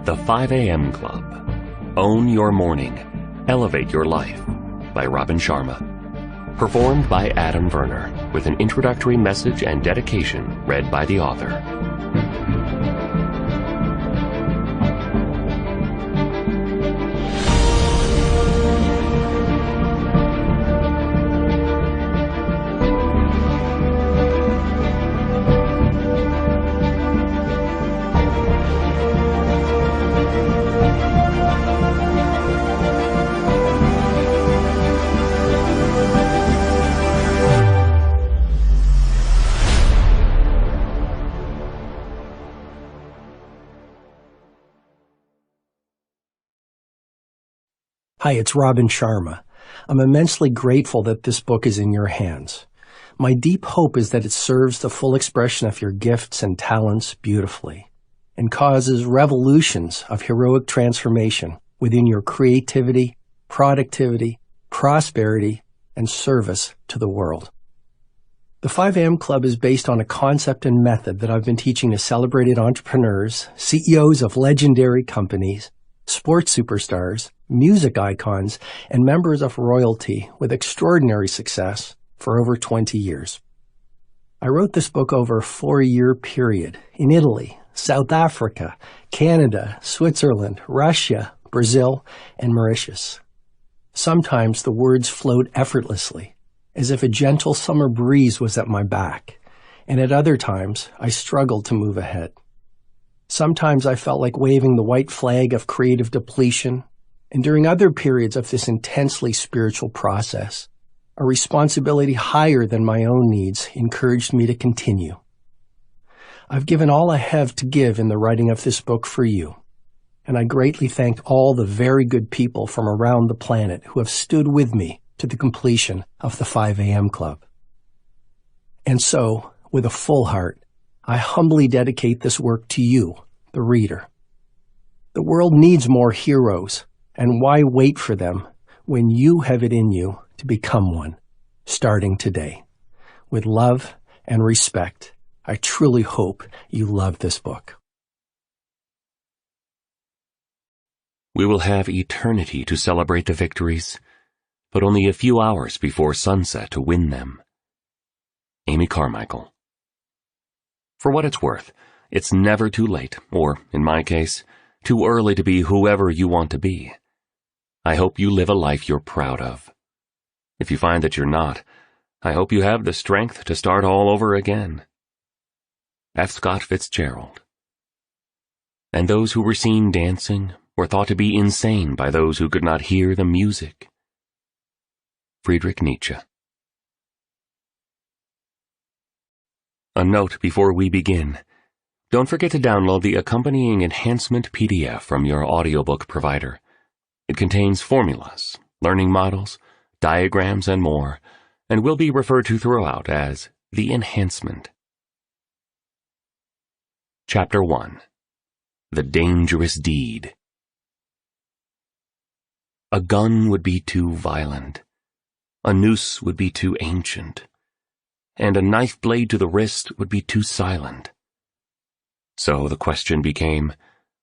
The 5 a.m. Club. Own Your Morning. Elevate Your Life by Robin Sharma. Performed by Adam Werner with an introductory message and dedication read by the author. Hi, it's Robin Sharma. I'm immensely grateful that this book is in your hands. My deep hope is that it serves the full expression of your gifts and talents beautifully and causes revolutions of heroic transformation within your creativity, productivity, prosperity, and service to the world. The 5 a.m. Club is based on a concept and method that I've been teaching to celebrated entrepreneurs, CEOs of legendary companies, sports superstars, music icons, and members of royalty with extraordinary success for over 20 years. I wrote this book over a 4-year period in Italy, South Africa, Canada, Switzerland, Russia, Brazil, and Mauritius. Sometimes the words flowed effortlessly, as if a gentle summer breeze was at my back, and at other times I struggled to move ahead. Sometimes I felt like waving the white flag of creative depletion, and during other periods of this intensely spiritual process, a responsibility higher than my own needs encouraged me to continue. I've given all I have to give in the writing of this book for you, and I greatly thank all the very good people from around the planet who have stood with me to the completion of the 5 a.m. Club. And so, with a full heart, I humbly dedicate this work to you, the reader. The world needs more heroes, and why wait for them when you have it in you to become one, starting today? With love and respect, I truly hope you love this book. We will have eternity to celebrate the victories, but only a few hours before sunset to win them. Amy Carmichael. For what it's worth, it's never too late, or, in my case, too early to be whoever you want to be. I hope you live a life you're proud of. If you find that you're not, I hope you have the strength to start all over again. F. Scott Fitzgerald. And those who were seen dancing were thought to be insane by those who could not hear the music. Friedrich Nietzsche. A note before we begin. Don't forget to download the accompanying enhancement PDF from your audiobook provider. It contains formulas, learning models, diagrams, and more, and will be referred to throughout as the enhancement. Chapter 1. The Dangerous Deed. A gun would be too violent. A noose would be too ancient. And a knife blade to the wrist would be too silent. So the question became,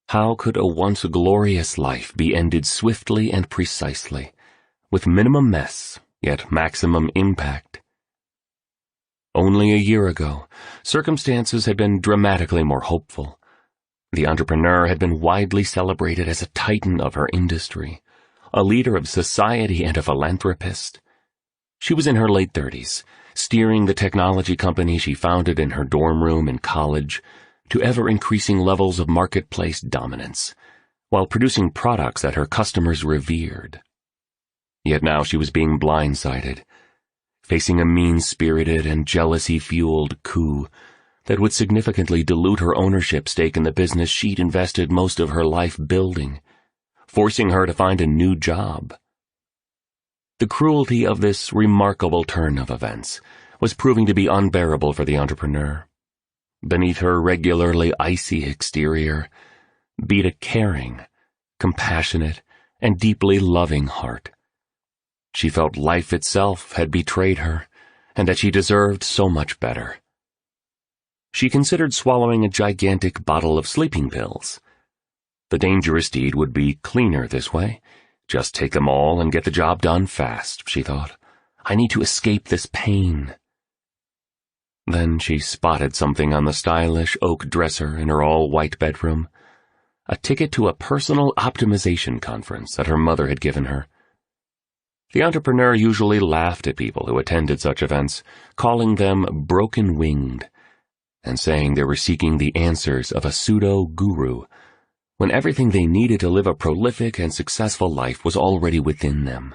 how could a once glorious life be ended swiftly and precisely, with minimum mess, yet maximum impact? Only a year ago, circumstances had been dramatically more hopeful. The entrepreneur had been widely celebrated as a titan of her industry, a leader of society and a philanthropist. She was in her late 30s, steering the technology company she founded in her dorm room in college to ever-increasing levels of marketplace dominance, while producing products that her customers revered. Yet now she was being blindsided, facing a mean-spirited and jealousy-fueled coup that would significantly dilute her ownership stake in the business she'd invested most of her life building, forcing her to find a new job. The cruelty of this remarkable turn of events was proving to be unbearable for the entrepreneur. Beneath her regularly icy exterior beat a caring, compassionate, and deeply loving heart. She felt life itself had betrayed her, and that she deserved so much better. She considered swallowing a gigantic bottle of sleeping pills. The dangerous deed would be cleaner this way. Just take them all and get the job done fast, she thought. I need to escape this pain. Then she spotted something on the stylish oak dresser in her all-white bedroom. A ticket to a personal optimization conference that her mother had given her. The entrepreneur usually laughed at people who attended such events, calling them broken-winged, and saying they were seeking the answers of a pseudo-guru, when everything they needed to live a prolific and successful life was already within them.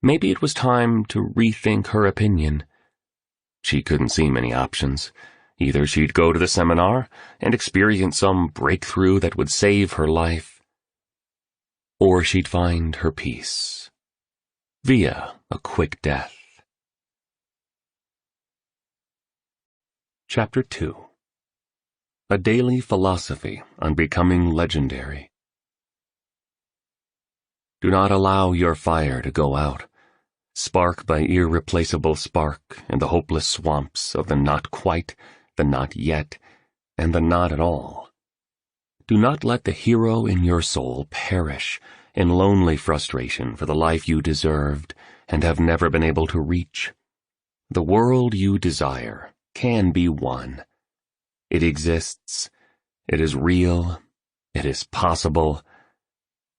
Maybe it was time to rethink her opinion. She couldn't see many options. Either she'd go to the seminar and experience some breakthrough that would save her life, or she'd find her peace via a quick death. Chapter 2. A Daily Philosophy on Becoming Legendary. Do not allow your fire to go out. Spark by irreplaceable spark in the hopeless swamps of the not quite, the not yet, and the not at all. Do not let the hero in your soul perish in lonely frustration for the life you deserved and have never been able to reach. The world you desire can be won. It exists. It is real. It is possible.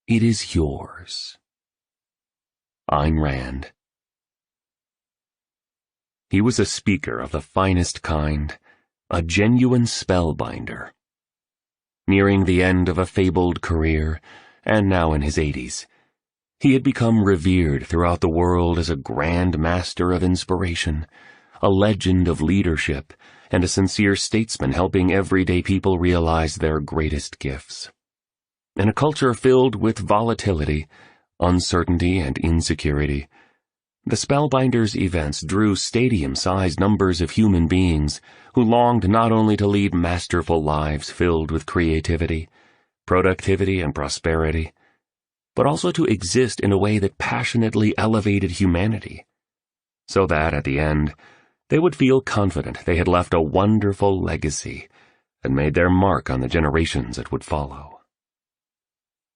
It is yours. Ayn Rand. He was a speaker of the finest kind, a genuine spellbinder. Nearing the end of a fabled career, and now in his 80s, he had become revered throughout the world as a grand master of inspiration, a legend of leadership, and a sincere statesman helping everyday people realize their greatest gifts. In a culture filled with volatility, uncertainty, and insecurity, the Spellbinders events drew stadium-sized numbers of human beings who longed not only to lead masterful lives filled with creativity, productivity, and prosperity, but also to exist in a way that passionately elevated humanity, so that, at the end, they would feel confident they had left a wonderful legacy and made their mark on the generations that would follow.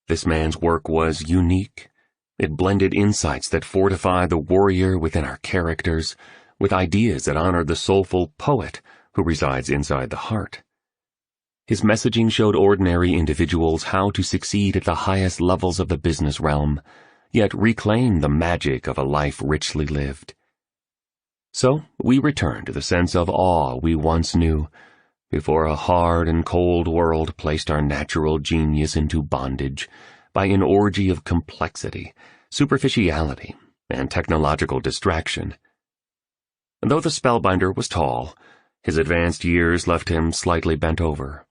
This man's work was unique. It blended insights that fortify the warrior within our characters with ideas that honor the soulful poet who resides inside the heart. His messaging showed ordinary individuals how to succeed at the highest levels of the business realm, yet reclaim the magic of a life richly lived. So we return to the sense of awe we once knew, before a hard and cold world placed our natural genius into bondage by an orgy of complexity, superficiality, and technological distraction. And though the spellbinder was tall, his advanced years left him slightly bent over.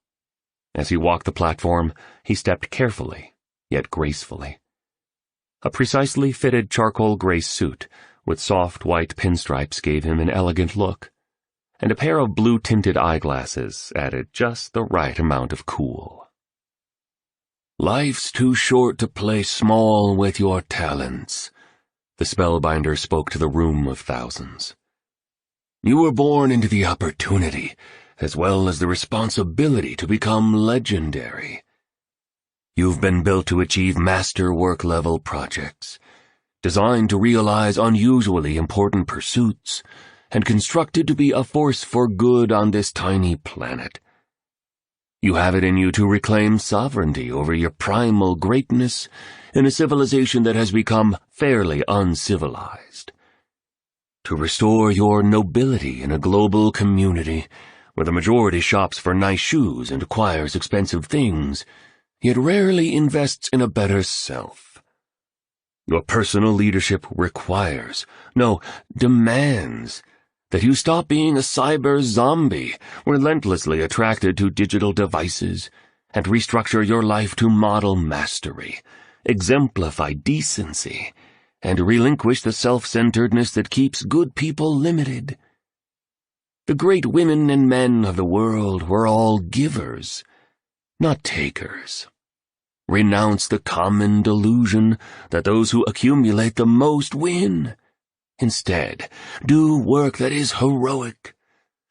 As he walked the platform, he stepped carefully, yet gracefully. A precisely fitted charcoal gray suit with soft white pinstripes gave him an elegant look, and a pair of blue-tinted eyeglasses added just the right amount of cool. "Life's too short to play small with your talents," the spellbinder spoke to the room of thousands. "You were born into the opportunity, as well as the responsibility to become legendary. You've been built to achieve masterwork-level projects, designed to realize unusually important pursuits, and constructed to be a force for good on this tiny planet. You have it in you to reclaim sovereignty over your primal greatness in a civilization that has become fairly uncivilized. To restore your nobility in a global community where the majority shops for nice shoes and acquires expensive things, yet rarely invests in a better self. Your personal leadership requires, no, demands, that you stop being a cyber zombie, relentlessly attracted to digital devices, and restructure your life to model mastery, exemplify decency, and relinquish the self-centeredness that keeps good people limited. The great women and men of the world were all givers, not takers. Renounce the common delusion that those who accumulate the most win. Instead, do work that is heroic.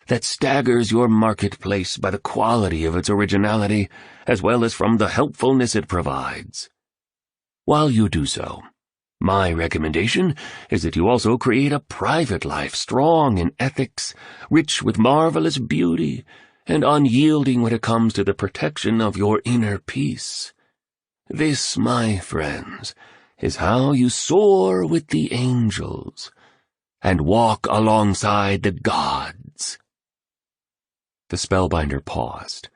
that staggers your marketplace by the quality of its originality as well as from the helpfulness it provides. While you do so, my recommendation is that you also create a private life strong in ethics, rich with marvelous beauty, and unyielding when it comes to the protection of your inner peace. This, my friends, is how you soar with the angels and walk alongside the gods." The spellbinder paused.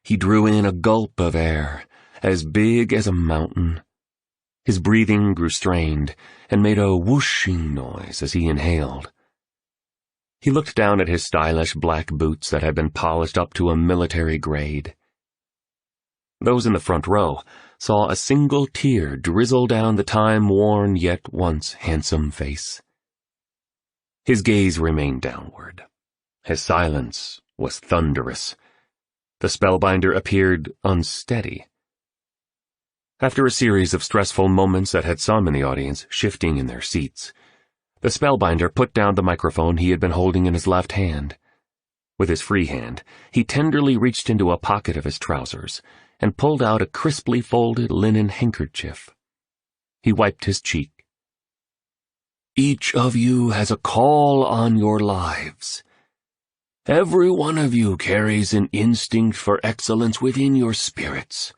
He drew in a gulp of air, as big as a mountain. His breathing grew strained and made a whooshing noise as he inhaled. He looked down at his stylish black boots that had been polished up to a military grade. Those in the front row saw a single tear drizzle down the time-worn yet once handsome face. His gaze remained downward. His silence was thunderous. The spellbinder appeared unsteady. After a series of stressful moments that had some in the audience shifting in their seats, the spellbinder put down the microphone he had been holding in his left hand. With his free hand, he tenderly reached into a pocket of his trousers and pulled out a crisply folded linen handkerchief. He wiped his cheek. "Each of you has a call on your lives. Every one of you carries an instinct for excellence within your spirits.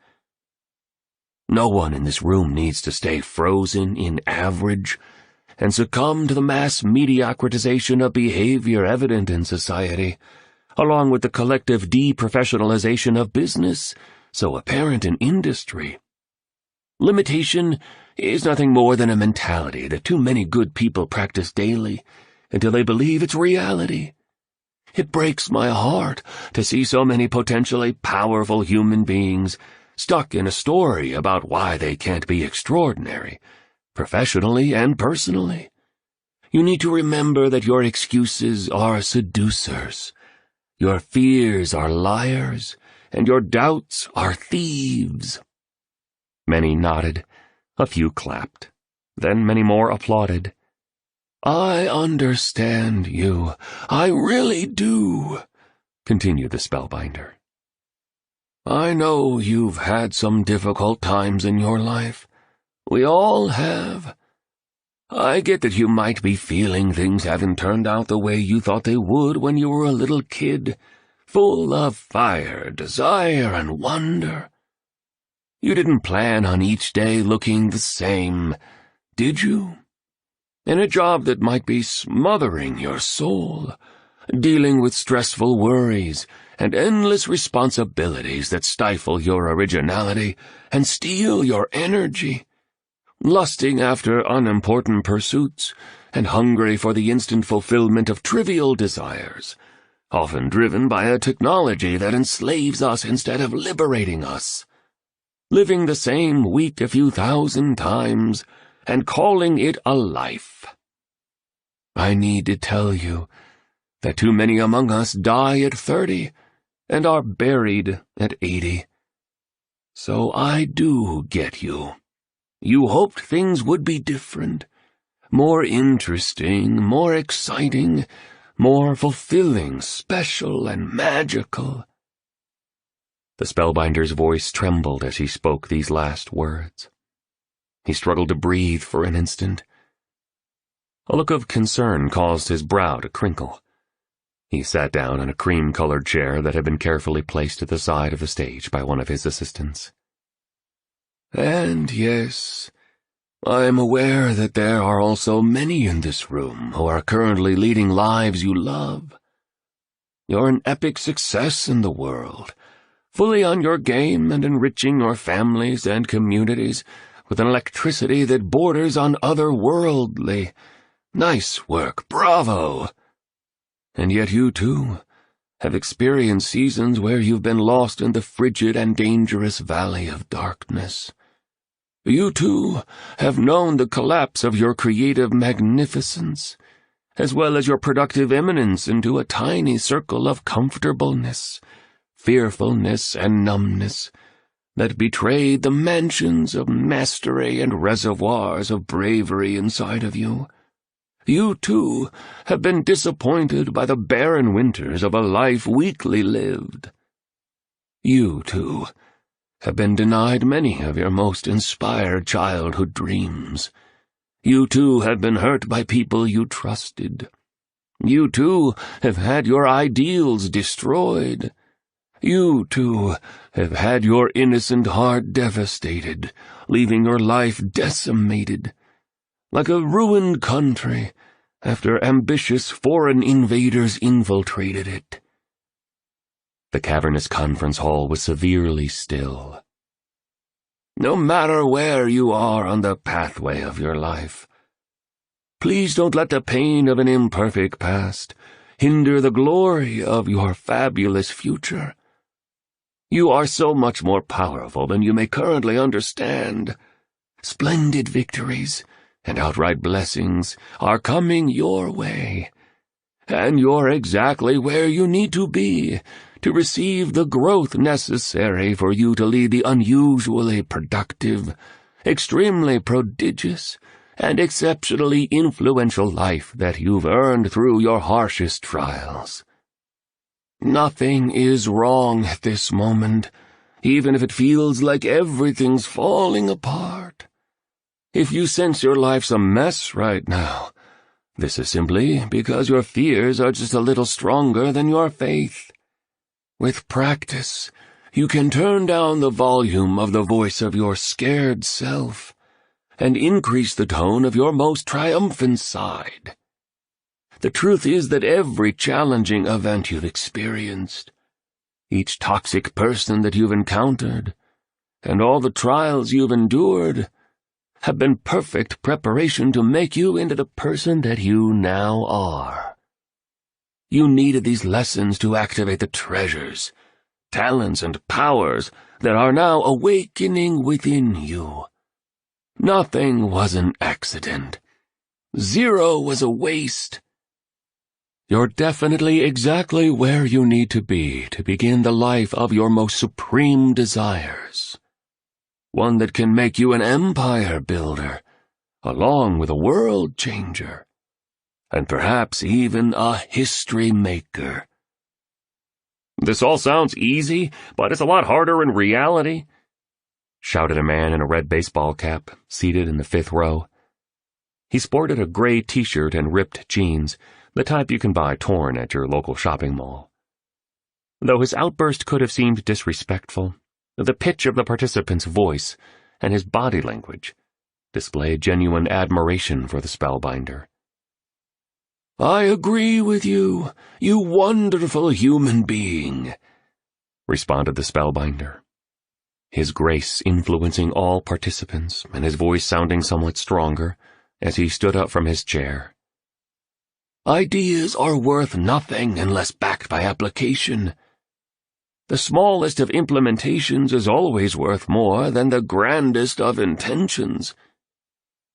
No one in this room needs to stay frozen in average and succumb to the mass mediocritization of behavior evident in society, along with the collective deprofessionalization of business so apparent in industry. Limitation is nothing more than a mentality that too many good people practice daily until they believe it's reality. It breaks my heart to see so many potentially powerful human beings stuck in a story about why they can't be extraordinary, professionally and personally. You need to remember that your excuses are seducers, your fears are liars, and your doubts are thieves." Many nodded, a few clapped, then many more applauded. "I understand you, I really do," continued the spellbinder. "I know you've had some difficult times in your life. We all have. I get that you might be feeling things haven't turned out the way you thought they would when you were a little kid, full of fire, desire, and wonder. You didn't plan on each day looking the same, did you? In a job that might be smothering your soul, dealing with stressful worries and endless responsibilities that stifle your originality and steal your energy, lusting after unimportant pursuits and hungry for the instant fulfillment of trivial desires, often driven by a technology that enslaves us instead of liberating us, living the same week a few thousand times and calling it a life. I need to tell you that too many among us die at 30 and are buried at 80. So I do get you. You hoped things would be different, more interesting, more exciting, more fulfilling, special, and magical." The spellbinder's voice trembled as he spoke these last words. He struggled to breathe for an instant. A look of concern caused his brow to crinkle. He sat down in a cream-colored chair that had been carefully placed at the side of the stage by one of his assistants. "And yes, I am aware that there are also many in this room who are currently leading lives you love. You're an epic success in the world, fully on your game and enriching your families and communities with an electricity that borders on otherworldly. Nice work, bravo! And yet you, too, have experienced seasons where you've been lost in the frigid and dangerous valley of darkness. You, too, have known the collapse of your creative magnificence, as well as your productive eminence into a tiny circle of comfortableness, fearfulness, and numbness that betrayed the mansions of mastery and reservoirs of bravery inside of you. You, too, have been disappointed by the barren winters of a life weakly lived. You, too, have been denied many of your most inspired childhood dreams. You, too, have been hurt by people you trusted. You, too, have had your ideals destroyed. You, too, have had your innocent heart devastated, leaving your life decimated, like a ruined country after ambitious foreign invaders infiltrated it. The cavernous conference hall was severely still. No matter where you are on the pathway of your life, please don't let the pain of an imperfect past hinder the glory of your fabulous future. You are so much more powerful than you may currently understand. Splendid victories and outright blessings are coming your way, and you're exactly where you need to be to receive the growth necessary for you to lead the unusually productive, extremely prodigious, and exceptionally influential life that you've earned through your harshest trials. Nothing is wrong at this moment, even if it feels like everything's falling apart. If you sense your life's a mess right now, this is simply because your fears are just a little stronger than your faith. With practice, you can turn down the volume of the voice of your scared self and increase the tone of your most triumphant side. The truth is that every challenging event you've experienced, each toxic person that you've encountered, and all the trials you've endured have been perfect preparation to make you into the person that you now are. You needed these lessons to activate the treasures, talents, and powers that are now awakening within you. Nothing was an accident. Zero was a waste. You're definitely exactly where you need to be to begin the life of your most supreme desires. One that can make you an empire builder, along with a world changer, and perhaps even a history maker. This all sounds easy, but it's a lot harder in reality, shouted a man in a red baseball cap, seated in the 5th row. He sported a gray t-shirt and ripped jeans, the type you can buy torn at your local shopping mall. Though his outburst could have seemed disrespectful, the pitch of the participant's voice and his body language displayed genuine admiration for the spellbinder. I agree with you, you wonderful human being, responded the spellbinder, his grace influencing all participants and his voice sounding somewhat stronger as he stood up from his chair. Ideas are worth nothing unless backed by application. The smallest of implementations is always worth more than the grandest of intentions.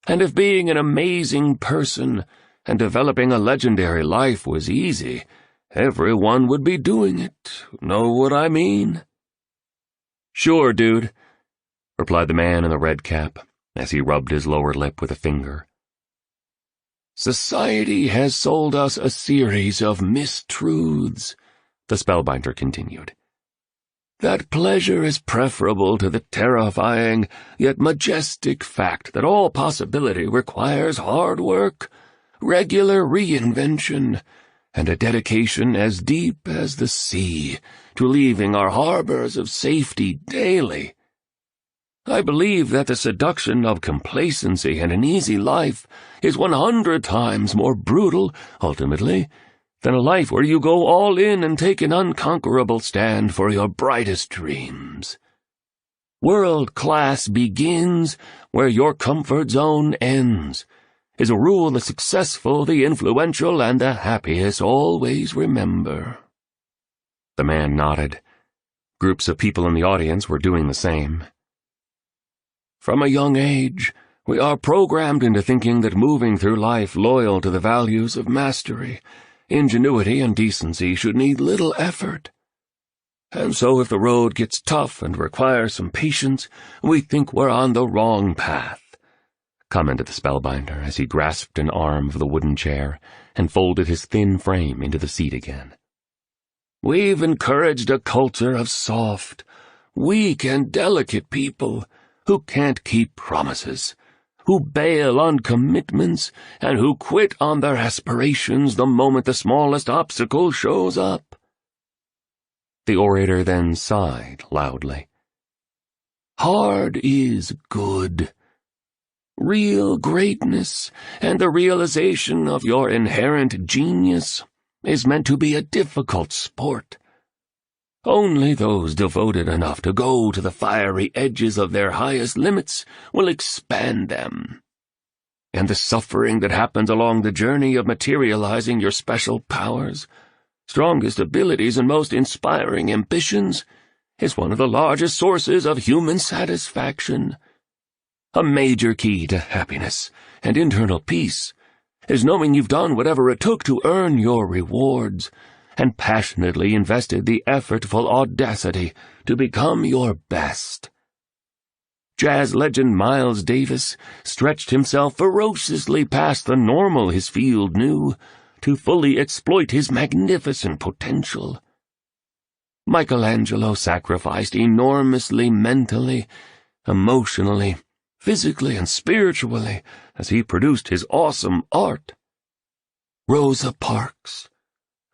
And if being an amazing person and developing a legendary life was easy, everyone would be doing it. Know what I mean? Sure, dude, replied the man in the red cap as he rubbed his lower lip with a finger. Society has sold us a series of mistruths, the spellbinder continued. That pleasure is preferable to the terrifying yet majestic fact that all possibility requires hard work, regular reinvention, and a dedication as deep as the sea to leaving our harbors of safety daily. I believe that the seduction of complacency and an easy life is 100 times more brutal, ultimately, than a life where you go all in and take an unconquerable stand for your brightest dreams. World class begins where your comfort zone ends, is a rule the successful, the influential, and the happiest always remember. The man nodded. Groups of people in the audience were doing the same. From a young age, we are programmed into thinking that moving through life loyal to the values of mastery, ingenuity, and decency should need little effort. And so if the road gets tough and requires some patience, we think we're on the wrong path. commented the spellbinder as he grasped an arm of the wooden chair and folded his thin frame into the seat again. "We've encouraged a culture of soft, weak and delicate people who can't keep promises, who bail on commitments, and who quit on their aspirations the moment the smallest obstacle shows up." The orator then sighed loudly. "Hard is good. Real greatness and the realization of your inherent genius is meant to be a difficult sport. Only those devoted enough to go to the fiery edges of their highest limits will expand them. And the suffering that happens along the journey of materializing your special powers, strongest abilities, and most inspiring ambitions is one of the largest sources of human satisfaction. A major key to happiness and internal peace is knowing you've done whatever it took to earn your rewards, and passionately invested the effortful audacity to become your best. Jazz legend Miles Davis stretched himself ferociously past the normal his field knew to fully exploit his magnificent potential. Michelangelo sacrificed enormously mentally, emotionally, physically, and spiritually as he produced his awesome art. Rosa Parks,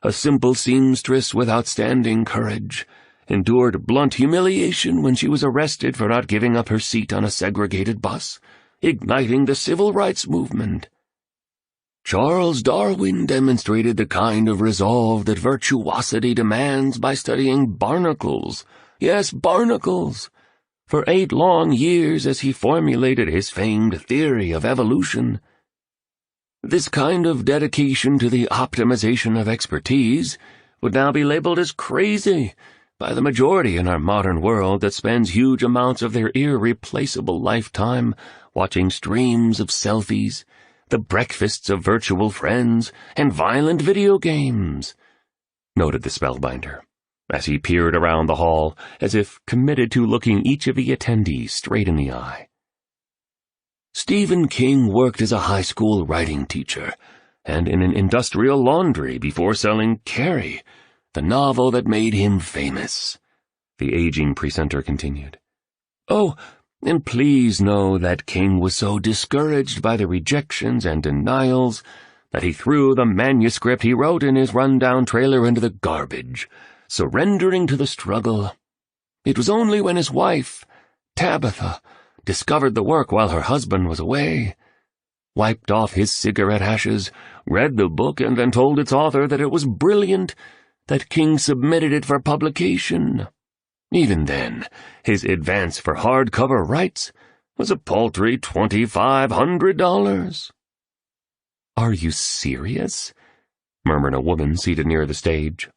a simple seamstress with outstanding courage, endured blunt humiliation when she was arrested for not giving up her seat on a segregated bus, igniting the civil rights movement. Charles Darwin demonstrated the kind of resolve that virtuosity demands by studying barnacles, yes, barnacles, for 8 long years as he formulated his famed theory of evolution. This kind of dedication to the optimization of expertise would now be labeled as crazy by the majority in our modern world that spends huge amounts of their irreplaceable lifetime watching streams of selfies, the breakfasts of virtual friends, and violent video games, noted the spellbinder, as he peered around the hall as if committed to looking each of the attendees straight in the eye. Stephen King worked as a high school writing teacher and in an industrial laundry before selling Carrie, the novel that made him famous, the aging presenter continued. Oh, and please know that King was so discouraged by the rejections and denials that he threw the manuscript he wrote in his rundown trailer into the garbage, surrendering to the struggle. It was only when his wife, Tabitha, discovered the work while her husband was away, wiped off his cigarette ashes, read the book, and then told its author that it was brilliant, that King submitted it for publication. Even then, his advance for hardcover rights was a paltry $2,500. "Are you serious?" murmured a woman seated near the stage.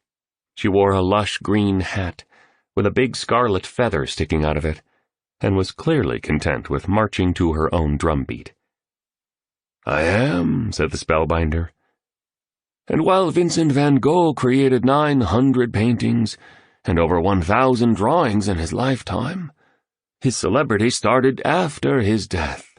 She wore a lush green hat with a big scarlet feather sticking out of it, and was clearly content with marching to her own drumbeat. "I am," said the spellbinder. "And while Vincent van Gogh created 900 paintings and over 1,000 drawings in his lifetime, his celebrity started after his death.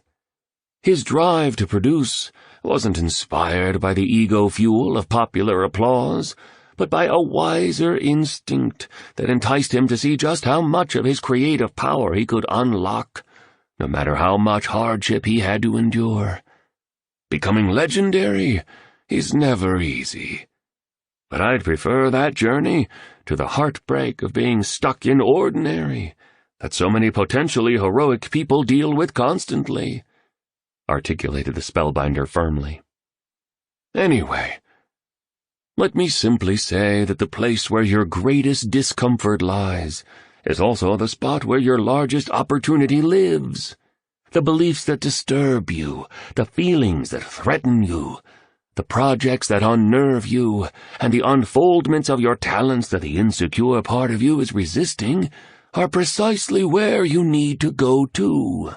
His drive to produce wasn't inspired by the ego fuel of popular applause, but by a wiser instinct that enticed him to see just how much of his creative power he could unlock, no matter how much hardship he had to endure. Becoming legendary is never easy, but I'd prefer that journey to the heartbreak of being stuck in ordinary that so many potentially heroic people deal with constantly," articulated the spellbinder firmly. "Anyway, let me simply say that the place where your greatest discomfort lies is also the spot where your largest opportunity lives. The beliefs that disturb you, the feelings that threaten you, the projects that unnerve you, and the unfoldments of your talents that the insecure part of you is resisting are precisely where you need to go to.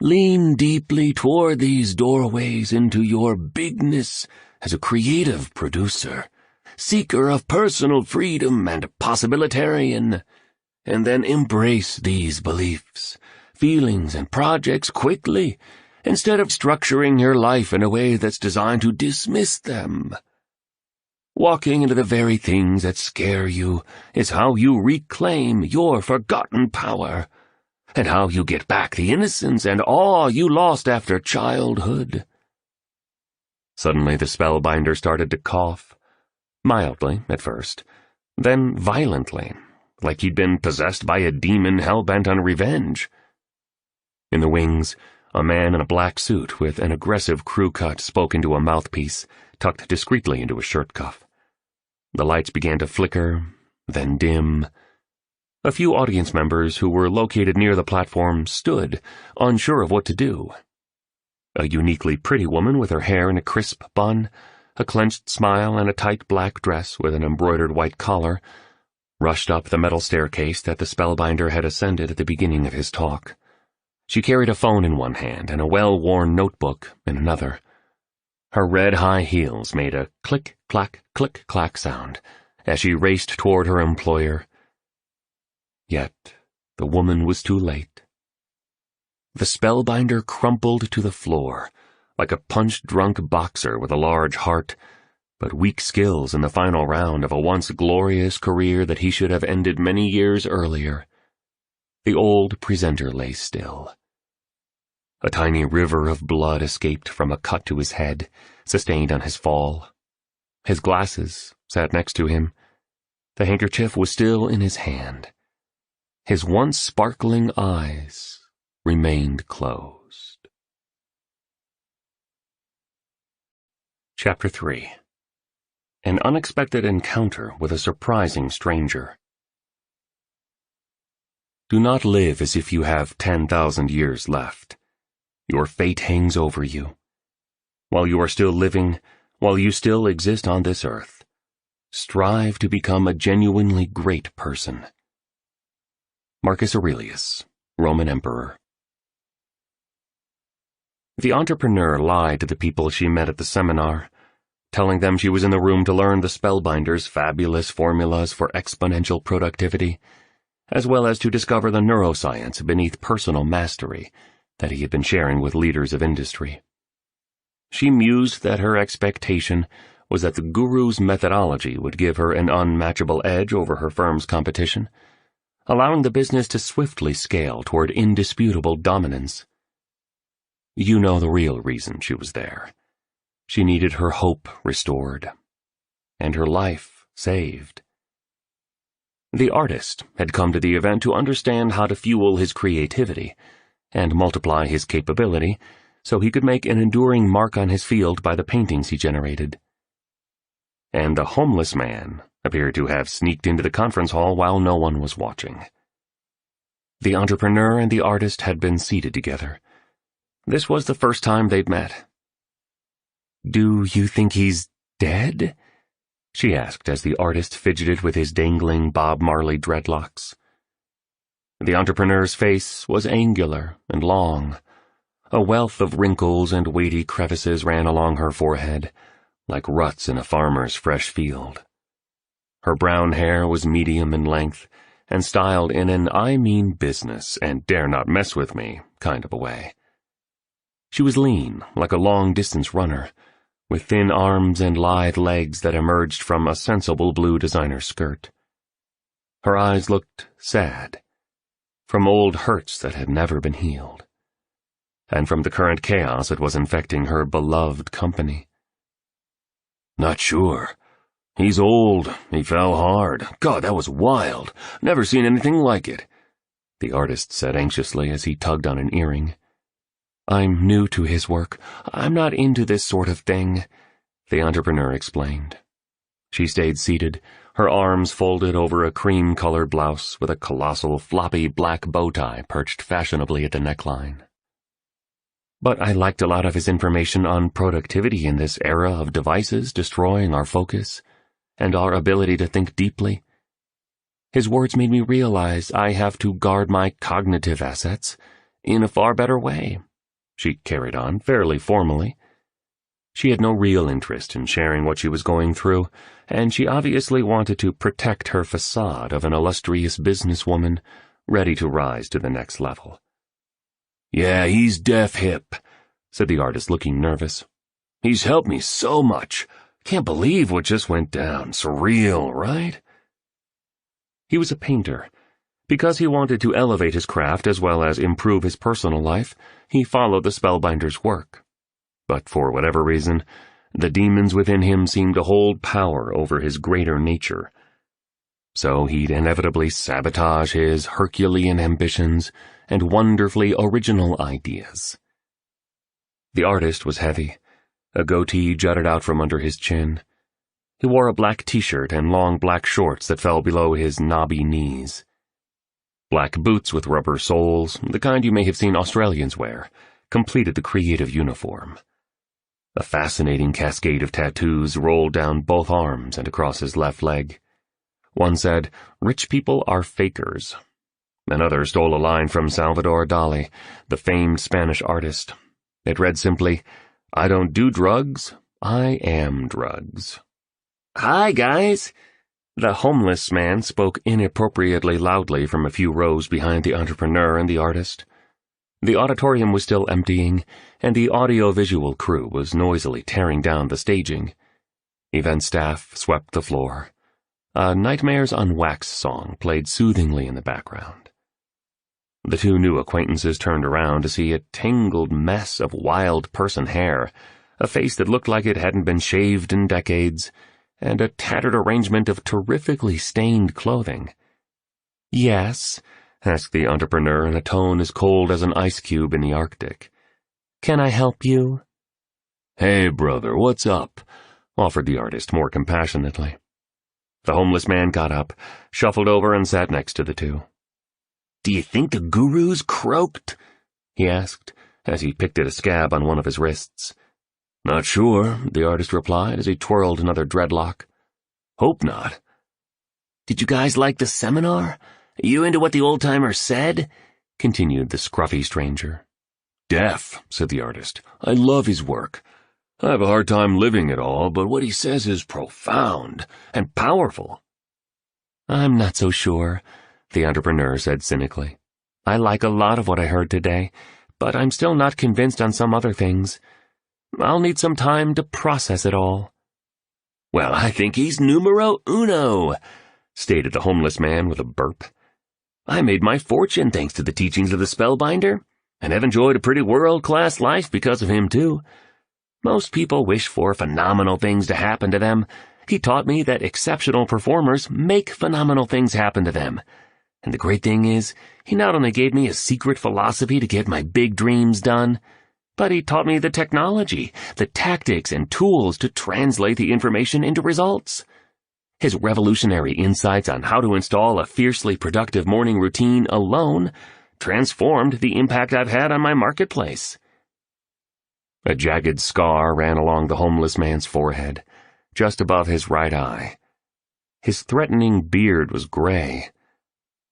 Lean deeply toward these doorways into your bigness as a creative producer, seeker of personal freedom and possibilitarian, and then embrace these beliefs, feelings, and projects quickly instead of structuring your life in a way that's designed to dismiss them. Walking into the very things that scare you is how you reclaim your forgotten power, and how you get back the innocence and awe you lost after childhood." Suddenly the spellbinder started to cough, mildly at first, then violently, like he'd been possessed by a demon hell-bent on revenge. In the wings, a man in a black suit with an aggressive crew cut spoke into a mouthpiece, tucked discreetly into a shirt cuff. The lights began to flicker, then dim. A few audience members who were located near the platform stood, unsure of what to do. A uniquely pretty woman with her hair in a crisp bun, a clenched smile, and a tight black dress with an embroidered white collar, rushed up the metal staircase that the spellbinder had ascended at the beginning of his talk. She carried a phone in one hand and a well-worn notebook in another. Her red high heels made a click-clack, click-clack sound as she raced toward her employer. Yet the woman was too late. The spellbinder crumpled to the floor, like a punch-drunk boxer with a large heart, but weak skills in the final round of a once glorious career that he should have ended many years earlier. The old presenter lay still. A tiny river of blood escaped from a cut to his head, sustained on his fall. His glasses sat next to him. The handkerchief was still in his hand. His once sparkling eyes remained closed. Chapter 3. An unexpected encounter with a surprising stranger. Do not live as if you have 10,000 years left. Your fate hangs over you. While you are still living, while you still exist on this earth, strive to become a genuinely great person. Marcus Aurelius, Roman Emperor. The entrepreneur lied to the people she met at the seminar, telling them she was in the room to learn the spellbinder's fabulous formulas for exponential productivity, as well as to discover the neuroscience beneath personal mastery that he had been sharing with leaders of industry. She mused that her expectation was that the guru's methodology would give her an unmatchable edge over her firm's competition, allowing the business to swiftly scale toward indisputable dominance. You know the real reason she was there. She needed her hope restored, and her life saved. The artist had come to the event to understand how to fuel his creativity and multiply his capability so he could make an enduring mark on his field by the paintings he generated. And the homeless man appeared to have sneaked into the conference hall while no one was watching. The entrepreneur and the artist had been seated together. This was the first time they'd met. "Do you think he's dead?" she asked as the artist fidgeted with his dangling Bob Marley dreadlocks. The entrepreneur's face was angular and long. A wealth of wrinkles and weighty crevices ran along her forehead, like ruts in a farmer's fresh field. Her brown hair was medium in length and styled in an "I mean business and dare not mess with me" kind of a way. She was lean, like a long-distance runner, with thin arms and lithe legs that emerged from a sensible blue designer skirt. Her eyes looked sad, from old hurts that had never been healed, and from the current chaos that was infecting her beloved company. "Not sure. He's old. He fell hard. God, that was wild. Never seen anything like it," the artist said anxiously as he tugged on an earring. "I'm new to his work. I'm not into this sort of thing," the entrepreneur explained. She stayed seated, her arms folded over a cream-colored blouse with a colossal floppy black bow tie perched fashionably at the neckline. "But I liked a lot of his information on productivity in this era of devices destroying our focus and our ability to think deeply. His words made me realize I have to guard my cognitive assets in a far better way," she carried on fairly formally. She had no real interest in sharing what she was going through, and she obviously wanted to protect her facade of an illustrious businesswoman ready to rise to the next level. "Yeah, he's deaf hip. said the artist, looking nervous. "He's helped me so much. Can't believe what just went down. Surreal, right?" He was a painter. Because he wanted to elevate his craft as well as improve his personal life, he followed the spellbinder's work. But for whatever reason, the demons within him seemed to hold power over his greater nature. So he'd inevitably sabotage his Herculean ambitions and wonderfully original ideas. The artist was heavy. A goatee jutted out from under his chin. He wore a black t-shirt and long black shorts that fell below his knobby knees. Black boots with rubber soles, the kind you may have seen Australians wear, completed the creative uniform. A fascinating cascade of tattoos rolled down both arms and across his left leg. One said, "Rich people are fakers." Another stole a line from Salvador Dali, the famed Spanish artist. It read simply, "I don't do drugs, I am drugs." "Hi, guys!" The homeless man spoke inappropriately loudly from a few rows behind the entrepreneur and the artist. The auditorium was still emptying, and the audio-visual crew was noisily tearing down the staging. Event staff swept the floor. A Nightmares on Wax song played soothingly in the background. The two new acquaintances turned around to see a tangled mess of wild person hair, a face that looked like it hadn't been shaved in decades, and a tattered arrangement of terrifically stained clothing. "Yes?" asked the entrepreneur in a tone as cold as an ice cube in the Arctic. "Can I help you?" "Hey, brother, what's up?" offered the artist more compassionately. The homeless man got up, shuffled over, and sat next to the two. "Do you think the guru's croaked?" he asked, as he picked at a scab on one of his wrists. "Not sure," the artist replied as he twirled another dreadlock. "Hope not." "Did you guys like the seminar? You into what the old-timer said?" continued the scruffy stranger. "Deaf," said the artist. "I love his work. I have a hard time living it all, but what he says is profound and powerful." "I'm not so sure," the entrepreneur said cynically. "I like a lot of what I heard today, but I'm still not convinced on some other things. I'll need some time to process it all." "Well, I think he's numero uno," stated the homeless man with a burp. "I made my fortune thanks to the teachings of the spellbinder, and have enjoyed a pretty world-class life because of him, too. Most people wish for phenomenal things to happen to them. He taught me that exceptional performers make phenomenal things happen to them. And the great thing is, he not only gave me a secret philosophy to get my big dreams done, but he taught me the technology, the tactics and tools to translate the information into results. His revolutionary insights on how to install a fiercely productive morning routine alone transformed the impact I've had on my marketplace." A jagged scar ran along the homeless man's forehead, just above his right eye. His threatening beard was gray.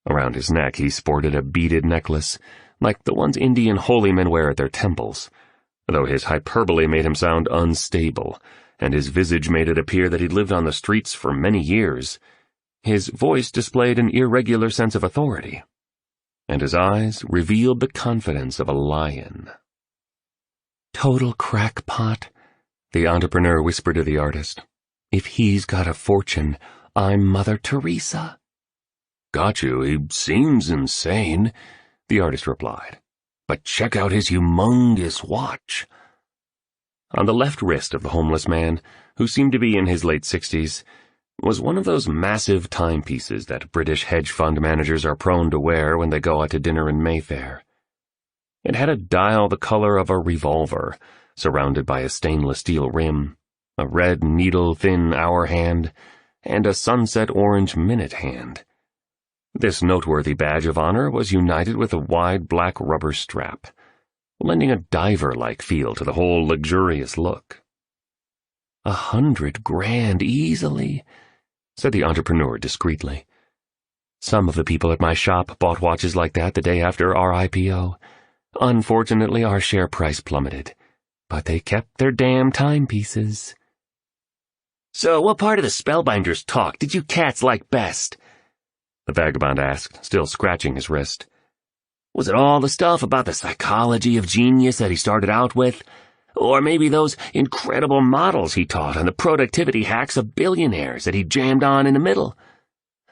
Around his neck he sported a beaded necklace, like the ones Indian holy men wear at their temples, though his hyperbole made him sound unstable, and his visage made it appear that he'd lived on the streets for many years. His voice displayed an irregular sense of authority, and his eyes revealed the confidence of a lion. "Total crackpot," the entrepreneur whispered to the artist. "If he's got a fortune, I'm Mother Teresa." "Got you, he seems insane," the artist replied. "But check out his humongous watch." On the left wrist of the homeless man, who seemed to be in his late 60s, was one of those massive timepieces that British hedge fund managers are prone to wear when they go out to dinner in Mayfair. It had a dial the color of a revolver, surrounded by a stainless steel rim, a red needle-thin hour hand, and a sunset orange minute hand. This noteworthy badge of honor was united with a wide black rubber strap, lending a diver-like feel to the whole luxurious look. $100 grand easily, said the entrepreneur discreetly. Some of the people at my shop bought watches like that the day after our IPO. Unfortunately, our share price plummeted, but they kept their damn timepieces. "So what part of the Spellbinder's talk did you cats like best?" the vagabond asked, still scratching his wrist. Was it all the stuff about the psychology of genius that he started out with? Or maybe those incredible models he taught and the productivity hacks of billionaires that he jammed on in the middle?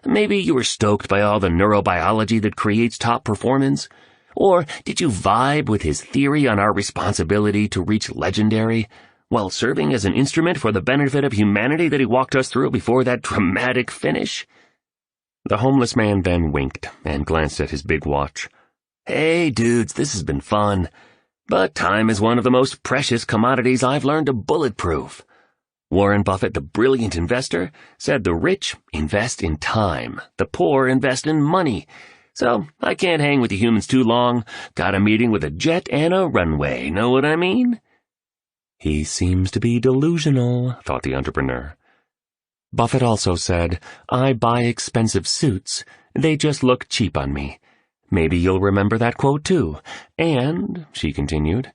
Maybe you were stoked by all the neurobiology that creates top performance? Or did you vibe with his theory on our responsibility to reach legendary, while serving as an instrument for the benefit of humanity that he walked us through before that dramatic finish? The homeless man then winked and glanced at his big watch. Hey, dudes, this has been fun. But time is one of the most precious commodities I've learned to bulletproof. Warren Buffett, the brilliant investor, said the rich invest in time, the poor invest in money. So I can't hang with the humans too long. Got a meeting with a jet and a runway, know what I mean? He seems to be delusional, thought the entrepreneur. Buffett also said, I buy expensive suits. They just look cheap on me. Maybe you'll remember that quote too. And, she continued,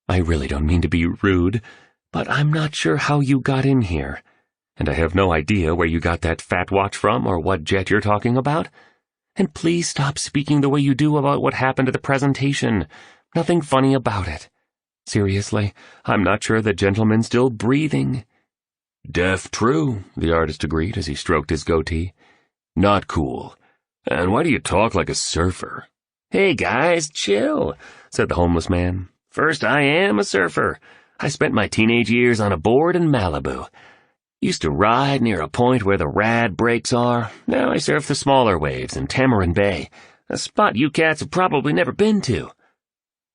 I really don't mean to be rude, but I'm not sure how you got in here. And I have no idea where you got that fat watch from or what jet you're talking about. And please stop speaking the way you do about what happened at the presentation. Nothing funny about it. Seriously, I'm not sure the gentleman's still breathing. Deaf true, the artist agreed as he stroked his goatee. Not cool. And why do you talk like a surfer? Hey guys, chill, said the homeless man. First, I am a surfer. I spent my teenage years on a board in Malibu. Used to ride near a point where the rad breaks are. Now I surf the smaller waves in Tamarin Bay, a spot you cats have probably never been to.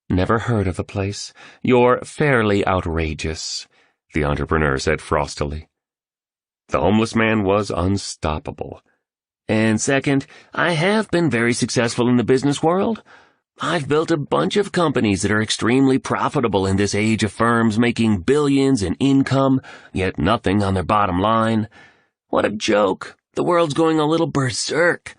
Never heard of the place. You're fairly outrageous, the entrepreneur said frostily. The homeless man was unstoppable. And second, I have been very successful in the business world. I've built a bunch of companies that are extremely profitable in this age of firms making billions in income, yet nothing on their bottom line. What a joke. The world's going a little berserk.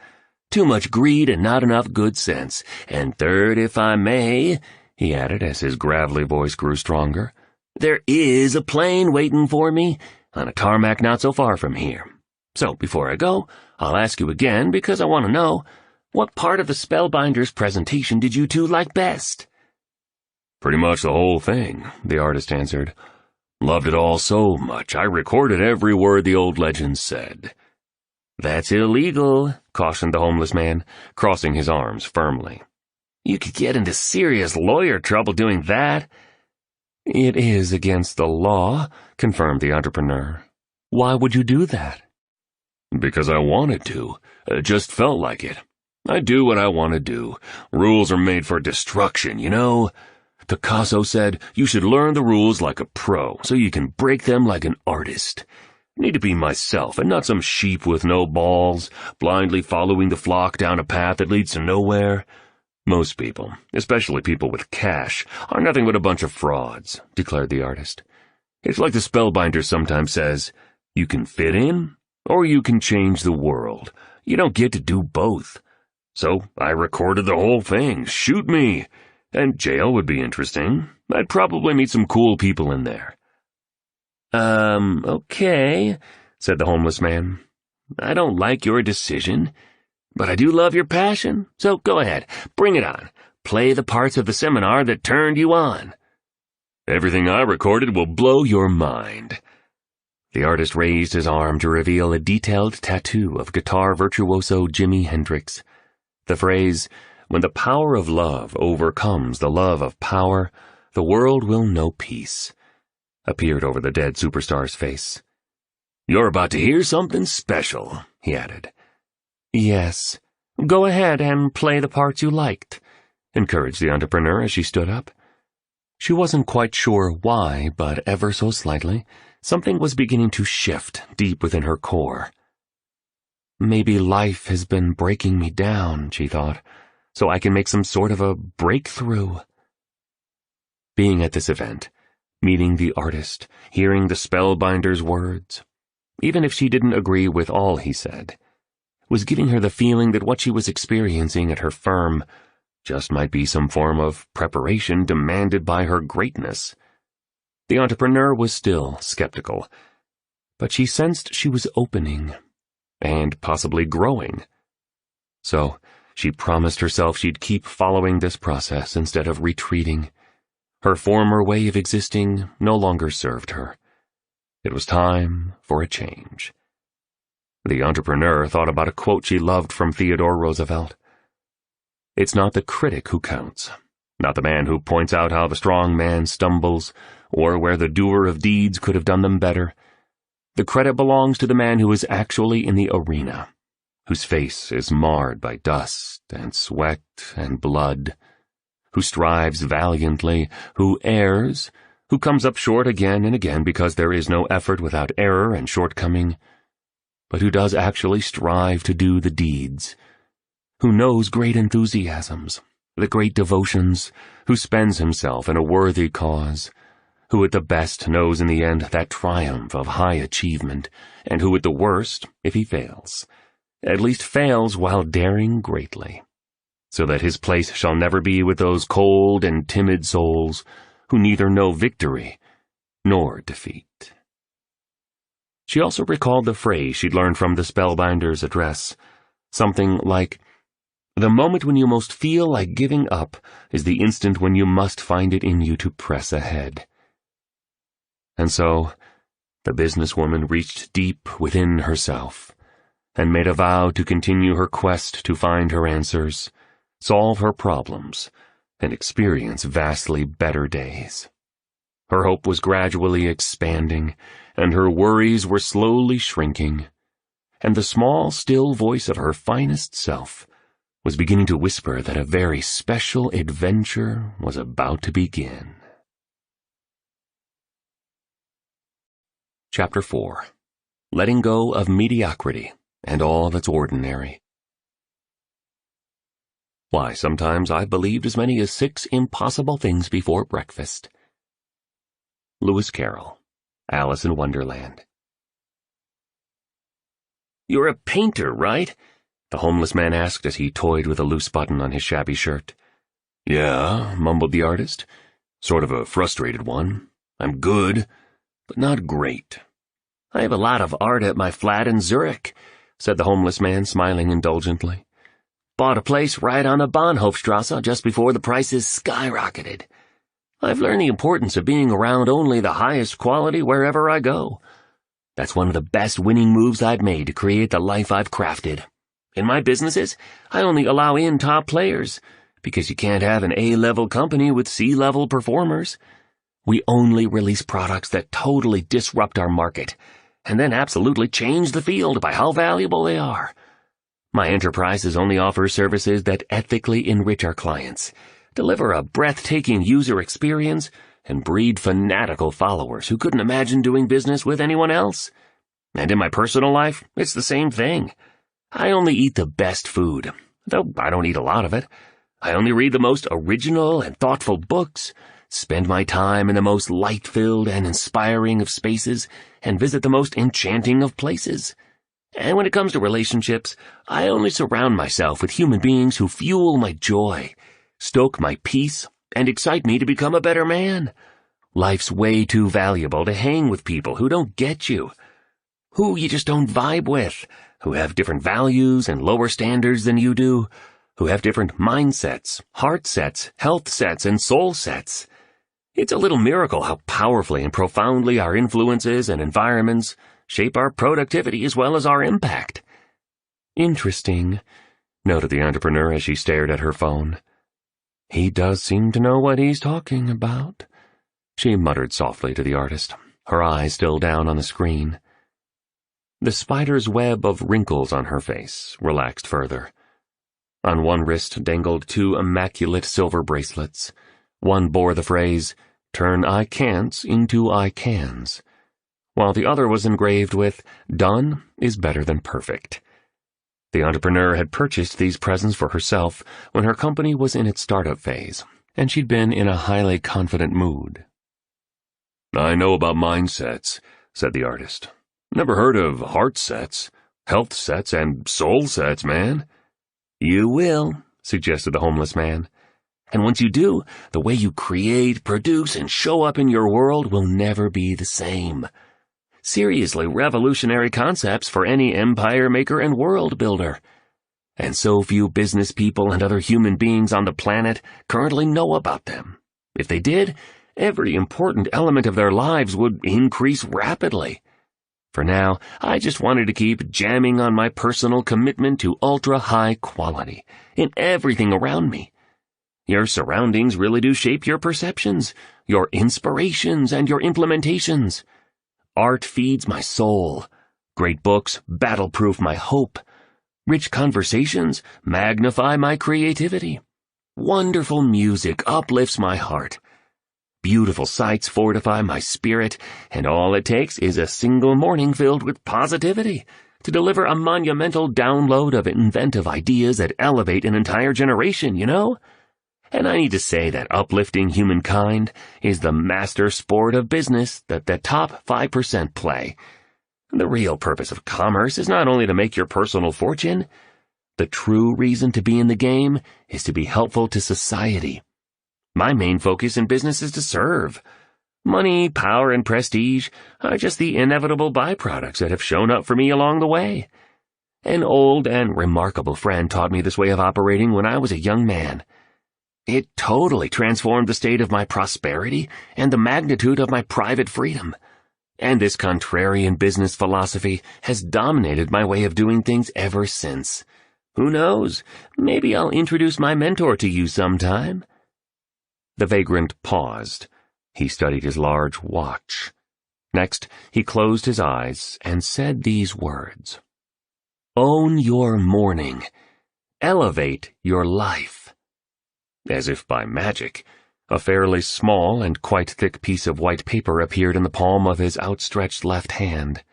Too much greed and not enough good sense. And third, if I may, he added as his gravelly voice grew stronger, there is a plane waiting for me on a tarmac not so far from here. So before I go, I'll ask you again because I want to know, what part of the Spellbinder's presentation did you two like best? Pretty much the whole thing, the artist answered. Loved it all so much, I recorded every word the old legend said. That's illegal, cautioned the homeless man, crossing his arms firmly. You could get into serious lawyer trouble doing that. It is against the law, confirmed the entrepreneur. Why would you do that? Because I wanted to. It just felt like it. I do what I want to do. Rules are made for destruction, you know? Picasso said you should learn the rules like a pro, so you can break them like an artist. I need to be myself and not some sheep with no balls, blindly following the flock down a path that leads to nowhere. Most people, especially people with cash, are nothing but a bunch of frauds, declared the artist. It's like the Spellbinder sometimes says, you can fit in, or you can change the world. You don't get to do both. So I recorded the whole thing. Shoot me. And jail would be interesting. I'd probably meet some cool people in there. Okay, said the homeless man. I don't like your decision, but I do love your passion. So go ahead, bring it on. Play the parts of the seminar that turned you on. Everything I recorded will blow your mind. The artist raised his arm to reveal a detailed tattoo of guitar virtuoso Jimi Hendrix. The phrase, when the power of love overcomes the love of power, the world will know peace, appeared over the dead superstar's face. You're about to hear something special, he added. Yes. Go ahead and play the parts you liked, encouraged the entrepreneur as she stood up. She wasn't quite sure why, but ever so slightly, something was beginning to shift deep within her core. Maybe life has been breaking me down, she thought, so I can make some sort of a breakthrough. Being at this event, meeting the artist, hearing the Spellbinder's words, even if she didn't agree with all he said, was giving her the feeling that what she was experiencing at her firm just might be some form of preparation demanded by her greatness. The entrepreneur was still skeptical, but she sensed she was opening and possibly growing. So, She promised herself she'd keep following this process instead of retreating. Her former way of existing no longer served her. It was time for a change. The entrepreneur thought about a quote she loved from Theodore Roosevelt. "It's not the critic who counts, not the man who points out how the strong man stumbles, or where the doer of deeds could have done them better. The credit belongs to the man who is actually in the arena, whose face is marred by dust and sweat and blood, who strives valiantly, who errs, who comes up short again and again because there is no effort without error and shortcoming, but who does actually strive to do the deeds, who knows great enthusiasms, the great devotions, who spends himself in a worthy cause, who at the best knows in the end that triumph of high achievement, and who at the worst, if he fails, at least fails while daring greatly, so that his place shall never be with those cold and timid souls who neither know victory nor defeat." She also recalled the phrase she'd learned from the Spellbinder's address, something like, "The moment when you most feel like giving up is the instant when you must find it in you to press ahead." And so, the businesswoman reached deep within herself and made a vow to continue her quest to find her answers, solve her problems, and experience vastly better days. Her hope was gradually expanding, and her worries were slowly shrinking, and the small, still voice of her finest self was beginning to whisper that a very special adventure was about to begin. Chapter 4. Letting Go of Mediocrity and All That's Ordinary. Why, sometimes I've believed as many as 6 impossible things before breakfast. Lewis Carroll, Alice in Wonderland. "You're a painter, right?" the homeless man asked as he toyed with a loose button on his shabby shirt. "Yeah," mumbled the artist. "Sort of a frustrated one. I'm good, but not great." "I have a lot of art at my flat in Zurich," said the homeless man, smiling indulgently. "Bought a place right on the Bahnhofstrasse just before the prices skyrocketed. I've learned the importance of being around only the highest quality wherever I go. That's one of the best winning moves I've made to create the life I've crafted. In my businesses, I only allow in top players, because you can't have an A-level company with C-level performers. We only release products that totally disrupt our market, and then absolutely change the field by how valuable they are. My enterprises only offer services that ethically enrich our clients, deliver a breathtaking user experience, and breed fanatical followers who couldn't imagine doing business with anyone else. And in my personal life, it's the same thing. I only eat the best food, though I don't eat a lot of it. I only read the most original and thoughtful books, spend my time in the most light-filled and inspiring of spaces, and visit the most enchanting of places. And when it comes to relationships, I only surround myself with human beings who fuel my joy, stoke my peace, and excite me to become a better man. Life's way too valuable to hang with people who don't get you, who you just don't vibe with, who have different values and lower standards than you do, who have different mindsets, heart sets, health sets, and soul sets. It's a little miracle how powerfully and profoundly our influences and environments shape our productivity as well as our impact." "Interesting," noted the entrepreneur as she stared at her phone. "He does seem to know what he's talking about," she muttered softly to the artist, her eyes still down on the screen. The spider's web of wrinkles on her face relaxed further. On one wrist dangled 2 immaculate silver bracelets. One bore the phrase, "Turn I can'ts into I cans," while the other was engraved with, "Done is better than perfect." The entrepreneur had purchased these presents for herself when her company was in its startup phase, and she'd been in a highly confident mood. "I know about mindsets," said the artist. "Never heard of heart sets, health sets, and soul sets, man." "You will," suggested the homeless man. "And once you do, the way you create, produce, and show up in your world will never be the same. Seriously revolutionary concepts for any empire maker and world builder. And so few business people and other human beings on the planet currently know about them. If they did, every important element of their lives would increase rapidly. For now, I just wanted to keep jamming on my personal commitment to ultra-high quality in everything around me. Your surroundings really do shape your perceptions, your inspirations, and your implementations. Art feeds my soul. Great books battle-proof my hope. Rich conversations magnify my creativity. Wonderful music uplifts my heart. Beautiful sights fortify my spirit, and all it takes is a single morning filled with positivity to deliver a monumental download of inventive ideas that elevate an entire generation, you know? And I need to say that uplifting humankind is the master sport of business that the top 5% play. The real purpose of commerce is not only to make your personal fortune. The true reason to be in the game is to be helpful to society. My main focus in business is to serve. Money, power, and prestige are just the inevitable byproducts that have shown up for me along the way. An old and remarkable friend taught me this way of operating when I was a young man. It totally transformed the state of my prosperity and the magnitude of my private freedom. And this contrarian business philosophy has dominated my way of doing things ever since. Who knows? Maybe I'll introduce my mentor to you sometime. The vagrant paused. He studied his large watch. Next, he closed his eyes and said these words. Own your morning. Elevate your life. As if by magic, a fairly small and quite thick piece of white paper appeared in the palm of his outstretched left hand.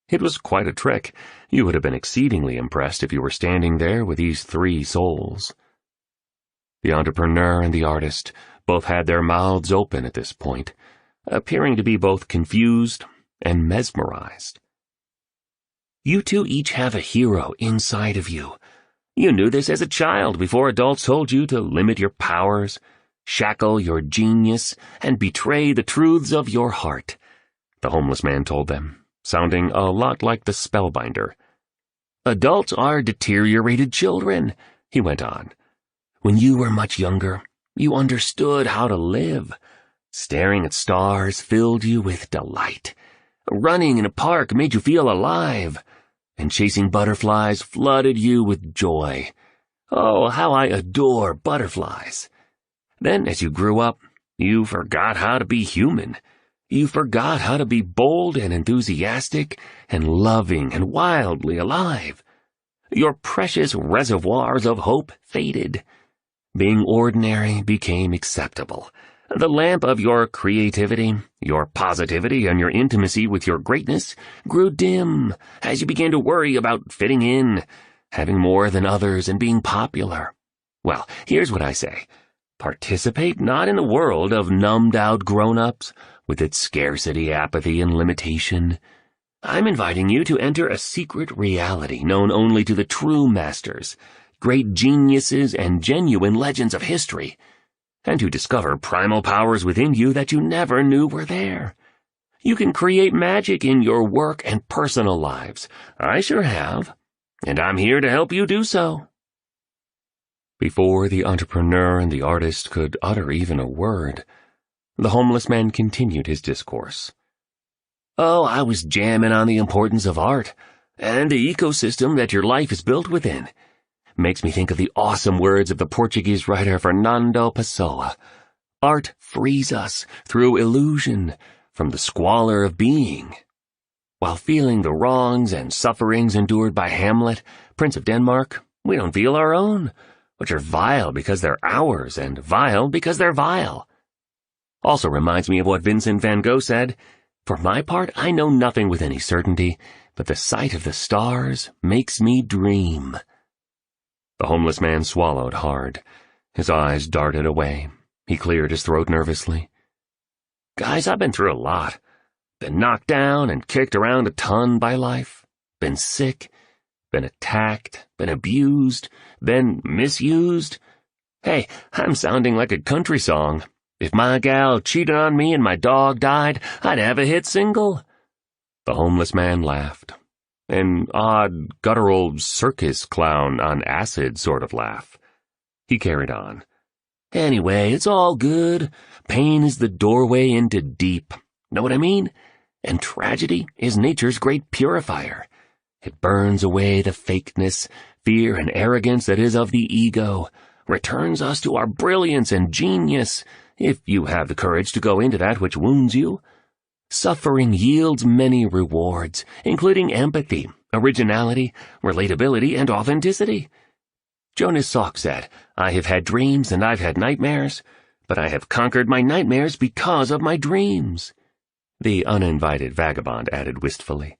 It was quite a trick. You would have been exceedingly impressed if you were standing there with these 3 souls. The entrepreneur and the artist both had their mouths open at this point, appearing to be both confused and mesmerized. You two each have a hero inside of you. You knew this as a child before adults told you to limit your powers, shackle your genius, and betray the truths of your heart, the homeless man told them, sounding a lot like the spellbinder. Adults are deteriorated children, he went on. When you were much younger, you understood how to live. Staring at stars filled you with delight. Running in a park made you feel alive. And chasing butterflies flooded you with joy. Oh, how I adore butterflies. Then, as you grew up, you forgot how to be human. You forgot how to be bold and enthusiastic and loving and wildly alive. Your precious reservoirs of hope faded. Being ordinary became acceptable. The lamp of your creativity, your positivity, and your intimacy with your greatness grew dim as you began to worry about fitting in, having more than others, and being popular. Well, here's what I say. Participate not in the world of numbed-out grown-ups with its scarcity, apathy, and limitation. I'm inviting you to enter a secret reality known only to the true masters, great geniuses, and genuine legends of history, and to discover primal powers within you that you never knew were there. You can create magic in your work and personal lives. I sure have, and I'm here to help you do so. Before the entrepreneur and the artist could utter even a word, the homeless man continued his discourse. Oh, I was jamming on the importance of art and the ecosystem that your life is built within. Makes me think of the awesome words of the Portuguese writer Fernando Pessoa. Art frees us through illusion from the squalor of being. While feeling the wrongs and sufferings endured by Hamlet, Prince of Denmark, we don't feel our own, which are vile because they're ours and vile because they're vile. Also reminds me of what Vincent van Gogh said, For my part, I know nothing with any certainty, but the sight of the stars makes me dream. The homeless man swallowed hard. His eyes darted away. He cleared his throat nervously. Guys, I've been through a lot. Been knocked down and kicked around a ton by life. Been sick. Been attacked. Been abused. Been misused. Hey, I'm sounding like a country song. If my gal cheated on me and my dog died, I'd have a hit single. The homeless man laughed. an odd, guttural circus clown on acid sort of laugh. He carried on. Anyway, it's all good. Pain is the doorway into deep. Know what I mean? And tragedy is nature's great purifier. It burns away the fakeness, fear, and arrogance that is of the ego, returns us to our brilliance and genius, if you have the courage to go into that which wounds you. Suffering yields many rewards, including empathy, originality, relatability, and authenticity. Jonas Salk said, I have had dreams and I've had nightmares, but I have conquered my nightmares because of my dreams. The uninvited vagabond added wistfully.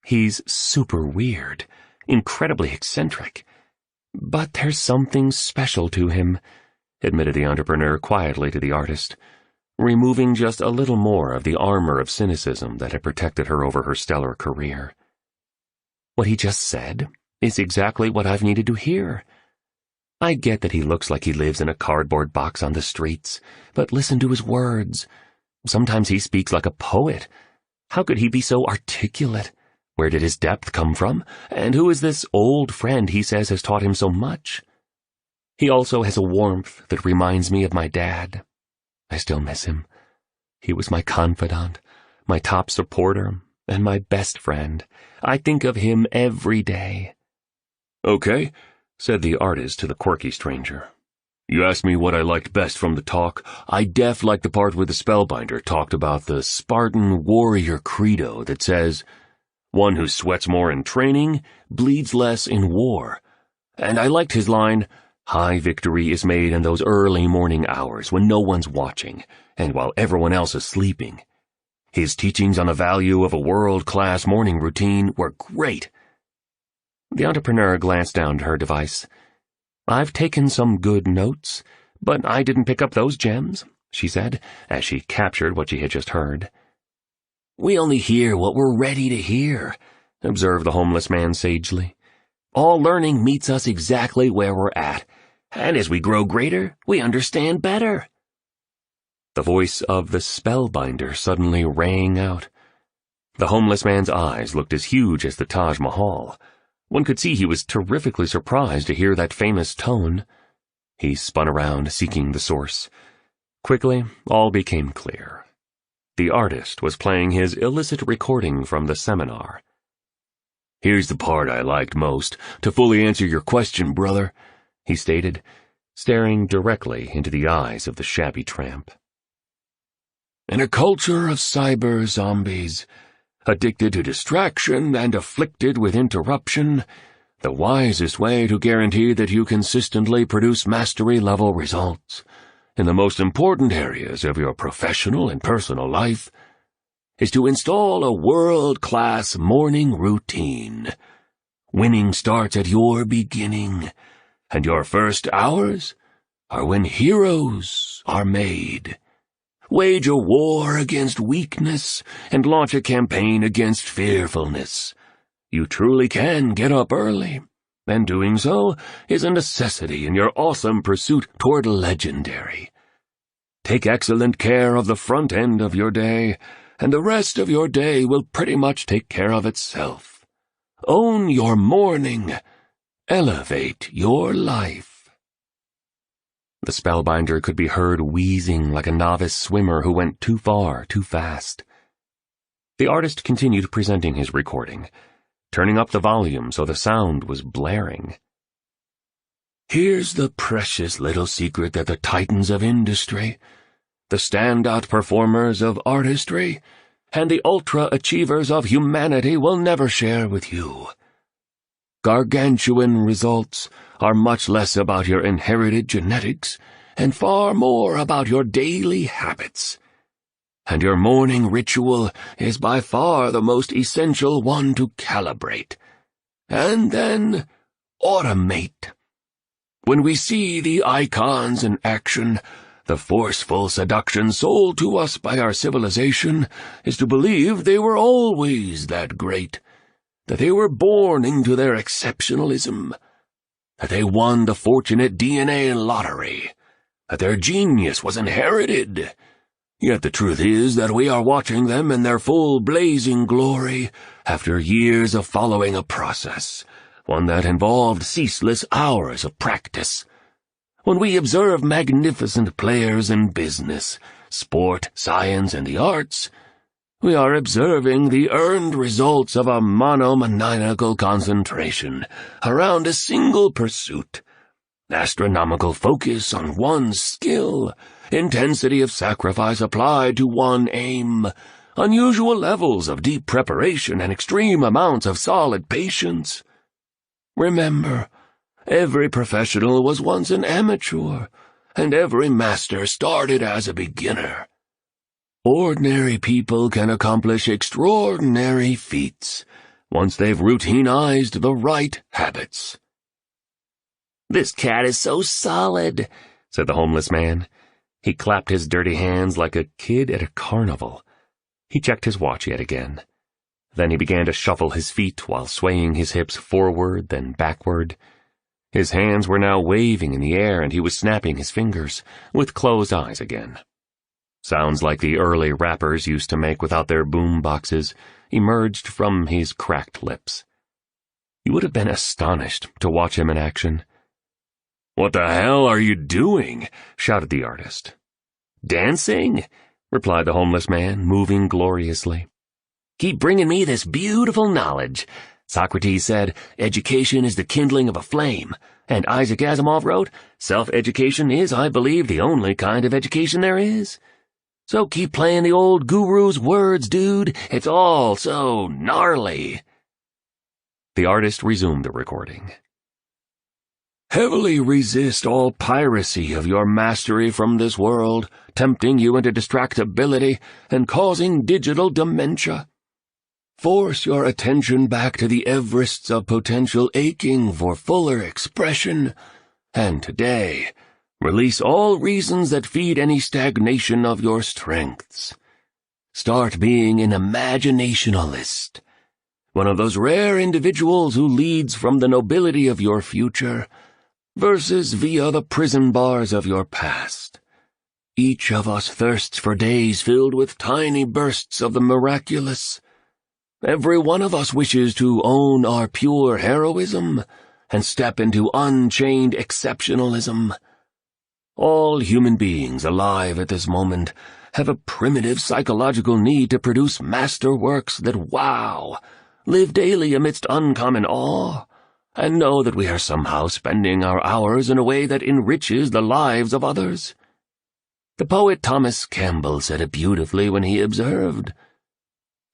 He's super weird, incredibly eccentric. But there's something special to him, admitted the entrepreneur quietly to the artist, removing just a little more of the armor of cynicism that had protected her over her stellar career. What he just said is exactly what I've needed to hear. I get that he looks like he lives in a cardboard box on the streets, but listen to his words. Sometimes he speaks like a poet. How could he be so articulate? Where did his depth come from? And who is this old friend he says has taught him so much? He also has a warmth that reminds me of my dad. I still miss him. He was my confidant, my top supporter, and my best friend. I think of him every day. Okay, said the artist to the quirky stranger. You asked me what I liked best from the talk. I def liked the part where the spellbinder talked about the Spartan warrior credo that says, one who sweats more in training bleeds less in war. And I liked his line, high victory is made in those early morning hours when no one's watching and while everyone else is sleeping. His teachings on the value of a world-class morning routine were great. The entrepreneur glanced down to her device. I've taken some good notes, but I didn't pick up those gems, she said, as she captured what she had just heard. We only hear what we're ready to hear, observed the homeless man sagely. All learning meets us exactly where we're at, and as we grow greater, we understand better. The voice of the spellbinder suddenly rang out. The homeless man's eyes looked as huge as the Taj Mahal. One could see he was terrifically surprised to hear that famous tone. He spun around, seeking the source. Quickly, all became clear. The artist was playing his illicit recording from the seminar. Here's the part I liked most, to fully answer your question, brother, he stated, staring directly into the eyes of the shabby tramp. In a culture of cyber zombies, addicted to distraction and afflicted with interruption, the wisest way to guarantee that you consistently produce mastery-level results in the most important areas of your professional and personal life is to install a world-class morning routine. Winning starts at your beginning, and your first hours are when heroes are made. Wage a war against weakness and launch a campaign against fearfulness. You truly can get up early, and doing so is a necessity in your awesome pursuit toward legendary. Take excellent care of the front end of your day, and the rest of your day will pretty much take care of itself. Own your morning. Elevate your life. The spellbinder could be heard wheezing like a novice swimmer who went too far too fast. The artist continued presenting his recording, turning up the volume so the sound was blaring. Here's the precious little secret that the titans of industry, the standout performers of artistry, and the ultra-achievers of humanity will never share with you. Gargantuan results are much less about your inherited genetics and far more about your daily habits. And your morning ritual is by far the most essential one to calibrate. And then automate. When we see the icons in action, the forceful seduction sold to us by our civilization is to believe they were always that great, that they were born into their exceptionalism, that they won the fortunate DNA lottery, that their genius was inherited. Yet the truth is that we are watching them in their full blazing glory after years of following a process, one that involved ceaseless hours of practice. When we observe magnificent players in business, sport, science, and the arts, we are observing the earned results of a monomaniacal concentration around a single pursuit, astronomical focus on one skill, intensity of sacrifice applied to one aim, unusual levels of deep preparation and extreme amounts of solid patience. Remember, every professional was once an amateur, and every master started as a beginner. Ordinary people can accomplish extraordinary feats once they've routinized the right habits. "This cat is so solid," said the homeless man. He clapped his dirty hands like a kid at a carnival. He checked his watch yet again. Then he began to shuffle his feet while swaying his hips forward, then backward. His hands were now waving in the air, and he was snapping his fingers, with closed eyes again. Sounds like the early rappers used to make without their boom boxes emerged from his cracked lips. You would have been astonished to watch him in action. "What the hell are you doing?" shouted the artist. "Dancing," replied the homeless man, moving gloriously. "Keep bringing me this beautiful knowledge. Socrates said, 'Education is the kindling of a flame,' and Isaac Asimov wrote, 'Self-education is, I believe, the only kind of education there is.' So keep playing the old guru's words, dude. It's all so gnarly." The artist resumed the recording. "Heavily resist all piracy of your mastery from this world, tempting you into distractibility and causing digital dementia. Force your attention back to the Everests of potential aching for fuller expression, and today, release all reasons that feed any stagnation of your strengths. Start being an imaginationalist, one of those rare individuals who leads from the nobility of your future versus via the prison bars of your past. Each of us thirsts for days filled with tiny bursts of the miraculous. Every one of us wishes to own our pure heroism and step into unchained exceptionalism. All human beings alive at this moment have a primitive psychological need to produce masterworks that wow, live daily amidst uncommon awe, and know that we are somehow spending our hours in a way that enriches the lives of others. The poet Thomas Campbell said it beautifully when he observed,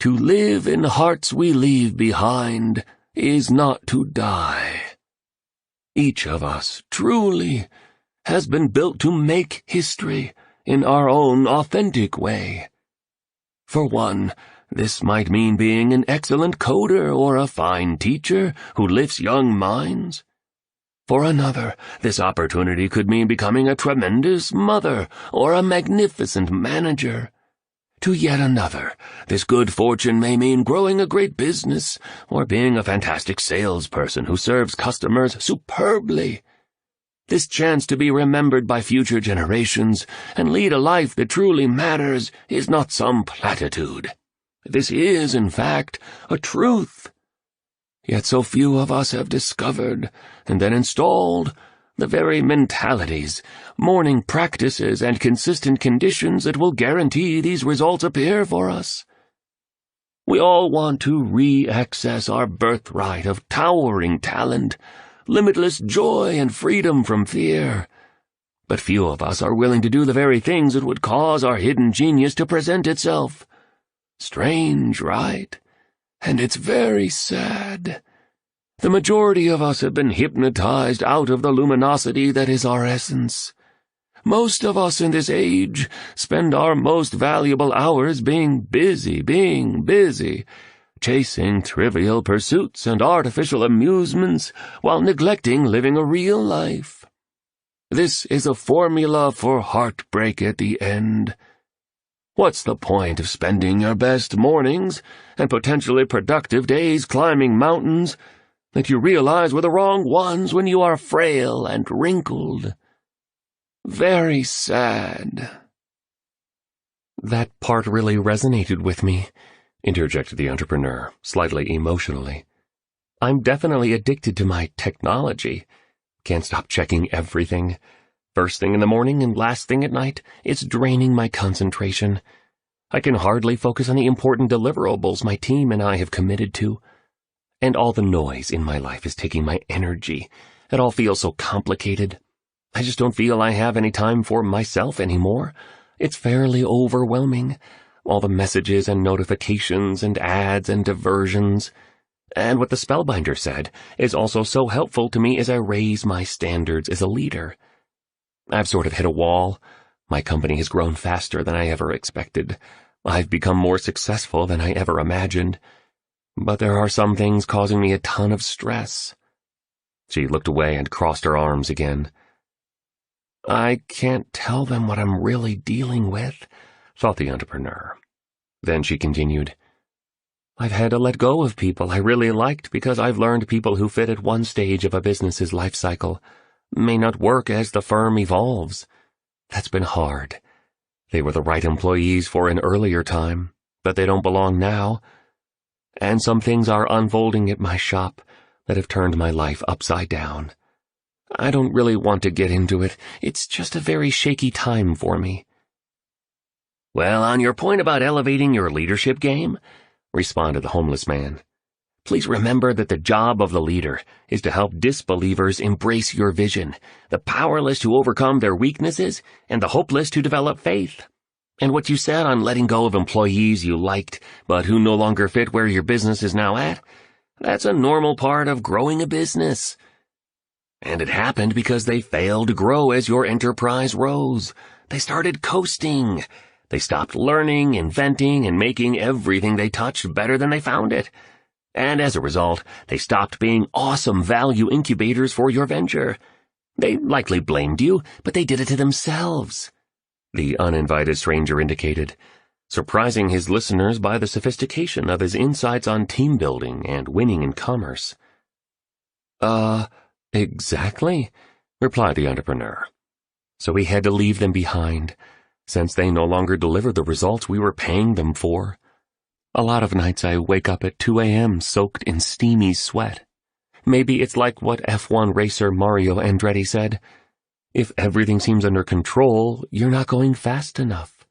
"To live in hearts we leave behind is not to die." Each of us, truly, has been built to make history in our own authentic way. For one, this might mean being an excellent coder or a fine teacher who lifts young minds. For another, this opportunity could mean becoming a tremendous mother or a magnificent manager. To yet another, this good fortune may mean growing a great business or being a fantastic salesperson who serves customers superbly. This chance to be remembered by future generations and lead a life that truly matters is not some platitude. This is, in fact, a truth. Yet so few of us have discovered and then installed the very mentalities, morning practices, and consistent conditions that will guarantee these results appear for us. We all want to re-access our birthright of towering talent, limitless joy, and freedom from fear. But few of us are willing to do the very things that would cause our hidden genius to present itself. Strange, right? And it's very sad. The majority of us have been hypnotized out of the luminosity that is our essence. Most of us in this age spend our most valuable hours being busy, chasing trivial pursuits and artificial amusements while neglecting living a real life. This is a formula for heartbreak at the end. What's the point of spending your best mornings and potentially productive days climbing mountains that you realize were the wrong ones when you are frail and wrinkled? Very sad. That part really resonated with me. interjected the entrepreneur, slightly emotionally. I'm definitely addicted to my technology. Can't stop checking everything. First thing in the morning and last thing at night, it's draining my concentration. I can hardly focus on the important deliverables my team and I have committed to. And all the noise in my life is taking my energy. It all feels so complicated. I just don't feel I have any time for myself anymore. It's fairly overwhelming. All the messages and notifications and ads and diversions. And what the Spellbinder said is also so helpful to me as I raise my standards as a leader. I've sort of hit a wall. My company has grown faster than I ever expected. I've become more successful than I ever imagined. But there are some things causing me a ton of stress. She looked away and crossed her arms again. I can't tell them what I'm really dealing with, thought the entrepreneur. Then she continued, I've had to let go of people I really liked because I've learned people who fit at one stage of a business's life cycle may not work as the firm evolves. That's been hard. They were the right employees for an earlier time, but they don't belong now. And some things are unfolding at my shop that have turned my life upside down. I don't really want to get into it. It's just a very shaky time for me. Well, on your point about elevating your leadership game, responded the homeless man, please remember that the job of the leader is to help disbelievers embrace your vision, the powerless to overcome their weaknesses, and the hopeless to develop faith. And what you said on letting go of employees you liked, but who no longer fit where your business is now at, that's a normal part of growing a business. And it happened because they failed to grow as your enterprise rose. They started coasting. They stopped learning, inventing, and making everything they touched better than they found it. And as a result, they stopped being awesome value incubators for your venture. They likely blamed you, but they did it to themselves, the uninvited stranger indicated, surprising his listeners by the sophistication of his insights on team building and winning in commerce. Exactly, replied the entrepreneur. So we had to leave them behind, since they no longer delivered the results we were paying them for. A lot of nights I wake up at 2 a.m. soaked in steamy sweat. Maybe it's like what F1 racer Mario Andretti said, if everything seems under control, you're not going fast enough.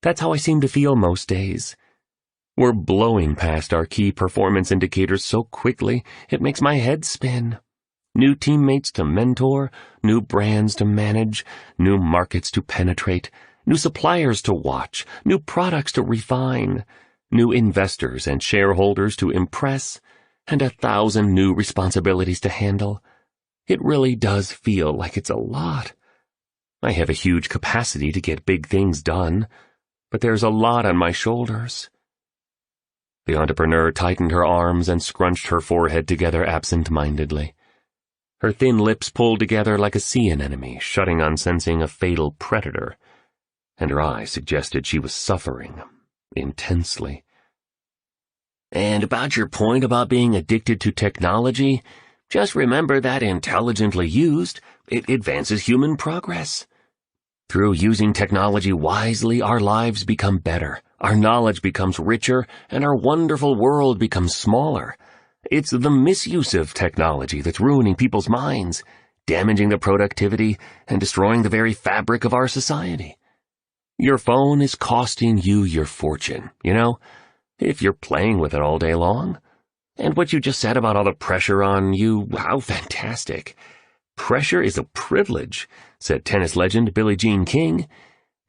That's how I seem to feel most days. We're blowing past our key performance indicators so quickly, it makes my head spin. New teammates to mentor, new brands to manage, new markets to penetrate, new suppliers to watch, new products to refine, new investors and shareholders to impress, and 1,000 new responsibilities to handle. It really does feel like it's a lot. I have a huge capacity to get big things done, but there's a lot on my shoulders. The entrepreneur tightened her arms and scrunched her forehead together absent-mindedly. Her thin lips pulled together like a sea anemone shutting on sensing a fatal predator, and her eyes suggested she was suffering intensely. And about your point about being addicted to technology, just remember that intelligently used, it advances human progress. Through using technology wisely, our lives become better, our knowledge becomes richer, and our wonderful world becomes smaller. It's the misuse of technology that's ruining people's minds, damaging the productivity, and destroying the very fabric of our society. Your phone is costing you your fortune, if you're playing with it all day long. And what you just said about all the pressure on you, how fantastic. Pressure is a privilege, said tennis legend Billie Jean King.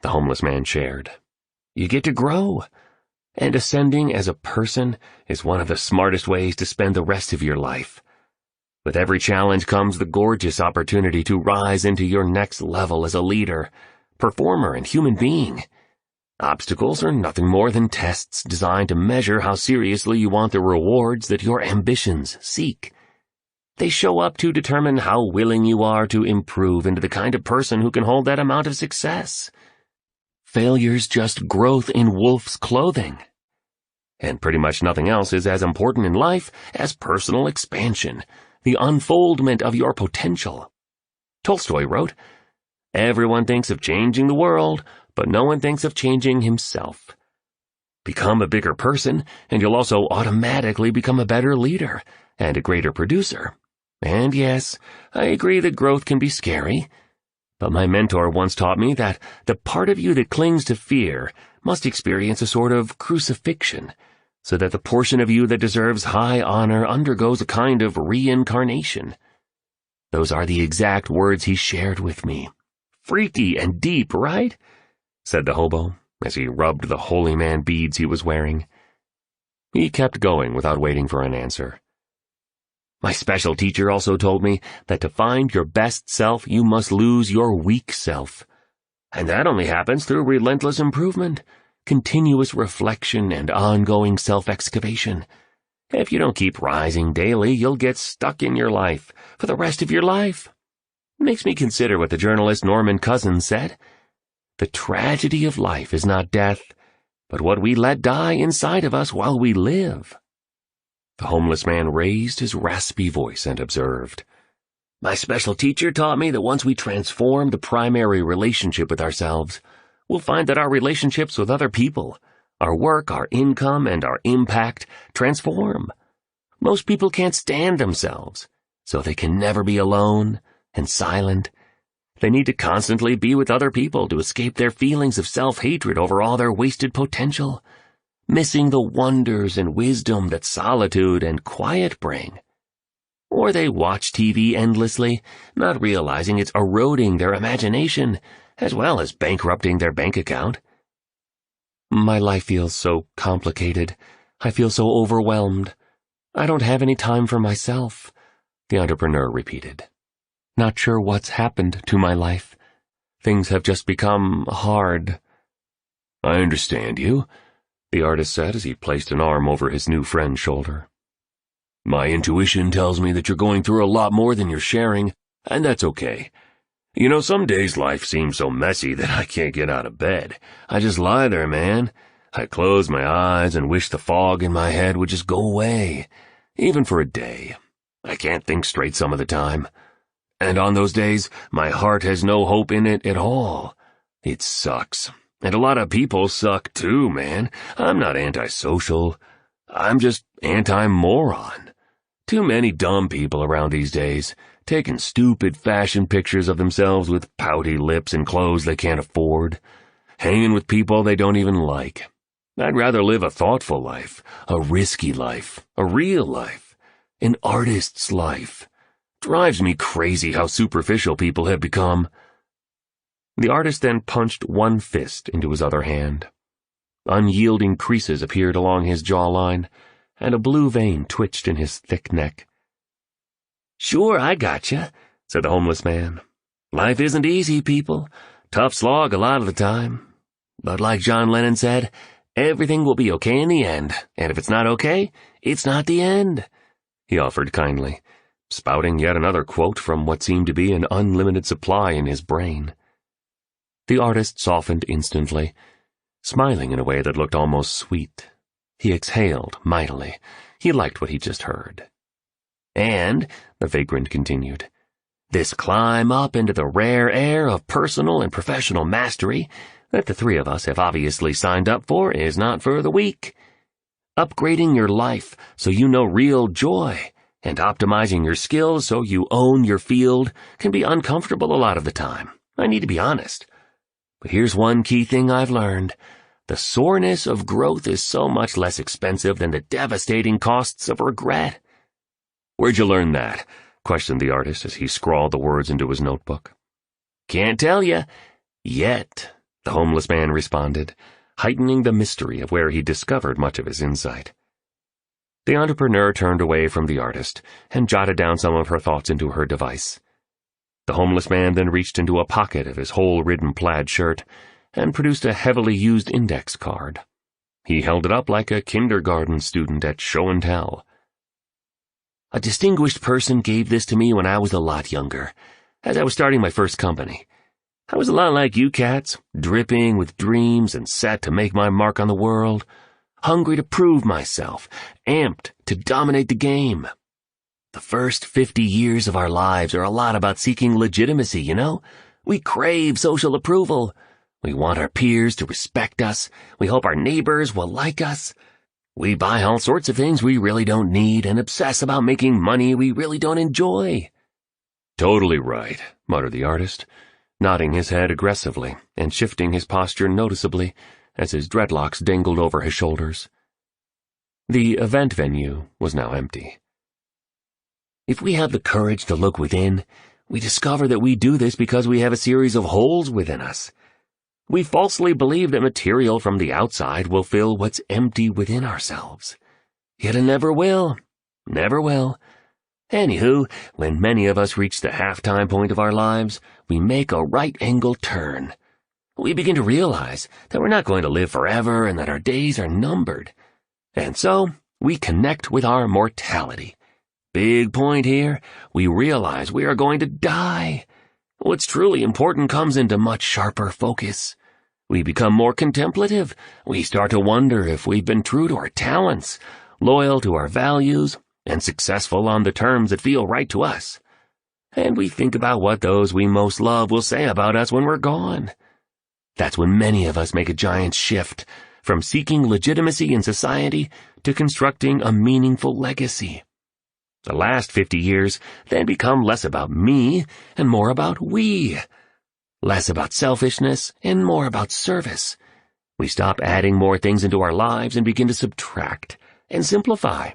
The homeless man shared. You get to grow. And ascending as a person is one of the smartest ways to spend the rest of your life. With every challenge comes the gorgeous opportunity to rise into your next level as a leader, performer, and human being. Obstacles are nothing more than tests designed to measure how seriously you want the rewards that your ambitions seek. They show up to determine how willing you are to improve into the kind of person who can hold that amount of success. Failure's just growth in wolf's clothing. And pretty much nothing else is as important in life as personal expansion, the unfoldment of your potential. Tolstoy wrote, "Everyone thinks of changing the world, but no one thinks of changing himself." become a bigger person, and you'll also automatically become a better leader and a greater producer. And yes, I agree that growth can be scary. But my mentor once taught me that the part of you that clings to fear must experience a sort of crucifixion, so that the portion of you that deserves high honor undergoes a kind of reincarnation. Those are the exact words he shared with me. Freaky and deep, right? Said the hobo, as he rubbed the holy man beads he was wearing. He kept going without waiting for an answer. My special teacher also told me that to find your best self, you must lose your weak self. And that only happens through relentless improvement, continuous reflection, and ongoing self-excavation. If you don't keep rising daily, you'll get stuck in your life for the rest of your life. It makes me consider what the journalist Norman Cousins said. The tragedy of life is not death, but what we let die inside of us while we live. The homeless man raised his raspy voice and observed, My special teacher taught me that once we transform the primary relationship with ourselves, we'll find that our relationships with other people, our work, our income, and our impact transform. Most people can't stand themselves, so they can never be alone and silent. They need to constantly be with other people to escape their feelings of self-hatred over all their wasted potential, missing the wonders and wisdom that solitude and quiet bring. Or they watch TV endlessly, not realizing it's eroding their imagination, as well as bankrupting their bank account. My life feels so complicated. I feel so overwhelmed. I don't have any time for myself, the entrepreneur repeated. Not sure what's happened to my life. Things have just become hard. I understand you, the artist said as he placed an arm over his new friend's shoulder. My intuition tells me that you're going through a lot more than you're sharing, and that's okay. You know, some days life seems so messy that I can't get out of bed. I just lie there, man. I close my eyes and wish the fog in my head would just go away, even for a day. I can't think straight some of the time. And on those days, my heart has no hope in it at all. It sucks. And a lot of people suck too, man. I'm not antisocial. I'm just anti-moron. Too many dumb people around these days, taking stupid fashion pictures of themselves with pouty lips and clothes they can't afford, hanging with people they don't even like. I'd rather live a thoughtful life, a risky life, a real life, an artist's life. Drives me crazy how superficial people have become. The artist then punched one fist into his other hand. Unyielding creases appeared along his jawline, and a blue vein twitched in his thick neck. Sure, I gotcha, said the homeless man. Life isn't easy, people. Tough slog a lot of the time. But like John Lennon said, everything will be okay in the end, and if it's not okay, it's not the end, he offered kindly, spouting yet another quote from what seemed to be an unlimited supply in his brain. The artist softened instantly, smiling in a way that looked almost sweet. He exhaled mightily. He liked what he just heard. And, the vagrant continued, this climb up into the rare air of personal and professional mastery that the three of us have obviously signed up for is not for the weak. Upgrading your life so you know real joy and optimizing your skills so you own your field can be uncomfortable a lot of the time. I need to be honest. But here's one key thing I've learned. The soreness of growth is so much less expensive than the devastating costs of regret. Where'd you learn that? Questioned the artist as he scrawled the words into his notebook. Can't tell you. Yet, the homeless man responded, heightening the mystery of where he discovered much of his insight. The entrepreneur turned away from the artist and jotted down some of her thoughts into her device. The homeless man then reached into a pocket of his hole-ridden plaid shirt and produced a heavily used index card. He held it up like a kindergarten student at show and tell. A distinguished person gave this to me when I was a lot younger, as I was starting my first company. I was a lot like you cats, dripping with dreams and set to make my mark on the world, hungry to prove myself, amped to dominate the game. The first 50 years of our lives are a lot about seeking legitimacy, you know? We crave social approval. We want our peers to respect us. We hope our neighbors will like us. We buy all sorts of things we really don't need and obsess about making money we really don't enjoy." "Totally right," muttered the artist, nodding his head aggressively and shifting his posture noticeably as his dreadlocks dangled over his shoulders. The event venue was now empty. "If we have the courage to look within, we discover that we do this because we have a series of holes within us. We falsely believe that material from the outside will fill what's empty within ourselves. Yet it never will. Never will. Anywho, when many of us reach the halftime point of our lives, we make a right-angle turn. We begin to realize that we're not going to live forever and that our days are numbered. And so, we connect with our mortality. Big point here, we realize we are going to die. What's truly important comes into much sharper focus. We become more contemplative. We start to wonder if we've been true to our talents, loyal to our values, and successful on the terms that feel right to us. And we think about what those we most love will say about us when we're gone. That's when many of us make a giant shift from seeking legitimacy in society to constructing a meaningful legacy. The last 50 years then become less about me and more about we. Less about selfishness and more about service. We stop adding more things into our lives and begin to subtract and simplify.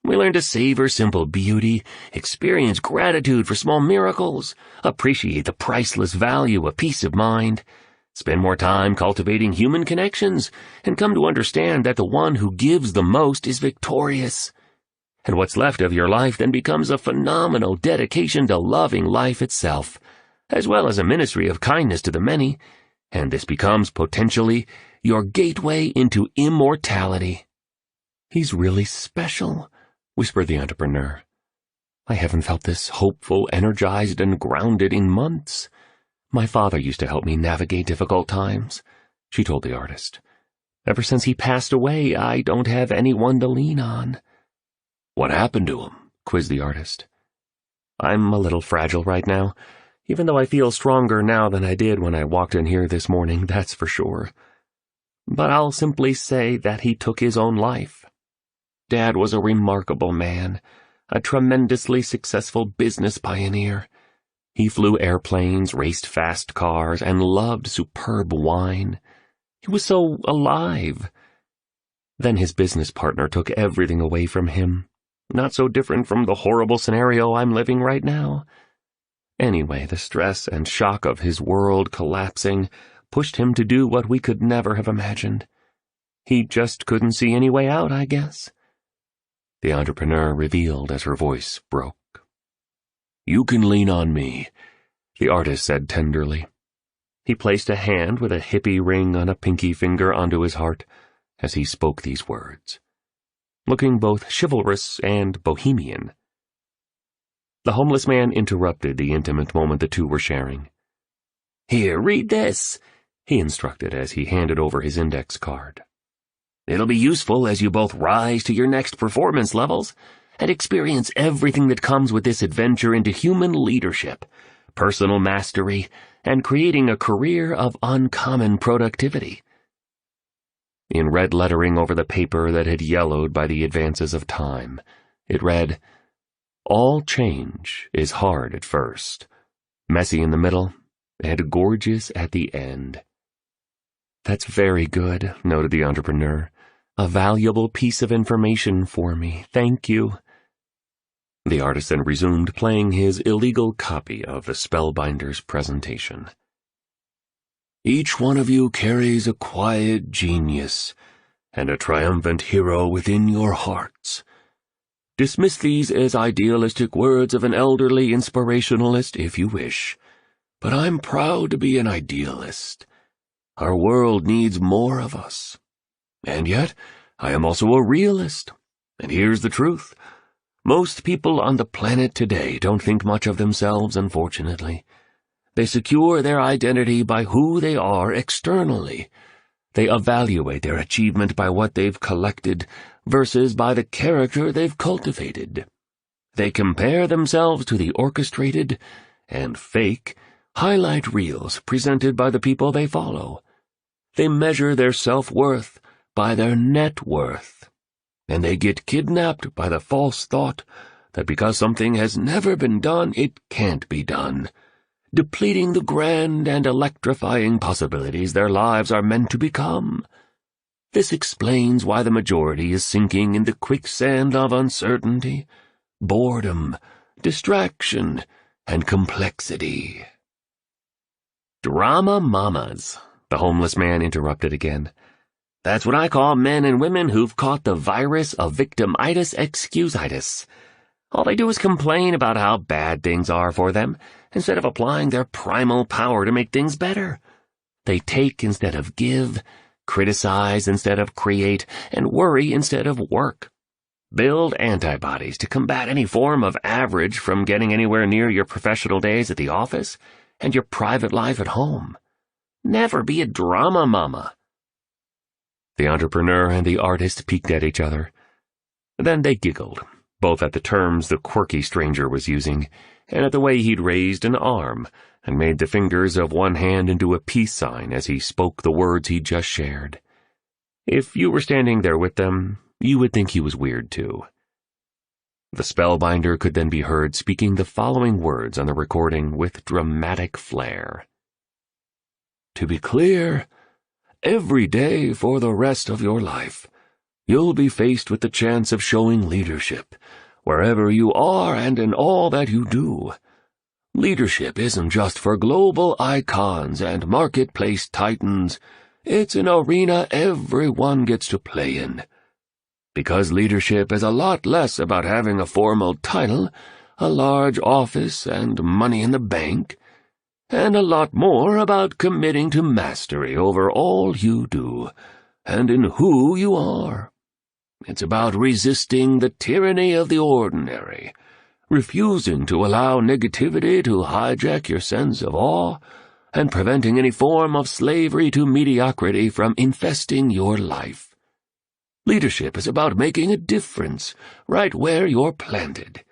We learn to savor simple beauty, experience gratitude for small miracles, appreciate the priceless value of peace of mind, spend more time cultivating human connections, and come to understand that the one who gives the most is victorious. And what's left of your life then becomes a phenomenal dedication to loving life itself, as well as a ministry of kindness to the many, and this becomes potentially your gateway into immortality. "He's really special," whispered the entrepreneur. "I haven't felt this hopeful, energized, and grounded in months. My father used to help me navigate difficult times," she told the artist. "Ever since he passed away, I don't have anyone to lean on." "What happened to him?" quizzed the artist. "I'm a little fragile right now, even though I feel stronger now than I did when I walked in here this morning, that's for sure. But I'll simply say that he took his own life. Dad was a remarkable man, a tremendously successful business pioneer. He flew airplanes, raced fast cars, and loved superb wine. He was so alive. Then his business partner took everything away from him. Not so different from the horrible scenario I'm living right now. Anyway, the stress and shock of his world collapsing pushed him to do what we could never have imagined. He just couldn't see any way out, I guess," the entrepreneur revealed as her voice broke. "You can lean on me," the artist said tenderly. He placed a hand with a hippie ring on a pinky finger onto his heart as he spoke these words, looking both chivalrous and bohemian. The homeless man interrupted the intimate moment the two were sharing. "Here, read this," he instructed as he handed over his index card. "It'll be useful as you both rise to your next performance levels and experience everything that comes with this adventure into human leadership, personal mastery, and creating a career of uncommon productivity." In red lettering over the paper that had yellowed by the advances of time, it read, "All change is hard at first, messy in the middle, and gorgeous at the end." "That's very good," noted the entrepreneur. "A valuable piece of information for me. Thank you." The artisan resumed playing his illegal copy of the Spellbinder's presentation. "Each one of you carries a quiet genius and a triumphant hero within your hearts. Dismiss these as idealistic words of an elderly inspirationalist if you wish, but I'm proud to be an idealist. Our world needs more of us. And yet, I am also a realist. And here's the truth. Most people on the planet today don't think much of themselves, unfortunately. They secure their identity by who they are externally. They evaluate their achievement by what they've collected versus by the character they've cultivated. They compare themselves to the orchestrated and fake highlight reels presented by the people they follow. They measure their self-worth by their net worth. And they get kidnapped by the false thought that because something has never been done, it can't be done, depleting the grand and electrifying possibilities their lives are meant to become. This explains why the majority is sinking in the quicksand of uncertainty, boredom, distraction, and complexity. "Drama mamas," the homeless man interrupted again. "That's what I call men and women who've caught the virus of victimitis excusitis. All they do is complain about how bad things are for them, instead of applying their primal power to make things better. They take instead of give, criticize instead of create, and worry instead of work. Build antibodies to combat any form of average from getting anywhere near your professional days at the office and your private life at home. Never be a drama mama." The entrepreneur and the artist peeked at each other. Then they giggled, both at the terms the quirky stranger was using, and at the way he'd raised an arm and made the fingers of one hand into a peace sign as he spoke the words he'd just shared. If you were standing there with them, you would think he was weird too. The spellbinder could then be heard speaking the following words on the recording with dramatic flair. "To be clear, every day for the rest of your life, you'll be faced with the chance of showing leadership, wherever you are and in all that you do. Leadership isn't just for global icons and marketplace titans. It's an arena everyone gets to play in. Because leadership is a lot less about having a formal title, a large office, and money in the bank, and a lot more about committing to mastery over all you do, and in who you are. It's about resisting the tyranny of the ordinary, refusing to allow negativity to hijack your sense of awe, and preventing any form of slavery to mediocrity from infesting your life. Leadership is about making a difference right where you're planted.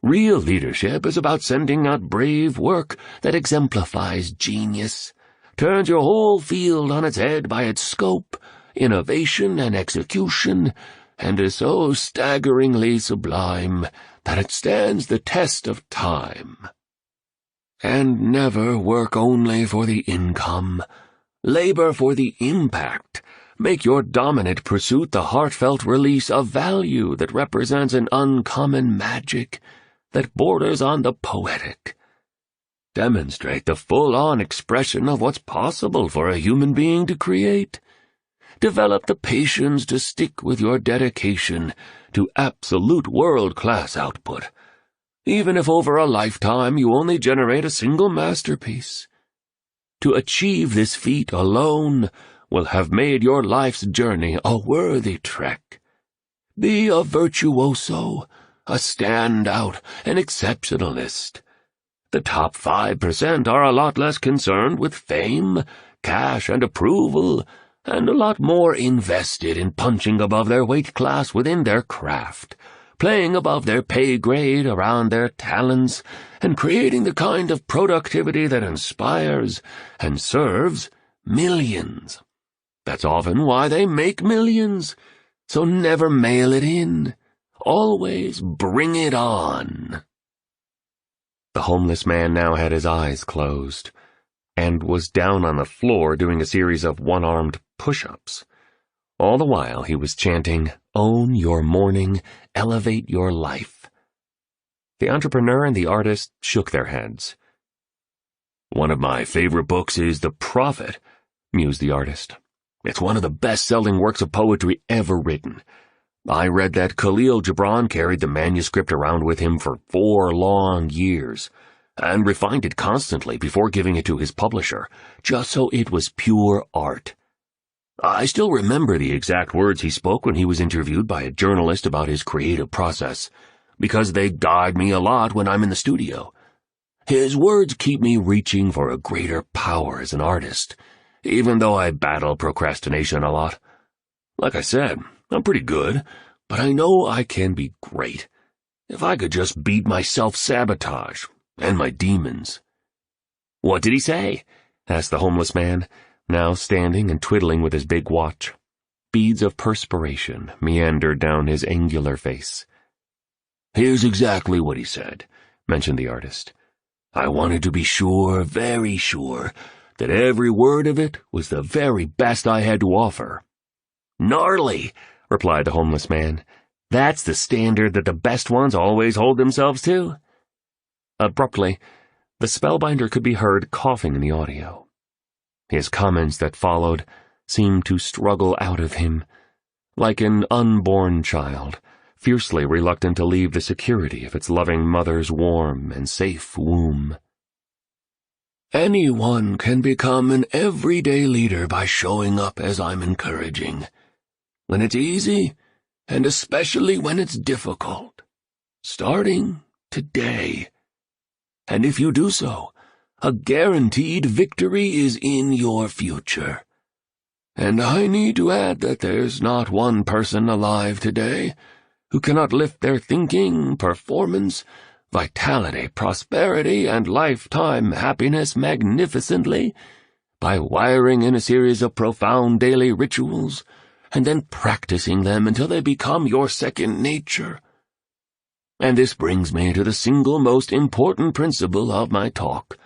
Real leadership is about sending out brave work that exemplifies genius, turns your whole field on its head by its scope, innovation, and execution, and is so staggeringly sublime that it stands the test of time. And never work only for the income. Labor for the impact. Make your dominant pursuit the heartfelt release of value that represents an uncommon magic that borders on the poetic. Demonstrate the full-on expression of what's possible for a human being to create. Develop the patience to stick with your dedication to absolute world-class output, even if over a lifetime you only generate a single masterpiece. To achieve this feat alone will have made your life's journey a worthy trek. Be a virtuoso, a standout, an exceptionalist. The top 5% are a lot less concerned with fame, cash, and approval, and a lot more invested in punching above their weight class within their craft, playing above their pay grade around their talents, and creating the kind of productivity that inspires and serves millions. That's often why they make millions, so never mail it in. Always bring it on." The homeless man now had his eyes closed, and was down on the floor doing a series of one-armed push-ups. All the while he was chanting, "Own your morning, elevate your life." The entrepreneur and the artist shook their heads. "One of my favorite books is The Prophet," mused the artist. "It's one of the best-selling works of poetry ever written. I read that Khalil Gibran carried the manuscript around with him for 4 long years, and refined it constantly before giving it to his publisher, just so it was pure art. I still remember the exact words he spoke when he was interviewed by a journalist about his creative process, because they guide me a lot when I'm in the studio. His words keep me reaching for a greater power as an artist, even though I battle procrastination a lot. Like I said, I'm pretty good, but I know I can be great, if I could just beat my self-sabotage and my demons." "What did he say?" asked the homeless man, now standing and twiddling with his big watch. Beads of perspiration meandered down his angular face. "Here's exactly what he said," mentioned the artist. "I wanted to be sure, very sure, that every word of it was the very best I had to offer." "Gnarly," replied the homeless man. "That's the standard that the best ones always hold themselves to?" Abruptly, the spellbinder could be heard coughing in the audio. His comments that followed seemed to struggle out of him, like an unborn child, fiercely reluctant to leave the security of its loving mother's warm and safe womb. "Anyone can become an everyday leader by showing up as I'm encouraging. When it's easy, and especially when it's difficult. Starting today. And if you do so, a guaranteed victory is in your future. And I need to add that there's not one person alive today who cannot lift their thinking, performance, vitality, prosperity, and lifetime happiness magnificently by wiring in a series of profound daily rituals and then practicing them until they become your second nature. And this brings me to the single most important principle of my talk.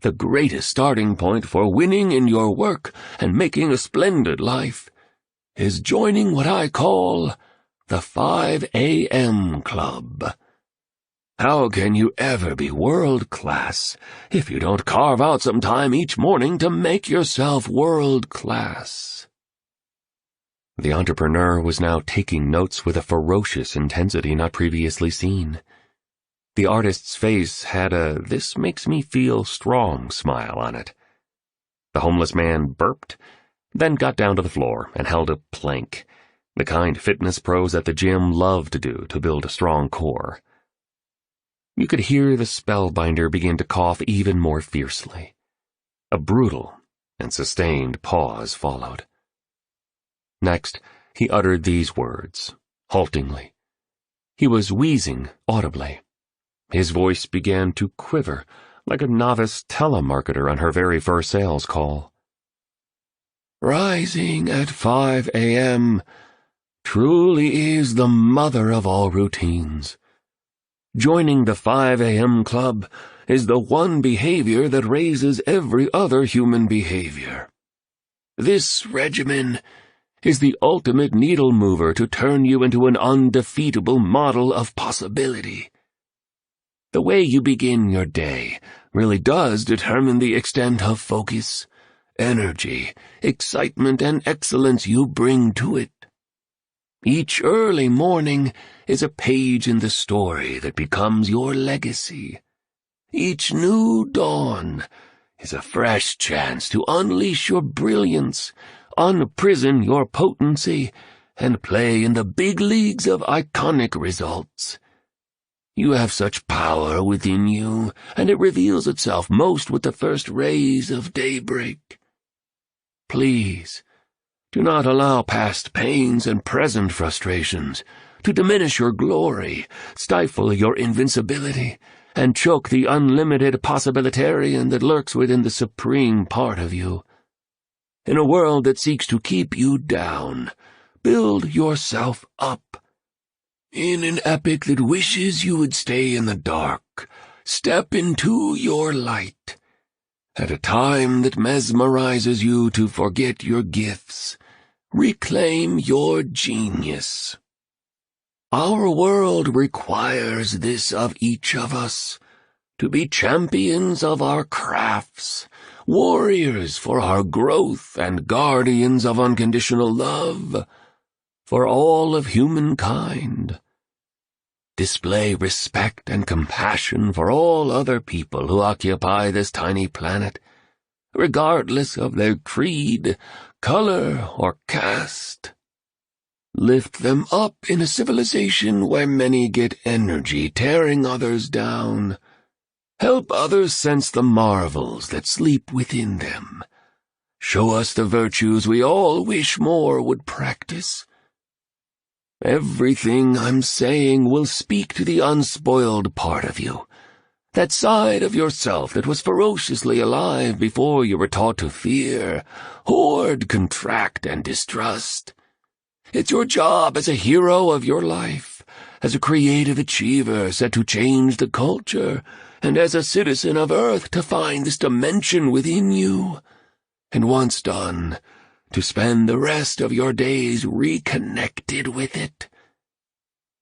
The greatest starting point for winning in your work and making a splendid life is joining what I call the 5 a.m. Club. How can you ever be world-class if you don't carve out some time each morning to make yourself world-class? The entrepreneur was now taking notes with a ferocious intensity not previously seen. The artist's face had a "this makes me feel strong" smile on it. The homeless man burped, then got down to the floor and held a plank, the kind fitness pros at the gym love to do to build a strong core. You could hear the spellbinder begin to cough even more fiercely. A brutal and sustained pause followed. Next, he uttered these words, haltingly. He was wheezing audibly. His voice began to quiver like a novice telemarketer on her very first sales call. Rising at 5 a.m. truly is the mother of all routines. Joining the 5 a.m. club is the one behavior that raises every other human behavior. This regimen is the ultimate needle mover to turn you into an undefeatable model of possibility. The way you begin your day really does determine the extent of focus, energy, excitement, and excellence you bring to it. Each early morning is a page in the story that becomes your legacy. Each new dawn is a fresh chance to unleash your brilliance, unprison your potency, and play in the big leagues of iconic results. You have such power within you, and it reveals itself most with the first rays of daybreak. Please, do not allow past pains and present frustrations to diminish your glory, stifle your invincibility, and choke the unlimited possibilitarian that lurks within the supreme part of you. In a world that seeks to keep you down, build yourself up. In an epic that wishes you would stay in the dark, step into your light. At a time that mesmerizes you to forget your gifts, reclaim your genius. Our world requires this of each of us, to be champions of our crafts, warriors for our growth, and guardians of unconditional love for all of humankind. Display respect and compassion for all other people who occupy this tiny planet, regardless of their creed, color, or caste. Lift them up in a civilization where many get energy tearing others down. Help others sense the marvels that sleep within them. Show us the virtues we all wish more would practice. Everything I'm saying will speak to the unspoiled part of you, That side of yourself that was ferociously alive before you were taught to fear, hoard, contract, and distrust. It's your job as a hero of your life, as a creative achiever set to change the culture, and as a citizen of Earth to find this dimension within you. And once done, to spend the rest of your days reconnected with it.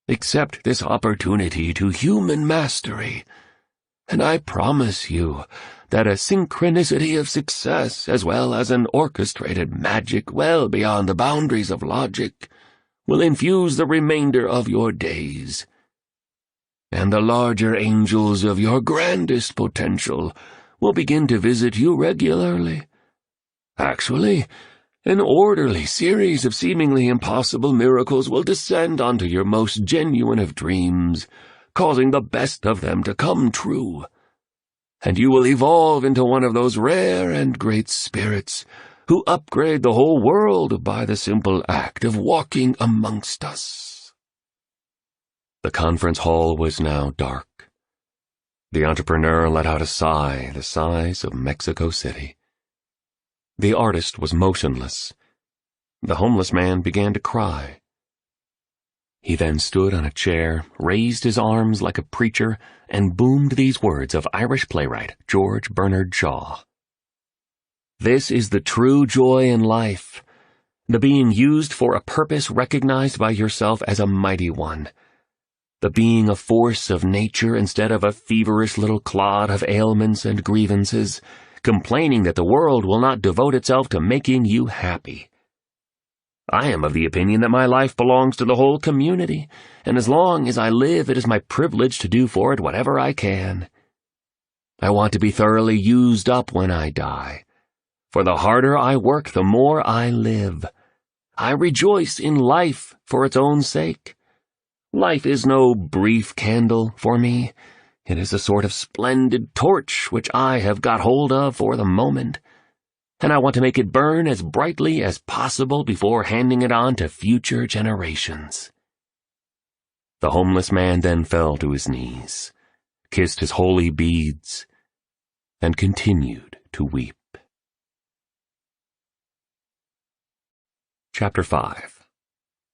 Accept this opportunity to human mastery, and I promise you that a synchronicity of success as well as an orchestrated magic well beyond the boundaries of logic will infuse the remainder of your days. And the larger angels of your grandest potential will begin to visit you regularly. Actually, an orderly series of seemingly impossible miracles will descend onto your most genuine of dreams, causing the best of them to come true. And you will evolve into one of those rare and great spirits who upgrade the whole world by the simple act of walking amongst us. The conference hall was now dark. The entrepreneur let out a sigh the size of Mexico City. The artist was motionless. The homeless man began to cry. He then stood on a chair, raised his arms like a preacher, and boomed these words of Irish playwright George Bernard Shaw. "This is the true joy in life, the being used for a purpose recognized by yourself as a mighty one, the being a force of nature instead of a feverish little clod of ailments and grievances, complaining that the world will not devote itself to making you happy. I am of the opinion that my life belongs to the whole community, and as long as I live, it is my privilege to do for it whatever I can. I want to be thoroughly used up when I die, for the harder I work, the more I live. I rejoice in life for its own sake. Life is no brief candle for me. It is a sort of splendid torch which I have got hold of for the moment, and I want to make it burn as brightly as possible before handing it on to future generations." The homeless man then fell to his knees, kissed his holy beads, and continued to weep. Chapter 5.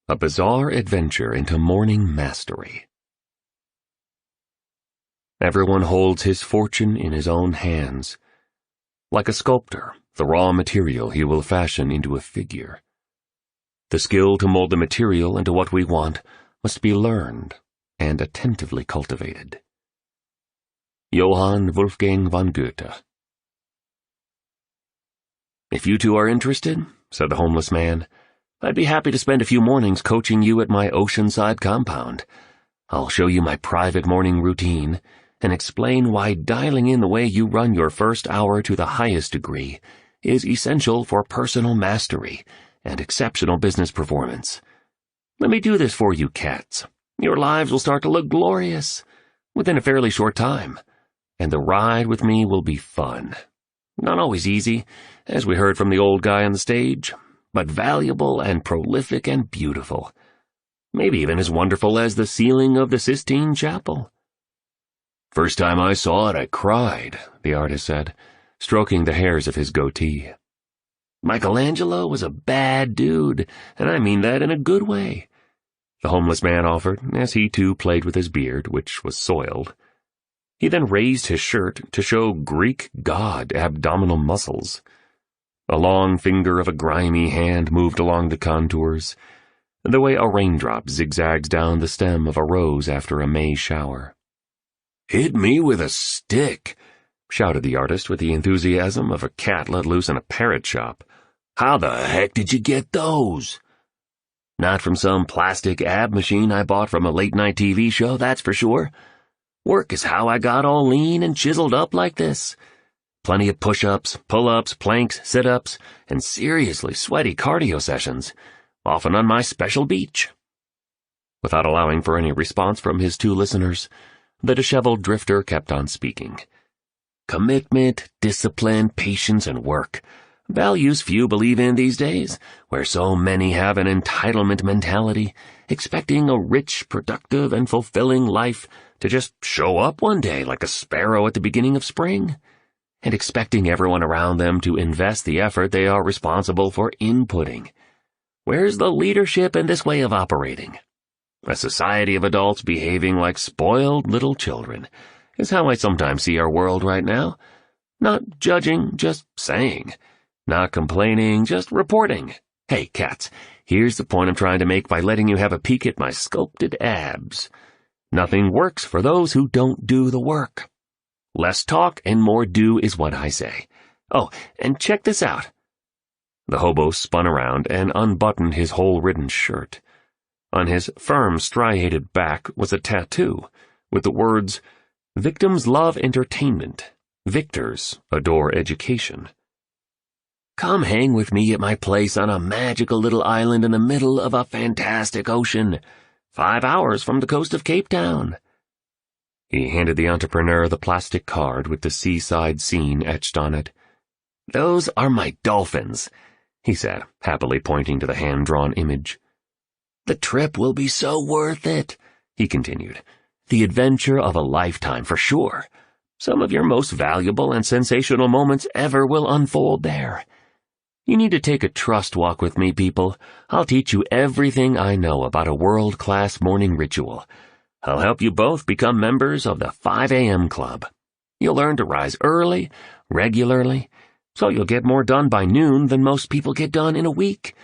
A Bizarre Adventure into Morning Mastery. Everyone holds his fortune in his own hands. Like a sculptor, the raw material he will fashion into a figure. The skill to mold the material into what we want must be learned and attentively cultivated. Johann Wolfgang von Goethe. "If you two are interested," said the homeless man, "I'd be happy to spend a few mornings coaching you at my oceanside compound. I'll show you my private morning routine and explain why dialing in the way you run your first hour to the highest degree is essential for personal mastery and exceptional business performance. Let me do this for you, cats. Your lives will start to look glorious within a fairly short time, and the ride with me will be fun. Not always easy, as we heard from the old guy on the stage, but valuable and prolific and beautiful. Maybe even as wonderful as the ceiling of the Sistine Chapel." "First time I saw it, I cried," the artist said, stroking the hairs of his goatee. "Michelangelo was a bad dude, and I mean that in a good way," the homeless man offered, as he too played with his beard, which was soiled. He then raised his shirt to show Greek god abdominal muscles. A long finger of a grimy hand moved along the contours, the way a raindrop zigzags down the stem of a rose after a May shower. "Hit me with a stick," shouted the artist with the enthusiasm of a cat let loose in a parrot shop. "How the heck did you get those?" "Not from some plastic ab machine I bought from a late-night TV show, that's for sure. Work is how I got all lean and chiseled up like this. Plenty of push-ups, pull-ups, planks, sit-ups, and seriously sweaty cardio sessions, often on my special beach." Without allowing for any response from his two listeners, the disheveled drifter kept on speaking. "Commitment, discipline, patience, and work. Values few believe in these days, where so many have an entitlement mentality, expecting a rich, productive, and fulfilling life to just show up one day like a sparrow at the beginning of spring, and expecting everyone around them to invest the effort they are responsible for inputting. Where's the leadership in this way of operating? A society of adults behaving like spoiled little children is how I sometimes see our world right now. Not judging, just saying. Not complaining, just reporting. Hey, cats, here's the point I'm trying to make by letting you have a peek at my sculpted abs. Nothing works for those who don't do the work. Less talk and more do is what I say. Oh, and check this out. The hobo spun around and unbuttoned his hole-ridden shirt. On his firm, striated back was a tattoo with the words, "Victims love entertainment. Victors adore education." Come hang with me at my place on a magical little island in the middle of a fantastic ocean, 5 hours from the coast of Cape Town. He handed the entrepreneur the plastic card with the seaside scene etched on it. "Those are my dolphins," he said, happily pointing to the hand-drawn image. "The trip will be so worth it," he continued. "The adventure of a lifetime for sure. Some of your most valuable and sensational moments ever will unfold there. You need to take a trust walk with me, people. I'll teach you everything I know about a world-class morning ritual. I'll help you both become members of the 5 a.m. Club. You'll learn to rise early, regularly, so you'll get more done by noon than most people get done in a week.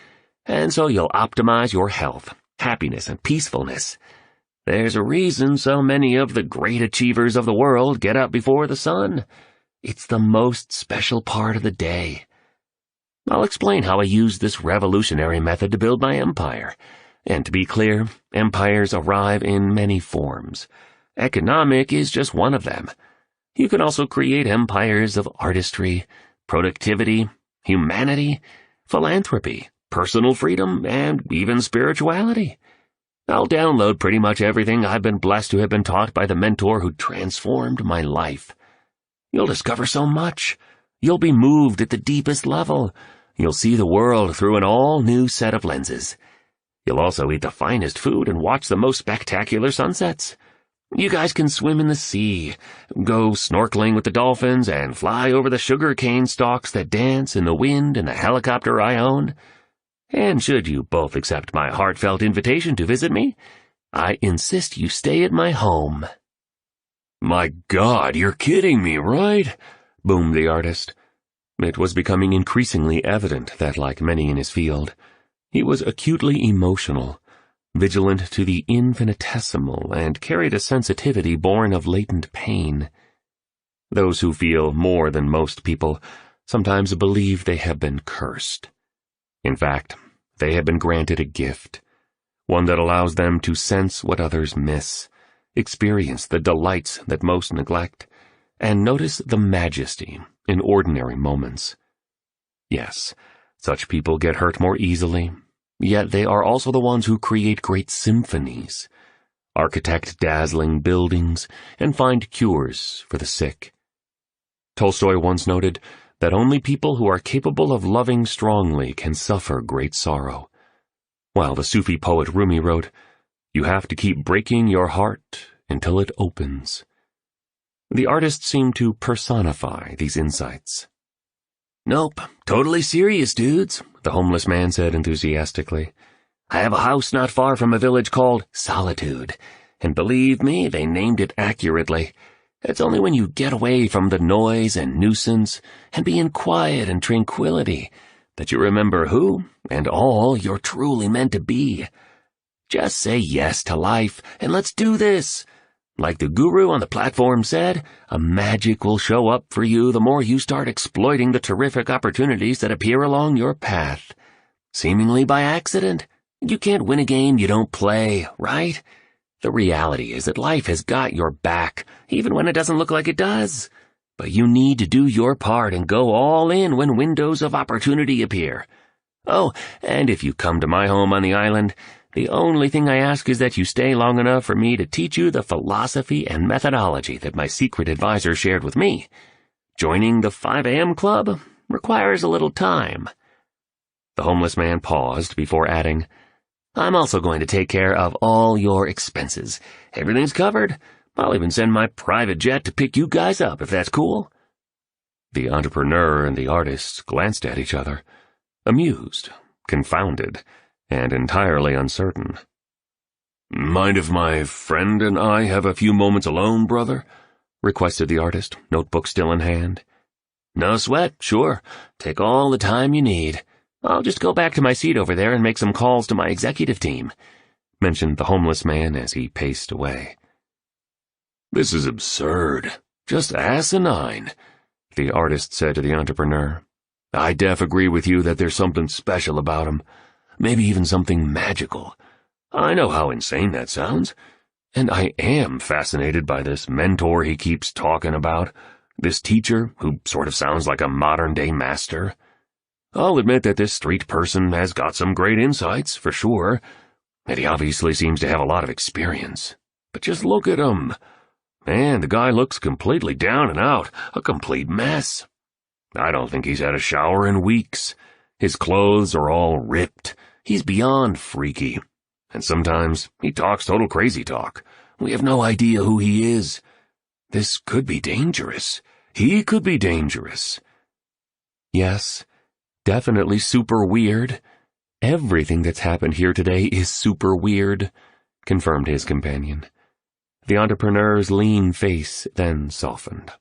And so you'll optimize your health, happiness, and peacefulness. There's a reason so many of the great achievers of the world get up before the sun. It's the most special part of the day. I'll explain how I used this revolutionary method to build my empire. And to be clear, empires arrive in many forms. Economic is just one of them. You can also create empires of artistry, productivity, humanity, philanthropy, personal freedom, and even spirituality. I'll download pretty much everything I've been blessed to have been taught by the mentor who transformed my life. You'll discover so much. You'll be moved at the deepest level. You'll see the world through an all-new set of lenses. You'll also eat the finest food and watch the most spectacular sunsets. You guys can swim in the sea, go snorkeling with the dolphins, and fly over the sugar cane stalks that dance in the wind in the helicopter I own. And should you both accept my heartfelt invitation to visit me, I insist you stay at my home. "My God, you're kidding me, right?" boomed the artist. It was becoming increasingly evident that, like many in his field, he was acutely emotional, vigilant to the infinitesimal, and carried a sensitivity born of latent pain. Those who feel more than most people sometimes believe they have been cursed. In fact, they have been granted a gift, one that allows them to sense what others miss, experience the delights that most neglect, and notice the majesty in ordinary moments. Yes, such people get hurt more easily, yet they are also the ones who create great symphonies, architect dazzling buildings, and find cures for the sick. Tolstoy once noted that only people who are capable of loving strongly can suffer great sorrow, while the Sufi poet Rumi wrote, "You have to keep breaking your heart until it opens." The artist seemed to personify these insights. "Nope, totally serious, dudes," the homeless man said enthusiastically. "I have a house not far from a village called Solitude, and believe me, they named it accurately. It's only when you get away from the noise and nuisance and be in quiet and tranquility that you remember who and all you're truly meant to be. Just say yes to life, and let's do this. Like the guru on the platform said, a magic will show up for you the more you start exploiting the terrific opportunities that appear along your path. Seemingly by accident. You can't win a game you don't play, right? The reality is that life has got your back, even when it doesn't look like it does. But you need to do your part and go all in when windows of opportunity appear. Oh, and if you come to my home on the island, the only thing I ask is that you stay long enough for me to teach you the philosophy and methodology that my secret advisor shared with me. Joining the 5 a.m. Club requires a little time." The homeless man paused before adding, "I'm also going to take care of all your expenses. Everything's covered. I'll even send my private jet to pick you guys up if that's cool." The entrepreneur and the artist glanced at each other, amused, confounded, and entirely uncertain. "Mind if my friend and I have a few moments alone, brother?" requested the artist, notebook still in hand. "No sweat, sure. Take all the time you need. I'll just go back to my seat over there and make some calls to my executive team," mentioned the homeless man as he paced away. "This is absurd. Just asinine," the artist said to the entrepreneur. "I def agree with you that there's something special about him. Maybe even something magical. I know how insane that sounds. And I am fascinated by this mentor he keeps talking about, this teacher who sort of sounds like a modern-day master. I'll admit that this street person has got some great insights, for sure, and he obviously seems to have a lot of experience. But just look at him. Man, the guy looks completely down and out, a complete mess. I don't think he's had a shower in weeks. His clothes are all ripped. He's beyond freaky. And sometimes he talks total crazy talk. We have no idea who he is. This could be dangerous. He could be dangerous." "Yes, definitely super weird. Everything that's happened here today is super weird," confirmed his companion. The entrepreneur's lean face then softened.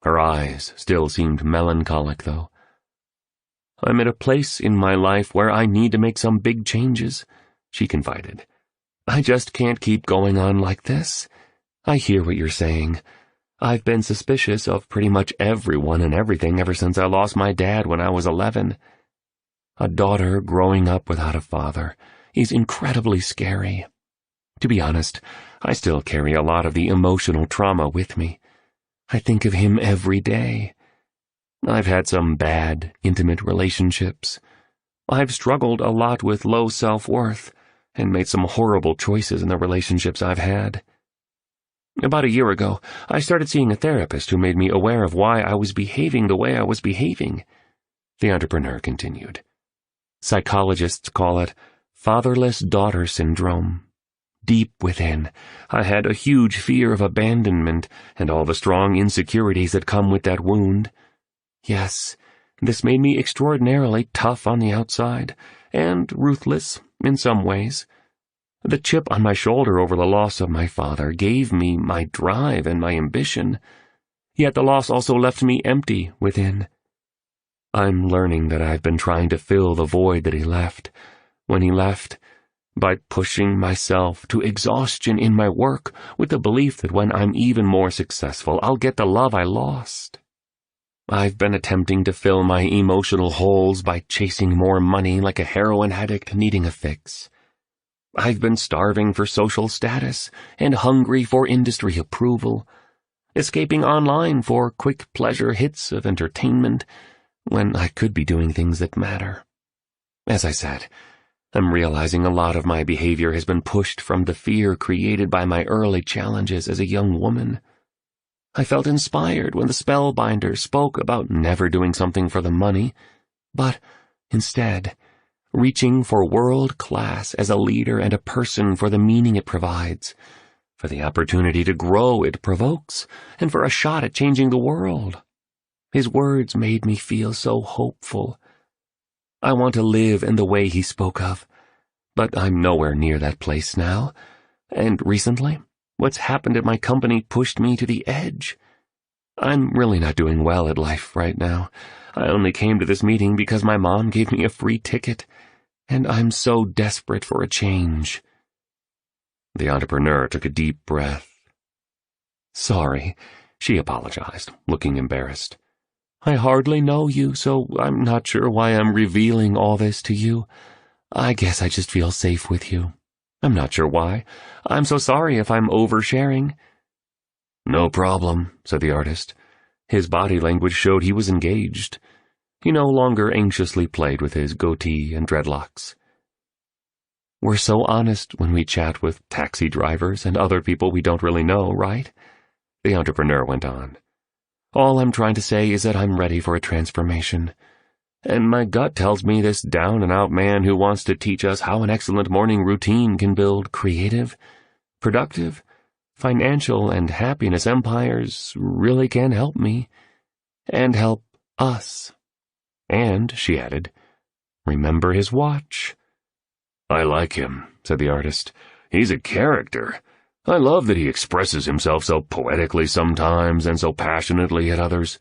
Her eyes still seemed melancholic, though. "I'm at a place in my life where I need to make some big changes," she confided. "I just can't keep going on like this. I hear what you're saying. I've been suspicious of pretty much everyone and everything ever since I lost my dad when I was 11. A daughter growing up without a father is incredibly scary. To be honest, I still carry a lot of the emotional trauma with me. I think of him every day. I've had some bad, intimate relationships. I've struggled a lot with low self-worth and made some horrible choices in the relationships I've had. About a year ago, I started seeing a therapist who made me aware of why I was behaving the way I was behaving," the entrepreneur continued. "Psychologists call it fatherless daughter syndrome. Deep within, I had a huge fear of abandonment and all the strong insecurities that come with that wound. Yes, this made me extraordinarily tough on the outside, and ruthless in some ways. The chip on my shoulder over the loss of my father gave me my drive and my ambition, yet the loss also left me empty within. I'm learning that I've been trying to fill the void that he left, when he left, by pushing myself to exhaustion in my work with the belief that when I'm even more successful, I'll get the love I lost. I've been attempting to fill my emotional holes by chasing more money like a heroin addict needing a fix. I've been starving for social status and hungry for industry approval, escaping online for quick pleasure hits of entertainment when I could be doing things that matter. As I said, I'm realizing a lot of my behavior has been pushed from the fear created by my early challenges as a young woman. I felt inspired when the spellbinder spoke about never doing something for the money, but instead reaching for world class as a leader and a person for the meaning it provides, for the opportunity to grow it provokes, and for a shot at changing the world. His words made me feel so hopeful. I want to live in the way he spoke of, but I'm nowhere near that place now, and recently, what's happened at my company pushed me to the edge. I'm really not doing well at life right now. I only came to this meeting because my mom gave me a free ticket, and I'm so desperate for a change. The entrepreneur took a deep breath. "Sorry," she apologized, looking embarrassed. "I hardly know you, so I'm not sure why I'm revealing all this to you. I guess I just feel safe with you. I'm not sure why. I'm so sorry if I'm oversharing." "No problem," said the artist. His body language showed he was engaged. He no longer anxiously played with his goatee and dreadlocks. "We're so honest when we chat with taxi drivers and other people we don't really know, right?" the entrepreneur went on. "All I'm trying to say is that I'm ready for a transformation. And my gut tells me this down-and-out man who wants to teach us how an excellent morning routine can build creative, productive, financial and happiness empires really can help me, and help us. And, she added, remember his watch. I like him, said the artist. He's a character. I love that he expresses himself so poetically sometimes and so passionately at others.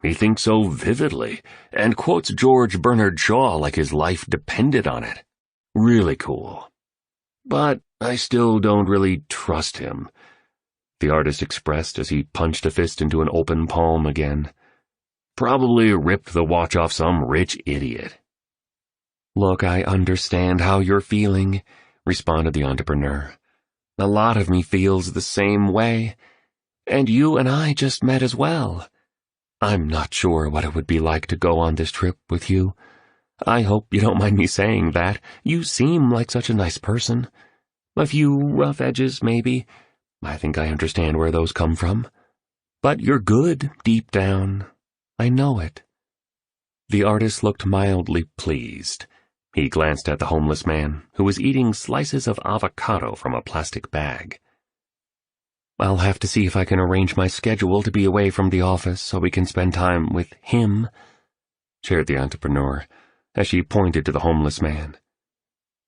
He thinks so vividly, and quotes George Bernard Shaw like his life depended on it. Really cool. But I still don't really trust him, the artist expressed as he punched a fist into an open palm again. Probably ripped the watch off some rich idiot. Look, I understand how you're feeling, responded the entrepreneur. A lot of me feels the same way, and you and I just met as well. I'm not sure what it would be like to go on this trip with you. I hope you don't mind me saying that. You seem like such a nice person. A few rough edges, maybe. I think I understand where those come from. But you're good, deep down. I know it. The artist looked mildly pleased. He glanced at the homeless man, who was eating slices of avocado from a plastic bag. I'll have to see if I can arrange my schedule to be away from the office so we can spend time with him, shared the entrepreneur, as she pointed to the homeless man.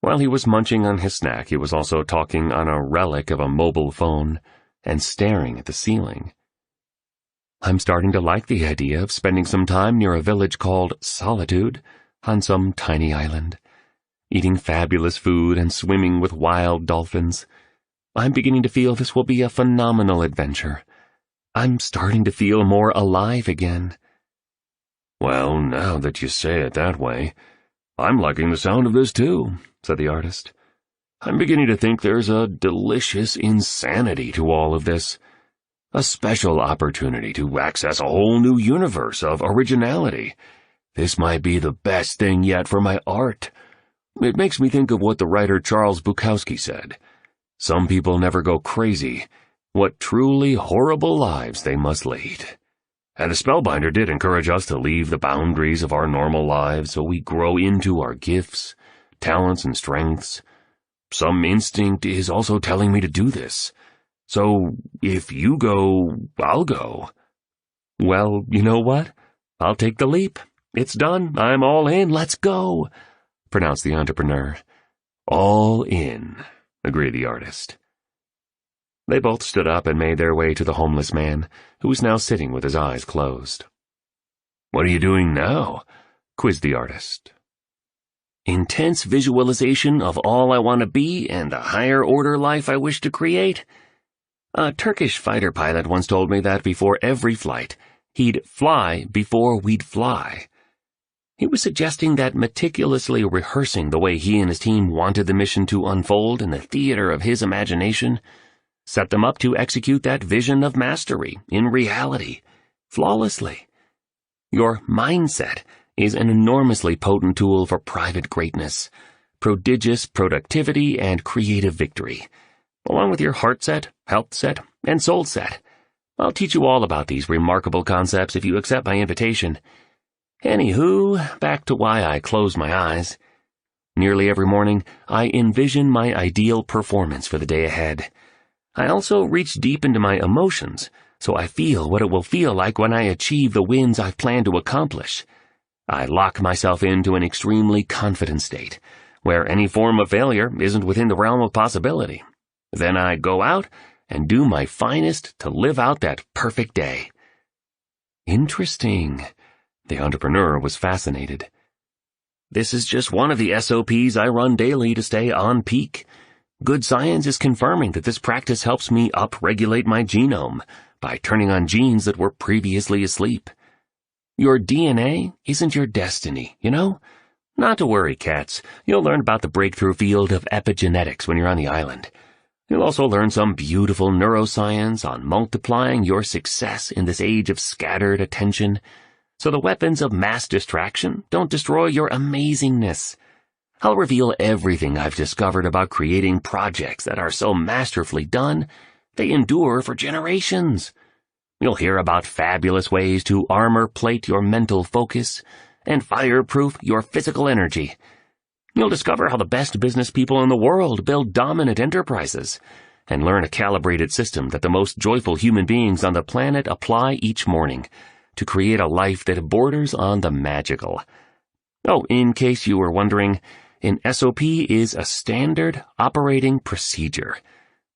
While he was munching on his snack, he was also talking on a relic of a mobile phone and staring at the ceiling. I'm starting to like the idea of spending some time near a village called Solitude on some tiny island, eating fabulous food and swimming with wild dolphins. I'm beginning to feel this will be a phenomenal adventure. I'm starting to feel more alive again. Well, now that you say it that way, I'm liking the sound of this too, said the artist. I'm beginning to think there's a delicious insanity to all of this. A special opportunity to access a whole new universe of originality. This might be the best thing yet for my art. It makes me think of what the writer Charles Bukowski said. Some people never go crazy. What truly horrible lives they must lead. And the Spellbinder did encourage us to leave the boundaries of our normal lives so we grow into our gifts, talents, and strengths. Some instinct is also telling me to do this. So, if you go, I'll go. Well, you know what? I'll take the leap. It's done. I'm all in. Let's go, pronounced the entrepreneur. All in, agreed the artist. They both stood up and made their way to the homeless man, who was now sitting with his eyes closed. What are you doing now? Quizzed the artist. Intense visualization of all I want to be and the higher order life I wish to create. A Turkish fighter pilot once told me that before every flight, he'd fly before we'd fly. He was suggesting that meticulously rehearsing the way he and his team wanted the mission to unfold in the theater of his imagination set them up to execute that vision of mastery in reality, flawlessly. Your mindset is an enormously potent tool for private greatness, prodigious productivity, and creative victory, along with your heart set, health set, and soul set. I'll teach you all about these remarkable concepts if you accept my invitation. Anywho, back to why I close my eyes. Nearly every morning, I envision my ideal performance for the day ahead. I also reach deep into my emotions, so I feel what it will feel like when I achieve the wins I've planned to accomplish. I lock myself into an extremely confident state, where any form of failure isn't within the realm of possibility. Then I go out and do my finest to live out that perfect day. Interesting. The entrepreneur was fascinated. This is just one of the SOPs I run daily to stay on peak. Good science is confirming that this practice helps me upregulate my genome by turning on genes that were previously asleep. Your DNA isn't your destiny, you know? Not to worry, cats. You'll learn about the breakthrough field of epigenetics when you're on the island. You'll also learn some beautiful neuroscience on multiplying your success in this age of scattered attention, so the weapons of mass distraction don't destroy your amazingness. I'll reveal everything I've discovered about creating projects that are so masterfully done, they endure for generations. You'll hear about fabulous ways to armor plate your mental focus and fireproof your physical energy. You'll discover how the best business people in the world build dominant enterprises, and learn a calibrated system that the most joyful human beings on the planet apply each morning to create a life that borders on the magical. Oh, in case you were wondering, an SOP is a standard operating procedure.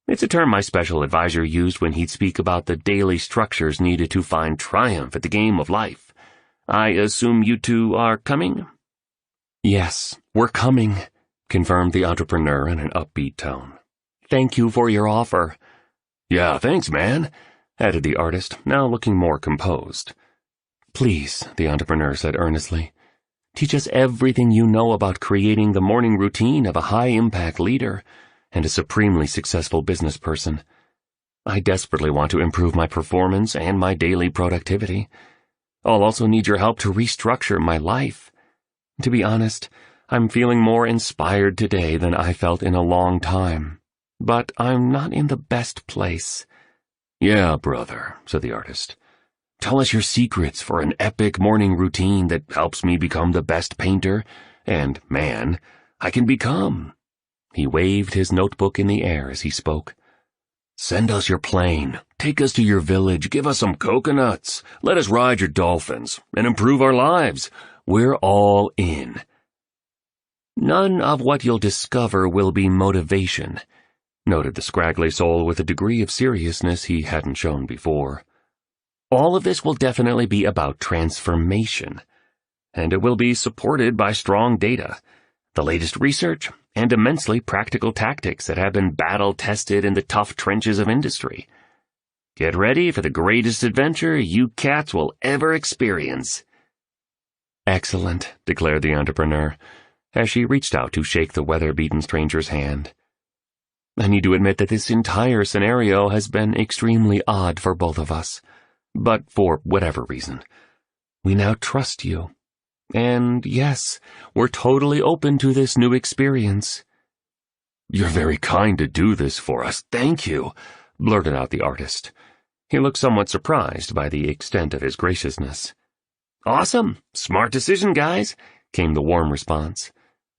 It's a term my special advisor used when he'd speak about the daily structures needed to find triumph at the game of life. I assume you two are coming? Yes, we're coming, confirmed the entrepreneur in an upbeat tone. Thank you for your offer. Yeah, thanks, man, added the artist, now looking more composed. Please, the entrepreneur said earnestly, teach us everything you know about creating the morning routine of a high-impact leader and a supremely successful business person. I desperately want to improve my performance and my daily productivity. I'll also need your help to restructure my life. To be honest, I'm feeling more inspired today than I felt in a long time. But I'm not in the best place. Yeah, brother, said the artist. Tell us your secrets for an epic morning routine that helps me become the best painter and man I can become. He waved his notebook in the air as he spoke. Send us your plane, take us to your village, give us some coconuts, let us ride your dolphins, and improve our lives. We're all in. None of what you'll discover will be motivation, noted the scraggly soul with a degree of seriousness he hadn't shown before. All of this will definitely be about transformation, and it will be supported by strong data, the latest research, and immensely practical tactics that have been battle-tested in the tough trenches of industry. Get ready for the greatest adventure you cats will ever experience. Excellent, declared the entrepreneur, as she reached out to shake the weather-beaten stranger's hand. I need to admit that this entire scenario has been extremely odd for both of us, but for whatever reason, we now trust you. And yes, we're totally open to this new experience. You're very kind to do this for us, thank you, blurted out the artist. He looked somewhat surprised by the extent of his graciousness. Awesome, smart decision, guys, came the warm response.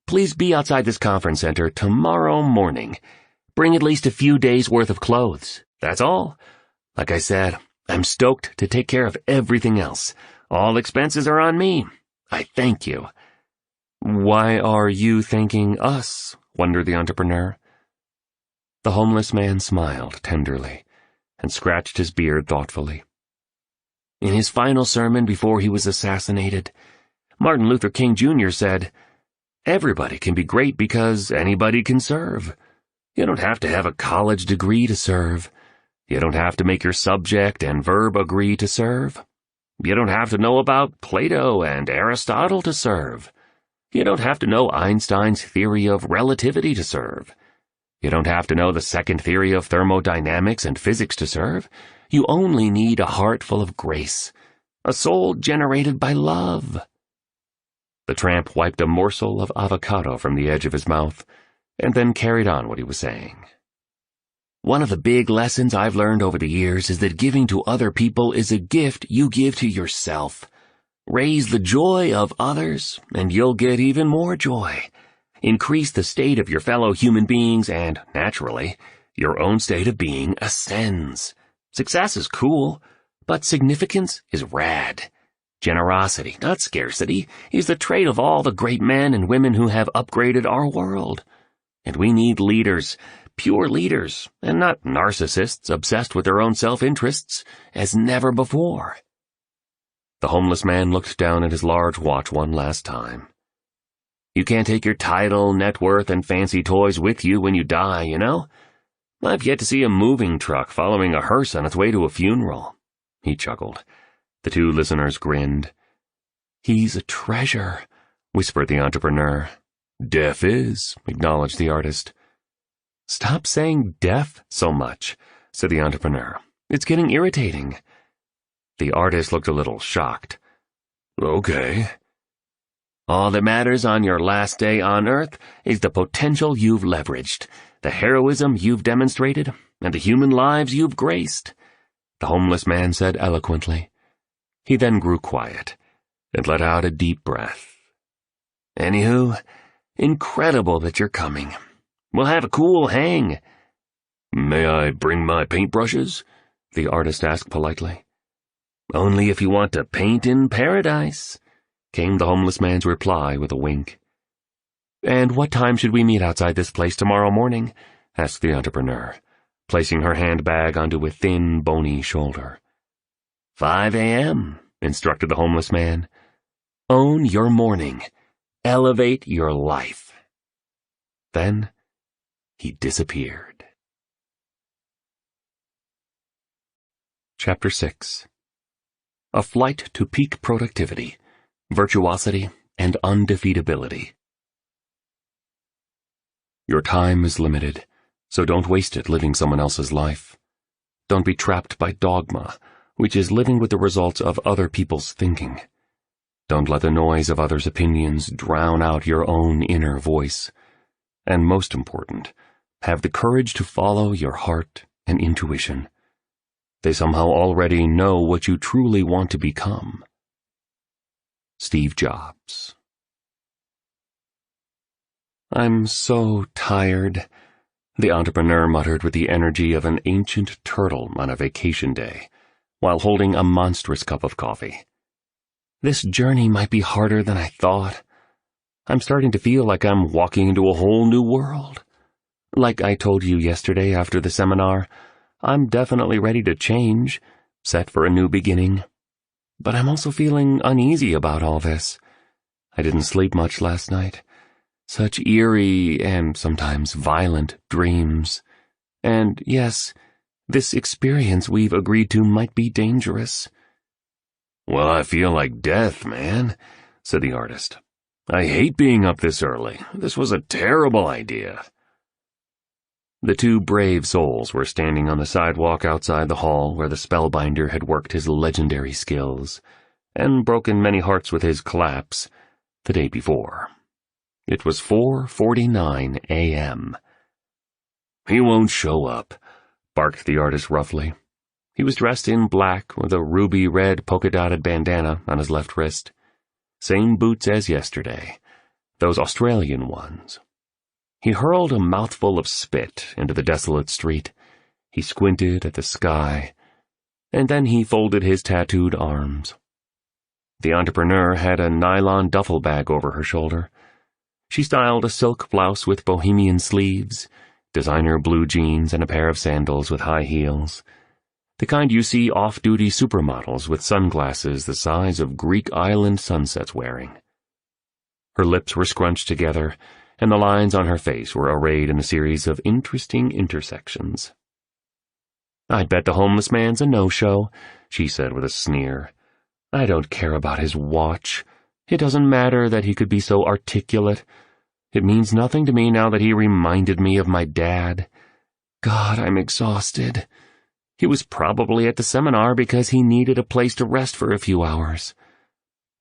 Please be outside this conference center tomorrow morning. Bring at least a few days' worth of clothes, that's all. Like I said, I'm stoked to take care of everything else. All expenses are on me. I thank you. Why are you thanking us? Wondered the entrepreneur. The homeless man smiled tenderly and scratched his beard thoughtfully. In his final sermon before he was assassinated, Martin Luther King Jr. said, "Everybody can be great because anybody can serve. You don't have to have a college degree to serve. You don't have to make your subject and verb agree to serve. You don't have to know about Plato and Aristotle to serve. You don't have to know Einstein's theory of relativity to serve. You don't have to know the second theory of thermodynamics and physics to serve. You only need a heart full of grace, a soul generated by love." The tramp wiped a morsel of avocado from the edge of his mouth and then carried on what he was saying. One of the big lessons I've learned over the years is that giving to other people is a gift you give to yourself. Raise the joy of others, and you'll get even more joy. Increase the state of your fellow human beings, and, naturally, your own state of being ascends. Success is cool, but significance is rad. Generosity, not scarcity, is the trait of all the great men and women who have upgraded our world. And we need leaders, pure leaders, and not narcissists obsessed with their own self-interests, as never before. The homeless man looked down at his large watch one last time. You can't take your title, net worth, and fancy toys with you when you die, you know? I've yet to see a moving truck following a hearse on its way to a funeral. He chuckled. The two listeners grinned. He's a treasure, whispered the entrepreneur. Deaf is, acknowledged the artist. Stop saying deaf so much, said the entrepreneur. It's getting irritating. The artist looked a little shocked. Okay. All that matters on your last day on Earth is the potential you've leveraged, the heroism you've demonstrated, and the human lives you've graced, the homeless man said eloquently. He then grew quiet and let out a deep breath. Anywho, incredible that you're coming. We'll have a cool hang. "May I bring my paintbrushes?" the artist asked politely. "Only if you want to paint in paradise," came the homeless man's reply with a wink. "And what time should we meet outside this place tomorrow morning?" asked the entrepreneur, placing her handbag onto a thin, bony shoulder. 5 a.m., instructed the homeless man. "Own your morning. Elevate your life." Then he disappeared. Chapter 6. A flight to peak productivity, virtuosity, and undefeatability. Your time is limited, so don't waste it living someone else's life. Don't be trapped by dogma, which is living with the results of other people's thinking. Don't let the noise of others' opinions drown out your own inner voice. And most important, have the courage to follow your heart and intuition. They somehow already know what you truly want to become. Steve Jobs. "I'm so tired," the entrepreneur muttered with the energy of an ancient turtle on a vacation day, while holding a monstrous cup of coffee. "This journey might be harder than I thought. I'm starting to feel like I'm walking into a whole new world. Like I told you yesterday after the seminar, I'm definitely ready to change, set for a new beginning. But I'm also feeling uneasy about all this. I didn't sleep much last night. Such eerie and sometimes violent dreams. And yes, this experience we've agreed to might be dangerous." "Well, I feel like death, man," said the artist. "I hate being up this early. This was a terrible idea." The two brave souls were standing on the sidewalk outside the hall where the spellbinder had worked his legendary skills, and broken many hearts with his collapse, the day before. It was 4:49 a.m. "He won't show up," barked the artist roughly. He was dressed in black with a ruby-red polka-dotted bandana on his left wrist. Same boots as yesterday, those Australian ones. He hurled a mouthful of spit into the desolate street. He squinted at the sky, and then he folded his tattooed arms. The entrepreneur had a nylon duffel bag over her shoulder. She styled a silk blouse with bohemian sleeves, designer blue jeans, and a pair of sandals with high heels. The kind you see off-duty supermodels with sunglasses the size of Greek island sunsets wearing. Her lips were scrunched together, and the lines on her face were arrayed in a series of interesting intersections. "I'd bet the homeless man's a no-show," she said with a sneer. "I don't care about his watch. It doesn't matter that he could be so articulate. It means nothing to me now that he reminded me of my dad. God, I'm exhausted. He was probably at the seminar because he needed a place to rest for a few hours.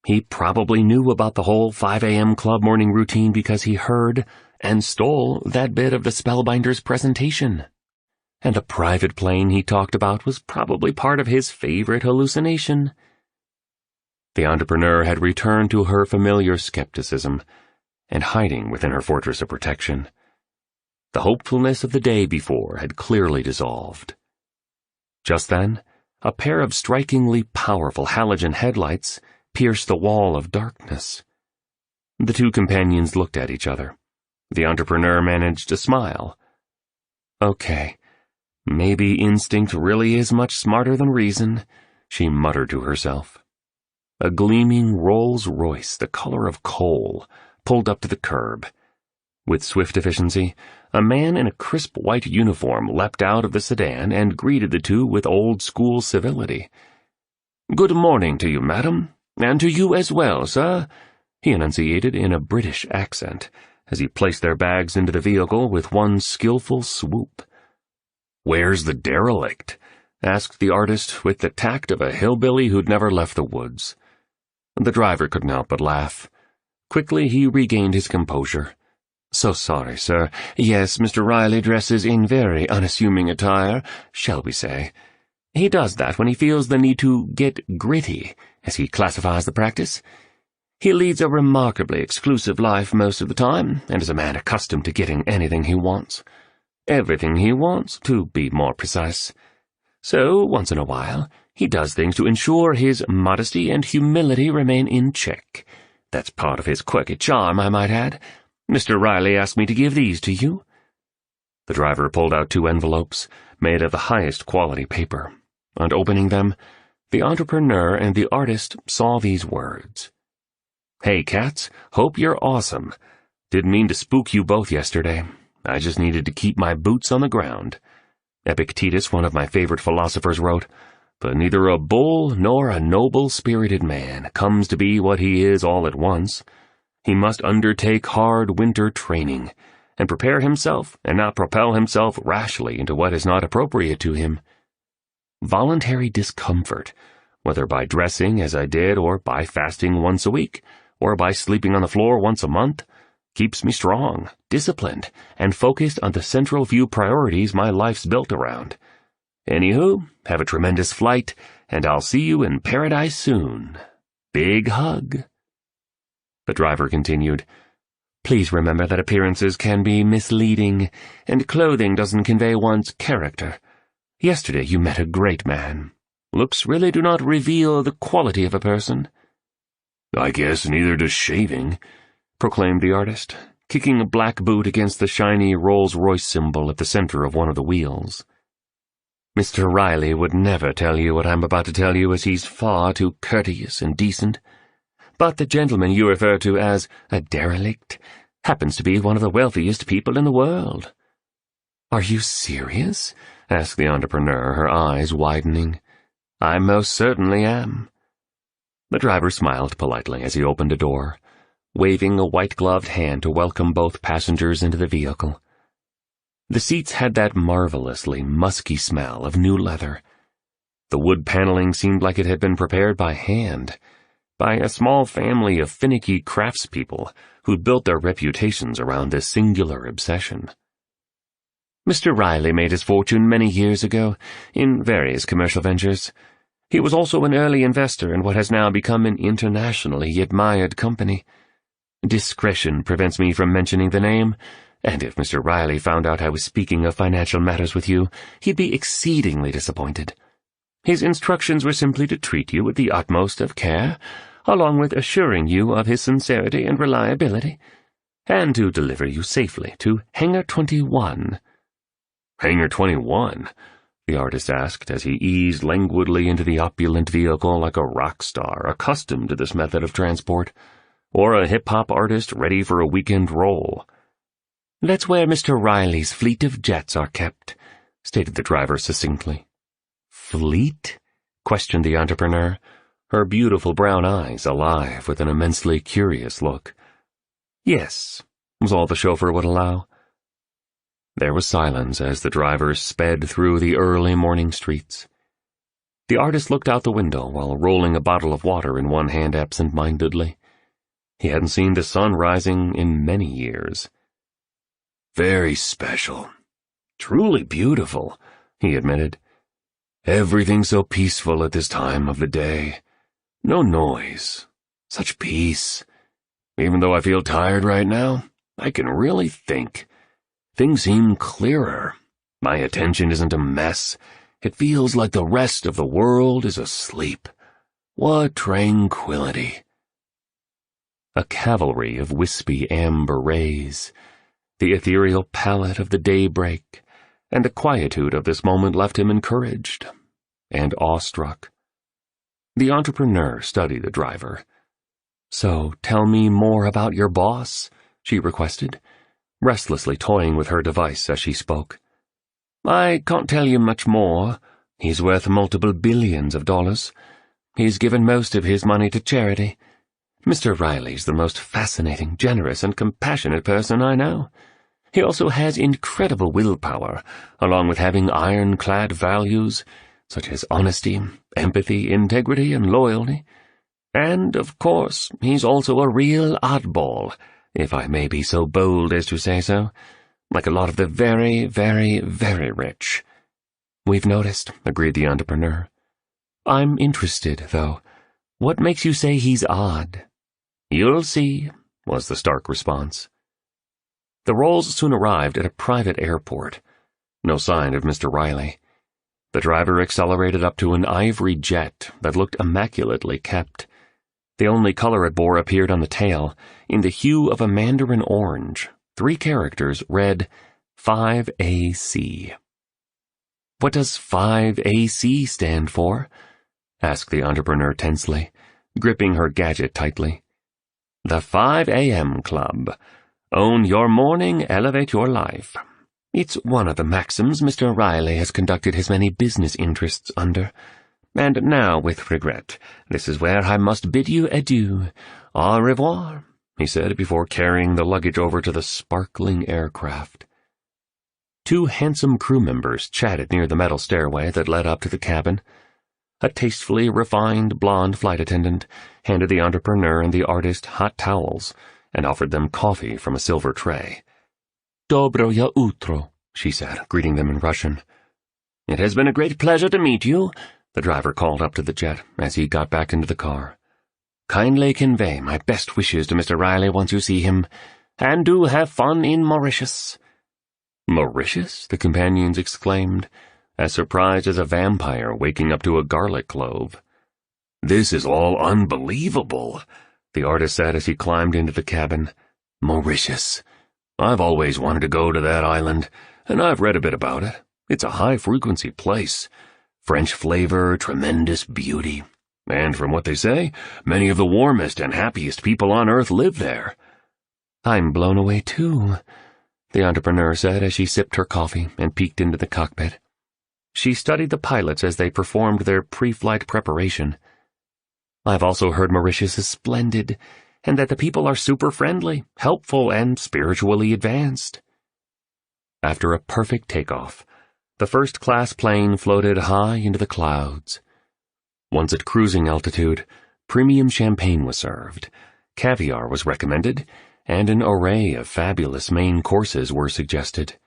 He probably knew about the whole 5 a.m. club morning routine because he heard and stole that bit of the Spellbinder's presentation. And the private plane he talked about was probably part of his favorite hallucination." The entrepreneur had returned to her familiar skepticism and hiding within her fortress of protection. The hopefulness of the day before had clearly dissolved. Just then, a pair of strikingly powerful halogen headlights pierced the wall of darkness. The two companions looked at each other. The entrepreneur managed to smile. "Okay, maybe instinct really is much smarter than reason," she muttered to herself. A gleaming Rolls-Royce, the color of coal, pulled up to the curb. With swift efficiency, a man in a crisp white uniform leapt out of the sedan and greeted the two with old-school civility. "Good morning to you, madam, and to you as well, sir," he enunciated in a British accent, as he placed their bags into the vehicle with one skillful swoop. "Where's the derelict?" asked the artist with the tact of a hillbilly who'd never left the woods. The driver couldn't help but laugh. Quickly he regained his composure. "So sorry, sir. Yes, Mr. Riley dresses in very unassuming attire, shall we say. He does that when he feels the need to get gritty, as he classifies the practice. He leads a remarkably exclusive life most of the time, and is a man accustomed to getting anything he wants. Everything he wants, to be more precise. So, once in a while, he does things to ensure his modesty and humility remain in check. That's part of his quirky charm, I might add. Mr. Riley asked me to give these to you." The driver pulled out 2 envelopes, made of the highest quality paper, and opening them, the entrepreneur and the artist saw these words. "Hey, cats, hope you're awesome. Didn't mean to spook you both yesterday. I just needed to keep my boots on the ground. Epictetus, one of my favorite philosophers, wrote, 'But neither a bull nor a noble-spirited man comes to be what he is all at once. He must undertake hard winter training, and prepare himself and not propel himself rashly into what is not appropriate to him. Voluntary discomfort, whether by dressing as I did or by fasting once a week, or by sleeping on the floor once a month, keeps me strong, disciplined, and focused on the central few priorities my life's built around. Anywho, have a tremendous flight, and I'll see you in paradise soon. Big hug." The driver continued, "Please remember that appearances can be misleading, and clothing doesn't convey one's character. Yesterday you met a great man. Looks really do not reveal the quality of a person." "I guess neither does shaving," proclaimed the artist, kicking a black boot against the shiny Rolls-Royce symbol at the center of one of the wheels. "Mr. Riley would never tell you what I'm about to tell you, as he's far too courteous and decent. But the gentleman you refer to as a derelict happens to be one of the wealthiest people in the world." "Are you serious?" asked the entrepreneur, her eyes widening. "I most certainly am." The driver smiled politely as he opened a door, waving a white-gloved hand to welcome both passengers into the vehicle. The seats had that marvelously musky smell of new leather. The wood paneling seemed like it had been prepared by hand, by a small family of finicky craftspeople who'd built their reputations around this singular obsession. Mr. Riley made his fortune many years ago in various commercial ventures. He was also an early investor in what has now become an internationally admired company. Discretion prevents me from mentioning the name, and if Mr. Riley found out I was speaking of financial matters with you, he'd be exceedingly disappointed. His instructions were simply to treat you with the utmost of care, along with assuring you of his sincerity and reliability, and to deliver you safely to Hangar 21. "Hangar 21?" the artist asked as he eased languidly into the opulent vehicle like a rock star accustomed to this method of transport, or a hip-hop artist ready for a weekend roll. "That's where Mr. Riley's fleet of jets are kept," stated the driver succinctly. "Fleet?" questioned the entrepreneur, her beautiful brown eyes alive with an immensely curious look. "Yes," was all the chauffeur would allow. There was silence as the driver sped through the early morning streets. The artist looked out the window while rolling a bottle of water in one hand absent-mindedly. He hadn't seen the sun rising in many years. "Very special. Truly beautiful," he admitted. "Everything so peaceful at this time of the day. No noise. Such peace. Even though I feel tired right now, I can really think. Things seem clearer. My attention isn't a mess. It feels like the rest of the world is asleep. What tranquility." A cavalry of wispy amber rays, the ethereal palette of the daybreak, and the quietude of this moment left him encouraged and awestruck. The entrepreneur studied the driver. "So tell me more about your boss," she requested, restlessly toying with her device as she spoke. "I can't tell you much more. He's worth multiple billions of dollars. He's given most of his money to charity. Mr. Riley's the most fascinating, generous, and compassionate person I know. He also has incredible willpower, along with having ironclad values, such as honesty, empathy, integrity, and loyalty. And, of course, he's also a real oddball, if I may be so bold as to say so, like a lot of the very, very, very rich." "We've noticed," agreed the entrepreneur. "I'm interested, though. What makes you say he's odd?" "You'll see," was the stark response. The Rolls soon arrived at a private airport, No sign of Mr. Riley. The driver accelerated up to an ivory jet that looked immaculately kept. The only color it bore appeared on the tail, in the hue of a mandarin orange. 3 characters read 5AC. "What does 5AC stand for?" asked the entrepreneur tensely, gripping her gadget tightly. "The 5 a.m. Club. Own your morning, elevate your life. It's one of the maxims Mr. Riley has conducted his many business interests under. And now, with regret, this is where I must bid you adieu. Au revoir," he said before carrying the luggage over to the sparkling aircraft. 2 handsome crew members chatted near the metal stairway that led up to the cabin. A tastefully refined blonde flight attendant handed the entrepreneur and the artist hot towels and offered them coffee from a silver tray. "Dobroya utro," she said, greeting them in Russian. "It has been a great pleasure to meet you," the driver called up to the jet as he got back into the car. "Kindly convey my best wishes to Mr. Riley once you see him, and do have fun in Mauritius." "Mauritius?" the companions exclaimed, as surprised as a vampire waking up to a garlic clove. "This is all unbelievable," the artist said as he climbed into the cabin. "Mauritius. I've always wanted to go to that island, and I've read a bit about it. It's a high-frequency place. French flavor, tremendous beauty. And from what they say, many of the warmest and happiest people on Earth live there." "I'm blown away, too," the entrepreneur said as she sipped her coffee and peeked into the cockpit. She studied the pilots as they performed their pre-flight preparation. "I've also heard Mauritius is splendid, and that the people are super friendly, helpful, and spiritually advanced." After a perfect takeoff, the first-class plane floated high into the clouds. Once at cruising altitude, premium champagne was served, caviar was recommended, and an array of fabulous main courses were suggested.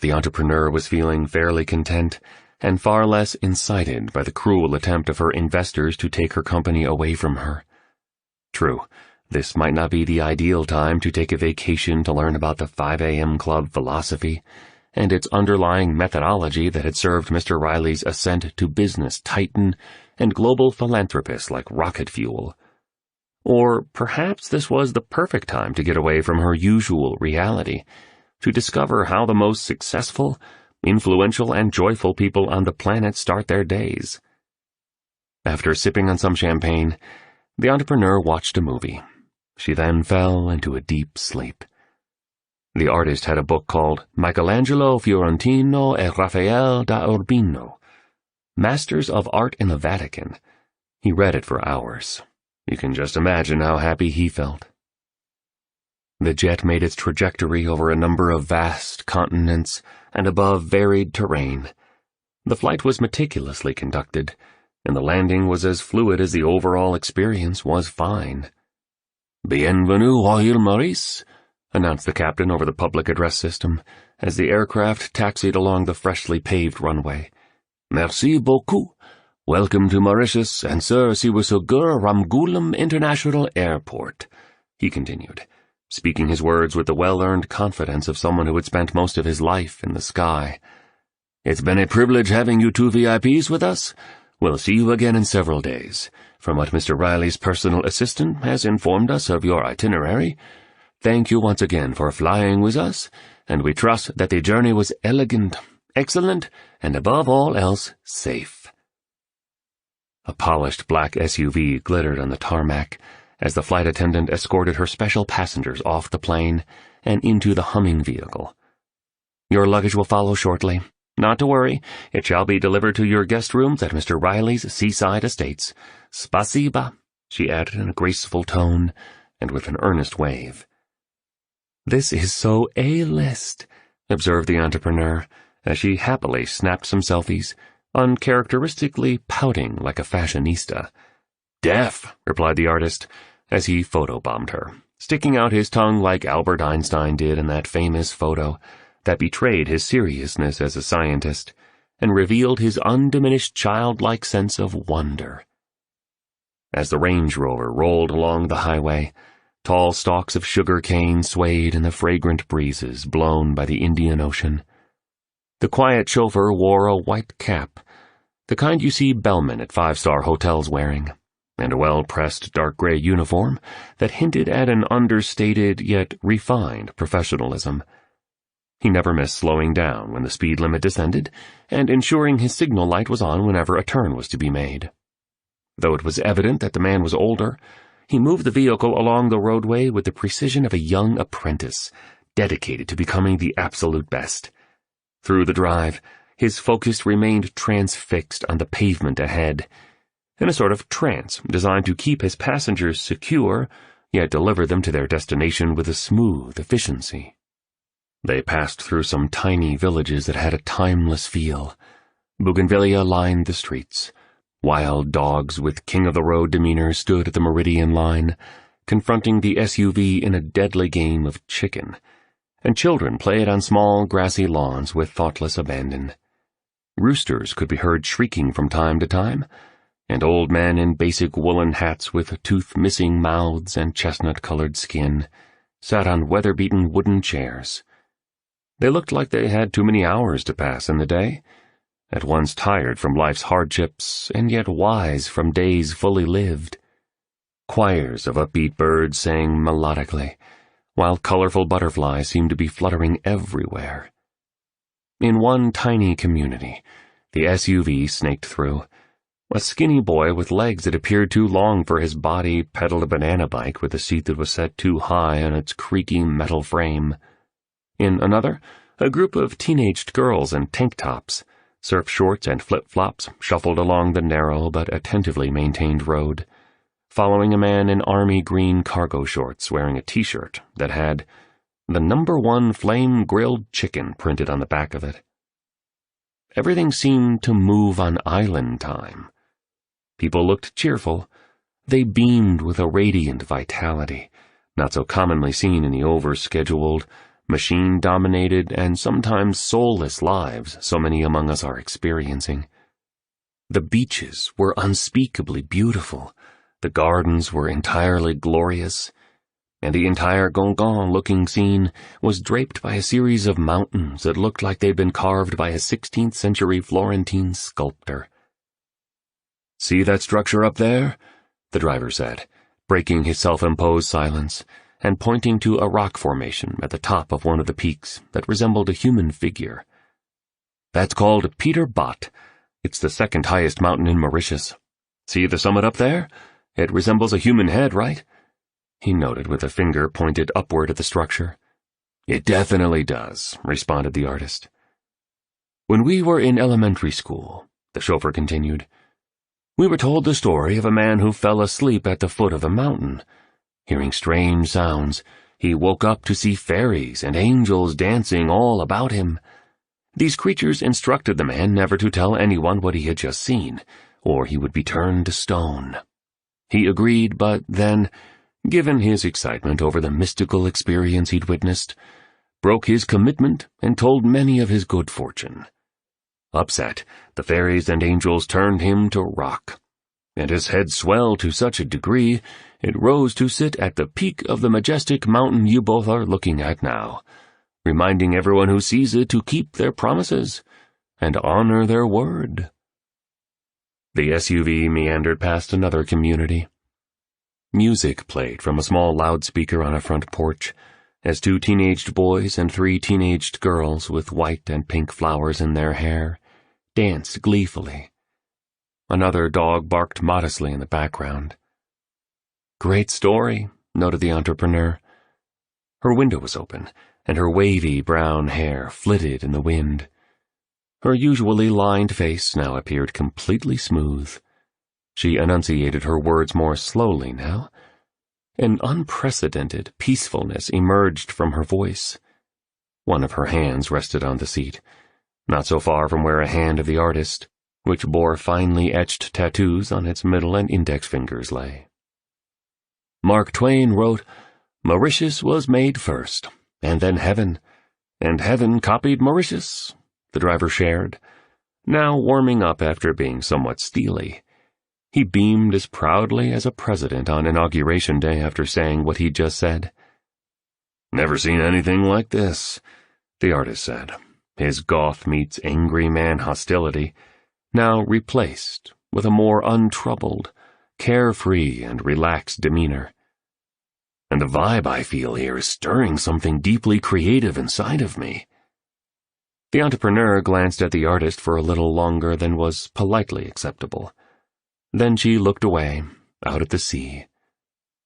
The entrepreneur was feeling fairly content, and far less incited by the cruel attempt of her investors to take her company away from her. True, this might not be the ideal time to take a vacation to learn about the 5 a.m. Club philosophy and its underlying methodology that had served Mr. Riley's ascent to business titan and global philanthropist like rocket fuel. Or perhaps this was the perfect time to get away from her usual reality, to discover how the most successful, influential, and joyful people on the planet start their days. After sipping on some champagne, the entrepreneur watched a movie. She then fell into a deep sleep. The artist had a book called Michelangelo Fiorentino e Raphael da Urbino, Masters of Art in the Vatican. He read it for hours. You can just imagine how happy he felt. The jet made its trajectory over a number of vast continents and above varied terrain. The flight was meticulously conducted, and the landing was as fluid as the overall experience was fine. "Bienvenue à l'île Maurice," announced the captain over the public address system as the aircraft taxied along the freshly paved runway. "Merci beaucoup. Welcome to Mauritius, and Sir Siwasugur Ramgoolam International Airport," he continued, speaking his words with the well-earned confidence of someone who had spent most of his life in the sky. "It's been a privilege having you 2 VIPs with us. We'll see you again in several days. From what Mr. Riley's personal assistant has informed us of your itinerary, thank you once again for flying with us, and we trust that the journey was elegant, excellent, and above all else, safe." A polished black SUV glittered on the tarmac as the flight attendant escorted her special passengers off the plane and into the humming vehicle. "Your luggage will follow shortly. Not to worry, it shall be delivered to your guest rooms at Mr. Riley's seaside estates. Spasiba," she added in a graceful tone and with an earnest wave. "This is so A-list," observed the entrepreneur as she happily snapped some selfies, uncharacteristically pouting like a fashionista. "Deaf," replied the artist as he photobombed her, sticking out his tongue like Albert Einstein did in that famous photo that betrayed his seriousness as a scientist and revealed his undiminished childlike sense of wonder. As the Range Rover rolled along the highway, tall stalks of sugar cane swayed in the fragrant breezes blown by the Indian Ocean. The quiet chauffeur wore a white cap, the kind you see bellmen at five-star hotels wearing, and a well-pressed dark gray uniform that hinted at an understated yet refined professionalism. He never missed slowing down when the speed limit descended and ensuring his signal light was on whenever a turn was to be made. Though it was evident that the man was older, he moved the vehicle along the roadway with the precision of a young apprentice, dedicated to becoming the absolute best. Through the drive, his focus remained transfixed on the pavement ahead, in a sort of trance designed to keep his passengers secure, yet deliver them to their destination with a smooth efficiency. They passed through some tiny villages that had a timeless feel. Bougainvillea lined the streets. Wild dogs with king-of-the-road demeanor stood at the meridian line, confronting the SUV in a deadly game of chicken, and children played on small grassy lawns with thoughtless abandon. Roosters could be heard shrieking from time to time, and old men in basic woolen hats with tooth-missing mouths and chestnut-colored skin sat on weather-beaten wooden chairs. They looked like they had too many hours to pass in the day, at once tired from life's hardships and yet wise from days fully lived. Choirs of upbeat birds sang melodically, while colorful butterflies seemed to be fluttering everywhere. In one tiny community, the SUV snaked through. A skinny boy with legs that appeared too long for his body pedaled a banana bike with a seat that was set too high on its creaky metal frame. In another, a group of teenaged girls in tank tops, surf shorts and flip-flops shuffled along the narrow but attentively maintained road, following a man in army green cargo shorts wearing a t-shirt that had the #1 flame-grilled chicken printed on the back of it. Everything seemed to move on island time. People looked cheerful. They beamed with a radiant vitality, not so commonly seen in the over-scheduled, machine-dominated, and sometimes soulless lives so many among us are experiencing. The beaches were unspeakably beautiful, the gardens were entirely glorious, and the entire Gongon-looking scene was draped by a series of mountains that looked like they'd been carved by a 16th-century Florentine sculptor. "See that structure up there?" the driver said, breaking his self-imposed silence and pointing to a rock formation at the top of one of the peaks that resembled a human figure. "That's called Peter Botte. It's the second highest mountain in Mauritius. See the summit up there? It resembles a human head, right?" He noted with a finger pointed upward at the structure. "It definitely does," responded the artist. "When we were in elementary school," the chauffeur continued, "we were told the story of a man who fell asleep at the foot of the mountain. Hearing strange sounds, he woke up to see fairies and angels dancing all about him. These creatures instructed the man never to tell anyone what he had just seen, or he would be turned to stone. He agreed, but then, given his excitement over the mystical experience he'd witnessed, broke his commitment and told many of his good fortune. Upset, the fairies and angels turned him to rock, and his head swelled to such a degree it rose to sit at the peak of the majestic mountain you both are looking at now, reminding everyone who sees it to keep their promises and honor their word." The SUV meandered past another community. Music played from a small loudspeaker on a front porch, as 2 teenaged boys and 3 teenaged girls with white and pink flowers in their hair danced gleefully. Another dog barked modestly in the background. "Great story," noted the entrepreneur. Her window was open, and her wavy brown hair flitted in the wind. Her usually lined face now appeared completely smooth. She enunciated her words more slowly now. An unprecedented peacefulness emerged from her voice. One of her hands rested on the seat, not so far from where a hand of the artist, which bore finely etched tattoos on its middle and index fingers, lay. Mark Twain wrote, "Mauritius was made first, and then heaven, and heaven copied Mauritius," the driver shared, now warming up after being somewhat steely. He beamed as proudly as a president on Inauguration Day after saying what he'd just said. "Never seen anything like this," the artist said, his goth meets angry man hostility, now replaced with a more untroubled, carefree and relaxed demeanor. And the vibe I feel here is stirring something deeply creative inside of me. The entrepreneur glanced at the artist for a little longer than was politely acceptable. Then she looked away, out at the sea.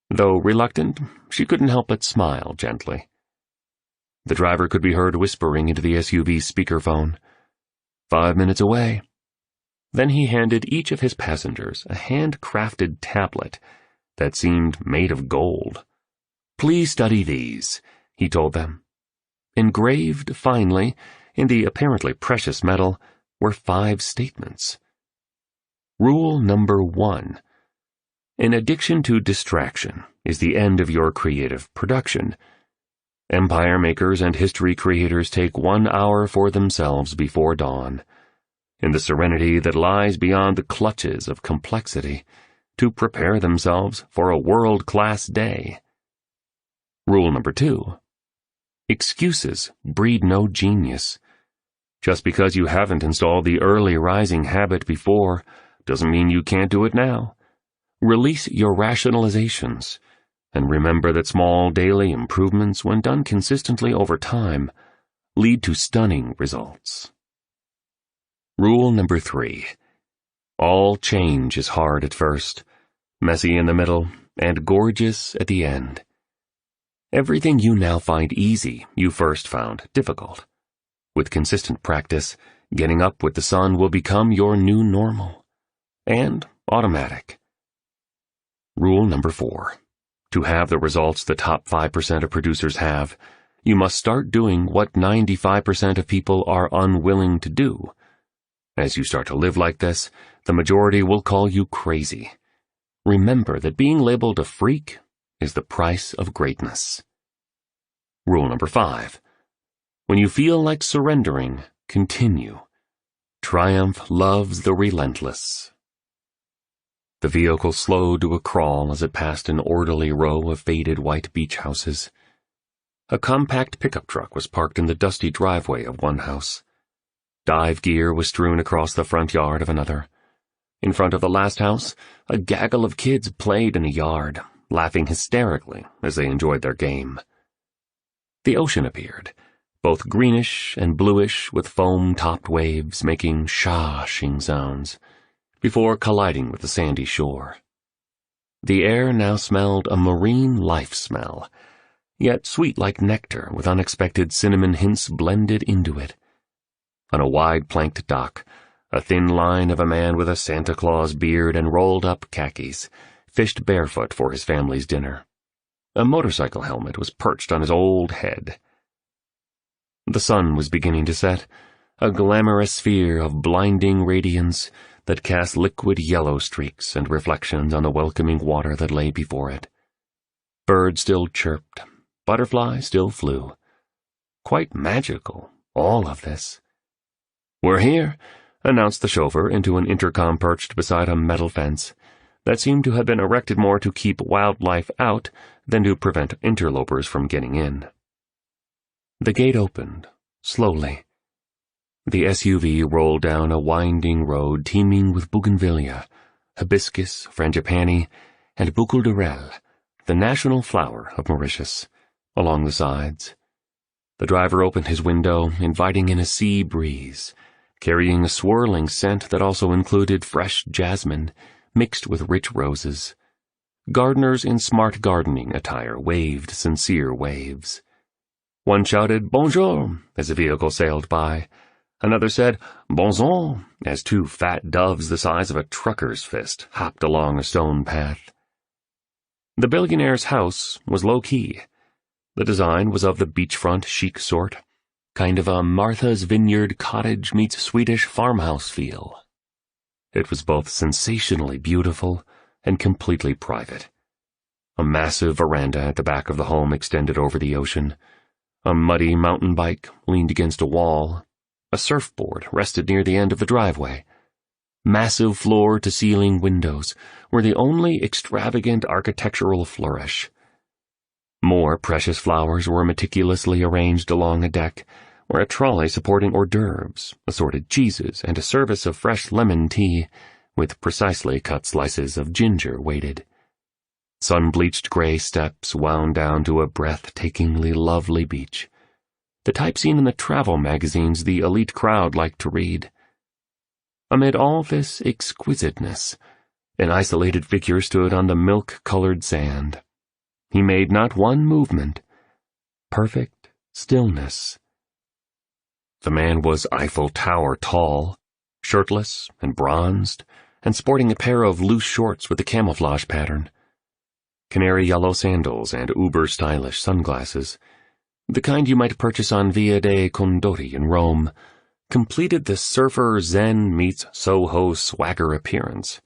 Though reluctant, she couldn't help but smile gently. The driver could be heard whispering into the SUV's speakerphone. 5 minutes away. Then he handed each of his passengers a hand-crafted tablet that seemed made of gold. "Please study these," he told them. Engraved finely, in the apparently precious metal, were 5 statements. Rule number 1. An addiction to distraction is the end of your creative production. Empire makers and history creators take 1 hour for themselves before dawn, in the serenity that lies beyond the clutches of complexity, to prepare themselves for a world-class day. Rule number 2. Excuses breed no genius. Just because you haven't installed the early rising habit before doesn't mean you can't do it now. Release your rationalizations, and remember that small daily improvements, when done consistently over time, lead to stunning results. Rule number 3. All change is hard at first, messy in the middle, and gorgeous at the end. Everything you now find easy, you first found difficult. With consistent practice, getting up with the sun will become your new normal, and automatic. Rule number 4. To have the results the top 5% of producers have, you must start doing what 95% of people are unwilling to do. As you start to live like this, the majority will call you crazy. Remember that being labeled a freak is the price of greatness. Rule number 5. When you feel like surrendering, continue. Triumph loves the relentless. The vehicle slowed to a crawl as it passed an orderly row of faded white beach houses. A compact pickup truck was parked in the dusty driveway of one house. Dive gear was strewn across the front yard of another. In front of the last house, a gaggle of kids played in a yard, laughing hysterically as they enjoyed their game. The ocean appeared, both greenish and bluish with foam-topped waves making shashing sounds, before colliding with the sandy shore. The air now smelled a marine life smell, yet sweet like nectar with unexpected cinnamon hints blended into it. On a wide planked dock, a thin line of a man with a Santa Claus beard and rolled-up khakis fished barefoot for his family's dinner. A motorcycle helmet was perched on his old head. The sun was beginning to set, a glamorous sphere of blinding radiance that cast liquid yellow streaks and reflections on the welcoming water that lay before it. Birds still chirped, butterflies still flew. Quite magical, all of this. "We're here," announced the chauffeur into an intercom perched beside a metal fence that seemed to have been erected more to keep wildlife out than to prevent interlopers from getting in. The gate opened, slowly. The SUV rolled down a winding road teeming with bougainvillea, hibiscus, frangipani, and boucle d'orel, the national flower of Mauritius, along the sides. The driver opened his window, inviting in a sea breeze, carrying a swirling scent that also included fresh jasmine, mixed with rich roses. Gardeners in smart gardening attire waved sincere waves. One shouted "Bonjour" as a vehicle sailed by. Another said "Bonjour" as 2 fat doves the size of a trucker's fist hopped along a stone path. The billionaire's house was low-key. The design was of the beachfront chic sort, kind of a Martha's Vineyard cottage meets Swedish farmhouse feel. It was both sensationally beautiful and completely private. A massive veranda at the back of the home extended over the ocean. A muddy mountain bike leaned against a wall. A surfboard rested near the end of the driveway. Massive floor-to-ceiling windows were the only extravagant architectural flourish. More precious flowers were meticulously arranged along a deck, where a trolley supporting hors d'oeuvres, assorted cheeses, and a service of fresh lemon tea with precisely cut slices of ginger waited. Sun-bleached gray steps wound down to a breathtakingly lovely beach, the type seen in the travel magazines the elite crowd liked to read. Amid all this exquisiteness, an isolated figure stood on the milk-colored sand. He made not one movement. Perfect stillness. The man was Eiffel Tower tall, shirtless and bronzed, and sporting a pair of loose shorts with a camouflage pattern. Canary yellow sandals and uber-stylish sunglasses, the kind you might purchase on Via dei Condotti in Rome, completed the surfer Zen meets Soho swagger appearance.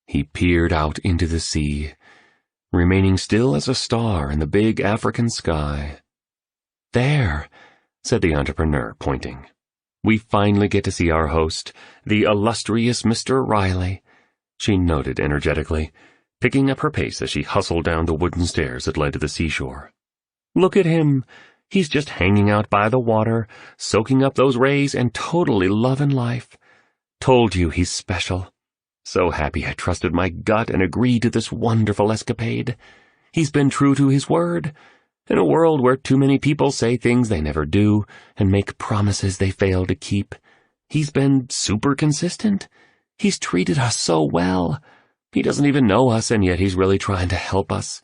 He peered out into the sea, remaining still as a star in the big African sky. "There," said the entrepreneur, pointing. "We finally get to see our host, the illustrious Mr. Riley," she noted energetically, picking up her pace as she hustled down the wooden stairs that led to the seashore. "Look at him. He's just hanging out by the water, soaking up those rays and totally loving life. Told you he's special. So happy I trusted my gut and agreed to this wonderful escapade. He's been true to his word. In a world where too many people say things they never do and make promises they fail to keep, he's been super consistent. He's treated us so well. He doesn't even know us, and yet he's really trying to help us.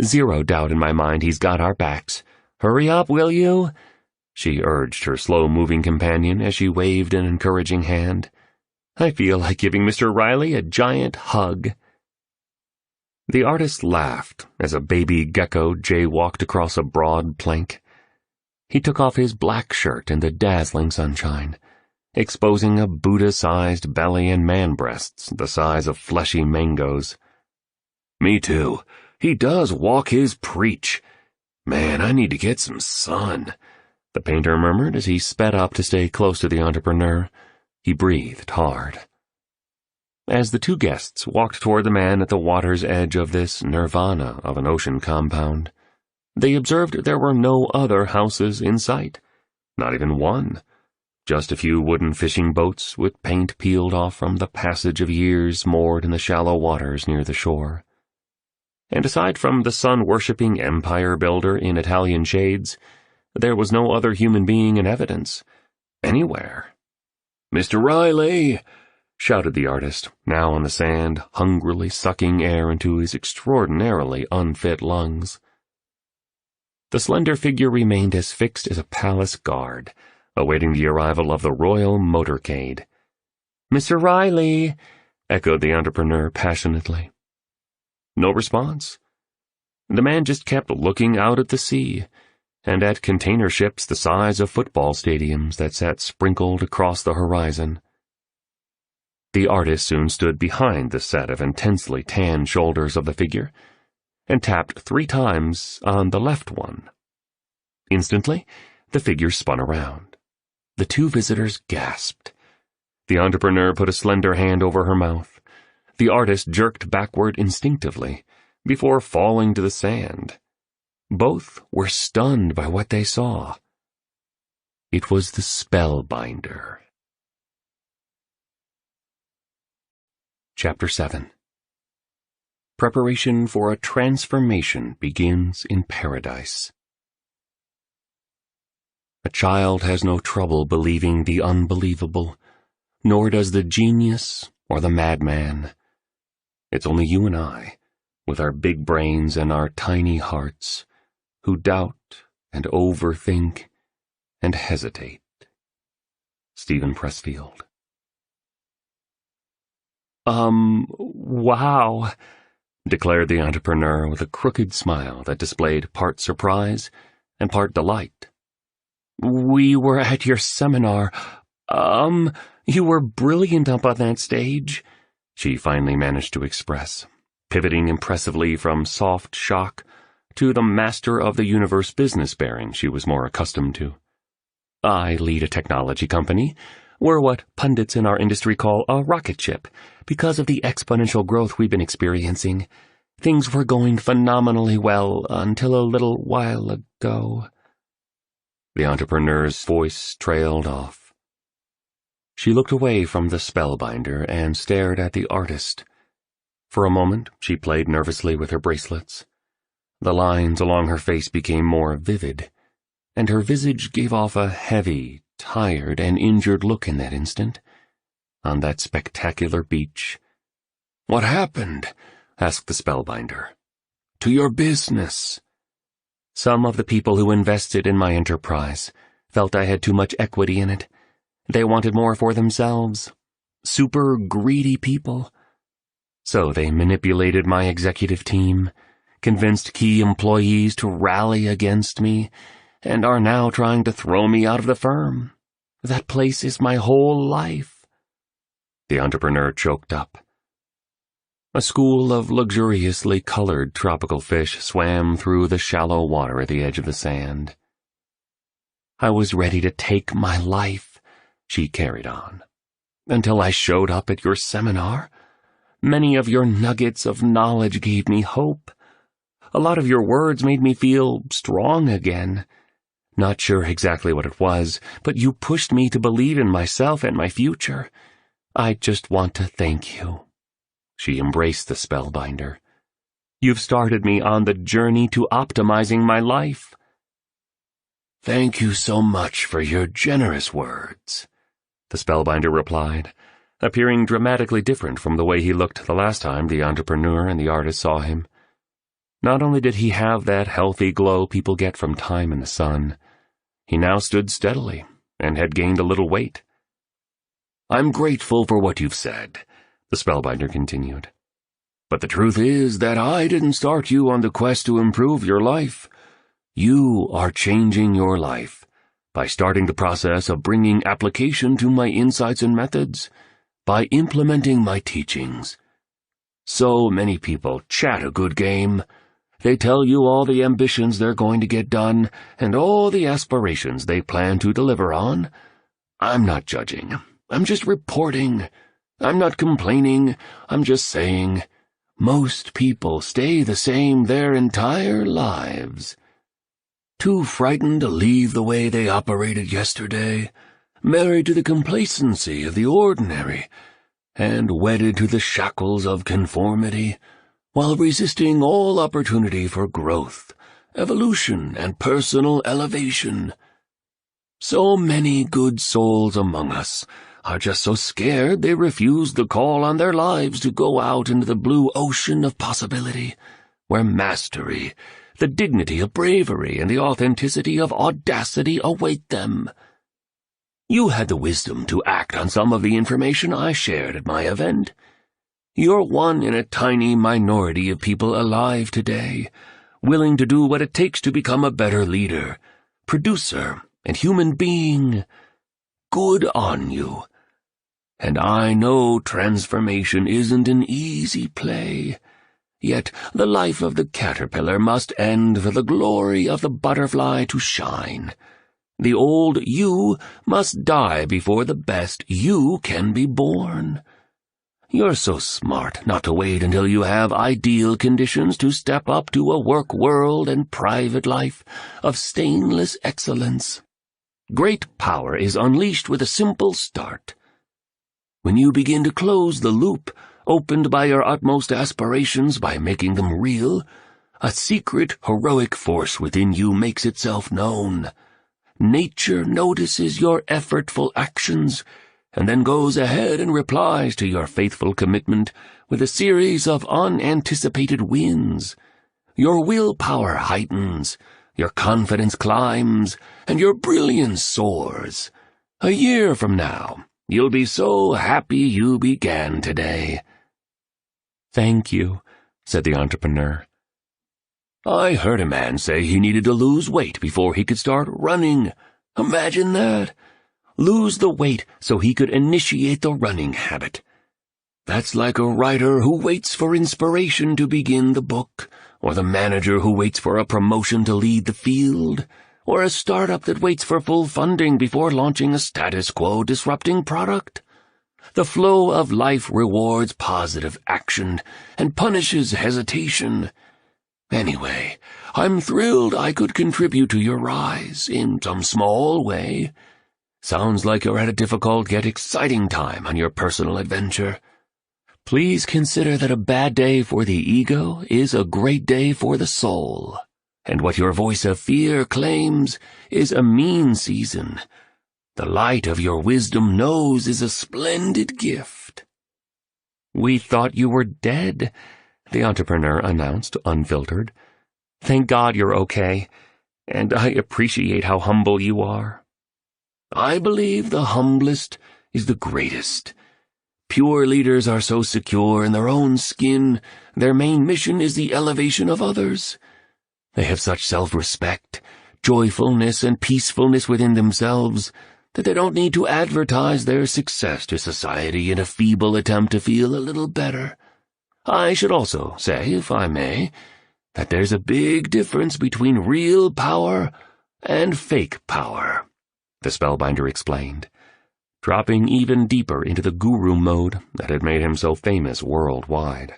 Zero doubt in my mind he's got our backs. Hurry up, will you?" she urged her slow-moving companion as she waved an encouraging hand. "I feel like giving Mr. Riley a giant hug." The artist laughed as a baby gecko jaywalked across a broad plank. He took off his black shirt in the dazzling sunshine, exposing a Buddha-sized belly and man-breasts the size of fleshy mangoes. "Me too. He does walk his preach. Man, I need to get some sun," the painter murmured as he sped up to stay close to the entrepreneur. He breathed hard. As the two guests walked toward the man at the water's edge of this nirvana of an ocean compound, they observed there were no other houses in sight, not even one, just a few wooden fishing boats with paint peeled off from the passage of years moored in the shallow waters near the shore. And aside from the sun-worshipping empire builder in Italian shades, there was no other human being in evidence, anywhere. "Mr. Riley!" shouted the artist, now on the sand, hungrily sucking air into his extraordinarily unfit lungs. The slender figure remained as fixed as a palace guard, awaiting the arrival of the royal motorcade. "Mr. Riley!" echoed the entrepreneur passionately. No response. The man just kept looking out at the sea, and at container ships the size of football stadiums that sat sprinkled across the horizon. The artist soon stood behind the set of intensely tanned shoulders of the figure, and tapped 3 times on the left one. Instantly, the figure spun around. The two visitors gasped. The entrepreneur put a slender hand over her mouth. The artist jerked backward instinctively, before falling to the sand. Both were stunned by what they saw. It was the Spellbinder. Chapter 7. Preparation for a transformation begins in paradise. A child has no trouble believing the unbelievable, nor does the genius or the madman. It's only you and I, with our big brains and our tiny hearts, who doubt and overthink and hesitate. Stephen Pressfield. Wow, declared the entrepreneur with a crooked smile that displayed part surprise and part delight. We were at your seminar. You were brilliant up on that stage, she finally managed to express, pivoting impressively from soft shock to the master of the universe business bearing she was more accustomed to. I lead a technology company. We're what pundits in our industry call a rocket ship, because of the exponential growth we've been experiencing. Things were going phenomenally well until a little while ago. The entrepreneur's voice trailed off. She looked away from the spellbinder and stared at the artist. For a moment, she played nervously with her bracelets. The lines along her face became more vivid, and her visage gave off a heavy, tired, and injured look in that instant. On that spectacular beach. "What happened?" asked the spellbinder. "To your business?" "Some of the people who invested in my enterprise felt I had too much equity in it. They wanted more for themselves. Super greedy people. So they manipulated my executive team, convinced key employees to rally against me, and are now trying to throw me out of the firm. That place is my whole life." The entrepreneur choked up. A school of luxuriously colored tropical fish swam through the shallow water at the edge of the sand. "I was ready to take my life," she carried on, "until I showed up at your seminar. Many of your nuggets of knowledge gave me hope. A lot of your words made me feel strong again. Not sure exactly what it was, but you pushed me to believe in myself and my future. I just want to thank you." She embraced the spellbinder. "You've started me on the journey to optimizing my life." "Thank you so much for your generous words," the spellbinder replied, appearing dramatically different from the way he looked the last time the entrepreneur and the artist saw him. Not only did he have that healthy glow people get from time in the sun, he now stood steadily and had gained a little weight. "I'm grateful for what you've said," the spellbinder continued. "But the truth is that I didn't start you on the quest to improve your life. You are changing your life by starting the process of bringing application to my insights and methods, by implementing my teachings. So many people chat a good game. They tell you all the ambitions they're going to get done and all the aspirations they plan to deliver on. I'm not judging. I'm just reporting. I'm not complaining. I'm just saying, most people stay the same their entire lives. Too frightened to leave the way they operated yesterday, married to the complacency of the ordinary, and wedded to the shackles of conformity, while resisting all opportunity for growth, evolution, and personal elevation. So many good souls among us are just so scared they refuse the call on their lives to go out into the blue ocean of possibility, where mastery, the dignity of bravery, and the authenticity of audacity await them. You had the wisdom to act on some of the information I shared at my event. You're one in a tiny minority of people alive today, willing to do what it takes to become a better leader, producer, and human being. Good on you. And I know transformation isn't an easy play. Yet the life of the caterpillar must end for the glory of the butterfly to shine. The old you must die before the best you can be born. You're so smart not to wait until you have ideal conditions to step up to a work world and private life of stainless excellence. Great power is unleashed with a simple start. When you begin to close the loop opened by your utmost aspirations by making them real, a secret heroic force within you makes itself known. Nature notices your effortful actions, and then goes ahead and replies to your faithful commitment with a series of unanticipated wins. Your willpower heightens, your confidence climbs, and your brilliance soars. A year from now, you'll be so happy you began today. "Thank you," said the entrepreneur. "I heard a man say he needed to lose weight before he could start running. Imagine that. Lose the weight so he could initiate the running habit. That's like a writer who waits for inspiration to begin the book, or the manager who waits for a promotion to lead the field, or a startup that waits for full funding before launching a status quo disrupting product. The flow of life rewards positive action and punishes hesitation. Anyway, I'm thrilled I could contribute to your rise in some small way. Sounds like you're at a difficult yet exciting time on your personal adventure. Please consider that a bad day for the ego is a great day for the soul, and what your voice of fear claims is a mean season. The light of your wisdom knows is a splendid gift." "We thought you were dead," the entrepreneur announced, unfiltered. "Thank God you're okay, and I appreciate how humble you are." "I believe the humblest is the greatest. Pure leaders are so secure in their own skin, their main mission is the elevation of others. They have such self-respect, joyfulness, and peacefulness within themselves that they don't need to advertise their success to society in a feeble attempt to feel a little better. I should also say, if I may, that there's a big difference between real power and fake power," the spellbinder explained, dropping even deeper into the guru mode that had made him so famous worldwide.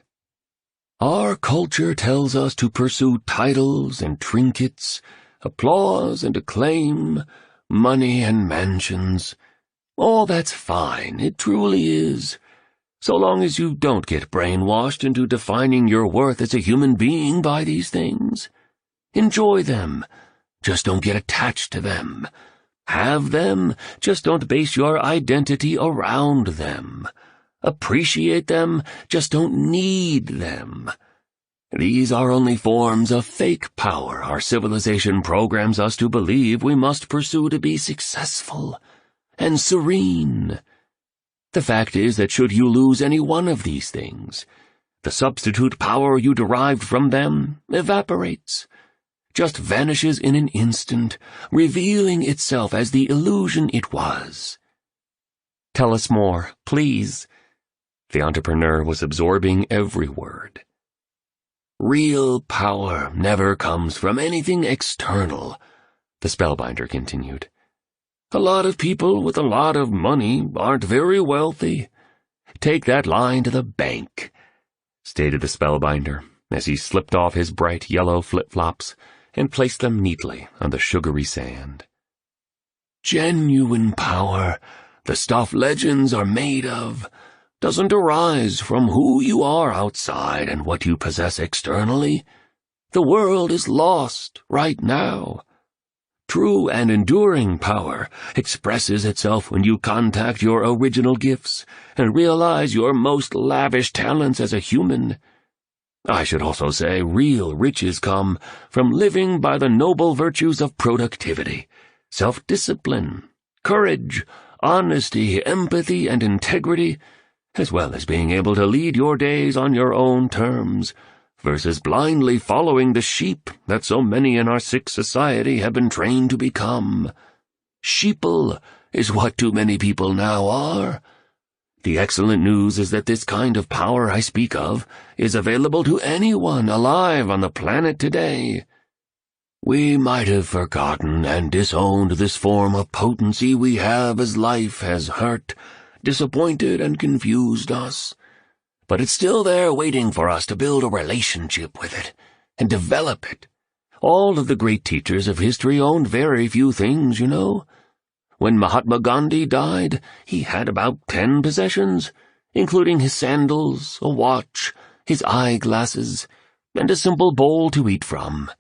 "Our culture tells us to pursue titles and trinkets, applause and acclaim, money and mansions. All that's fine, it truly is, so long as you don't get brainwashed into defining your worth as a human being by these things. Enjoy them, just don't get attached to them. Have them, just don't base your identity around them. Appreciate them, just don't need them. These are only forms of fake power our civilization programs us to believe we must pursue to be successful and serene. The fact is that should you lose any one of these things, the substitute power you derived from them evaporates, just vanishes in an instant, revealing itself as the illusion it was." "Tell us more, please." The entrepreneur was absorbing every word. "Real power never comes from anything external," the spellbinder continued. "A lot of people with a lot of money aren't very wealthy. Take that line to the bank," stated the spellbinder as he slipped off his bright yellow flip-flops and placed them neatly on the sugary sand. "Genuine power, the stuff legends are made of, doesn't arise from who you are outside and what you possess externally. The world is lost right now. True and enduring power expresses itself when you contact your original gifts and realize your most lavish talents as a human. I should also say real riches come from living by the noble virtues of productivity, self-discipline, courage, honesty, empathy, and integrity, as well as being able to lead your days on your own terms, versus blindly following the sheep that so many in our sick society have been trained to become. Sheeple is what too many people now are. The excellent news is that this kind of power I speak of is available to anyone alive on the planet today. We might have forgotten and disowned this form of potency we have as life has hurt, disappointed, and confused us. But it's still there waiting for us to build a relationship with it and develop it. All of the great teachers of history owned very few things, you know. When Mahatma Gandhi died, he had about 10 possessions, including his sandals, a watch, his eyeglasses, and a simple bowl to eat from.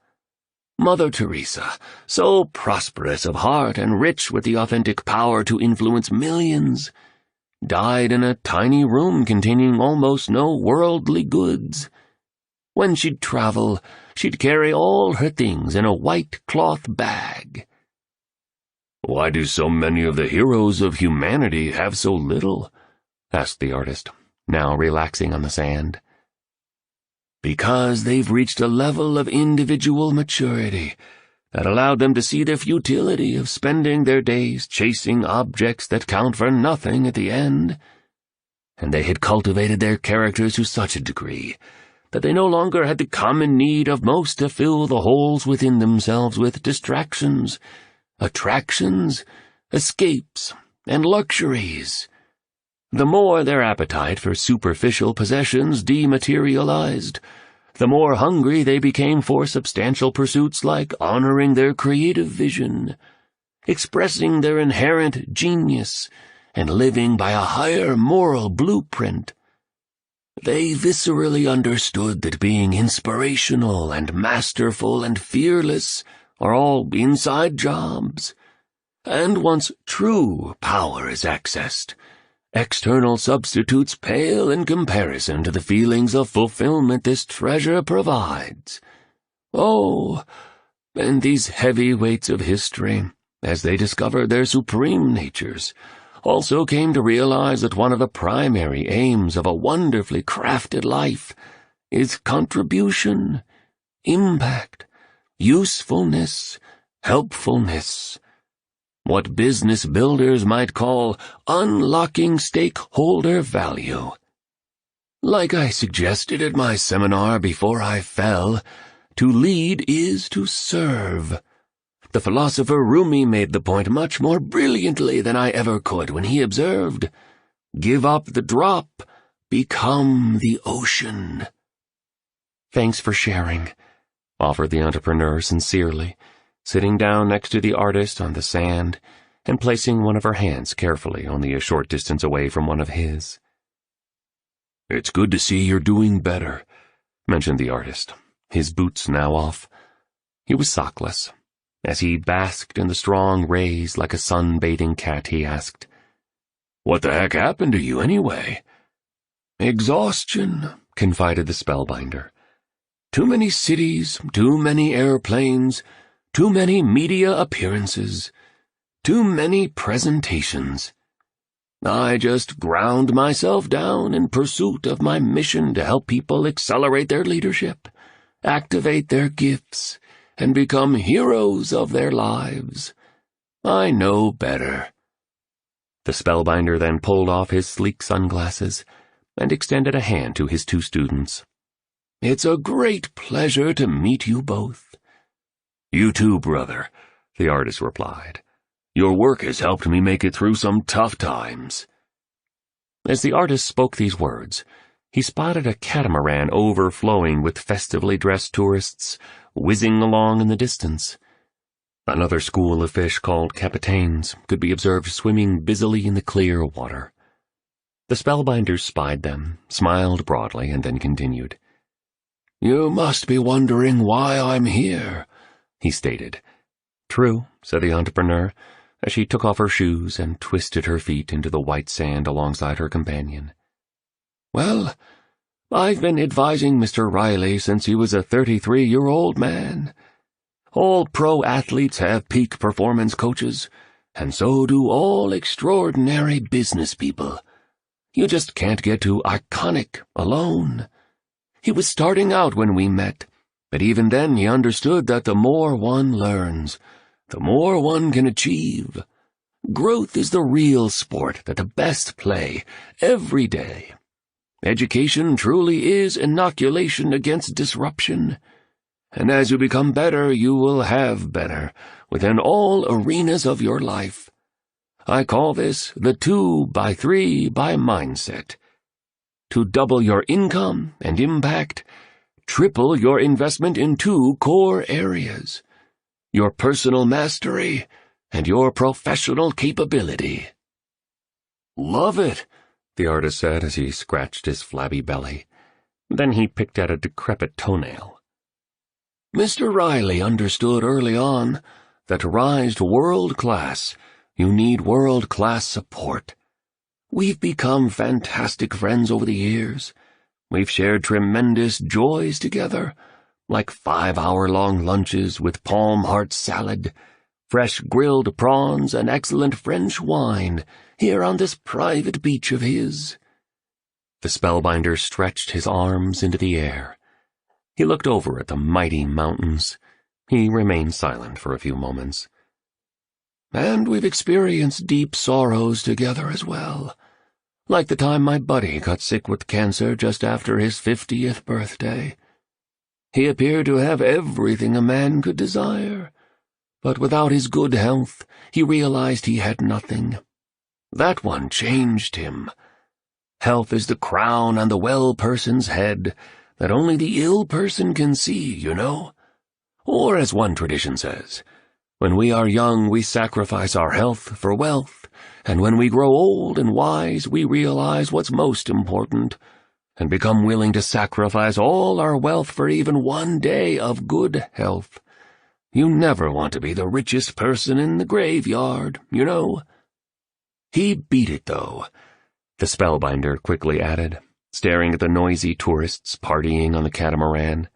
Mother Teresa, so prosperous of heart and rich with the authentic power to influence millions, died in a tiny room containing almost no worldly goods. When she'd travel, she'd carry all her things in a white cloth bag. "Why do so many of the heroes of humanity have so little?" asked the artist, now relaxing on the sand. "Because they've reached a level of individual maturity that allowed them to see the futility of spending their days chasing objects that count for nothing at the end. And they had cultivated their characters to such a degree that they no longer had the common need of most to fill the holes within themselves with distractions, attractions, escapes, and luxuries. The more their appetite for superficial possessions dematerialized, the more hungry they became for substantial pursuits like honoring their creative vision, expressing their inherent genius, and living by a higher moral blueprint. They viscerally understood that being inspirational and masterful and fearless are all inside jobs, and once true power is accessed, external substitutes pale in comparison to the feelings of fulfillment this treasure provides. Oh, and these heavyweights of history, as they discovered their supreme natures, also came to realize that one of the primary aims of a wonderfully crafted life is contribution, impact, usefulness, helpfulness. What business builders might call unlocking stakeholder value. Like I suggested at my seminar before I fell, to lead is to serve. The philosopher Rumi made the point much more brilliantly than I ever could when he observed, "Give up the drop, become the ocean." "Thanks for sharing," offered the entrepreneur sincerely, sitting down next to the artist on the sand and placing one of her hands carefully only a short distance away from one of his. "It's good to see you're doing better," mentioned the artist, his boots now off. He was sockless. As he basked in the strong rays like a sun-bathing cat, he asked, "What the heck happened to you anyway?" "Exhaustion," confided the spellbinder. "Too many cities, too many airplanes, too many media appearances, too many presentations. I just ground myself down in pursuit of my mission to help people accelerate their leadership, activate their gifts, and become heroes of their lives. I know better." The spellbinder then pulled off his sleek sunglasses and extended a hand to his two students. "It's a great pleasure to meet you both." "You too, brother," the artist replied. "Your work has helped me make it through some tough times." As the artist spoke these words, he spotted a catamaran overflowing with festively dressed tourists, whizzing along in the distance. Another school of fish called capitaines could be observed swimming busily in the clear water. The spellbinders spied them, smiled broadly, and then continued. "You must be wondering why I'm here," he stated. "True," said the entrepreneur, as she took off her shoes and twisted her feet into the white sand alongside her companion. "Well, I've been advising Mr. Riley since he was a 33-year-old man. All pro athletes have peak performance coaches, and so do all extraordinary business people. You just can't get to iconic alone. He was starting out when we met, but even then he understood that the more one learns, the more one can achieve. Growth is the real sport that the best play every day. Education truly is inoculation against disruption, and as you become better, you will have better within all arenas of your life. I call this the 2x3 mindset. To double your income and impact, triple your investment in two core areas: your personal mastery and your professional capability." "Love it," the artist said as he scratched his flabby belly. Then he picked at a decrepit toenail. "Mr. Riley understood early on that to rise to world class, you need world-class support. We've become fantastic friends over the years. We've shared tremendous joys together, like 5-hour-long lunches with palm heart salad, fresh grilled prawns, and excellent French wine here on this private beach of his." The spellbinder stretched his arms into the air. He looked over at the mighty mountains. He remained silent for a few moments. "And we've experienced deep sorrows together as well, like the time my buddy got sick with cancer just after his 50th birthday. He appeared to have everything a man could desire, but without his good health, he realized he had nothing. That one changed him. Health is the crown on the well person's head that only the ill person can see, you know? Or as one tradition says, when we are young we sacrifice our health for wealth, and when we grow old and wise we realize what's most important, and become willing to sacrifice all our wealth for even one day of good health. You never want to be the richest person in the graveyard, you know. He beat it, though, the spellbinder quickly added, staring at the noisy tourists partying on the catamaran.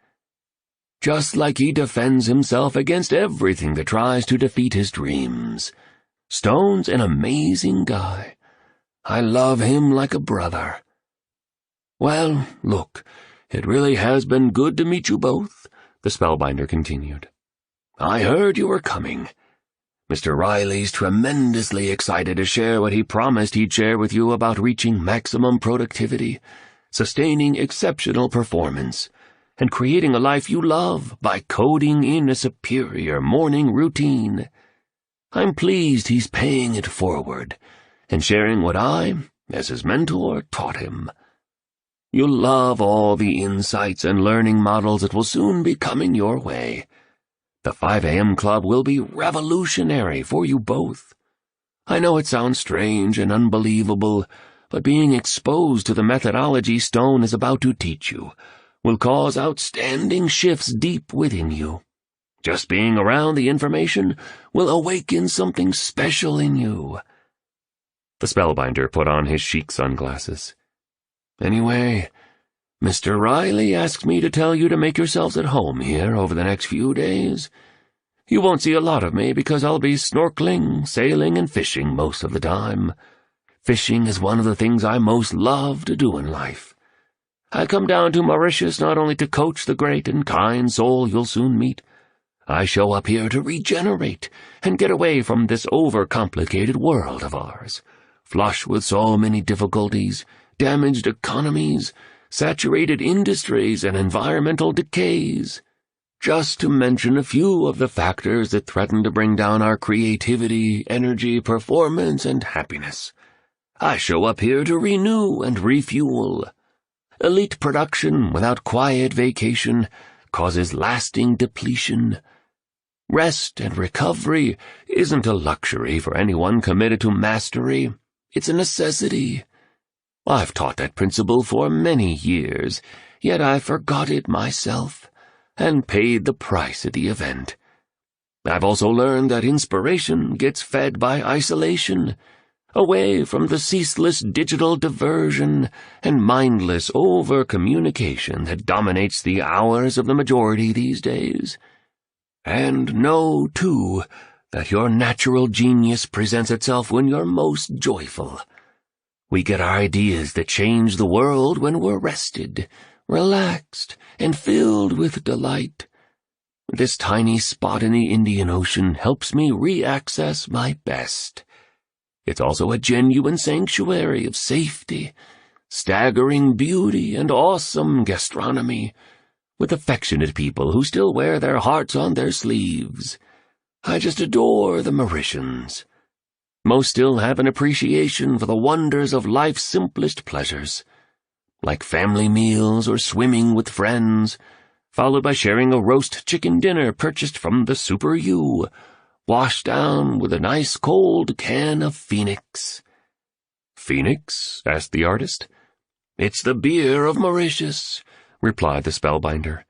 Just like he defends himself against everything that tries to defeat his dreams. Stone's an amazing guy. I love him like a brother. Well, look, it really has been good to meet you both, the spellbinder continued. I heard you were coming. Mr. Riley's tremendously excited to share what he promised he'd share with you about reaching maximum productivity, sustaining exceptional performance, and creating a life you love by coding in a superior morning routine. I'm pleased he's paying it forward and sharing what I, as his mentor, taught him. You'll love all the insights and learning models that will soon be coming your way. The 5 a.m. Club will be revolutionary for you both. I know it sounds strange and unbelievable, but being exposed to the methodology Stone is about to teach you will cause outstanding shifts deep within you. Just being around the information will awaken something special in you. The spellbinder put on his chic sunglasses. Anyway, Mr. Riley asked me to tell you to make yourselves at home here over the next few days. You won't see a lot of me because I'll be snorkeling, sailing, and fishing most of the time. Fishing is one of the things I most love to do in life. I come down to Mauritius not only to coach the great and kind soul you'll soon meet. I show up here to regenerate and get away from this overcomplicated world of ours, flush with so many difficulties, damaged economies, saturated industries, and environmental decays, just to mention a few of the factors that threaten to bring down our creativity, energy, performance, and happiness. I show up here to renew and refuel. Elite production without quiet vacation causes lasting depletion. Rest and recovery isn't a luxury for anyone committed to mastery. It's a necessity. I've taught that principle for many years, yet I forgot it myself, and paid the price at the event. I've also learned that inspiration gets fed by isolation, away from the ceaseless digital diversion and mindless over-communication that dominates the hours of the majority these days. And know, too, that your natural genius presents itself when you're most joyful. We get our ideas that change the world when we're rested, relaxed, and filled with delight. This tiny spot in the Indian Ocean helps me re-access my best. It's also a genuine sanctuary of safety, staggering beauty, and awesome gastronomy, with affectionate people who still wear their hearts on their sleeves. I just adore the Mauritians. Most still have an appreciation for the wonders of life's simplest pleasures, like family meals or swimming with friends, followed by sharing a roast chicken dinner purchased from the Super U, washed down with a nice cold can of Phoenix. Phoenix? Asked the artist. It's the beer of Mauritius, replied the spellbinder.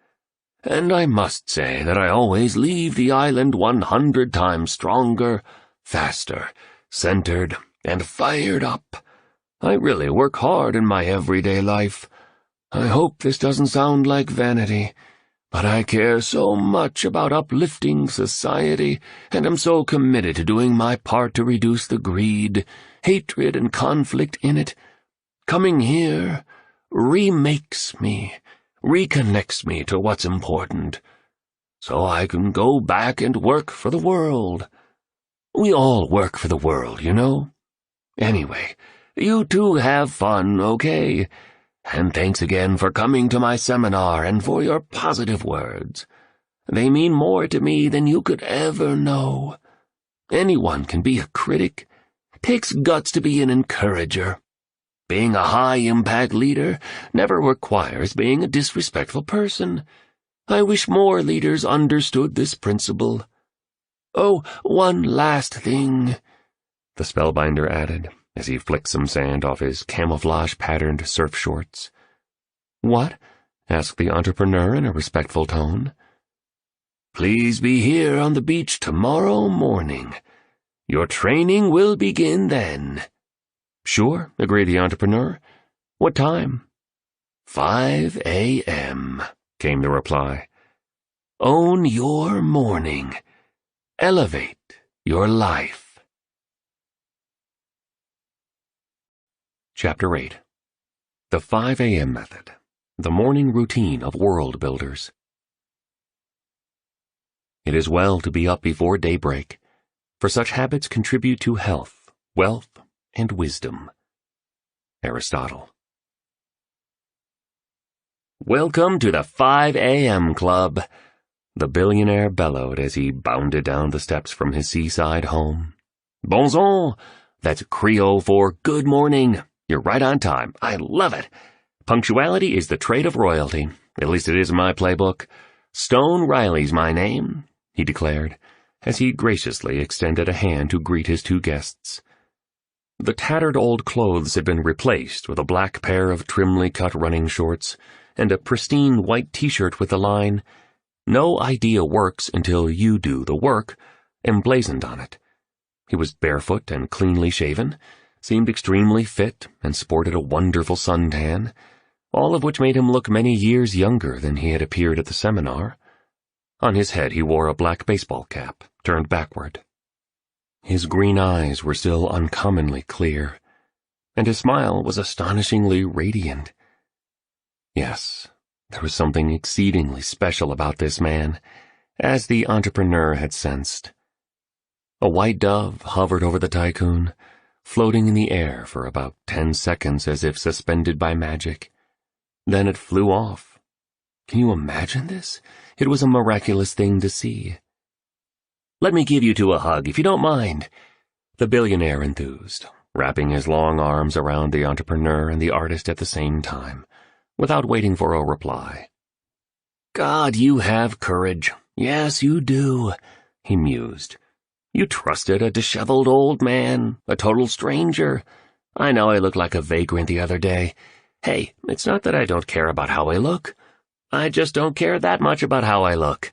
And I must say that I always leave the island 100 times stronger, faster, centered, and fired up. I really work hard in my everyday life. I hope this doesn't sound like vanity, but I care so much about uplifting society, and am so committed to doing my part to reduce the greed, hatred, and conflict in it. Coming here remakes me, reconnects me to what's important, so I can go back and work for the world. We all work for the world, you know. Anyway, you two have fun, okay? And thanks again for coming to my seminar and for your positive words. They mean more to me than you could ever know. Anyone can be a critic. Takes guts to be an encourager. Being a high-impact leader never requires being a disrespectful person. I wish more leaders understood this principle. Oh, one last thing, the spellbinder added, as he flicked some sand off his camouflage-patterned surf shorts. What? Asked the entrepreneur in a respectful tone. Please be here on the beach tomorrow morning. Your training will begin then. Sure, agreed the entrepreneur. What time? 5 a.m., came the reply. Own your morning. Elevate your life. Chapter 8. The 5 a.m. Method. The morning routine of world builders. It is well to be up before daybreak, for such habits contribute to health, wealth, and wisdom. Aristotle. Welcome to the 5 a.m. Club, the billionaire bellowed as he bounded down the steps from his seaside home. Bonjour, that's Creole for good morning. You're right on time. I love it. Punctuality is the trait of royalty. At least it is in my playbook. Stone Riley's my name, he declared, as he graciously extended a hand to greet his two guests. The tattered old clothes had been replaced with a black pair of trimly cut running shorts and a pristine white t-shirt with the line, "No idea works until you do the work," emblazoned on it. He was barefoot and cleanly shaven, seemed extremely fit, and sported a wonderful suntan, all of which made him look many years younger than he had appeared at the seminar. On his head he wore a black baseball cap, turned backward. His green eyes were still uncommonly clear, and his smile was astonishingly radiant. Yes, there was something exceedingly special about this man, as the entrepreneur had sensed. A white dove hovered over the tycoon, floating in the air for about 10 seconds as if suspended by magic. Then it flew off. Can you imagine this? It was a miraculous thing to see. "Let me give you two a hug, if you don't mind," the billionaire enthused, wrapping his long arms around the entrepreneur and the artist at the same time, without waiting for a reply. "God, you have courage. Yes, you do," he mused. "You trusted a disheveled old man, a total stranger. I know I looked like a vagrant the other day. Hey, it's not that I don't care about how I look. I just don't care that much about how I look,"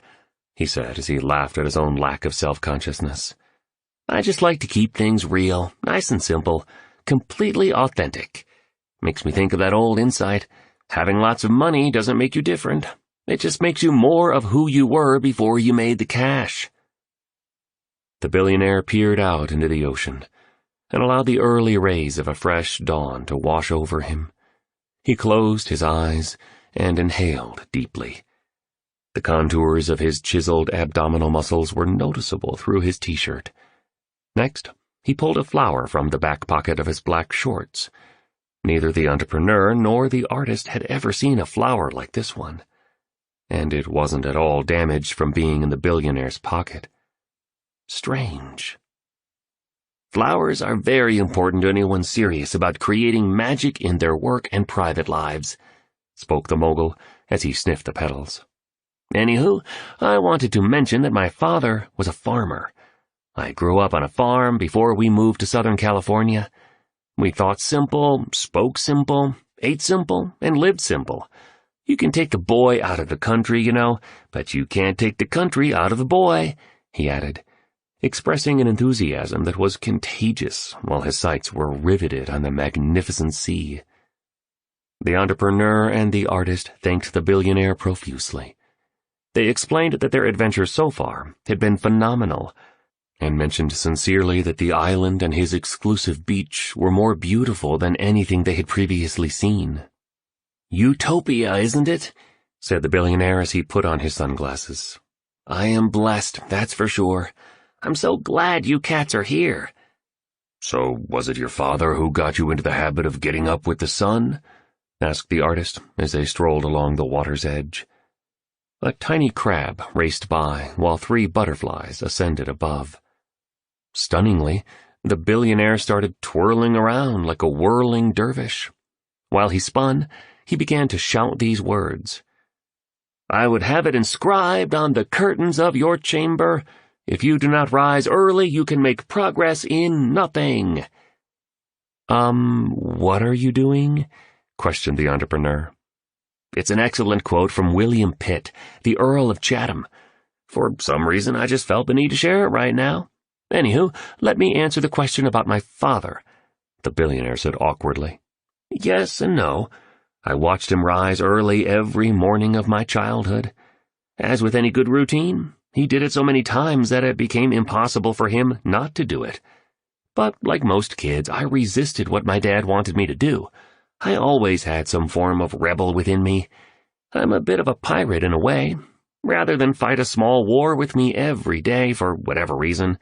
he said as he laughed at his own lack of self-consciousness. "I just like to keep things real, nice and simple, completely authentic. Makes me think of that old insight. Having lots of money doesn't make you different. It just makes you more of who you were before you made the cash." The billionaire peered out into the ocean and allowed the early rays of a fresh dawn to wash over him. He closed his eyes and inhaled deeply. The contours of his chiseled abdominal muscles were noticeable through his t-shirt. Next, he pulled a flower from the back pocket of his black shorts. Neither the entrepreneur nor the artist had ever seen a flower like this one, and it wasn't at all damaged from being in the billionaire's pocket. Strange. "Flowers are very important to anyone serious about creating magic in their work and private lives," spoke the mogul as he sniffed the petals. "Anywho, I wanted to mention that my father was a farmer. I grew up on a farm before we moved to Southern California. We thought simple, spoke simple, ate simple, and lived simple. You can take the boy out of the country, you know, but you can't take the country out of the boy," he added, expressing an enthusiasm that was contagious while his sights were riveted on the magnificent sea. The entrepreneur and the artist thanked the billionaire profusely. They explained that their adventures so far had been phenomenal, and mentioned sincerely that the island and his exclusive beach were more beautiful than anything they had previously seen. "Utopia, isn't it?" said the billionaire as he put on his sunglasses. "I am blessed, that's for sure. I'm so glad you cats are here." "So was it your father who got you into the habit of getting up with the sun?" asked the artist as they strolled along the water's edge. A tiny crab raced by while 3 butterflies ascended above. Stunningly, The billionaire started twirling around like a whirling dervish. While he spun, he began to shout these words. "I would have it inscribed on the curtains of your chamber, if you do not rise early, you can make progress in nothing." What are you doing?" questioned the entrepreneur. It's an excellent quote from William Pitt, the Earl of Chatham. For some reason, I just felt the need to share it right now. Anywho, let me answer the question about my father, the billionaire said awkwardly. Yes and no. I watched him rise early every morning of my childhood. As with any good routine, he did it so many times that it became impossible for him not to do it. But like most kids, I resisted what my dad wanted me to do. I always had some form of rebel within me. I'm a bit of a pirate in a way. Rather than fight a small war with me every day for whatever reason,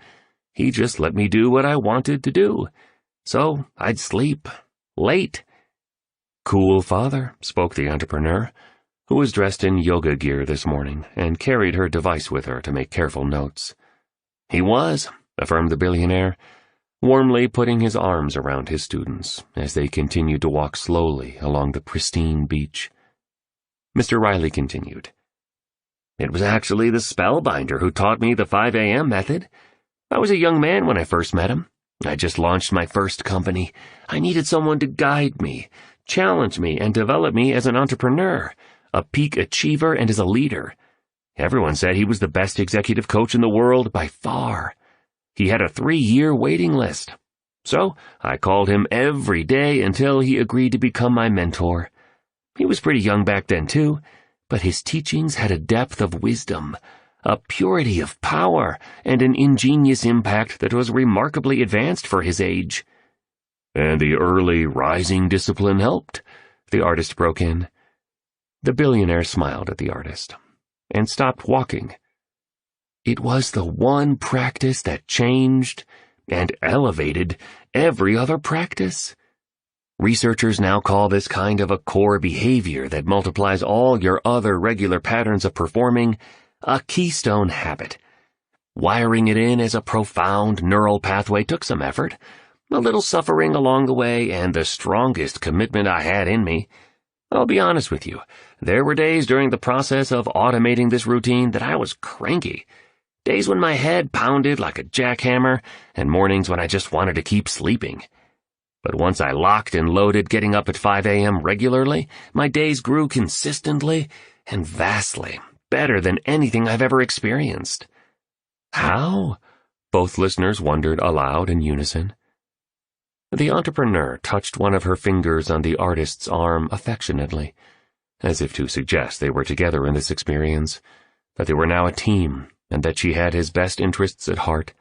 he just let me do what I wanted to do. So I'd sleep late. "Cool father," spoke the entrepreneur, who was dressed in yoga gear this morning and carried her device with her to make careful notes. "He was," affirmed the billionaire, warmly putting his arms around his students as they continued to walk slowly along the pristine beach. Mr. Riley continued. "It was actually the spellbinder who taught me the 5 a.m. method. I was a young man when I first met him. I just launched my first company. I needed someone to guide me, challenge me, and develop me as an entrepreneur, a peak achiever, and as a leader. Everyone said he was the best executive coach in the world by far. He had a 3-year waiting list. So I called him every day until he agreed to become my mentor. He was pretty young back then too, but his teachings had a depth of wisdom, a purity of power, and an ingenious impact that was remarkably advanced for his age." "And the early rising discipline helped?" the artist broke in. The billionaire smiled at the artist and stopped walking. "It was the one practice that changed and elevated every other practice. Researchers now call this kind of a core behavior that multiplies all your other regular patterns of performing a keystone habit. Wiring it in as a profound neural pathway took some effort, a little suffering along the way, and the strongest commitment I had in me. I'll be honest with you, there were days during the process of automating this routine that I was cranky. Days when my head pounded like a jackhammer, and mornings when I just wanted to keep sleeping. But once I locked and loaded getting up at 5 a.m. regularly, my days grew consistently and vastly better than anything I've ever experienced." "How?" both listeners wondered aloud in unison. The entrepreneur touched one of her fingers on the artist's arm affectionately, as if to suggest they were together in this experience, that they were now a team, and that she had his best interests at heart.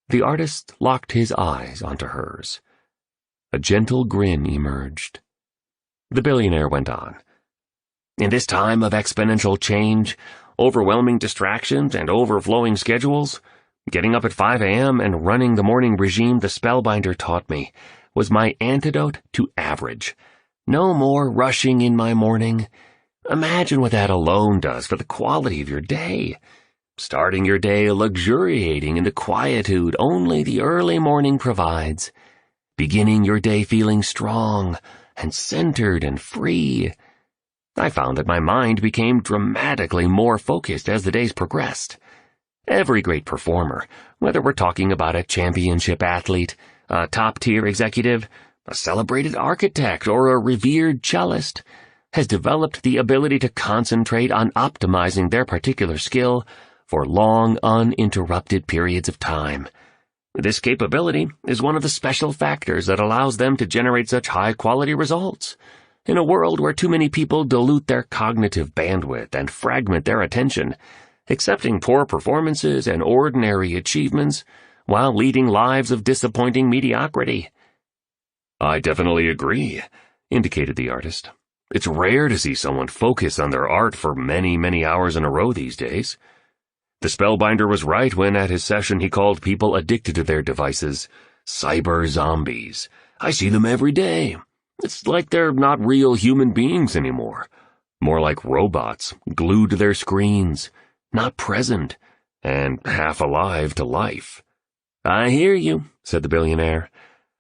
The artist locked his eyes onto hers. A gentle grin emerged. The billionaire went on. "In this time of exponential change, overwhelming distractions, and overflowing schedules, getting up at 5 a.m. and running the morning regime the spellbinder taught me was my antidote to average. No more rushing in my morning. Imagine what that alone does for the quality of your day. Starting your day luxuriating in the quietude only the early morning provides. Beginning your day feeling strong and centered and free. I found that my mind became dramatically more focused as the days progressed. Every great performer, whether we're talking about a championship athlete, a top-tier executive, a celebrated architect, or a revered cellist, has developed the ability to concentrate on optimizing their particular skill for long, uninterrupted periods of time. This capability is one of the special factors that allows them to generate such high-quality results. In a world where too many people dilute their cognitive bandwidth and fragment their attention, accepting poor performances and ordinary achievements while leading lives of disappointing mediocrity." "I definitely agree," indicated the artist. "It's rare to see someone focus on their art for many, many hours in a row these days. The spellbinder was right when at his session he called people addicted to their devices cyber zombies. I see them every day. It's like they're not real human beings anymore. More like robots, glued to their screens, not present, and half alive to life. I hear you, said the billionaire.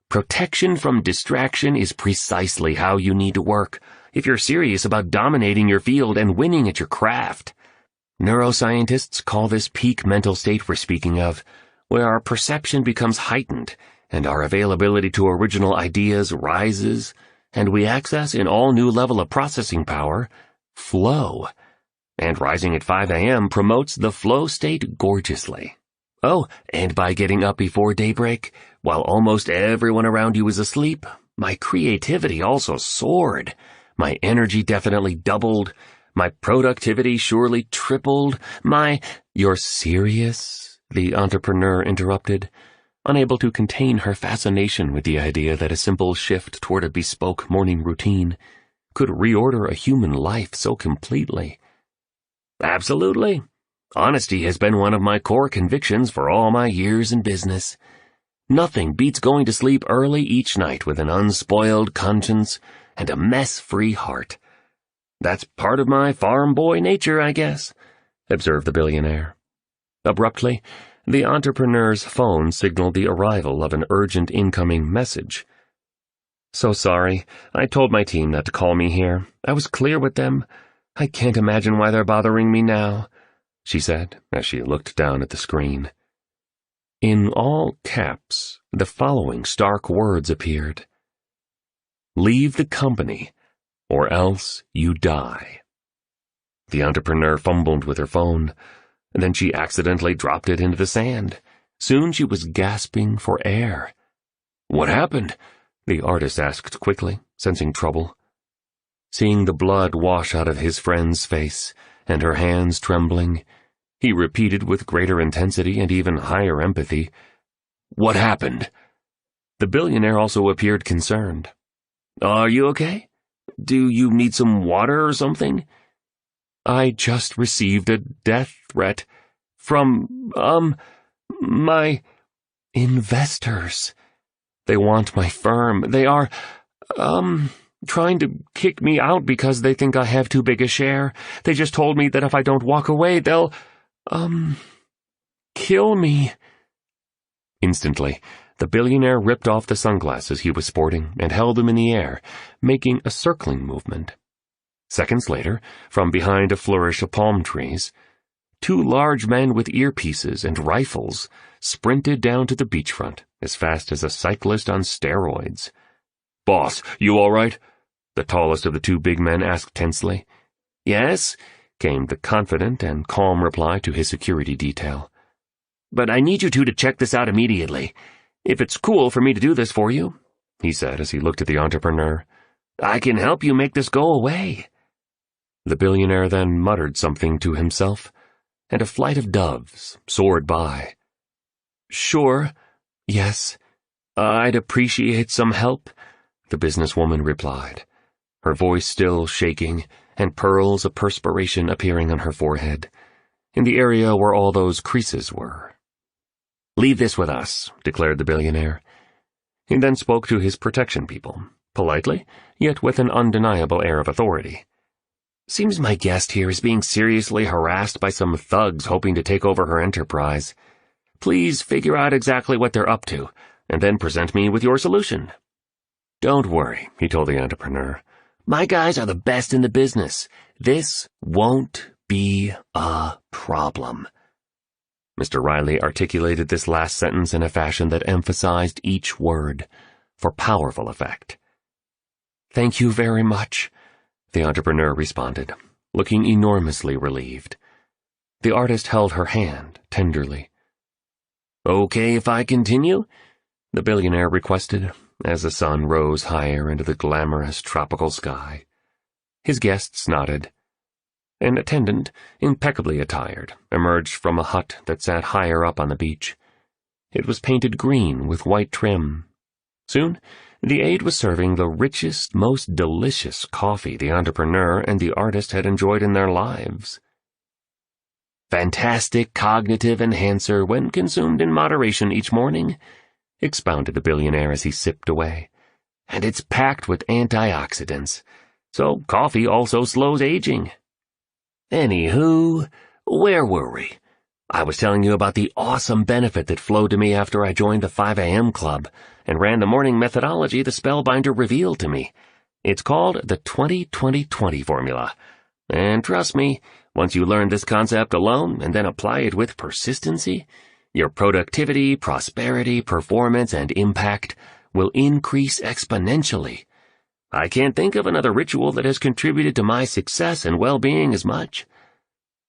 Protection from distraction is precisely how you need to work if you're serious about dominating your field and winning at your craft. Neuroscientists call this peak mental state we're speaking of, where our perception becomes heightened and our availability to original ideas rises, and we access an all-new level of processing power, flow. And rising at 5 a.m. promotes the flow state gorgeously. Oh, and by getting up before daybreak, while almost everyone around you is asleep, my creativity also soared. My energy definitely doubled. My productivity surely tripled. You're serious? The entrepreneur interrupted, unable to contain her fascination with the idea that a simple shift toward a bespoke morning routine could reorder a human life so completely. Absolutely. Honesty has been one of my core convictions for all my years in business. Nothing beats going to sleep early each night with an unspoiled conscience and a mess-free heart. That's part of my farm boy nature, I guess, observed the billionaire. Abruptly, the entrepreneur's phone signaled the arrival of an urgent incoming message. So sorry. I told my team not to call me here. I was clear with them. I can't imagine why they're bothering me now, she said as she looked down at the screen. In all caps, the following stark words appeared. Leave the company, or else you die. The entrepreneur fumbled with her phone. Then she accidentally dropped it into the sand. Soon she was gasping for air. What happened? The artist asked quickly, sensing trouble. Seeing the blood wash out of his friend's face and her hands trembling, he repeated with greater intensity and even higher empathy, What happened? The billionaire also appeared concerned. Are you okay? Do you need some water or something? I just received a death threat from, my investors. They want my firm. They are, trying to kick me out because they think I have too big a share. They just told me that if I don't walk away, they'll, kill me. Instantly, the billionaire ripped off the sunglasses he was sporting and held them in the air, making a circling movement. Seconds later, from behind a flourish of palm trees, two large men with earpieces and rifles sprinted down to the beachfront as fast as a cyclist on steroids. Boss, you all right? The tallest of the two big men asked tensely. Yes, came the confident and calm reply to his security detail. But I need you two to check this out immediately. If it's cool for me to do this for you, he said as he looked at the entrepreneur, I can help you make this go away. The billionaire then muttered something to himself, and a flight of doves soared by. Sure, yes, I'd appreciate some help, the businesswoman replied, her voice still shaking and pearls of perspiration appearing on her forehead, in the area where all those creases were. Leave this with us, declared the billionaire. He then spoke to his protection people, politely, yet with an undeniable air of authority. Seems my guest here is being seriously harassed by some thugs hoping to take over her enterprise. Please figure out exactly what they're up to, and then present me with your solution. Don't worry, he told the entrepreneur. My guys are the best in the business. This won't be a problem. Mr. Riley articulated this last sentence in a fashion that emphasized each word, for powerful effect. Thank you very much, the entrepreneur responded, looking enormously relieved. The artist held her hand tenderly. Okay if I continue? The billionaire requested, as the sun rose higher into the glamorous tropical sky. His guests nodded. An attendant, impeccably attired, emerged from a hut that sat higher up on the beach. It was painted green with white trim. Soon, the aide was serving the richest, most delicious coffee the entrepreneur and the artist had enjoyed in their lives. Fantastic cognitive enhancer when consumed in moderation each morning, expounded the billionaire as he sipped away. And it's packed with antioxidants, so coffee also slows aging. Anywho, where were we? I was telling you about the awesome benefit that flowed to me after I joined the 5 a.m. club and ran the morning methodology the Spellbinder revealed to me. It's called the 20-20-20 formula. And trust me, once you learn this concept alone and then apply it with persistency, your productivity, prosperity, performance, and impact will increase exponentially. I can't think of another ritual that has contributed to my success and well-being as much.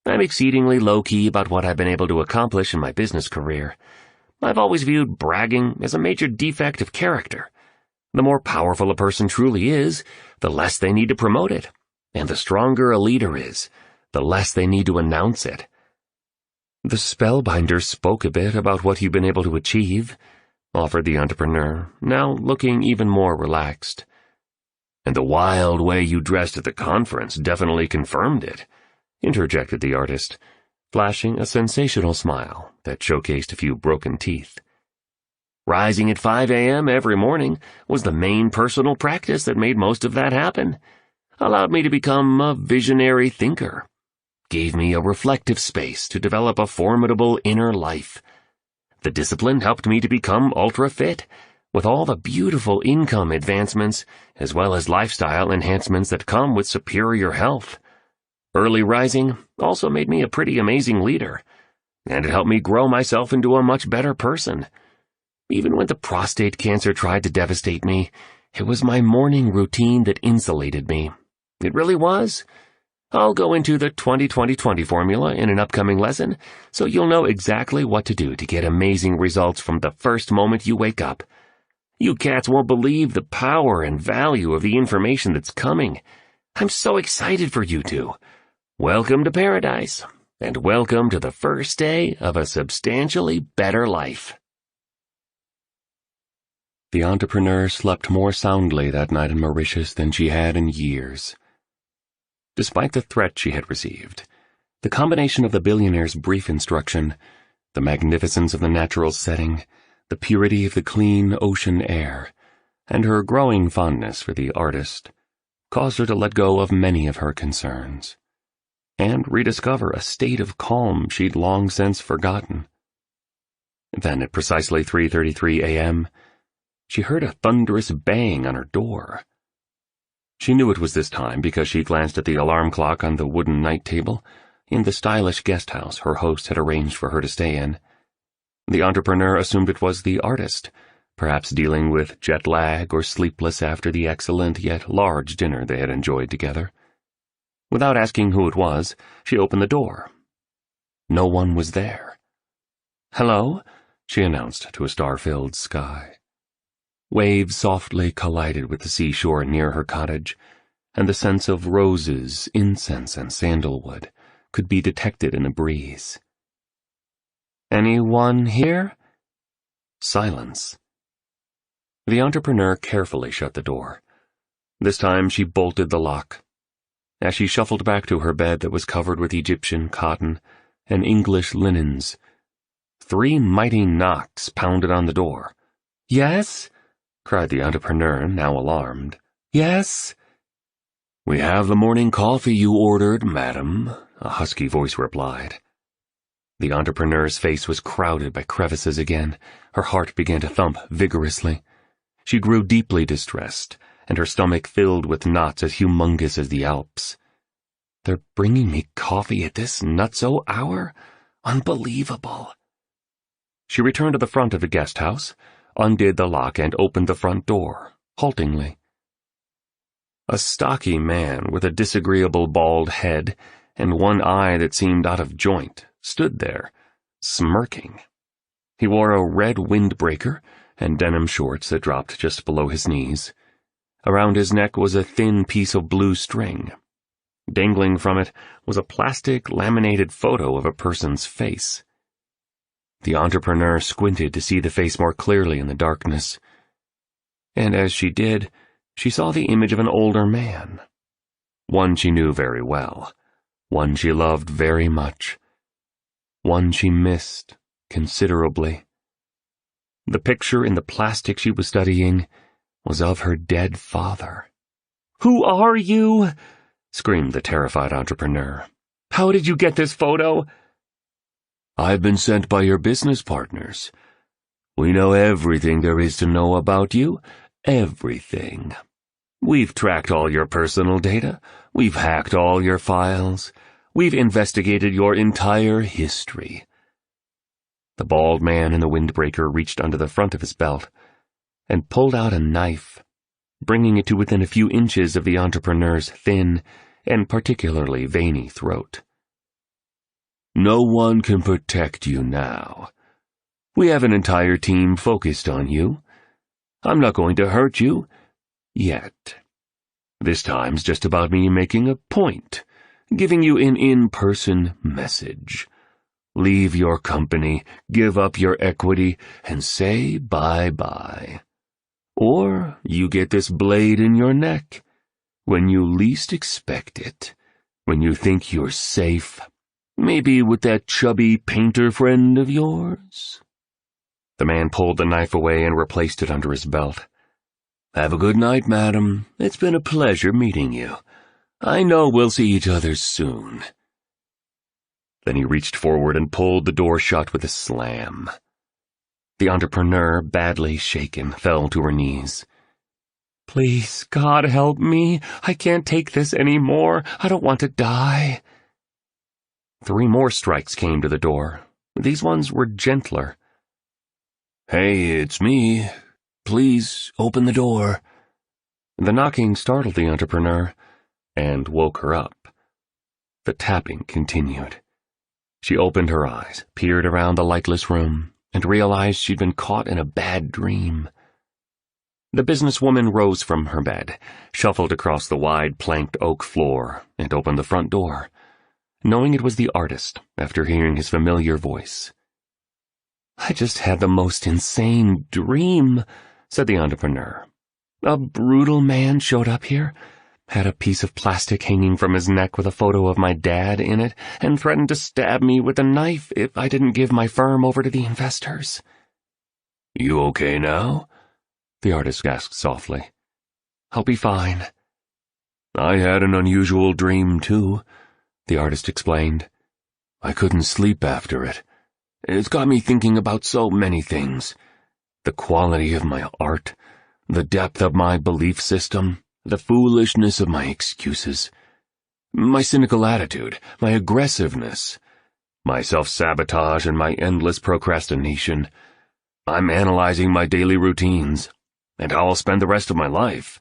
I'm exceedingly low-key about what I've been able to accomplish in my business career. I've always viewed bragging as a major defect of character. The more powerful a person truly is, the less they need to promote it. And the stronger a leader is, the less they need to announce it. The Spellbinder spoke a bit about what you've been able to achieve, offered the entrepreneur, now looking even more relaxed. And the wild way you dressed at the conference definitely confirmed it, interjected the artist, flashing a sensational smile that showcased a few broken teeth. Rising at 5 a.m. every morning was the main personal practice that made most of that happen. Allowed me to become a visionary thinker. Gave me a reflective space to develop a formidable inner life. The discipline helped me to become ultra-fit, with all the beautiful income advancements as well as lifestyle enhancements that come with superior health. Early rising also made me a pretty amazing leader, and it helped me grow myself into a much better person. Even when the prostate cancer tried to devastate me, it was my morning routine that insulated me. It really was. I'll go into the 20-20-20 formula in an upcoming lesson, so you'll know exactly what to do to get amazing results from the first moment you wake up. You cats won't believe the power and value of the information that's coming. I'm so excited for you two. Welcome to paradise, and welcome to the first day of a substantially better life. The entrepreneur slept more soundly that night in Mauritius than she had in years. Despite the threat she had received, the combination of the billionaire's brief instruction, the magnificence of the natural setting, the purity of the clean ocean air, and her growing fondness for the artist, caused her to let go of many of her concerns, and rediscover a state of calm she'd long since forgotten. Then at precisely 3:33 a.m., she heard a thunderous bang on her door. She knew it was this time because she glanced at the alarm clock on the wooden night table in the stylish guest house her host had arranged for her to stay in. The entrepreneur assumed it was the artist, perhaps dealing with jet lag or sleepless after the excellent yet large dinner they had enjoyed together. Without asking who it was, she opened the door. No one was there. "Hello," she announced to a star-filled sky. Waves softly collided with the seashore near her cottage, and the scents of roses, incense, and sandalwood could be detected in the breeze. "Anyone here?" Silence. The entrepreneur carefully shut the door. This time she bolted the lock. As she shuffled back to her bed that was covered with Egyptian cotton and English linens, 3 mighty knocks pounded on the door. "Yes?" cried the entrepreneur, now alarmed. "Yes?" "We have the morning coffee you ordered, madam," a husky voice replied. The entrepreneur's face was crowded by crevices again. Her heart began to thump vigorously. She grew deeply distressed, and her stomach filled with knots as humongous as the Alps. "They're bringing me coffee at this nutso hour? Unbelievable." She returned to the front of the guest house, undid the lock, and opened the front door, haltingly. A stocky man with a disagreeable bald head and one eye that seemed out of joint stood there, smirking. He wore a red windbreaker and denim shorts that dropped just below his knees. Around his neck was a thin piece of blue string. Dangling from it was a plastic laminated photo of a person's face. The entrepreneur squinted to see the face more clearly in the darkness. And as she did, she saw the image of an older man. One she knew very well. One she loved very much. One she missed considerably. The picture in the plastic she was studying was of her dead father. "Who are you?" screamed the terrified entrepreneur. "How did you get this photo?" I've been sent by your business partners. We know everything there is to know about you. Everything. We've tracked all your personal data. We've hacked all your files. We've investigated your entire history." The bald man in the windbreaker reached under the front of his belt and pulled out a knife, bringing it to within a few inches of the entrepreneur's thin and particularly veiny throat. "No one can protect you now. We have an entire team focused on you. I'm not going to hurt you. Yet. This time's just about me making a point, giving you an in-person message. Leave your company, give up your equity, and say bye-bye. Or you get this blade in your neck when you least expect it, when you think you're safe, maybe with that chubby painter friend of yours." The man pulled the knife away and replaced it under his belt. "Have a good night, madam. It's been a pleasure meeting you. I know we'll see each other soon." Then he reached forward and pulled the door shut with a slam. The entrepreneur, badly shaken, fell to her knees. "Please, God, help me. I can't take this anymore. I don't want to die." 3 more strikes came to the door. These ones were gentler. "Hey, it's me. Please, open the door." The knocking startled the entrepreneur and woke her up. The tapping continued. She opened her eyes, peered around the lightless room, and realized she'd been caught in a bad dream. The businesswoman rose from her bed, shuffled across the wide planked oak floor, and opened the front door, knowing it was the artist after hearing his familiar voice. "I just had the most insane dream," said the entrepreneur. "A brutal man showed up here, had a piece of plastic hanging from his neck with a photo of my dad in it, and threatened to stab me with a knife if I didn't give my firm over to the investors." "You okay now?" the artist asked softly. "I'll be fine." "I had an unusual dream, too," the artist explained. "I couldn't sleep after it. It's got me thinking about so many things. The quality of my art, the depth of my belief system, the foolishness of my excuses, my cynical attitude, my aggressiveness, my self-sabotage and my endless procrastination. I'm analyzing my daily routines, and how I'll spend the rest of my life."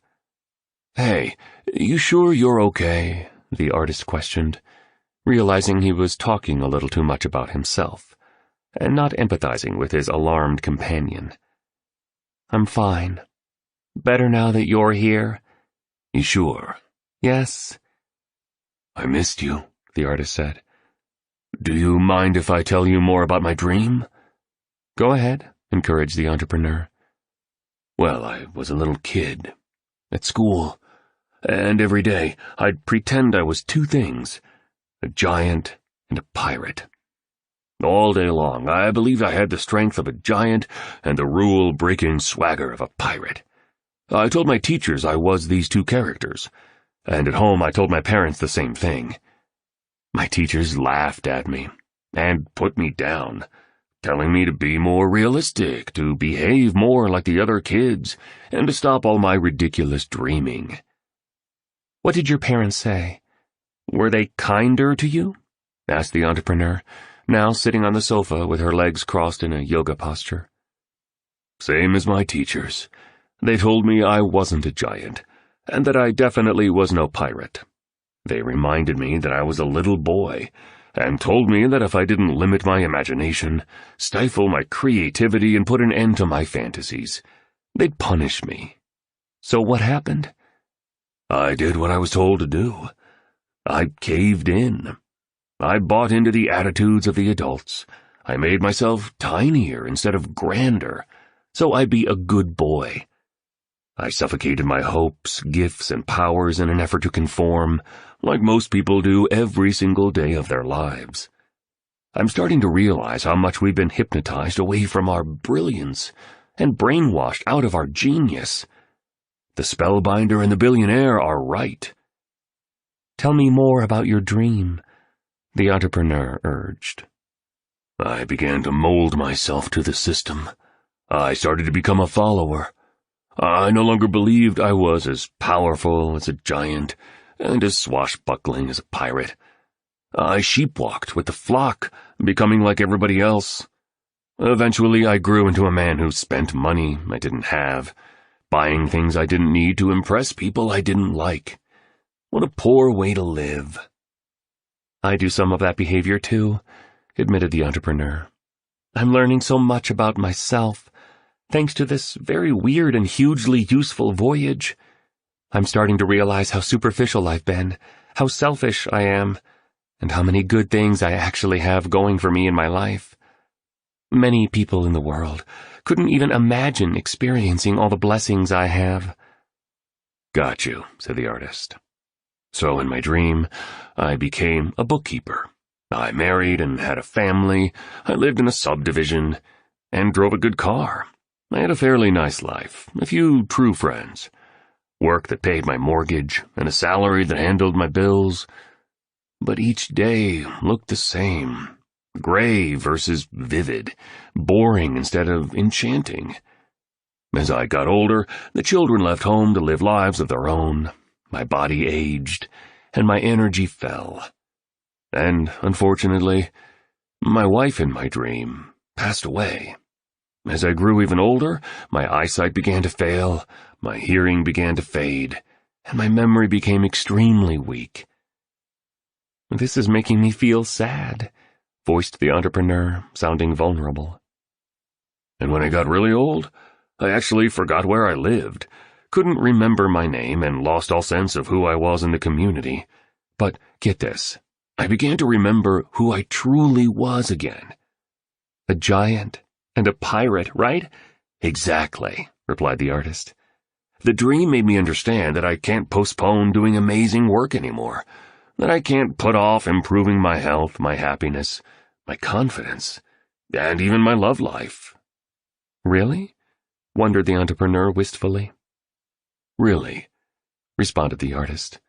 "Hey, you sure you're okay?" the artist questioned, realizing he was talking a little too much about himself, and not empathizing with his alarmed companion. "I'm fine. Better now that you're here." "You sure?" "Yes." "I missed you," the artist said. "Do you mind if I tell you more about my dream?" "Go ahead," encouraged the entrepreneur. "Well, I was a little kid, at school, and every day I'd pretend I was 2 things, a giant and a pirate. All day long, I believed I had the strength of a giant and the rule-breaking swagger of a pirate. I told my teachers I was these 2 characters, and at home I told my parents the same thing. My teachers laughed at me and put me down, telling me to be more realistic, to behave more like the other kids, and to stop all my ridiculous dreaming." "What did your parents say? Were they kinder to you?" asked the entrepreneur, now sitting on the sofa with her legs crossed in a yoga posture. "Same as my teachers. They told me I wasn't a giant, and that I definitely was no pirate. They reminded me that I was a little boy, and told me that if I didn't limit my imagination, stifle my creativity, and put an end to my fantasies, they'd punish me." "So what happened?" "I did what I was told to do. I caved in. I bought into the attitudes of the adults. I made myself tinier instead of grander, so I'd be a good boy. I suffocated my hopes, gifts, and powers in an effort to conform, like most people do every single day of their lives. I'm starting to realize how much we've been hypnotized away from our brilliance and brainwashed out of our genius. The spellbinder and the billionaire are right." "Tell me more about your dream," the entrepreneur urged. I began to mold myself to the system. I started to become a follower. I no longer believed I was as powerful as a giant and as swashbuckling as a pirate. I sheepwalked with the flock, becoming like everybody else. Eventually, I grew into a man who spent money I didn't have, buying things I didn't need to impress people I didn't like. What a poor way to live. I do some of that behavior too, admitted the entrepreneur. I'm learning so much about myself, thanks to this very weird and hugely useful voyage. I'm starting to realize how superficial I've been, how selfish I am, and how many good things I actually have going for me in my life. Many people in the world couldn't even imagine experiencing all the blessings I have. Got you, said the artist. So in my dream, I became a bookkeeper. I married and had a family. I lived in a subdivision and drove a good car. I had a fairly nice life, a few true friends, work that paid my mortgage, and a salary that handled my bills. But each day looked the same. Gray versus vivid, boring instead of enchanting. As I got older, the children left home to live lives of their own. My body aged, and my energy fell. And, unfortunately, my wife in my dream passed away. As I grew even older, my eyesight began to fail, my hearing began to fade, and my memory became extremely weak. This is making me feel sad, voiced the entrepreneur, sounding vulnerable. And when I got really old, I actually forgot where I lived, couldn't remember my name, and lost all sense of who I was in the community. But get this, I began to remember who I truly was again. A giant and a pirate, right? Exactly, replied the artist. The dream made me understand that I can't postpone doing amazing work anymore, that I can't put off improving my health, my happiness, my confidence, and even my love life. Really? Wondered the entrepreneur wistfully. Really, responded the artist.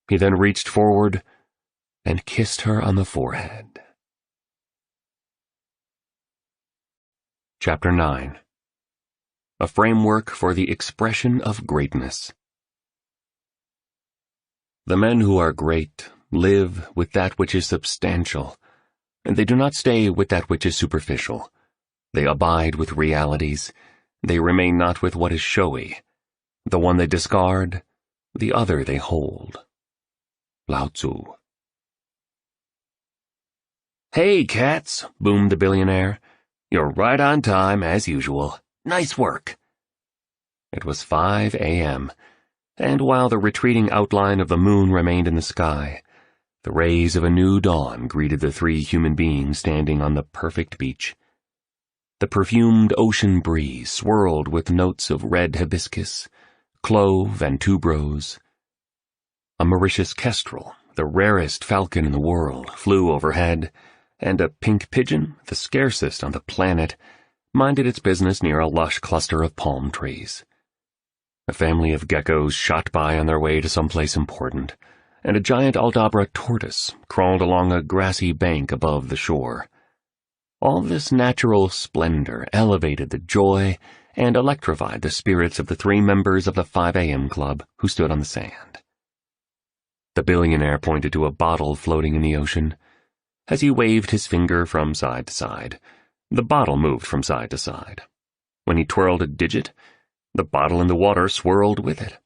He then reached forward and kissed her on the forehead. Chapter 9. A Framework for the Expression of Greatness. The men who are great live with that which is substantial, and they do not stay with that which is superficial. They abide with realities. They remain not with what is showy. The one they discard, the other they hold. Lao Tzu. Hey, cats, boomed the billionaire. You're right on time, as usual. Nice work. It was 5 a.m., and while the retreating outline of the moon remained in the sky, the rays of a new dawn greeted the three human beings standing on the perfect beach. The perfumed ocean breeze swirled with notes of red hibiscus, clove, and tuberose. A Mauritius kestrel, the rarest falcon in the world, flew overhead, and a pink pigeon, the scarcest on the planet, minded its business near a lush cluster of palm trees. A family of geckos shot by on their way to some place important, and a giant Aldabra tortoise crawled along a grassy bank above the shore. All this natural splendor elevated the joy and electrified the spirits of the three members of the 5 a.m. club who stood on the sand. The billionaire pointed to a bottle floating in the ocean. As he waved his finger from side to side, the bottle moved from side to side. When he twirled a digit, the bottle in the water swirled with it.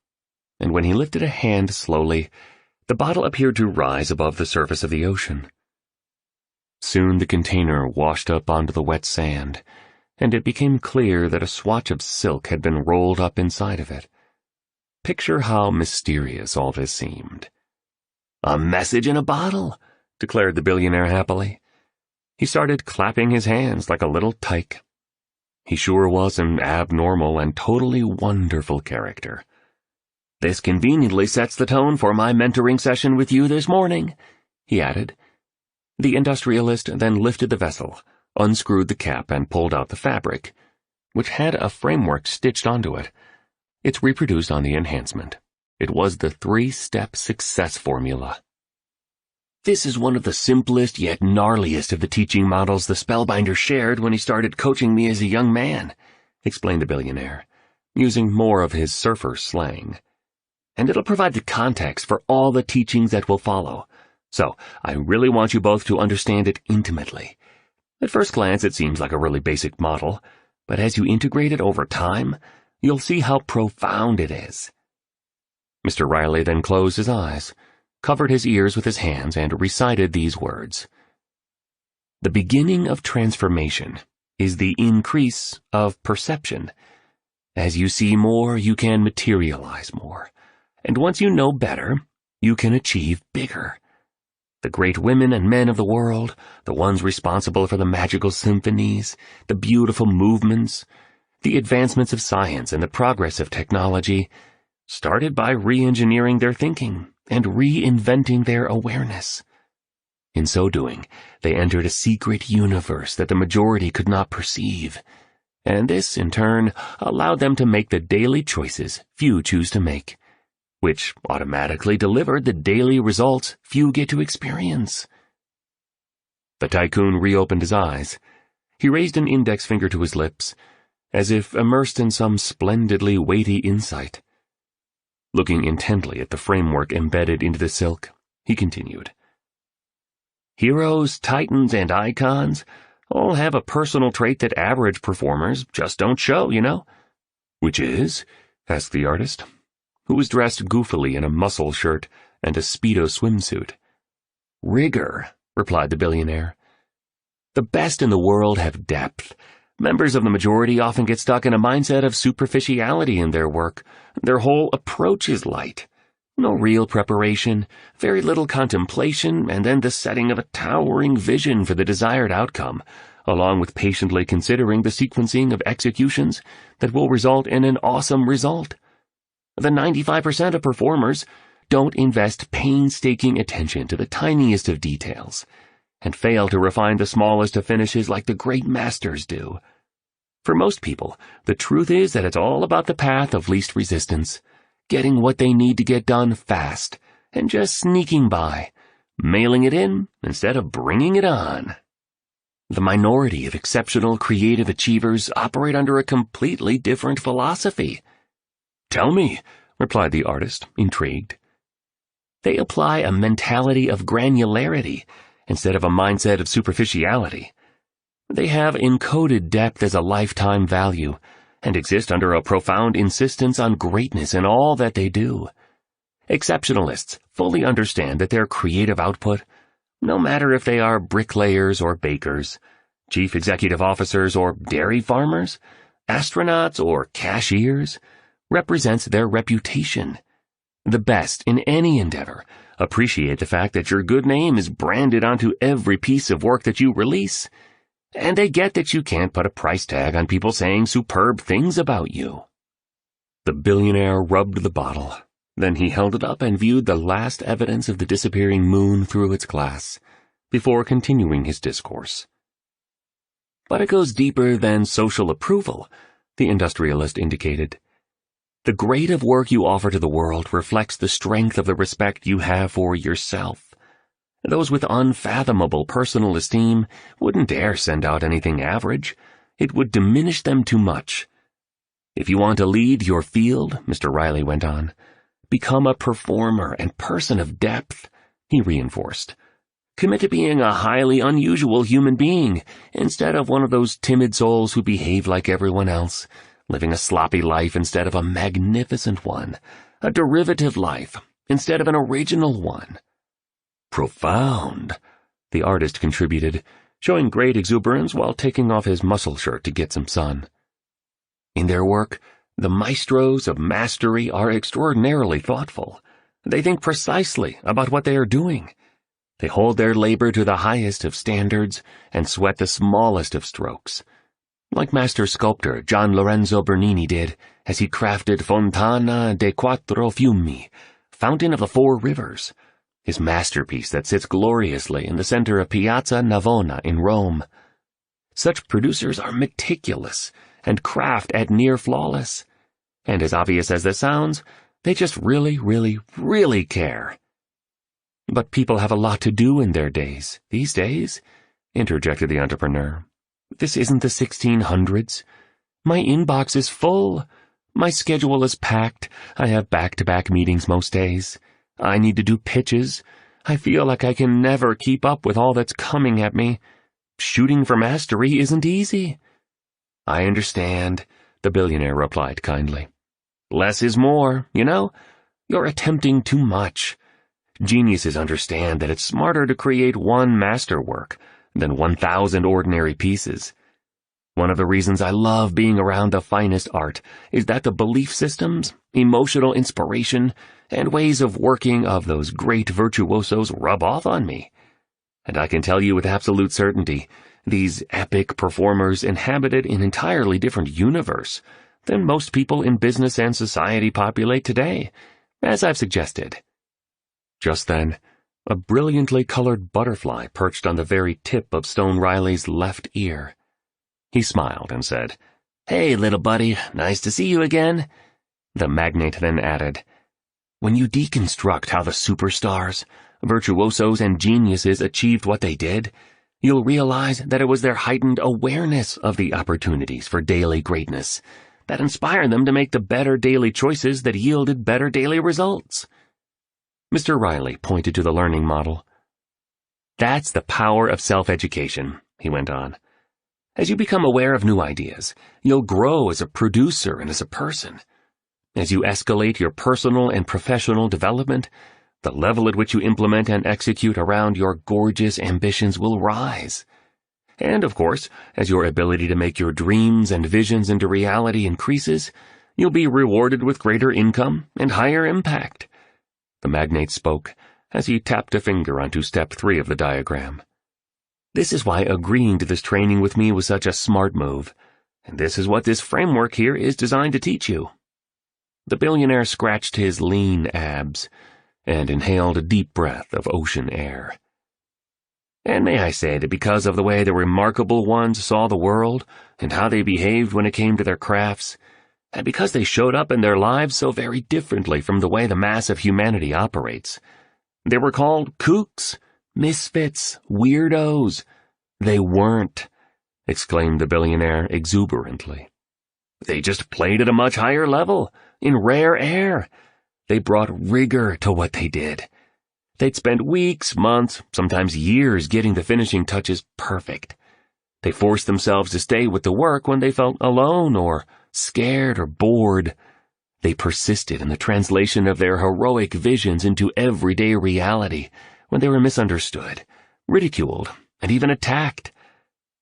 And when he lifted a hand slowly, the bottle appeared to rise above the surface of the ocean. Soon the container washed up onto the wet sand, and it became clear that a swatch of silk had been rolled up inside of it. Picture how mysterious all this seemed. A message in a bottle, declared the billionaire happily. He started clapping his hands like a little tyke. He sure was an abnormal and totally wonderful character. This conveniently sets the tone for my mentoring session with you this morning, he added. The industrialist then lifted the vessel, unscrewed the cap, and pulled out the fabric, which had a framework stitched onto it. It's reproduced on the enhancement. It was the 3-step success formula. This is one of the simplest yet gnarliest of the teaching models the Spellbinder shared when he started coaching me as a young man, explained the billionaire, using more of his surfer slang. And it'll provide the context for all the teachings that will follow. So, I really want you both to understand it intimately. At first glance, it seems like a really basic model, but as you integrate it over time, you'll see how profound it is. Mr. Riley then closed his eyes, covered his ears with his hands, and recited these words. The beginning of transformation is the increase of perception. As you see more, you can materialize more. And once you know better, you can achieve bigger. The great women and men of the world, the ones responsible for the magical symphonies, the beautiful movements, the advancements of science and the progress of technology, started by re-engineering their thinking and reinventing their awareness. In so doing, they entered a secret universe that the majority could not perceive, and this, in turn, allowed them to make the daily choices few choose to make, which automatically delivered the daily results few get to experience. The tycoon reopened his eyes. He raised an index finger to his lips, as if immersed in some splendidly weighty insight. Looking intently at the framework embedded into the silk, he continued. Heroes, titans, and icons all have a personal trait that average performers just don't show, you know? Which is? Asked the artist, who was dressed goofily in a muscle shirt and a Speedo swimsuit. Rigor, replied the billionaire. The best in the world have depth. Members of the majority often get stuck in a mindset of superficiality in their work. Their whole approach is light. No real preparation, very little contemplation, and then the setting of a towering vision for the desired outcome, along with patiently considering the sequencing of executions that will result in an awesome result. The 95% of performers don't invest painstaking attention to the tiniest of details, and fail to refine the smallest of finishes like the great masters do. For most people, the truth is that it's all about the path of least resistance, getting what they need to get done fast, and just sneaking by, mailing it in instead of bringing it on. The minority of exceptional creative achievers operate under a completely different philosophy. Tell me, replied the artist, intrigued. They apply a mentality of granularity instead of a mindset of superficiality. They have encoded depth as a lifetime value and exist under a profound insistence on greatness in all that they do. Exceptionalists fully understand that their creative output, no matter if they are bricklayers or bakers, chief executive officers or dairy farmers, astronauts or cashiers, represents their reputation. The best in any endeavor appreciate the fact that your good name is branded onto every piece of work that you release, and they get that you can't put a price tag on people saying superb things about you. The billionaire rubbed the bottle. Then he held it up and viewed the last evidence of the disappearing moon through its glass, before continuing his discourse. But it goes deeper than social approval, the industrialist indicated. The grade of work you offer to the world reflects the strength of the respect you have for yourself. Those with unfathomable personal esteem wouldn't dare send out anything average. It would diminish them too much. If you want to lead your field, Mr. Riley went on, become a performer and person of depth, he reinforced. Commit to being a highly unusual human being, instead of one of those timid souls who behave like everyone else, living a sloppy life instead of a magnificent one, a derivative life instead of an original one. Profound, the artist contributed, showing great exuberance while taking off his muscle shirt to get some sun. In their work, the maestros of mastery are extraordinarily thoughtful. They think precisely about what they are doing. They hold their labor to the highest of standards and sweat the smallest of strokes, like master sculptor Gian Lorenzo Bernini did as he crafted Fontana dei Quattro Fiumi, Fountain of the Four Rivers, his masterpiece that sits gloriously in the center of Piazza Navona in Rome. Such producers are meticulous and craft at near flawless, and as obvious as this sounds, they just really, really, really care. But people have a lot to do in their days. These days, interjected the entrepreneur. This isn't the 1600s. My inbox is full. My schedule is packed. I have back-to-back meetings most days. I need to do pitches. I feel like I can never keep up with all that's coming at me. Shooting for mastery isn't easy. I understand, the billionaire replied kindly. Less is more, you know? You're attempting too much. Geniuses understand that it's smarter to create one masterwork than 1,000 ordinary pieces. One of the reasons I love being around the finest art is that the belief systems, emotional inspiration, and ways of working of those great virtuosos rub off on me. And I can tell you with absolute certainty, these epic performers inhabited an entirely different universe than most people in business and society populate today, as I've suggested. Just then, a brilliantly colored butterfly perched on the very tip of Stone Riley's left ear. He smiled and said, Hey, little buddy, nice to see you again. The magnate then added, When you deconstruct how the superstars, virtuosos, and geniuses achieved what they did, you'll realize that it was their heightened awareness of the opportunities for daily greatness that inspired them to make the better daily choices that yielded better daily results. Mr. Riley pointed to the learning model. That's the power of self-education, he went on. As you become aware of new ideas, you'll grow as a producer and as a person. As you escalate your personal and professional development, the level at which you implement and execute around your gorgeous ambitions will rise. And, of course, as your ability to make your dreams and visions into reality increases, you'll be rewarded with greater income and higher impact. The magnate spoke as he tapped a finger onto step 3 of the diagram. This is why agreeing to this training with me was such a smart move, and this is what this framework here is designed to teach you. The billionaire scratched his lean abs and inhaled a deep breath of ocean air. And may I say that because of the way the remarkable ones saw the world and how they behaved when it came to their crafts, and because they showed up in their lives so very differently from the way the mass of humanity operates, they were called kooks, misfits, weirdos. They weren't, exclaimed the billionaire exuberantly. They just played at a much higher level, in rare air. They brought rigor to what they did. They'd spend weeks, months, sometimes years getting the finishing touches perfect. They forced themselves to stay with the work when they felt alone or scared or bored. They persisted in the translation of their heroic visions into everyday reality when they were misunderstood, ridiculed, and even attacked.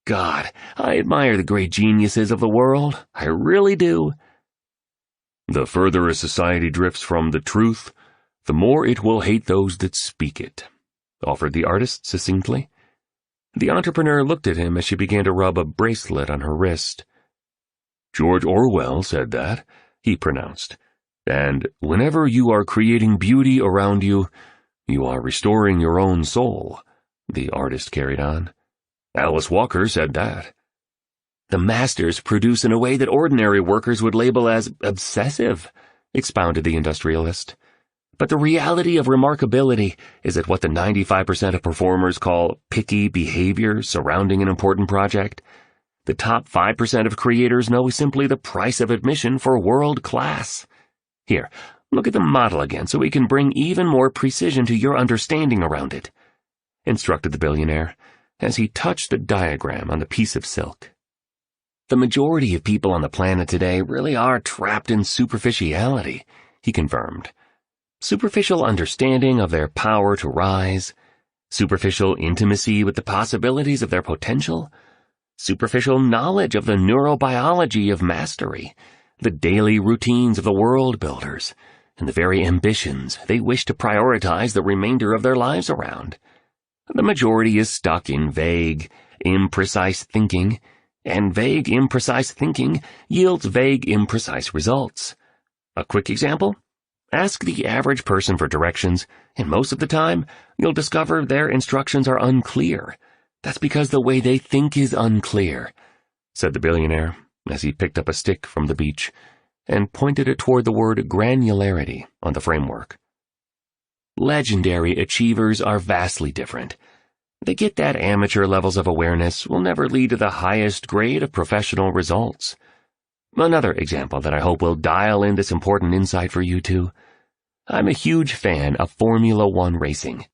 God, I admire the great geniuses of the world. I really do. The further a society drifts from the truth, the more it will hate those that speak it, offered the artist succinctly. The entrepreneur looked at him as she began to rub a bracelet on her wrist. George Orwell said that, he pronounced, and whenever you are creating beauty around you, you are restoring your own soul, the artist carried on. Alice Walker said that. The masters produce in a way that ordinary workers would label as obsessive, expounded the industrialist. But the reality of remarkability is that what the 95% of performers call picky behavior surrounding an important project, the top 5% of creators know is simply the price of admission for world class. Here, look at the model again so we can bring even more precision to your understanding around it, instructed the billionaire as he touched the diagram on the piece of silk. The majority of people on the planet today really are trapped in superficiality, he confirmed. Superficial understanding of their power to rise, superficial intimacy with the possibilities of their potential, superficial knowledge of the neurobiology of mastery, the daily routines of the world builders, and the very ambitions they wish to prioritize the remainder of their lives around. The majority is stuck in vague, imprecise thinking, and vague, imprecise thinking yields vague, imprecise results. A quick example? Ask the average person for directions, and most of the time, you'll discover their instructions are unclear. That's because the way they think is unclear, said the billionaire as he picked up a stick from the beach and pointed it toward the word granularity on the framework. legendary achievers are vastly different. They get that amateur levels of awareness will never lead to the highest grade of professional results. Another example that I hope will dial in this important insight for you two. I'm a huge fan of Formula One racing.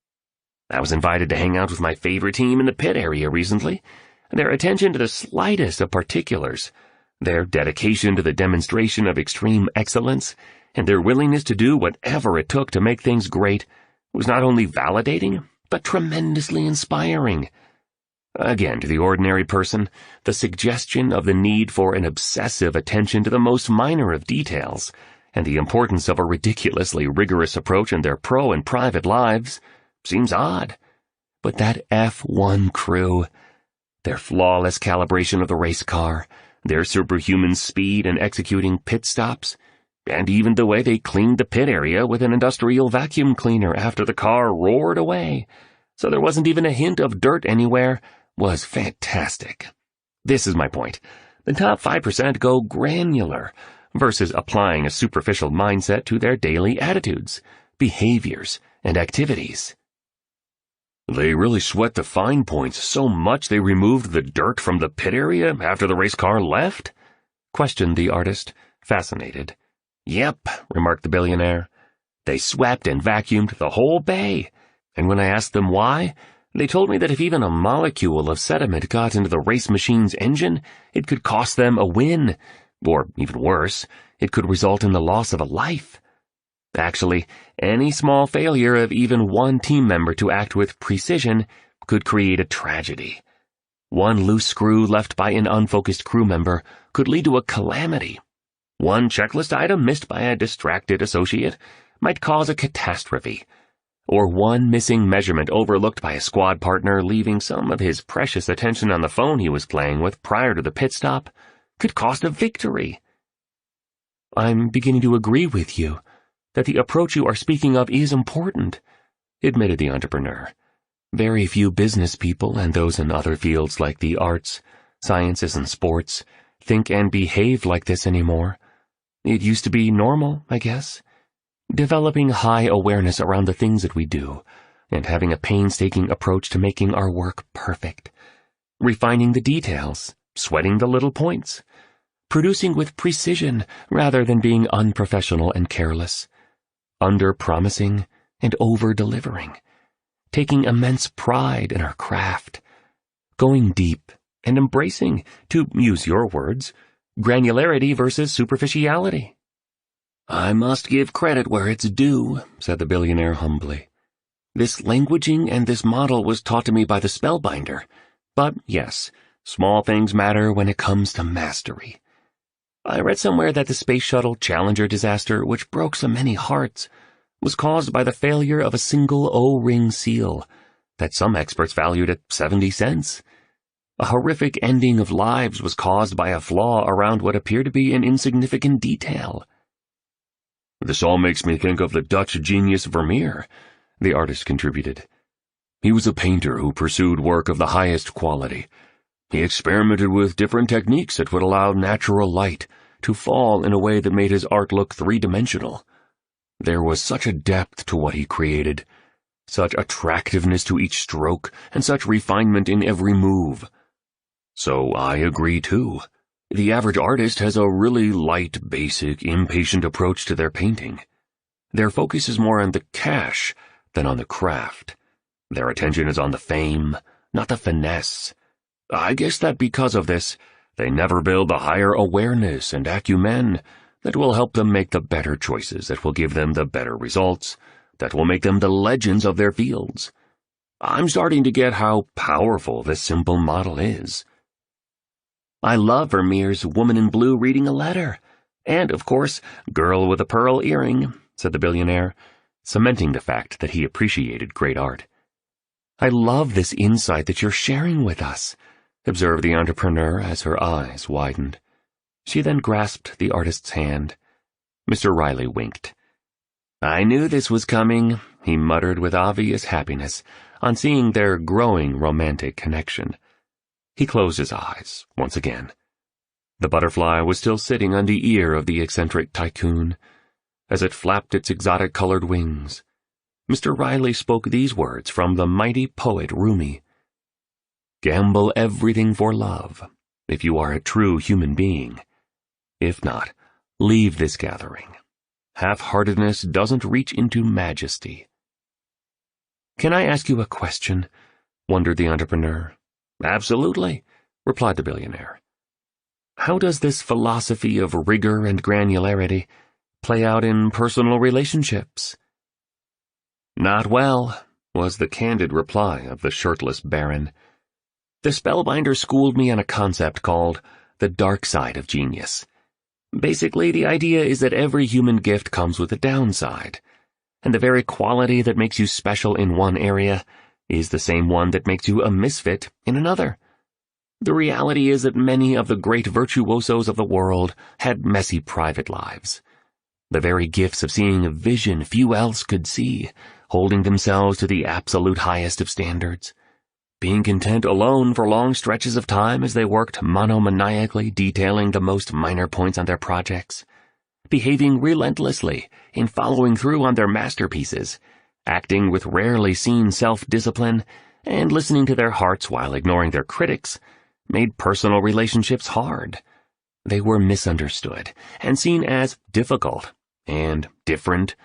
I was invited to hang out with my favorite team in the pit area recently. Their attention to the slightest of particulars, their dedication to the demonstration of extreme excellence, and their willingness to do whatever it took to make things great was not only validating, but tremendously inspiring. Again, to the ordinary person, the suggestion of the need for an obsessive attention to the most minor of details, and the importance of a ridiculously rigorous approach in their pro and private lives, seems odd. But that F1 crew, their flawless calibration of the race car, their superhuman speed in executing pit stops, and even the way they cleaned the pit area with an industrial vacuum cleaner after the car roared away, so there wasn't even a hint of dirt anywhere, was fantastic. This is my point. The top 5% go granular versus applying a superficial mindset to their daily attitudes, behaviors, and activities. They really sweat the fine points so much they removed the dirt from the pit area after the race car left? Questioned the artist, fascinated. Yep, remarked the billionaire. They swept and vacuumed the whole bay, and when I asked them why, they told me that if even a molecule of sediment got into the race machine's engine, it could cost them a win, or even worse, it could result in the loss of a life. Actually, any small failure of even one team member to act with precision could create a tragedy. One loose screw left by an unfocused crew member could lead to a calamity. One checklist item missed by a distracted associate might cause a catastrophe. Or one missing measurement overlooked by a squad partner leaving some of his precious attention on the phone he was playing with prior to the pit stop could cost a victory. I'm beginning to agree with you that the approach you are speaking of is important, admitted the entrepreneur. Very few business people and those in other fields like the arts, sciences, and sports think and behave like this anymore. It used to be normal, I guess. Developing high awareness around the things that we do, and having a painstaking approach to making our work perfect. Refining the details, sweating the little points. Producing with precision rather than being unprofessional and careless. Under-promising and over-delivering. Taking immense pride in our craft. Going deep and embracing, to use your words, granularity versus superficiality. I must give credit where it's due, said the billionaire humbly. This languaging and this model was taught to me by the spellbinder. But yes, small things matter when it comes to mastery. I read somewhere that the Space Shuttle Challenger disaster, which broke so many hearts, was caused by the failure of a single O-ring seal that some experts valued at 70 cents. A horrific ending of lives was caused by a flaw around what appeared to be an insignificant detail. This all makes me think of the Dutch genius Vermeer, the artist contributed. He was a painter who pursued work of the highest quality. He experimented with different techniques that would allow natural light to fall in a way that made his art look three-dimensional. There was such a depth to what he created, such attractiveness to each stroke, and such refinement in every move. So I agree too. The average artist has a really light, basic, impatient approach to their painting. Their focus is more on the cash than on the craft. Their attention is on the fame, not the finesse. I guess that because of this, they never build the higher awareness and acumen that will help them make the better choices, that will give them the better results, that will make them the legends of their fields. I'm starting to get how powerful this simple model is. I love Vermeer's Woman in Blue reading a letter. And, of course, Girl with a Pearl Earring, said the billionaire, cementing the fact that he appreciated great art. I love this insight that you're sharing with us, observed the entrepreneur as her eyes widened. She then grasped the artist's hand. Mr. Riley winked. I knew this was coming, he muttered with obvious happiness on seeing their growing romantic connection. He closed his eyes once again. The butterfly was still sitting on the ear of the eccentric tycoon as it flapped its exotic-colored wings. Mr. Riley spoke these words from the mighty poet Rumi. Gamble everything for love, if you are a true human being. If not, leave this gathering. Half-heartedness doesn't reach into majesty. Can I ask you a question? Wondered the entrepreneur. Absolutely, replied the billionaire. How does this philosophy of rigor and granularity play out in personal relationships? Not well, was the candid reply of the shirtless baron. The spellbinder schooled me on a concept called the dark side of genius. Basically, the idea is that every human gift comes with a downside, and the very quality that makes you special in one area is the same one that makes you a misfit in another. The reality is that many of the great virtuosos of the world had messy private lives. The very gifts of seeing a vision few else could see, holding themselves to the absolute highest of standards, being content alone for long stretches of time as they worked monomaniacally detailing the most minor points on their projects, behaving relentlessly in following through on their masterpieces, acting with rarely seen self-discipline, and listening to their hearts while ignoring their critics, made personal relationships hard. They were misunderstood and seen as difficult and different,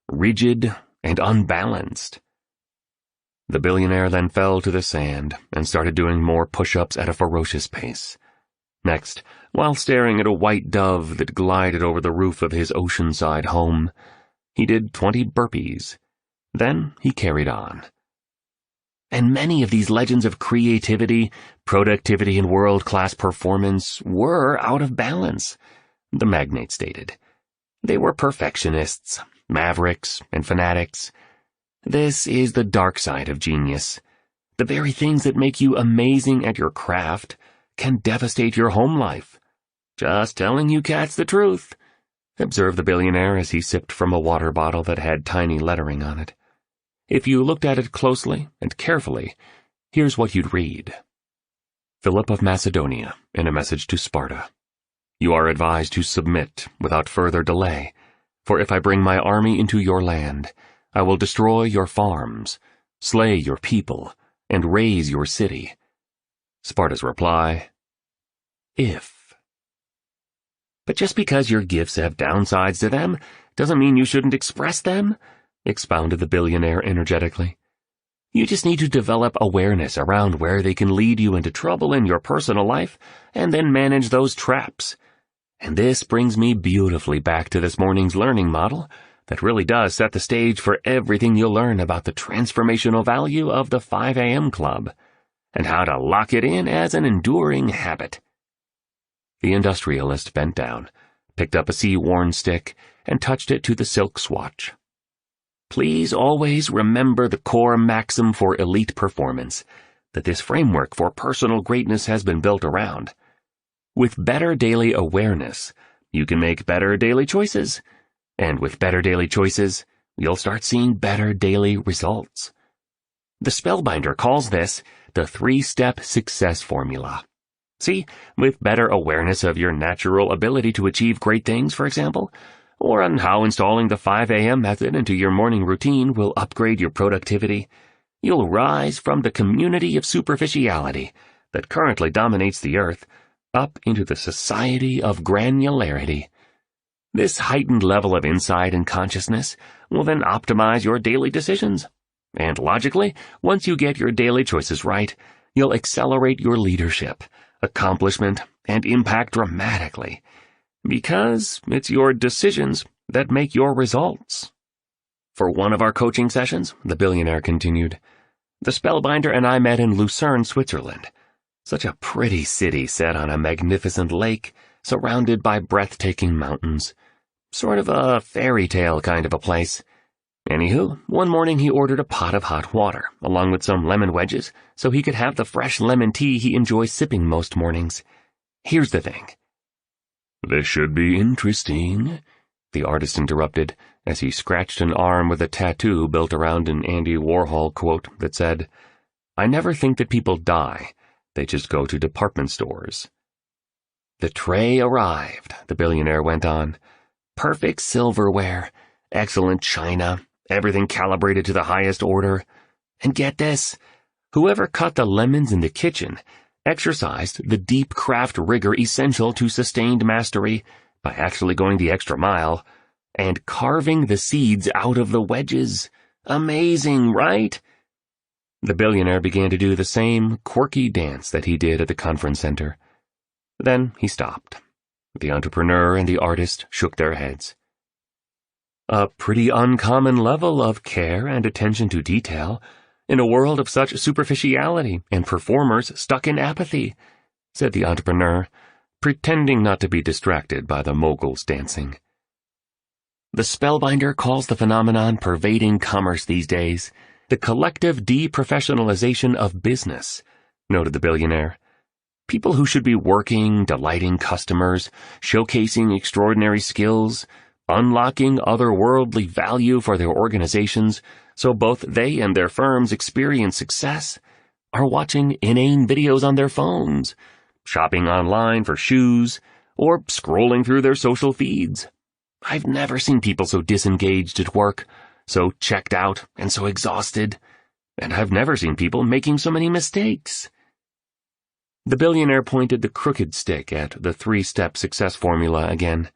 rigid, and unbalanced. The billionaire then fell to the sand and started doing more push-ups at a ferocious pace. Next, while staring at a white dove that glided over the roof of his oceanside home, he did 20 burpees. Then he carried on. And many of these legends of creativity, productivity, and world-class performance were out of balance, the magnate stated. They were perfectionists, mavericks, and fanatics. This is the dark side of genius. The very things that make you amazing at your craft can devastate your home life. Just telling you cats the truth, observed the billionaire as he sipped from a water bottle that had tiny lettering on it. If you looked at it closely and carefully, here's what you'd read. Philip of Macedonia, in a message to Sparta. You are advised to submit without further delay, for if I bring my army into your land, I will destroy your farms, slay your people, and raze your city. Sparta's reply, if. But just because your gifts have downsides to them, doesn't mean you shouldn't express them, expounded the billionaire energetically. You just need to develop awareness around where they can lead you into trouble in your personal life, and then manage those traps. And this brings me beautifully back to this morning's learning model that really does set the stage for everything you'll learn about the transformational value of the 5 a.m. Club, and how to lock it in as an enduring habit. The industrialist bent down, picked up a sea-worn stick, and touched it to the silk swatch. Please always remember the core maxim for elite performance, that this framework for personal greatness has been built around. With better daily awareness, you can make better daily choices, and with better daily choices, you'll start seeing better daily results. The Spellbinder calls this the 3-step success formula. See, with better awareness of your natural ability to achieve great things, for example, or on how installing the 5 a.m. method into your morning routine will upgrade your productivity, you'll rise from the community of superficiality that currently dominates the earth up into the society of granularity. This heightened level of insight and consciousness will then optimize your daily decisions. And logically, once you get your daily choices right, you'll accelerate your leadership, accomplishment, and impact dramatically. Because it's your decisions that make your results. For one of our coaching sessions, the billionaire continued, the Spellbinder and I met in Lucerne, Switzerland. Such a pretty city set on a magnificent lake, surrounded by breathtaking mountains. Sort of a fairy tale kind of a place. Anywho, one morning he ordered a pot of hot water, along with some lemon wedges, so he could have the fresh lemon tea he enjoys sipping most mornings. Here's the thing. This should be interesting, the artist interrupted, as he scratched an arm with a tattoo built around an Andy Warhol quote that said, I never think that people die, they just go to department stores. The tray arrived, the billionaire went on. Perfect silverware, excellent china, everything calibrated to the highest order. And get this, whoever cut the lemons in the kitchen exercised the deep craft rigor essential to sustained mastery by actually going the extra mile and carving the seeds out of the wedges. Amazing, right? The billionaire began to do the same quirky dance that he did at the conference center. Then he stopped. The entrepreneur and the artist shook their heads. A pretty uncommon level of care and attention to detail in a world of such superficiality and performers stuck in apathy, said the entrepreneur, pretending not to be distracted by the mogul's dancing. The Spellbinder calls the phenomenon pervading commerce these days the collective deprofessionalization of business, noted the billionaire. People who should be working, delighting customers, showcasing extraordinary skills, unlocking otherworldly value for their organizations so both they and their firms experience success, are watching inane videos on their phones, shopping online for shoes, or scrolling through their social feeds. I've never seen people so disengaged at work, so checked out and so exhausted, and I've never seen people making so many mistakes. The billionaire pointed the crooked stick at the 3-step success formula again.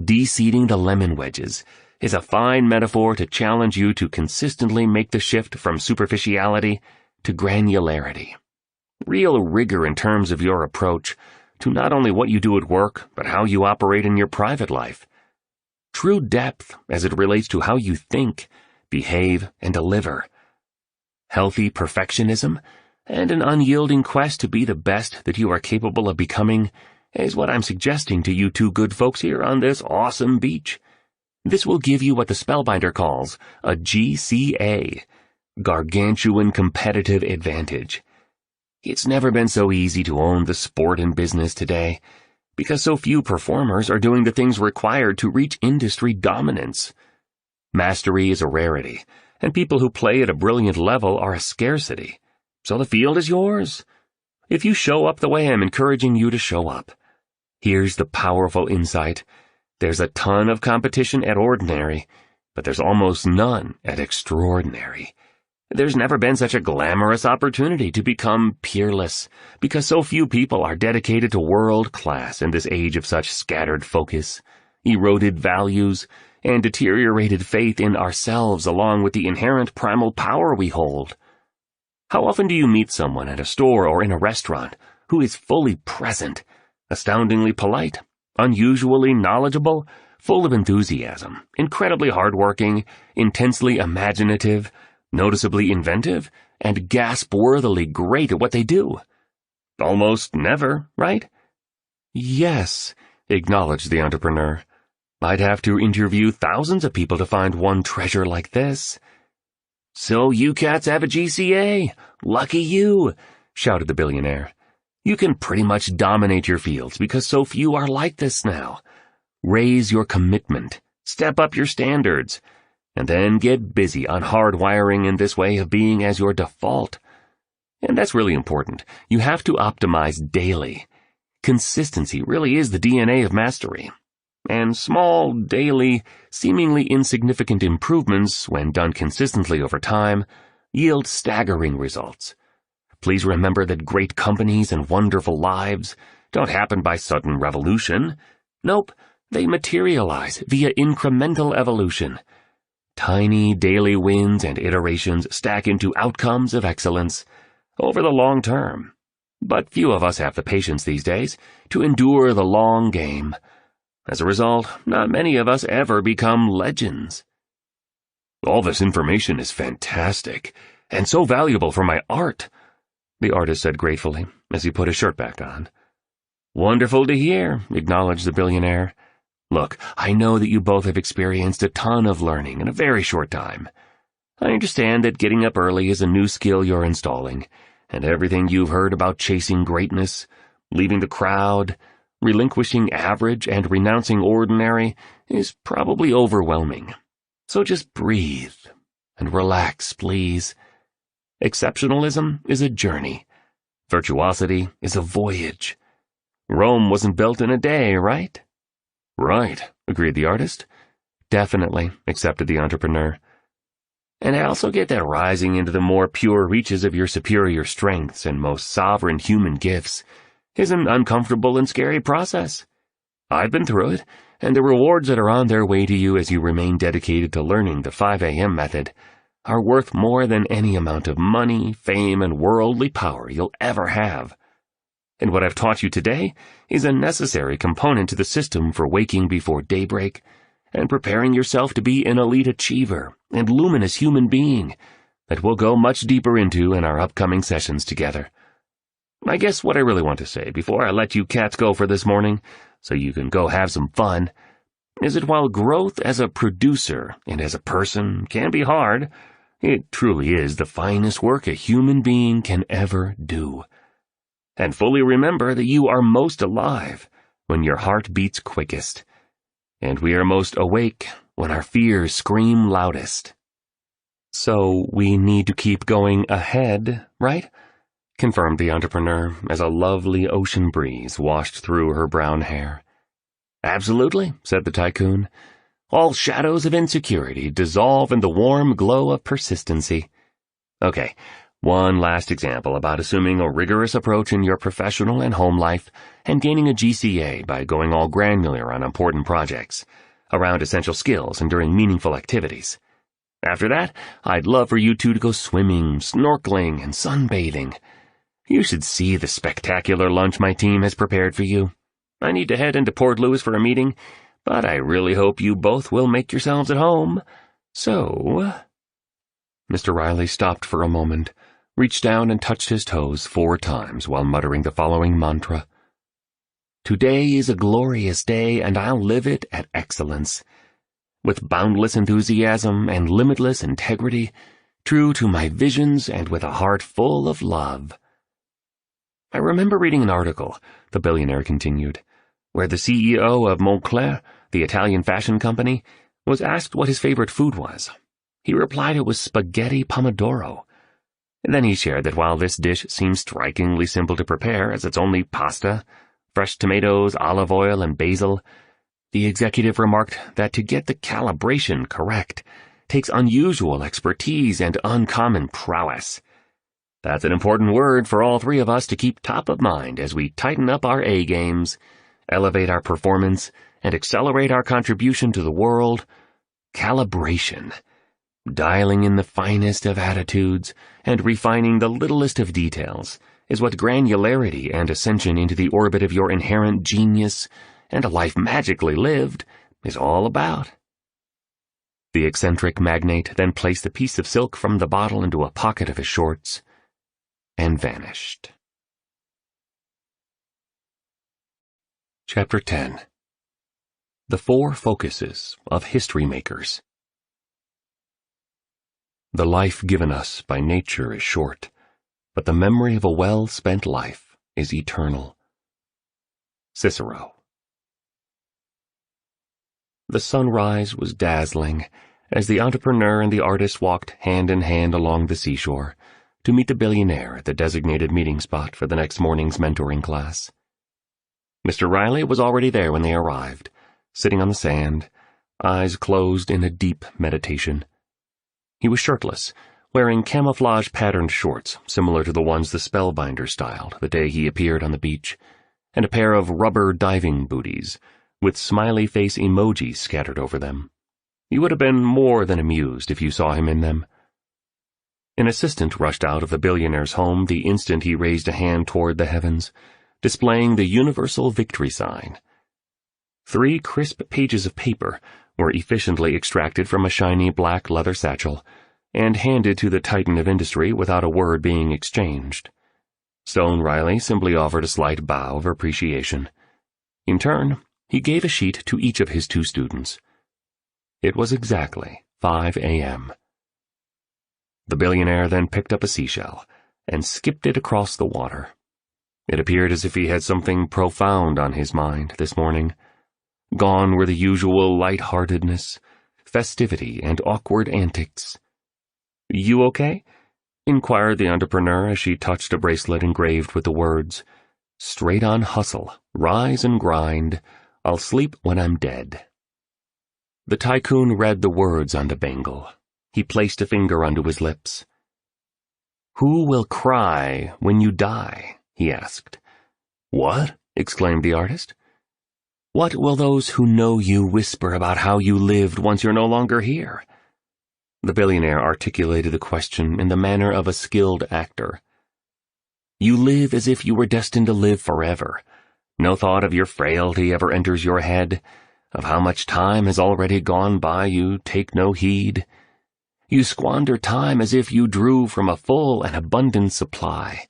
De-seeding the lemon wedges is a fine metaphor to challenge you to consistently make the shift from superficiality to granularity. Real rigor in terms of your approach to not only what you do at work, but how you operate in your private life. True depth as it relates to how you think, behave, and deliver. Healthy perfectionism and an unyielding quest to be the best that you are capable of becoming is what I'm suggesting to you two good folks here on this awesome beach. This will give you what the Spellbinder calls a GCA, gargantuan competitive advantage. It's never been so easy to own the sport and business today, because so few performers are doing the things required to reach industry dominance. Mastery is a rarity, and people who play at a brilliant level are a scarcity. So the field is yours. If you show up the way I'm encouraging you to show up. Here's the powerful insight. There's a ton of competition at ordinary, but there's almost none at extraordinary. There's never been such a glamorous opportunity to become peerless, because so few people are dedicated to world class in this age of such scattered focus, eroded values, and deteriorated faith in ourselves along with the inherent primal power we hold. How often do you meet someone at a store or in a restaurant who is fully present, astoundingly polite, unusually knowledgeable, full of enthusiasm, incredibly hardworking, intensely imaginative, noticeably inventive, and gasp-worthily great at what they do? Almost never, right? Yes, acknowledged the entrepreneur. I'd have to interview thousands of people to find one treasure like this. So you cats have a GCA. Lucky you, shouted the billionaire. You can pretty much dominate your fields because so few are like this now. Raise your commitment, step up your standards, and then get busy on hardwiring in this way of being as your default. And that's really important. You have to optimize daily. Consistency really is the DNA of mastery. And small, daily, seemingly insignificant improvements, when done consistently over time, yield staggering results. Please remember that great companies and wonderful lives don't happen by sudden revolution. Nope, they materialize via incremental evolution. Tiny daily wins and iterations stack into outcomes of excellence over the long term. But few of us have the patience these days to endure the long game. As a result, not many of us ever become legends. All this information is fantastic, and so valuable for my art, the artist said gratefully as he put his shirt back on. Wonderful to hear, acknowledged the billionaire. Look, I know that you both have experienced a ton of learning in a very short time. I understand that getting up early is a new skill you're installing, and everything you've heard about chasing greatness, leaving the crowd, relinquishing average and renouncing ordinary is probably overwhelming. So just breathe and relax, please. Exceptionalism is a journey. Virtuosity is a voyage. Rome wasn't built in a day, right? Right, agreed the artist. Definitely, accepted the entrepreneur. And I also get that rising into the more pure reaches of your superior strengths and most sovereign human gifts is an uncomfortable and scary process. I've been through it, and the rewards that are on their way to you as you remain dedicated to learning the 5 a.m. method are worth more than any amount of money, fame, and worldly power you'll ever have. And what I've taught you today is a necessary component to the system for waking before daybreak and preparing yourself to be an elite achiever and luminous human being that we'll go much deeper into in our upcoming sessions together. I guess what I really want to say before I let you cats go for this morning, so you can go have some fun, is that while growth as a producer and as a person can be hard, it truly is the finest work a human being can ever do. And fully remember that you are most alive when your heart beats quickest, and we are most awake when our fears scream loudest. So we need to keep going ahead, right? Confirmed the entrepreneur as a lovely ocean breeze washed through her brown hair. Absolutely, said the tycoon. All shadows of insecurity dissolve in the warm glow of persistency. Okay, one last example about assuming a rigorous approach in your professional and home life and gaining a GCA by going all granular on important projects, around essential skills and during meaningful activities. After that, I'd love for you two to go swimming, snorkeling, and sunbathing. You should see the spectacular lunch my team has prepared for you. I need to head into Port Louis for a meeting, but I really hope you both will make yourselves at home. So... Mr. Riley stopped for a moment, reached down and touched his toes 4 times while muttering the following mantra. Today is a glorious day, and I'll live it at excellence. With boundless enthusiasm and limitless integrity, true to my visions and with a heart full of love. I remember reading an article, the billionaire continued, where the CEO of Moncler, the Italian fashion company, was asked what his favorite food was. He replied it was spaghetti pomodoro. And then he shared that while this dish seems strikingly simple to prepare as it's only pasta, fresh tomatoes, olive oil, and basil, the executive remarked that to get the calibration correct takes unusual expertise and uncommon prowess. That's an important word for all 3 of us to keep top of mind as we tighten up our A-games, elevate our performance, and accelerate our contribution to the world. Calibration. Dialing in the finest of attitudes and refining the littlest of details is what granularity and ascension into the orbit of your inherent genius and a life magically lived is all about. The eccentric magnate then placed a piece of silk from the bottle into a pocket of his shorts and vanished. Chapter 10. The 4 Focuses of History Makers. The life given us by nature is short, but the memory of a well-spent life is eternal. Cicero. The sunrise was dazzling as the entrepreneur and the artist walked hand in hand along the seashore to meet the billionaire at the designated meeting spot for the next morning's mentoring class. Mr. Riley was already there when they arrived, sitting on the sand, eyes closed in a deep meditation. He was shirtless, wearing camouflage-patterned shorts similar to the ones the Spellbinder styled the day he appeared on the beach, and a pair of rubber diving booties with smiley face emojis scattered over them. You would have been more than amused if you saw him in them. An assistant rushed out of the billionaire's home the instant he raised a hand toward the heavens, displaying the universal victory sign. 3 crisp pages of paper were efficiently extracted from a shiny black leather satchel and handed to the titan of industry without a word being exchanged. Stone Riley simply offered a slight bow of appreciation. In turn, he gave a sheet to each of his 2 students. It was exactly 5 a.m. The billionaire then picked up a seashell and skipped it across the water. It appeared as if he had something profound on his mind this morning. Gone were the usual light-heartedness, festivity, and awkward antics. "You okay?" inquired the entrepreneur as she touched a bracelet engraved with the words, "Straight on hustle, rise and grind, I'll sleep when I'm dead." The tycoon read the words on the bangle. He placed a finger onto his lips. "Who will cry when you die?" he asked. "What?" exclaimed the artist. "What will those who know you whisper about how you lived once you're no longer here?" The billionaire articulated the question in the manner of a skilled actor. "You live as if you were destined to live forever. No thought of your frailty ever enters your head. Of how much time has already gone by you take no heed. You squander time as if you drew from a full and abundant supply,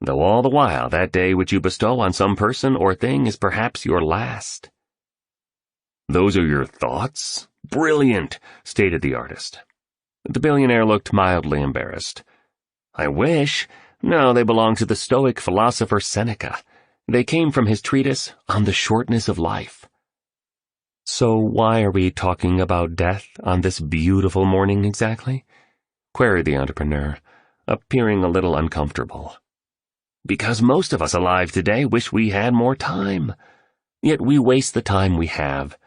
though all the while that day which you bestow on some person or thing is perhaps your last." "Those are your thoughts? Brilliant," stated the artist. The billionaire looked mildly embarrassed. "I wish. No, they belong to the Stoic philosopher Seneca. They came from his treatise On the Shortness of Life." "So why are we talking about death on this beautiful morning exactly?" queried the entrepreneur, appearing a little uncomfortable. "Because most of us alive today wish we had more time. Yet we waste the time we have.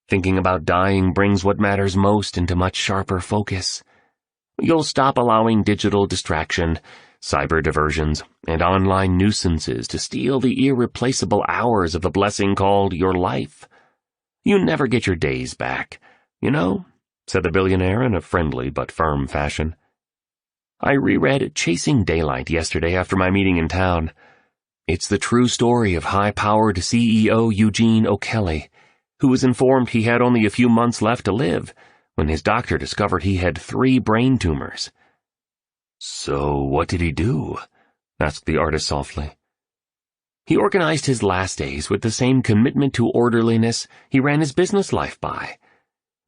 Thinking about dying brings what matters most into much sharper focus. You'll stop allowing digital distraction, cyber diversions, and online nuisances to steal the irreplaceable hours of the blessing called your life. You never get your days back, you know," said the billionaire in a friendly but firm fashion. "I reread Chasing Daylight yesterday after my meeting in town. It's the true story of high-powered CEO Eugene O'Kelly, who was informed he had only a few months left to live when his doctor discovered he had 3 brain tumors." "So what did he do?" asked the artist softly. "He organized his last days with the same commitment to orderliness he ran his business life by.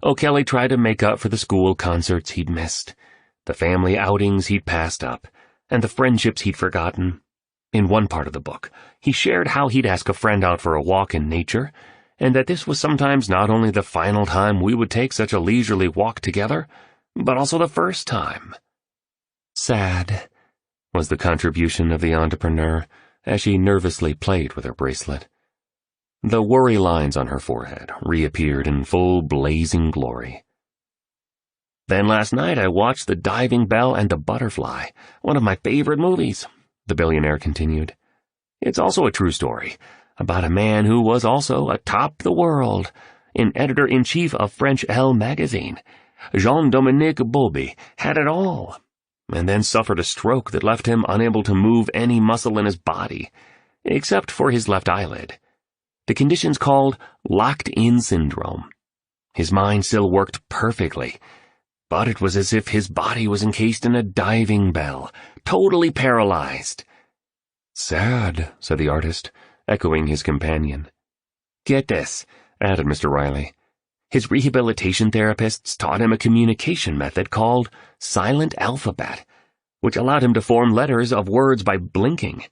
O'Kelly tried to make up for the school concerts he'd missed, the family outings he'd passed up, and the friendships he'd forgotten. In one part of the book, he shared how he'd ask a friend out for a walk in nature, and that this was sometimes not only the final time we would take such a leisurely walk together, but also the first time." "Sad," was the contribution of the entrepreneur as she nervously played with her bracelet. The worry lines on her forehead reappeared in full blazing glory. "Then last night I watched The Diving Bell and the Butterfly, one of my favorite movies," the billionaire continued. "It's also a true story, about a man who was also atop the world, an editor-in-chief of French Elle magazine. Jean-Dominique Bauby had it all, and then suffered a stroke that left him unable to move any muscle in his body, except for his left eyelid. The condition's called locked-in syndrome. His mind still worked perfectly, but it was as if his body was encased in a diving bell, totally paralyzed." "Sad," said the artist, echoing his companion. "Get this," added Mr. Riley. "His rehabilitation therapists taught him a communication method called silent alphabet, which allowed him to form letters of words by blinking.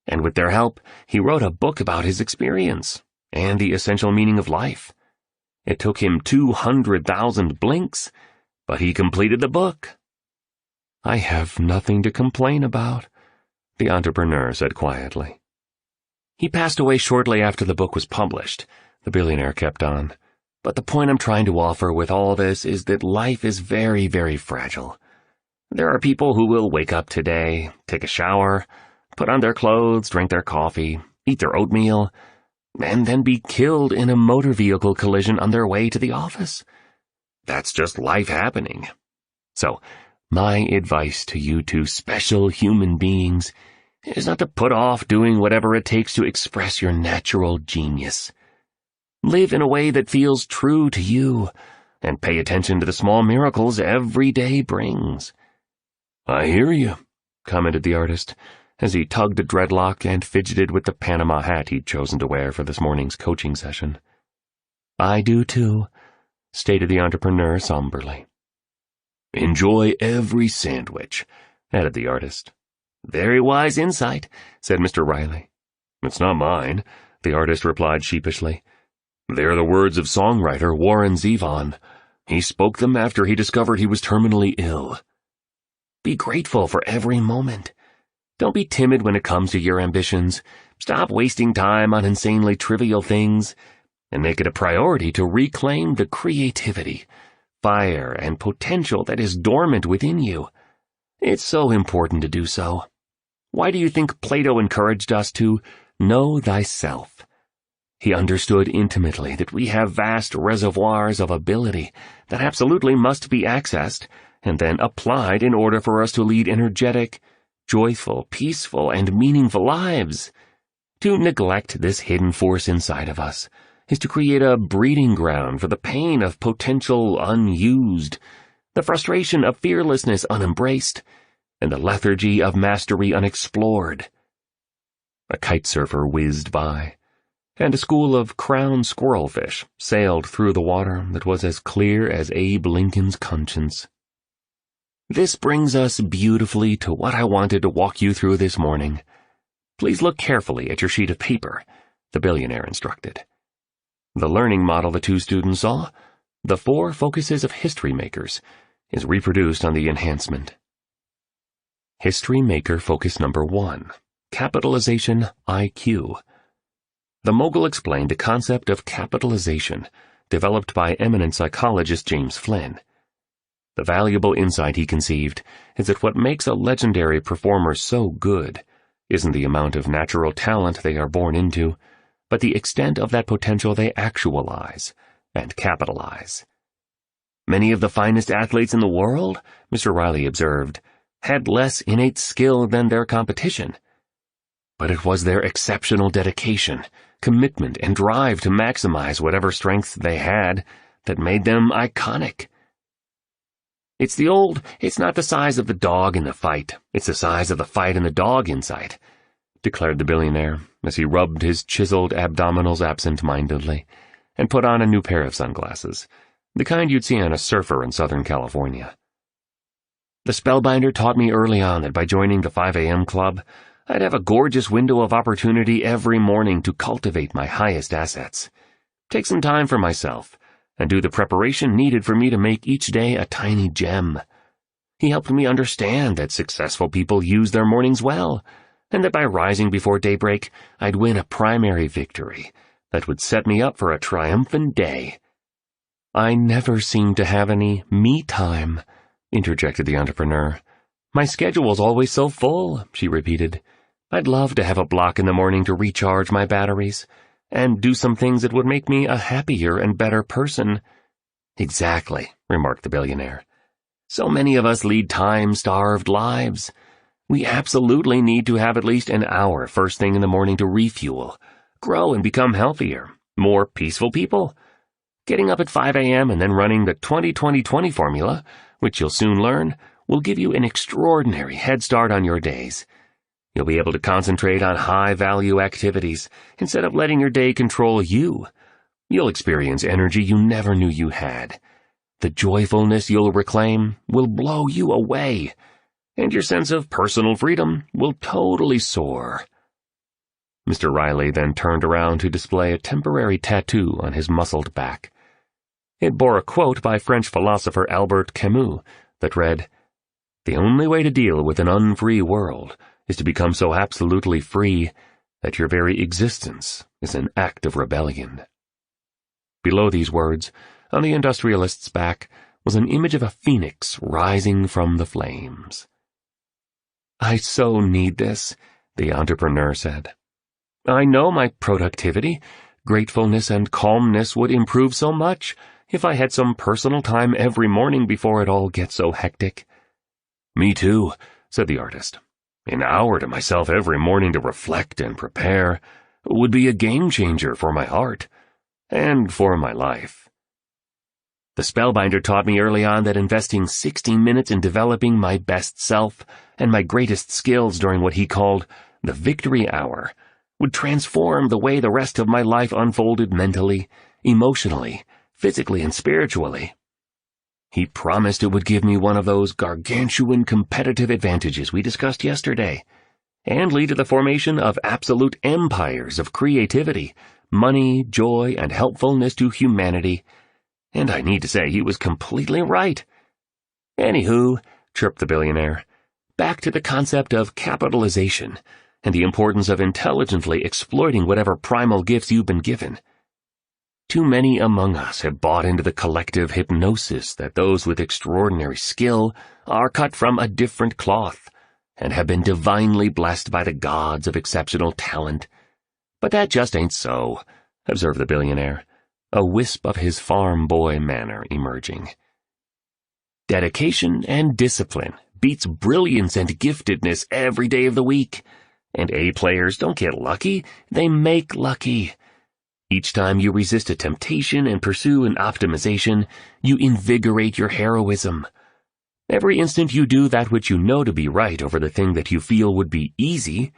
And with their help, he wrote a book about his experience and the essential meaning of life. It took him 200,000 blinks, but he completed the book." "I have nothing to complain about," the entrepreneur said quietly. "He passed away shortly after the book was published," the billionaire kept on. "But the point I'm trying to offer with all this is that life is very, very fragile. There are people who will wake up today, take a shower, put on their clothes, drink their coffee, eat their oatmeal, and then be killed in a motor vehicle collision on their way to the office. That's just life happening. So, my advice to you two special human beings is not to put off doing whatever it takes to express your natural genius. Live in a way that feels true to you, and pay attention to the small miracles every day brings." "I hear you," commented the artist, as he tugged a dreadlock and fidgeted with the Panama hat he'd chosen to wear for this morning's coaching session. "I do too," stated the entrepreneur somberly. "Enjoy every sandwich," added the artist. "Very wise insight," said Mr. Riley. "It's not mine," the artist replied sheepishly. "They're the words of songwriter Warren Zevon. He spoke them after he discovered he was terminally ill. Be grateful for every moment. Don't be timid when it comes to your ambitions. Stop wasting time on insanely trivial things. and make it a priority to reclaim the creativity, fire, and potential that is dormant within you. It's so important to do so. Why do you think Plato encouraged us to know thyself? He understood intimately that we have vast reservoirs of ability that absolutely must be accessed and then applied in order for us to lead energetic, joyful, peaceful, and meaningful lives. To neglect this hidden force inside of us is to create a breeding ground for the pain of potential unused, the frustration of fearlessness unembraced, and the lethargy of mastery unexplored. A kite surfer whizzed by, and a school of crown squirrelfish sailed through the water that was as clear as Abe Lincoln's conscience. This brings us beautifully to what I wanted to walk you through this morning. Please look carefully at your sheet of paper, the billionaire instructed. The learning model the two students saw, the 4 focuses of history makers, is reproduced on the enhancement. History maker focus number 1, capitalization IQ. The mogul explained the concept of capitalization, developed by eminent psychologist James Flynn. The valuable insight he conceived is that what makes a legendary performer so good isn't the amount of natural talent they are born into, but the extent of that potential they actualize and capitalize. Many of the finest athletes in the world, Mr. Riley observed, had less innate skill than their competition. But it was their exceptional dedication, commitment, and drive to maximize whatever strengths they had that made them iconic. It's not the size of the dog in the fight, it's the size of the fight and the dog in sight, declared the billionaire as he rubbed his chiseled abdominals absent-mindedly and put on a new pair of sunglasses, the kind you'd see on a surfer in Southern California. The Spellbinder taught me early on that by joining the 5 a.m. club, I'd have a gorgeous window of opportunity every morning to cultivate my highest assets, take some time for myself, and do the preparation needed for me to make each day a tiny gem. He helped me understand that successful people use their mornings well, and that by rising before daybreak, I'd win a primary victory that would set me up for a triumphant day. I never seem to have any me time, interjected the entrepreneur. My schedule's always so full, she repeated. I'd love to have a block in the morning to recharge my batteries and do some things that would make me a happier and better person. Exactly, remarked the billionaire. So many of us lead time-starved lives. We absolutely need to have at least an hour first thing in the morning to refuel, grow and become healthier, more peaceful people. Getting up at 5 a.m. and then running the 20-20-20 formula, which you'll soon learn, will give you an extraordinary head start on your days. You'll be able to concentrate on high-value activities instead of letting your day control you. You'll experience energy you never knew you had. The joyfulness you'll reclaim will blow you away, and your sense of personal freedom will totally soar. Mr. Riley then turned around to display a temporary tattoo on his muscled back. It bore a quote by French philosopher Albert Camus that read, "The only way to deal with an unfree world is to become so absolutely free that your very existence is an act of rebellion." Below these words, on the industrialist's back, was an image of a phoenix rising from the flames. "I so need this," the entrepreneur said. "I know my productivity, gratefulness, and calmness would improve so much if I had some personal time every morning before it all gets so hectic." "Me too," said the artist. "An hour to myself every morning to reflect and prepare would be a game-changer for my heart and for my life." The Spellbinder taught me early on that investing 16 minutes in developing my best self and my greatest skills during what he called the victory hour would transform the way the rest of my life unfolded mentally, emotionally, physically, and spiritually. He promised it would give me one of those gargantuan competitive advantages we discussed yesterday, and lead to the formation of absolute empires of creativity, money, joy, and helpfulness to humanity. And I need to say he was completely right. "Anywho," chirped the billionaire, "back to the concept of capitalization and the importance of intelligently exploiting whatever primal gifts you've been given. Too many among us have bought into the collective hypnosis that those with extraordinary skill are cut from a different cloth and have been divinely blessed by the gods of exceptional talent. But that just ain't so, observed the billionaire, a wisp of his farm boy manner emerging. Dedication and discipline beats brilliance and giftedness every day of the week, and A players don't get lucky, they make lucky. Each time you resist a temptation and pursue an optimization, you invigorate your heroism. Every instant you do that which you know to be right over the thing that you feel would be easy,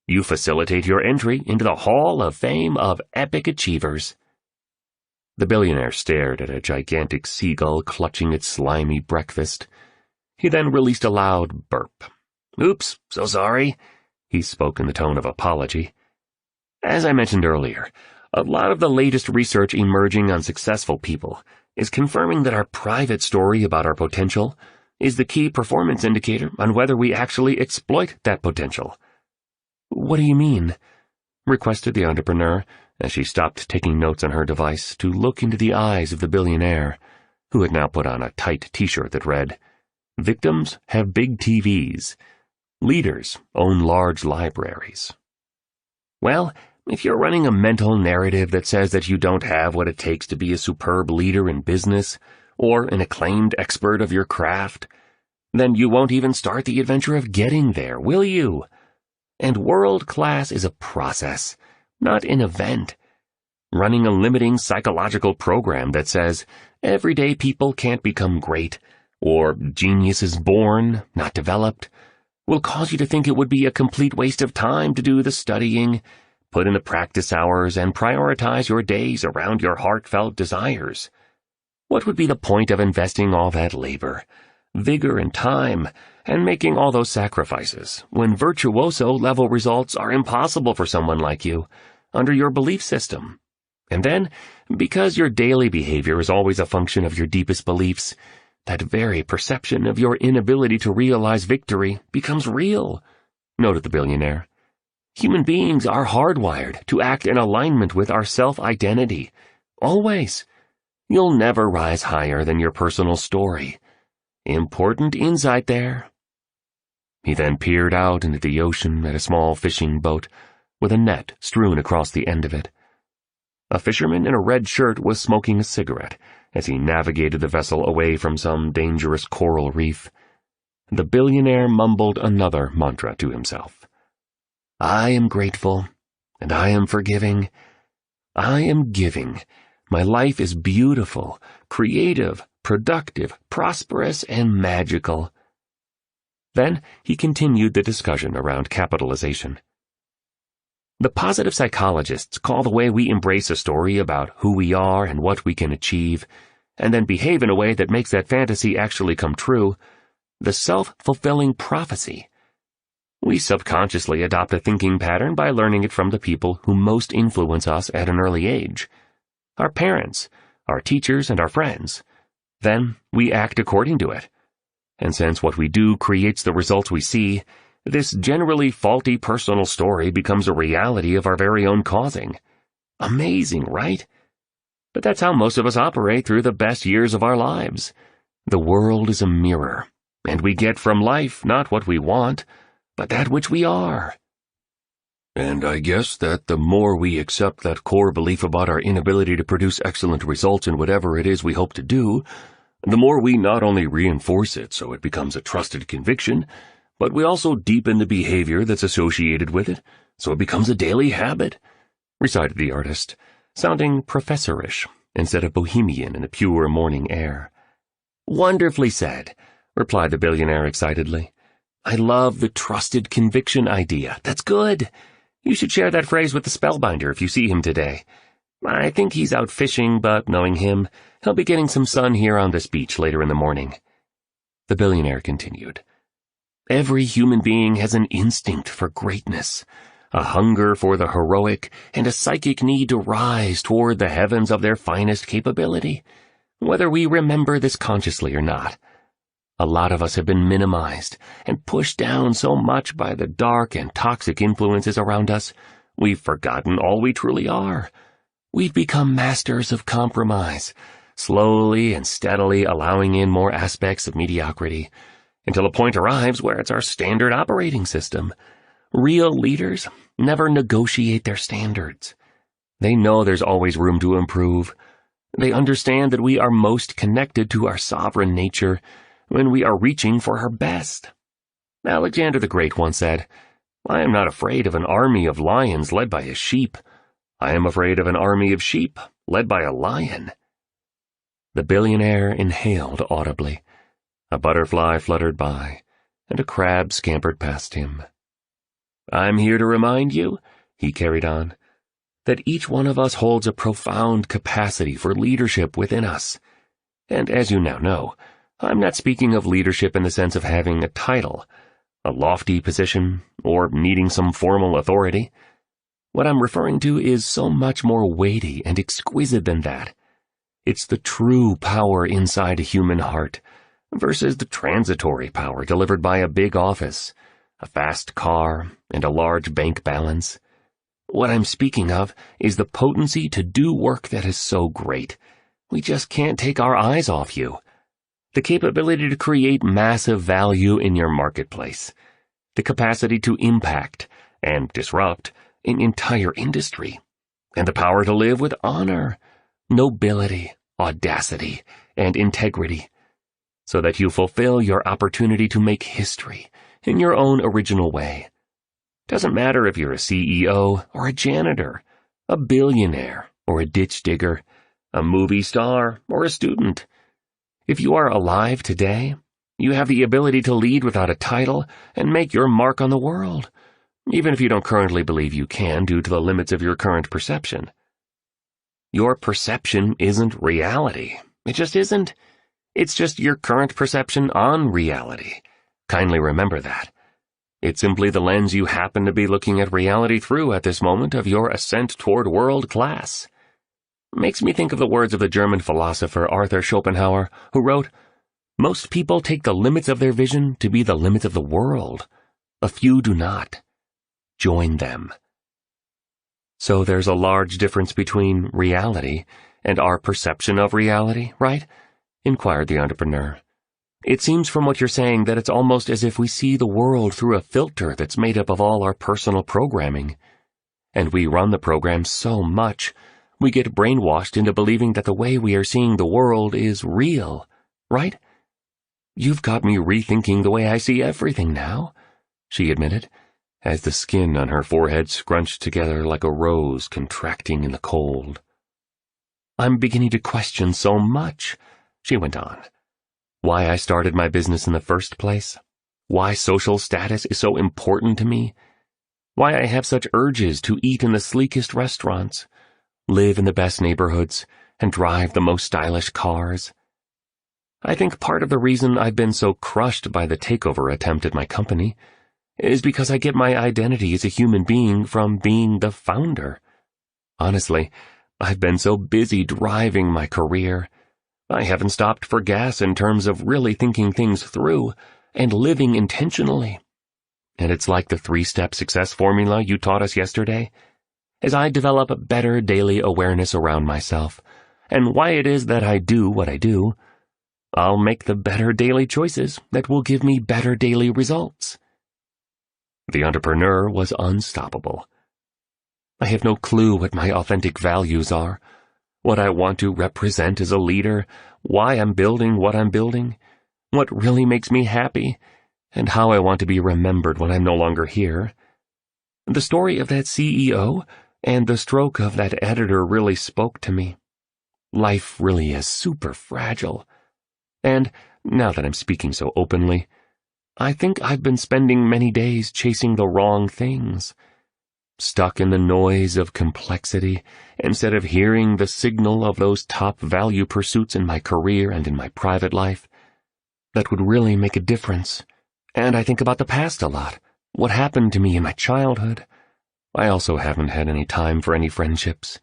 you facilitate your entry into the Hall of Fame of epic achievers. The billionaire stared at a gigantic seagull clutching its slimy breakfast. He then released a loud burp. "Oops, so sorry." He spoke in the tone of apology. "As I mentioned earlier, a lot of the latest research emerging on successful people is confirming that our private story about our potential is the key performance indicator on whether we actually exploit that potential." "What do you mean?" requested the entrepreneur as she stopped taking notes on her device to look into the eyes of the billionaire, who had now put on a tight t-shirt that read, "Victims have big TVs. Leaders own large libraries." "Well, if you're running a mental narrative that says that you don't have what it takes to be a superb leader in business or an acclaimed expert of your craft, then you won't even start the adventure of getting there, will you? And world class is a process, not an event. Running a limiting psychological program that says everyday people can't become great, or genius is born, not developed, will cause you to think it would be a complete waste of time to do the studying, put in the practice hours, and prioritize your days around your heartfelt desires. What would be the point of investing all that labor, vigor, and time, and making all those sacrifices when virtuoso-level results are impossible for someone like you, under your belief system? And then, because your daily behavior is always a function of your deepest beliefs, that very perception of your inability to realize victory becomes real," noted the billionaire. "Human beings are hardwired to act in alignment with our self-identity. Always. You'll never rise higher than your personal story. Important insight there." He then peered out into the ocean at a small fishing boat with a net strewn across the end of it. A fisherman in a red shirt was smoking a cigarette as he navigated the vessel away from some dangerous coral reef. The billionaire mumbled another mantra to himself. "I am grateful, and I am forgiving. I am giving. My life is beautiful, creative, productive, prosperous, and magical." Then he continued the discussion around capitalization. "The positive psychologists call the way we embrace a story about who we are and what we can achieve, and then behave in a way that makes that fantasy actually come true, the self-fulfilling prophecy. We subconsciously adopt a thinking pattern by learning it from the people who most influence us at an early age. Our parents, our teachers, and our friends. Then we act according to it. And since what we do creates the results we see, this generally faulty personal story becomes a reality of our very own causing. Amazing, right? But that's how most of us operate through the best years of our lives. The world is a mirror, and we get from life not what we want, but that which we are." "And I guess that the more we accept that core belief about our inability to produce excellent results in whatever it is we hope to do, the more we not only reinforce it so it becomes a trusted conviction, but we also deepen the behavior that's associated with it, so it becomes a daily habit," recited the artist, sounding professorish instead of bohemian in the pure morning air. "Wonderfully said," replied the billionaire excitedly. "I love the trusted conviction idea. That's good. You should share that phrase with the spellbinder if you see him today. I think he's out fishing, but knowing him, he'll be getting some sun here on this beach later in the morning." The billionaire continued. "Every human being has an instinct for greatness, a hunger for the heroic, and a psychic need to rise toward the heavens of their finest capability, whether we remember this consciously or not. A lot of us have been minimized and pushed down so much by the dark and toxic influences around us, we've forgotten all we truly are. We've become masters of compromise, slowly and steadily allowing in more aspects of mediocrity, until a point arrives where it's our standard operating system. Real leaders never negotiate their standards. They know there's always room to improve. They understand that we are most connected to our sovereign nature when we are reaching for her best. Alexander the Great once said, "I am not afraid of an army of lions led by a sheep. I am afraid of an army of sheep led by a lion." The billionaire inhaled audibly. A butterfly fluttered by, and a crab scampered past him. "I'm here to remind you," he carried on, "that each one of us holds a profound capacity for leadership within us. And as you now know, I'm not speaking of leadership in the sense of having a title, a lofty position, or needing some formal authority. What I'm referring to is so much more weighty and exquisite than that. It's the true power inside a human heart versus the transitory power delivered by a big office, a fast car, and a large bank balance. What I'm speaking of is the potency to do work that is so great, we just can't take our eyes off you. The capability to create massive value in your marketplace. The capacity to impact and disrupt an entire industry. And the power to live with honor, nobility, audacity, and integrity, so that you fulfill your opportunity to make history in your own original way. Doesn't matter if you're a CEO or a janitor, a billionaire or a ditch digger, a movie star or a student. If you are alive today, you have the ability to lead without a title and make your mark on the world, even if you don't currently believe you can due to the limits of your current perception. Your perception isn't reality. It just isn't. It's just your current perception on reality. Kindly remember that. It's simply the lens you happen to be looking at reality through at this moment of your ascent toward world class. Makes me think of the words of the German philosopher Arthur Schopenhauer, who wrote, "Most people take the limits of their vision to be the limits of the world. A few do not. Join them." So there's a large difference between reality and our perception of reality, right? Inquired the entrepreneur. It seems from what you're saying that it's almost as if we see the world through a filter that's made up of all our personal programming. And we run the program so much, we get brainwashed into believing that the way we are seeing the world is real, right? You've got me rethinking the way I see everything now, she admitted, as the skin on her forehead scrunched together like a rose contracting in the cold. I'm beginning to question so much, she went on. Why I started my business in the first place, why social status is so important to me, why I have such urges to eat in the sleekest restaurants, live in the best neighborhoods, and drive the most stylish cars. I think part of the reason I've been so crushed by the takeover attempt at my company is because I get my identity as a human being from being the founder. Honestly, I've been so busy driving my career, I haven't stopped for gas in terms of really thinking things through and living intentionally. And it's like the 3-step success formula you taught us yesterday. As I develop a better daily awareness around myself and why it is that I do what I do, I'll make the better daily choices that will give me better daily results. The entrepreneur was unstoppable. I have no clue what my authentic values are, what I want to represent as a leader, why I'm building what I'm building, what really makes me happy, and how I want to be remembered when I'm no longer here. The story of that CEO and the stroke of that editor really spoke to me. Life really is super fragile. And, now that I'm speaking so openly, I think I've been spending many days chasing the wrong things, stuck in the noise of complexity instead of hearing the signal of those top value pursuits in my career and in my private life that would really make a difference. And I think about the past a lot, what happened to me in my childhood. I also haven't had any time for any friendships.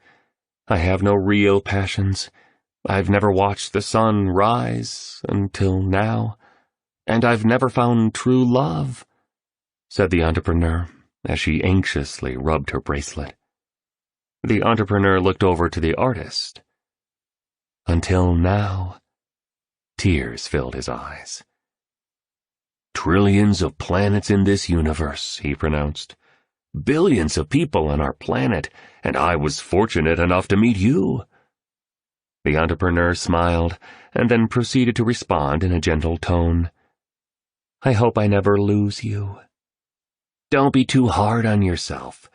I have no real passions. I've never watched the sun rise until now, and I've never found true love, said the entrepreneur as she anxiously rubbed her bracelet. The entrepreneur looked over to the artist. Until now. Tears filled his eyes. Trillions of planets in this universe, he pronounced. Billions of people on our planet, and I was fortunate enough to meet you. The entrepreneur smiled, and then proceeded to respond in a gentle tone. I hope I never lose you. Don't be too hard on yourself,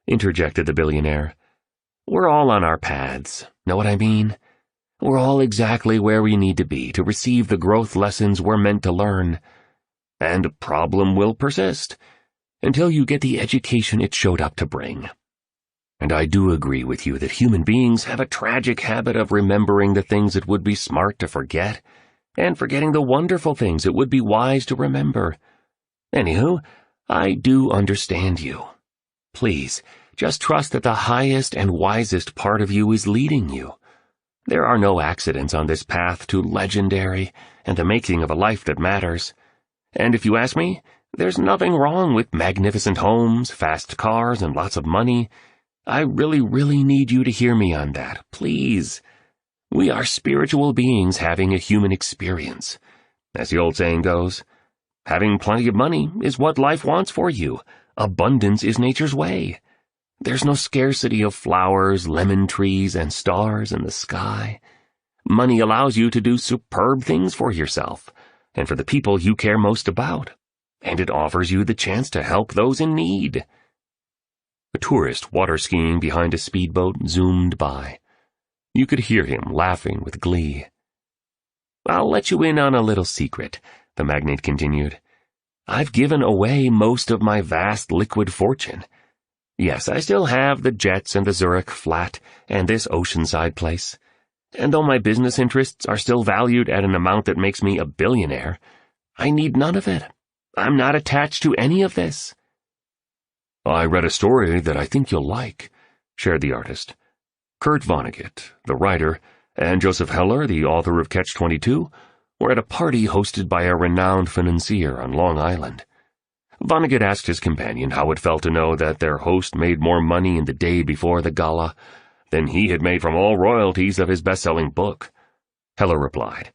interjected the billionaire. We're all on our paths, know what I mean? We're all exactly where we need to be to receive the growth lessons we're meant to learn. And a problem will persist until you get the education it showed up to bring. And I do agree with you that human beings have a tragic habit of remembering the things it would be smart to forget, and forgetting the wonderful things it would be wise to remember. Anywho, I do understand you. Please, just trust that the highest and wisest part of you is leading you. There are no accidents on this path to legendary and the making of a life that matters. And if you ask me, there's nothing wrong with magnificent homes, fast cars, and lots of money. I really need you to hear me on that, please. We are spiritual beings having a human experience. As the old saying goes, having plenty of money is what life wants for you. Abundance is nature's way. There's no scarcity of flowers, lemon trees, and stars in the sky. Money allows you to do superb things for yourself, and for the people you care most about, and it offers you the chance to help those in need. A tourist water skiing behind a speedboat zoomed by. You could hear him laughing with glee. I'll let you in on a little secret, the magnate continued. I've given away most of my vast liquid fortune. Yes, I still have the jets and the Zurich flat and this oceanside place. And though my business interests are still valued at an amount that makes me a billionaire, I need none of it. I'm not attached to any of this. I read a story that I think you'll like, shared the artist. Kurt Vonnegut, the writer, and Joseph Heller, the author of Catch-22, were at a party hosted by a renowned financier on Long Island. Vonnegut asked his companion how it felt to know that their host made more money in the day before the gala than he had made from all royalties of his best-selling book. Heller replied,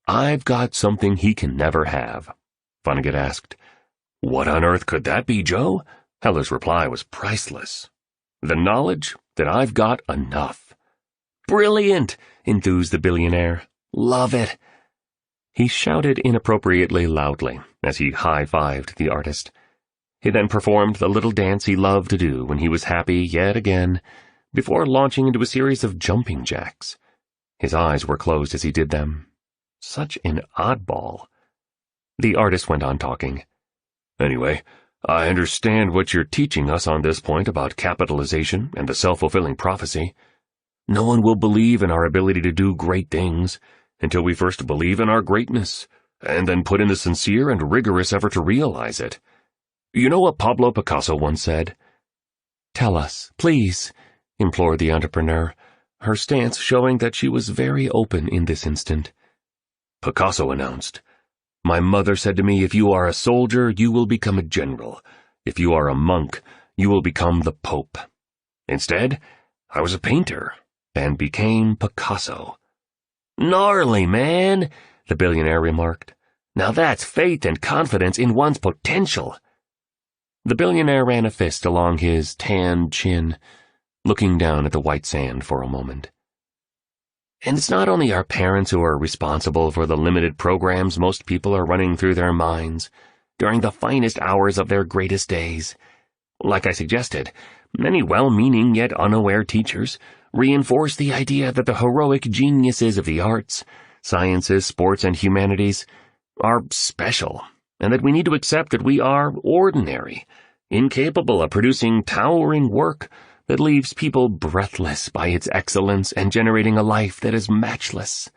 I've got something he can never have. Vonnegut asked, What on earth could that be, Joe? Heller's reply was priceless. The knowledge that I've got enough. Brilliant, enthused the billionaire. Love it. He shouted inappropriately loudly as he high-fived the artist. He then performed the little dance he loved to do when he was happy yet again, before launching into a series of jumping jacks. His eyes were closed as he did them. Such an oddball. The artist went on talking. Anyway, I understand what you're teaching us on this point about capitalization and the self-fulfilling prophecy. No one will believe in our ability to do great things until we first believe in our greatness, and then put in the sincere and rigorous effort to realize it. You know what Pablo Picasso once said? Tell us, please, implored the entrepreneur, her stance showing that she was very open in this instant. Picasso announced, My mother said to me, if you are a soldier, you will become a general. If you are a monk, you will become the Pope. Instead, I was a painter and became Picasso. Gnarly, man, the billionaire remarked. Now that's faith and confidence in one's potential. The billionaire ran a fist along his tanned chin, looking down at the white sand for a moment. And it's not only our parents who are responsible for the limited programs most people are running through their minds during the finest hours of their greatest days. Like I suggested, many well-meaning yet unaware teachers reinforce the idea that the heroic geniuses of the arts, sciences, sports, and humanities are special, and that we need to accept that we are ordinary, incapable of producing towering work that leaves people breathless by its excellence and generating a life that is matchless.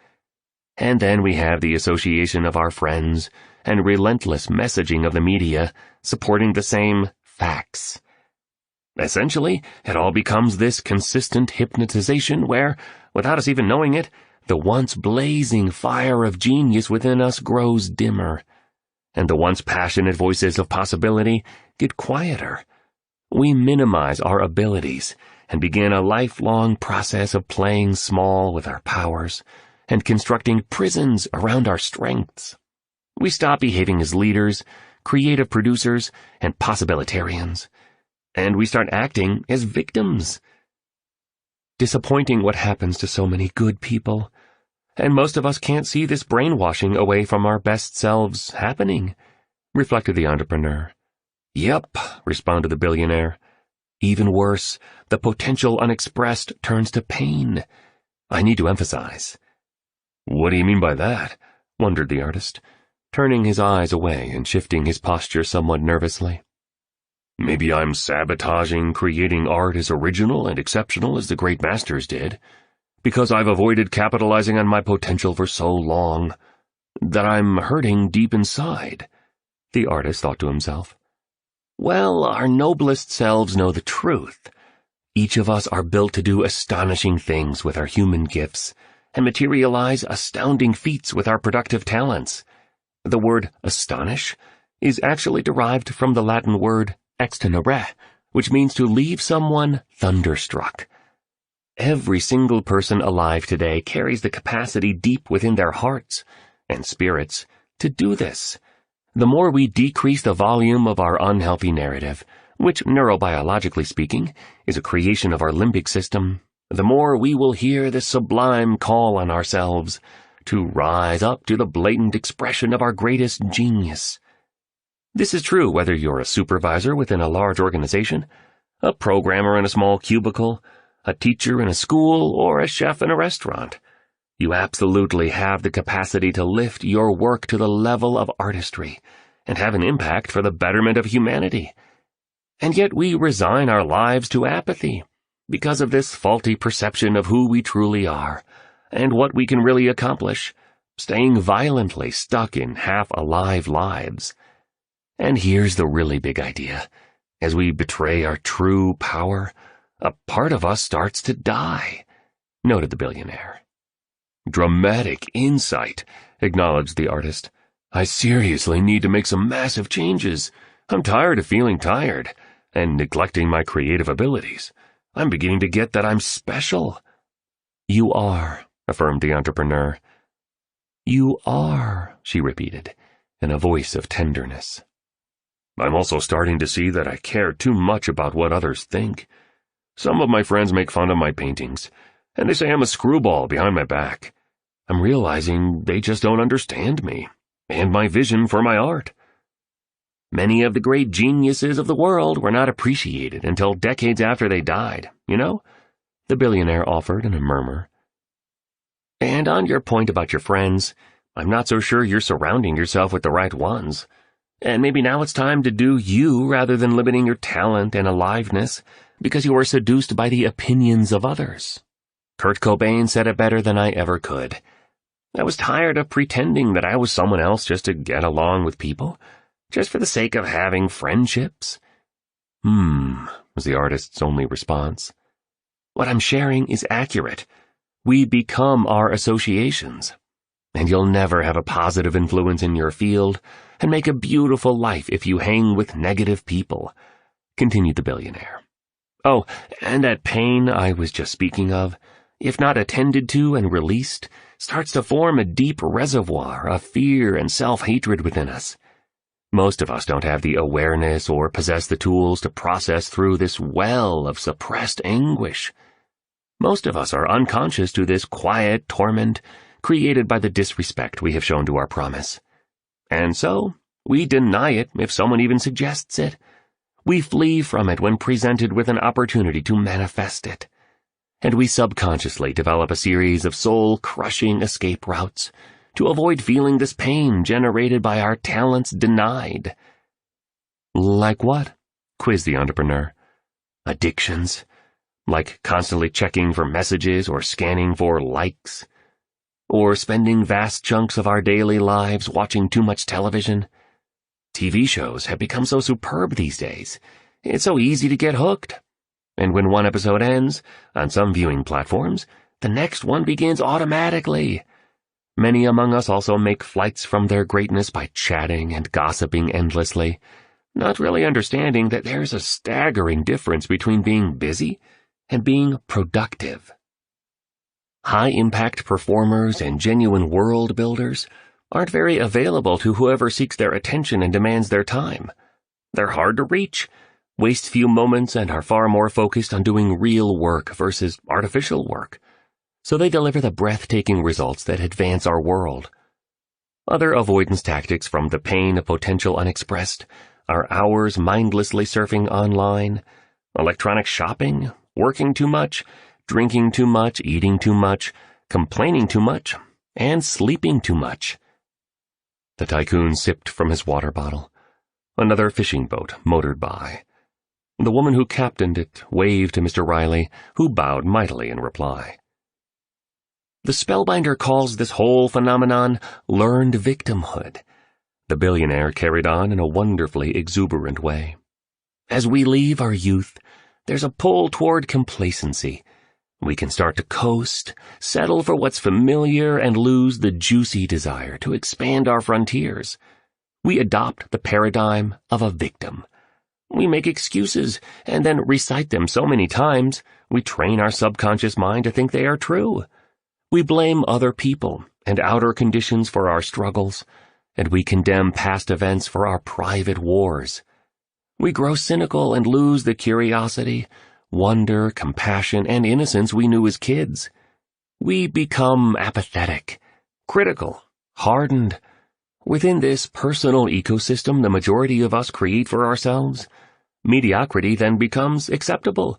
And then we have the association of our friends and relentless messaging of the media supporting the same facts. Essentially, it all becomes this consistent hypnotization where, without us even knowing it, the once blazing fire of genius within us grows dimmer, and the once passionate voices of possibility get quieter. We minimize our abilities and begin a lifelong process of playing small with our powers and constructing prisons around our strengths. We stop behaving as leaders, creative producers, and possibilitarians, and we start acting as victims. Disappointing what happens to so many good people, and most of us can't see this brainwashing away from our best selves happening, reflected the entrepreneur. Yep, responded the billionaire. Even worse, the potential unexpressed turns to pain. I need to emphasize. What do you mean by that? Wondered the artist, turning his eyes away and shifting his posture somewhat nervously. Maybe I'm sabotaging creating art as original and exceptional as the great masters did, because I've avoided capitalizing on my potential for so long that I'm hurting deep inside, the artist thought to himself. Well, our noblest selves know the truth. Each of us are built to do astonishing things with our human gifts and materialize astounding feats with our productive talents. The word astonish is actually derived from the Latin word extenuare, which means to leave someone thunderstruck. Every single person alive today carries the capacity deep within their hearts and spirits to do this. The more we decrease the volume of our unhealthy narrative, which neurobiologically speaking is a creation of our limbic system, the more we will hear this sublime call on ourselves to rise up to the blatant expression of our greatest genius. This is true whether you're a supervisor within a large organization, a programmer in a small cubicle, a teacher in a school, or a chef in a restaurant. You absolutely have the capacity to lift your work to the level of artistry and have an impact for the betterment of humanity. And yet we resign our lives to apathy because of this faulty perception of who we truly are and what we can really accomplish, staying violently stuck in half-alive lives. And here's the really big idea. As we betray our true power, a part of us starts to die, noted the billionaire. Dramatic insight, acknowledged the artist. I seriously need to make some massive changes. I'm tired of feeling tired and neglecting my creative abilities. I'm beginning to get that I'm special. You are, affirmed the entrepreneur. You are, she repeated, in a voice of tenderness. I'm also starting to see that I care too much about what others think. Some of my friends make fun of my paintings, and they say I'm a screwball behind my back. I'm realizing they just don't understand me and my vision for my art. Many of the great geniuses of the world were not appreciated until decades after they died, you know? The billionaire offered in a murmur. And on your point about your friends, I'm not so sure you're surrounding yourself with the right ones. And maybe now it's time to do you rather than limiting your talent and aliveness because you are seduced by the opinions of others. Kurt Cobain said it better than I ever could. I was tired of pretending that I was someone else just to get along with people, just for the sake of having friendships. Was the artist's only response. What I'm sharing is accurate. We become our associations, and you'll never have a positive influence in your field and make a beautiful life if you hang with negative people, continued the billionaire. Oh, and that pain I was just speaking of, if not attended to and released, starts to form a deep reservoir of fear and self-hatred within us. Most of us don't have the awareness or possess the tools to process through this well of suppressed anguish. Most of us are unconscious to this quiet torment created by the disrespect we have shown to our promise. And so, we deny it if someone even suggests it. We flee from it when presented with an opportunity to manifest it. And we subconsciously develop a series of soul-crushing escape routes to avoid feeling this pain generated by our talents denied. Like what? Quizzed the entrepreneur. Addictions. Like constantly checking for messages or scanning for likes. Or spending vast chunks of our daily lives watching too much television. TV shows have become so superb these days. It's so easy to get hooked. And when one episode ends, on some viewing platforms, the next one begins automatically. Many among us also make flights from their greatness by chatting and gossiping endlessly, not really understanding that there's a staggering difference between being busy and being productive. High-impact performers and genuine world builders aren't very available to whoever seeks their attention and demands their time. They're hard to reach, waste few moments, and are far more focused on doing real work versus artificial work, so they deliver the breathtaking results that advance our world. Other avoidance tactics from the pain of potential unexpressed are hours mindlessly surfing online, electronic shopping, working too much, drinking too much, eating too much, complaining too much, and sleeping too much. The tycoon sipped from his water bottle. Another fishing boat motored by. The woman who captained it waved to Mr. Riley, who bowed mightily in reply. The spellbinder calls this whole phenomenon learned victimhood. The billionaire carried on in a wonderfully exuberant way. As we leave our youth, there's a pull toward complacency. We can start to coast, settle for what's familiar, and lose the juicy desire to expand our frontiers. We adopt the paradigm of a victim. We make excuses and then recite them so many times, we train our subconscious mind to think they are true. We blame other people and outer conditions for our struggles, and we condemn past events for our private wars. We grow cynical and lose the curiosity, wonder, compassion, and innocence we knew as kids. We become apathetic, critical, hardened. Within this personal ecosystem the majority of us create for ourselves, mediocrity then becomes acceptable.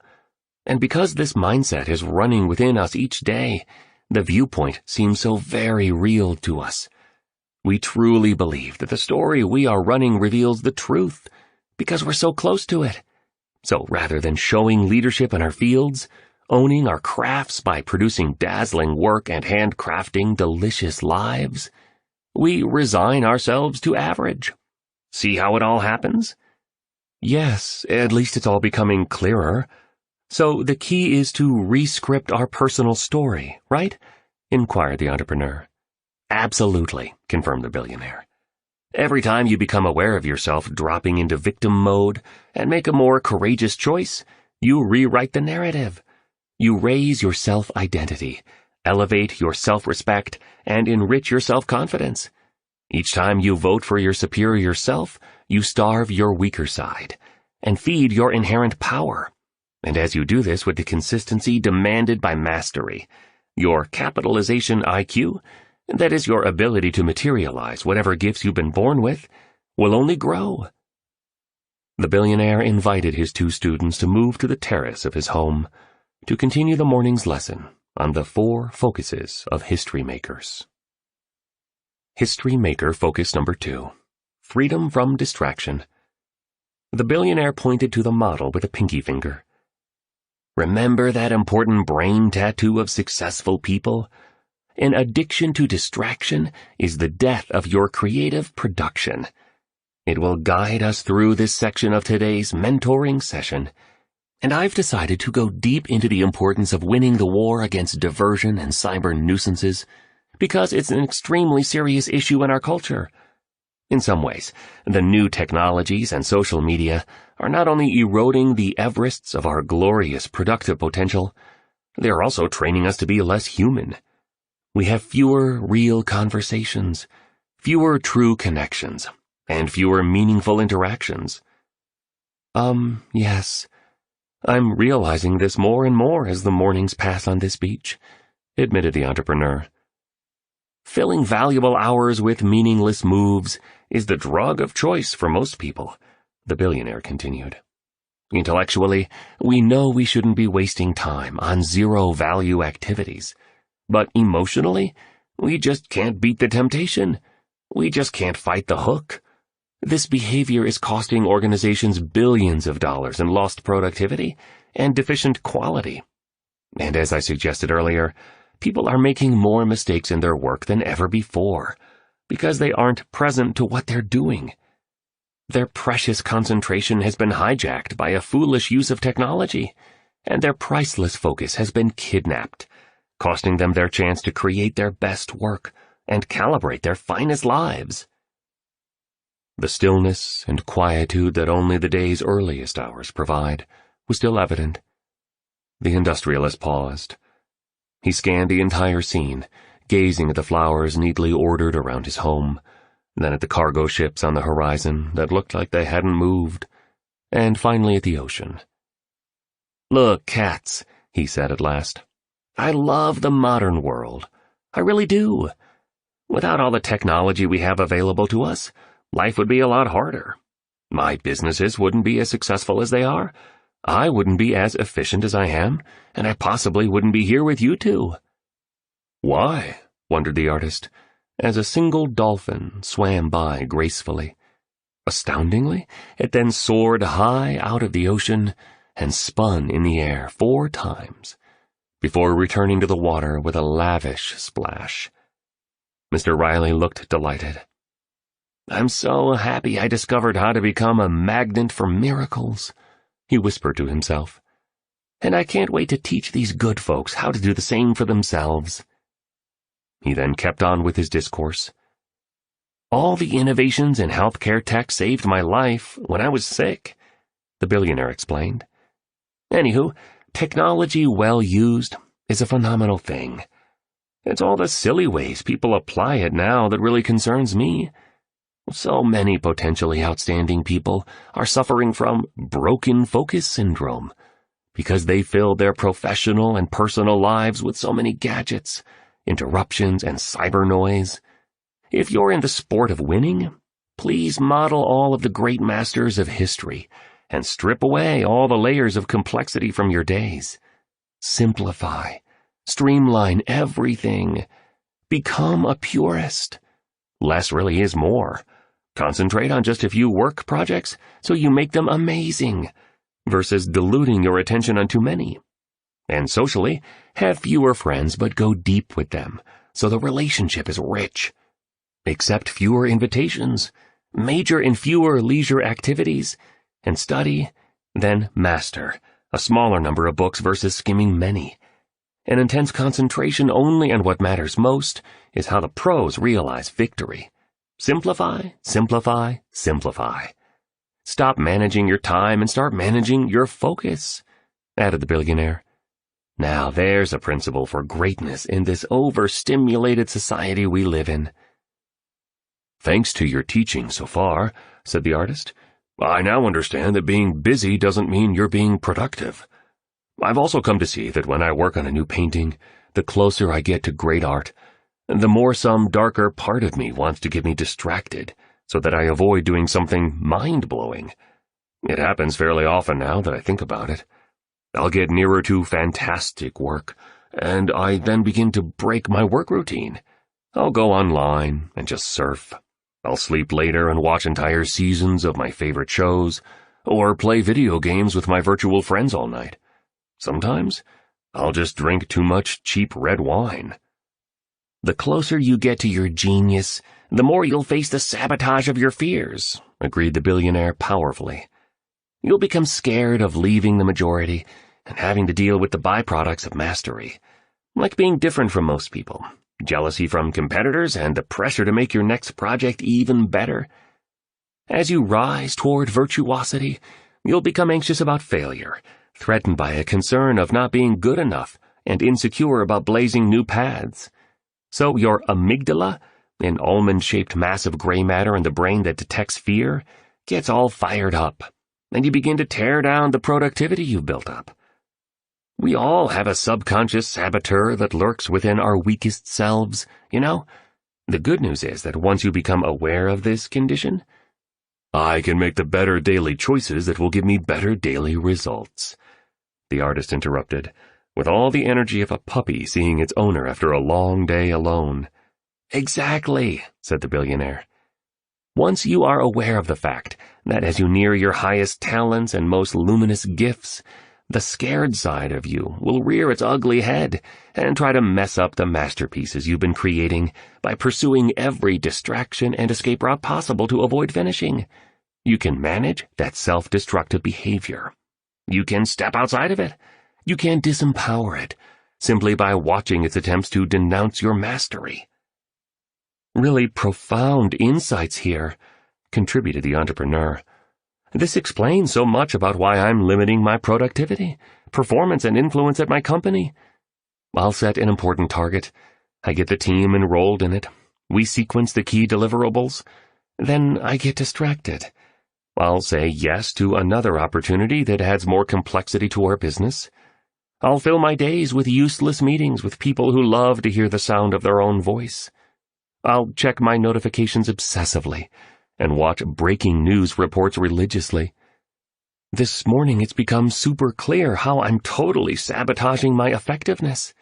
And because this mindset is running within us each day, the viewpoint seems so very real to us. We truly believe that the story we are running reveals the truth because we're so close to it. So rather than showing leadership in our fields, owning our crafts by producing dazzling work and handcrafting delicious lives, we resign ourselves to average. See how it all happens? Yes, at least it's all becoming clearer. So the key is to re-script our personal story, right? Inquired the entrepreneur. Absolutely, confirmed the billionaire. Every time you become aware of yourself dropping into victim mode and make a more courageous choice, you rewrite the narrative. You raise your self-identity, elevate your self-respect, and enrich your self-confidence. Each time you vote for your superior self, you starve your weaker side and feed your inherent power. And as you do this with the consistency demanded by mastery, your capitalization IQ, that is your ability to materialize whatever gifts you've been born with, will only grow. The billionaire invited his two students to move to the terrace of his home to continue the morning's lesson on the 4 focuses of history makers. History maker focus number 2, freedom from distraction. The billionaire pointed to the model with a pinky finger. Remember that important brain tattoo of successful people? An addiction to distraction is the death of your creative production. It will guide us through this section of today's mentoring session, and I've decided to go deep into the importance of winning the war against diversion and cyber nuisances because it's an extremely serious issue in our culture. In some ways, the new technologies and social media are not only eroding the Everests of our glorious productive potential, they are also training us to be less human. We have fewer real conversations, fewer true connections, and fewer meaningful interactions. Yes, I'm realizing this more and more as the mornings pass on this beach, admitted the entrepreneur. Filling valuable hours with meaningless moves is the drug of choice for most people, the billionaire continued. Intellectually, we know we shouldn't be wasting time on zero-value activities. But emotionally, we just can't beat the temptation. We just can't fight the hook. This behavior is costing organizations billions of dollars in lost productivity and deficient quality. And as I suggested earlier, people are making more mistakes in their work than ever before because they aren't present to what they're doing. Their precious concentration has been hijacked by a foolish use of technology, and their priceless focus has been kidnapped, costing them their chance to create their best work and calibrate their finest lives. The stillness and quietude that only the day's earliest hours provide was still evident. The industrialist paused. He scanned the entire scene, gazing at the flowers neatly ordered around his home, then at the cargo ships on the horizon that looked like they hadn't moved, and finally at the ocean. "Look, Katz," he said at last, "I love the modern world. I really do. Without all the technology we have available to us, life would be a lot harder. My businesses wouldn't be as successful as they are. I wouldn't be as efficient as I am, and I possibly wouldn't be here with you two." "Why?" wondered the artist, as a single dolphin swam by gracefully. Astoundingly, it then soared high out of the ocean and spun in the air 4 times, before returning to the water with a lavish splash. Mr. Riley looked delighted. "I'm so happy I discovered how to become a magnet for miracles," he whispered to himself. "And I can't wait to teach these good folks how to do the same for themselves." He then kept on with his discourse. "All the innovations in healthcare tech saved my life when I was sick," the billionaire explained. "Anywho, technology well used is a phenomenal thing. It's all the silly ways people apply it now that really concerns me. So many potentially outstanding people are suffering from broken focus syndrome because they filled their professional and personal lives with so many gadgets, interruptions, and cyber noise. If you're in the sport of winning, please model all of the great masters of history and strip away all the layers of complexity from your days. Simplify, streamline everything. Become a purist. Less really is more. Concentrate on just a few work projects so you make them amazing, versus diluting your attention on too many. And socially, have fewer friends but go deep with them so the relationship is rich. Accept fewer invitations, major in fewer leisure activities, and study, then master a smaller number of books versus skimming many. An intense concentration only on what matters most is how the pros realize victory. Simplify, simplify, simplify. Stop managing your time and start managing your focus," added the billionaire. "Now there's a principle for greatness in this overstimulated society we live in." "Thanks to your teaching so far," said the artist, "I now understand that being busy doesn't mean you're being productive. I've also come to see that when I work on a new painting, the closer I get to great art, the more some darker part of me wants to get me distracted so that I avoid doing something mind-blowing. It happens fairly often now that I think about it. I'll get nearer to fantastic work, and I then begin to break my work routine. I'll go online and just surf. I'll sleep later and watch entire seasons of my favorite shows, or play video games with my virtual friends all night. Sometimes, I'll just drink too much cheap red wine." "The closer you get to your genius, the more you'll face the sabotage of your fears," agreed the billionaire powerfully. "You'll become scared of leaving the majority and having to deal with the byproducts of mastery, like being different from most people, jealousy from competitors, and the pressure to make your next project even better. As you rise toward virtuosity, you'll become anxious about failure, threatened by a concern of not being good enough, and insecure about blazing new paths. So your amygdala, an almond-shaped mass of gray matter in the brain that detects fear, gets all fired up, and you begin to tear down the productivity you've built up. We all have a subconscious saboteur that lurks within our weakest selves, you know? The good news is that once you become aware of this condition, I can make the better daily choices that will give me better daily results," the artist interrupted, with all the energy of a puppy seeing its owner after a long day alone. "Exactly," said the billionaire. "Once you are aware of the fact that as you near your highest talents and most luminous gifts, the scared side of you will rear its ugly head and try to mess up the masterpieces you've been creating by pursuing every distraction and escape route possible to avoid finishing. You can manage that self-destructive behavior. You can step outside of it. You can disempower it, simply by watching its attempts to denounce your mastery." "Really profound insights here," contributed the entrepreneur. This explains so much about why I'm limiting my productivity, performance, and influence at my company. I'll set an important target. I get the team enrolled in it. We sequence the key deliverables. Then I get distracted. I'll say yes to another opportunity that adds more complexity to our business. I'll fill my days with useless meetings with people who love to hear the sound of their own voice. I'll check my notifications obsessively and watch breaking news reports religiously. This morning it's become super clear how I'm totally sabotaging my effectiveness.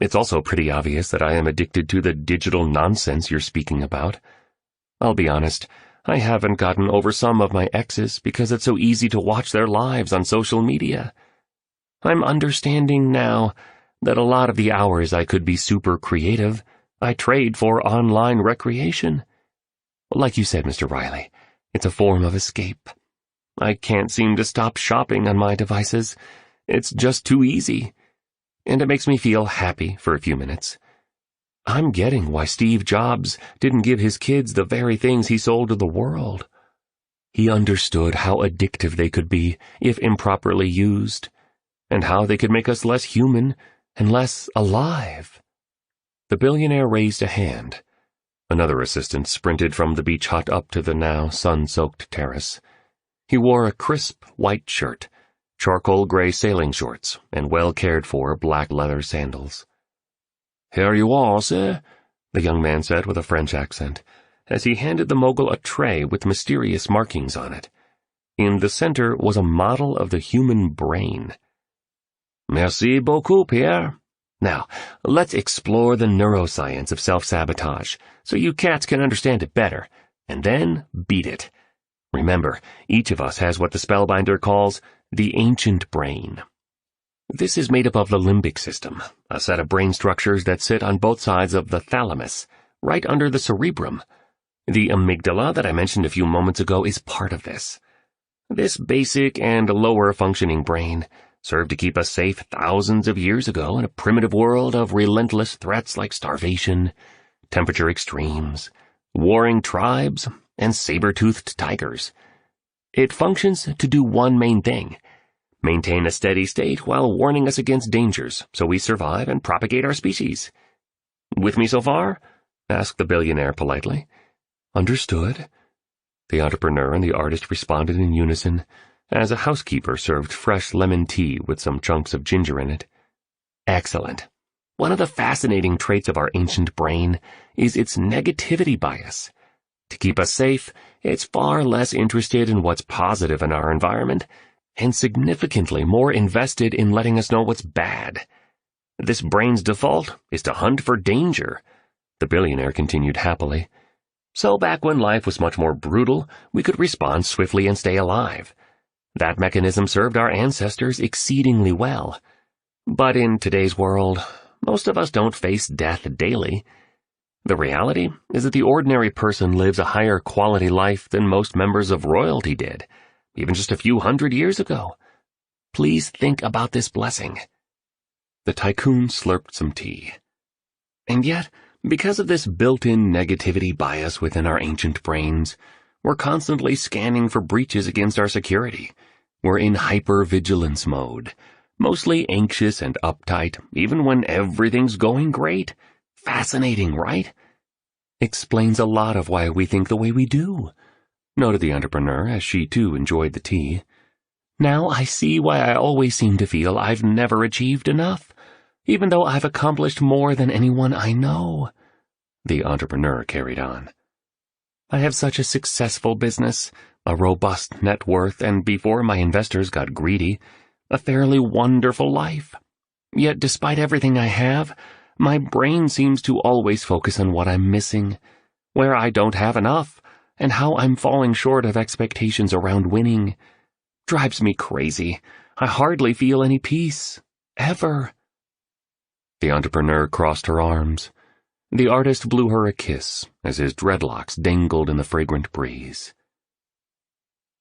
It's also pretty obvious that I am addicted to the digital nonsense you're speaking about. I'll be honest, I haven't gotten over some of my exes because it's so easy to watch their lives on social media. I'm understanding now that a lot of the hours I could be super creative, I trade for online recreation. Like you said, Mr. Riley, it's a form of escape. I can't seem to stop shopping on my devices. It's just too easy. And it makes me feel happy for a few minutes. I'm getting why Steve Jobs didn't give his kids the very things he sold to the world. He understood how addictive they could be if improperly used, and how they could make us less human and less alive. The billionaire raised a hand. Another assistant sprinted from the beach hut up to the now sun-soaked terrace. He wore a crisp white shirt, charcoal gray sailing shorts, and well-cared-for black leather sandals. "Here you are, sir," the young man said with a French accent, as he handed the mogul a tray with mysterious markings on it. In the center was a model of the human brain. "Merci beaucoup, Pierre. Now, let's explore the neuroscience of self-sabotage, so you cats can understand it better, and then beat it. Remember, each of us has what the spellbinder calls the ancient brain. This is made up of the limbic system, a set of brain structures that sit on both sides of the thalamus, right under the cerebrum. The amygdala that I mentioned a few moments ago is part of this. This basic and lower-functioning brain served to keep us safe thousands of years ago in a primitive world of relentless threats like starvation, temperature extremes, warring tribes, and saber-toothed tigers. It functions to do one main thing: maintain a steady state while warning us against dangers so we survive and propagate our species. With me so far? Asked the billionaire politely. Understood. The entrepreneur and the artist responded in unison, as a housekeeper served fresh lemon tea with some chunks of ginger in it. Excellent. One of the fascinating traits of our ancient brain is its negativity bias. To keep us safe, it's far less interested in what's positive in our environment, and significantly more invested in letting us know what's bad. This brain's default is to hunt for danger, the billionaire continued happily. So back when life was much more brutal, we could respond swiftly and stay alive. That mechanism served our ancestors exceedingly well. But in today's world, most of us don't face death daily. The reality is that the ordinary person lives a higher quality life than most members of royalty did, even just a few hundred years ago. Please think about this blessing. The tycoon slurped some tea. And yet, because of this built-in negativity bias within our ancient brains, we're constantly scanning for breaches against our security. We're in hyper-vigilance mode, mostly anxious and uptight, even when everything's going great. Fascinating, right? Explains a lot of why we think the way we do, noted the entrepreneur as she too enjoyed the tea. Now I see why I always seem to feel I've never achieved enough, even though I've accomplished more than anyone I know, the entrepreneur carried on. I have such a successful business, a robust net worth, and before my investors got greedy, a fairly wonderful life. Yet despite everything I have, my brain seems to always focus on what I'm missing, where I don't have enough, and how I'm falling short of expectations around winning. Drives me crazy. I hardly feel any peace. Ever. The entrepreneur crossed her arms. The artist blew her a kiss as his dreadlocks dangled in the fragrant breeze.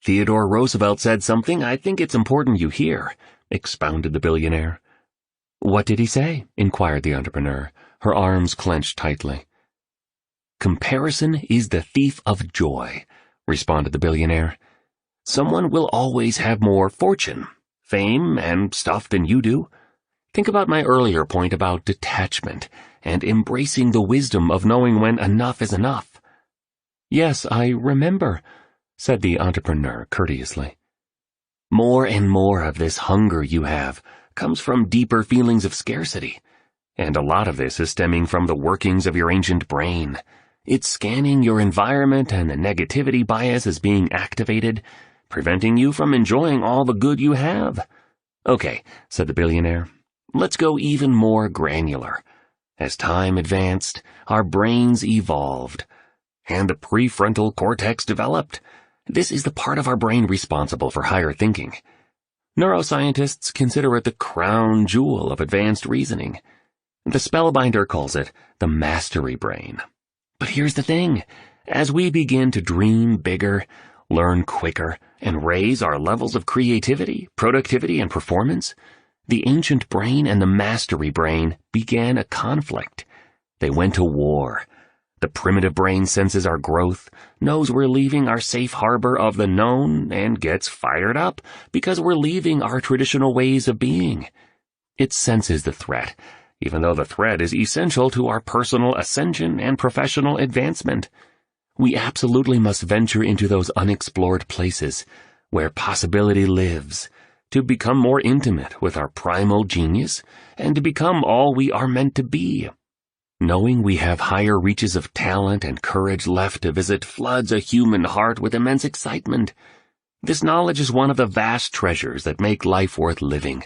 Theodore Roosevelt said something I think it's important you hear, expounded the billionaire. What did he say? Inquired the entrepreneur, her arms clenched tightly. Comparison is the thief of joy, responded the billionaire. Someone will always have more fortune, fame, and stuff than you do. Think about my earlier point about detachment and embracing the wisdom of knowing when enough is enough. Yes, I remember, said the entrepreneur courteously. More and more of this hunger you have comes from deeper feelings of scarcity, and a lot of this is stemming from the workings of your ancient brain. It's scanning your environment, and the negativity bias is being activated, preventing you from enjoying all the good you have. Okay, said the billionaire. Let's go even more granular. As time advanced, our brains evolved, and the prefrontal cortex developed. This is the part of our brain responsible for higher thinking. Neuroscientists consider it the crown jewel of advanced reasoning. The Spellbinder calls it the mastery brain. But here's the thing. As we begin to dream bigger, learn quicker, and raise our levels of creativity, productivity, and performance, the ancient brain and the mastery brain began a conflict. They went to war. The primitive brain senses our growth, knows we're leaving our safe harbor of the known, and gets fired up because we're leaving our traditional ways of being. It senses the threat, even though the threat is essential to our personal ascension and professional advancement. We absolutely must venture into those unexplored places where possibility lives, to become more intimate with our primal genius and to become all we are meant to be. Knowing we have higher reaches of talent and courage left to visit floods a human heart with immense excitement. This knowledge is one of the vast treasures that make life worth living.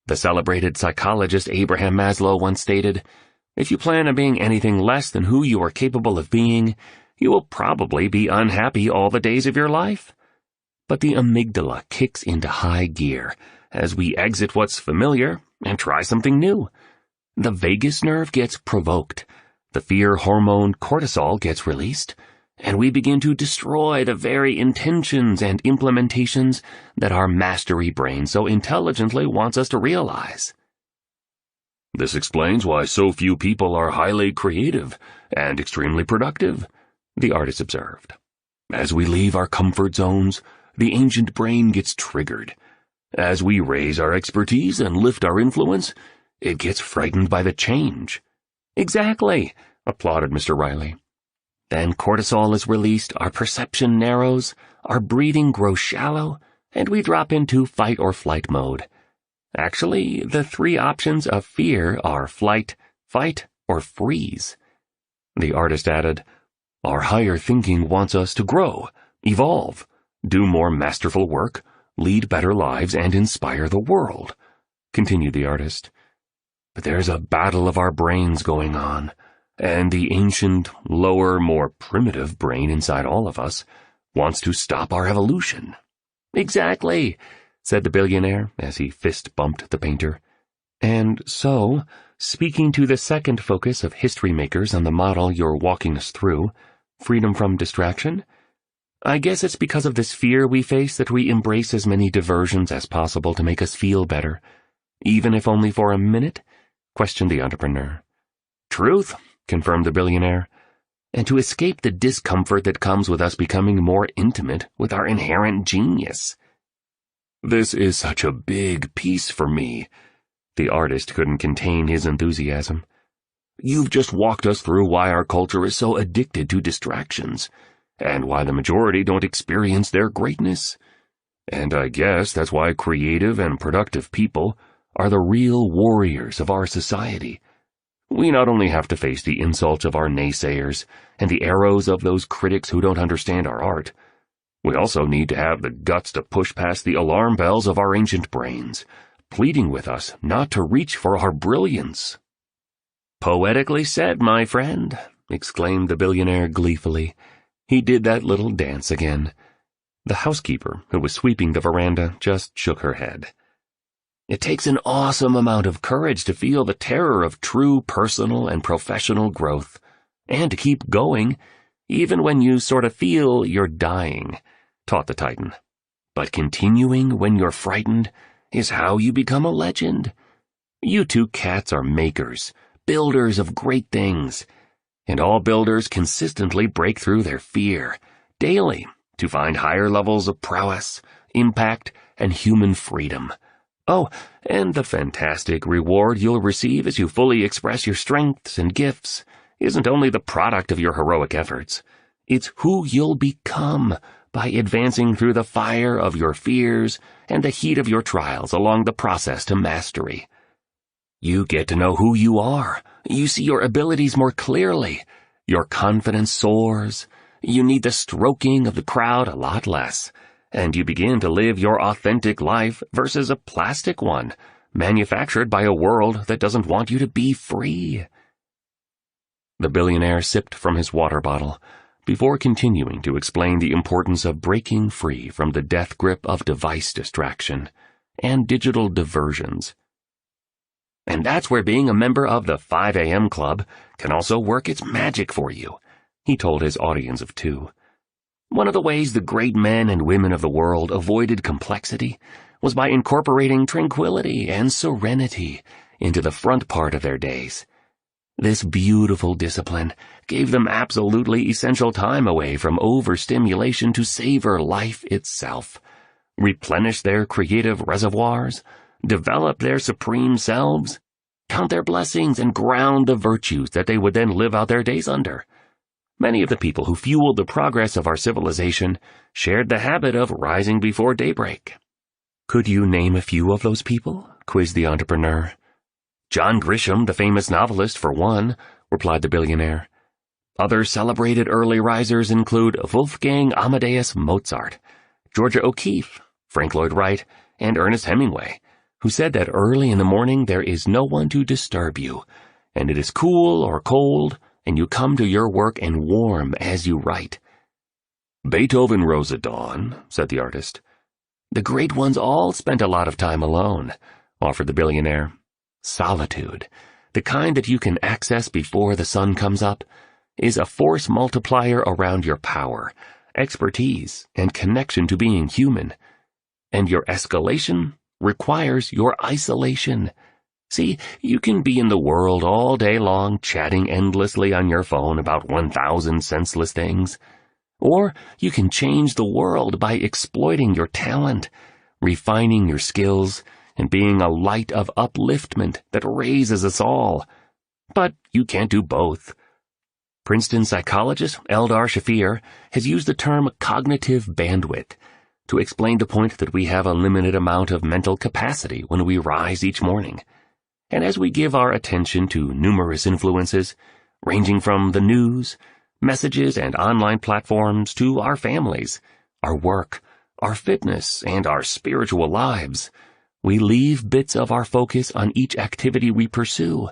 The celebrated psychologist Abraham Maslow once stated, "If you plan on being anything less than who you are capable of being, you will probably be unhappy all the days of your life." But the amygdala kicks into high gear as we exit what's familiar and try something new. The vagus nerve gets provoked, the fear hormone cortisol gets released, and we begin to destroy the very intentions and implementations that our mastery brain so intelligently wants us to realize. This explains why so few people are highly creative and extremely productive, the artist observed. As we leave our comfort zones, the ancient brain gets triggered. As we raise our expertise and lift our influence, it gets frightened by the change. Exactly, applauded Mr. Riley. Then cortisol is released, our perception narrows, our breathing grows shallow, and we drop into fight or flight mode. Actually, the three options of fear are flight, fight, or freeze. The artist added, "Our higher thinking wants us to grow, evolve, do more masterful work, lead better lives, and inspire the world," continued the artist. But there's a battle of our brains going on, and the ancient, lower, more primitive brain inside all of us wants to stop our evolution. Exactly, said the billionaire as he fist-bumped the painter. And so, speaking to the second focus of history makers on the model you're walking us through, freedom from distraction, I guess it's because of this fear we face that we embrace as many diversions as possible to make us feel better, even if only for a minute, questioned the entrepreneur. Truth, confirmed the billionaire, and to escape the discomfort that comes with us becoming more intimate with our inherent genius. This is such a big piece for me. The artist couldn't contain his enthusiasm. You've just walked us through why our culture is so addicted to distractions, and why the majority don't experience their greatness. And I guess that's why creative and productive people are the real warriors of our society. We not only have to face the insults of our naysayers and the arrows of those critics who don't understand our art, we also need to have the guts to push past the alarm bells of our ancient brains, pleading with us not to reach for our brilliance. Poetically said, my friend, exclaimed the billionaire gleefully. He did that little dance again. The housekeeper, who was sweeping the veranda, just shook her head. It takes an awesome amount of courage to feel the terror of true personal and professional growth, and to keep going, even when you sort of feel you're dying, taught the Titan. But continuing when you're frightened is how you become a legend. You two cats are makers, builders of great things, and all builders consistently break through their fear, daily, to find higher levels of prowess, impact, and human freedom. Oh, and the fantastic reward you'll receive as you fully express your strengths and gifts isn't only the product of your heroic efforts, it's who you'll become by advancing through the fire of your fears and the heat of your trials along the process to mastery. You get to know who you are. You see your abilities more clearly. Your confidence soars. You need the stroking of the crowd a lot less, and you begin to live your authentic life versus a plastic one, manufactured by a world that doesn't want you to be free. The billionaire sipped from his water bottle before continuing to explain the importance of breaking free from the death grip of device distraction and digital diversions. And that's where being a member of the 5 a.m. Club can also work its magic for you, he told his audience of 2. One of the ways the great men and women of the world avoided complexity was by incorporating tranquility and serenity into the front part of their days. This beautiful discipline gave them absolutely essential time away from overstimulation to savor life itself, replenish their creative reservoirs, develop their supreme selves, count their blessings, and ground the virtues that they would then live out their days under. Many of the people who fueled the progress of our civilization shared the habit of rising before daybreak. Could you name a few of those people? Quizzed the entrepreneur. John Grisham, the famous novelist, for one, replied the billionaire. Other celebrated early risers include Wolfgang Amadeus Mozart, Georgia O'Keeffe, Frank Lloyd Wright, and Ernest Hemingway, who said that early in the morning there is no one to disturb you, and it is cool or cold, and you come to your work and warm as you write. Beethoven rose at dawn, said the artist. The great ones all spent a lot of time alone, offered the billionaire. Solitude, the kind that you can access before the sun comes up, is a force multiplier around your power, expertise, and connection to being human. And your escalation requires your isolation. See, you can be in the world all day long chatting endlessly on your phone about 1,000 senseless things. Or you can change the world by exploiting your talent, refining your skills, and being a light of upliftment that raises us all. But you can't do both. Princeton psychologist Eldar Shafir has used the term cognitive bandwidth to explain the point that we have a limited amount of mental capacity when we rise each morning. And as we give our attention to numerous influences, ranging from the news, messages, and online platforms to our families, our work, our fitness, and our spiritual lives, we leave bits of our focus on each activity we pursue.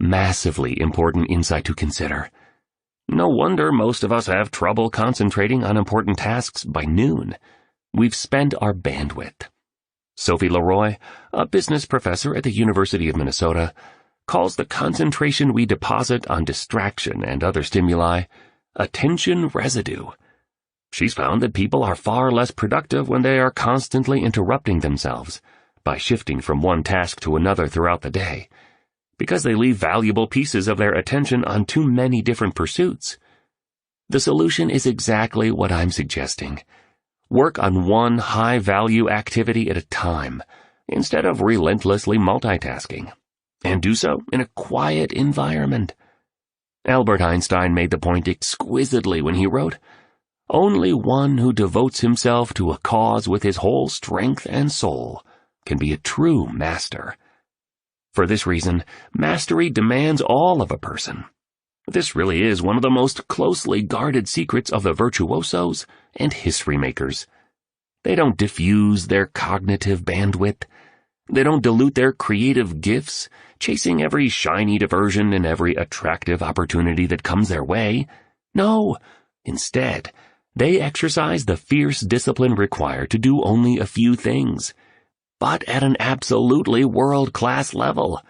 Massively important insight to consider. No wonder most of us have trouble concentrating on important tasks by noon. We've spent our bandwidth. Sophie Leroy, a business professor at the University of Minnesota, calls the concentration we deposit on distraction and other stimuli attention residue. She's found that people are far less productive when they are constantly interrupting themselves by shifting from one task to another throughout the day, because they leave valuable pieces of their attention on too many different pursuits. The solution is exactly what I'm suggesting. Work on one high-value activity at a time, instead of relentlessly multitasking, and do so in a quiet environment. Albert Einstein made the point exquisitely when he wrote, "Only one who devotes himself to a cause with his whole strength and soul can be a true master." For this reason, mastery demands all of a person. This really is one of the most closely guarded secrets of the virtuosos and history makers. They don't diffuse their cognitive bandwidth. They don't dilute their creative gifts, chasing every shiny diversion and every attractive opportunity that comes their way. No, instead, they exercise the fierce discipline required to do only a few things, but at an absolutely world-class level.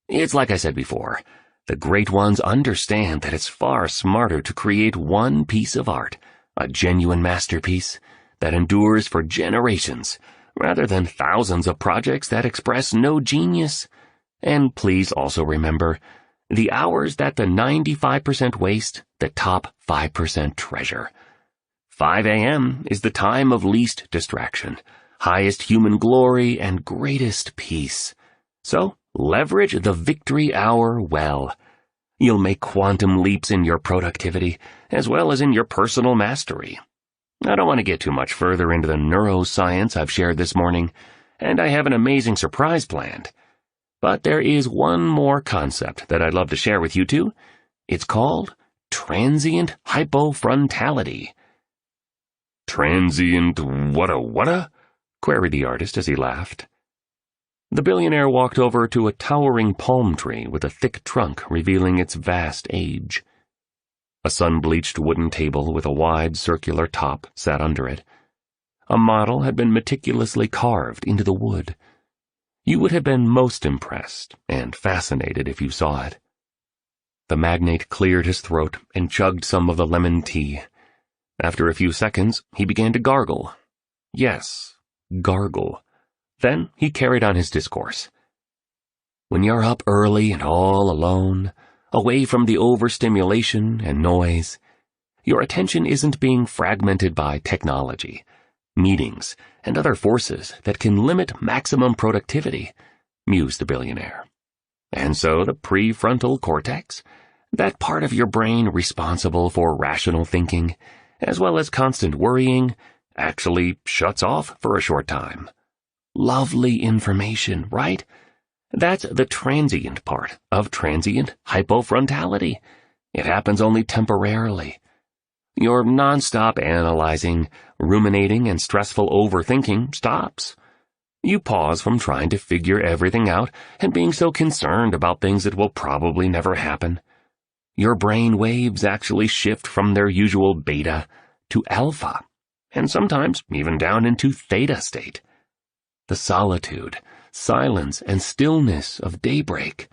It's like I said before, the great ones understand that it's far smarter to create one piece of art, a genuine masterpiece, that endures for generations, rather than thousands of projects that express no genius. And please also remember, the hours that the 95% waste, the top 5% treasure. 5 a.m. is the time of least distraction, highest human glory, and greatest peace. So, leverage the victory hour well. You'll make quantum leaps in your productivity, as well as in your personal mastery. I don't want to get too much further into the neuroscience I've shared this morning, and I have an amazing surprise planned. But there is one more concept that I'd love to share with you two. It's called transient hypofrontality. Transient what-a? Queried the artist as he laughed. The billionaire walked over to a towering palm tree with a thick trunk revealing its vast age. A sun-bleached wooden table with a wide circular top sat under it. A model had been meticulously carved into the wood. You would have been most impressed and fascinated if you saw it. The magnate cleared his throat and chugged some of the lemon tea. After a few seconds, he began to gargle. Yes, gargle. Then he carried on his discourse. When you're up early and all alone, away from the overstimulation and noise, your attention isn't being fragmented by technology, meetings, and other forces that can limit maximum productivity, mused the billionaire. And so the prefrontal cortex, that part of your brain responsible for rational thinking, as well as constant worrying, actually shuts off for a short time. Lovely information, right? That's the transient part of transient hypofrontality. It happens only temporarily. Your nonstop analyzing, ruminating, and stressful overthinking stops. You pause from trying to figure everything out and being so concerned about things that will probably never happen. Your brain waves actually shift from their usual beta to alpha, and sometimes even down into theta state. The solitude, silence, and stillness of daybreak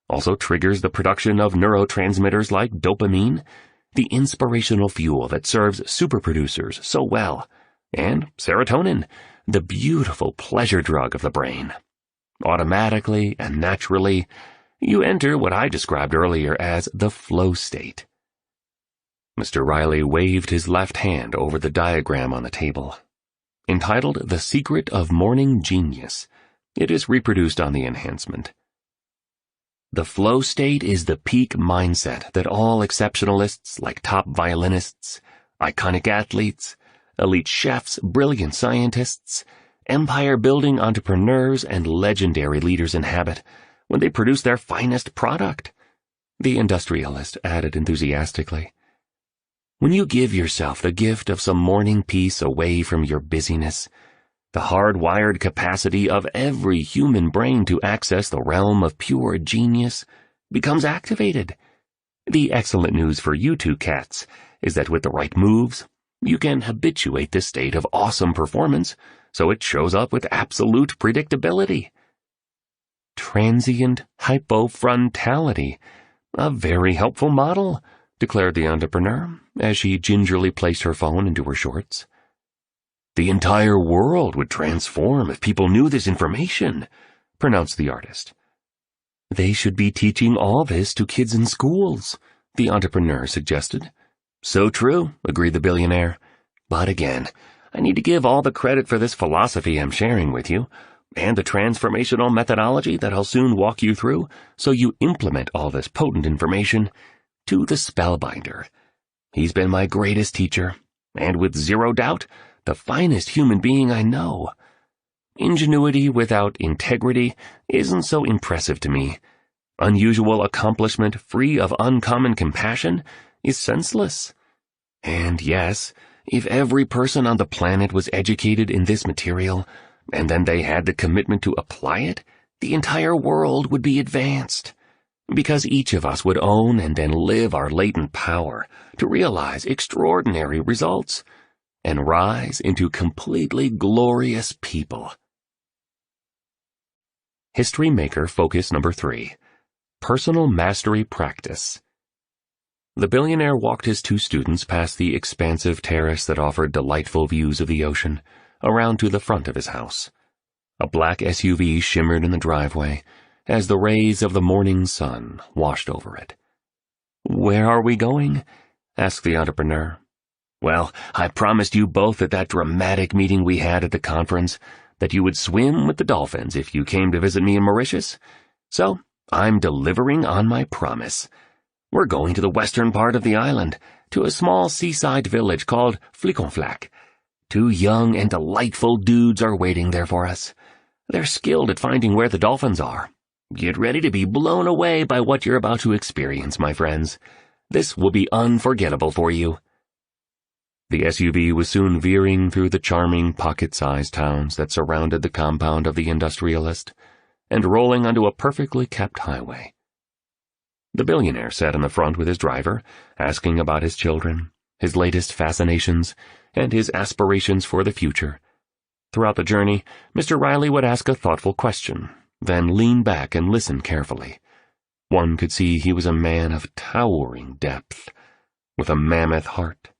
also triggers the production of neurotransmitters like dopamine, the inspirational fuel that serves superproducers so well, and serotonin, the beautiful pleasure drug of the brain. Automatically and naturally, you enter what I described earlier as the flow state. Mr. Riley waved his left hand over the diagram on the table. Entitled The Secret of Morning Genius, it is reproduced on the enhancement. The flow state is the peak mindset that all exceptionalists like top violinists, iconic athletes, elite chefs, brilliant scientists, empire-building entrepreneurs, and legendary leaders inhabit when they produce their finest product, the industrialist added enthusiastically. When you give yourself the gift of some morning peace away from your busyness, the hardwired capacity of every human brain to access the realm of pure genius becomes activated. The excellent news for you two cats is that with the right moves, you can habituate this state of awesome performance so it shows up with absolute predictability. Transient hypofrontality, a very helpful model, declared the entrepreneur as she gingerly placed her phone into her shorts. The entire world would transform if people knew this information, pronounced the artist. They should be teaching all this to kids in schools, the entrepreneur suggested. So true, agreed the billionaire. But again, I need to give all the credit for this philosophy I'm sharing with you, and the transformational methodology that I'll soon walk you through so you implement all this potent information, to the spellbinder. He's been my greatest teacher, and with zero doubt, the finest human being I know. Ingenuity without integrity isn't so impressive to me. Unusual accomplishment free of uncommon compassion is senseless. And yes, if every person on the planet was educated in this material, and then they had the commitment to apply it, the entire world would be advanced. Because each of us would own and then live our latent power to realize extraordinary results and rise into completely glorious people. History Maker Focus Number 3. Personal Mastery Practice. The billionaire walked his two students past the expansive terrace that offered delightful views of the ocean, around to the front of his house. A black SUV shimmered in the driveway as the rays of the morning sun washed over it. "Where are we going?" asked the entrepreneur. Well, I promised you both at that dramatic meeting we had at the conference that you would swim with the dolphins if you came to visit me in Mauritius. So, I'm delivering on my promise. We're going to the western part of the island, to a small seaside village called Fliconflac. 2 young and delightful dudes are waiting there for us. They're skilled at finding where the dolphins are. Get ready to be blown away by what you're about to experience, my friends. This will be unforgettable for you. The SUV was soon veering through the charming pocket-sized towns that surrounded the compound of the industrialist, and rolling onto a perfectly kept highway. The billionaire sat in the front with his driver, asking about his children, his latest fascinations, and his aspirations for the future. Throughout the journey, Mr. Riley would ask a thoughtful question, then lean back and listen carefully. One could see he was a man of towering depth, with a mammoth heart.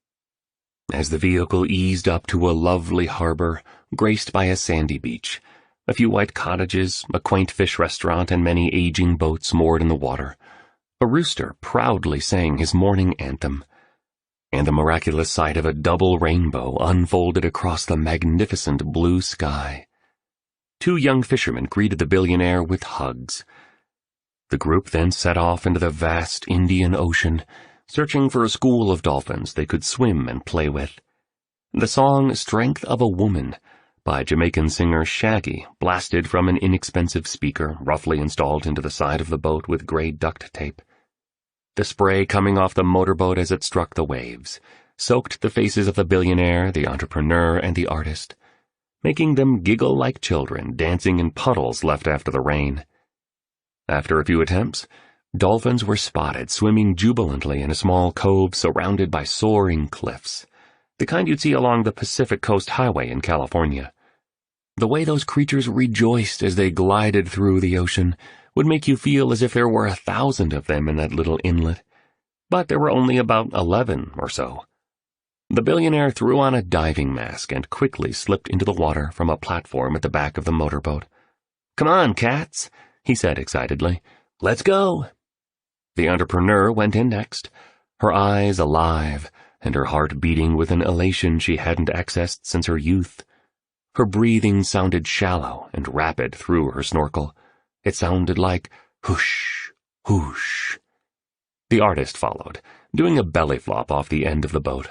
As the vehicle eased up to a lovely harbor, graced by a sandy beach, a few white cottages, a quaint fish restaurant, and many aging boats moored in the water, a rooster proudly sang his morning anthem, and the miraculous sight of a double rainbow unfolded across the magnificent blue sky. 2 young fishermen greeted the billionaire with hugs. The group then set off into the vast Indian Ocean, searching for a school of dolphins they could swim and play with. The song "Strength of a Woman" by Jamaican singer Shaggy blasted from an inexpensive speaker roughly installed into the side of the boat with gray duct tape. The spray coming off the motorboat as it struck the waves soaked the faces of the billionaire, the entrepreneur, and the artist, making them giggle like children dancing in puddles left after the rain. After a few attempts, dolphins were spotted swimming jubilantly in a small cove surrounded by soaring cliffs, the kind you'd see along the Pacific Coast Highway in California. The way those creatures rejoiced as they glided through the ocean would make you feel as if there were 1,000 of them in that little inlet, but there were only about 11 or so. The billionaire threw on a diving mask and quickly slipped into the water from a platform at the back of the motorboat. "Come on, cats," he said excitedly. "Let's go." The entrepreneur went in next, her eyes alive and her heart beating with an elation she hadn't accessed since her youth. Her breathing sounded shallow and rapid through her snorkel. It sounded like whoosh, whoosh. The artist followed, doing a belly flop off the end of the boat.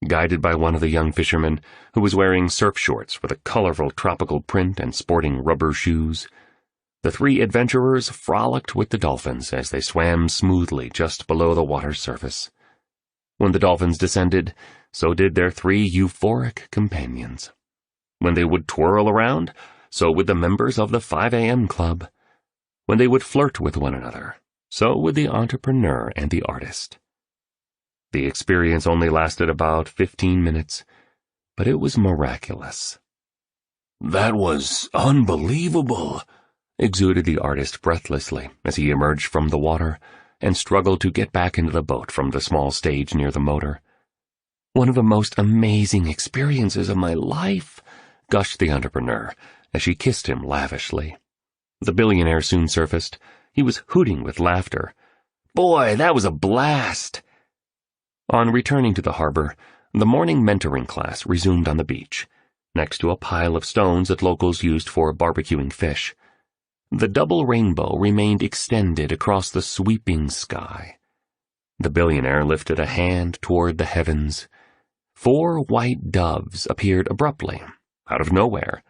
Guided by one of the young fishermen, who was wearing surf shorts with a colorful tropical print and sporting rubber shoes, the 3 adventurers frolicked with the dolphins as they swam smoothly just below the water's surface. When the dolphins descended, so did their 3 euphoric companions. When they would twirl around, so would the members of the 5 a.m. club. When they would flirt with one another, so would the entrepreneur and the artist. The experience only lasted about 15 minutes, but it was miraculous. "That was unbelievable," exuded the artist breathlessly as he emerged from the water and struggled to get back into the boat from the small stage near the motor. "One of the most amazing experiences of my life," gushed the entrepreneur as she kissed him lavishly. The billionaire soon surfaced. He was hooting with laughter. "Boy, that was a blast!" On returning to the harbor, the morning mentoring class resumed on the beach, next to a pile of stones that locals used for barbecuing fish. The double rainbow remained extended across the sweeping sky. The billionaire lifted a hand toward the heavens. 4 white doves appeared abruptly, out of nowhere.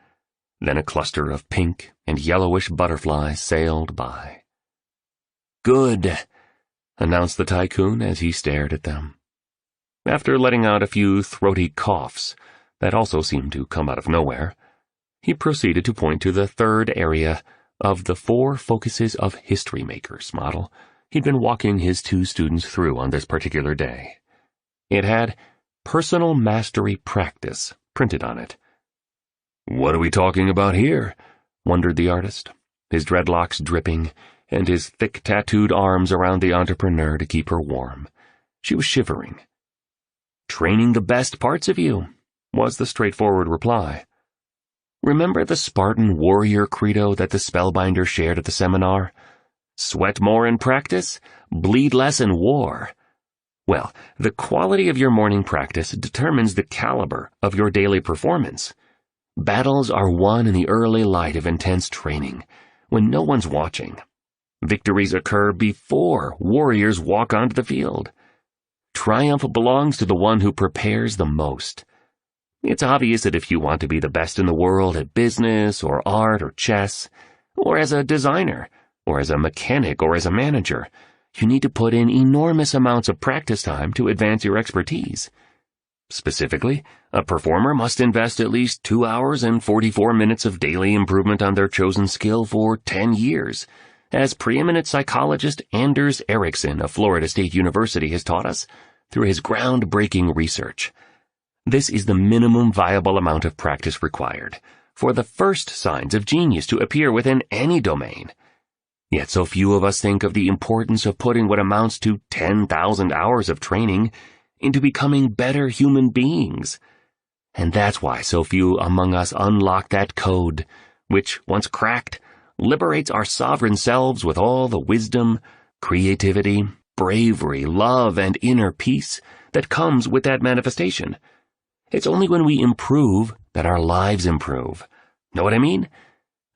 Then a cluster of pink and yellowish butterflies sailed by. "Good," announced the tycoon as he stared at them. After letting out a few throaty coughs that also seemed to come out of nowhere, he proceeded to point to the 3rd area of the 4 focuses of History Makers model he'd been walking his 2 students through on this particular day. It had Personal Mastery Practice printed on it. "What are we talking about here?" wondered the artist, his dreadlocks dripping and his thick tattooed arms around the entrepreneur to keep her warm. She was shivering. "Training the best parts of you," was the straightforward reply. "Remember the Spartan warrior credo that the spellbinder shared at the seminar? Sweat more in practice, bleed less in war. Well, the quality of your morning practice determines the caliber of your daily performance. Battles are won in the early light of intense training, when no one's watching. Victories occur before warriors walk onto the field. Triumph belongs to the one who prepares the most. It's obvious that if you want to be the best in the world at business or art or chess, or as a designer, or as a mechanic or as a manager, you need to put in enormous amounts of practice time to advance your expertise. Specifically, a performer must invest at least 2 hours and 44 minutes of daily improvement on their chosen skill for 10 years, as preeminent psychologist Anders Ericsson of Florida State University has taught us through his groundbreaking research. This is the minimum viable amount of practice required for the first signs of genius to appear within any domain. Yet so few of us think of the importance of putting what amounts to 10,000 hours of training into becoming better human beings. And that's why so few among us unlock that code, which, once cracked, liberates our sovereign selves with all the wisdom, creativity, bravery, love, and inner peace that comes with that manifestation. It's only when we improve that our lives improve. Know what I mean?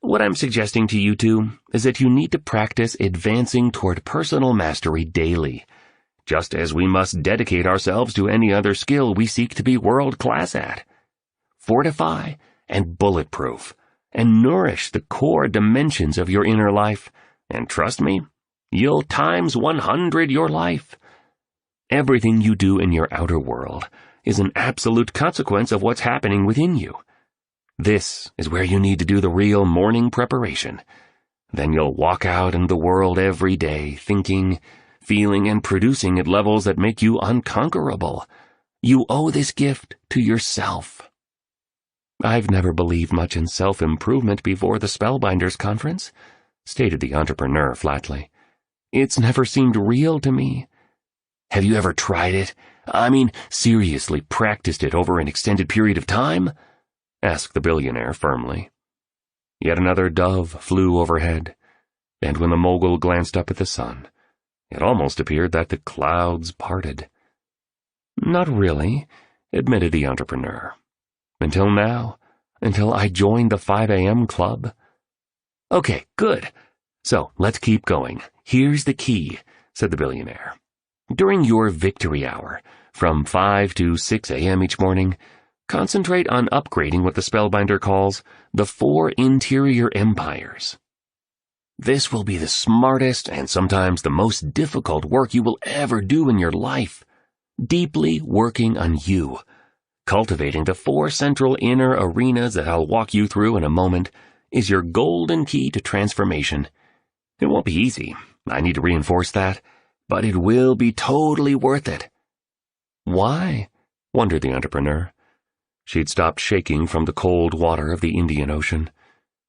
What I'm suggesting to you two is that you need to practice advancing toward personal mastery daily, just as we must dedicate ourselves to any other skill we seek to be world-class at. Fortify and bulletproof, and nourish the core dimensions of your inner life, and trust me, you'll times 100 your life. Everything you do in your outer world is an absolute consequence of what's happening within you. This is where you need to do the real morning preparation. Then you'll walk out in the world every day thinking, feeling, and producing at levels that make you unconquerable. You owe this gift to yourself. "I've never believed much in self-improvement before the Spellbinders Conference," stated the entrepreneur flatly. "It's never seemed real to me." "Have you ever tried it? I mean, seriously practiced it over an extended period of time?" asked the billionaire firmly. Yet another dove flew overhead, and when the mogul glanced up at the sun, it almost appeared that the clouds parted. "Not really," admitted the entrepreneur. "Until now, until I joined the 5 a.m. club." "Okay, good. So let's keep going. Here's the key," said the billionaire. "During your victory hour, from 5 to 6 a.m. each morning, concentrate on upgrading what the Spellbinder calls the 4 interior empires. This will be the smartest and sometimes the most difficult work you will ever do in your life. Deeply working on you. Cultivating the 4 central inner arenas that I'll walk you through in a moment is your golden key to transformation. It won't be easy, I need to reinforce that, but it will be totally worth it." "Why?" wondered the entrepreneur. She'd stopped shaking from the cold water of the Indian Ocean,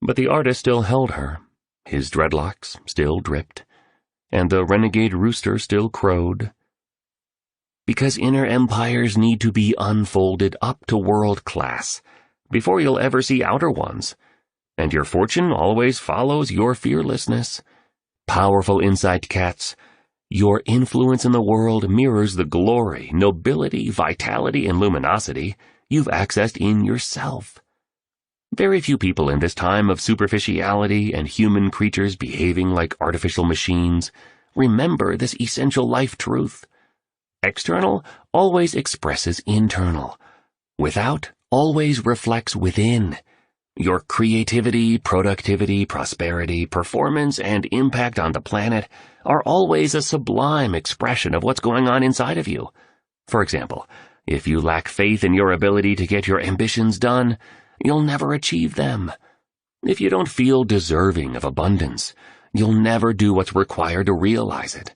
but the artist still held her. His dreadlocks still dripped, and the renegade rooster still crowed. "Because inner empires need to be unfolded up to world class before you'll ever see outer ones, and your fortune always follows your fearlessness. Powerful insight, cats. Your influence in the world mirrors the glory, nobility, vitality, and luminosity you've accessed in yourself. Very few people in this time of superficiality and human creatures behaving like artificial machines remember this essential life truth. External always expresses internal. Without always reflects within. Your creativity, productivity, prosperity, performance, and impact on the planet are always a sublime expression of what's going on inside of you. For example, if you lack faith in your ability to get your ambitions done, you'll never achieve them. If you don't feel deserving of abundance, you'll never do what's required to realize it.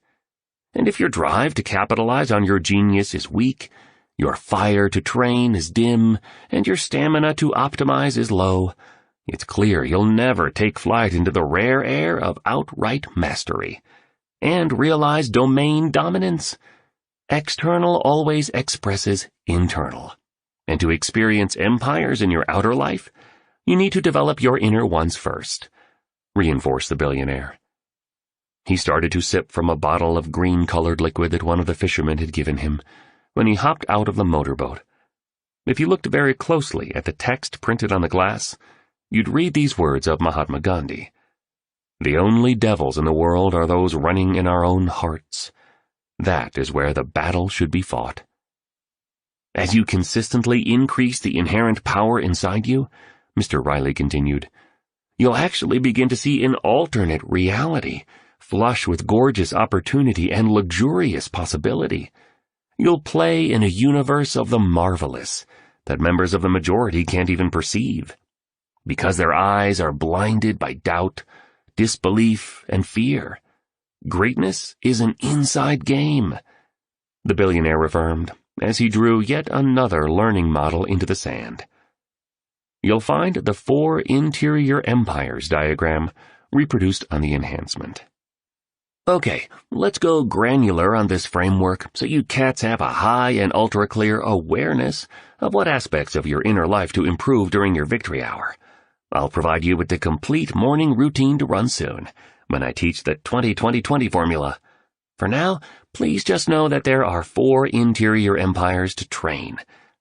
And if your drive to capitalize on your genius is weak, your fire to train is dim, and your stamina to optimize is low, it's clear you'll never take flight into the rare air of outright mastery and realize domain dominance. External always expresses internal. And to experience empires in your outer life, you need to develop your inner ones first, reinforced the billionaire. He started to sip from a bottle of green-colored liquid that one of the fishermen had given him when he hopped out of the motorboat. If you looked very closely at the text printed on the glass, you'd read these words of Mahatma Gandhi. "The only devils in the world are those running in our own hearts. That is where the battle should be fought." As you consistently increase the inherent power inside you, Mr. Riley continued, you'll actually begin to see an alternate reality, flush with gorgeous opportunity and luxurious possibility. You'll play in a universe of the marvelous that members of the majority can't even perceive, because their eyes are blinded by doubt, disbelief, and fear. Greatness is an inside game, the billionaire affirmed, as he drew yet another learning model into the sand. You'll find the 4 interior empires diagram reproduced on the enhancement. Okay, let's go granular on this framework so you cats have a high and ultra-clear awareness of what aspects of your inner life to improve during your victory hour. I'll provide you with the complete morning routine to run soon, when I teach the 20-20-20 formula. For now, please just know that there are 4 interior empires to train,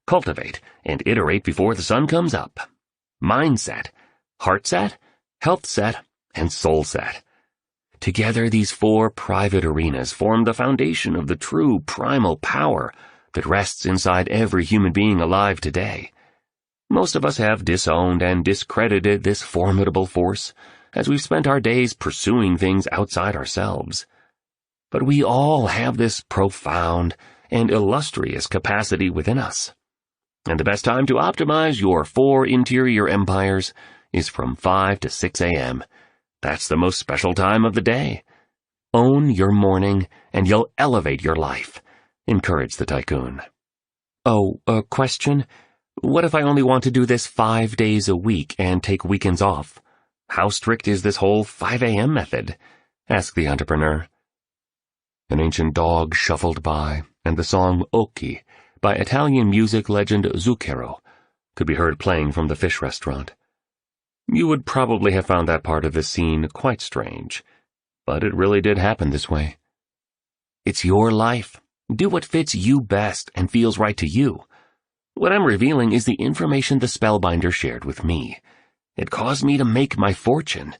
cultivate, and iterate before the sun comes up. Mindset, heart set, health set, and soul set. Together, these 4 private arenas form the foundation of the true primal power that rests inside every human being alive today. Most of us have disowned and discredited this formidable force as we've spent our days pursuing things outside ourselves. But we all have this profound and illustrious capacity within us. And the best time to optimize your 4 interior empires is from 5 to 6 a.m. That's the most special time of the day. Own your morning, and you'll elevate your life, encouraged the tycoon. Oh, a question? What if I only want to do this 5 days a week and take weekends off? How strict is this whole 5 a.m. method? Asked the entrepreneur. An ancient dog shuffled by, and the song Occhi by Italian music legend Zucchero could be heard playing from the fish restaurant. You would probably have found that part of the scene quite strange, but it really did happen this way. It's your life. Do what fits you best and feels right to you. What I'm revealing is the information the Spellbinder shared with me. It caused me to make my fortune,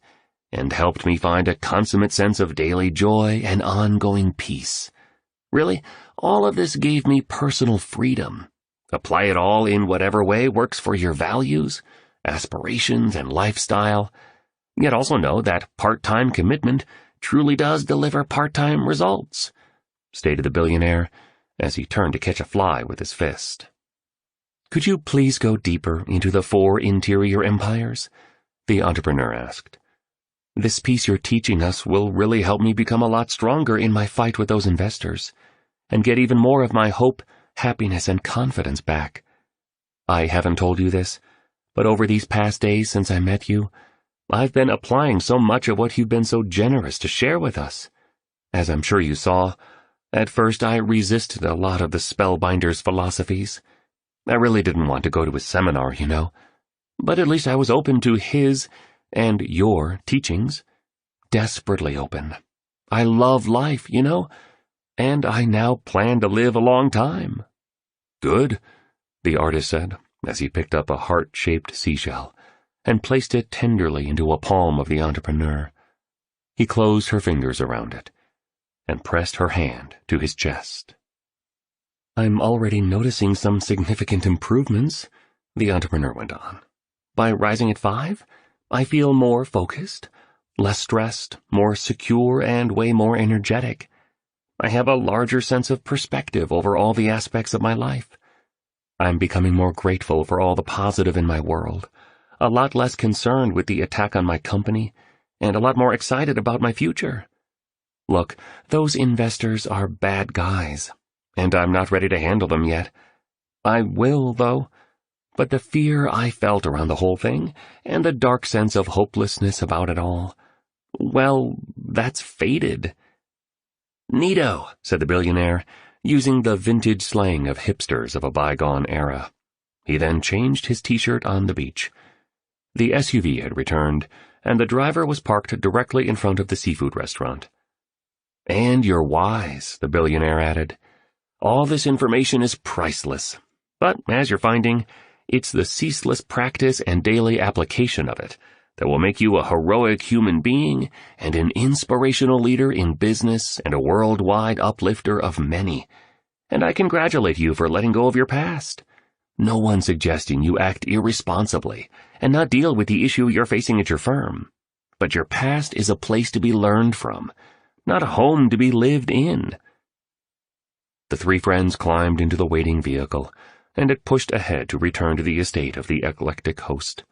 and helped me find a consummate sense of daily joy and ongoing peace. Really, all of this gave me personal freedom. Apply it all in whatever way works for your values, aspirations, and lifestyle. Yet also know that part-time commitment truly does deliver part-time results, stated the billionaire as he turned to catch a fly with his fist. Could you please go deeper into the 4 interior empires? The entrepreneur asked. This piece you're teaching us will really help me become a lot stronger in my fight with those investors, and get even more of my hope, happiness, and confidence back. I haven't told you this, but over these past days since I met you, I've been applying so much of what you've been so generous to share with us. As I'm sure you saw, at first I resisted a lot of the Spellbinder's philosophies. I really didn't want to go to his seminar, you know, but at least I was open to his and your teachings. Desperately open. I love life, you know, and I now plan to live a long time. Good, the artist said, as he picked up a heart-shaped seashell and placed it tenderly into a palm of the entrepreneur. He closed her fingers around it and pressed her hand to his chest. I'm already noticing some significant improvements, the entrepreneur went on. By rising at 5, I feel more focused, less stressed, more secure, and way more energetic. I have a larger sense of perspective over all the aspects of my life. I'm becoming more grateful for all the positive in my world, a lot less concerned with the attack on my company, and a lot more excited about my future. Look, those investors are bad guys, and I'm not ready to handle them yet. I will, though. But the fear I felt around the whole thing, and the dark sense of hopelessness about it all, well, that's faded. Neato, said the billionaire, using the vintage slang of hipsters of a bygone era. He then changed his t-shirt on the beach. The SUV had returned, and the driver was parked directly in front of the seafood restaurant. And you're wise, the billionaire added. All this information is priceless, but as you're finding, it's the ceaseless practice and daily application of it that will make you a heroic human being and an inspirational leader in business and a worldwide uplifter of many. And I congratulate you for letting go of your past. No one's suggesting you act irresponsibly and not deal with the issue you're facing at your firm. But your past is a place to be learned from, not a home to be lived in. The three friends climbed into the waiting vehicle, and it pushed ahead to return to the estate of the eclectic host.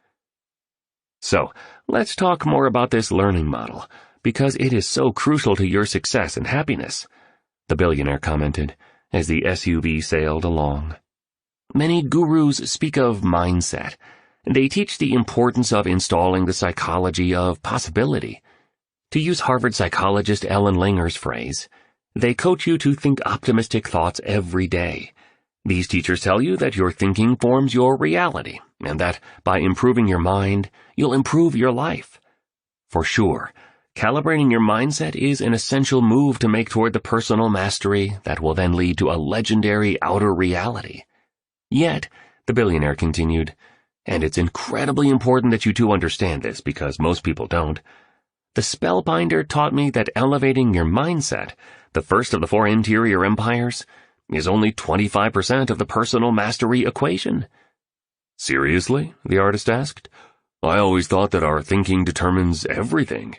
So, let's talk more about this learning model, because it is so crucial to your success and happiness, the billionaire commented as the SUV sailed along. Many gurus speak of mindset. They teach the importance of installing the psychology of possibility. To use Harvard psychologist Ellen Langer's phrase, they coach you to think optimistic thoughts every day. These teachers tell you that your thinking forms your reality, and that by improving your mind, you'll improve your life. For sure, calibrating your mindset is an essential move to make toward the personal mastery that will then lead to a legendary outer reality. Yet, the billionaire continued, and it's incredibly important that you two understand this because most people don't. The Spellbinder taught me that elevating your mindset, the first of the 4 interior empires, is only 25% of the personal mastery equation. Seriously? The artist asked. I always thought that our thinking determines everything,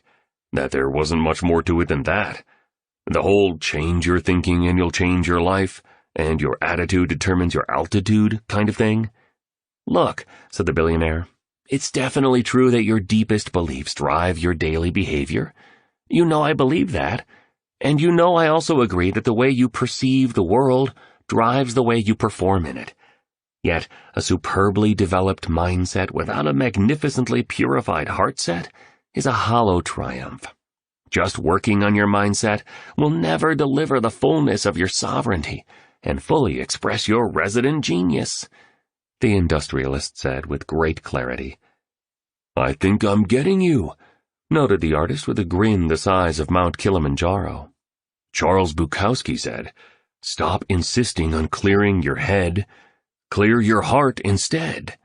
that there wasn't much more to it than that. The whole change your thinking and you'll change your life, and your attitude determines your altitude kind of thing. Look, said the billionaire, it's definitely true that your deepest beliefs drive your daily behavior. You know I believe that. And you know I also agree that the way you perceive the world drives the way you perform in it. Yet, a superbly developed mindset without a magnificently purified heart set is a hollow triumph. Just working on your mindset will never deliver the fullness of your sovereignty and fully express your resident genius, the industrialist said with great clarity. I think I'm getting you, noted the artist with a grin the size of Mount Kilimanjaro. Charles Bukowski said, stop insisting on clearing your head. Clear your heart instead.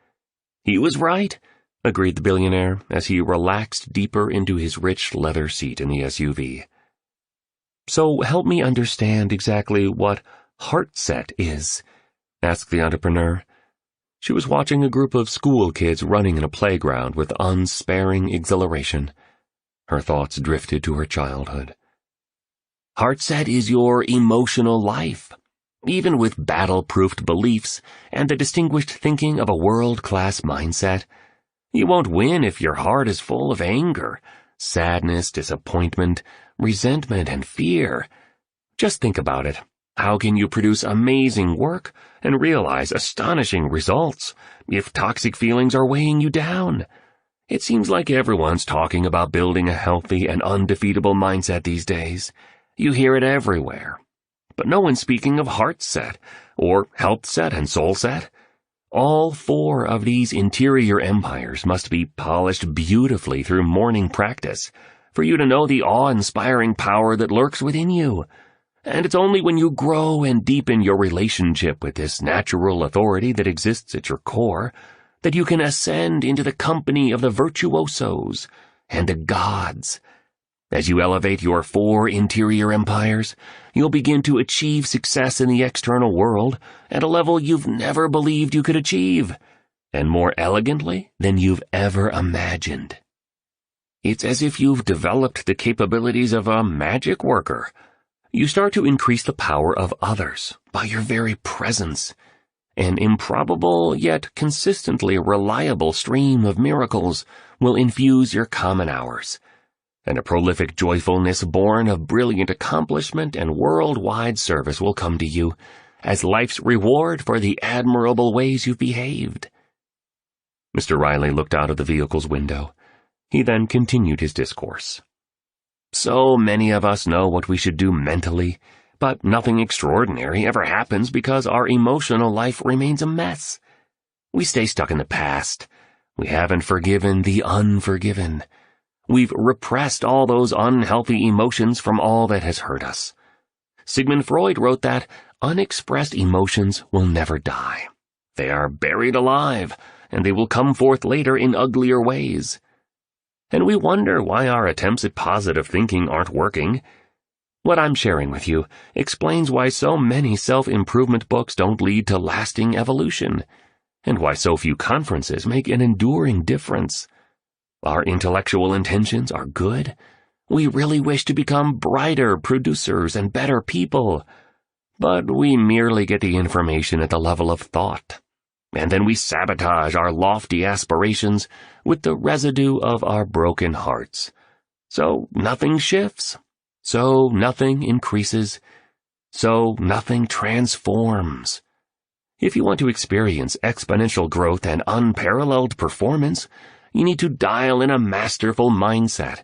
He was right, agreed the billionaire as he relaxed deeper into his rich leather seat in the SUV. So help me understand exactly what heart set is, asked the entrepreneur. She was watching a group of school kids running in a playground with unsparing exhilaration. Her thoughts drifted to her childhood. Heart set is your emotional life. Even with battle-proofed beliefs and the distinguished thinking of a world-class mindset, you won't win if your heart is full of anger, sadness, disappointment, resentment, and fear. Just think about it. How can you produce amazing work and realize astonishing results if toxic feelings are weighing you down? It seems like everyone's talking about building a healthy and undefeatable mindset these days. You hear it everywhere. But no one's speaking of heart set, or health set and soul set. All 4 of these interior empires must be polished beautifully through morning practice for you to know the awe-inspiring power that lurks within you. And it's only when you grow and deepen your relationship with this natural authority that exists at your core that you can ascend into the company of the virtuosos and the gods. As you elevate your 4 interior empires, you'll begin to achieve success in the external world at a level you've never believed you could achieve, and more elegantly than you've ever imagined. It's as if you've developed the capabilities of a magic worker. You start to increase the power of others by your very presence. An improbable yet consistently reliable stream of miracles will infuse your common hours, and a prolific joyfulness born of brilliant accomplishment and worldwide service will come to you as life's reward for the admirable ways you've behaved. Mr. Riley looked out of the vehicle's window. He then continued his discourse. So many of us know what we should do mentally, but nothing extraordinary ever happens because our emotional life remains a mess. We stay stuck in the past. We haven't forgiven the unforgiven. We've repressed all those unhealthy emotions from all that has hurt us. Sigmund Freud wrote that unexpressed emotions will never die. They are buried alive, and they will come forth later in uglier ways. And we wonder why our attempts at positive thinking aren't working. What I'm sharing with you explains why so many self-improvement books don't lead to lasting evolution, and why so few conferences make an enduring difference. Our intellectual intentions are good. We really wish to become brighter producers and better people, but we merely get the information at the level of thought. And then we sabotage our lofty aspirations with the residue of our broken hearts. So nothing shifts. So nothing increases. So nothing transforms. If you want to experience exponential growth and unparalleled performance, you need to dial in a masterful mindset,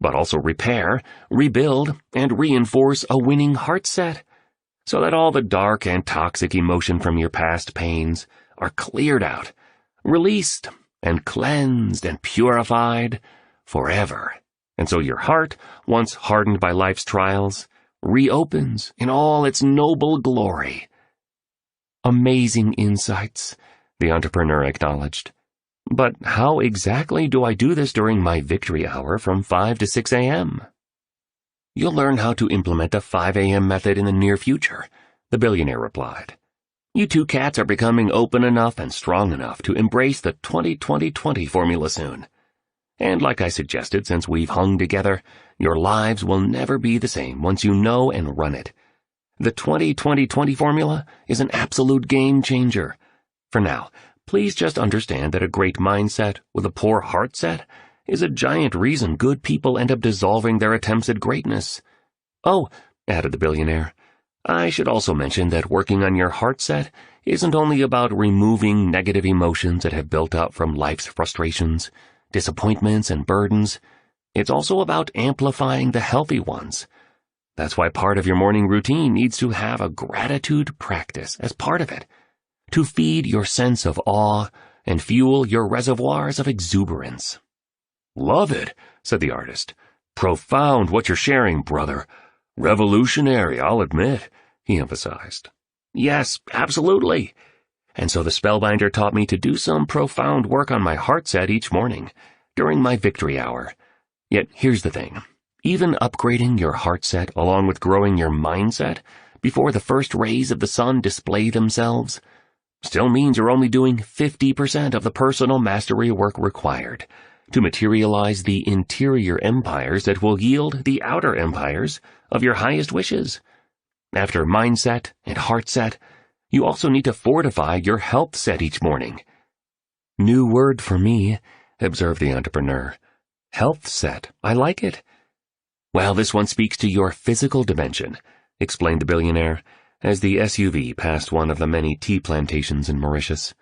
but also repair, rebuild, and reinforce a winning heart set, so that all the dark and toxic emotion from your past pains are cleared out, released, and cleansed and purified forever. And so your heart, once hardened by life's trials, reopens in all its noble glory. Amazing insights, the entrepreneur acknowledged. But how exactly do I do this during my victory hour from 5 to 6 a.m.? You'll learn how to implement the 5 a.m. method in the near future, the billionaire replied. You two cats are becoming open enough and strong enough to embrace the 20-20-20 formula soon. And like I suggested, since we've hung together, your lives will never be the same once you know and run it. The 20-20-20 formula is an absolute game changer. For now, please just understand that a great mindset with a poor heart set is a giant reason good people end up dissolving their attempts at greatness. Oh, added the billionaire, I should also mention that working on your heart set isn't only about removing negative emotions that have built up from life's frustrations, disappointments, and burdens. It's also about amplifying the healthy ones. That's why part of your morning routine needs to have a gratitude practice as part of it, to feed your sense of awe and fuel your reservoirs of exuberance. Love it, said the artist. Profound what you're sharing, brother. Revolutionary, I'll admit, he emphasized. Yes, absolutely. And so the spellbinder taught me to do some profound work on my heart set each morning, during my victory hour. Yet here's the thing. Even upgrading your heart set along with growing your mindset before the first rays of the sun display themselves still means you're only doing 50% of the personal mastery work required to materialize the interior empires that will yield the outer empires of your highest wishes. After mindset and heart set, you also need to fortify your health set each morning. New word for me, observed the entrepreneur. Health set, I like it. Well, this one speaks to your physical dimension, explained the billionaire, as the SUV passed one of the many tea plantations in Mauritius.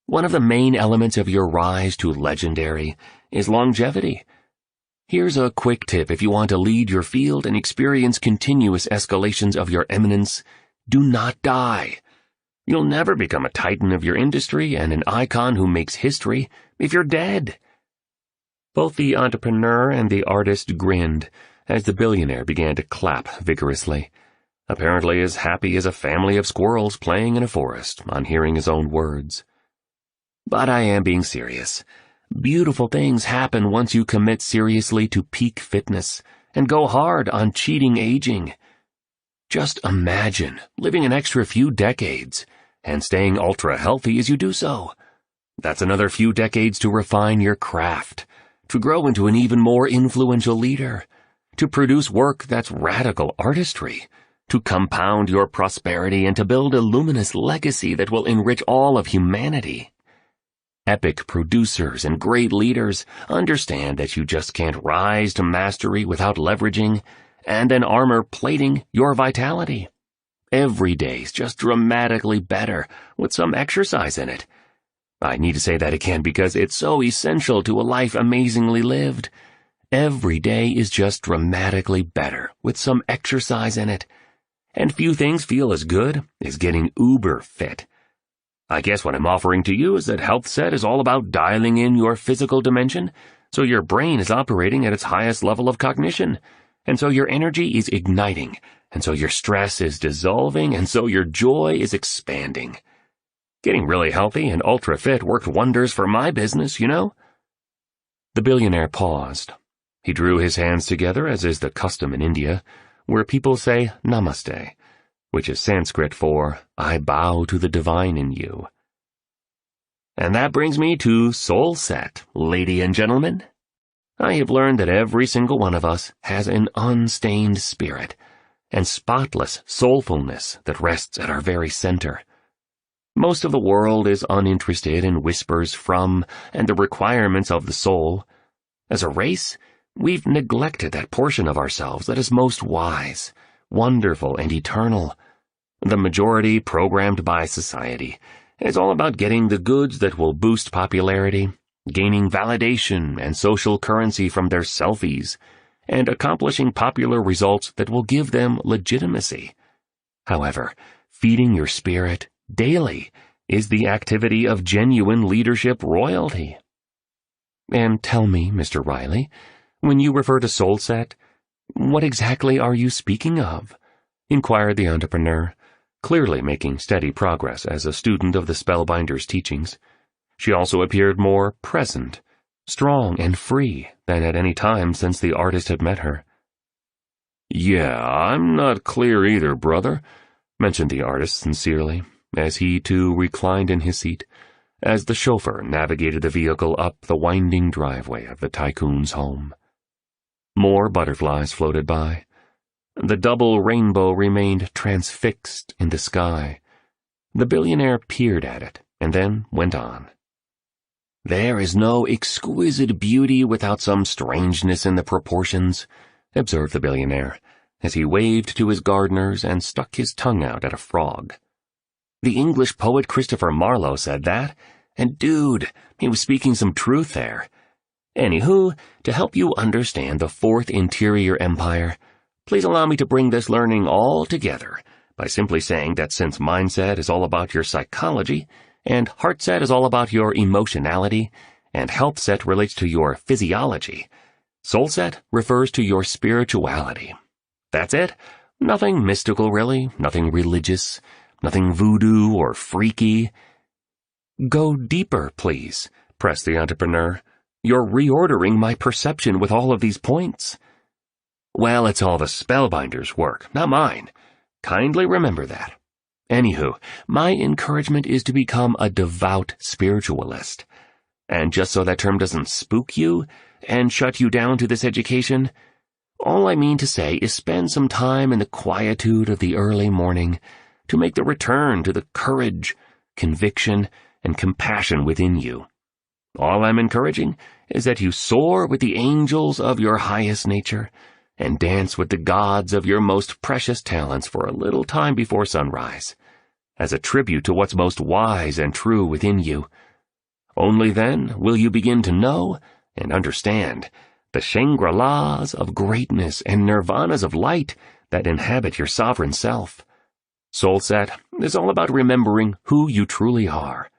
One of the main elements of your rise to legendary is longevity. Here's a quick tip if you want to lead your field and experience continuous escalations of your eminence. Do not die. You'll never become a titan of your industry and an icon who makes history if you're dead. Both the entrepreneur and the artist grinned as the billionaire began to clap vigorously, apparently as happy as a family of squirrels playing in a forest on hearing his own words. But I am being serious. Beautiful things happen once you commit seriously to peak fitness and go hard on cheating aging. Just imagine living an extra few decades and staying ultra healthy as you do so. That's another few decades to refine your craft, to grow into an even more influential leader, to produce work that's radical artistry, to compound your prosperity and to build a luminous legacy that will enrich all of humanity. Epic producers and great leaders understand that you just can't rise to mastery without leveraging and then armor-plating your vitality. Every day's just dramatically better with some exercise in it. I need to say that again because it's so essential to a life amazingly lived. Every day is just dramatically better with some exercise in it. And few things feel as good as getting uber fit. I guess what I'm offering to you is that Health Set is all about dialing in your physical dimension so your brain is operating at its highest level of cognition, and so your energy is igniting, and so your stress is dissolving, and so your joy is expanding. Getting really healthy and ultra-fit worked wonders for my business, you know? The billionaire paused. He drew his hands together, as is the custom in India, where people say namaste, which is Sanskrit for, I bow to the divine in you. And that brings me to Soul Set, lady and gentlemen. I have learned that every single one of us has an unstained spirit and spotless soulfulness that rests at our very center. Most of the world is uninterested in whispers from and the requirements of the soul. As a race, we've neglected that portion of ourselves that is most wise, wonderful, and eternal. The majority, programmed by society, is all about getting the goods that will boost popularity, gaining validation and social currency from their selfies, and accomplishing popular results that will give them legitimacy. However, feeding your spirit daily is the activity of genuine leadership royalty. And tell me, Mr. Riley, when you refer to Soul Set, what exactly are you speaking of? Inquired the entrepreneur, clearly making steady progress as a student of the Spellbinder's teachings. She also appeared more present, strong and free than at any time since the artist had met her. Yeah, I'm not clear either, brother, mentioned the artist sincerely, as he too reclined in his seat, as the chauffeur navigated the vehicle up the winding driveway of the tycoon's home. More butterflies floated by. The double rainbow remained transfixed in the sky. The billionaire peered at it, and then went on. There is no exquisite beauty without some strangeness in the proportions, observed the billionaire, as he waved to his gardeners and stuck his tongue out at a frog. The English poet Christopher Marlowe said that, and dude, he was speaking some truth there. Anywho, to help you understand the Fourth Interior Empire, please allow me to bring this learning all together by simply saying that since mindset is all about your psychology, and heart set is all about your emotionality, and health set relates to your physiology, soul set refers to your spirituality. That's it. Nothing mystical, really, nothing religious, nothing voodoo or freaky. Go deeper, please, pressed the entrepreneur. You're reordering my perception with all of these points. Well, it's all the Spellbinder's work, not mine. Kindly remember that. Anywho, my encouragement is to become a devout spiritualist. And just so that term doesn't spook you and shut you down to this education, all I mean to say is spend some time in the quietude of the early morning to make the return to the courage, conviction, and compassion within you. All I'm encouraging is that you soar with the angels of your highest nature and dance with the gods of your most precious talents for a little time before sunrise, as a tribute to what's most wise and true within you. Only then will you begin to know and understand the Shangri-Las of greatness and nirvanas of light that inhabit your sovereign self. Soul Set is all about remembering who you truly are.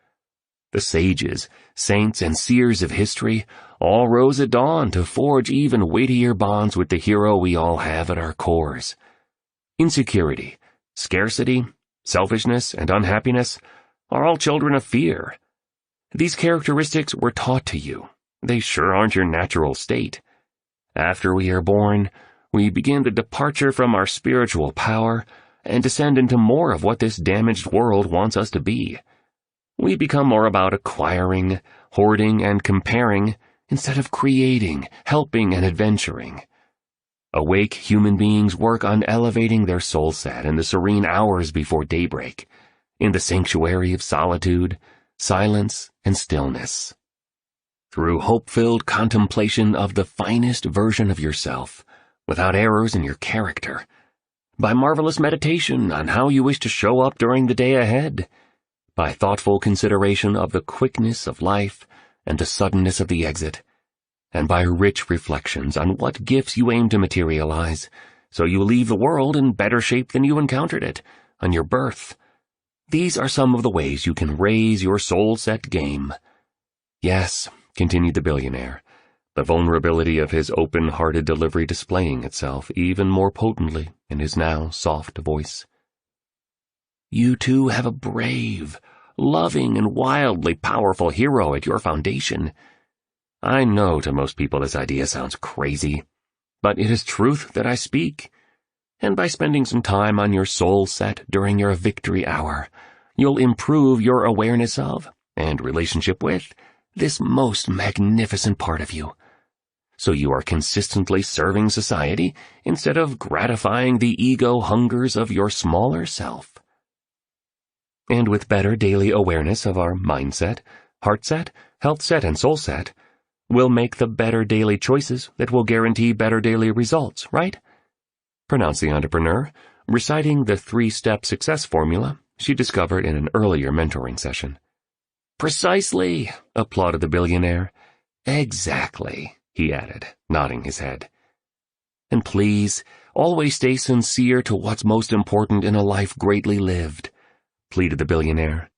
The sages, saints, and seers of history all rose at dawn to forge even weightier bonds with the hero we all have at our cores. Insecurity, scarcity, selfishness, and unhappiness are all children of fear. These characteristics were taught to you. They sure aren't your natural state. After we are born, we begin the departure from our spiritual power and descend into more of what this damaged world wants us to be. We become more about acquiring, hoarding, and comparing instead of creating, helping, and adventuring. Awake human beings work on elevating their soul set in the serene hours before daybreak, in the sanctuary of solitude, silence, and stillness. Through hope-filled contemplation of the finest version of yourself, without errors in your character, by marvelous meditation on how you wish to show up during the day ahead, by thoughtful consideration of the quickness of life and the suddenness of the exit, and by rich reflections on what gifts you aim to materialize, so you leave the world in better shape than you encountered it on your birth. These are some of the ways you can raise your soul set game. Yes, continued the billionaire, the vulnerability of his open-hearted delivery displaying itself even more potently in his now soft voice. "You too have a brave, loving, and wildly powerful hero at your foundation. I know to most people this idea sounds crazy, but it is truth that I speak, and by spending some time on your soul set during your victory hour, you'll improve your awareness of, and relationship with, this most magnificent part of you. So you are consistently serving society instead of gratifying the ego hungers of your smaller self. And with better daily awareness of our mindset, heart set, health set, and soul set, we'll make the better daily choices that will guarantee better daily results, right?" pronounced the entrepreneur, reciting the 3-step success formula she discovered in an earlier mentoring session. "Precisely," applauded the billionaire. "Exactly," he added, nodding his head. "And please, always stay sincere to what's most important in a life greatly lived," pleaded the billionaire.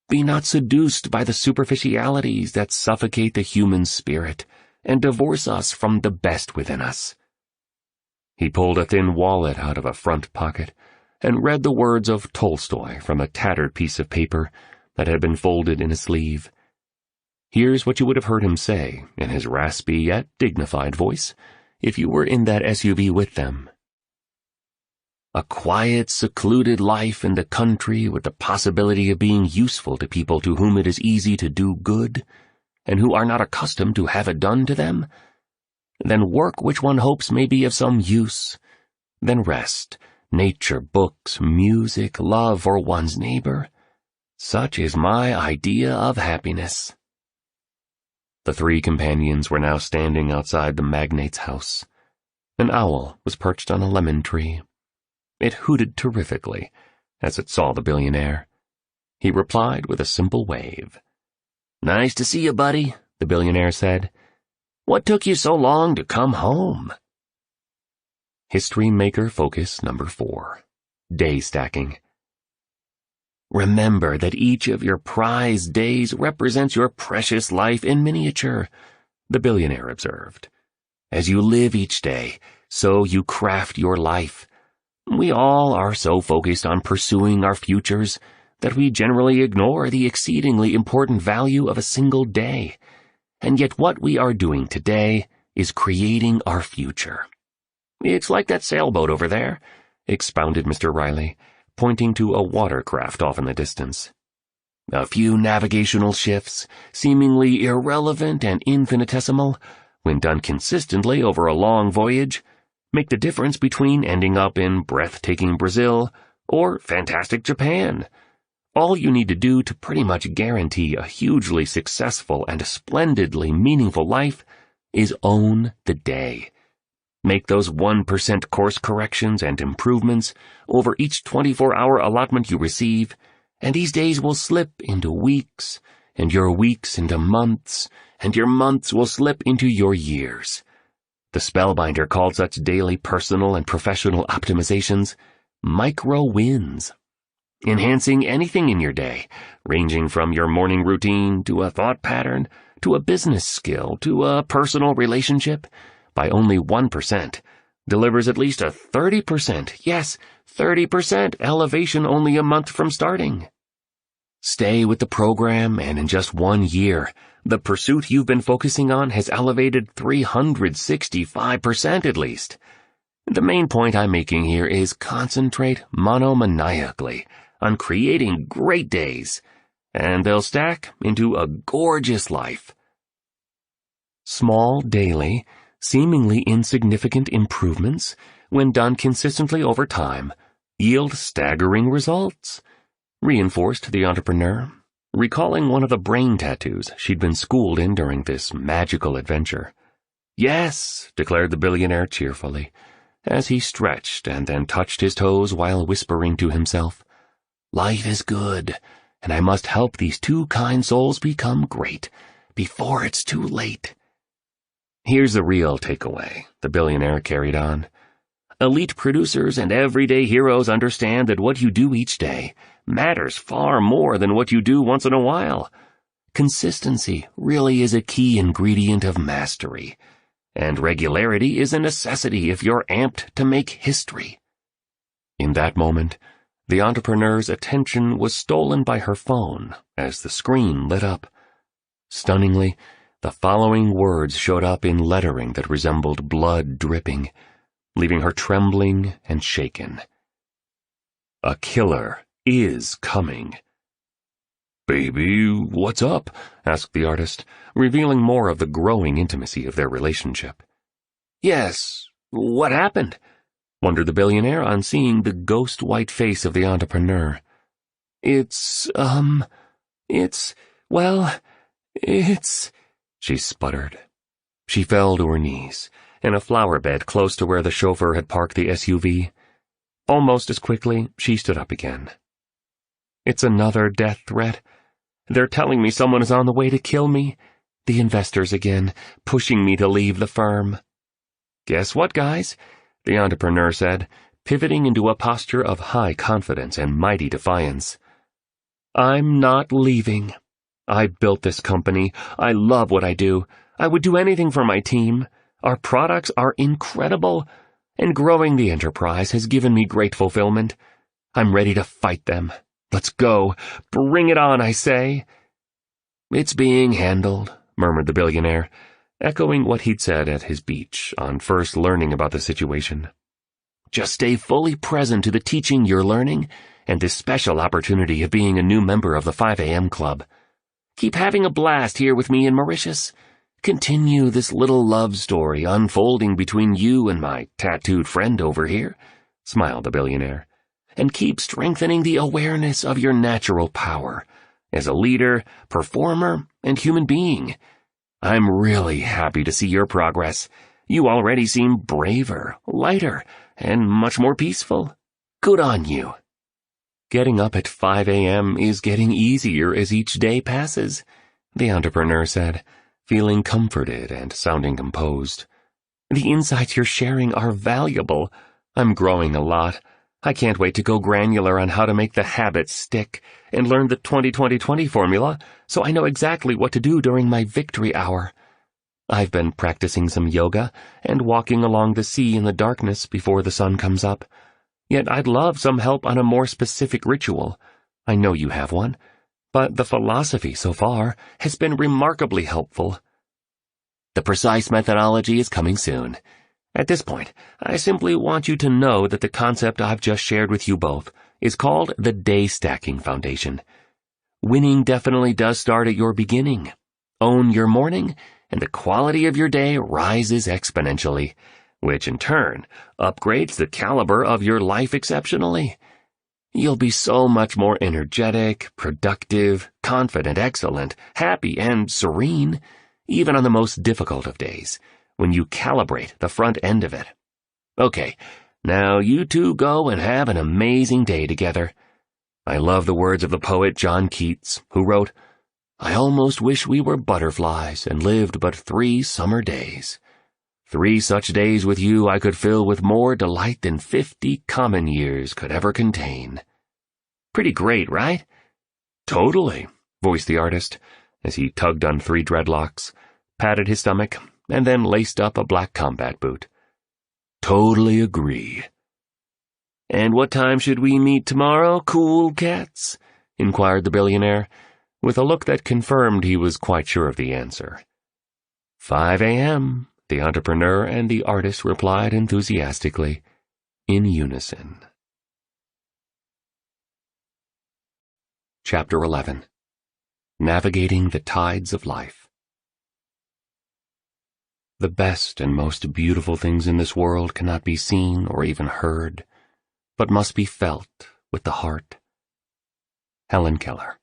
"Be not seduced by the superficialities that suffocate the human spirit and divorce us from the best within us." He pulled a thin wallet out of a front pocket and read the words of Tolstoy from a tattered piece of paper that had been folded in a sleeve. Here's what you would have heard him say, in his raspy yet dignified voice, if you were in that SUV with them. "A quiet, secluded life in the country with the possibility of being useful to people to whom it is easy to do good, and who are not accustomed to have it done to them. Then work which one hopes may be of some use. Then rest, nature, books, music, love for one's neighbor. Such is my idea of happiness." The 3 companions were now standing outside the magnate's house. An owl was perched on a lemon tree. It hooted terrifically as it saw the billionaire. He replied with a simple wave. "Nice to see you, buddy," the billionaire said. "What took you so long to come home?" History Maker Focus number 4. Day Stacking. "Remember that each of your prized days represents your precious life in miniature," the billionaire observed. "As you live each day, so you craft your life. We all are so focused on pursuing our futures that we generally ignore the exceedingly important value of a single day. And yet what we are doing today is creating our future. It's like that sailboat over there," expounded Mr. Riley, pointing to a watercraft off in the distance. "A few navigational shifts, seemingly irrelevant and infinitesimal, when done consistently over a long voyage, make the difference between ending up in breathtaking Brazil or fantastic Japan. All you need to do to pretty much guarantee a hugely successful and splendidly meaningful life is own the day. Make those 1% course corrections and improvements over each 24-hour allotment you receive, and these days will slip into weeks, and your weeks into months, and your months will slip into your years. The Spellbinder called such daily personal and professional optimizations micro-wins. Enhancing anything in your day, ranging from your morning routine to a thought pattern, to a business skill, to a personal relationship, by only 1%, delivers at least a 30%, yes, 30% elevation only a month from starting. Stay with the program, and in just 1 year, the pursuit you've been focusing on has elevated 365% at least. The main point I'm making here is concentrate monomaniacally on creating great days, and they'll stack into a gorgeous life. Small, daily, seemingly insignificant improvements, when done consistently over time, yield staggering results, reinforced the entrepreneur, recalling one of the brain tattoos she'd been schooled in during this magical adventure. "Yes," declared the billionaire cheerfully, as he stretched and then touched his toes while whispering to himself, "Life is good, and I must help these 2 kind souls become great before it's too late." Here's the real takeaway, the billionaire carried on. Elite producers and everyday heroes understand that what you do each day matters far more than what you do once in a while. consistency really is a key ingredient of mastery, and regularity is a necessity if you're amped to make history. In that moment, the entrepreneur's attention was stolen by her phone as the screen lit up. Stunningly, the following words showed up in lettering that resembled blood dripping, leaving her trembling and shaken. "A killer is coming." "Baby, what's up?" asked the artist, revealing more of the growing intimacy of their relationship. "Yes, what happened?" wondered the billionaire on seeing the ghost-white face of the entrepreneur. It's, she sputtered. She fell to her knees, in a flower bed close to where the chauffeur had parked the SUV. Almost as quickly, she stood up again. "It's another death threat. They're telling me someone is on the way to kill me. The investors again, pushing me to leave the firm." "Guess what, guys?" the entrepreneur said, pivoting into a posture of high confidence and mighty defiance. "I'm not leaving. I built this company. I love what I do. I would do anything for my team. Our products are incredible, and growing the enterprise has given me great fulfillment. I'm ready to fight them. Let's go. Bring it on, I say." "It's being handled," murmured the billionaire, echoing what he'd said at his beach on first learning about the situation. "Just stay fully present to the teaching you're learning and this special opportunity of being a new member of the 5 a.m. club. Keep having a blast here with me and Mauritius. Continue this little love story unfolding between you and my tattooed friend over here," smiled the billionaire, "and keep strengthening the awareness of your natural power as a leader, performer, and human being. I'm really happy to see your progress. You already seem braver, lighter, and much more peaceful. Good on you." "Getting up at 5 a.m. is getting easier as each day passes," the entrepreneur said, feeling comforted and sounding composed. "The insights you're sharing are valuable. I'm growing a lot. I can't wait to go granular on how to make the habits stick and learn the 20-20-20 formula so I know exactly what to do during my victory hour. I've been practicing some yoga and walking along the sea in the darkness before the sun comes up. Yet I'd love some help on a more specific ritual. I know you have one, but the philosophy so far has been remarkably helpful." "The precise methodology is coming soon. At this point, I simply want you to know that the concept I've just shared with you both is called the Day Stacking Foundation. Winning definitely does start at your beginning. Own your morning, and the quality of your day rises exponentially, which in turn upgrades the caliber of your life exceptionally. You'll be so much more energetic, productive, confident, excellent, happy, and serene, even on the most difficult of days, when you calibrate the front end of it. Okay, now you two go and have an amazing day together. I love the words of the poet John Keats, who wrote, 'I almost wish we were butterflies and lived but 3 summer days. 3 such days with you I could fill with more delight than 50 common years could ever contain.' Pretty great, right?" "Totally," voiced the artist, as he tugged on 3 dreadlocks, patted his stomach, and then laced up a black combat boot. "Totally agree." "And what time should we meet tomorrow, cool cats?" inquired the billionaire, with a look that confirmed he was quite sure of the answer. 5 a.m., the entrepreneur and the artist replied enthusiastically, in unison. Chapter 11. Navigating the Tides of Life. The best and most beautiful things in this world cannot be seen or even heard, but must be felt with the heart. Helen Keller.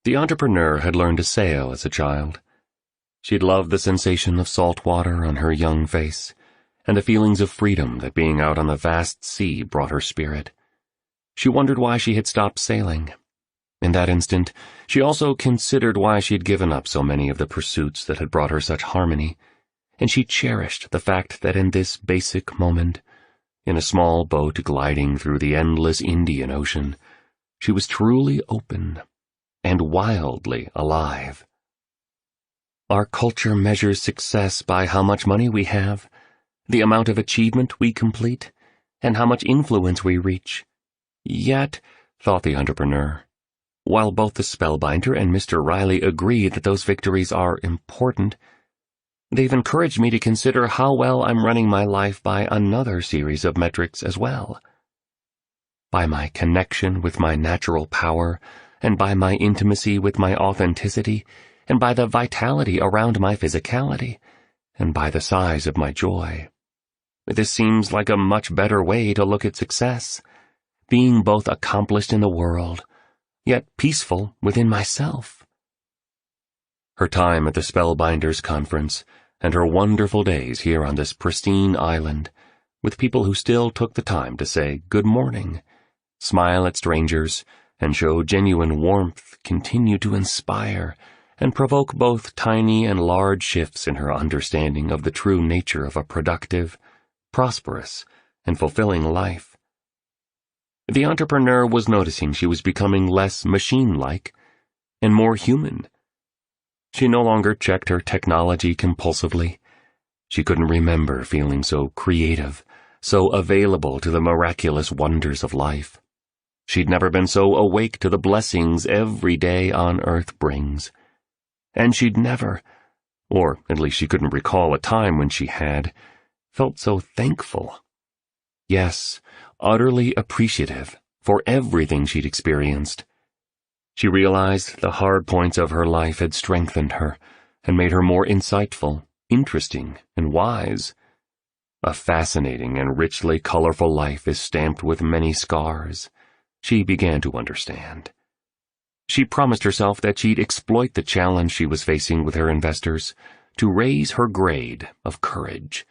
The entrepreneur had learned to sail as a child. She'd loved the sensation of salt water on her young face, and the feelings of freedom that being out on the vast sea brought her spirit. She wondered why she had stopped sailing. In that instant, she also considered why she had given up so many of the pursuits that had brought her such harmony, and she cherished the fact that in this basic moment, in a small boat gliding through the endless Indian Ocean, she was truly open, and wildly alive. Our culture measures success by how much money we have, the amount of achievement we complete, and how much influence we reach. Yet, thought the entrepreneur, while both the Spellbinder and Mr. Riley agree that those victories are important, they've encouraged me to consider how well I'm running my life by another series of metrics as well. By my connection with my natural power, and by my intimacy with my authenticity, and by the vitality around my physicality, and by the size of my joy. This seems like a much better way to look at success, being both accomplished in the world, yet peaceful within myself. Her time at the Spellbinders Conference, and her wonderful days here on this pristine island, with people who still took the time to say good morning, smile at strangers, and show genuine warmth, continue to inspire and provoke both tiny and large shifts in her understanding of the true nature of a productive, prosperous, and fulfilling life. The entrepreneur was noticing she was becoming less machine-like and more human. She no longer checked her technology compulsively. She couldn't remember feeling so creative, so available to the miraculous wonders of life. She'd never been so awake to the blessings every day on earth brings. And she'd never, or at least she couldn't recall a time when she had, felt so thankful. Yes, utterly appreciative for everything she'd experienced. She realized the hard points of her life had strengthened her and made her more insightful, interesting, and wise. A fascinating and richly colorful life is stamped with many scars. She began to understand. She promised herself that she'd exploit the challenge she was facing with her investors to raise her grade of courage.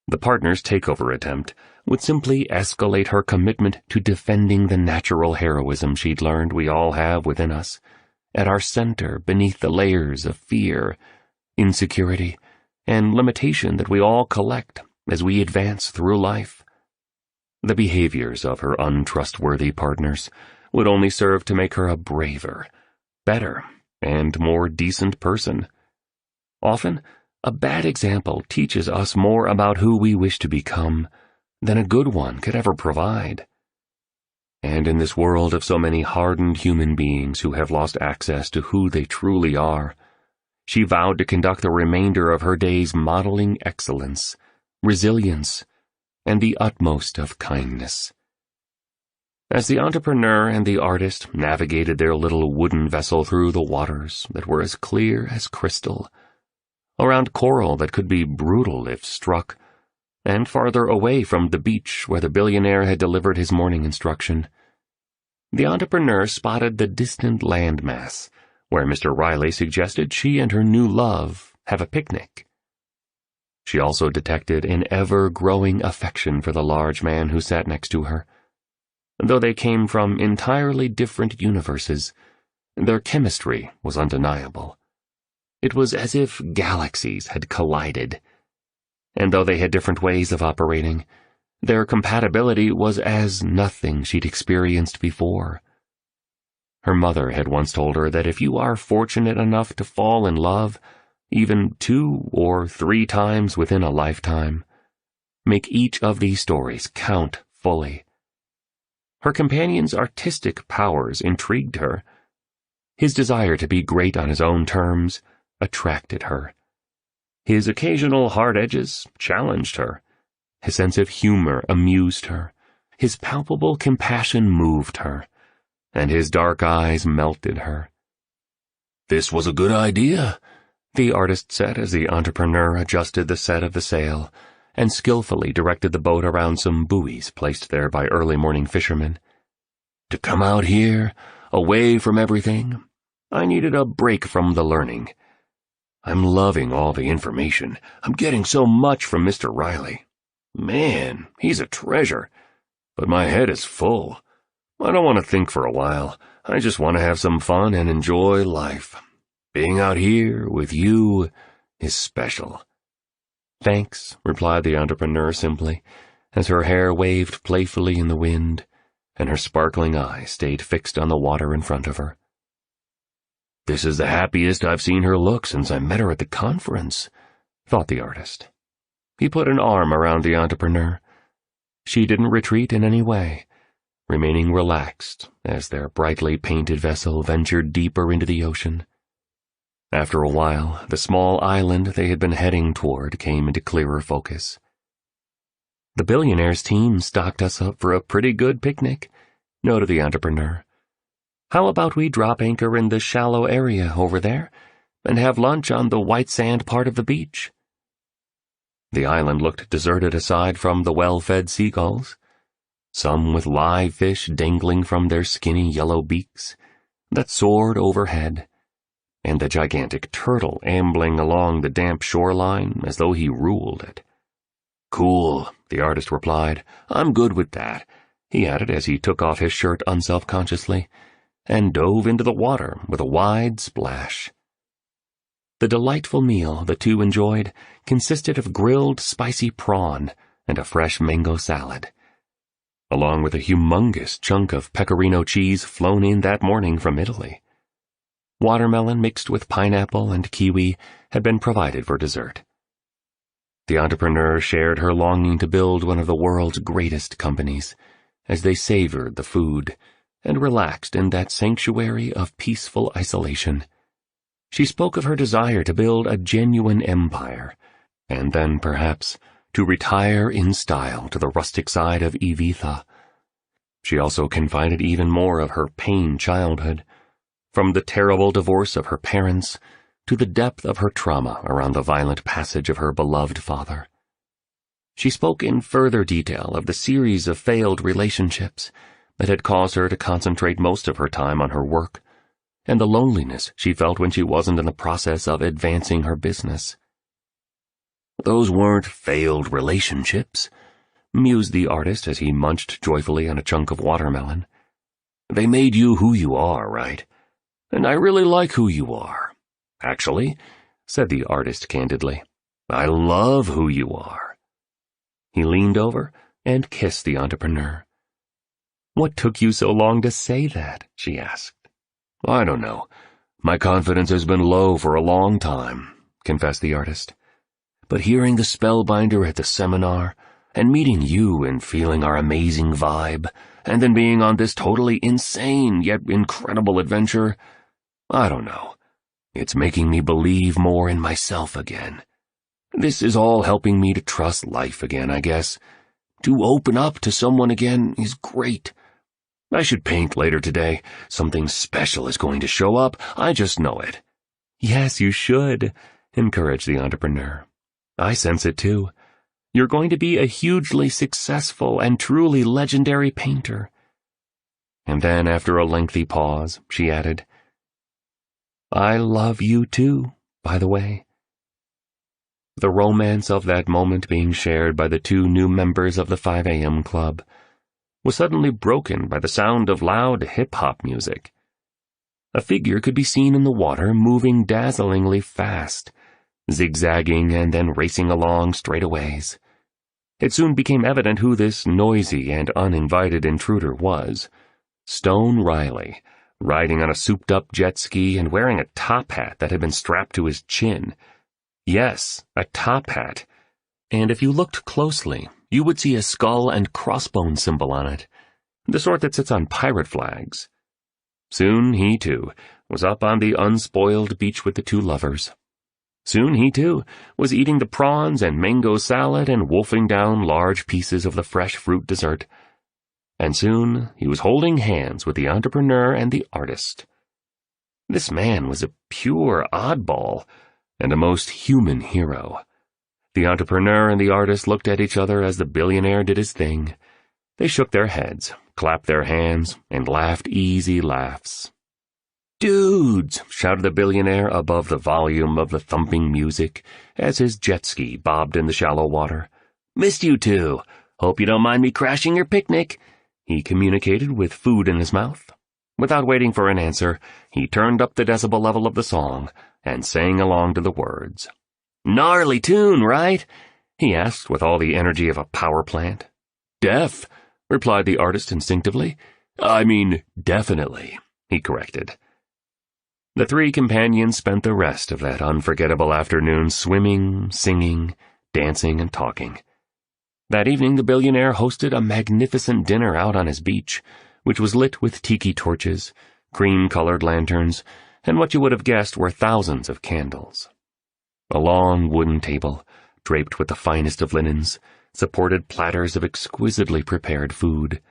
The partners' takeover attempt would simply escalate her commitment to defending the natural heroism she'd learned we all have within us, at our center beneath the layers of fear, insecurity, and limitation that we all collect as we advance through life. The behaviors of her untrustworthy partners would only serve to make her a braver, better, and more decent person. Often, a bad example teaches us more about who we wish to become than a good one could ever provide. And in this world of so many hardened human beings who have lost access to who they truly are, she vowed to conduct the remainder of her days modeling excellence, resilience, and the utmost of kindness. As the entrepreneur and the artist navigated their little wooden vessel through the waters that were as clear as crystal, around coral that could be brutal if struck, and farther away from the beach where the billionaire had delivered his morning instruction, the entrepreneur spotted the distant landmass where Mr. Riley suggested she and her new love have a picnic. She also detected an ever-growing affection for the large man who sat next to her. Though they came from entirely different universes, their chemistry was undeniable. It was as if galaxies had collided. And though they had different ways of operating, their compatibility was as nothing she'd experienced before. Her mother had once told her that if you are fortunate enough to fall in love, even 2 or 3 times within a lifetime, make each of these stories count fully. Her companion's artistic powers intrigued her. His desire to be great on his own terms attracted her. His occasional hard edges challenged her. His sense of humor amused her. His palpable compassion moved her, and his dark eyes melted her. "This was a good idea," the artist said as the entrepreneur adjusted the set of the sail and skillfully directed the boat around some buoys placed there by early morning fishermen. "To come out here, away from everything, I needed a break from the learning. I'm loving all the information. I'm getting so much from Mr. Riley. Man, he's a treasure. But my head is full. I don't want to think for a while. I just want to have some fun and enjoy life. Being out here with you is special." "Thanks," replied the entrepreneur simply, as her hair waved playfully in the wind, and her sparkling eyes stayed fixed on the water in front of her. This is the happiest I've seen her look since I met her at the conference, thought the artist. He put an arm around the entrepreneur. She didn't retreat in any way, remaining relaxed as their brightly painted vessel ventured deeper into the ocean. After a while, the small island they had been heading toward came into clearer focus. "The billionaire's team stocked us up for a pretty good picnic," noted the entrepreneur. "How about we drop anchor in the shallow area over there and have lunch on the white sand part of the beach?" The island looked deserted aside from the well-fed seagulls, some with live fish dangling from their skinny yellow beaks that soared overhead, and the gigantic turtle ambling along the damp shoreline as though he ruled it. "Cool," the artist replied. "I'm good with that," he added as he took off his shirt unselfconsciously and dove into the water with a wide splash. The delightful meal the two enjoyed consisted of grilled spicy prawn and a fresh mango salad, along with a humongous chunk of pecorino cheese flown in that morning from Italy. Watermelon mixed with pineapple and kiwi had been provided for dessert. The entrepreneur shared her longing to build one of the world's greatest companies as they savored the food and relaxed in that sanctuary of peaceful isolation. She spoke of her desire to build a genuine empire, and then, perhaps, to retire in style to the rustic side of Ibiza. She also confided even more of her pained childhood, from the terrible divorce of her parents to the depth of her trauma around the violent passage of her beloved father. She spoke in further detail of the series of failed relationships that had caused her to concentrate most of her time on her work, and the loneliness she felt when she wasn't in the process of advancing her business. "Those weren't failed relationships," mused the artist as he munched joyfully on a chunk of watermelon. "They made you who you are, right? And I really like who you are. Actually," said the artist candidly, "I love who you are." He leaned over and kissed the entrepreneur. "What took you so long to say that?" she asked. "I don't know. My confidence has been low for a long time," confessed the artist. "But hearing the Spellbinder at the seminar, and meeting you and feeling our amazing vibe, and then being on this totally insane yet incredible adventure, I don't know. It's making me believe more in myself again. This is all helping me to trust life again, I guess. To open up to someone again is great. I should paint later today. Something special is going to show up. I just know it." "Yes, you should," encouraged the entrepreneur. "I sense it too. You're going to be a hugely successful and truly legendary painter." And then, after a lengthy pause, she added, "I love you too, by the way." The romance of that moment being shared by the two new members of the 5 a.m. club was suddenly broken by the sound of loud hip-hop music. A figure could be seen in the water moving dazzlingly fast, zigzagging and then racing along straightaways. It soon became evident who this noisy and uninvited intruder was. Stone Riley, riding on a souped-up jet ski and wearing a top hat that had been strapped to his chin. Yes, a top hat. And if you looked closely, you would see a skull and crossbone symbol on it, the sort that sits on pirate flags. Soon he, too, was up on the unspoiled beach with the two lovers. Soon he, too, was eating the prawns and mango salad and wolfing down large pieces of the fresh fruit dessert. And soon he was holding hands with the entrepreneur and the artist. This man was a pure oddball and a most human hero. The entrepreneur and the artist looked at each other as the billionaire did his thing. They shook their heads, clapped their hands, and laughed easy laughs. "Dudes!" shouted the billionaire above the volume of the thumping music as his jet ski bobbed in the shallow water. "Missed you two. Hope you don't mind me crashing your picnic," he communicated with food in his mouth. Without waiting for an answer, he turned up the decibel level of the song and sang along to the words. "Gnarly tune, right?" he asked with all the energy of a power plant. "Def," replied the artist instinctively. "I mean, definitely," he corrected. The three companions spent the rest of that unforgettable afternoon swimming, singing, dancing, and talking. That evening, the billionaire hosted a magnificent dinner out on his beach, which was lit with tiki torches, cream-colored lanterns, and what you would have guessed were thousands of candles. A long wooden table, draped with the finest of linens, supported platters of exquisitely prepared food.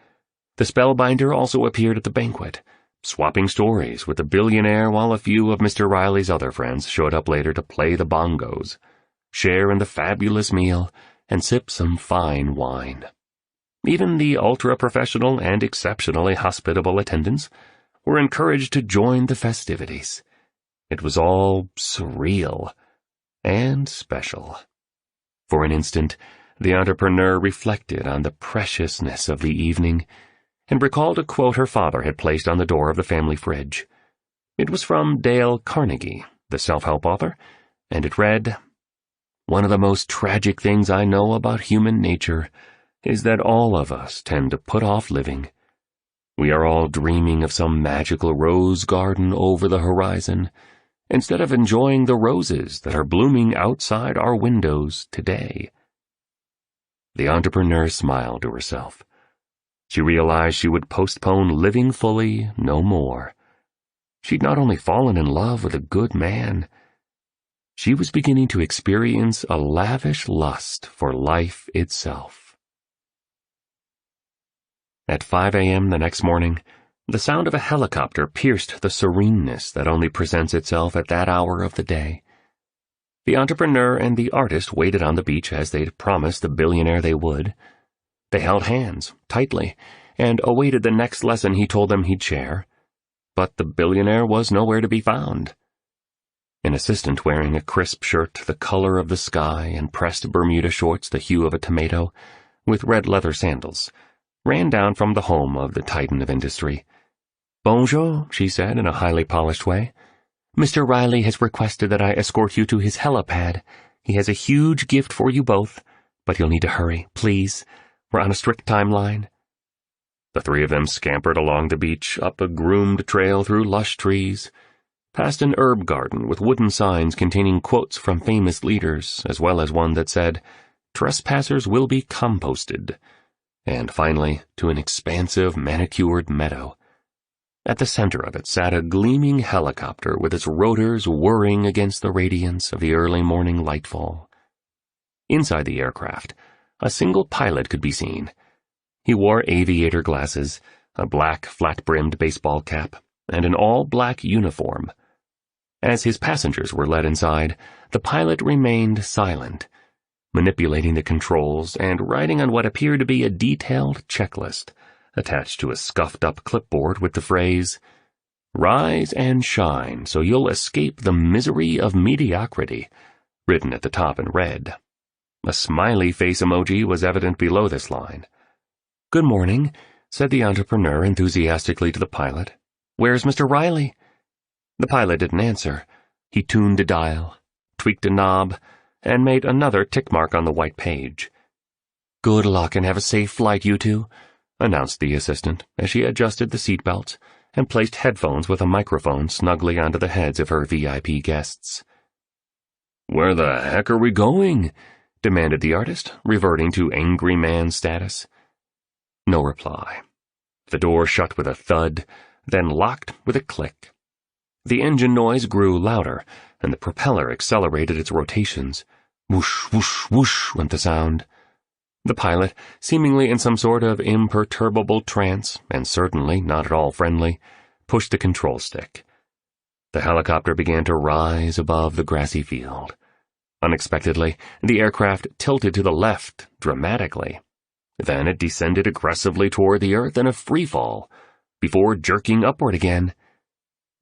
The spellbinder also appeared at the banquet, swapping stories with the billionaire while a few of Mr. Riley's other friends showed up later to play the bongos, share in the fabulous meal, and sip some fine wine. Even the ultra-professional and exceptionally hospitable attendants were encouraged to join the festivities. It was all surreal and special. For an instant, the entrepreneur reflected on the preciousness of the evening and recalled a quote her father had placed on the door of the family fridge. It was from Dale Carnegie, the self-help author, and it read, "One of the most tragic things I know about human nature is that all of us tend to put off living. We are all dreaming of some magical rose garden over the horizon, instead of enjoying the roses that are blooming outside our windows today." The entrepreneur smiled to herself. She realized she would postpone living fully no more. She'd not only fallen in love with a good man, she was beginning to experience a lavish lust for life itself. At 5 a.m. the next morning, the sound of a helicopter pierced the sereneness that only presents itself at that hour of the day. The entrepreneur and the artist waited on the beach as they'd promised the billionaire they would. They held hands, tightly, and awaited the next lesson he told them he'd share. But the billionaire was nowhere to be found. An assistant wearing a crisp shirt the color of the sky and pressed Bermuda shorts the hue of a tomato, with red leather sandals, ran down from the home of the titan of industry. "Bonjour," she said in a highly polished way. "Mr. Riley has requested that I escort you to his helipad. He has a huge gift for you both, but you'll need to hurry, please. We're on a strict timeline." The three of them scampered along the beach, up a groomed trail through lush trees, past an herb garden with wooden signs containing quotes from famous leaders, as well as one that said, "Trespassers will be composted," and finally to an expansive manicured meadow. At the center of it sat a gleaming helicopter with its rotors whirring against the radiance of the early morning lightfall. Inside the aircraft, a single pilot could be seen. He wore aviator glasses, a black flat-brimmed baseball cap, and an all-black uniform. As his passengers were led inside, the pilot remained silent, manipulating the controls and writing on what appeared to be a detailed checklist attached to a scuffed-up clipboard with the phrase, "Rise and shine so you'll escape the misery of mediocrity," written at the top in red. A smiley face emoji was evident below this line. "Good morning," said the entrepreneur enthusiastically to the pilot. "Where's Mr. Riley?" The pilot didn't answer. He tuned a dial, tweaked a knob, and made another tick mark on the white page. "Good luck and have a safe flight, you two," announced the assistant as she adjusted the seatbelts and placed headphones with a microphone snugly onto the heads of her VIP guests. "Where the heck are we going?" demanded the artist, reverting to angry man status. No reply. The door shut with a thud, then locked with a click. The engine noise grew louder, and the propeller accelerated its rotations. Whoosh, whoosh, whoosh went the sound. The pilot, seemingly in some sort of imperturbable trance, and certainly not at all friendly, pushed the control stick. The helicopter began to rise above the grassy field. Unexpectedly, the aircraft tilted to the left dramatically. Then it descended aggressively toward the earth in a freefall, before jerking upward again.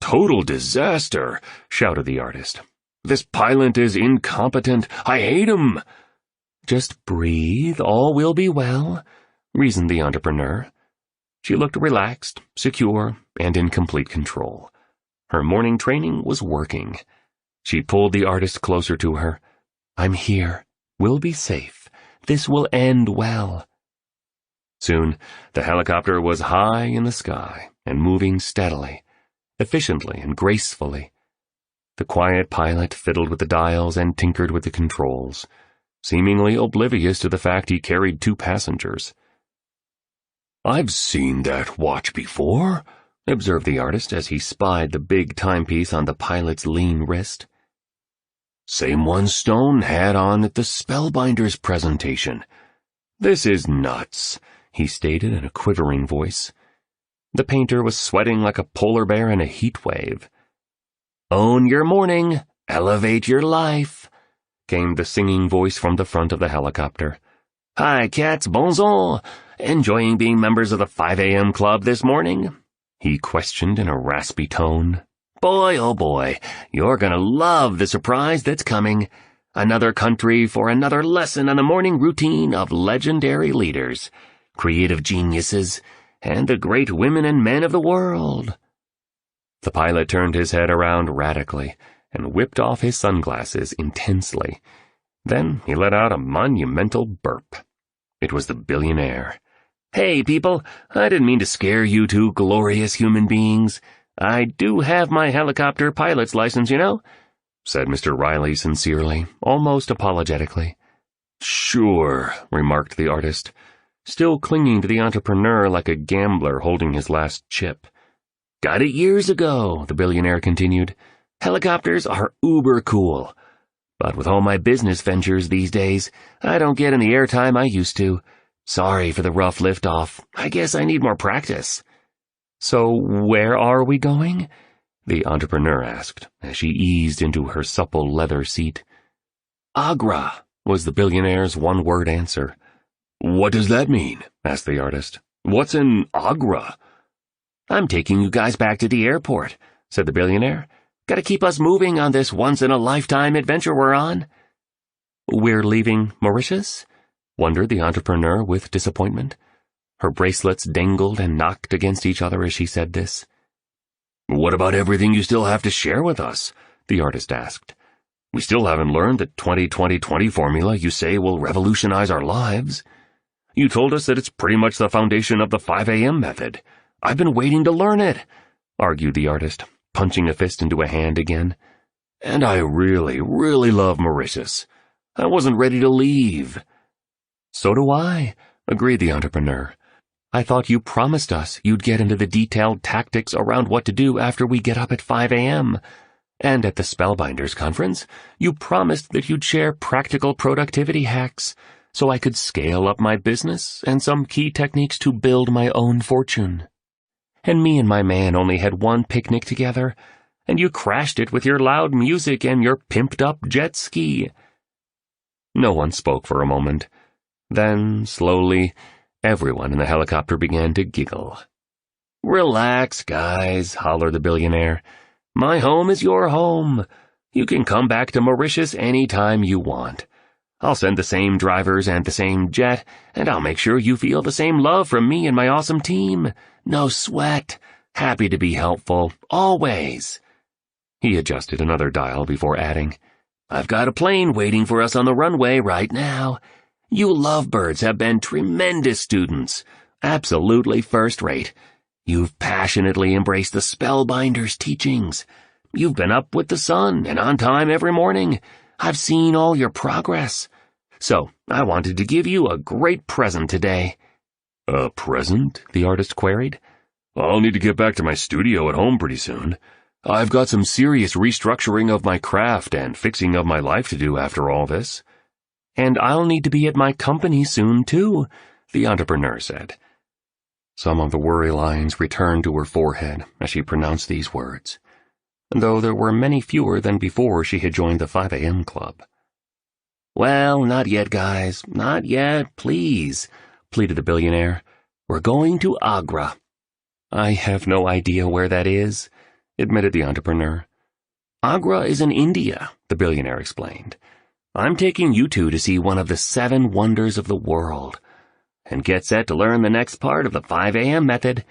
"Total disaster!" shouted the artist. "This pilot is incompetent. I hate him!" "Just breathe, all will be well," reasoned the entrepreneur. She looked relaxed, secure, and in complete control. Her morning training was working. She pulled the artist closer to her. "I'm here. We'll be safe. This will end well." Soon, the helicopter was high in the sky and moving steadily, efficiently and gracefully, The quiet pilot fiddled with the dials and tinkered with the controls, seemingly oblivious to the fact he carried 2 passengers. "I've seen that watch before," observed the artist as he spied the big timepiece on the pilot's lean wrist. "Same one Stone had on at the Spellbinders presentation. This is nuts," he stated in a quivering voice. The painter was sweating like a polar bear in a heat wave. "Own your morning, elevate your life," came the singing voice from the front of the helicopter. "Hi, cats, bonjour. Enjoying being members of the 5 a.m. club this morning?" he questioned in a raspy tone. "Boy, oh boy, you're gonna love the surprise that's coming. Another country for another lesson on the morning routine of legendary leaders, creative geniuses, and the great women and men of the world." The pilot turned his head around radically and whipped off his sunglasses intensely. Then he let out a monumental burp. It was the billionaire. "Hey, people, I didn't mean to scare you 2 glorious human beings. I do have my helicopter pilot's license, you know," said Mr. Riley sincerely, almost apologetically. "Sure," remarked the artist, still clinging to the entrepreneur like a gambler holding his last chip. "Got it years ago," the billionaire continued. "Helicopters are uber cool. But with all my business ventures these days, I don't get any airtime I used to. Sorry for the rough liftoff. I guess I need more practice." "So where are we going?" the entrepreneur asked as she eased into her supple leather seat. "Agra," was the billionaire's one-word answer. "What does that mean?" asked the artist. "What's in Agra?" "I'm taking you guys back to the airport," said the billionaire. "Gotta keep us moving on this once-in-a-lifetime adventure we're on." "We're leaving Mauritius?" wondered the entrepreneur with disappointment. Her bracelets dangled and knocked against each other as she said this. "What about everything you still have to share with us?" the artist asked. "We still haven't learned the 20-20-20 formula you say will revolutionize our lives. You told us that it's pretty much the foundation of the 5 a.m. method. I've been waiting to learn it," argued the artist, punching a fist into a hand again. "And I really, really love Mauritius. I wasn't ready to leave." "So do I," agreed the entrepreneur. "I thought you promised us you'd get into the detailed tactics around what to do after we get up at 5 a.m. And at the Spellbinders conference, you promised that you'd share practical productivity hacks so I could scale up my business and some key techniques to build my own fortune. And me and my man only had one picnic together, and you crashed it with your loud music and your pimped-up jet ski." No one spoke for a moment. Then, slowly, everyone in the helicopter began to giggle. "Relax, guys," hollered the billionaire. "My home is your home. You can come back to Mauritius any time you want. I'll send the same drivers and the same jet, and I'll make sure you feel the same love from me and my awesome team. No sweat. Happy to be helpful, always." He adjusted another dial before adding, "I've got a plane waiting for us on the runway right now. You lovebirds have been tremendous students, absolutely first-rate. You've passionately embraced the Spellbinders' teachings. You've been up with the sun and on time every morning. I've seen all your progress. So I wanted to give you a great present today." "A present?" the artist queried. "I'll need to get back to my studio at home pretty soon. I've got some serious restructuring of my craft and fixing of my life to do after all this." "And I'll need to be at my company soon, too," the entrepreneur said. Some of the worry lines returned to her forehead as she pronounced these words, though there were many fewer than before she had joined the 5 a.m. club. "Well, not yet, guys. Not yet, please," pleaded the billionaire. "We're going to Agra." "I have no idea where that is," admitted the entrepreneur. "Agra is in India," the billionaire explained. "I'm taking you two to see one of the 7 wonders of the world. And get set to learn the next part of the 5 a.m. method.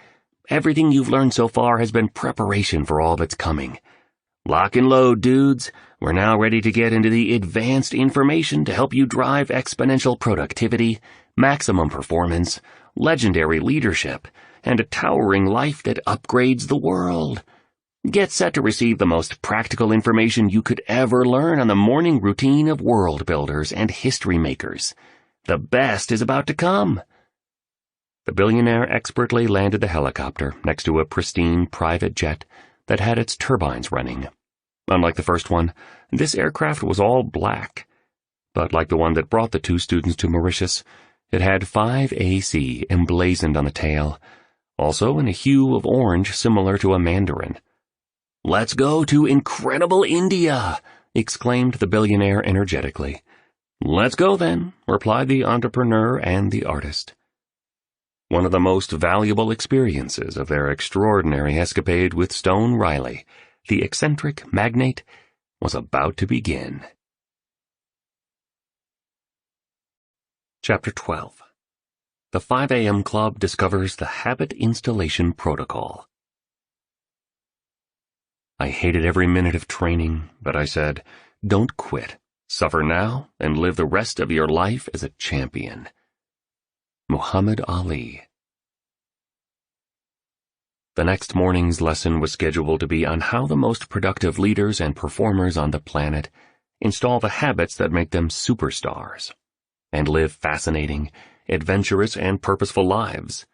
Everything you've learned so far has been preparation for all that's coming. Lock and load, dudes. We're now ready to get into the advanced information to help you drive exponential productivity, maximum performance, legendary leadership, and a towering life that upgrades the world. Get set to receive the most practical information you could ever learn on the morning routine of world builders and history makers. The best is about to come." The billionaire expertly landed the helicopter next to a pristine private jet that had its turbines running. Unlike the first one, this aircraft was all black. But like the one that brought the two students to Mauritius, it had 5AC emblazoned on the tail, also in a hue of orange similar to a mandarin. "Let's go to incredible India!" exclaimed the billionaire energetically. "Let's go then," replied the entrepreneur and the artist. One of the most valuable experiences of their extraordinary escapade with Stone Riley, the eccentric magnate, was about to begin. Chapter 12. The 5 a.m. Club discovers the habit installation protocol. I hated every minute of training, but I said, "Don't quit. Suffer now and live the rest of your life as a champion." Muhammad Ali. The next morning's lesson was scheduled to be on how the most productive leaders and performers on the planet install the habits that make them superstars and live fascinating, adventurous, and purposeful lives.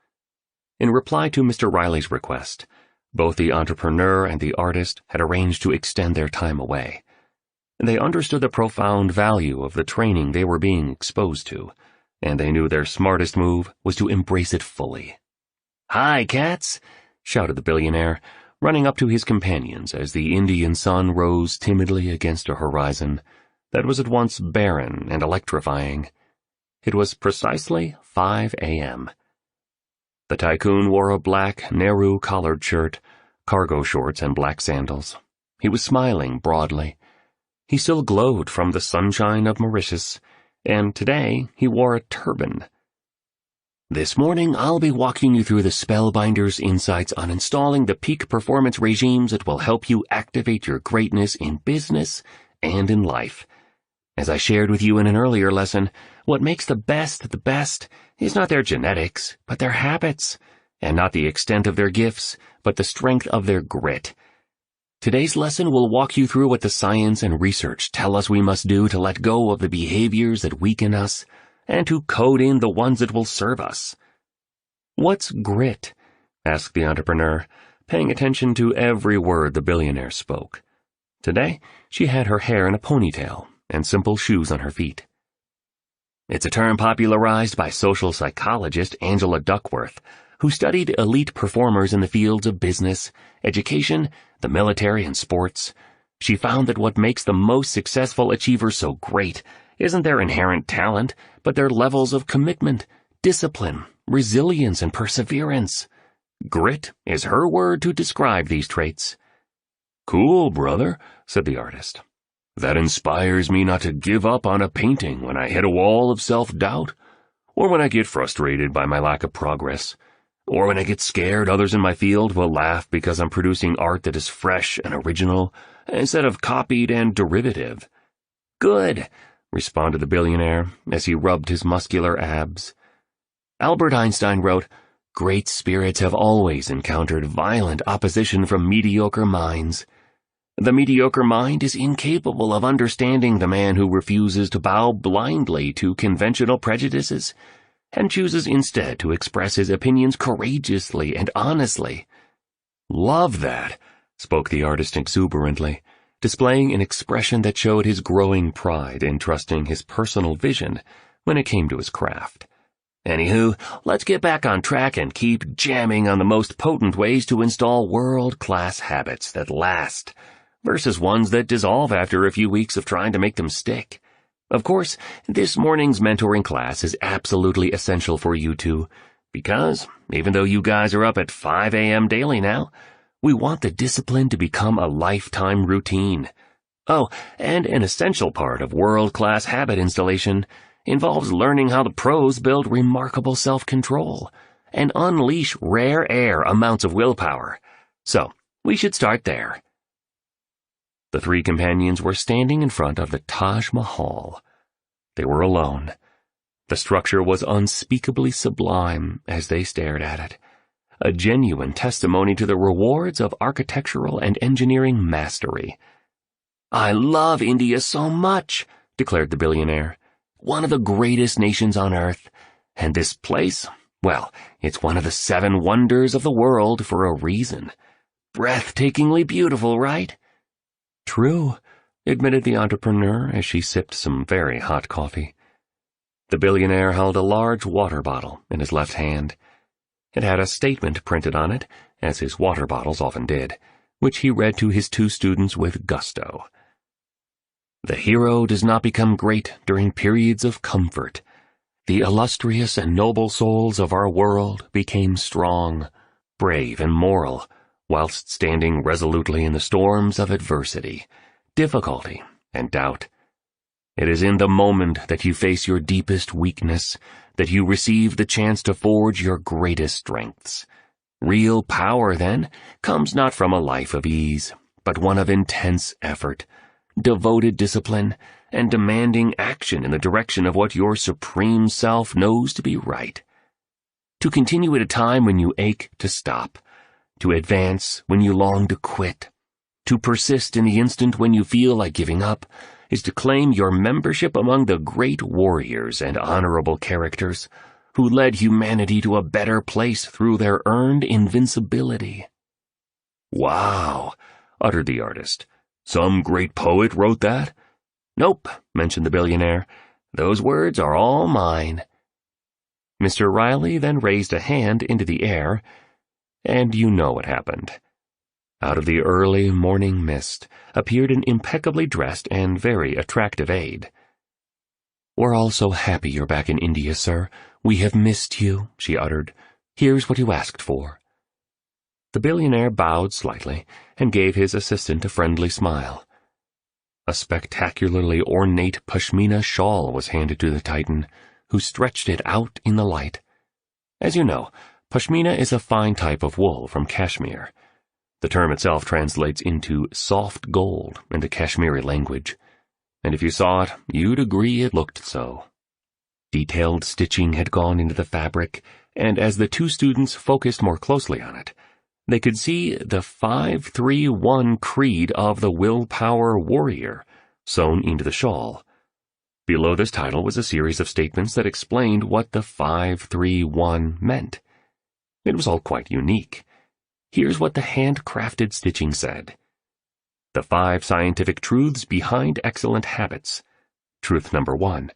In reply to Mr. Riley's request, both the entrepreneur and the artist had arranged to extend their time away. They understood the profound value of the training they were being exposed to, and they knew their smartest move was to embrace it fully. "Hi, cats!" shouted the billionaire, running up to his companions as the Indian sun rose timidly against a horizon that was at once barren and electrifying. It was precisely 5 a.m. The tycoon wore a black Nehru-collared shirt, cargo shorts, and black sandals. He was smiling broadly. He still glowed from the sunshine of Mauritius, and today he wore a turban. "This morning I'll be walking you through the Spellbinder's insights on installing the peak performance regimes that will help you activate your greatness in business and in life. As I shared with you in an earlier lesson, what makes the best is not their genetics, but their habits, and not the extent of their gifts, but the strength of their grit. Today's lesson will walk you through what the science and research tell us we must do to let go of the behaviors that weaken us, and to code in the ones that will serve us." "What's grit?" asked the entrepreneur, paying attention to every word the billionaire spoke. Today, she had her hair in a ponytail and simple shoes on her feet. "It's a term popularized by social psychologist Angela Duckworth, who studied elite performers in the fields of business, education, the military, and sports. She found that what makes the most successful achievers so great isn't their inherent talent, but their levels of commitment, discipline, resilience, and perseverance. Grit is her word to describe these traits." "Cool, brother," said the artist. "That inspires me not to give up on a painting when I hit a wall of self-doubt, or when I get frustrated by my lack of progress, or when I get scared others in my field will laugh because I'm producing art that is fresh and original instead of copied and derivative." "Good," responded the billionaire as he rubbed his muscular abs. "Albert Einstein wrote, 'Great spirits have always encountered violent opposition from mediocre minds. The mediocre mind is incapable of understanding the man who refuses to bow blindly to conventional prejudices, and chooses instead to express his opinions courageously and honestly.'" "Love that," spoke the artist exuberantly, displaying an expression that showed his growing pride in trusting his personal vision when it came to his craft. "Anywho, let's get back on track and keep jamming on the most potent ways to install world-class habits that last, versus ones that dissolve after a few weeks of trying to make them stick. Of course, this morning's mentoring class is absolutely essential for you two, because even though you guys are up at 5 a.m. daily now, we want the discipline to become a lifetime routine. Oh, and an essential part of world-class habit installation involves learning how the pros build remarkable self-control and unleash rare air amounts of willpower. So, we should start there." The three companions were standing in front of the Taj Mahal. They were alone. The structure was unspeakably sublime as they stared at it. a genuine testimony to the rewards of architectural and engineering mastery. "I love India so much," declared the billionaire. "One of the greatest nations on earth. And this place, well, it's one of the 7 wonders of the world for a reason. Breathtakingly beautiful, right?" "True," admitted the entrepreneur as she sipped some very hot coffee. The billionaire held a large water bottle in his left hand. It had a statement printed on it, as his water bottles often did, which he read to his 2 students with gusto. "The hero does not become great during periods of comfort. The illustrious and noble souls of our world became strong, brave, and moral, whilst standing resolutely in the storms of adversity, difficulty, and doubt. It is in the moment that you face your deepest weakness that you receive the chance to forge your greatest strengths. Real power, then, comes not from a life of ease, but one of intense effort, devoted discipline, and demanding action in the direction of what your supreme self knows to be right. To continue at a time when you ache to stop, to advance when you long to quit, to persist in the instant when you feel like giving up, is to claim your membership among the great warriors and honorable characters who led humanity to a better place through their earned invincibility." "Wow," uttered the artist. "Some great poet wrote that?" "Nope," mentioned the billionaire. "Those words are all mine." Mr. Riley then raised a hand into the air, and you know what happened. Out of the early morning mist appeared an impeccably dressed and very attractive aide. "We're all so happy you're back in India, sir. We have missed you," she uttered. "Here's what you asked for." The billionaire bowed slightly and gave his assistant a friendly smile. A spectacularly ornate pashmina shawl was handed to the Titan, who stretched it out in the light. As you know, pashmina is a fine type of wool from Kashmir. The term itself translates into soft gold in the Kashmiri language, and if you saw it, you'd agree it looked so. Detailed stitching had gone into the fabric, and as the 2 students focused more closely on it, they could see the 531 creed of the willpower warrior sewn into the shawl. Below this title was a series of statements that explained what the 531 meant. It was all quite unique. Here's what the handcrafted stitching said. The 5 scientific truths behind excellent habits. Truth number 1.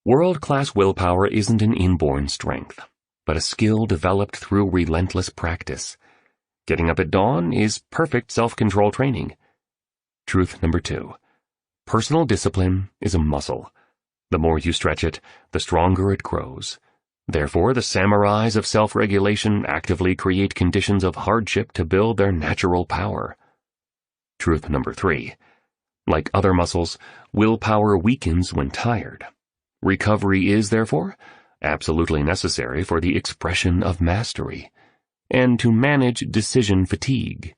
World-class willpower isn't an inborn strength, but a skill developed through relentless practice. Getting up at dawn is perfect self-control training. Truth number 2. Personal discipline is a muscle. The more you stretch it, the stronger it grows. Therefore, the samurais of self-regulation actively create conditions of hardship to build their natural power. Truth number 3. Like other muscles, willpower weakens when tired. Recovery is, therefore, absolutely necessary for the expression of mastery, and to manage decision fatigue.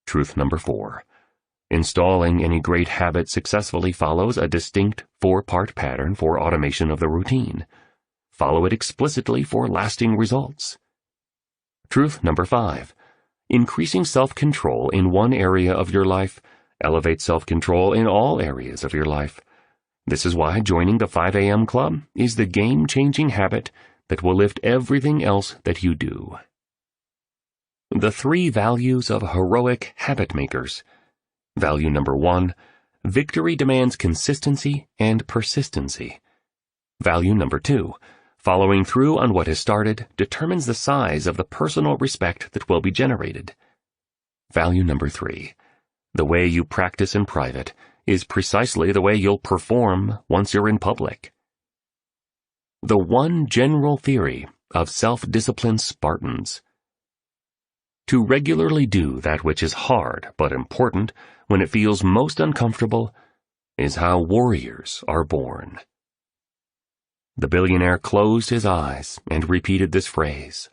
Truth number 4. Installing any great habit successfully follows a distinct 4-part pattern for automation of the routine. Follow it explicitly for lasting results. Truth number 5. Increasing self-control in one area of your life elevates self-control in all areas of your life. This is why joining the 5 a.m. club is the game-changing habit that will lift everything else that you do. The 3 values of heroic habit makers. Value number 1. Victory demands consistency and persistency. Value number 2. Following through on what is started determines the size of the personal respect that will be generated. Value number 3. The way you practice in private is precisely the way you'll perform once you're in public. The 1 general theory of self-disciplined Spartans. To regularly do that which is hard but important when it feels most uncomfortable is how warriors are born. The billionaire closed his eyes and repeated this phrase.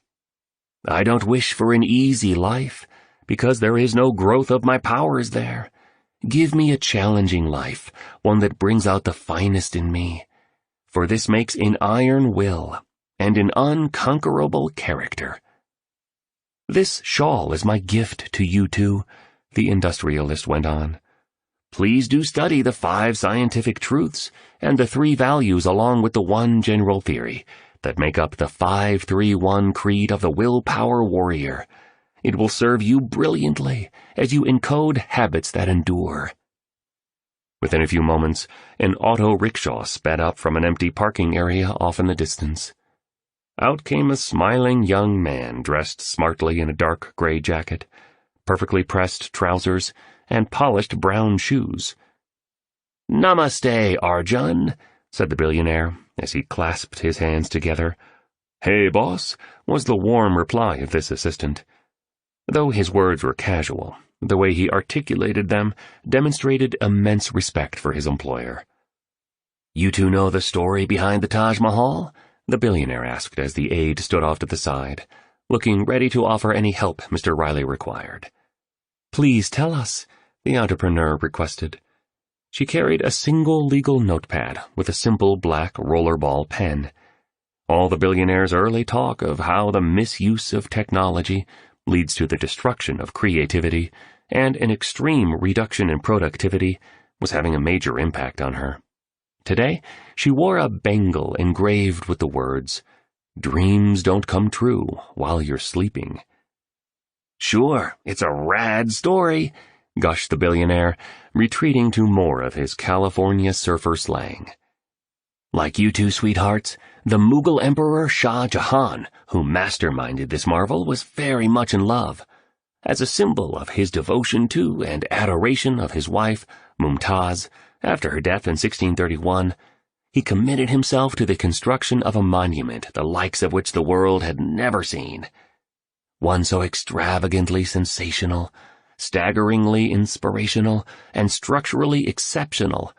I don't wish for an easy life, because there is no growth of my powers there. Give me a challenging life, one that brings out the finest in me, for this makes an iron will and an unconquerable character. "This shawl is my gift to you two," the industrialist went on. "Please do study the 5 scientific truths and the 3 values along with the 1 general theory that make up the 5-3-1 creed of the willpower warrior. It will serve you brilliantly as you encode habits that endure." Within a few moments, an auto rickshaw sped up from an empty parking area off in the distance. Out came a smiling young man dressed smartly in a dark gray jacket, perfectly pressed trousers, and polished brown shoes. "Namaste, Arjun," said the billionaire as he clasped his hands together. "Hey, boss," was the warm reply of this assistant. Though his words were casual, the way he articulated them demonstrated immense respect for his employer. "You two know the story behind the Taj Mahal?" the billionaire asked as the aide stood off to the side, looking ready to offer any help Mr. Riley required. "Please tell us," the entrepreneur requested. She carried a single legal notepad with a simple black rollerball pen. All the billionaire's early talk of how the misuse of technology leads to the destruction of creativity and an extreme reduction in productivity was having a major impact on her. Today, she wore a bangle engraved with the words, "Dreams don't come true while you're sleeping." "Sure, it's a rad story," gushed the billionaire, retreating to more of his California surfer slang. "Like you two sweethearts, the Mughal Emperor Shah Jahan, who masterminded this marvel, was very much in love. As a symbol of his devotion to and adoration of his wife, Mumtaz, after her death in 1631, he committed himself to the construction of a monument the likes of which the world had never seen. One so extravagantly sensational, staggeringly inspirational, and structurally exceptional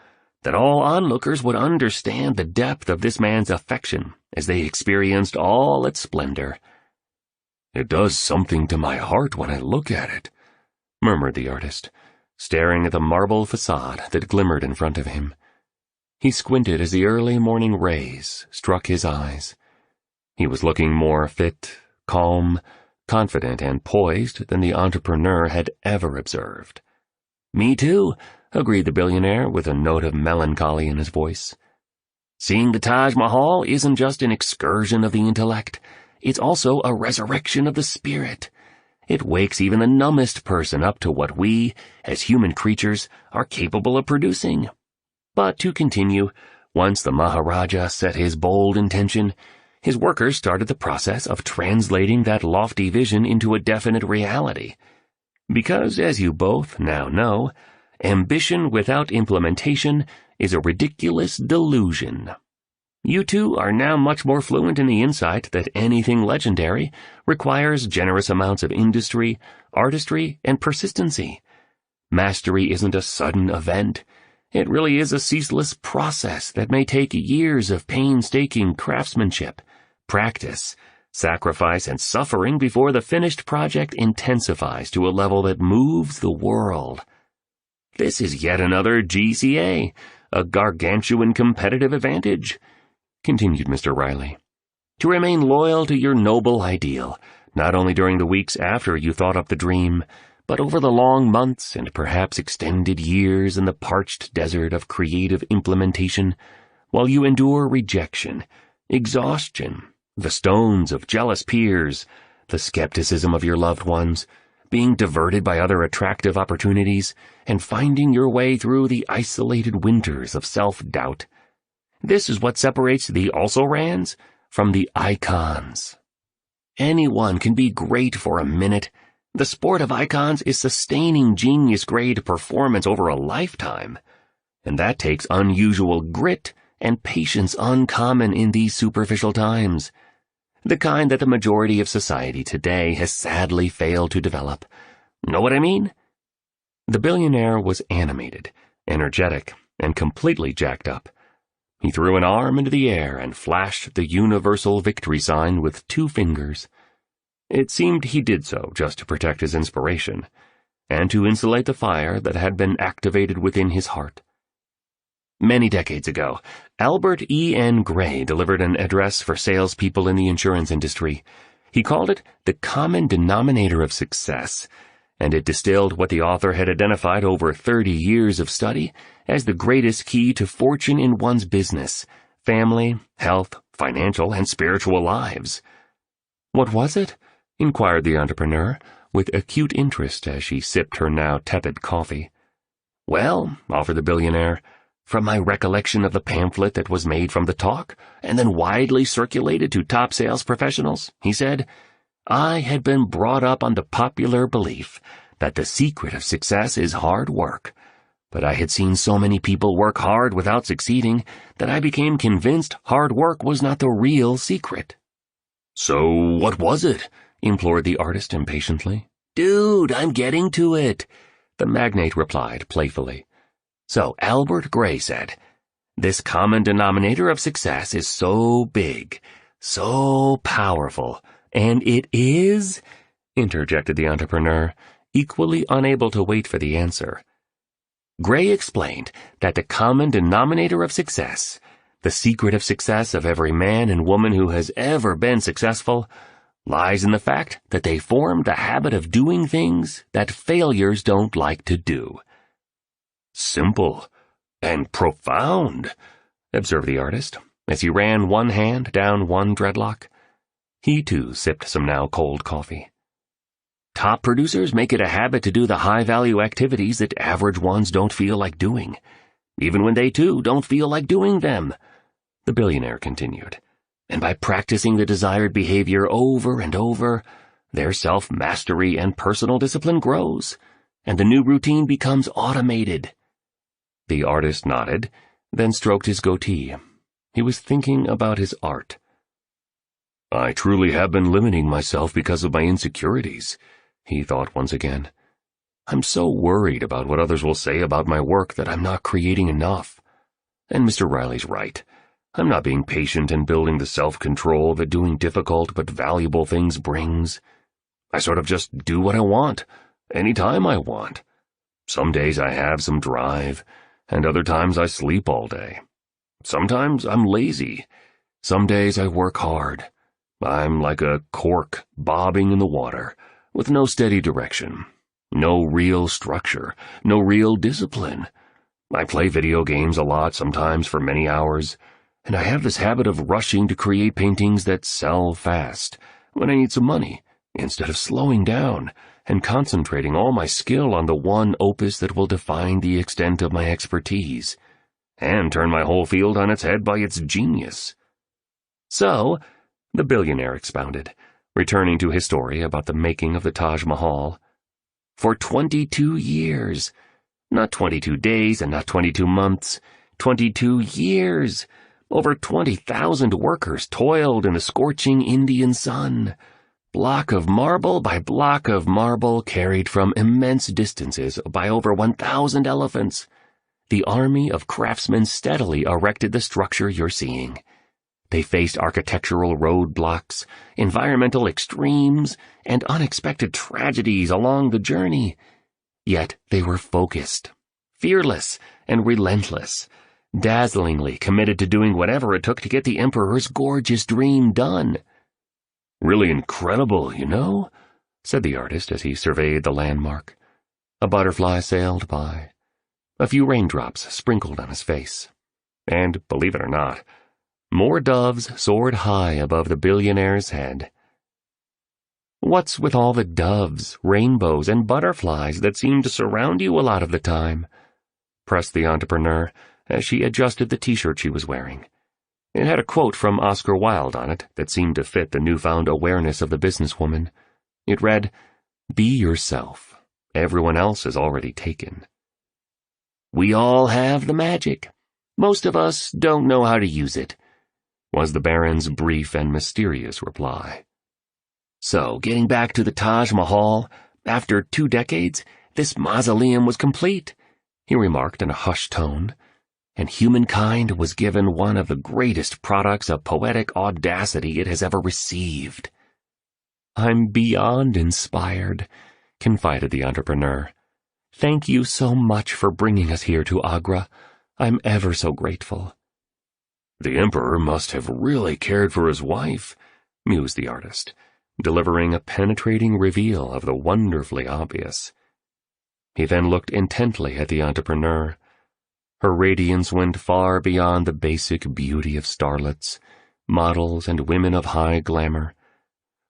that all onlookers would understand the depth of this man's affection as they experienced all its splendor. "It does something to my heart when I look at it," murmured the artist, staring at the marble facade that glimmered in front of him. He squinted as the early morning rays struck his eyes. He was looking more fit, calm, confident, and poised than the entrepreneur had ever observed. "Me too," agreed the billionaire with a note of melancholy in his voice. "Seeing the Taj Mahal isn't just an excursion of the intellect, it's also a resurrection of the spirit. It wakes even the numbest person up to what we, as human creatures, are capable of producing." But to continue, once the Maharaja set his bold intention, his workers started the process of translating that lofty vision into a definite reality. Because, as you both now know, ambition without implementation is a ridiculous delusion. You two are now much more fluent in the insight that anything legendary requires generous amounts of industry, artistry, and persistency. Mastery isn't a sudden event. It really is a ceaseless process that may take years of painstaking craftsmanship, practice, sacrifice, and suffering before the finished project intensifies to a level that moves the world. This is yet another GCA, a gargantuan competitive advantage, continued Mr. Riley. To remain loyal to your noble ideal, not only during the weeks after you thought up the dream, but over the long months and perhaps extended years in the parched desert of creative implementation, while you endure rejection, exhaustion, the stones of jealous peers, the skepticism of your loved ones, being diverted by other attractive opportunities, and finding your way through the isolated winters of self-doubt. This is what separates the also-rans from the icons. Anyone can be great for a minute. The sport of icons is sustaining genius-grade performance over a lifetime, and that takes unusual grit and patience uncommon in these superficial times, the kind that the majority of society today has sadly failed to develop. Know what I mean? The billionaire was animated, energetic, and completely jacked up. He threw an arm into the air and flashed the universal victory sign with 2 fingers. It seemed he did so just to protect his inspiration, and to insulate the fire that had been activated within his heart. Many decades ago, Albert E. N. Gray delivered an address for salespeople in the insurance industry. He called it the common denominator of success, and it distilled what the author had identified over 30 years of study as the greatest key to fortune in one's business, family, health, financial, and spiritual lives. What was it? Inquired the entrepreneur, with acute interest as she sipped her now tepid coffee. Well, offered the billionaire, from my recollection of the pamphlet that was made from the talk, and then widely circulated to top sales professionals, he said, I had been brought up on the popular belief that the secret of success is hard work, but I had seen so many people work hard without succeeding that I became convinced hard work was not the real secret. So what was it? Implored the artist impatiently. Dude, I'm getting to it, the magnate replied playfully. So Albert Gray said, this common denominator of success is so big, so powerful, and it is, interjected the entrepreneur, equally unable to wait for the answer. Gray explained that the common denominator of success, the secret of success of every man and woman who has ever been successful, lies in the fact that they form the habit of doing things that failures don't like to do. Simple and profound, observed the artist, as he ran one hand down one dreadlock. He, too, sipped some now cold coffee. Top producers make it a habit to do the high-value activities that average ones don't feel like doing, even when they, too, don't feel like doing them, the billionaire continued. And by practicing the desired behavior over and over, their self-mastery and personal discipline grows, and the new routine becomes automated. The artist nodded, then stroked his goatee. He was thinking about his art. I truly have been limiting myself because of my insecurities, he thought once again. I'm so worried about what others will say about my work that I'm not creating enough. And Mr. Riley's right. I'm not being patient and building the self-control that doing difficult but valuable things brings. I sort of just do what I want, anytime I want. Some days I have some drive, and other times I sleep all day. Sometimes I'm lazy. Some days I work hard. I'm like a cork bobbing in the water, with no steady direction, no real structure, no real discipline. I play video games a lot, sometimes for many hours, and I have this habit of rushing to create paintings that sell fast when I need some money, instead of slowing down and concentrating all my skill on the one opus that will define the extent of my expertise, and turn my whole field on its head by its genius. So, the billionaire expounded, returning to his story about the making of the Taj Mahal. For 22 years, not 22 days and not 22 months, 22 years, over 20,000 workers toiled in the scorching Indian sun, block of marble by block of marble carried from immense distances by over 1,000 elephants. The army of craftsmen steadily erected the structure you're seeing. They faced architectural roadblocks, environmental extremes, and unexpected tragedies along the journey. Yet they were focused, fearless, and relentless, dazzlingly committed to doing whatever it took to get the emperor's gorgeous dream done. Really incredible, you know, said the artist as he surveyed the landmark. A butterfly sailed by. A few raindrops sprinkled on his face. And, believe it or not, more doves soared high above the billionaire's head. What's with all the doves, rainbows, and butterflies that seem to surround you a lot of the time? Pressed the entrepreneur as she adjusted the t-shirt she was wearing. It had a quote from Oscar Wilde on it that seemed to fit the newfound awareness of the businesswoman. It read, "Be yourself. Everyone else is already taken." We all have the magic. Most of us don't know how to use it, was the Baron's brief and mysterious reply. So, getting back to the Taj Mahal, after 2 decades, this mausoleum was complete, he remarked in a hushed tone, and humankind was given one of the greatest products of poetic audacity it has ever received. I'm beyond inspired, confided the entrepreneur. Thank you so much for bringing us here to Agra. I'm ever so grateful. The emperor must have really cared for his wife, mused the artist, delivering a penetrating reveal of the wonderfully obvious. He then looked intently at the entrepreneur. Her radiance went far beyond the basic beauty of starlets, models, and women of high glamour.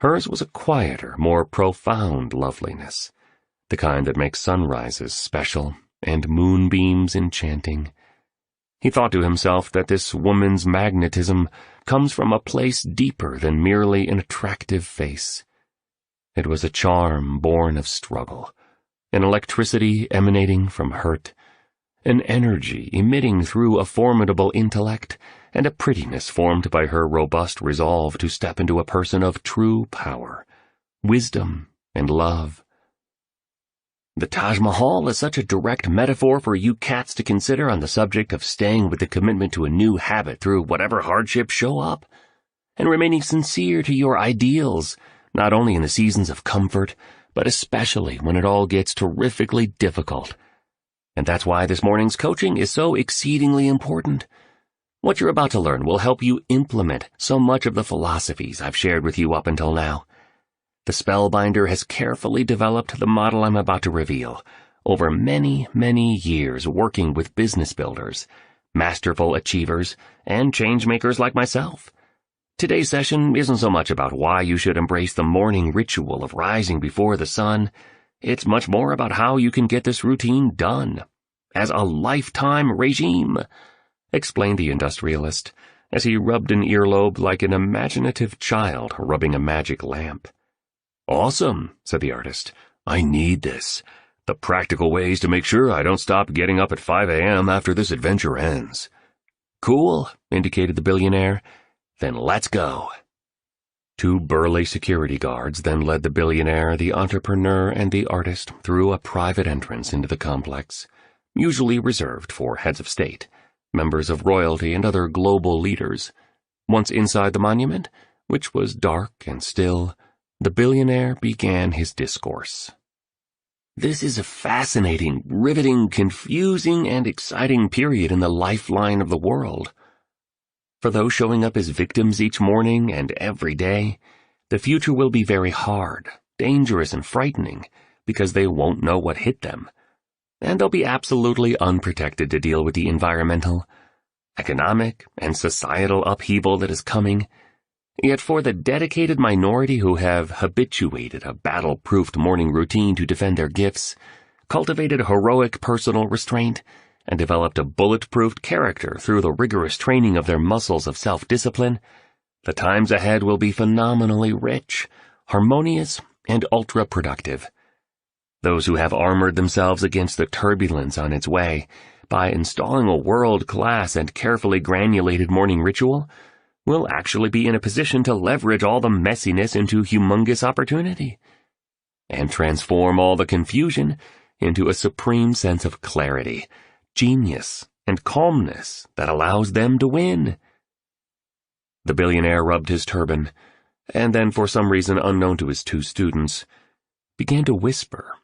Hers was a quieter, more profound loveliness, the kind that makes sunrises special and moonbeams enchanting. He thought to himself that this woman's magnetism comes from a place deeper than merely an attractive face. It was a charm born of struggle, an electricity emanating from hurt, an energy emitting through a formidable intellect, and a prettiness formed by her robust resolve to step into a person of true power, wisdom, and love. The Taj Mahal is such a direct metaphor for you cats to consider on the subject of staying with the commitment to a new habit through whatever hardships show up, and remaining sincere to your ideals, not only in the seasons of comfort, but especially when it all gets terrifically difficult. And that's why this morning's coaching is so exceedingly important. What you're about to learn will help you implement so much of the philosophies I've shared with you up until now. The Spellbinder has carefully developed the model I'm about to reveal over many, many years working with business builders, masterful achievers, and changemakers like myself. Today's session isn't so much about why you should embrace the morning ritual of rising before the sun. It's much more about how you can get this routine done as a lifetime regime, explained the industrialist as he rubbed an earlobe like an imaginative child rubbing a magic lamp. Awesome, said the artist. I need this. The practical ways to make sure I don't stop getting up at 5 a.m. after this adventure ends. Cool, indicated the billionaire. Then let's go. 2 burly security guards then led the billionaire, the entrepreneur, and the artist through a private entrance into the complex, usually reserved for heads of state, members of royalty, and other global leaders. Once inside the monument, which was dark and still, the billionaire began his discourse. This is a fascinating, riveting, confusing, and exciting period in the lifeline of the world. For those showing up as victims each morning and every day, the future will be very hard, dangerous, and frightening because they won't know what hit them. And they'll be absolutely unprotected to deal with the environmental, economic, and societal upheaval that is coming. Yet for the dedicated minority who have habituated a battle-proofed morning routine to defend their gifts, cultivated heroic personal restraint, and developed a bulletproof character through the rigorous training of their muscles of self-discipline, the times ahead will be phenomenally rich, harmonious, and ultra-productive. Those who have armored themselves against the turbulence on its way by installing a world-class and carefully granulated morning ritual will actually be in a position to leverage all the messiness into humongous opportunity, and transform all the confusion into a supreme sense of clarity, genius, and calmness that allows them to win. The billionaire rubbed his turban, and then, for some reason unknown to his 2 students, began to whisper.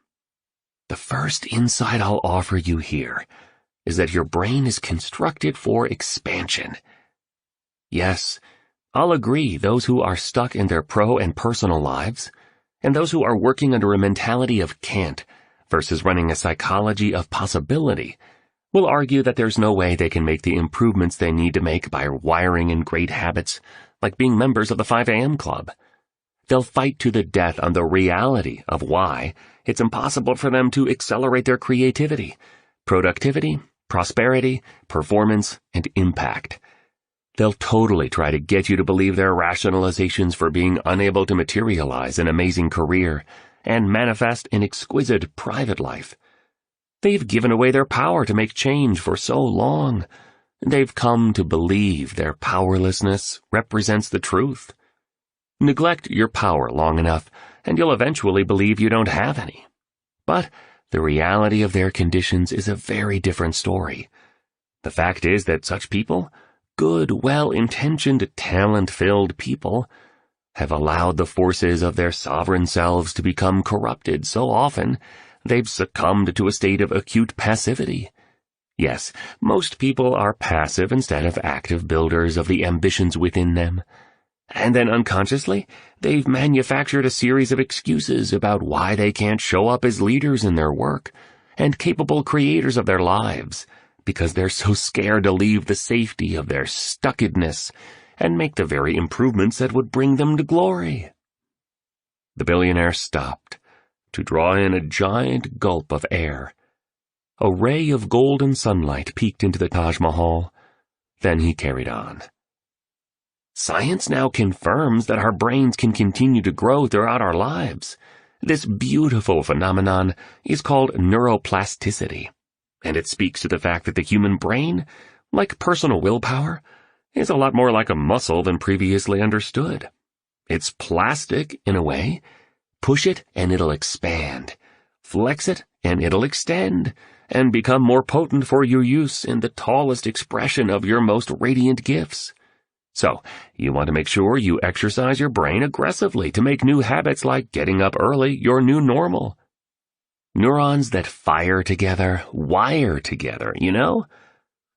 The first insight I'll offer you here is that your brain is constructed for expansion. Yes, I'll agree those who are stuck in their pro and personal lives, and those who are working under a mentality of can't versus running a psychology of possibility, will argue that there's no way they can make the improvements they need to make by wiring in great habits, like being members of the 5 a.m. club. They'll fight to the death on the reality of why it's impossible for them to accelerate their creativity, productivity, prosperity, performance, and impact. They'll totally try to get you to believe their rationalizations for being unable to materialize an amazing career and manifest an exquisite private life. They've given away their power to make change for so long. They've come to believe their powerlessness represents the truth. Neglect your power long enough, and you'll eventually believe you don't have any. But the reality of their conditions is a very different story. The fact is that such people, good, well-intentioned, talent-filled people, have allowed the forces of their sovereign selves to become corrupted so often they've succumbed to a state of acute passivity. Yes, most people are passive instead of active builders of the ambitions within them. And then unconsciously, they've manufactured a series of excuses about why they can't show up as leaders in their work and capable creators of their lives, because they're so scared to leave the safety of their stuckedness and make the very improvements that would bring them to glory. The billionaire stopped to draw in a giant gulp of air. A ray of golden sunlight peeked into the Taj Mahal. Then he carried on. Science now confirms that our brains can continue to grow throughout our lives. This beautiful phenomenon is called neuroplasticity, and it speaks to the fact that the human brain, like personal willpower, is a lot more like a muscle than previously understood. It's plastic, in a way. Push it and it'll expand. Flex it and it'll extend, and become more potent for your use in the tallest expression of your most radiant gifts. So, you want to make sure you exercise your brain aggressively to make new habits like getting up early your new normal. Neurons that fire together, wire together, you know?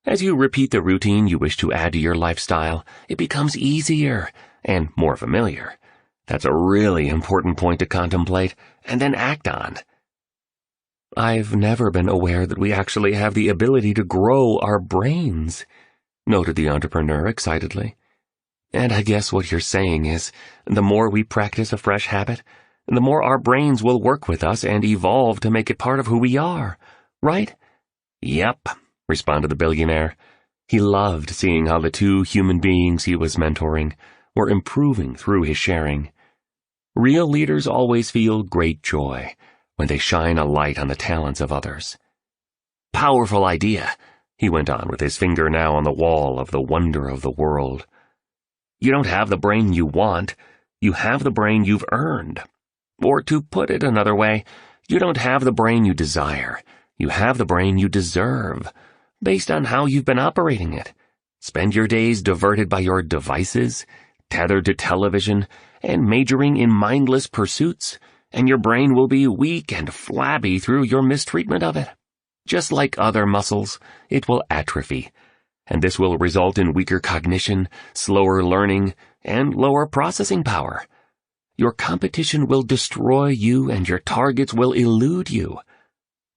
As you repeat the routine you wish to add to your lifestyle, it becomes easier and more familiar. That's a really important point to contemplate and then act on. I've never been aware that we actually have the ability to grow our brains, noted the entrepreneur excitedly. And I guess what you're saying is, the more we practice a fresh habit, the more our brains will work with us and evolve to make it part of who we are, right? Yep, responded the billionaire. He loved seeing how the two human beings he was mentoring were improving through his sharing. Real leaders always feel great joy when they shine a light on the talents of others. Powerful idea, he went on with his finger now on the wall of the wonder of the world. You don't have the brain you want, you have the brain you've earned. Or to put it another way, you don't have the brain you desire, you have the brain you deserve, based on how you've been operating it. Spend your days diverted by your devices, tethered to television, and majoring in mindless pursuits, and your brain will be weak and flabby through your mistreatment of it. Just like other muscles, it will atrophy, and this will result in weaker cognition, slower learning, and lower processing power. Your competition will destroy you and your targets will elude you.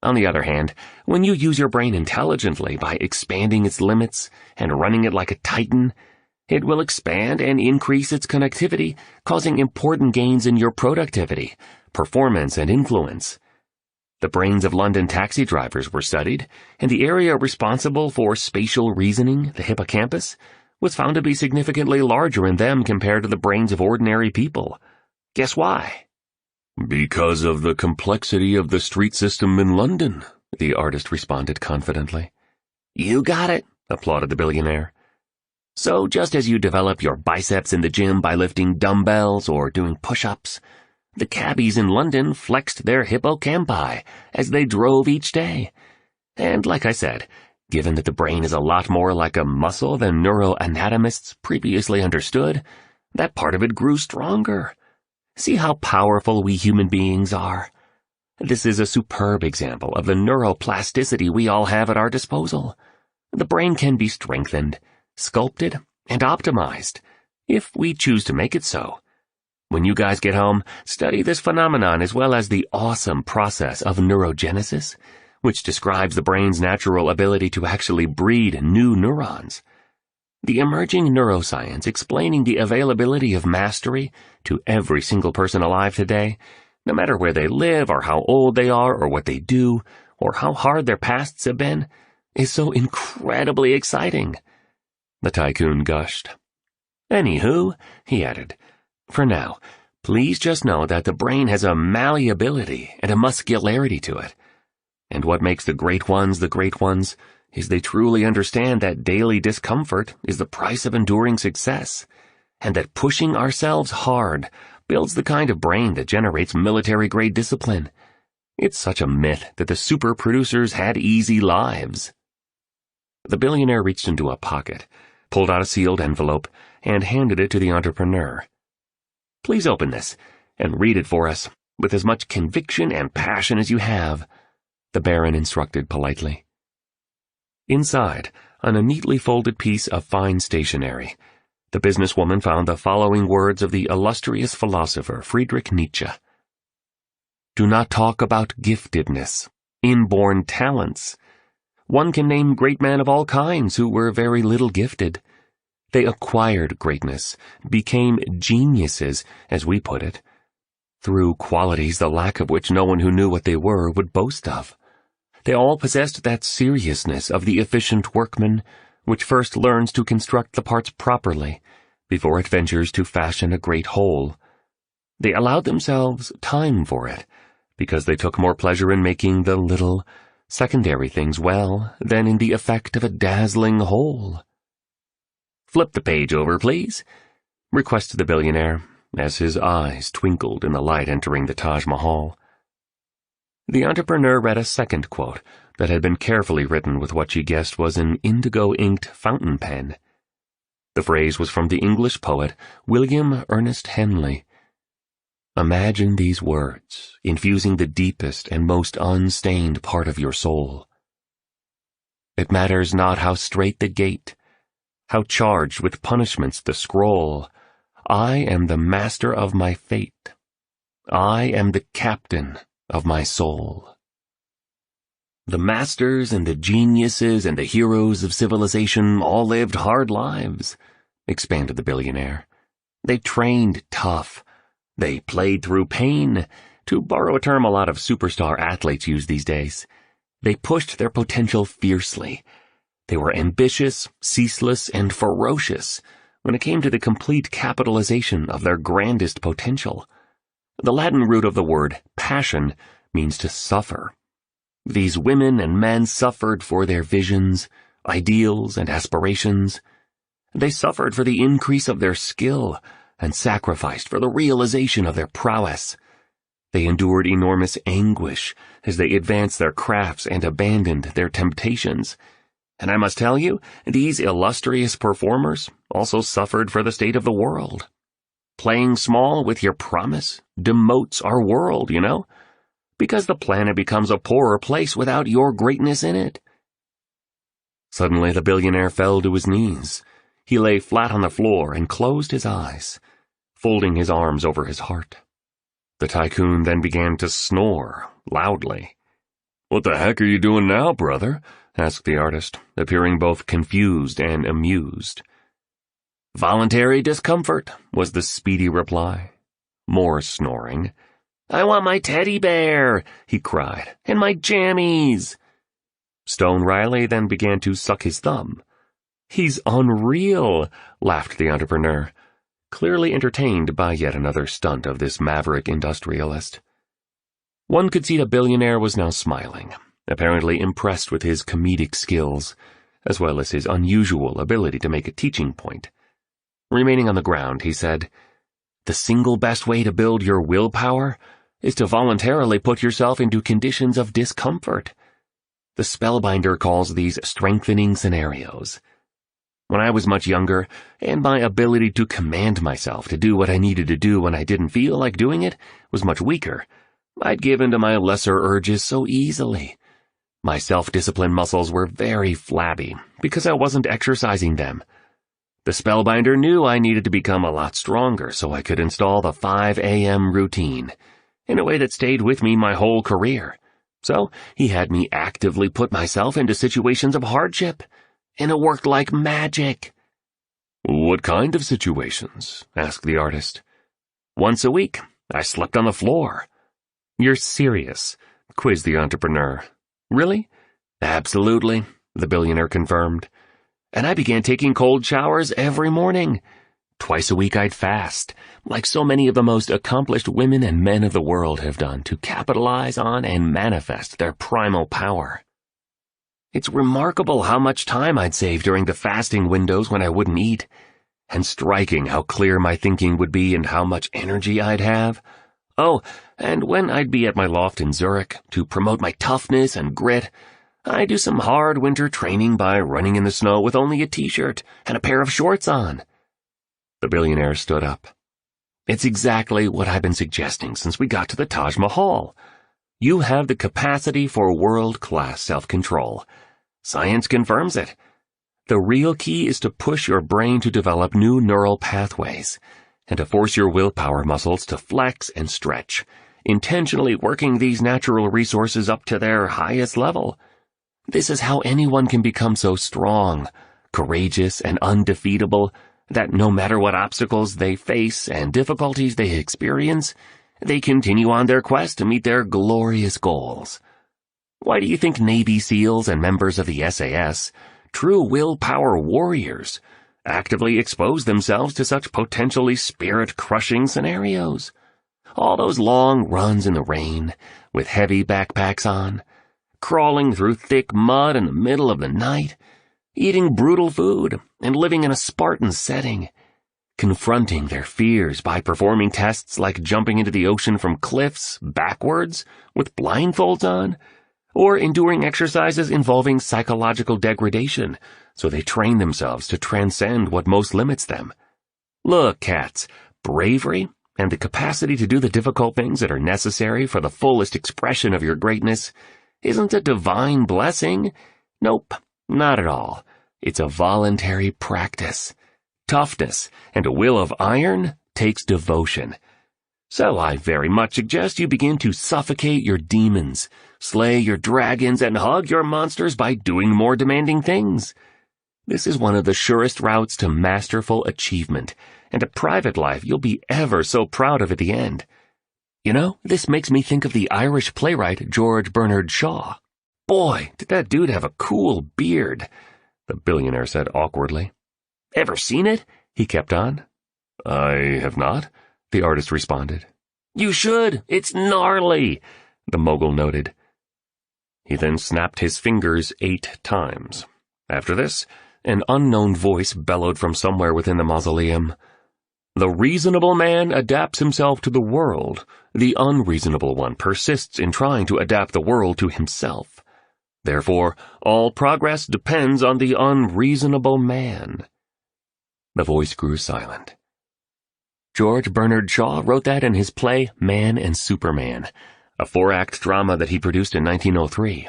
On the other hand, when you use your brain intelligently by expanding its limits and running it like a titan, it will expand and increase its connectivity, causing important gains in your productivity, performance, and influence. The brains of London taxi drivers were studied, and the area responsible for spatial reasoning, the hippocampus, was found to be significantly larger in them compared to the brains of ordinary people. Guess why? Because of the complexity of the street system in London, the artist responded confidently. You got it, applauded the billionaire. So just as you develop your biceps in the gym by lifting dumbbells or doing push-ups, the cabbies in London flexed their hippocampi as they drove each day. And like I said, given that the brain is a lot more like a muscle than neuroanatomists previously understood, that part of it grew stronger. See how powerful we human beings are? This is a superb example of the neuroplasticity we all have at our disposal. The brain can be strengthened, sculpted, and optimized, if we choose to make it so. When you guys get home, study this phenomenon as well as the awesome process of neurogenesis, which describes the brain's natural ability to actually breed new neurons. The emerging neuroscience explaining the availability of mastery to every single person alive today, no matter where they live or how old they are or what they do or how hard their pasts have been, is so incredibly exciting. The tycoon gushed. Anywho, he added, for now, please just know that the brain has a malleability and a muscularity to it. And what makes the great ones is they truly understand that daily discomfort is the price of enduring success, and that pushing ourselves hard builds the kind of brain that generates military-grade discipline. It's such a myth that the super producers had easy lives. The billionaire reached into a pocket, pulled out a sealed envelope, and handed it to the entrepreneur. Please open this, and read it for us, with as much conviction and passion as you have, the Baron instructed politely. Inside, on a neatly folded piece of fine stationery, The businesswoman found the following words of the illustrious philosopher Friedrich Nietzsche. Do not talk about giftedness, inborn talents. One can name great men of all kinds who were very little gifted. They acquired greatness, became geniuses, as we put it, through qualities the lack of which no one who knew what they were would boast of. They all possessed that seriousness of the efficient workman, which first learns to construct the parts properly, before it ventures to fashion a great whole. They allowed themselves time for it, because they took more pleasure in making the little, secondary things well than in the effect of a dazzling whole. Flip the page over, please, requested the billionaire, as his eyes twinkled in the light entering the Taj Mahal. The entrepreneur read a second quote that had been carefully written with what she guessed was an indigo-inked fountain pen. The phrase was from the English poet William Ernest Henley. Imagine these words, infusing the deepest and most unstained part of your soul. It matters not how straight the gate, how charged with punishments the scroll. I am the master of my fate. I am the captain of my soul. The masters and the geniuses and the heroes of civilization all lived hard lives, expanded the billionaire. They trained tough. They played through pain, to borrow a term a lot of superstar athletes use these days. They pushed their potential fiercely. They were ambitious, ceaseless, and ferocious when it came to the complete capitalization of their grandest potential. The Latin root of the word passion means to suffer. These women and men suffered for their visions, ideals, and aspirations. They suffered for the increase of their skill and sacrificed for the realization of their prowess. They endured enormous anguish as they advanced their crafts and abandoned their temptations. And I must tell you, these illustrious performers also suffered for the state of the world. Playing small with your promise demotes our world, you know, because the planet becomes a poorer place without your greatness in it. Suddenly the billionaire fell to his knees. He lay flat on the floor and closed his eyes, folding his arms over his heart. The tycoon then began to snore loudly. "What the heck are you doing now, brother?" asked the artist, appearing both confused and amused. "Voluntary discomfort," was the speedy reply. More snoring. "I want my teddy bear," he cried, "and my jammies." Stone Riley then began to suck his thumb. "He's unreal," laughed the entrepreneur, clearly entertained by yet another stunt of this maverick industrialist. One could see the billionaire was now smiling, apparently impressed with his comedic skills, as well as his unusual ability to make a teaching point. Remaining on the ground, he said, "The single best way to build your willpower is to voluntarily put yourself into conditions of discomfort. The spellbinder calls these strengthening scenarios. When I was much younger, and my ability to command myself to do what I needed to do when I didn't feel like doing it was much weaker, I'd give in to my lesser urges so easily. My self-discipline muscles were very flabby because I wasn't exercising them. The spellbinder knew I needed to become a lot stronger so I could install the 5 a.m. routine in a way that stayed with me my whole career. So he had me actively put myself into situations of hardship, and it worked like magic." "What kind of situations?" asked the artist. "Once a week, I slept on the floor." "You're serious?" quizzed the entrepreneur. "Really?" "Absolutely," the billionaire confirmed. "And I began taking cold showers every morning. Twice a week I'd fast, like so many of the most accomplished women and men of the world have done to capitalize on and manifest their primal power. It's remarkable how much time I'd save during the fasting windows when I wouldn't eat, and striking how clear my thinking would be and how much energy I'd have. Oh, and when I'd be at my loft in Zurich to promote my toughness and grit, I'd do some hard winter training by running in the snow with only a t-shirt and a pair of shorts on." The billionaire stood up. "It's exactly what I've been suggesting since we got to the Taj Mahal. You have the capacity for world-class self-control. Science confirms it. The real key is to push your brain to develop new neural pathways and to force your willpower muscles to flex and stretch, intentionally working these natural resources up to their highest level. This is how anyone can become so strong, courageous, and undefeatable that no matter what obstacles they face and difficulties they experience, they continue on their quest to meet their glorious goals. Why do you think Navy SEALs and members of the SAS, true willpower warriors, actively expose themselves to such potentially spirit-crushing scenarios? All those long runs in the rain, with heavy backpacks on, crawling through thick mud in the middle of the night, eating brutal food and living in a Spartan setting, confronting their fears by performing tests like jumping into the ocean from cliffs backwards with blindfolds on, or enduring exercises involving psychological degradation so they train themselves to transcend what most limits them. Look, cats, bravery and the capacity to do the difficult things that are necessary for the fullest expression of your greatness isn't a divine blessing. Nope, not at all. It's a voluntary practice. Toughness and a will of iron takes devotion. So I very much suggest you begin to suffocate your demons, slay your dragons, and hug your monsters by doing more demanding things. This is one of the surest routes to masterful achievement, and a private life you'll be ever so proud of at the end. You know, this makes me think of the Irish playwright George Bernard Shaw. Boy, did that dude have a cool beard, the billionaire said awkwardly. Ever seen it? He kept on. I have not, the artist responded. You should. It's gnarly, the mogul noted. He then snapped his fingers 8 times. After this, an unknown voice bellowed from somewhere within the mausoleum. The reasonable man adapts himself to the world. The unreasonable one persists in trying to adapt the world to himself. Therefore, all progress depends on the unreasonable man. The voice grew silent. George Bernard Shaw wrote that in his play Man and Superman, a 4-act drama that he produced in 1903.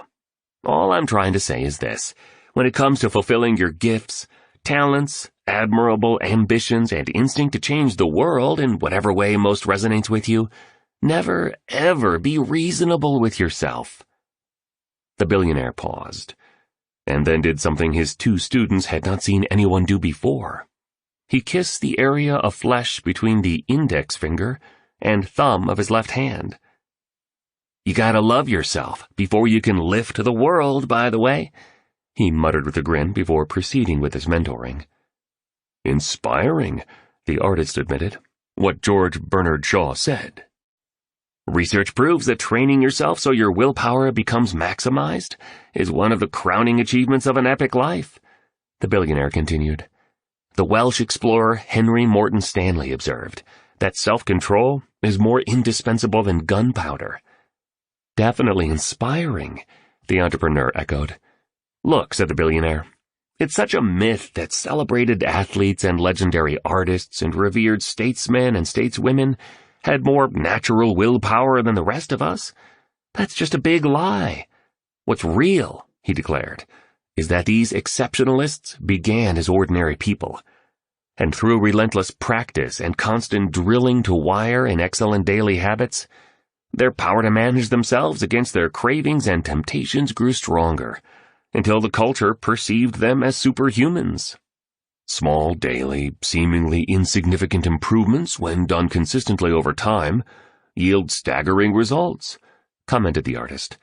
All I'm trying to say is this. When it comes to fulfilling your gifts, talents, admirable ambitions, and instinct to change the world in whatever way most resonates with you, never, ever be reasonable with yourself. The billionaire paused, and then did something his 2 students had not seen anyone do before. He kissed the area of flesh between the index finger and thumb of his left hand. You gotta love yourself before you can lift the world, by the way, he muttered with a grin before proceeding with his mentoring. Inspiring, the artist admitted, what George Bernard Shaw said. Research proves that training yourself so your willpower becomes maximized is one of the crowning achievements of an epic life, the billionaire continued. The Welsh explorer Henry Morton Stanley observed that self-control is more indispensable than gunpowder. Definitely inspiring, the entrepreneur echoed. Look, said the billionaire, it's such a myth that celebrated athletes and legendary artists and revered statesmen and stateswomen had more natural willpower than the rest of us. That's just a big lie. What's real, he declared, is that these exceptionalists began as ordinary people, and through relentless practice and constant drilling to wire in excellent daily habits, their power to manage themselves against their cravings and temptations grew stronger, until the culture perceived them as superhumans. Small, daily, seemingly insignificant improvements, when done consistently over time, yield staggering results, commented the artist,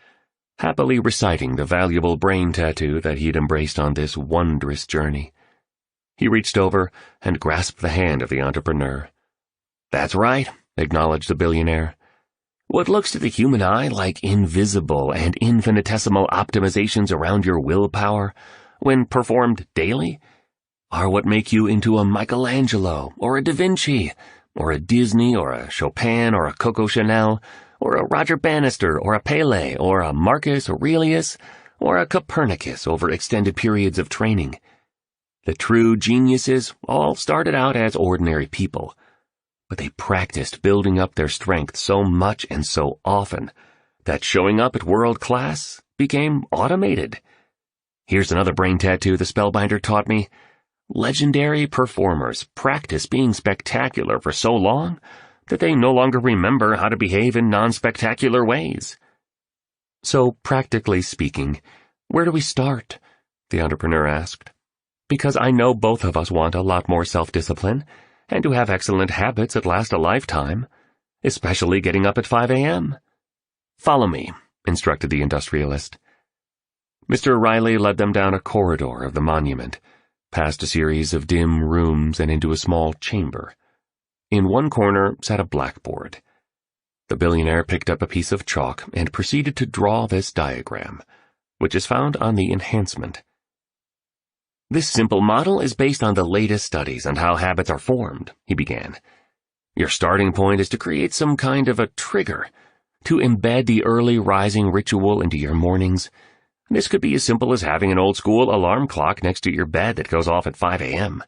happily reciting the valuable brain tattoo that he'd embraced on this wondrous journey. He reached over and grasped the hand of the entrepreneur. That's right, acknowledged the billionaire. What looks to the human eye like invisible and infinitesimal optimizations around your willpower, when performed daily, are what make you into a Michelangelo or a Da Vinci, or a Disney or a Chopin or a Coco Chanel, or a Roger Bannister or a Pele or a Marcus Aurelius or a Copernicus over extended periods of training. The true geniuses all started out as ordinary people, but they practiced building up their strength so much and so often that showing up at world class became automated. Here's another brain tattoo the spellbinder taught me. Legendary performers practice being spectacular for so long that they no longer remember how to behave in non-spectacular ways. So, practically speaking, where do we start? The entrepreneur asked. Because I know both of us want a lot more self-discipline and to have excellent habits that last a lifetime, especially getting up at 5 a.m. Follow me, instructed the industrialist. Mr. Riley led them down a corridor of the monument, past a series of dim rooms and into a small chamber. In one corner sat a blackboard. The billionaire picked up a piece of chalk and proceeded to draw this diagram, which is found on the enhancement. This simple model is based on the latest studies on how habits are formed, he began. Your starting point is to create some kind of a trigger, to embed the early rising ritual into your mornings. This could be as simple as having an old-school alarm clock next to your bed that goes off at 5 a.m.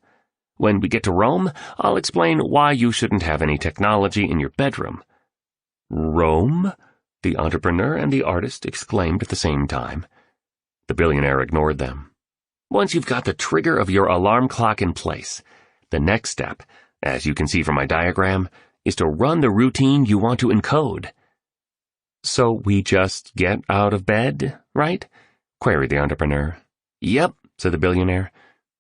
When we get to Rome, I'll explain why you shouldn't have any technology in your bedroom. Rome? The entrepreneur and the artist exclaimed at the same time. The billionaire ignored them. Once you've got the trigger of your alarm clock in place, the next step, as you can see from my diagram, is to run the routine you want to encode. So we just get out of bed, right? Queried the entrepreneur. Yep, said the billionaire.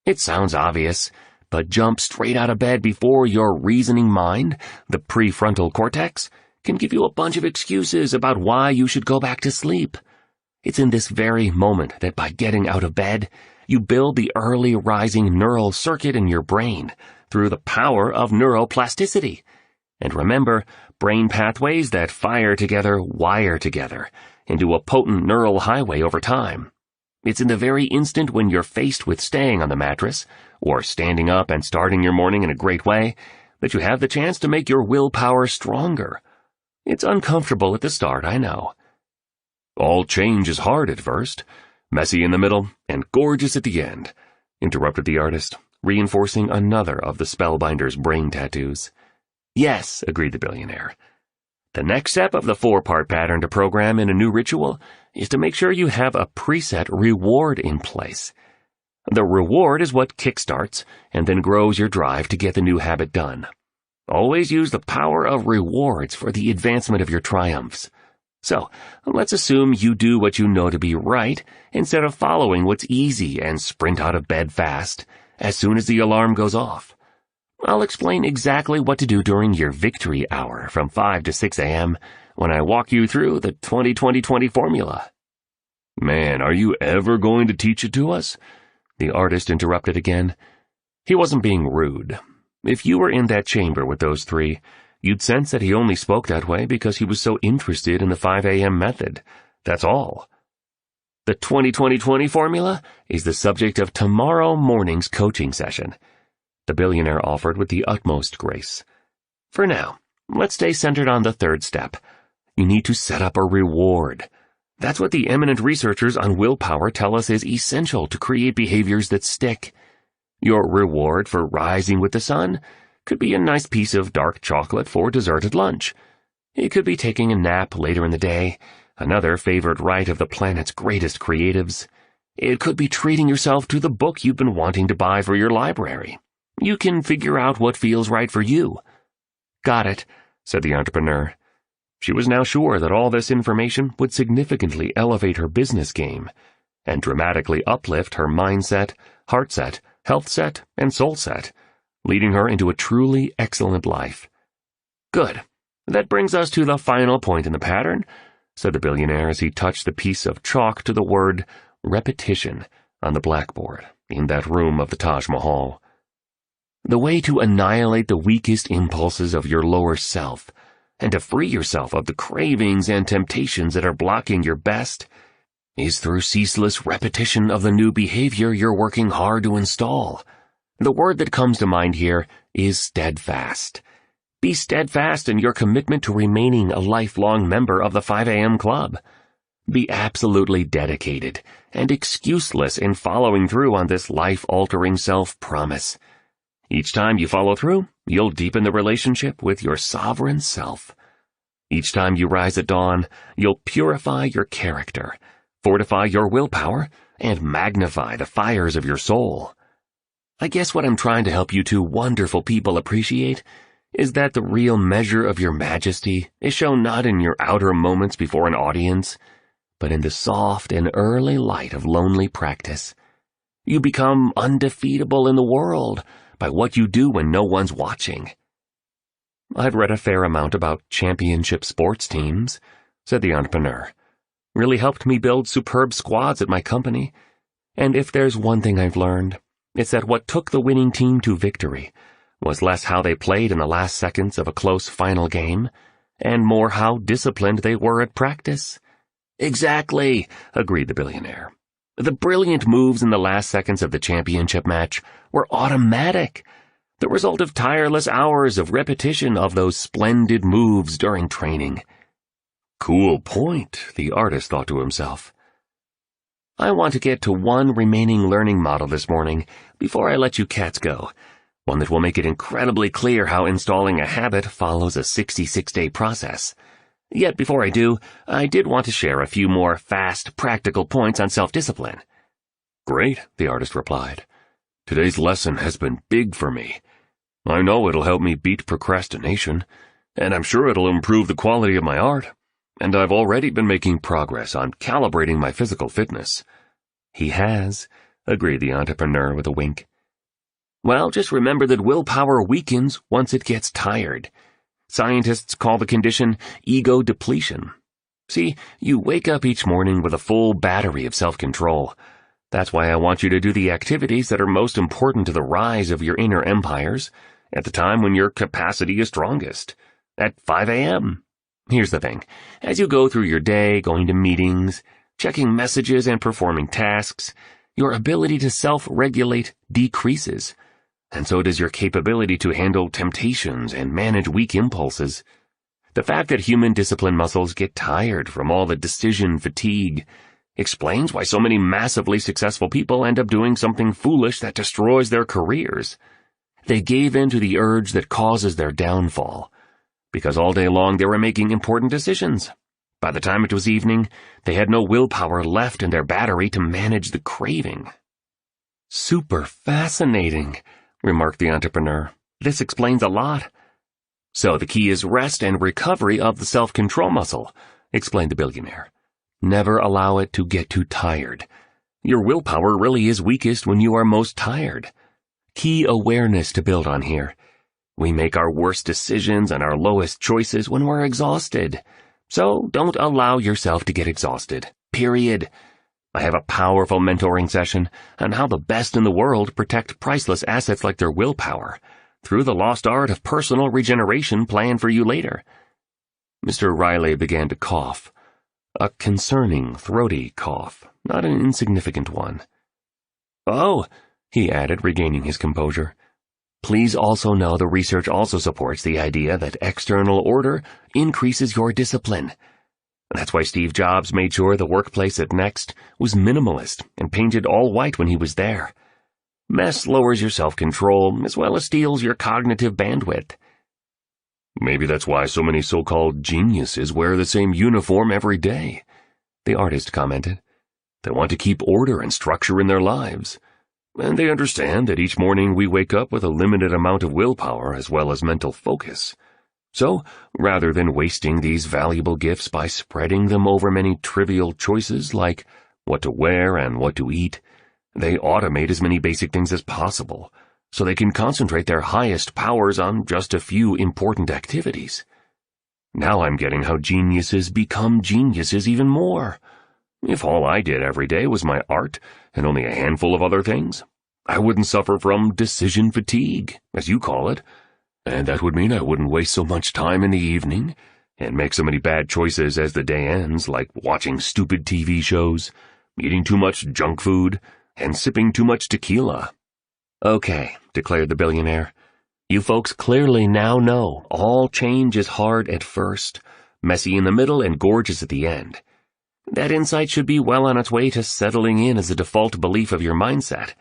It sounds obvious, but jump straight out of bed before your reasoning mind, the prefrontal cortex, can give you a bunch of excuses about why you should go back to sleep. It's in this very moment that by getting out of bed, you build the early rising neural circuit in your brain through the power of neuroplasticity. And remember, brain pathways that fire together wire together into a potent neural highway over time. It's in the very instant when you're faced with staying on the mattress, or standing up and starting your morning in a great way, that you have the chance to make your willpower stronger. It's uncomfortable at the start, I know. All change is hard at first, messy in the middle, and gorgeous at the end, interrupted the artist, reinforcing another of the spellbinder's brain tattoos. Yes, agreed the billionaire. The next step of the 4-part pattern to program in a new ritual is to make sure you have a preset reward in place. The reward is what kickstarts and then grows your drive to get the new habit done. Always use the power of rewards for the advancement of your triumphs. So, let's assume you do what you know to be right instead of following what's easy and sprint out of bed fast as soon as the alarm goes off. I'll explain exactly what to do during your victory hour from 5 to 6 a.m. when I walk you through the 20-20-20 formula. Man, are you ever going to teach it to us? The artist interrupted again. He wasn't being rude. If you were in that chamber with those three, you'd sense that he only spoke that way because he was so interested in the 5 a.m. method. That's all. The 20-20-20 formula is the subject of tomorrow morning's coaching session, the billionaire offered with the utmost grace. For now, let's stay centered on the third step. You need to set up a reward. That's what the eminent researchers on willpower tell us is essential to create behaviors that stick. Your reward for rising with the sun could be a nice piece of dark chocolate for dessert at lunch. It could be taking a nap later in the day, another favorite rite of the planet's greatest creatives. It could be treating yourself to the book you've been wanting to buy for your library. You can figure out what feels right for you. Got it, said the entrepreneur. She was now sure that all this information would significantly elevate her business game and dramatically uplift her mindset, heart set, health set, and soul set, leading her into a truly excellent life. Good. That brings us to the final point in the pattern, said the billionaire as he touched the piece of chalk to the word repetition on the blackboard in that room of the Taj Mahal. The way to annihilate the weakest impulses of your lower self and to free yourself of the cravings and temptations that are blocking your best is through ceaseless repetition of the new behavior you're working hard to install. The word that comes to mind here is steadfast. Be steadfast in your commitment to remaining a lifelong member of the 5 a.m. club. Be absolutely dedicated and excuseless in following through on this life-altering self-promise. Each time you follow through, you'll deepen the relationship with your sovereign self. Each time you rise at dawn, you'll purify your character, fortify your willpower, and magnify the fires of your soul. I guess what I'm trying to help you two wonderful people appreciate is that the real measure of your majesty is shown not in your outer moments before an audience, but in the soft and early light of lonely practice. You become undefeatable in the world by what you do when no one's watching. I've read a fair amount about championship sports teams, said the entrepreneur. Really helped me build superb squads at my company. And if there's one thing I've learned, it's that what took the winning team to victory was less how they played in the last seconds of a close final game, and more how disciplined they were at practice. Exactly, agreed the billionaire. The brilliant moves in the last seconds of the championship match were automatic, the result of tireless hours of repetition of those splendid moves during training. Cool point, the artist thought to himself. I want to get to one remaining learning model this morning before I let you cats go, one that will make it incredibly clear how installing a habit follows a 66-day process. Yet before I do, I did want to share a few more fast, practical points on self-discipline. Great, the artist replied. Today's lesson has been big for me. I know it'll help me beat procrastination, and I'm sure it'll improve the quality of my art, and I've already been making progress on calibrating my physical fitness. He has, agreed the entrepreneur with a wink. Well, just remember that willpower weakens once it gets tired. Scientists call the condition ego depletion. See, you wake up each morning with a full battery of self-control. That's why I want you to do the activities that are most important to the rise of your inner empires at the time when your capacity is strongest, at 5 a.m. Here's the thing. As you go through your day, going to meetings, checking messages and performing tasks, your ability to self-regulate decreases, and so does your capability to handle temptations and manage weak impulses. The fact that human discipline muscles get tired from all the decision fatigue explains why so many massively successful people end up doing something foolish that destroys their careers. They gave in to the urge that causes their downfall, because all day long they were making important decisions. By the time it was evening, they had no willpower left in their battery to manage the craving. Super fascinating, remarked the entrepreneur. This explains a lot. So the key is rest and recovery of the self-control muscle, explained the billionaire. Never allow it to get too tired. Your willpower really is weakest when you are most tired. Key awareness to build on here. We make our worst decisions and our lowest choices when we're exhausted. So don't allow yourself to get exhausted. Period. I have a powerful mentoring session on how the best in the world protect priceless assets like their willpower through the lost art of personal regeneration planned for you later. Mr. Riley began to cough. A concerning, throaty cough, not an insignificant one. Oh, he added, regaining his composure. Please also know the research also supports the idea that external order increases your discipline. That's why Steve Jobs made sure the workplace at Next was minimalist and painted all white when he was there. Mess lowers your self-control as well as steals your cognitive bandwidth. Maybe that's why so many so-called geniuses wear the same uniform every day, the artist commented. They want to keep order and structure in their lives. And they understand that each morning we wake up with a limited amount of willpower as well as mental focus. So, rather than wasting these valuable gifts by spreading them over many trivial choices like what to wear and what to eat, they automate as many basic things as possible, so they can concentrate their highest powers on just a few important activities. Now I'm getting how geniuses become geniuses even more. If all I did every day was my art and only a handful of other things, I wouldn't suffer from decision fatigue, as you call it, and that would mean I wouldn't waste so much time in the evening and make so many bad choices as the day ends, like watching stupid TV shows, eating too much junk food, and sipping too much tequila. Okay, declared the billionaire. You folks clearly now know all change is hard at first, messy in the middle, and gorgeous at the end. That insight should be well on its way to settling in as a default belief of your mindset.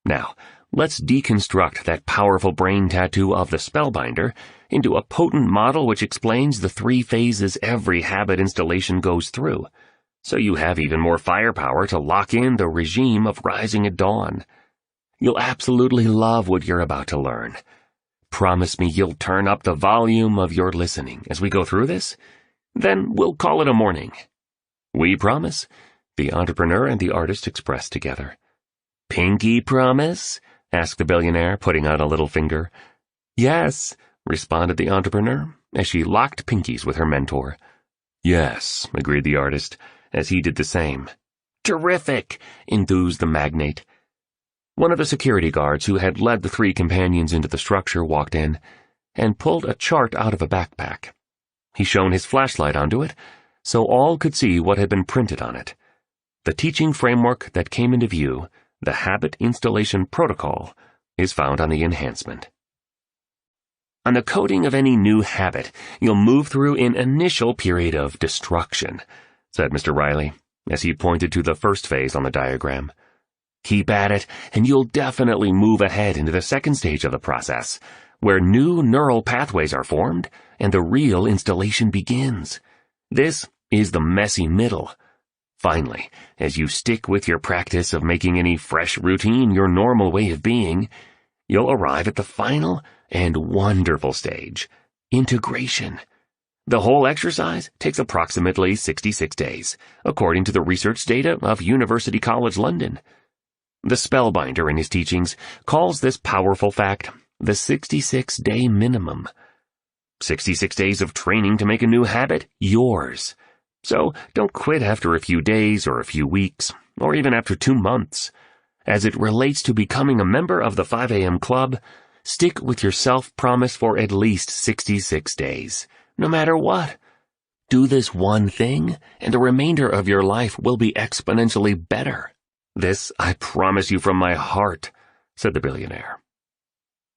Now, let's deconstruct that powerful brain tattoo of the spellbinder into a potent model which explains the 3 phases every habit installation goes through, so you have even more firepower to lock in the regime of rising at dawn. You'll absolutely love what you're about to learn. Promise me you'll turn up the volume of your listening as we go through this? Then we'll call it a morning. We promise, the entrepreneur and the artist expressed together. Pinky promise? Asked the billionaire, putting out a little finger. Yes, responded the entrepreneur, as she locked pinkies with her mentor. Yes, agreed the artist, as he did the same. Terrific, enthused the magnate. One of the security guards who had led the three companions into the structure walked in and pulled a chart out of a backpack. He shone his flashlight onto it, so all could see what had been printed on it. The teaching framework that came into view, the Habit Installation Protocol, is found on the enhancement. On the coding of any new habit, you'll move through an initial period of destruction, said Mr. Riley, as he pointed to the first phase on the diagram. Keep at it, and you'll definitely move ahead into the second stage of the process, where new neural pathways are formed and the real installation begins. This is the messy middle. Finally, as you stick with your practice of making any fresh routine your normal way of being, you'll arrive at the final and wonderful stage, integration. The whole exercise takes approximately 66 days, according to the research data of University College London. The Spellbinder in his teachings calls this powerful fact the 66-day minimum. 66 days of training to make a new habit yours. So don't quit after a few days or a few weeks, or even after 2 months. As it relates to becoming a member of the 5 a.m. Club, stick with your self-promise for at least 66 days, no matter what. Do this one thing, and the remainder of your life will be exponentially better. This I promise you from my heart, said the billionaire.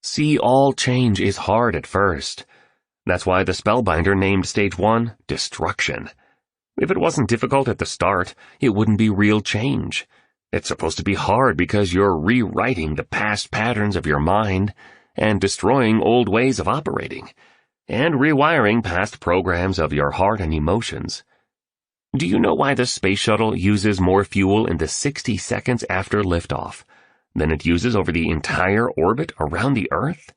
See, all change is hard at first. That's why the Spellbinder named Stage 1 Destruction. If it wasn't difficult at the start, it wouldn't be real change. It's supposed to be hard because you're rewriting the past patterns of your mind and destroying old ways of operating, and rewiring past programs of your heart and emotions. Do you know why the space shuttle uses more fuel in the 60 seconds after liftoff than it uses over the entire orbit around the Earth?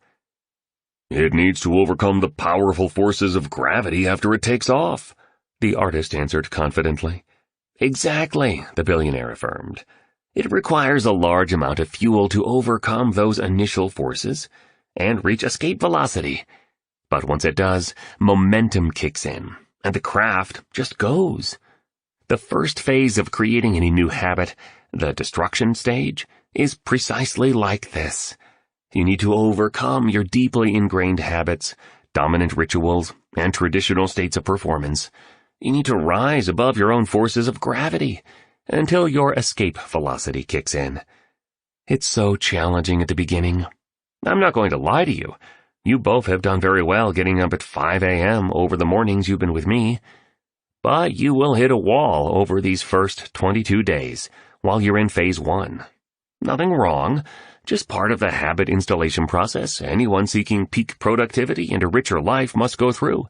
It needs to overcome the powerful forces of gravity after it takes off, the artist answered confidently. Exactly, the billionaire affirmed. It requires a large amount of fuel to overcome those initial forces and reach escape velocity. But once it does, momentum kicks in, and the craft just goes. The first phase of creating any new habit, the destruction stage, is precisely like this. You need to overcome your deeply ingrained habits, dominant rituals, and traditional states of performance. You need to rise above your own forces of gravity until your escape velocity kicks in. It's so challenging at the beginning. I'm not going to lie to you. You both have done very well getting up at 5 a.m. over the mornings you've been with me. But you will hit a wall over these first 22 days while you're in phase 1. Nothing wrong, just part of the habit installation process anyone seeking peak productivity and a richer life must go through.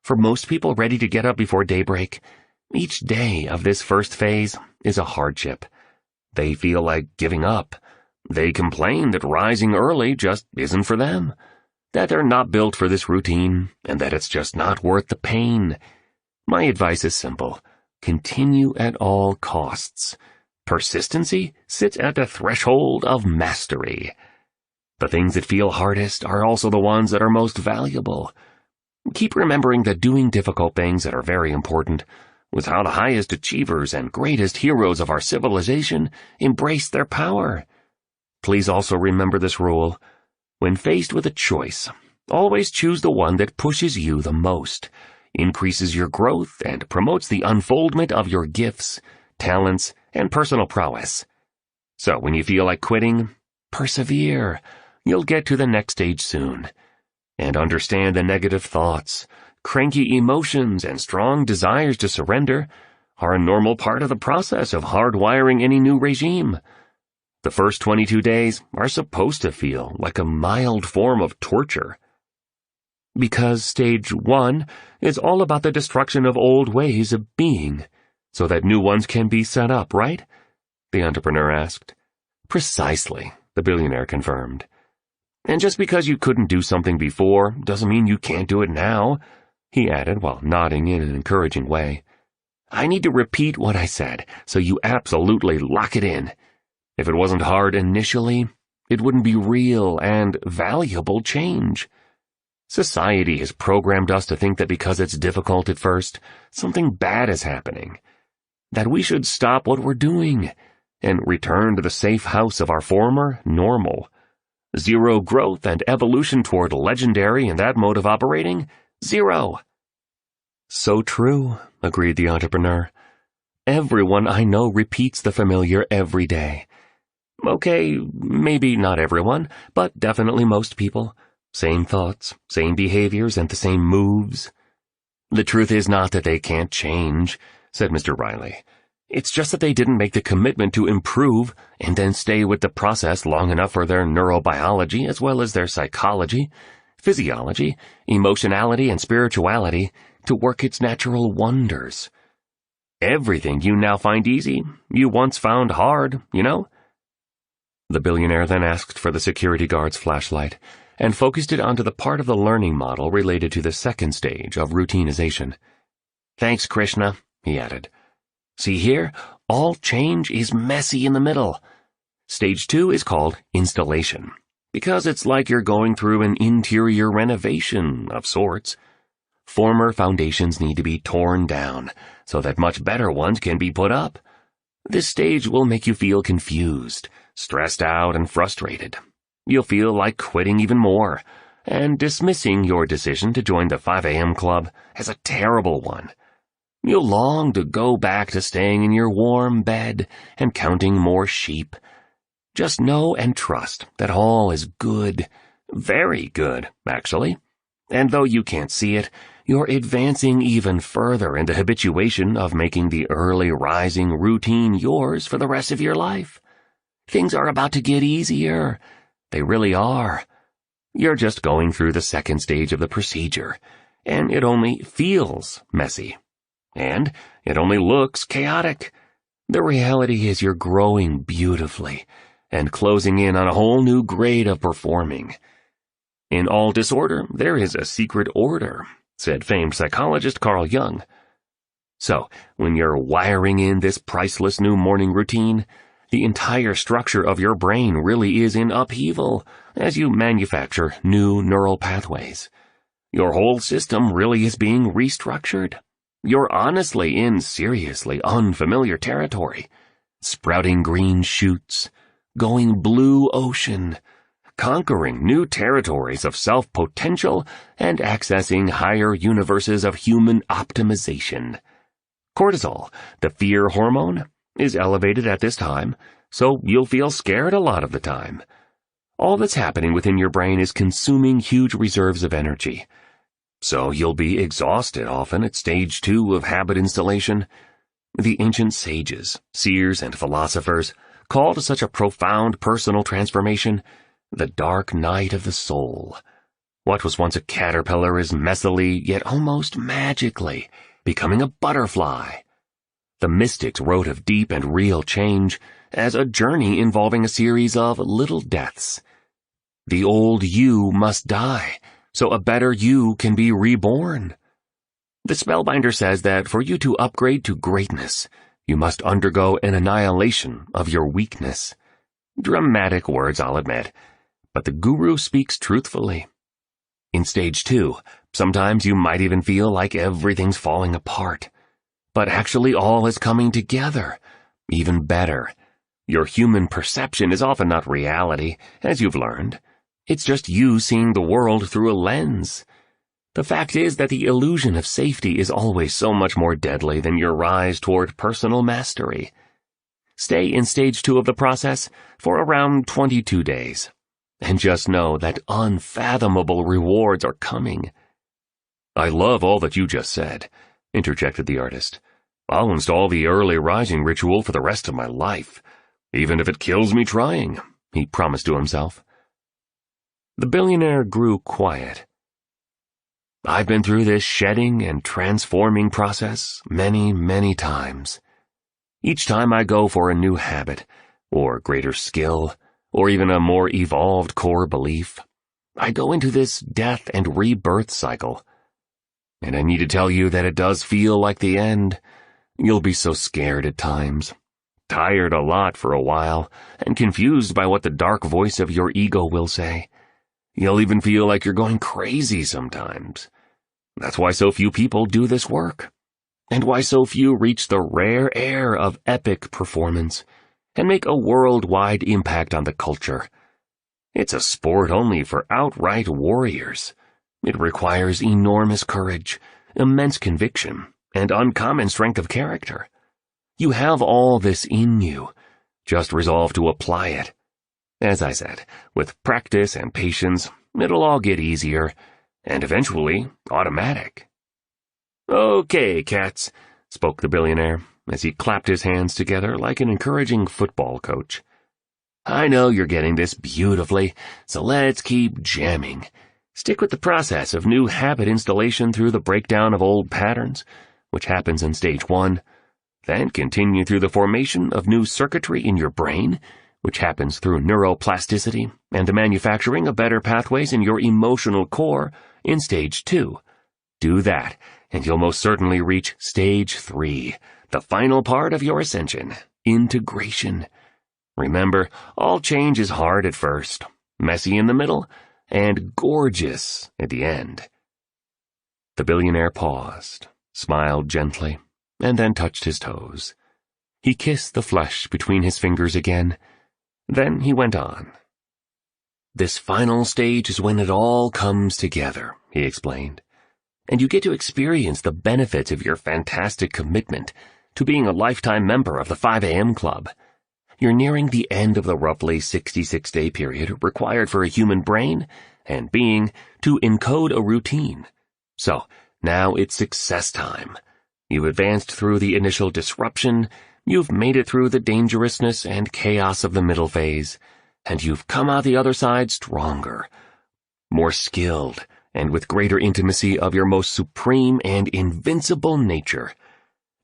For most people ready to get up before daybreak, each day of this first phase is a hardship. They feel like giving up. They complain that rising early just isn't for them, that they're not built for this routine, and that it's just not worth the pain. My advice is simple. Continue at all costs. Persistency sits at the threshold of mastery. The things that feel hardest are also the ones that are most valuable. Keep remembering that doing difficult things that are very important was how the highest achievers and greatest heroes of our civilization embraced their power. Please also remember this rule. When faced with a choice, always choose the one that pushes you the most, increases your growth, and promotes the unfoldment of your gifts, talents, and personal prowess. So when you feel like quitting, persevere. You'll get to the next stage soon. And understand the negative thoughts, cranky emotions, and strong desires to surrender are a normal part of the process of hardwiring any new regime. The first 22 days are supposed to feel like a mild form of torture. Because stage 1 is all about the destruction of old ways of being. so that new ones can be set up, right? The entrepreneur asked. Precisely, the billionaire confirmed. And just because you couldn't do something before doesn't mean you can't do it now, he added while nodding in an encouraging way. I need to repeat what I said, so you absolutely lock it in. If it wasn't hard initially, it wouldn't be real and valuable change. Society has programmed us to think that because it's difficult at first, something bad is happening. That we should stop what we're doing and return to the safe house of our former normal. Zero growth and evolution toward legendary in that mode of operating? Zero. So true, agreed the entrepreneur. Everyone I know repeats the familiar every day. Okay, maybe not everyone, but definitely most people. Same thoughts, same behaviors, and the same moves. The truth is not that they can't change, said Mr. Riley. It's just that they didn't make the commitment to improve and then stay with the process long enough for their neurobiology as well as their psychology, physiology, emotionality, and spirituality to work its natural wonders. Everything you now find easy, you once found hard, you know? The billionaire then asked for the security guard's flashlight and focused it onto the part of the learning model related to the second stage of routinization. Thanks, Krishna, he added. See here, all change is messy in the middle. Stage 2 is called installation, because it's like you're going through an interior renovation of sorts. Former foundations need to be torn down so that much better ones can be put up. This stage will make you feel confused, stressed out, and frustrated. You'll feel like quitting even more and dismissing your decision to join the 5 a.m. club as a terrible one. You'll long to go back to staying in your warm bed and counting more sheep. Just know and trust that all is good, very good, actually. And though you can't see it, you're advancing even further in the habituation of making the early rising routine yours for the rest of your life. Things are about to get easier. They really are. You're just going through the second stage of the procedure, and it only feels messy. And it only looks chaotic. The reality is you're growing beautifully and closing in on a whole new grade of performing. In all disorder, there is a secret order, said famed psychologist Carl Jung. So, when you're wiring in this priceless new morning routine, the entire structure of your brain really is in upheaval as you manufacture new neural pathways. Your whole system really is being restructured. You're honestly in seriously unfamiliar territory. Sprouting green shoots, going blue ocean, conquering new territories of self-potential, and accessing higher universes of human optimization. Cortisol, the fear hormone, is elevated at this time, so you'll feel scared a lot of the time. All that's happening within your brain is consuming huge reserves of energy. So you'll be exhausted often at stage 2 of habit installation. The ancient sages, seers, and philosophers called such a profound personal transformation the dark night of the soul. What was once a caterpillar is messily, yet almost magically, becoming a butterfly. The mystics wrote of deep and real change as a journey involving a series of little deaths. The old you must die, so a better you can be reborn. The Spellbinder says that for you to upgrade to greatness, you must undergo an annihilation of your weakness. Dramatic words, I'll admit, but the guru speaks truthfully. In stage 2, sometimes you might even feel like everything's falling apart. But actually all is coming together. Even better. Your human perception is often not reality, as you've learned. It's just you seeing the world through a lens. The fact is that the illusion of safety is always so much more deadly than your rise toward personal mastery. Stay in stage 2 of the process for around 22 days. And just know that unfathomable rewards are coming. I love all that you just said, interjected the artist. I'll install the early rising ritual for the rest of my life, even if it kills me trying, he promised to himself. The billionaire grew quiet. I've been through this shedding and transforming process many, many times. Each time I go for a new habit, or greater skill, or even a more evolved core belief, I go into this death and rebirth cycle. And I need to tell you that it does feel like the end. You'll be so scared at times, tired a lot for a while, and confused by what the dark voice of your ego will say. You'll even feel like you're going crazy sometimes. That's why so few people do this work, and why so few reach the rare air of epic performance and make a worldwide impact on the culture. It's a sport only for outright warriors. It requires enormous courage, immense conviction, and uncommon strength of character. You have all this in you. Just resolve to apply it. As I said, with practice and patience, it'll all get easier, and eventually automatic. "Okay, cats," spoke the billionaire, as he clapped his hands together like an encouraging football coach. "I know you're getting this beautifully, so let's keep jamming. Stick with the process of new habit installation through the breakdown of old patterns, which happens in stage 1, then continue through the formation of new circuitry in your brain, which happens through neuroplasticity and the manufacturing of better pathways in your emotional core in stage 2. Do that, and you'll most certainly reach stage 3, the final part of your ascension, integration. Remember, all change is hard at first, messy in the middle, and gorgeous at the end." The billionaire paused, smiled gently, and then touched his toes. He kissed the flesh between his fingers again. Then he went on. "This final stage is when it all comes together," he explained, "and you get to experience the benefits of your fantastic commitment to being a lifetime member of the 5 a.m. Club. You're nearing the end of the roughly 66-day period required for a human brain and being to encode a routine. So, now it's success time. You've advanced through the initial disruption, you've made it through the dangerousness and chaos of the middle phase, and you've come out the other side stronger, more skilled, and with greater intimacy of your most supreme and invincible nature.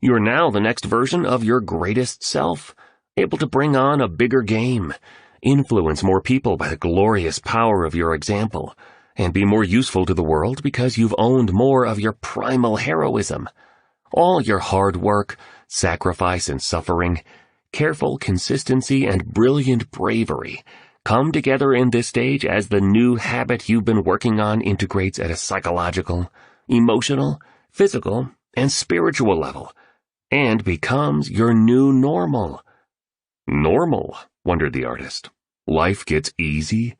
You're now the next version of your greatest self, able to bring on a bigger game, influence more people by the glorious power of your example, and be more useful to the world because you've owned more of your primal heroism. All your hard work, sacrifice and suffering, careful consistency and brilliant bravery come together in this stage as the new habit you've been working on integrates at a psychological, emotional, physical, and spiritual level, and becomes your new normal." "Normal?" wondered the artist. "Life gets easy?"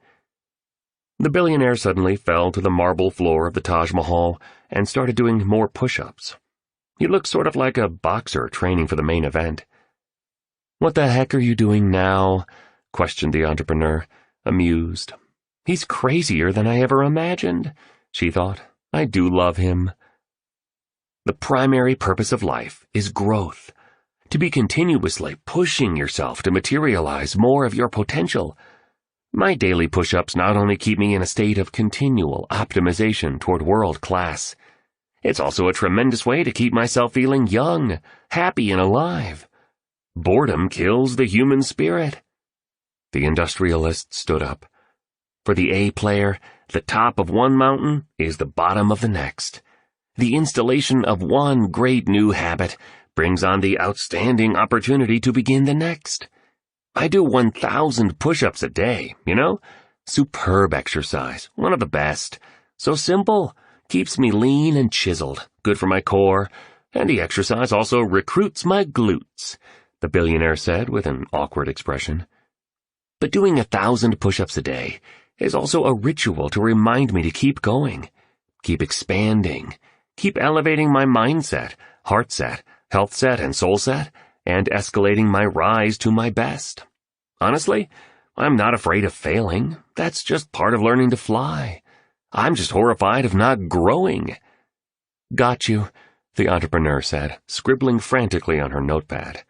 The billionaire suddenly fell to the marble floor of the Taj Mahal and started doing more push-ups. He looked sort of like a boxer training for the main event. "What the heck are you doing now?" questioned the entrepreneur, amused. "He's crazier than I ever imagined," she thought. "I do love him." The primary purpose of life is growth, to be continuously pushing yourself to materialize more of your potential. My daily push-ups not only keep me in a state of continual optimization toward world class, it's also a tremendous way to keep myself feeling young, happy, and alive. Boredom kills the human spirit. The industrialist stood up. For the A player, the top of one mountain is the bottom of the next. The installation of one great new habit brings on the outstanding opportunity to begin the next. I do 1,000 push-ups a day, you know? Superb exercise, one of the best. So simple, keeps me lean and chiseled, good for my core, and the exercise also recruits my glutes, the billionaire said with an awkward expression. But doing 1,000 push-ups a day is also a ritual to remind me to keep going, keep expanding, keep elevating my mindset, heart set, health set, and soul set, and escalating my rise to my best. Honestly, I'm not afraid of failing. That's just part of learning to fly. I'm just horrified of not growing. Got you, the entrepreneur said, scribbling frantically on her notepad.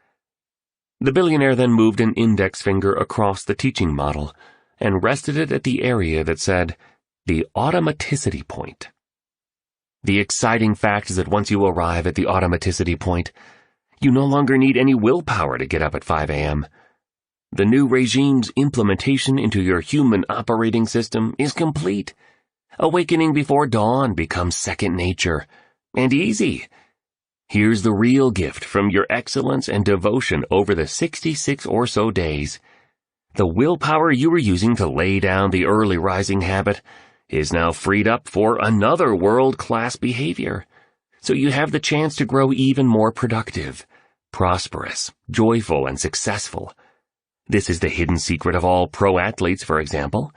The billionaire then moved an index finger across the teaching model and rested it at the area that said, the automaticity point. The exciting fact is that once you arrive at the automaticity point, you no longer need any willpower to get up at 5 a.m. The new regime's implementation into your human operating system is complete. Awakening before dawn becomes second nature, and easy. Here's the real gift from your excellence and devotion over the 66 or so days. The willpower you were using to lay down the early rising habit is now freed up for another world-class behavior. So you have the chance to grow even more productive, prosperous, joyful, and successful. This is the hidden secret of all pro athletes, for example.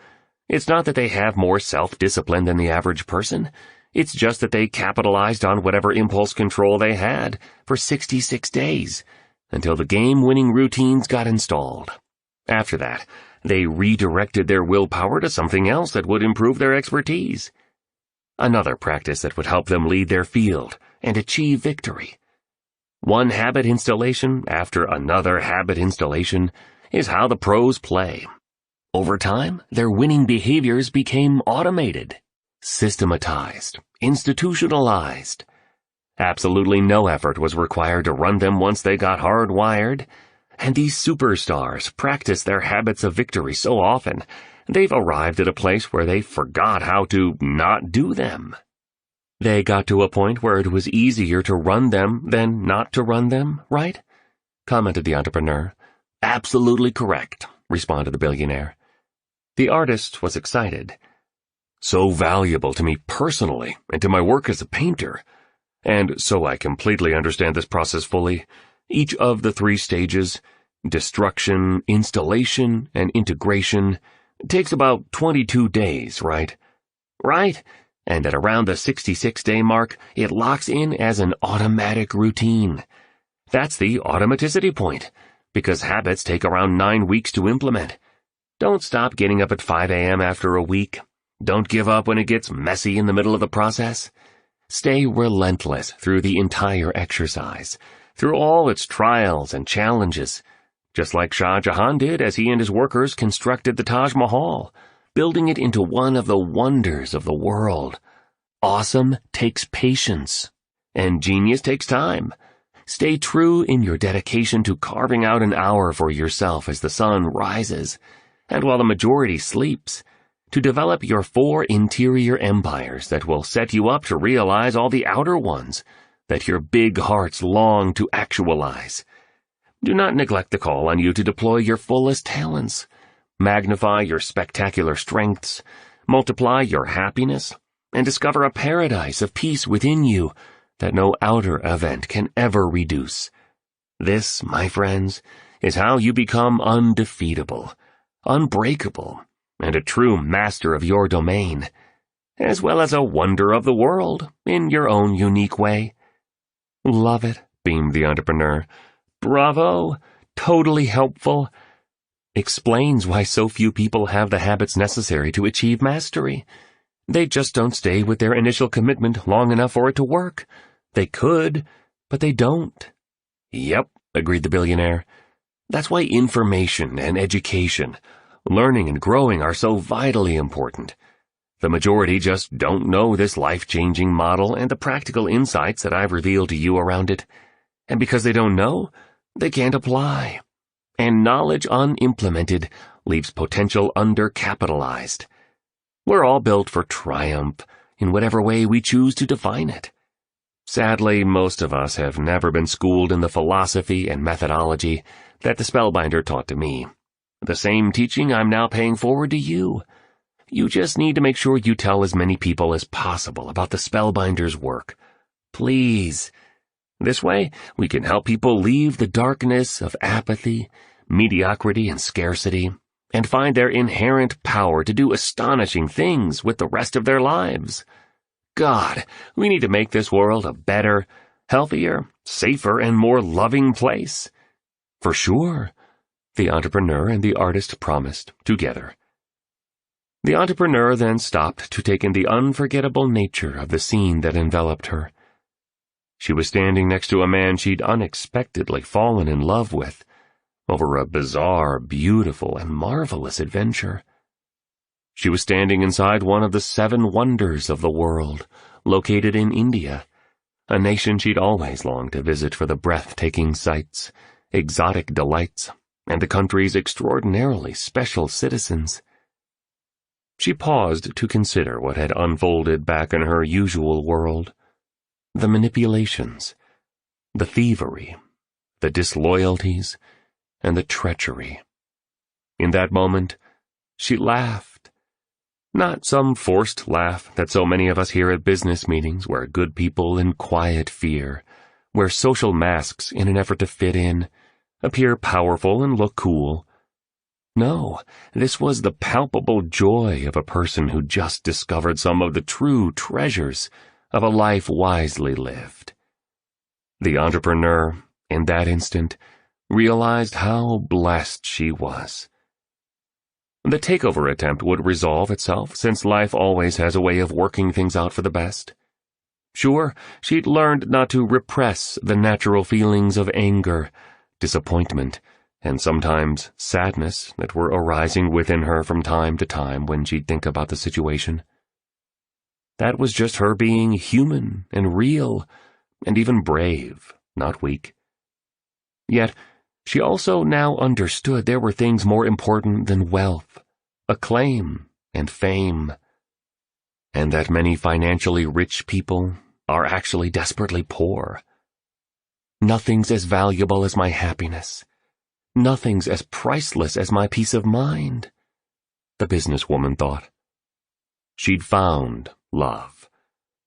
It's not that they have more self-discipline than the average person. It's just that they capitalized on whatever impulse control they had for 66 days, until the game-winning routines got installed. After that, they redirected their willpower to something else that would improve their expertise. Another practice that would help them lead their field and achieve victory. One habit installation after another habit installation is how the pros play. Over time, their winning behaviors became automated, systematized, institutionalized. Absolutely no effort was required to run them once they got hardwired, and these superstars practice their habits of victory so often, they've arrived at a place where they forgot how to not do them. They got to a point where it was easier to run them than not to run them, right? Commented the entrepreneur. Absolutely correct, responded the billionaire. The artist was excited. So valuable to me personally and to my work as a painter. And so I completely understand this process fully. Each of the 3 stages, destruction, installation, and integration, takes about 22 days, right? Right. And at around the 66-day mark, it locks in as an automatic routine. That's the automaticity point, because habits take around 9 weeks to implement. Don't stop getting up at 5 a.m. after a week. Don't give up when it gets messy in the middle of the process. Stay relentless through the entire exercise, through all its trials and challenges, just like Shah Jahan did as he and his workers constructed the Taj Mahal, building it into one of the wonders of the world. Awesome takes patience, and genius takes time. Stay true in your dedication to carving out an hour for yourself as the sun rises, and while the majority sleeps, to develop your 4 interior empires that will set you up to realize all the outer ones that your big hearts long to actualize. Do not neglect the call on you to deploy your fullest talents, magnify your spectacular strengths, multiply your happiness, and discover a paradise of peace within you that no outer event can ever reduce. This, my friends, is how you become undefeatable, unbreakable, and a true master of your domain, as well as a wonder of the world in your own unique way. Love it, beamed the entrepreneur. Bravo, totally helpful. Explains why so few people have the habits necessary to achieve mastery. They just don't stay with their initial commitment long enough for it to work. They could, but they don't. Yep, agreed the billionaire. That's why information and education, learning and growing are so vitally important. The majority just don't know this life-changing model and the practical insights that I've revealed to you around it. And because they don't know, they can't apply. And knowledge unimplemented leaves potential undercapitalized. We're all built for triumph in whatever way we choose to define it. Sadly, most of us have never been schooled in the philosophy and methodology that the Spellbinder taught to me. The same teaching I'm now paying forward to you. You just need to make sure you tell as many people as possible about the Spellbinder's work. Please. This way, we can help people leave the darkness of apathy, mediocrity, and scarcity, and find their inherent power to do astonishing things with the rest of their lives. God, we need to make this world a better, healthier, safer, and more loving place. For sure, the entrepreneur and the artist promised together. The entrepreneur then stopped to take in the unforgettable nature of the scene that enveloped her. She was standing next to a man she'd unexpectedly fallen in love with over a bizarre, beautiful, and marvelous adventure. She was standing inside one of the 7 wonders of the world, located in India, a nation she'd always longed to visit for the breathtaking sights, exotic delights, and the country's extraordinarily special citizens. She paused to consider what had unfolded back in her usual world. The manipulations, the thievery, the disloyalties, and the treachery. In that moment, she laughed. Not some forced laugh that so many of us hear at business meetings where good people in quiet fear, wear social masks in an effort to fit in, appear powerful and look cool. No, this was the palpable joy of a person who just discovered some of the true treasures of a life wisely lived. The entrepreneur, in that instant, realized how blessed she was. The takeover attempt would resolve itself, since life always has a way of working things out for the best. Sure, she'd learned not to repress the natural feelings of anger, disappointment, and sometimes sadness that were arising within her from time to time when she'd think about the situation. That was just her being human and real, and even brave, not weak. Yet, she also now understood there were things more important than wealth, acclaim, and fame, and that many financially rich people are actually desperately poor. Nothing's as valuable as my happiness. Nothing's as priceless as my peace of mind, the businesswoman thought. She'd found love.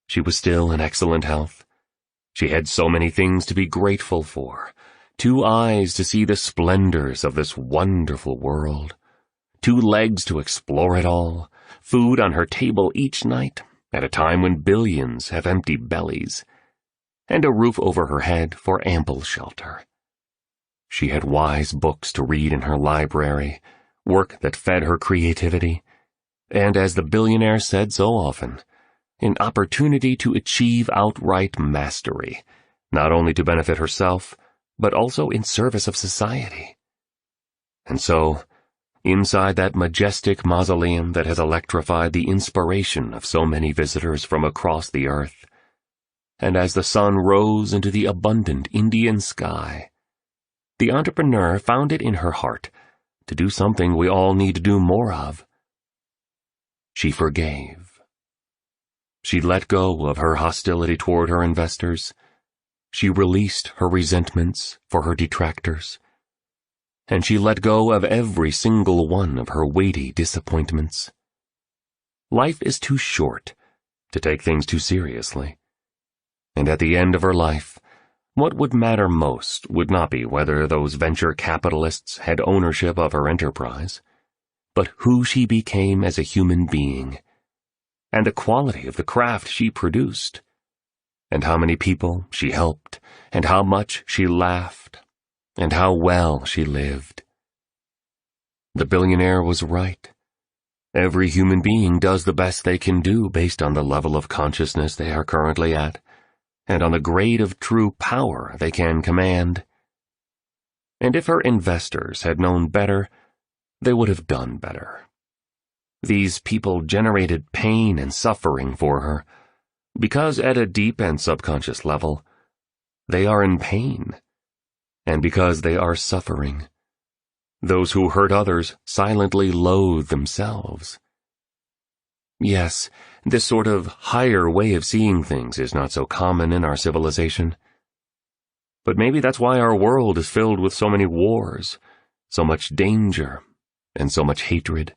She was still in excellent health. She had so many things to be grateful for. 2 eyes to see the splendors of this wonderful world. 2 legs to explore it all. Food on her table each night, at a time when billions have empty bellies. And a roof over her head for ample shelter. She had wise books to read in her library, work that fed her creativity, and as the billionaire said so often, an opportunity to achieve outright mastery, not only to benefit herself, but also in service of society. And so, inside that majestic mausoleum that has electrified the inspiration of so many visitors from across the earth, and as the sun rose into the abundant Indian sky, the entrepreneur found it in her heart to do something we all need to do more of. She forgave. She let go of her hostility toward her investors. She released her resentments for her detractors. And she let go of every single one of her weighty disappointments. Life is too short to take things too seriously. And at the end of her life, what would matter most would not be whether those venture capitalists had ownership of her enterprise, but who she became as a human being, and the quality of the craft she produced, and how many people she helped, and how much she laughed, and how well she lived. The billionaire was right. Every human being does the best they can do based on the level of consciousness they are currently at, and on the grade of true power they can command. And if her investors had known better, they would have done better. These people generated pain and suffering for her, because at a deep and subconscious level, they are in pain, and because they are suffering. Those who hurt others silently loathe themselves. Yes, this sort of higher way of seeing things is not so common in our civilization. But maybe that's why our world is filled with so many wars, so much danger, and so much hatred.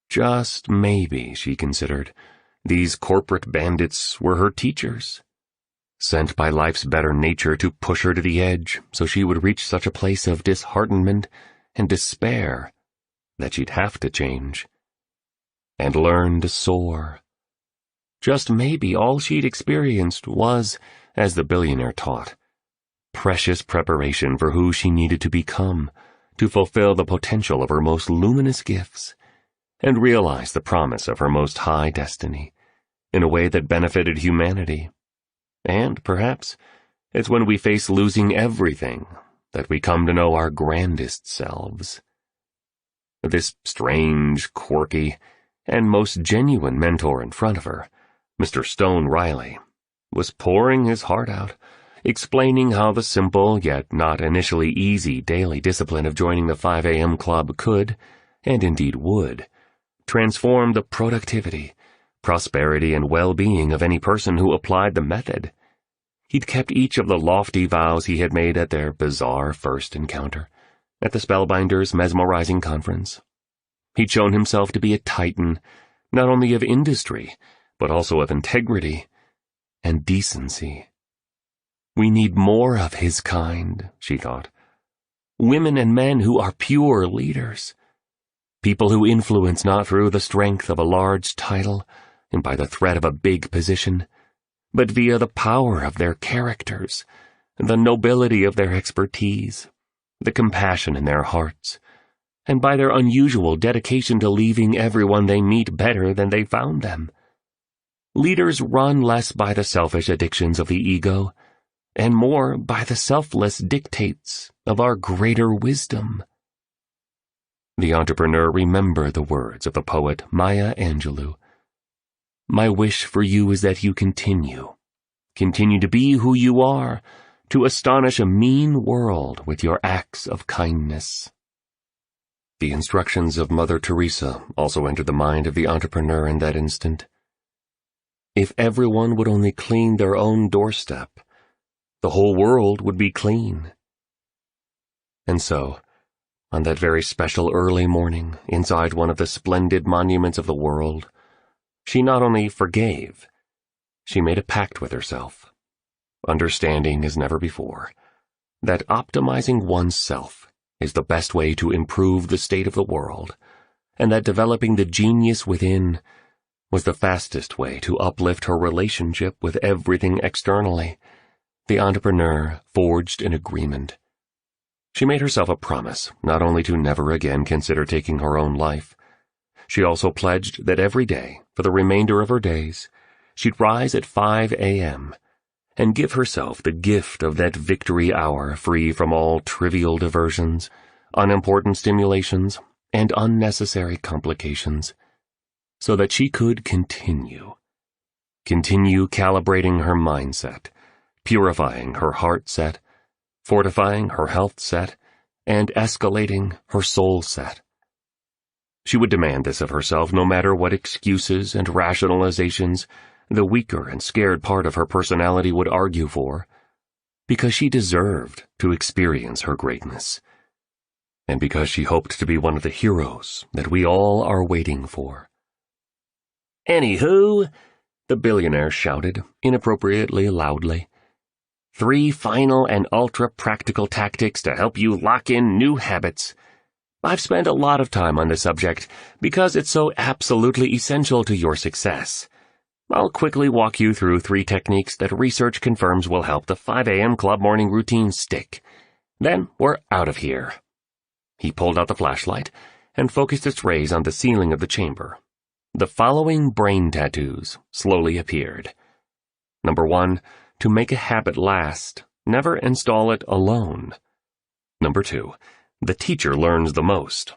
Just maybe, she considered, these corporate bandits were her teachers, sent by life's better nature to push her to the edge so she would reach such a place of disheartenment and despair that she'd have to change and learn to soar. Just maybe all she'd experienced was, as the billionaire taught, precious preparation for who she needed to become, to fulfill the potential of her most luminous gifts, and realize the promise of her most high destiny, in a way that benefited humanity. And, perhaps, it's when we face losing everything that we come to know our grandest selves. This strange, quirky, and most genuine mentor in front of her, Mr. Stone Riley, was pouring his heart out, explaining how the simple yet not initially easy daily discipline of joining the 5 a.m. club could, and indeed would, transform the productivity, prosperity, and well-being of any person who applied the method. He'd kept each of the lofty vows he had made at their bizarre first encounter, at the Spellbinders' mesmerizing conference. He'd shown himself to be a titan, not only of industry, but also of integrity and decency. We need more of his kind, she thought. Women and men who are pure leaders. People who influence not through the strength of a large title and by the threat of a big position, but via the power of their characters, the nobility of their expertise, the compassion in their hearts, and by their unusual dedication to leaving everyone they meet better than they found them. Leaders run less by the selfish addictions of the ego, and more by the selfless dictates of our greater wisdom. The entrepreneur remembered the words of the poet Maya Angelou. My wish for you is that you continue to be who you are, to astonish a mean world with your acts of kindness. The instructions of Mother Teresa also entered the mind of the entrepreneur in that instant. If everyone would only clean their own doorstep, the whole world would be clean. And so, on that very special early morning, inside one of the splendid monuments of the world, she not only forgave, she made a pact with herself, understanding as never before, that optimizing oneself is the best way to improve the state of the world, and that developing the genius within was the fastest way to uplift her relationship with everything externally. The entrepreneur forged an agreement. She made herself a promise not only to never again consider taking her own life. She also pledged that every day, for the remainder of her days, she'd rise at 5 a.m. and give herself the gift of that victory hour free from all trivial diversions, unimportant stimulations, and unnecessary complications, so that she could continue calibrating her mindset, purifying her heart set, fortifying her health set, and escalating her soul set. She would demand this of herself no matter what excuses and rationalizations the weaker and scared part of her personality would argue for, because she deserved to experience her greatness, and because she hoped to be one of the heroes that we all are waiting for. Anywho, the billionaire shouted, inappropriately loudly, 3 final and ultra-practical tactics to help you lock in new habits. I've spent a lot of time on this subject because it's so absolutely essential to your success. I'll quickly walk you through 3 techniques that research confirms will help the 5 a.m. club morning routine stick. Then we're out of here. He pulled out the flashlight and focused its rays on the ceiling of the chamber. The following brain tattoos slowly appeared. Number 1, to make a habit last, never install it alone. Number 2, the teacher learns the most.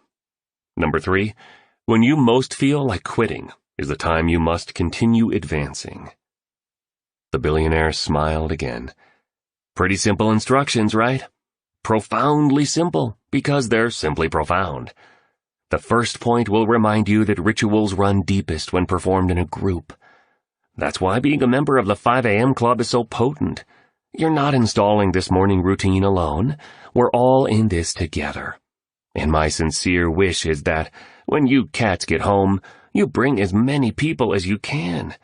Number 3, when you most feel like quitting is the time you must continue advancing. The billionaire smiled again. Pretty simple instructions, right? Profoundly simple, because they're simply profound. The first point will remind you that rituals run deepest when performed in a group. That's why being a member of the 5 a.m. club is so potent. You're not installing this morning routine alone. We're all in this together. And my sincere wish is that, when you cats get home, you bring as many people as you can.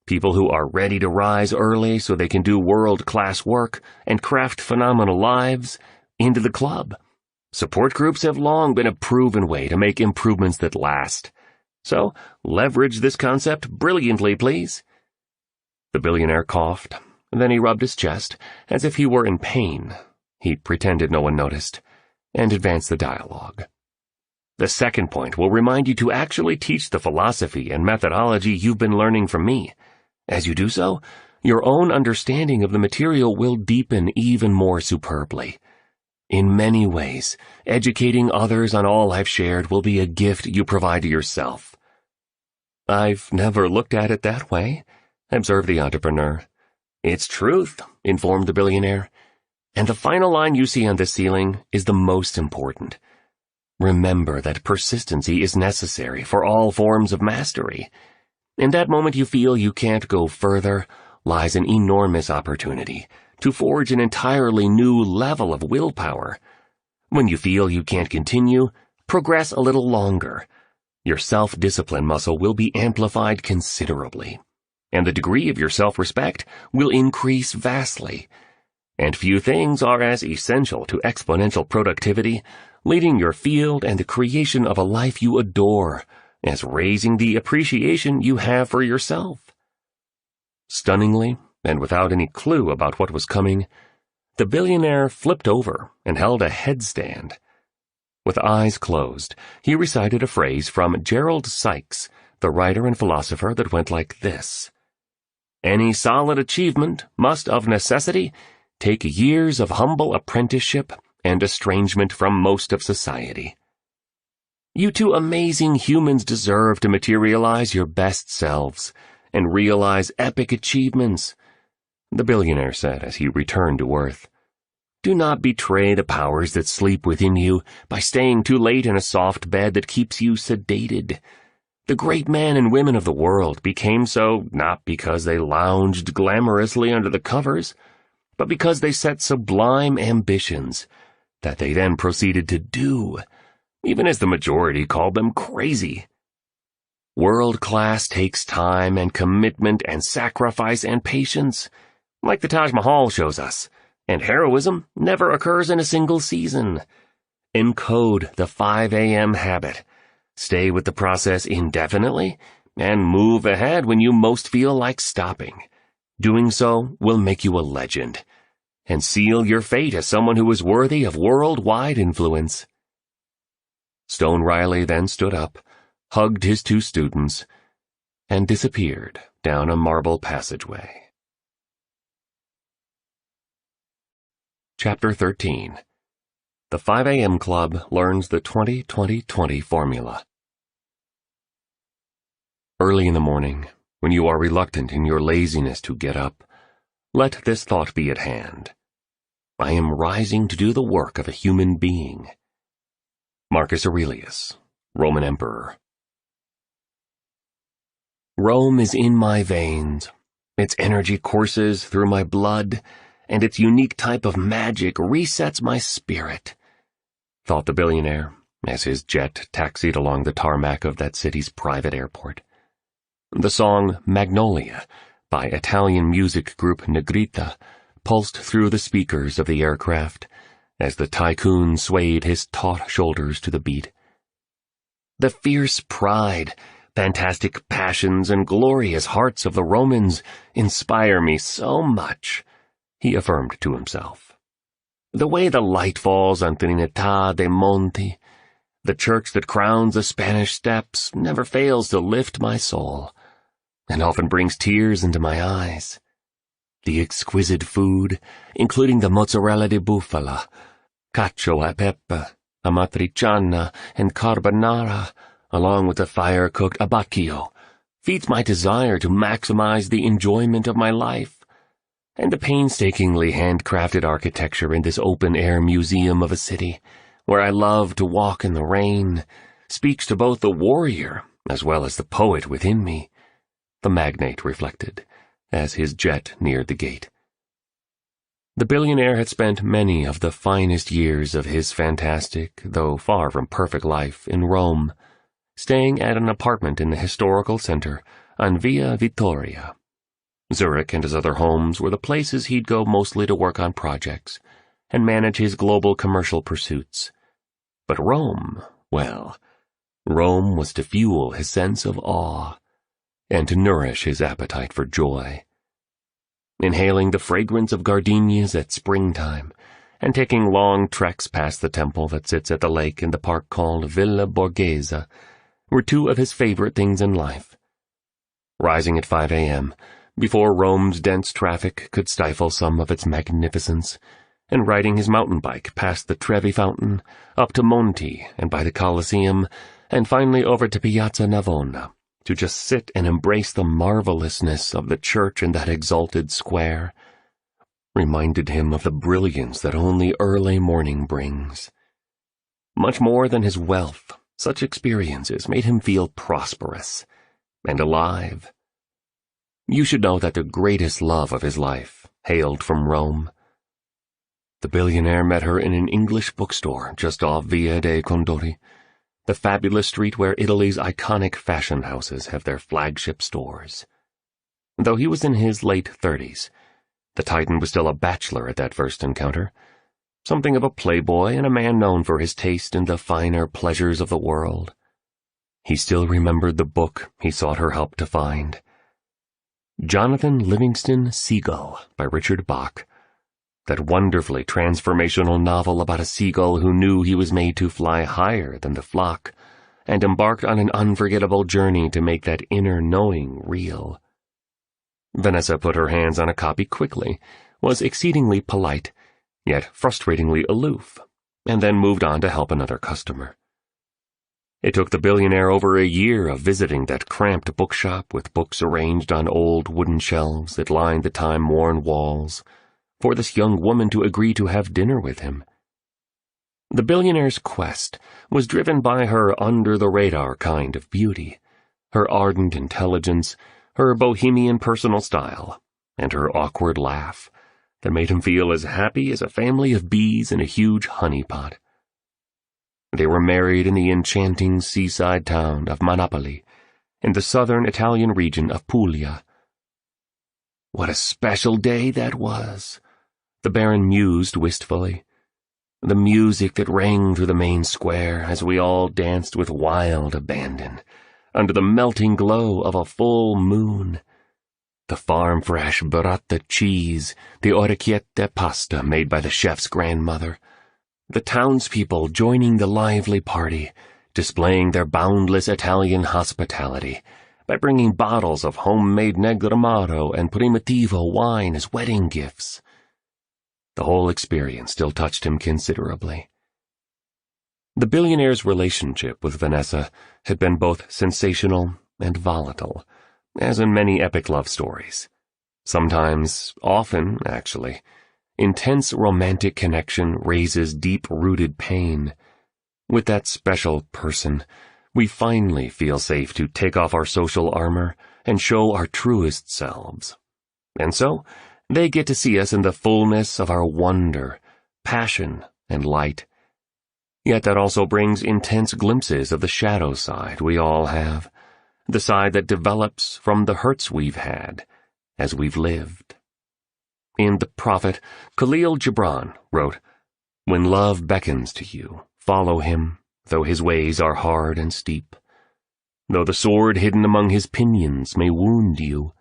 People who are ready to rise early so they can do world-class work and craft phenomenal lives into the club. Support groups have long been a proven way to make improvements that last. So, leverage this concept brilliantly, please. The billionaire coughed. Then he rubbed his chest, as if he were in pain. He pretended no one noticed, and advanced the dialogue. The second point will remind you to actually teach the philosophy and methodology you've been learning from me. As you do so, your own understanding of the material will deepen even more superbly. In many ways, educating others on all I've shared will be a gift you provide to yourself." "I've never looked at it that way," observed the entrepreneur. "It's truth," informed the billionaire. "And the final line you see on the ceiling is the most important. Remember that persistency is necessary for all forms of mastery. In that moment you feel you can't go further lies an enormous opportunity to forge an entirely new level of willpower. When you feel you can't continue, progress a little longer. Your self-discipline muscle will be amplified considerably, and the degree of your self-respect will increase vastly. And few things are as essential to exponential productivity, leading your field and the creation of a life you adore, as raising the appreciation you have for yourself." Stunningly, and without any clue about what was coming, the billionaire flipped over and held a headstand. With eyes closed, he recited a phrase from Gerald Sykes, the writer and philosopher, that went like this: "Any solid achievement must of necessity take years of humble apprenticeship and estrangement from most of society. You two amazing humans deserve to materialize your best selves and realize epic achievements," the billionaire said as he returned to earth. "Do not betray the powers that sleep within you by staying too late in a soft bed that keeps you sedated. The great men and women of the world became so not because they lounged glamorously under the covers, but because they set sublime ambitions that they then proceeded to do, even as the majority called them crazy. World class takes time and commitment and sacrifice and patience, like the Taj Mahal shows us, and heroism never occurs in a single season. Encode the 5 a.m. habit, stay with the process indefinitely, and move ahead when you most feel like stopping. Doing so will make you a legend, and seal your fate as someone who is worthy of worldwide influence." Stone Riley then stood up, hugged his two students, and disappeared down a marble passageway. Chapter 13. The 5 a.m. Club learns the 20-20-20 formula. Early in the morning, when you are reluctant in your laziness to get up, let this thought be at hand: I am rising to do the work of a human being. Marcus Aurelius, Roman Emperor. Rome is in my veins. Its energy courses through my blood, and its unique type of magic resets my spirit, thought the billionaire as his jet taxied along the tarmac of that city's private airport. The song Magnolia by Italian music group Negrita pulsed through the speakers of the aircraft as the tycoon swayed his taut shoulders to the beat. The fierce pride, fantastic passions, and glorious hearts of the Romans inspire me so much, he affirmed to himself. The way the light falls on Trinità dei Monti, the church that crowns the Spanish steps, never fails to lift my soul, and often brings tears into my eyes. The exquisite food, including the mozzarella di bufala, cacio e pepe, amatriciana, and carbonara, along with the fire-cooked abbacchio, feeds my desire to maximize the enjoyment of my life. And the painstakingly handcrafted architecture in this open-air museum of a city, where I love to walk in the rain, speaks to both the warrior as well as the poet within me, the magnate reflected, as his jet neared the gate. The billionaire had spent many of the finest years of his fantastic, though far from perfect life in Rome, staying at an apartment in the historical center on Via Vittoria. Zurich and his other homes were the places he'd go mostly to work on projects and manage his global commercial pursuits. But Rome, well, Rome was to fuel his sense of awe and to nourish his appetite for joy. Inhaling the fragrance of gardenias at springtime and taking long treks past the temple that sits at the lake in the park called Villa Borghese were two of his favorite things in life. Rising at 5 a.m., before Rome's dense traffic could stifle some of its magnificence, and riding his mountain bike past the Trevi Fountain, up to Monti and by the Colosseum, and finally over to Piazza Navona, to just sit and embrace the marvelousness of the church in that exalted square, reminded him of the brilliance that only early morning brings. Much more than his wealth, such experiences made him feel prosperous and alive. You should know that the greatest love of his life hailed from Rome. The billionaire met her in an English bookstore just off Via dei Condori, the fabulous street where Italy's iconic fashion houses have their flagship stores. Though he was in his late 30s, the Titan was still a bachelor at that first encounter, something of a playboy and a man known for his taste in the finer pleasures of the world. He still remembered the book he sought her help to find. Jonathan Livingston Seagull by Richard Bach, that wonderfully transformational novel about a seagull who knew he was made to fly higher than the flock and embarked on an unforgettable journey to make that inner knowing real. Vanessa put her hands on a copy quickly, was exceedingly polite, yet frustratingly aloof, and then moved on to help another customer. It took the billionaire over a year of visiting that cramped bookshop with books arranged on old wooden shelves that lined the time-worn walls for this young woman to agree to have dinner with him. The billionaire's quest was driven by her under-the-radar kind of beauty, her ardent intelligence, her bohemian personal style, and her awkward laugh that made him feel as happy as a family of bees in a huge honeypot. They were married in the enchanting seaside town of Monopoli, in the southern Italian region of Puglia. What a special day that was, the Baron mused wistfully. The music that rang through the main square as we all danced with wild abandon, under the melting glow of a full moon. The farm-fresh burrata cheese, the orecchiette pasta made by the chef's grandmother, the townspeople joining the lively party, displaying their boundless Italian hospitality by bringing bottles of homemade Negromaro and Primitivo wine as wedding gifts. The whole experience still touched him considerably. The billionaire's relationship with Vanessa had been both sensational and volatile, as in many epic love stories. Sometimes, often, actually, intense romantic connection raises deep-rooted pain. With that special person, we finally feel safe to take off our social armor and show our truest selves. And so, they get to see us in the fullness of our wonder, passion, and light. Yet that also brings intense glimpses of the shadow side we all have, the side that develops from the hurts we've had as we've lived. In The Prophet, Khalil Gibran wrote, "When love beckons to you, follow him, though his ways are hard and steep. Though the sword hidden among his pinions may wound you,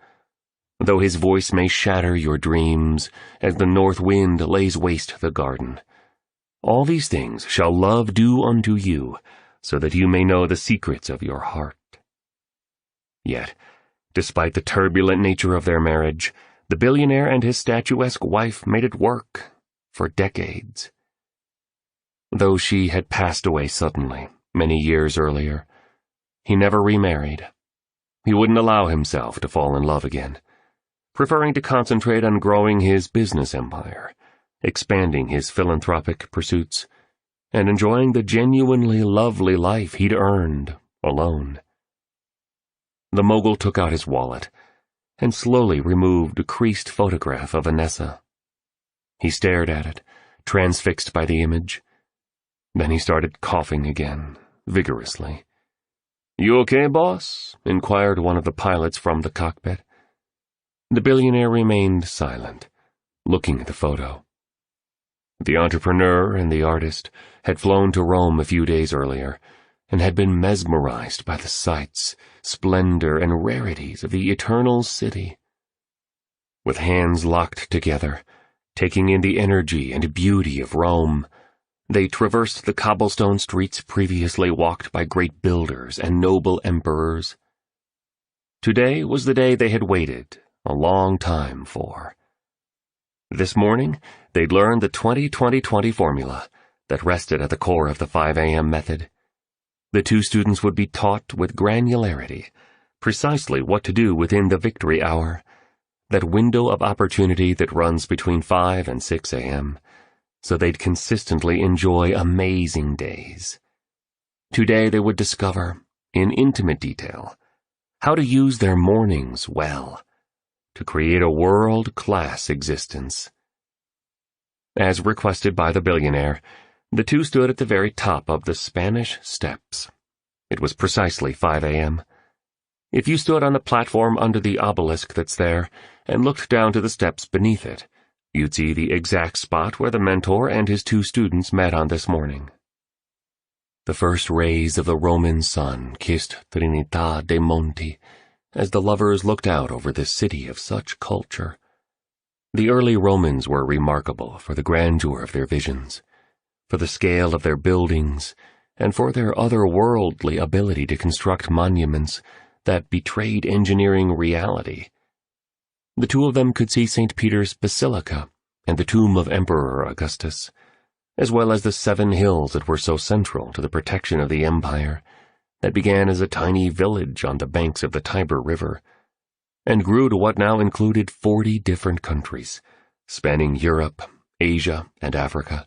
though his voice may shatter your dreams as the north wind lays waste the garden. All these things shall love do unto you, so that you may know the secrets of your heart." Yet, despite the turbulent nature of their marriage, the billionaire and his statuesque wife made it work for decades. Though she had passed away suddenly, many years earlier, he never remarried. He wouldn't allow himself to fall in love again, preferring to concentrate on growing his business empire, expanding his philanthropic pursuits, and enjoying the genuinely lovely life he'd earned alone. The mogul took out his wallet and slowly removed a creased photograph of Vanessa. He stared at it, transfixed by the image. Then he started coughing again, vigorously. "You okay, boss?" inquired one of the pilots from the cockpit. The billionaire remained silent, looking at the photo. The entrepreneur and the artist had flown to Rome a few days earlier and had been mesmerized by the sights, splendor, and rarities of the eternal city. With hands locked together, taking in the energy and beauty of Rome, they traversed the cobblestone streets previously walked by great builders and noble emperors. Today was the day they had waited a long time for. This morning, they'd learn the 20-20-20 formula that rested at the core of the 5 a.m. method. The two students would be taught with granularity precisely what to do within the victory hour, that window of opportunity that runs between 5 and 6 a.m., so they'd consistently enjoy amazing days. Today they would discover, in intimate detail, how to use their mornings well to create a world-class existence. As requested by the billionaire, the two stood at the very top of the Spanish Steps. It was precisely 5 a.m. If you stood on the platform under the obelisk that's there and looked down to the steps beneath it, you'd see the exact spot where the mentor and his two students met on this morning. The first rays of the Roman sun kissed Trinità dei Monti as the lovers looked out over this city of such culture. The early Romans were remarkable for the grandeur of their visions, for the scale of their buildings, and for their otherworldly ability to construct monuments that betrayed engineering reality. The two of them could see St. Peter's Basilica and the tomb of Emperor Augustus, as well as the 7 hills that were so central to the protection of the empire, that began as a tiny village on the banks of the Tiber River, and grew to what now included 40 different countries, spanning Europe, Asia, and Africa.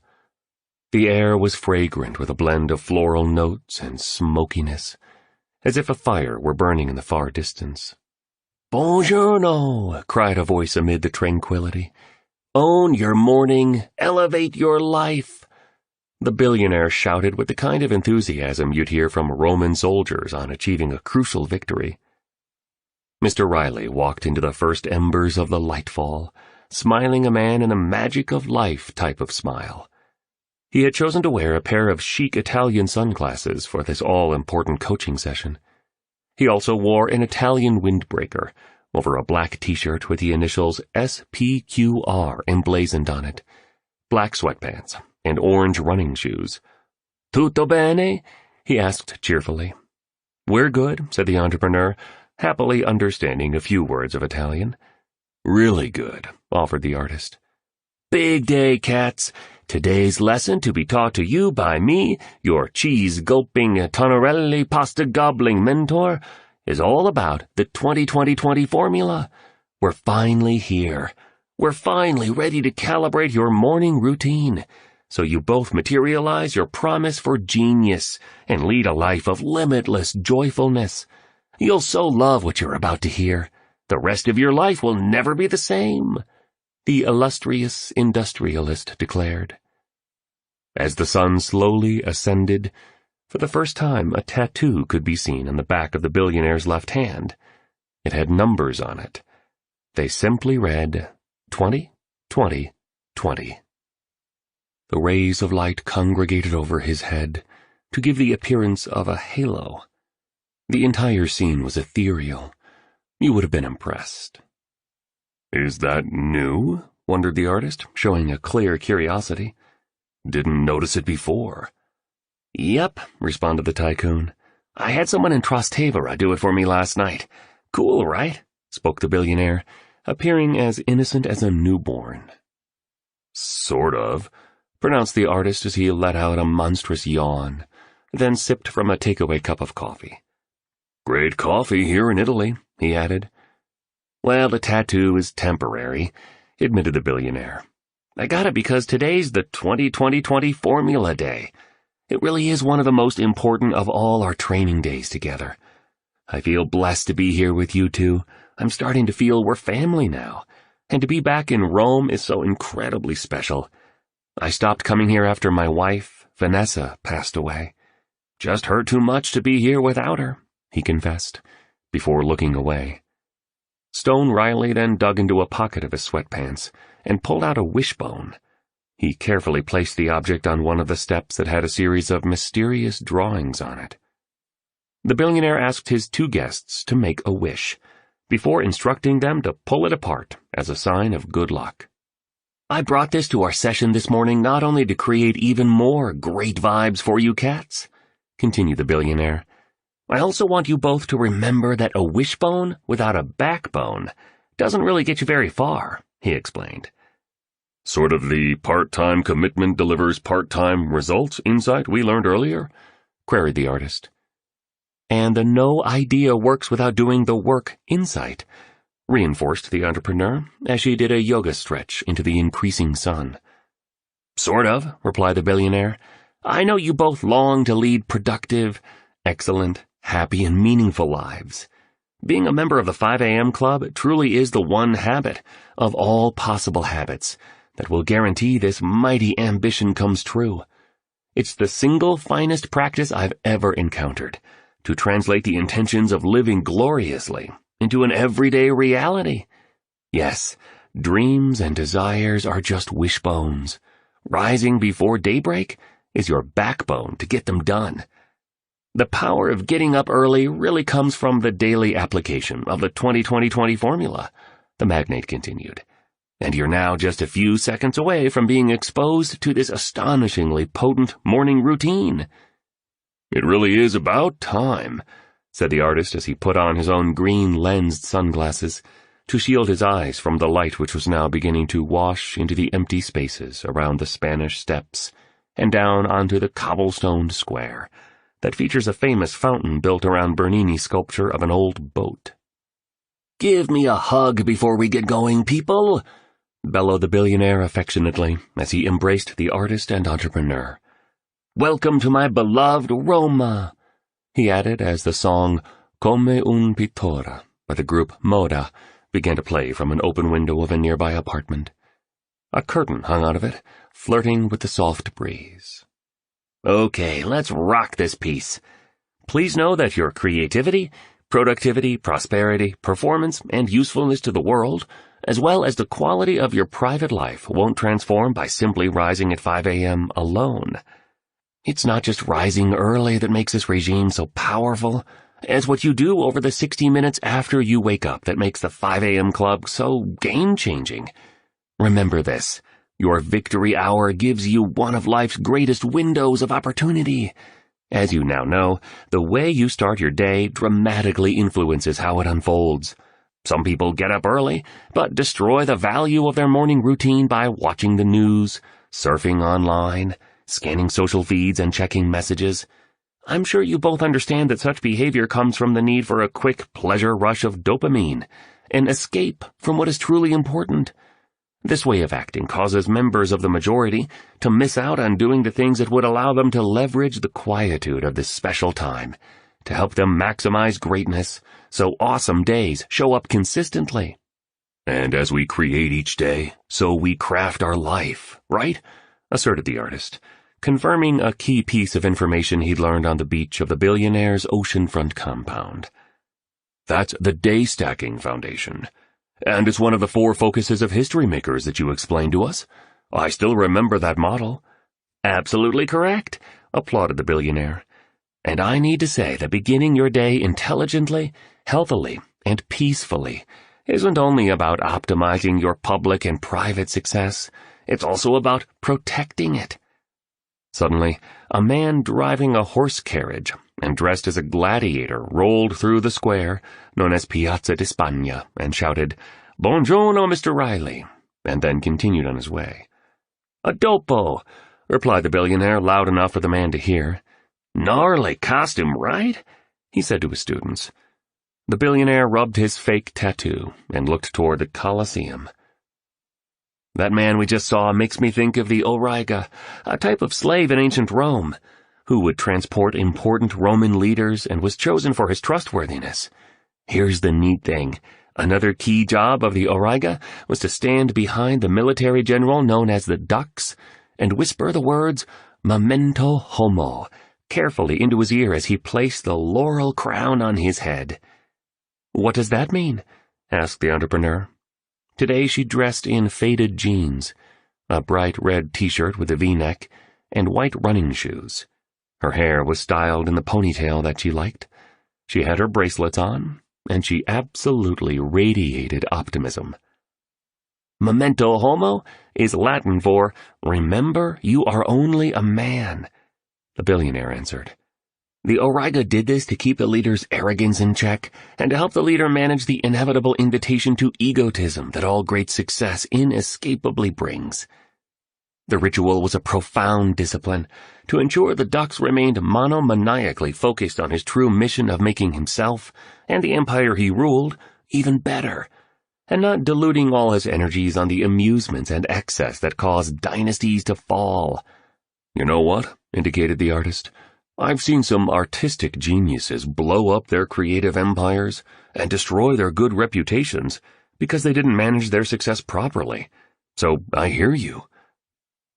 The air was fragrant with a blend of floral notes and smokiness, as if a fire were burning in the far distance. "Buongiorno!" cried a voice amid the tranquility. "Own your morning, elevate your life!" The billionaire shouted with the kind of enthusiasm you'd hear from Roman soldiers on achieving a crucial victory. Mr. Riley walked into the first embers of the lightfall, smiling a man in a magic of life type of smile. He had chosen to wear a pair of chic Italian sunglasses for this all-important coaching session. He also wore an Italian windbreaker over a black t-shirt with the initials SPQR emblazoned on it, black sweatpants, and orange running shoes. "Tutto bene?" he asked cheerfully. "We're good," said the entrepreneur, happily understanding a few words of Italian. "Really good," offered the artist. "Big day, cats. Today's lesson to be taught to you by me, your cheese-gulping, tonarelli pasta-gobbling mentor, is all about the 20-20-20 formula. We're finally here. We're finally ready to calibrate your morning routine, so you both materialize your promise for genius and lead a life of limitless joyfulness. You'll so love what you're about to hear. The rest of your life will never be the same," the illustrious industrialist declared. As the sun slowly ascended, for the first time a tattoo could be seen on the back of the billionaire's left hand. It had numbers on it. They simply read 20-20-20. The rays of light congregated over his head to give the appearance of a halo. The entire scene was ethereal. You would have been impressed. "Is that new?" wondered the artist, showing a clear curiosity. "Didn't notice it before." "Yep," responded the tycoon. "I had someone in Trastevere do it for me last night. Cool, right?" spoke the billionaire, appearing as innocent as a newborn. "Sort of," pronounced the artist as he let out a monstrous yawn, then sipped from a takeaway cup of coffee. "Great coffee here in Italy," he added. "Well, the tattoo is temporary," admitted the billionaire. "I got it because today's the 20-20-20 formula day. It really is one of the most important of all our training days together. I feel blessed to be here with you two. I'm starting to feel we're family now. And to be back in Rome is so incredibly special. I stopped coming here after my wife, Vanessa, passed away. Just hurt too much to be here without her," he confessed, before looking away. Stone Riley then dug into a pocket of his sweatpants and pulled out a wishbone. He carefully placed the object on one of the steps that had a series of mysterious drawings on it. The billionaire asked his two guests to make a wish, before instructing them to pull it apart as a sign of good luck. "I brought this to our session this morning not only to create even more great vibes for you cats," continued the billionaire. "I also want you both to remember that a wishbone without a backbone doesn't really get you very far," he explained. Sort of the part-time commitment delivers part-time results insight we learned earlier? Queried the artist. And the no idea works without doing the work insight, reinforced the entrepreneur as she did a yoga stretch into the increasing sun. Sort of, replied the billionaire. I know you both long to lead productive, excellent, happy, and meaningful lives. Being a member of the 5 a.m. Club truly is the one habit of all possible habits that will guarantee this mighty ambition comes true. It's the single finest practice I've ever encountered to translate the intentions of living gloriously into an everyday reality. Yes, dreams and desires are just wishbones. Rising before daybreak is your backbone to get them done. The power of getting up early really comes from the daily application of the 20-20-20 formula, the magnate continued. And you're now just a few seconds away from being exposed to this astonishingly potent morning routine. It really is about time, said the artist as he put on his own green-lensed sunglasses to shield his eyes from the light which was now beginning to wash into the empty spaces around the Spanish Steps and down onto the cobblestoned square that features a famous fountain built around Bernini's sculpture of an old boat. Give me a hug before we get going, people, bellowed the billionaire affectionately as he embraced the artist and entrepreneur. Welcome to my beloved Roma, he added as the song Come un pittore by the group Moda began to play from an open window of a nearby apartment. A curtain hung out of it, flirting with the soft breeze. Okay, let's rock this piece. Please know that your creativity, productivity, prosperity, performance, and usefulness to the world, as well as the quality of your private life, won't transform by simply rising at 5 a.m. alone. It's not just rising early that makes this regime so powerful. It's what you do over the 60 minutes after you wake up that makes the 5 a.m. Club so game-changing. Remember this. Your victory hour gives you one of life's greatest windows of opportunity. As you now know, the way you start your day dramatically influences how it unfolds. Some people get up early, but destroy the value of their morning routine by watching the news, surfing online, scanning social feeds, and checking messages. I'm sure you both understand that such behavior comes from the need for a quick pleasure rush of dopamine, an escape from what is truly important. This way of acting causes members of the majority to miss out on doing the things that would allow them to leverage the quietude of this special time, to help them maximize greatness, so awesome days show up consistently. And as we create each day, so we craft our life, right? Asserted the artist, confirming a key piece of information he'd learned on the beach of the billionaire's oceanfront compound. That's the Day Stacking Foundation. And it's one of the 4 focuses of History Makers that you explained to us. I still remember that model. Absolutely correct, applauded the billionaire. And I need to say that beginning your day intelligently, healthily, and peacefully isn't only about optimizing your public and private success, it's also about protecting it. Suddenly, a man driving a horse carriage and dressed as a gladiator rolled through the square known as Piazza di Spagna and shouted, "Buongiorno, Mr. Riley," and then continued on his way. "A dopo," replied the billionaire loud enough for the man to hear. "Gnarly costume, right?" he said to his students. The billionaire rubbed his fake tattoo and looked toward the Colosseum. "That man we just saw makes me think of the Auriga, a type of slave in ancient Rome, who would transport important Roman leaders and was chosen for his trustworthiness. Here's the neat thing. Another key job of the Auriga was to stand behind the military general known as the Dux and whisper the words, 'Memento Homo,' carefully into his ear as he placed the laurel crown on his head." "What does that mean?" asked the entrepreneur. Today she dressed in faded jeans, a bright red t-shirt with a V-neck, and white running shoes. Her hair was styled in the ponytail that she liked. She had her bracelets on, and she absolutely radiated optimism. "Memento Homo is Latin for, 'Remember you are only a man,'" the billionaire answered. The Auriga did this to keep the leader's arrogance in check and to help the leader manage the inevitable invitation to egotism that all great success inescapably brings. The ritual was a profound discipline to ensure the Dux remained monomaniacally focused on his true mission of making himself and the empire he ruled even better, and not diluting all his energies on the amusements and excess that caused dynasties to fall. "You know what?" indicated the artist. "I've seen some artistic geniuses blow up their creative empires and destroy their good reputations because they didn't manage their success properly. So I hear you."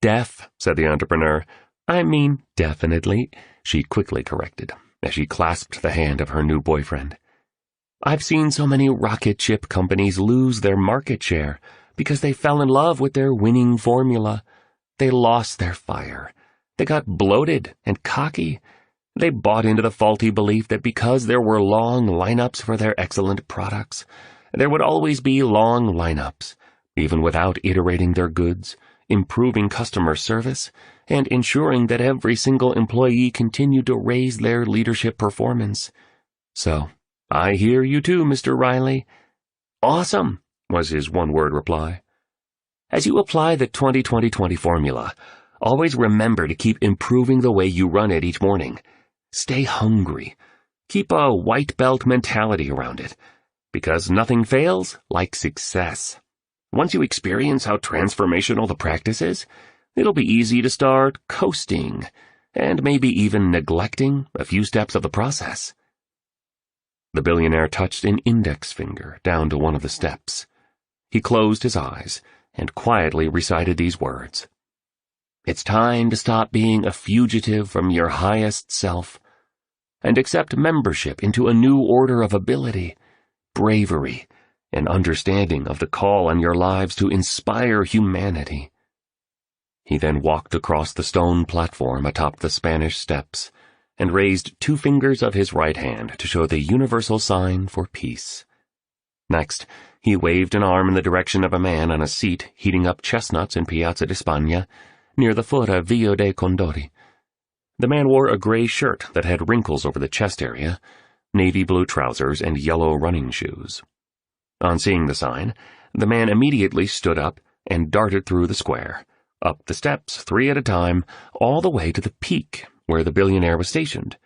"Deaf," said the entrepreneur. "I mean, definitely," she quickly corrected, as she clasped the hand of her new boyfriend. "I've seen so many rocket ship companies lose their market share because they fell in love with their winning formula. They lost their fire. They got bloated and cocky. They bought into the faulty belief that because there were long lineups for their excellent products, there would always be long lineups, even without iterating their goods, improving customer service, and ensuring that every single employee continued to raise their leadership performance. So, I hear you too, Mr. Riley." "Awesome," was his one-word reply. "As you apply the 20-20-20 formula, always remember to keep improving the way you run it each morning. Stay hungry. Keep a white belt mentality around it, because nothing fails like success. Once you experience how transformational the practice is, it'll be easy to start coasting, and maybe even neglecting a few steps of the process." The billionaire touched an index finger down to one of the steps. He closed his eyes and quietly recited these words. "It's time to stop being a fugitive from your highest self and accept membership into a new order of ability, bravery, and understanding of the call on your lives to inspire humanity." He then walked across the stone platform atop the Spanish steps and raised 2 fingers of his right hand to show the universal sign for peace. Next, he waved an arm in the direction of a man on a seat heating up chestnuts in Piazza di Spagna, near the foot of Via dei Condori. The man wore a gray shirt that had wrinkles over the chest area, navy blue trousers, and yellow running shoes. On seeing the sign, the man immediately stood up and darted through the square, up the steps 3 at a time, all the way to the peak where the billionaire was stationed.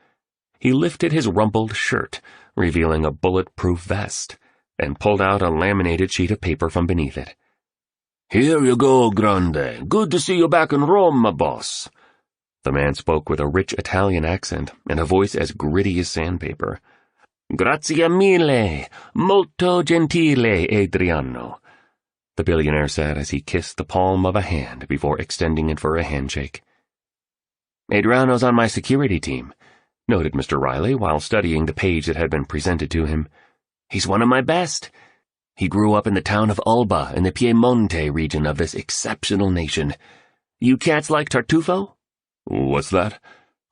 He lifted his rumpled shirt, revealing a bulletproof vest, and pulled out a laminated sheet of paper from beneath it. "Here you go, Grande. Good to see you back in Rome, my boss." The man spoke with a rich Italian accent and a voice as gritty as sandpaper. "Grazie mille. Molto gentile, Adriano," the billionaire said as he kissed the palm of a hand before extending it for a handshake. "Adriano's on my security team," noted Mr. Riley while studying the page that had been presented to him. "He's one of my best. He grew up in the town of Alba in the Piemonte region of this exceptional nation. You cats like Tartufo?" "What's that?"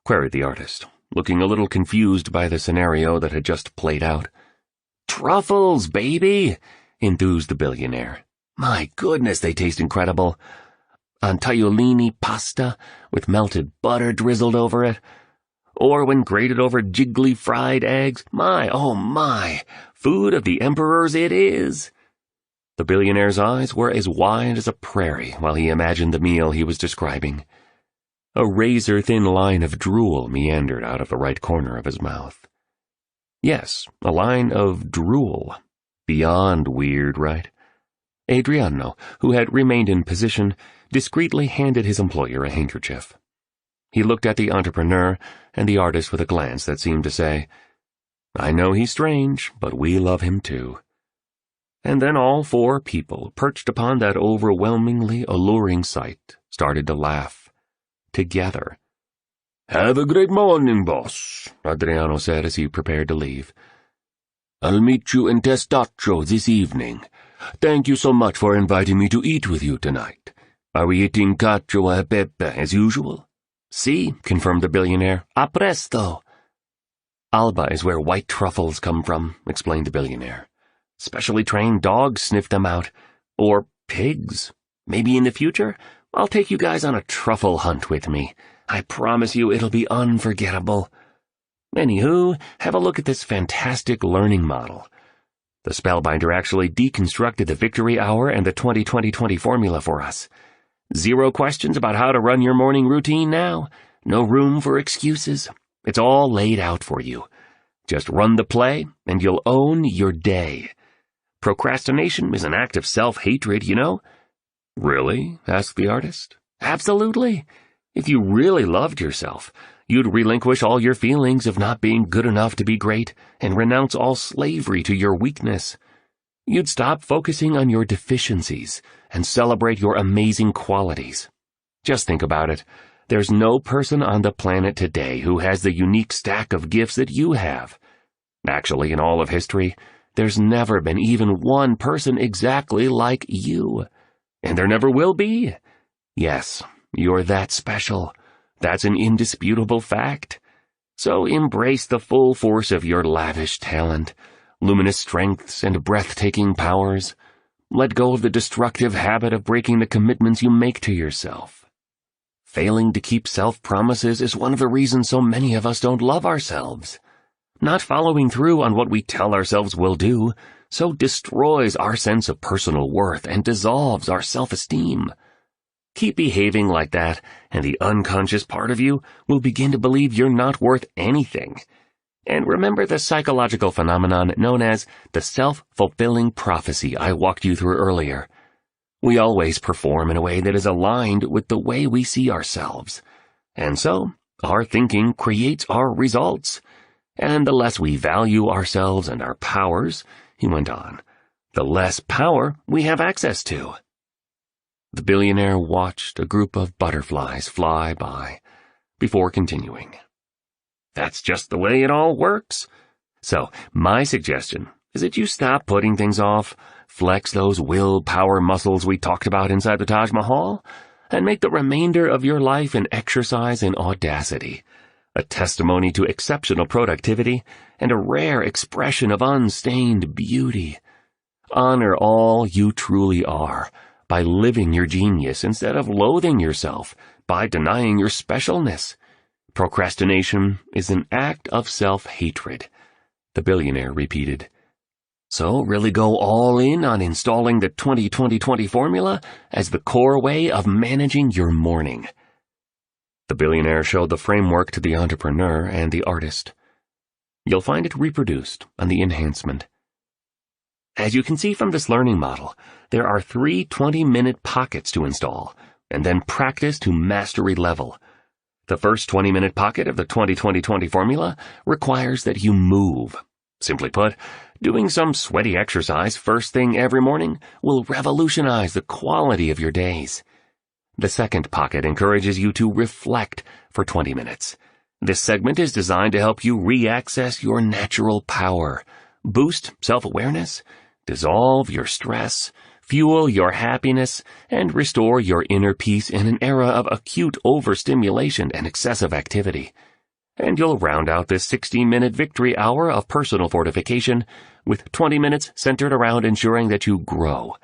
queried the artist, looking a little confused by the scenario that had just played out. "Truffles, baby," enthused the billionaire. "My goodness, they taste incredible. On tagliolini pasta with melted butter drizzled over it, or when grated over jiggly fried eggs. My, oh my, food of the emperors it is." The billionaire's eyes were as wide as a prairie while he imagined the meal he was describing. A razor-thin line of drool meandered out of the right corner of his mouth. Yes, a line of drool. Beyond weird, right? Adriano, who had remained in position, discreetly handed his employer a handkerchief. He looked at the entrepreneur and the artist with a glance that seemed to say, "I know he's strange, but we love him too." And then all 4 people, perched upon that overwhelmingly alluring sight, started to laugh. Together. "Have a great morning, boss," Adriano said as he prepared to leave. "I'll meet you in Testaccio this evening. Thank you so much for inviting me to eat with you tonight. Are we eating cacio e pepe as usual?" "Si," confirmed the billionaire. "A presto." "Alba is where white truffles come from," explained the billionaire. "Specially trained dogs sniff them out. Or pigs. Maybe in the future, I'll take you guys on a truffle hunt with me. I promise you it'll be unforgettable." Anywho, have a look at this fantastic learning model. The Spellbinder actually deconstructed the Victory Hour and the 20-20-20 formula for us. 0 questions about how to run your morning routine now. No room for excuses. It's all laid out for you. Just run the play, and you'll own your day. Procrastination is an act of self-hatred, you know. Really? Asked the artist. Absolutely. If you really loved yourself, you'd relinquish all your feelings of not being good enough to be great and renounce all slavery to your weakness. You'd stop focusing on your deficiencies and celebrate your amazing qualities. Just think about it. There's no person on the planet today who has the unique stack of gifts that you have. Actually, in all of history, there's never been even one person exactly like you. And there never will be. Yes, you're that special. That's an indisputable fact. So embrace the full force of your lavish talent, luminous strengths, and breathtaking powers. Let go of the destructive habit of breaking the commitments you make to yourself. Failing to keep self-promises is one of the reasons so many of us don't love ourselves. Not following through on what we tell ourselves we'll do so destroys our sense of personal worth and dissolves our self-esteem. Keep behaving like that, and the unconscious part of you will begin to believe you're not worth anything. And remember the psychological phenomenon known as the self-fulfilling prophecy I walked you through earlier. We always perform in a way that is aligned with the way we see ourselves. And so, our thinking creates our results. And the less we value ourselves and our powers, he went on, the less power we have access to. The billionaire watched a group of butterflies fly by before continuing. That's just the way it all works. So, my suggestion is that you stop putting things off, flex those willpower muscles we talked about inside the Taj Mahal, and make the remainder of your life an exercise in audacity, a testimony to exceptional productivity, and a rare expression of unstained beauty. Honor all you truly are by living your genius instead of loathing yourself by denying your specialness. Procrastination is an act of self-hatred, the billionaire repeated. So really go all in on installing the 20-20-20 formula as the core way of managing your morning. The billionaire showed the framework to the entrepreneur and the artist. You'll find it reproduced on the enhancement. As you can see from this learning model, there are 3 20-minute pockets to install, and then practice to mastery level. The first 20-minute pocket of the 20-20-20 formula requires that you move. Simply put, doing some sweaty exercise first thing every morning will revolutionize the quality of your days. The second pocket encourages you to reflect for 20 minutes. This segment is designed to help you re-access your natural power, boost self-awareness, dissolve your stress, fuel your happiness, and restore your inner peace in an era of acute overstimulation and excessive activity. And you'll round out this 60-minute victory hour of personal fortification with 20 minutes centered around ensuring that you grow.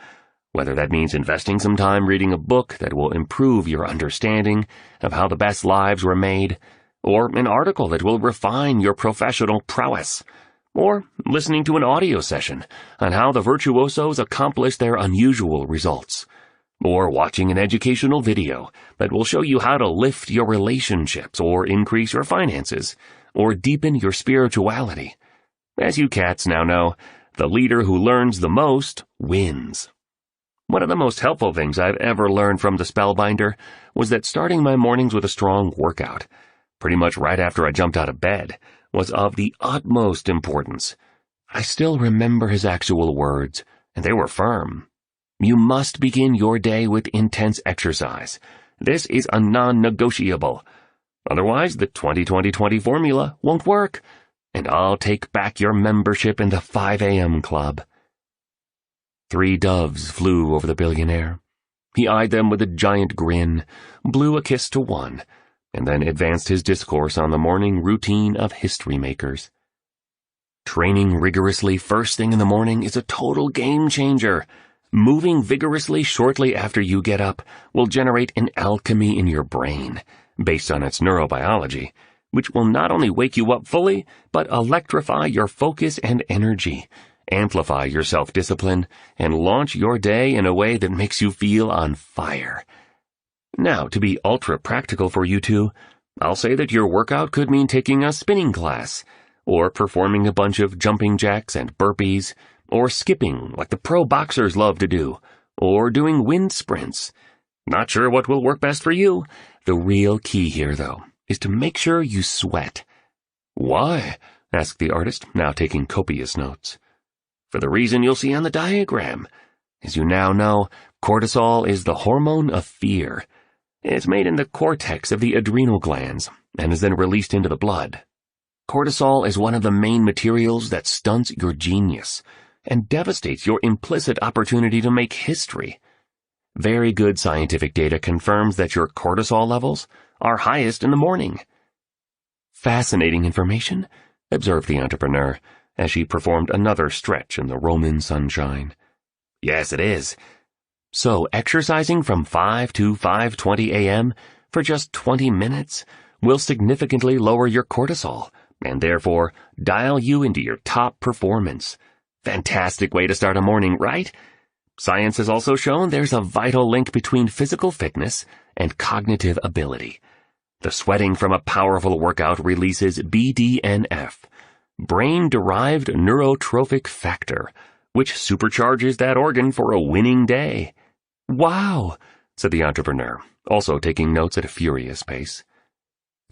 Whether that means investing some time reading a book that will improve your understanding of how the best lives were made, or an article that will refine your professional prowess, or listening to an audio session on how the virtuosos accomplish their unusual results, or watching an educational video that will show you how to lift your relationships or increase your finances or deepen your spirituality. As you cats now know, the leader who learns the most wins. One of the most helpful things I've ever learned from the Spellbinder was that starting my mornings with a strong workout, pretty much right after I jumped out of bed, was of the utmost importance. I still remember his actual words, and they were firm. You must begin your day with intense exercise. This is a non-negotiable. Otherwise, the 20-20-20 formula won't work, and I'll take back your membership in the 5 a.m. club. 3 doves flew over the billionaire. He eyed them with a giant grin, blew a kiss to one, and then advanced his discourse on the morning routine of history makers. Training rigorously first thing in the morning is a total game changer. Moving vigorously shortly after you get up will generate an alchemy in your brain, based on its neurobiology, which will not only wake you up fully, but electrify your focus and energy, amplify your self-discipline, and launch your day in a way that makes you feel on fire. Now, to be ultra-practical for you two, I'll say that your workout could mean taking a spinning class, or performing a bunch of jumping jacks and burpees, or skipping like the pro boxers love to do, or doing wind sprints. Not sure what will work best for you. The real key here, though, is to make sure you sweat. Why? Asked the artist, now taking copious notes. For the reason you'll see on the diagram. As you now know, cortisol is the hormone of fear. It's made in the cortex of the adrenal glands and is then released into the blood. Cortisol is one of the main materials that stunts your genius and devastates your implicit opportunity to make history. Very good scientific data confirms that your cortisol levels are highest in the morning. Fascinating information, observed the entrepreneur as she performed another stretch in the Roman sunshine. Yes, it is. So exercising from 5 to 5:20 a.m. for just 20 minutes will significantly lower your cortisol and therefore dial you into your top performance. Fantastic way to start a morning, right? Science has also shown there's a vital link between physical fitness and cognitive ability. The sweating from a powerful workout releases BDNF, brain-derived neurotrophic factor, which supercharges that organ for a winning day. Wow, said the entrepreneur, also taking notes at a furious pace.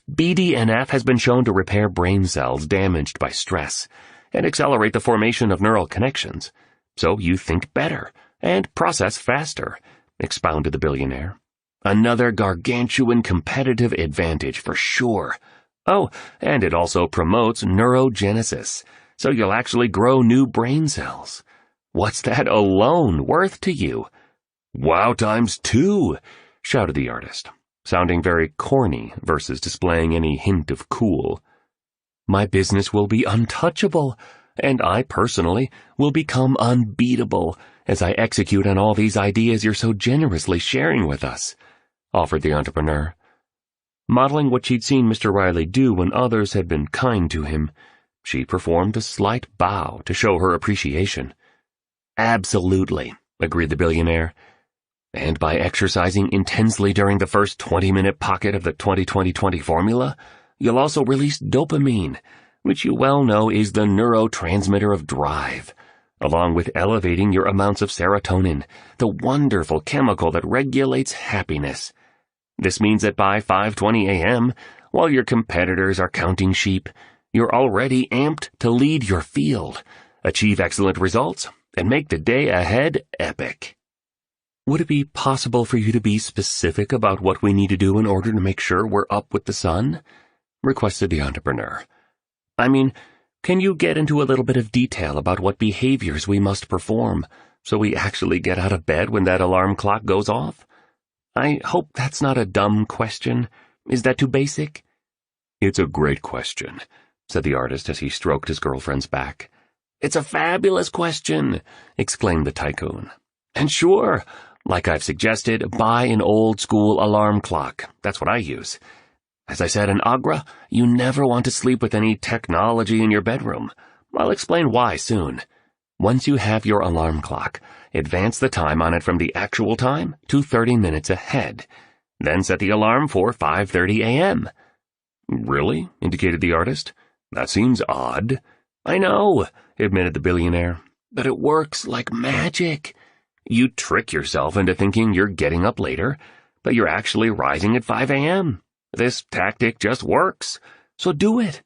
BDNF has been shown to repair brain cells damaged by stress and accelerate the formation of neural connections, so you think better and process faster, expounded the billionaire. Another gargantuan competitive advantage for sure. Oh, and it also promotes neurogenesis, so you'll actually grow new brain cells. What's that alone worth to you? Wow times 2, shouted the artist, sounding very corny versus displaying any hint of cool. My business will be untouchable, and I personally will become unbeatable as I execute on all these ideas you're so generously sharing with us, offered the entrepreneur. Modeling what she'd seen Mr. Riley do when others had been kind to him, she performed a slight bow to show her appreciation. Absolutely, agreed the billionaire. And by exercising intensely during the first 20-minute pocket of the 20-20-20 formula, you'll also release dopamine, which you well know is the neurotransmitter of drive, along with elevating your amounts of serotonin, the wonderful chemical that regulates happiness. This means that by 5:20 a.m., while your competitors are counting sheep, you're already amped to lead your field, achieve excellent results, and make the day ahead epic. Would it be possible for you to be specific about what we need to do in order to make sure we're up with the sun? Requested the entrepreneur. I mean, can you get into a little bit of detail about what behaviors we must perform so we actually get out of bed when that alarm clock goes off? I hope that's not a dumb question. Is that too basic? It's a great question, said the artist as he stroked his girlfriend's back. It's a fabulous question, exclaimed the tycoon. And sure, like I've suggested, buy an old-school alarm clock. That's what I use. As I said in Agra, you never want to sleep with any technology in your bedroom. I'll explain why soon. Once you have your alarm clock, advance the time on it from the actual time to 30 minutes ahead. Then set the alarm for 5:30 a.m. Really? Indicated the artist. That seems odd. I know, admitted the billionaire, but it works like magic. You trick yourself into thinking you're getting up later, but you're actually rising at 5 a.m. This tactic just works, so do it.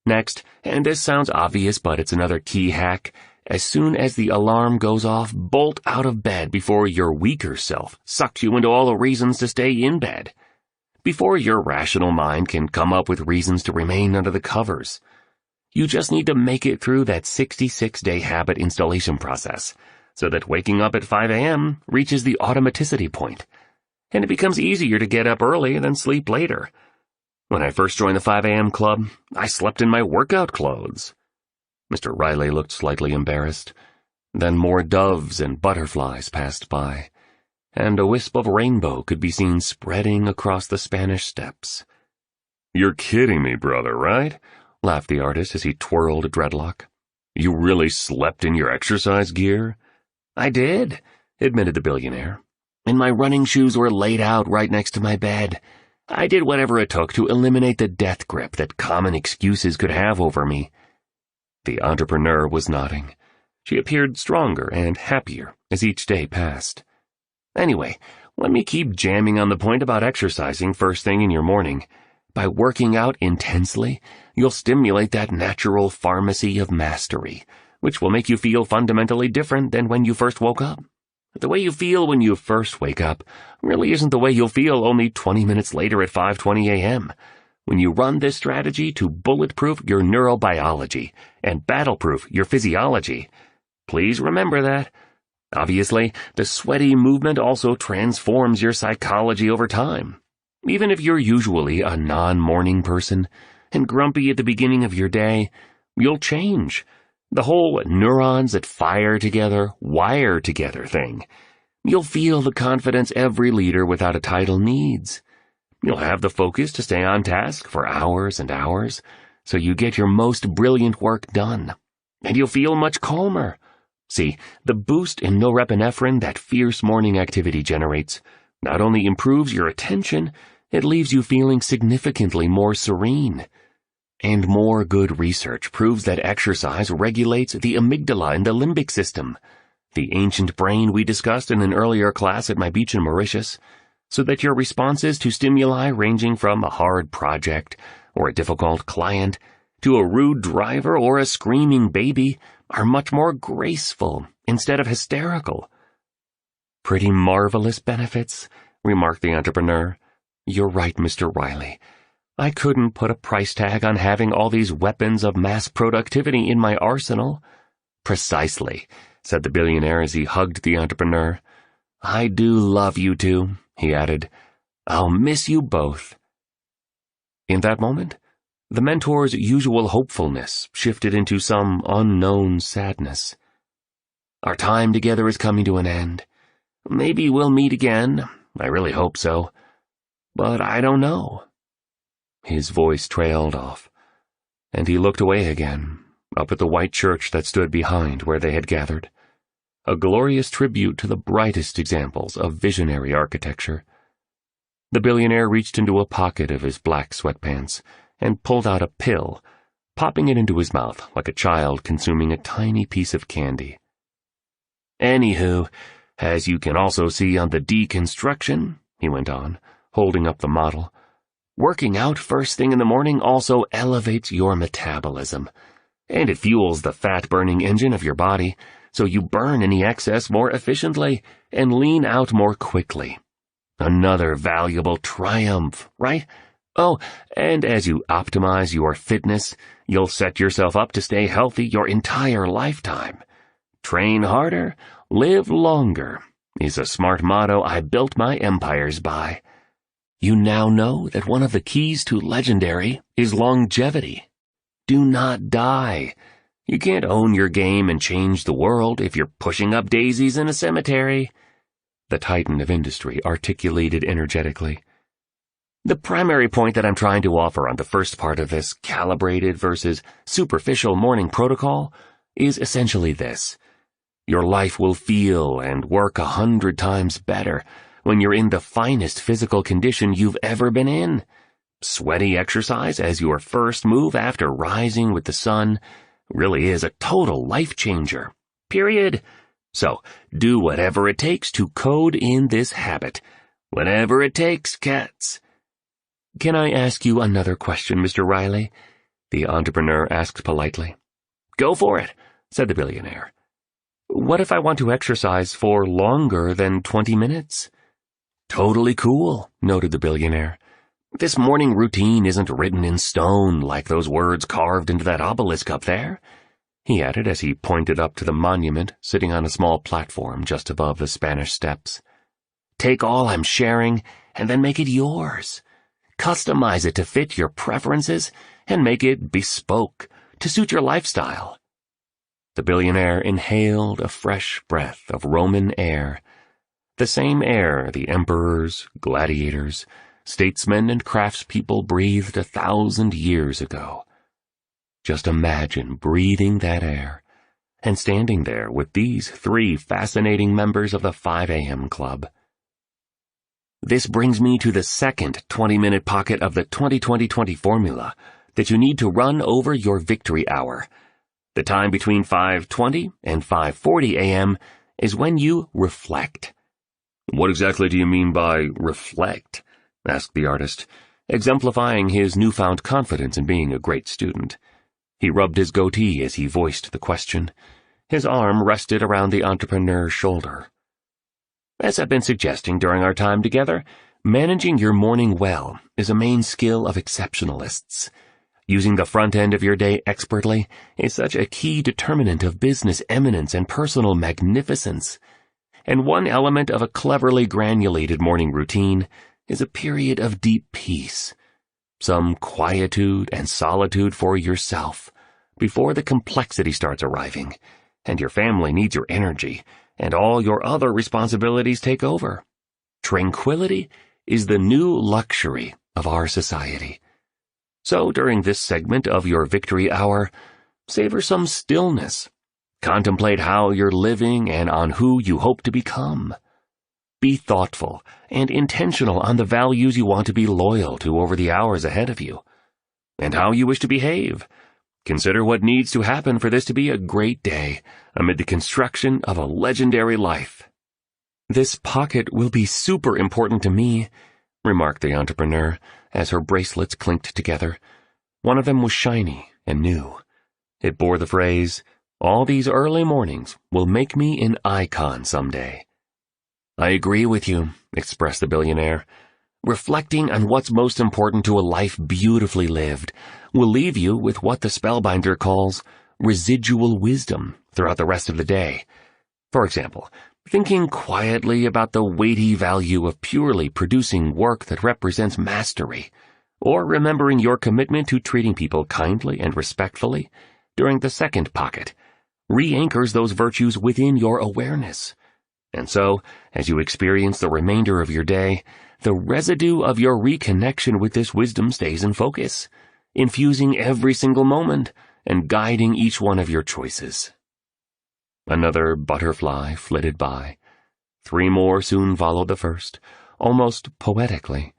Next, and this sounds obvious, but it's another key hack, as soon as the alarm goes off, bolt out of bed before your weaker self sucks you into all the reasons to stay in bed. Before your rational mind can come up with reasons to remain under the covers. You just need to make it through that 66-day habit installation process, so that waking up at 5 a.m. reaches the automaticity point, and it becomes easier to get up early than sleep later. When I first joined the 5 a.m. club, I slept in my workout clothes. Mr. Riley looked slightly embarrassed. Then more doves and butterflies passed by, and a wisp of rainbow could be seen spreading across the Spanish Steps. "You're kidding me, brother, right?" laughed the artist as he twirled a dreadlock. "You really slept in your exercise gear?" "I did," admitted the billionaire. "And my running shoes were laid out right next to my bed. I did whatever it took to eliminate the death grip that common excuses could have over me." The entrepreneur was nodding. She appeared stronger and happier as each day passed. "Anyway, let me keep jamming on the point about exercising first thing in your morning. By working out intensely, you'll stimulate that natural pharmacy of mastery, which will make you feel fundamentally different than when you first woke up. The way you feel when you first wake up really isn't the way you'll feel only 20 minutes later at 5:20 a.m. when you run this strategy to bulletproof your neurobiology and battleproof your physiology. Please remember that. Obviously, the sweaty movement also transforms your psychology over time. Even if you're usually a non-morning person and grumpy at the beginning of your day, you'll change. The whole neurons that fire together, wire together thing. You'll feel the confidence every leader without a title needs. You'll have the focus to stay on task for hours and hours, so you get your most brilliant work done. And you'll feel much calmer. See, the boost in norepinephrine that fierce morning activity generates not only improves your attention, it leaves you feeling significantly more serene. And more good research proves that exercise regulates the amygdala in the limbic system, the ancient brain we discussed in an earlier class at my beach in Mauritius, so that your responses to stimuli ranging from a hard project or a difficult client to a rude driver or a screaming baby are much more graceful instead of hysterical. "Pretty marvelous benefits," remarked the entrepreneur. "You're right, Mr. Riley. I couldn't put a price tag on having all these weapons of mass productivity in my arsenal." "Precisely," said the billionaire as he hugged the entrepreneur. "I do love you two," he added. "I'll miss you both." In that moment, the mentor's usual hopefulness shifted into some unknown sadness. "Our time together is coming to an end. Maybe we'll meet again. I really hope so. But I don't know." His voice trailed off, and he looked away again, up at the white church that stood behind where they had gathered, a glorious tribute to the brightest examples of visionary architecture. The billionaire reached into a pocket of his black sweatpants and pulled out a pill, popping it into his mouth like a child consuming a tiny piece of candy. "Anywho, as you can also see on the deconstruction," he went on, holding up the model, "working out first thing in the morning also elevates your metabolism, and it fuels the fat-burning engine of your body, so you burn any excess more efficiently and lean out more quickly. Another valuable triumph, right? Oh, and as you optimize your fitness, you'll set yourself up to stay healthy your entire lifetime. Train harder, live longer is a smart motto I built my empires by. You now know that one of the keys to legendary is longevity. Do not die. You can't own your game and change the world if you're pushing up daisies in a cemetery," the titan of industry articulated energetically. "The primary point that I'm trying to offer on the first part of this calibrated versus superficial morning protocol is essentially this. Your life will feel and work 100 times better when you're in the finest physical condition you've ever been in. Sweaty exercise as your first move after rising with the sun really is a total life changer. Period. So, do whatever it takes to code in this habit. Whatever it takes, cats." "Can I ask you another question, Mr. Riley?" the entrepreneur asked politely. "Go for it," said the billionaire. "What if I want to exercise for longer than 20 minutes? "Totally cool," noted the billionaire. "This morning routine isn't written in stone like those words carved into that obelisk up there," he added as he pointed up to the monument sitting on a small platform just above the Spanish Steps. "Take all I'm sharing and then make it yours. Customize it to fit your preferences and make it bespoke to suit your lifestyle." The billionaire inhaled a fresh breath of Roman air, the same air the emperors, gladiators, statesmen and craftspeople breathed 1,000 years ago. Just imagine breathing that air and standing there with these 3 fascinating members of the 5 a.m. Club. This brings me to the second 20-minute pocket of the 20-20-20 formula that you need to run over your victory hour. The time between 5:20 and 5:40 a.m. is when you reflect. "What exactly do you mean by reflect?" asked the artist, exemplifying his newfound confidence in being a great student. He rubbed his goatee as he voiced the question. His arm rested around the entrepreneur's shoulder. "As I've been suggesting during our time together, managing your morning well is a main skill of exceptionalists. Using the front end of your day expertly is such a key determinant of business eminence and personal magnificence. And one element of a cleverly granulated morning routine is a period of deep peace, some quietude and solitude for yourself before the complexity starts arriving, and your family needs your energy, and all your other responsibilities take over. Tranquility is the new luxury of our society. So during this segment of your victory hour, savor some stillness. Contemplate how you're living and on who you hope to become. Be thoughtful and intentional on the values you want to be loyal to over the hours ahead of you, and how you wish to behave. Consider what needs to happen for this to be a great day amid the construction of a legendary life. "This pocket will be super important to me," remarked the entrepreneur as her bracelets clinked together. One of them was shiny and new. It bore the phrase, "All these early mornings will make me an icon someday." "I agree with you," expressed the billionaire. "Reflecting on what's most important to a life beautifully lived will leave you with what the spellbinder calls residual wisdom throughout the rest of the day. For example, thinking quietly about the weighty value of purely producing work that represents mastery, or remembering your commitment to treating people kindly and respectfully during the second pocket, re-anchors those virtues within your awareness. And so, as you experience the remainder of your day, the residue of your reconnection with this wisdom stays in focus, infusing every single moment and guiding each one of your choices." Another butterfly flitted by. 3 more soon followed the first, almost poetically.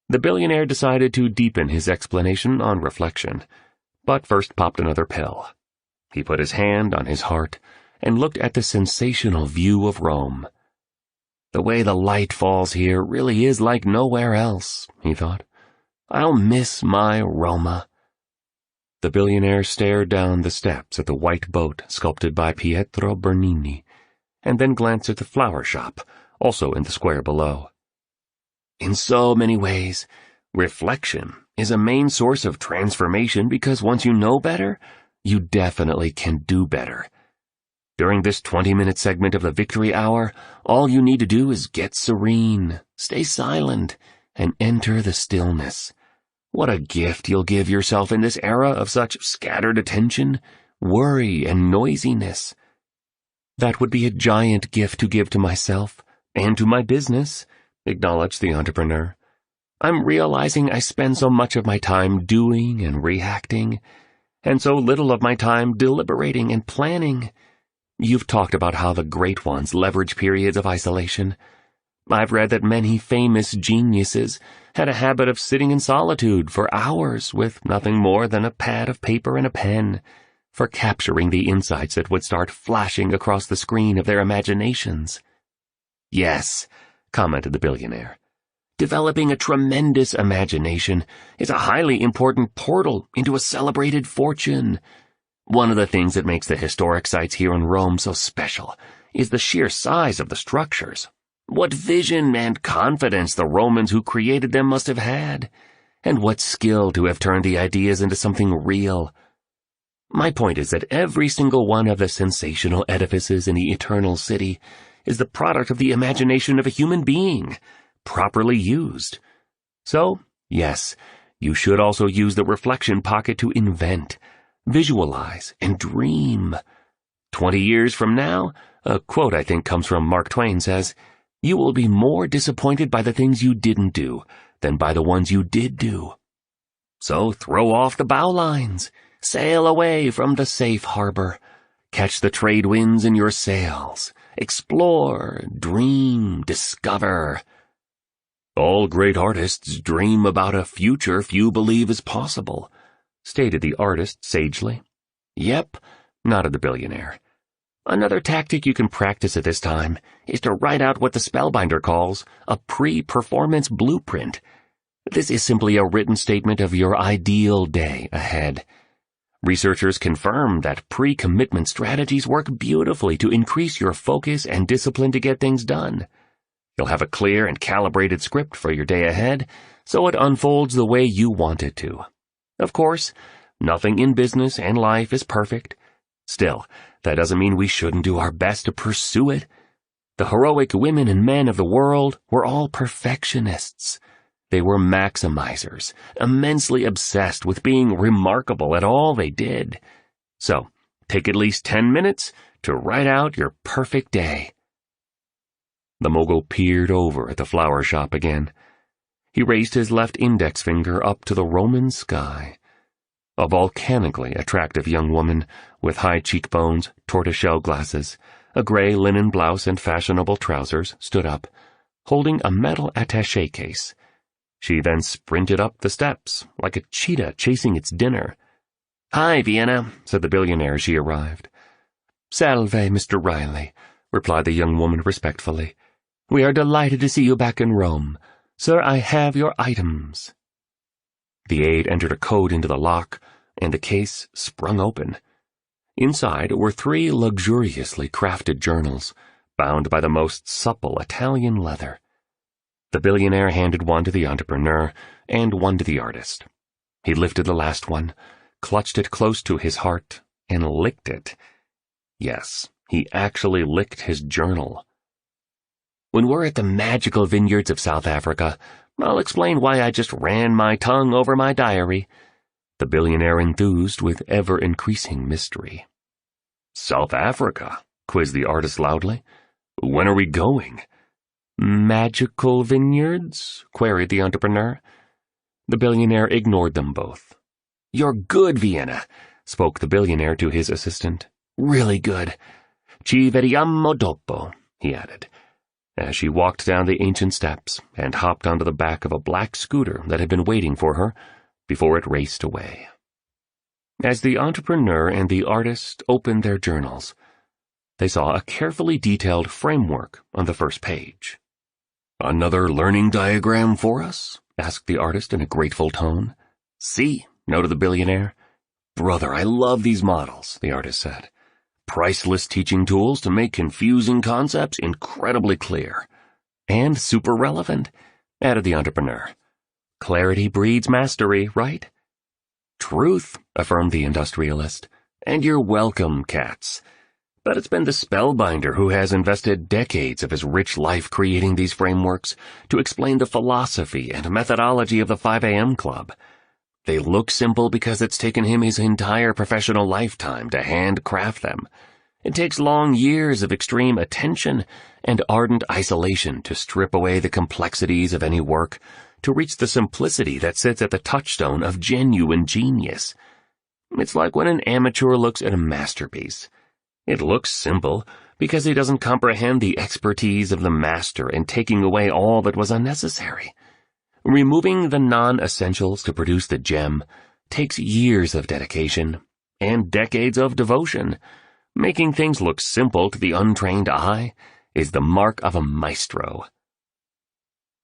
The billionaire decided to deepen his explanation on reflection, but first popped another pill. He put his hand on his heart and looked at the sensational view of Rome. "The way the light falls here really is like nowhere else," he thought. "I'll miss my Roma." The billionaire stared down the steps at the white boat sculpted by Pietro Bernini, and then glanced at the flower shop, also in the square below. In so many ways, reflection is a main source of transformation because once you know better, you definitely can do better. During this 20-minute segment of the victory hour, all you need to do is get serene, stay silent, and enter the stillness. What a gift you'll give yourself in this era of such scattered attention, worry, and noisiness. "That would be a giant gift to give to myself and to my business," acknowledged the entrepreneur. "I'm realizing I spend so much of my time doing and reacting, and so little of my time deliberating and planning. You've talked about how the great ones leverage periods of isolation. I've read that many famous geniuses had a habit of sitting in solitude for hours with nothing more than a pad of paper and a pen, for capturing the insights that would start flashing across the screen of their imaginations." "Yes," commented the billionaire. "Developing a tremendous imagination is a highly important portal into a celebrated fortune. One of the things that makes the historic sites here in Rome so special is the sheer size of the structures. What vision and confidence the Romans who created them must have had, and what skill to have turned the ideas into something real. My point is that every single one of the sensational edifices in the Eternal City is the product of the imagination of a human being, properly used. So, yes, you should also use the reflection pocket to invent, visualize, and dream. 20 years from now, a quote I think comes from Mark Twain says, "You will be more disappointed by the things you didn't do than by the ones you did do. So throw off the bowlines, sail away from the safe harbor, catch the trade winds in your sails, explore, dream, discover. All great artists dream about a future few believe is possible, stated the artist sagely. Yep, nodded the billionaire. Another tactic you can practice at this time is to write out what the Spellbinder calls a pre-performance blueprint. This is simply a written statement of your ideal day ahead. Researchers confirm that pre-commitment strategies work beautifully to increase your focus and discipline to get things done. You'll have a clear and calibrated script for your day ahead, so it unfolds the way you want it to. Of course, nothing in business and life is perfect. Still, that doesn't mean we shouldn't do our best to pursue it. The heroic women and men of the world were all perfectionists. They were maximizers, immensely obsessed with being remarkable at all they did. So, take at least 10 minutes to write out your perfect day. The mogul peered over at the flower shop again. He raised his left index finger up to the Roman sky. A volcanically attractive young woman with high cheekbones, tortoiseshell glasses, a gray linen blouse and fashionable trousers stood up, holding a metal attaché case. She then sprinted up the steps, like a cheetah chasing its dinner. "Hi, Vienna," said the billionaire as she arrived. "Salve, Mr. Riley," replied the young woman respectfully. "We are delighted to see you back in Rome. Sir, I have your items." The aide entered a code into the lock, and the case sprung open. Inside were 3 luxuriously crafted journals, bound by the most supple Italian leather. The billionaire handed one to the entrepreneur and one to the artist. He lifted the last one, clutched it close to his heart, and licked it. Yes, he actually licked his journal. "When we're at the magical vineyards of South Africa, I'll explain why I just ran my tongue over my diary," the billionaire enthused with ever-increasing mystery. "South Africa?" quizzed the artist loudly. "When are we going?" "Magical vineyards?" queried the entrepreneur. The billionaire ignored them both. "You're good, Vienna," spoke the billionaire to his assistant. "Really good. Ci vediamo dopo," he added, as she walked down the ancient steps and hopped onto the back of a black scooter that had been waiting for her before it raced away. As the entrepreneur and the artist opened their journals, they saw a carefully detailed framework on the first page. "Another learning diagram for us?" asked the artist in a grateful tone. "See," noted the billionaire. "Brother, I love these models," the artist said. "Priceless teaching tools to make confusing concepts incredibly clear." "And super relevant," added the entrepreneur. "Clarity breeds mastery, right?" "Truth," affirmed the industrialist. "And you're welcome, Katz. But it's been the Spellbinder who has invested decades of his rich life creating these frameworks to explain the philosophy and methodology of the 5 a.m. Club. They look simple because it's taken him his entire professional lifetime to handcraft them. It takes long years of extreme attention and ardent isolation to strip away the complexities of any work, to reach the simplicity that sits at the touchstone of genuine genius. It's like when an amateur looks at a masterpiece. It looks simple because he doesn't comprehend the expertise of the master in taking away all that was unnecessary. Removing the non-essentials to produce the gem takes years of dedication and decades of devotion. Making things look simple to the untrained eye is the mark of a maestro.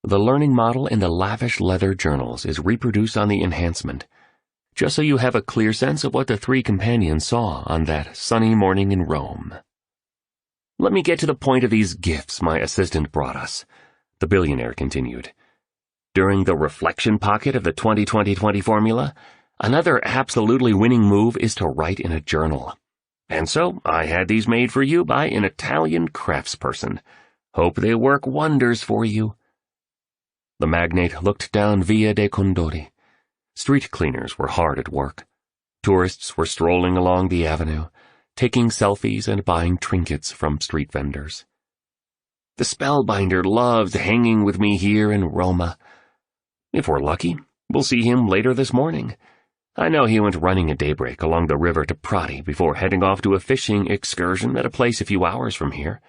The learning model in the lavish leather journals is reproduced on the enhancement, just so you have a clear sense of what the 3 companions saw on that sunny morning in Rome. "Let me get to the point of these gifts my assistant brought us," the billionaire continued. "During the reflection pocket of the 20-20-20 formula, another absolutely winning move is to write in a journal. And so I had these made for you by an Italian craftsperson. Hope they work wonders for you." The magnate looked down Via dei Condori. Street cleaners were hard at work. Tourists were strolling along the avenue, taking selfies and buying trinkets from street vendors. "The Spellbinder loves hanging with me here in Roma. If we're lucky, we'll see him later this morning. I know he went running at daybreak along the river to Prati before heading off to a fishing excursion at a place a few hours from here.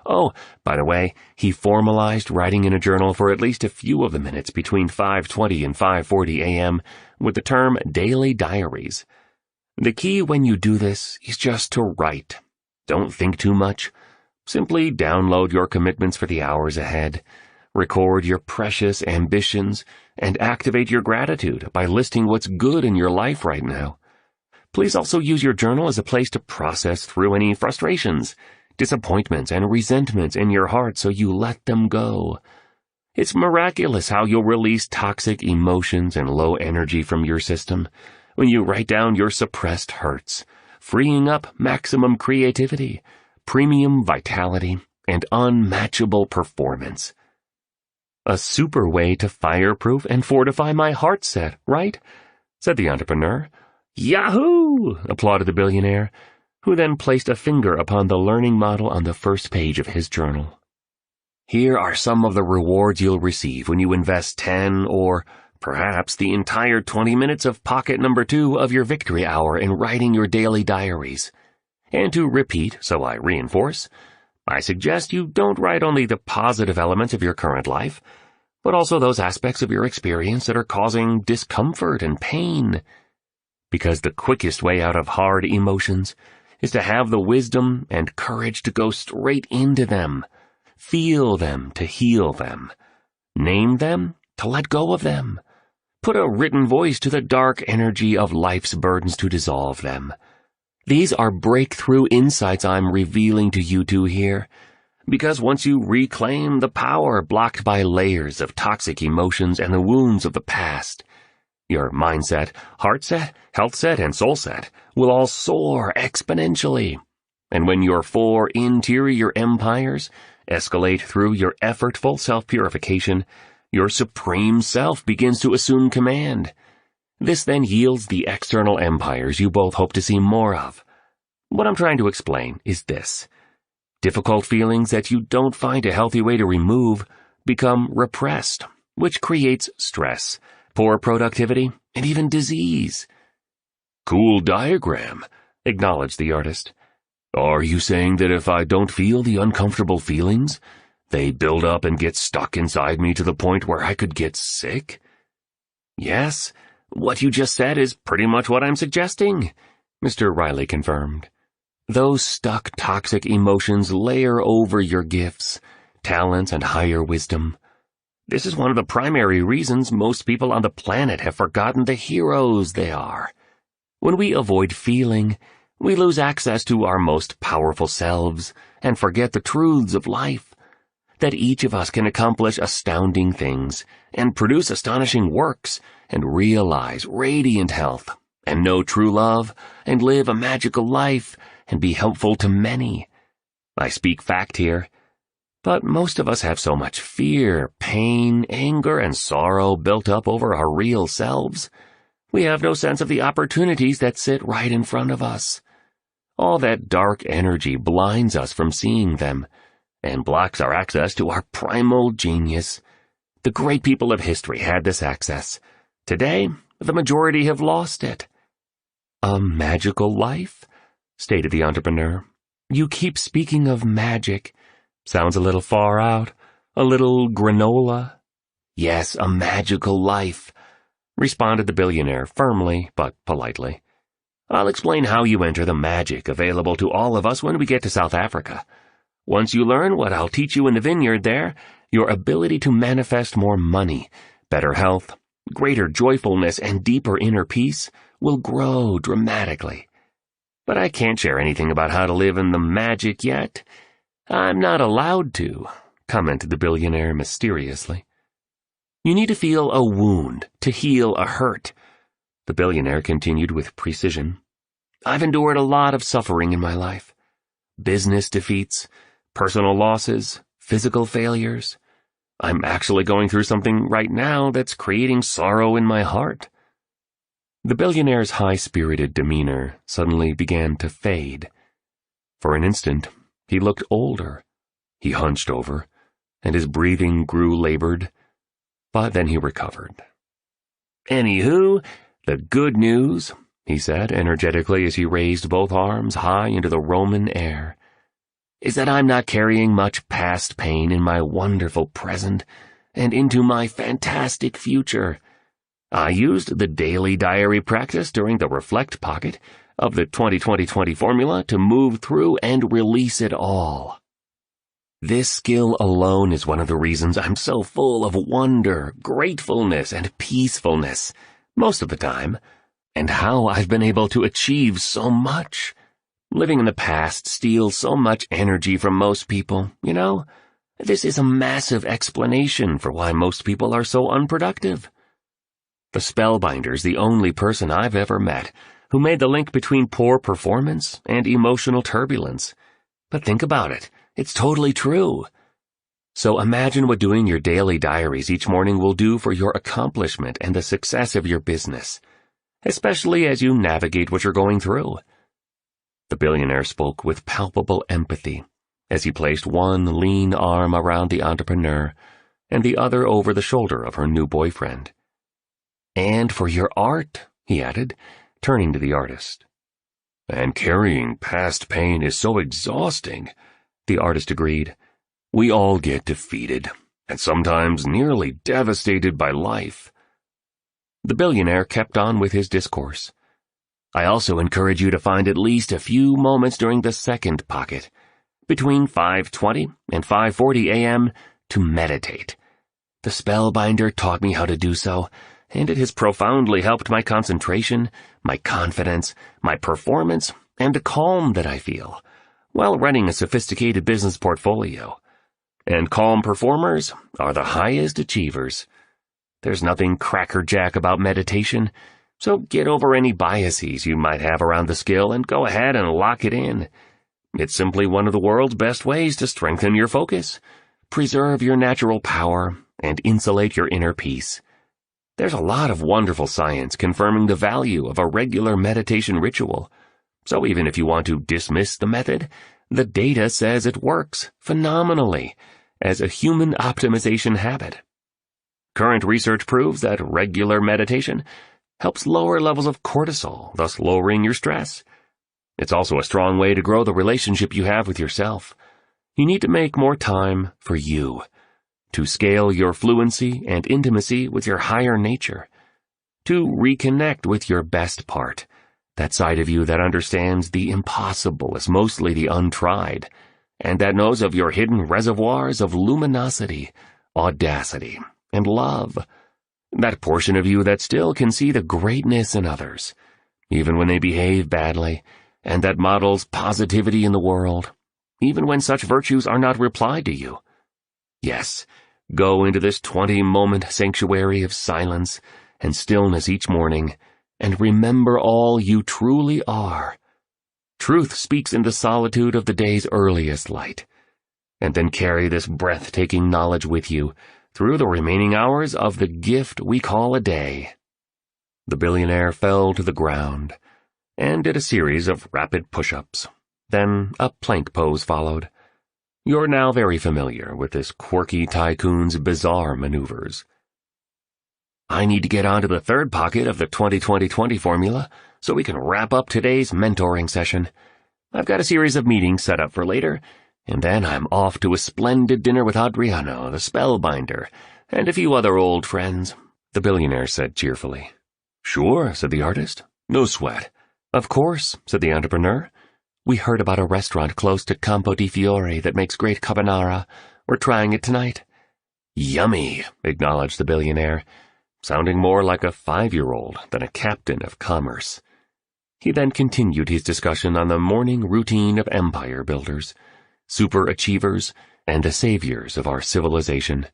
Oh, by the way, he formalized writing in a journal for at least a few of the minutes between 5:20 and 5:40 a.m. with the term daily diaries. The key when you do this is just to write. Don't think too much. Simply download your commitments for the hours ahead, record your precious ambitions, and activate your gratitude by listing what's good in your life right now. Please also use your journal as a place to process through any frustrations, disappointments, and resentments in your heart so you let them go. It's miraculous how you'll release toxic emotions and low energy from your system when you write down your suppressed hurts, freeing up maximum creativity, premium vitality, and unmatchable performance. A super way to fireproof and fortify my heart set, right? Said the entrepreneur. Yahoo! Applauded the billionaire, who then placed a finger upon the learning model on the first page of his journal. Here are some of the rewards you'll receive when you invest 10 or perhaps the entire 20 minutes of pocket number 2 of your victory hour in writing your daily diaries. And to repeat, so I reinforce, I suggest you don't write only the positive elements of your current life, but also those aspects of your experience that are causing discomfort and pain. Because the quickest way out of hard emotions is to have the wisdom and courage to go straight into them, feel them to heal them, name them to let go of them, put a written voice to the dark energy of life's burdens to dissolve them. These are breakthrough insights I'm revealing to you two here, because once you reclaim the power blocked by layers of toxic emotions and the wounds of the past, your mindset, heart set, health set, and soul set will all soar exponentially. And when your 4 interior empires escalate through your effortful self-purification, your supreme self begins to assume command. This then yields the external empires you both hope to see more of. What I'm trying to explain is this. Difficult feelings that you don't find a healthy way to remove become repressed, which creates stress, poor productivity, and even disease. Cool diagram, acknowledged the artist. Are you saying that if I don't feel the uncomfortable feelings, they build up and get stuck inside me to the point where I could get sick? Yes, what you just said is pretty much what I'm suggesting, Mr. Riley confirmed. Those stuck toxic emotions layer over your gifts, talents, and higher wisdom. This is one of the primary reasons most people on the planet have forgotten the heroes they are. When we avoid feeling, we lose access to our most powerful selves and forget the truths of life, that each of us can accomplish astounding things and produce astonishing works and realize radiant health and know true love and live a magical life and be helpful to many. I speak fact here. But most of us have so much fear, pain, anger, and sorrow built up over our real selves. We have no sense of the opportunities that sit right in front of us. All that dark energy blinds us from seeing them and blocks our access to our primal genius. The great people of history had this access. Today, the majority have lost it. A magical life? Stated the entrepreneur. You keep speaking of magic. Sounds a little far out, a little granola. Yes, a magical life, responded the billionaire firmly but politely. I'll explain how you enter the magic available to all of us when we get to South Africa. Once you learn what I'll teach you in the vineyard there, your ability to manifest more money, better health, greater joyfulness, and deeper inner peace will grow dramatically. But I can't share anything about how to live in the magic yet. I'm not allowed to, commented the billionaire mysteriously. You need to feel a wound to heal a hurt, the billionaire continued with precision. I've endured a lot of suffering in my life. Business defeats, personal losses, physical failures. I'm actually going through something right now that's creating sorrow in my heart. The billionaire's high-spirited demeanor suddenly began to fade. For an instant, he looked older. He hunched over, and his breathing grew labored. But then he recovered. "Anywho, the good news," he said energetically as he raised both arms high into the Roman air, "is that I'm not carrying much past pain in my wonderful present and into my fantastic future. I used the daily diary practice during the reflect pocket of the 20-20-20 formula to move through and release it all. This skill alone is one of the reasons I'm so full of wonder, gratefulness, and peacefulness most of the time, and how I've been able to achieve so much. Living in the past steals so much energy from most people, you know? This is a massive explanation for why most people are so unproductive. The Spellbinder's the only person I've ever met who made the link between poor performance and emotional turbulence. But think about it. It's totally true. So imagine what doing your daily diaries each morning will do for your accomplishment and the success of your business, especially as you navigate what you're going through." The billionaire spoke with palpable empathy as he placed one lean arm around the entrepreneur and the other over the shoulder of her new boyfriend. "And for your art," he added, turning to the artist. "And carrying past pain is so exhausting," the artist agreed. "We all get defeated, and sometimes nearly devastated by life." The billionaire kept on with his discourse. "I also encourage you to find at least a few moments during the second pocket, between 5:20 and 5:40 a.m., to meditate. The Spellbinder taught me how to do so, and it has profoundly helped my concentration, my confidence, my performance, and the calm that I feel while running a sophisticated business portfolio. And calm performers are the highest achievers. There's nothing crackerjack about meditation, so get over any biases you might have around the skill and go ahead and lock it in. It's simply one of the world's best ways to strengthen your focus, preserve your natural power, and insulate your inner peace. There's a lot of wonderful science confirming the value of a regular meditation ritual, so even if you want to dismiss the method, the data says it works phenomenally as a human optimization habit. Current research proves that regular meditation helps lower levels of cortisol, thus lowering your stress. It's also a strong way to grow the relationship you have with yourself. You need to make more time for you, to scale your fluency and intimacy with your higher nature, to reconnect with your best part, that side of you that understands the impossible as mostly the untried, and that knows of your hidden reservoirs of luminosity, audacity, and love. That portion of you that still can see the greatness in others, even when they behave badly, and that models positivity in the world, even when such virtues are not replied to you. Yes, go into this 20-moment sanctuary of silence and stillness each morning, and remember all you truly are. Truth speaks in the solitude of the day's earliest light, and then carry this breathtaking knowledge with you through the remaining hours of the gift we call a day." The billionaire fell to the ground and did a series of rapid push-ups. Then a plank pose followed. You're now very familiar with this quirky tycoon's bizarre maneuvers. "I need to get onto the third pocket of the 20-20-20 formula so we can wrap up today's mentoring session. I've got a series of meetings set up for later, and then I'm off to a splendid dinner with Adriano, the Spellbinder, and a few other old friends," the billionaire said cheerfully. "Sure," said the artist. "No sweat." "Of course," said the entrepreneur. "We heard about a restaurant close to Campo di Fiore that makes great carbonara. We're trying it tonight." "Yummy," acknowledged the billionaire, sounding more like a 5-year-old than a captain of commerce. He then continued his discussion on the morning routine of empire builders, super achievers, and the saviors of our civilization.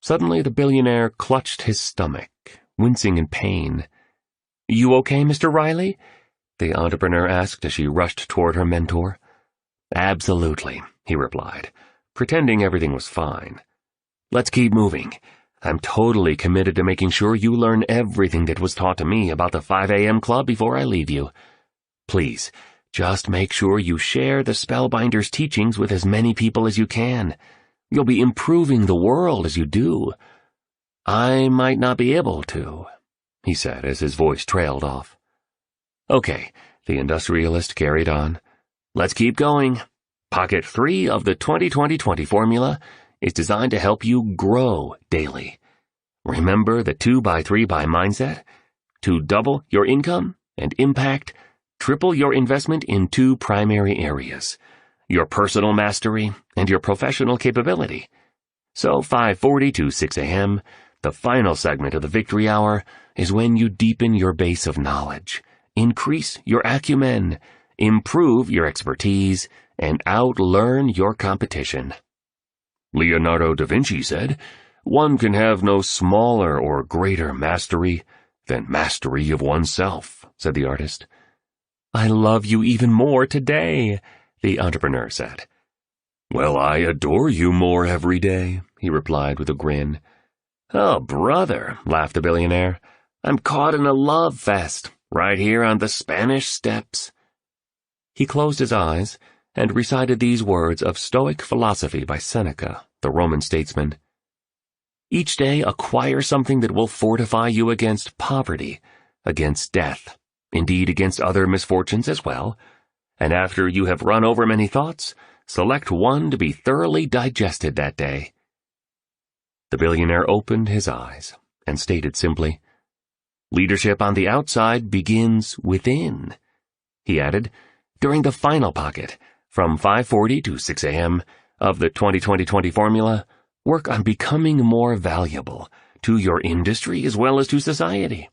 Suddenly the billionaire clutched his stomach, wincing in pain. "You okay, Mr. Riley?" the entrepreneur asked as she rushed toward her mentor. "Absolutely," he replied, pretending everything was fine. "Let's keep moving. I'm totally committed to making sure you learn everything that was taught to me about the 5 a.m. club before I leave you. Please, just make sure you share the Spellbinder's teachings with as many people as you can. You'll be improving the world as you do. I might not be able to," he said as his voice trailed off. "Okay," the industrialist carried on. "Let's keep going. Pocket 3 of the 20-20-20 formula is designed to help you grow daily. Remember the 2x3x mindset? To double your income and impact, triple your investment in 2 primary areas: your personal mastery and your professional capability. So 5:40 to 6 a.m., the final segment of the Victory Hour, is when you deepen your base of knowledge, increase your acumen, improve your expertise, and outlearn your competition." Leonardo da Vinci said, "One can have no smaller or greater mastery than mastery of oneself," said the artist. "I love you even more today," the entrepreneur said. "Well, I adore you more every day," he replied with a grin. "Oh, brother," laughed the billionaire, "I'm caught in a love fest, right here on the Spanish Steps." He closed his eyes and recited these words of Stoic philosophy by Seneca, the Roman statesman. "Each day acquire something that will fortify you against poverty, against death, indeed against other misfortunes as well, and after you have run over many thoughts, select one to be thoroughly digested that day." The billionaire opened his eyes and stated simply, "Leadership on the outside begins within." He added, "During the final pocket, from 5:40 to 6 a.m. of the 20-20-20 formula, work on becoming more valuable to your industry as well as to society.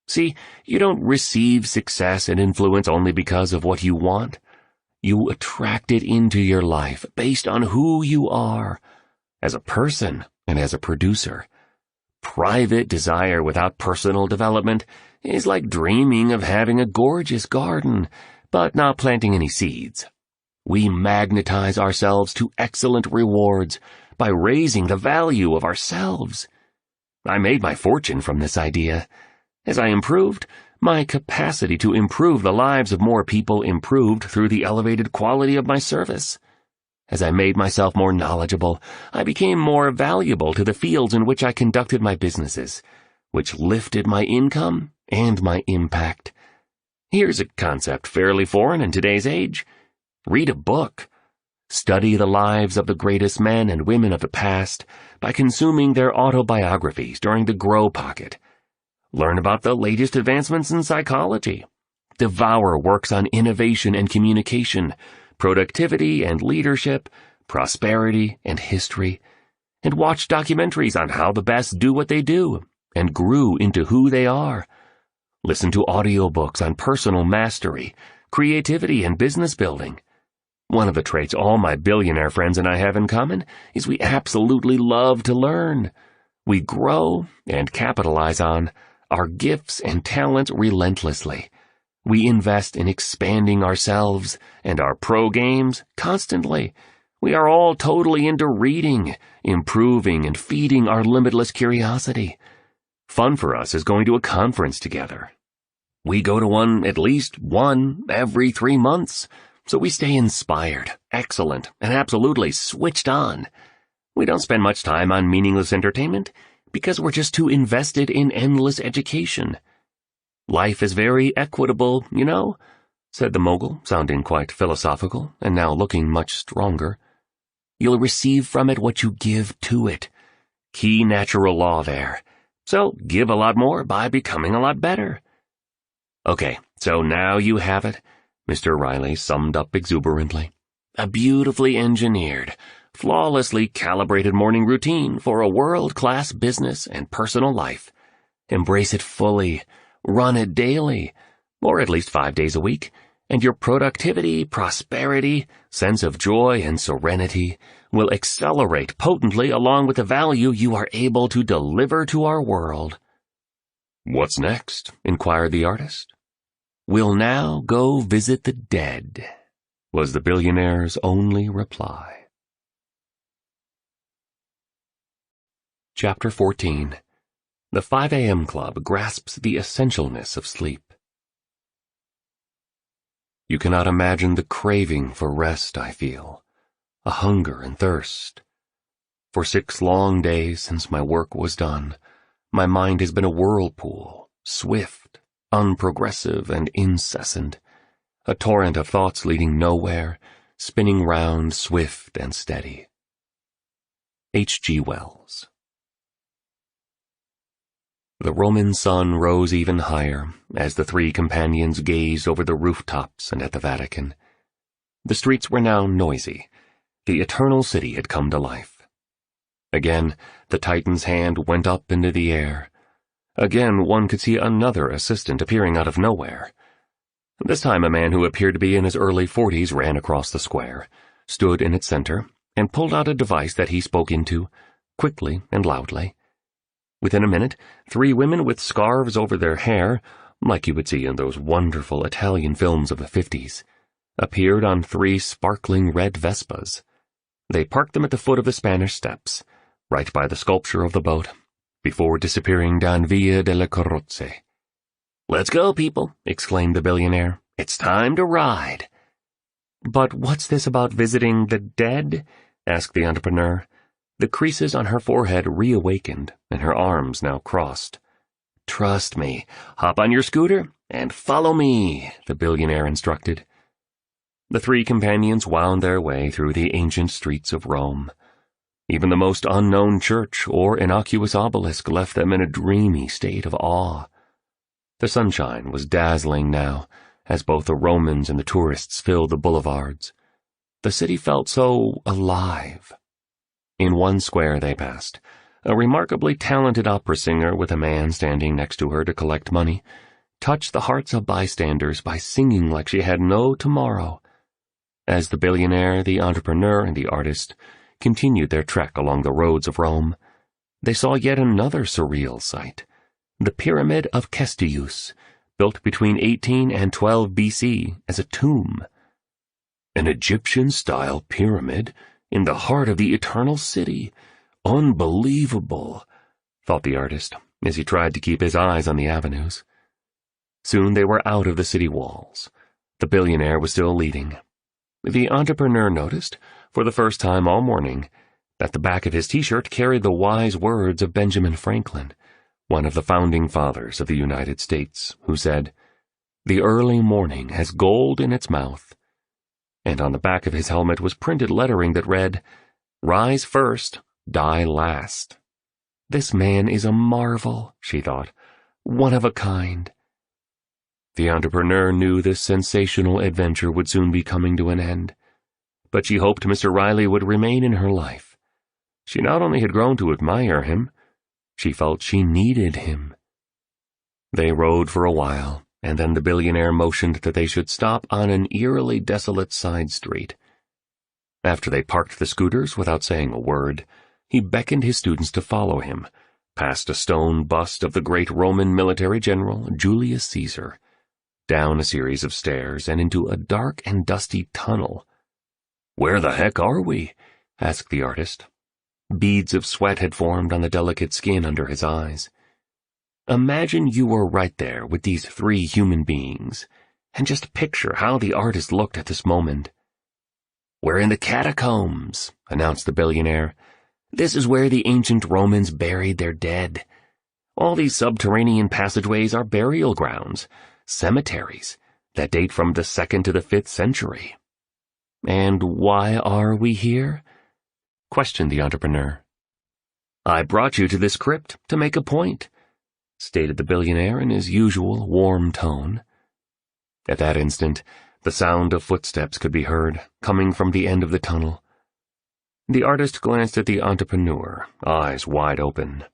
See, you don't receive success and influence only because of what you want. You attract it into your life based on who you are, as a person and as a producer. Private desire without personal development is like dreaming of having a gorgeous garden, but not planting any seeds. We magnetize ourselves to excellent rewards by raising the value of ourselves. I made my fortune from this idea. As I improved, my capacity to improve the lives of more people improved through the elevated quality of my service. As I made myself more knowledgeable, I became more valuable to the fields in which I conducted my businesses, which lifted my income and my impact. Here's a concept fairly foreign in today's age. Read a book. Study the lives of the greatest men and women of the past by consuming their autobiographies during the Grow Pocket. Learn about the latest advancements in psychology. Devour works on innovation and communication, productivity and leadership, prosperity and history, and watch documentaries on how the best do what they do and grew into who they are. Listen to audiobooks on personal mastery, creativity, and business building. One of the traits all my billionaire friends and I have in common is we absolutely love to learn. We grow and capitalize on our gifts and talents relentlessly. We invest in expanding ourselves and our pro games constantly. We are all totally into reading, improving, and feeding our limitless curiosity. Fun for us is going to a conference together. We go to at least one every 3 months, so we stay inspired, excellent, and absolutely switched on. We don't spend much time on meaningless entertainment because we're just too invested in endless education. Life is very equitable, you know, said the mogul, sounding quite philosophical and now looking much stronger. You'll receive from it what you give to it. Key natural law there. So give a lot more by becoming a lot better. Okay, so now you have it, Mr. Riley summed up exuberantly. A beautifully engineered, flawlessly calibrated morning routine for a world-class business and personal life. Embrace it fully. Run it daily, or at least 5 days a week, and your productivity, prosperity, sense of joy, and serenity will accelerate potently along with the value you are able to deliver to our world. "What's next?" inquired the artist. "We'll now go visit the dead," was the billionaire's only reply. Chapter 14. The 5 a.m. Club grasps the essentialness of sleep. You cannot imagine the craving for rest I feel, a hunger and thirst. For 6 long days since my work was done, My mind has been a whirlpool, swift, unprogressive, and incessant, a torrent of thoughts leading nowhere, spinning round swift and steady. H.G. Wells. The Roman sun rose even higher as the three companions gazed over the rooftops and at the Vatican. The streets were now noisy. The eternal city had come to life. Again, the Titan's hand went up into the air. Again, one could see another assistant appearing out of nowhere. This time a man who appeared to be in his early 40s ran across the square, stood in its center, and pulled out a device that he spoke into, quickly and loudly. Within a minute, three women with scarves over their hair, like you would see in those wonderful Italian films of the 50s, appeared on three sparkling red Vespas. They parked them at the foot of the Spanish Steps, right by the sculpture of the boat, before disappearing down Via delle Carrozze. "Let's go, people," exclaimed the billionaire. "It's time to ride." "But what's this about visiting the dead?" asked the entrepreneur. The creases on her forehead reawakened, and her arms now crossed. "Trust me. Hop on your scooter and follow me," the billionaire instructed. The three companions wound their way through the ancient streets of Rome. Even the most unknown church or innocuous obelisk left them in a dreamy state of awe. The sunshine was dazzling now, as both the Romans and the tourists filled the boulevards. The city felt so alive. In one square they passed, a remarkably talented opera singer with a man standing next to her to collect money, touched the hearts of bystanders by singing like she had no tomorrow. As the billionaire, the entrepreneur, and the artist continued their trek along the roads of Rome, they saw yet another surreal sight, the Pyramid of Cestius, built between 18 and 12 B.C. as a tomb. An Egyptian-style pyramid in the heart of the Eternal City. Unbelievable, thought the artist, as he tried to keep his eyes on the avenues. Soon they were out of the city walls. The billionaire was still leading. The entrepreneur noticed, for the first time all morning, that the back of his t-shirt carried the wise words of Benjamin Franklin, one of the founding fathers of the United States, who said, "The early morning has gold in its mouth." And on the back of his helmet was printed lettering that read, "Rise first, die last." This man is a marvel, she thought, one of a kind. The entrepreneur knew this sensational adventure would soon be coming to an end, but she hoped Mr. Riley would remain in her life. She not only had grown to admire him, she felt she needed him. They rode for a while, and then the billionaire motioned that they should stop on an eerily desolate side street. After they parked the scooters without saying a word, he beckoned his students to follow him, past a stone bust of the great Roman military general Julius Caesar, down a series of stairs and into a dark and dusty tunnel. "Where the heck are we?" asked the artist. Beads of sweat had formed on the delicate skin under his eyes. Imagine you were right there with these three human beings, and just picture how the artist looked at this moment. "We're in the catacombs," announced the billionaire. "This is where the ancient Romans buried their dead. All these subterranean passageways are burial grounds, cemeteries, that date from the 2nd to the 5th century. "And why are we here?" questioned the entrepreneur. "I brought you to this crypt to make a point," stated the billionaire in his usual warm tone. At that instant, the sound of footsteps could be heard, coming from the end of the tunnel. The artist glanced at the entrepreneur, eyes wide open.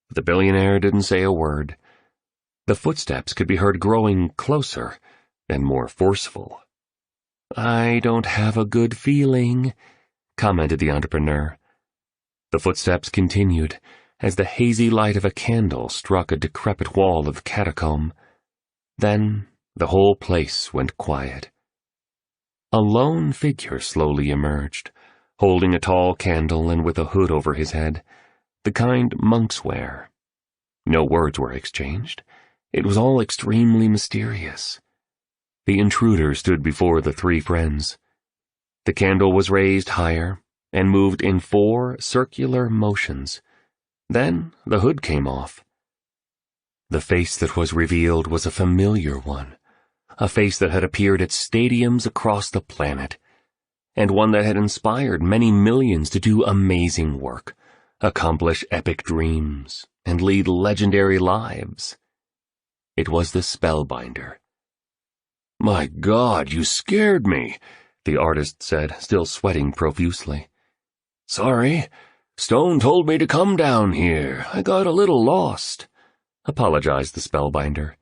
The billionaire didn't say a word. The footsteps could be heard growing closer and more forceful. "I don't have a good feeling," commented the entrepreneur. The footsteps continued as the hazy light of a candle struck a decrepit wall of the catacomb. Then the whole place went quiet. A lone figure slowly emerged, holding a tall candle and with a hood over his head, the kind monks wear. No words were exchanged. It was all extremely mysterious. The intruder stood before the three friends. The candle was raised higher and moved in 4 circular motions. Then the hood came off. The face that was revealed was a familiar one, a face that had appeared at stadiums across the planet, and one that had inspired many millions to do amazing work, accomplish epic dreams, and lead legendary lives. It was the Spellbinder. "My God, you scared me," the artist said, still sweating profusely. "Sorry. Stone told me to come down here. I got a little lost," apologized the Spellbinder.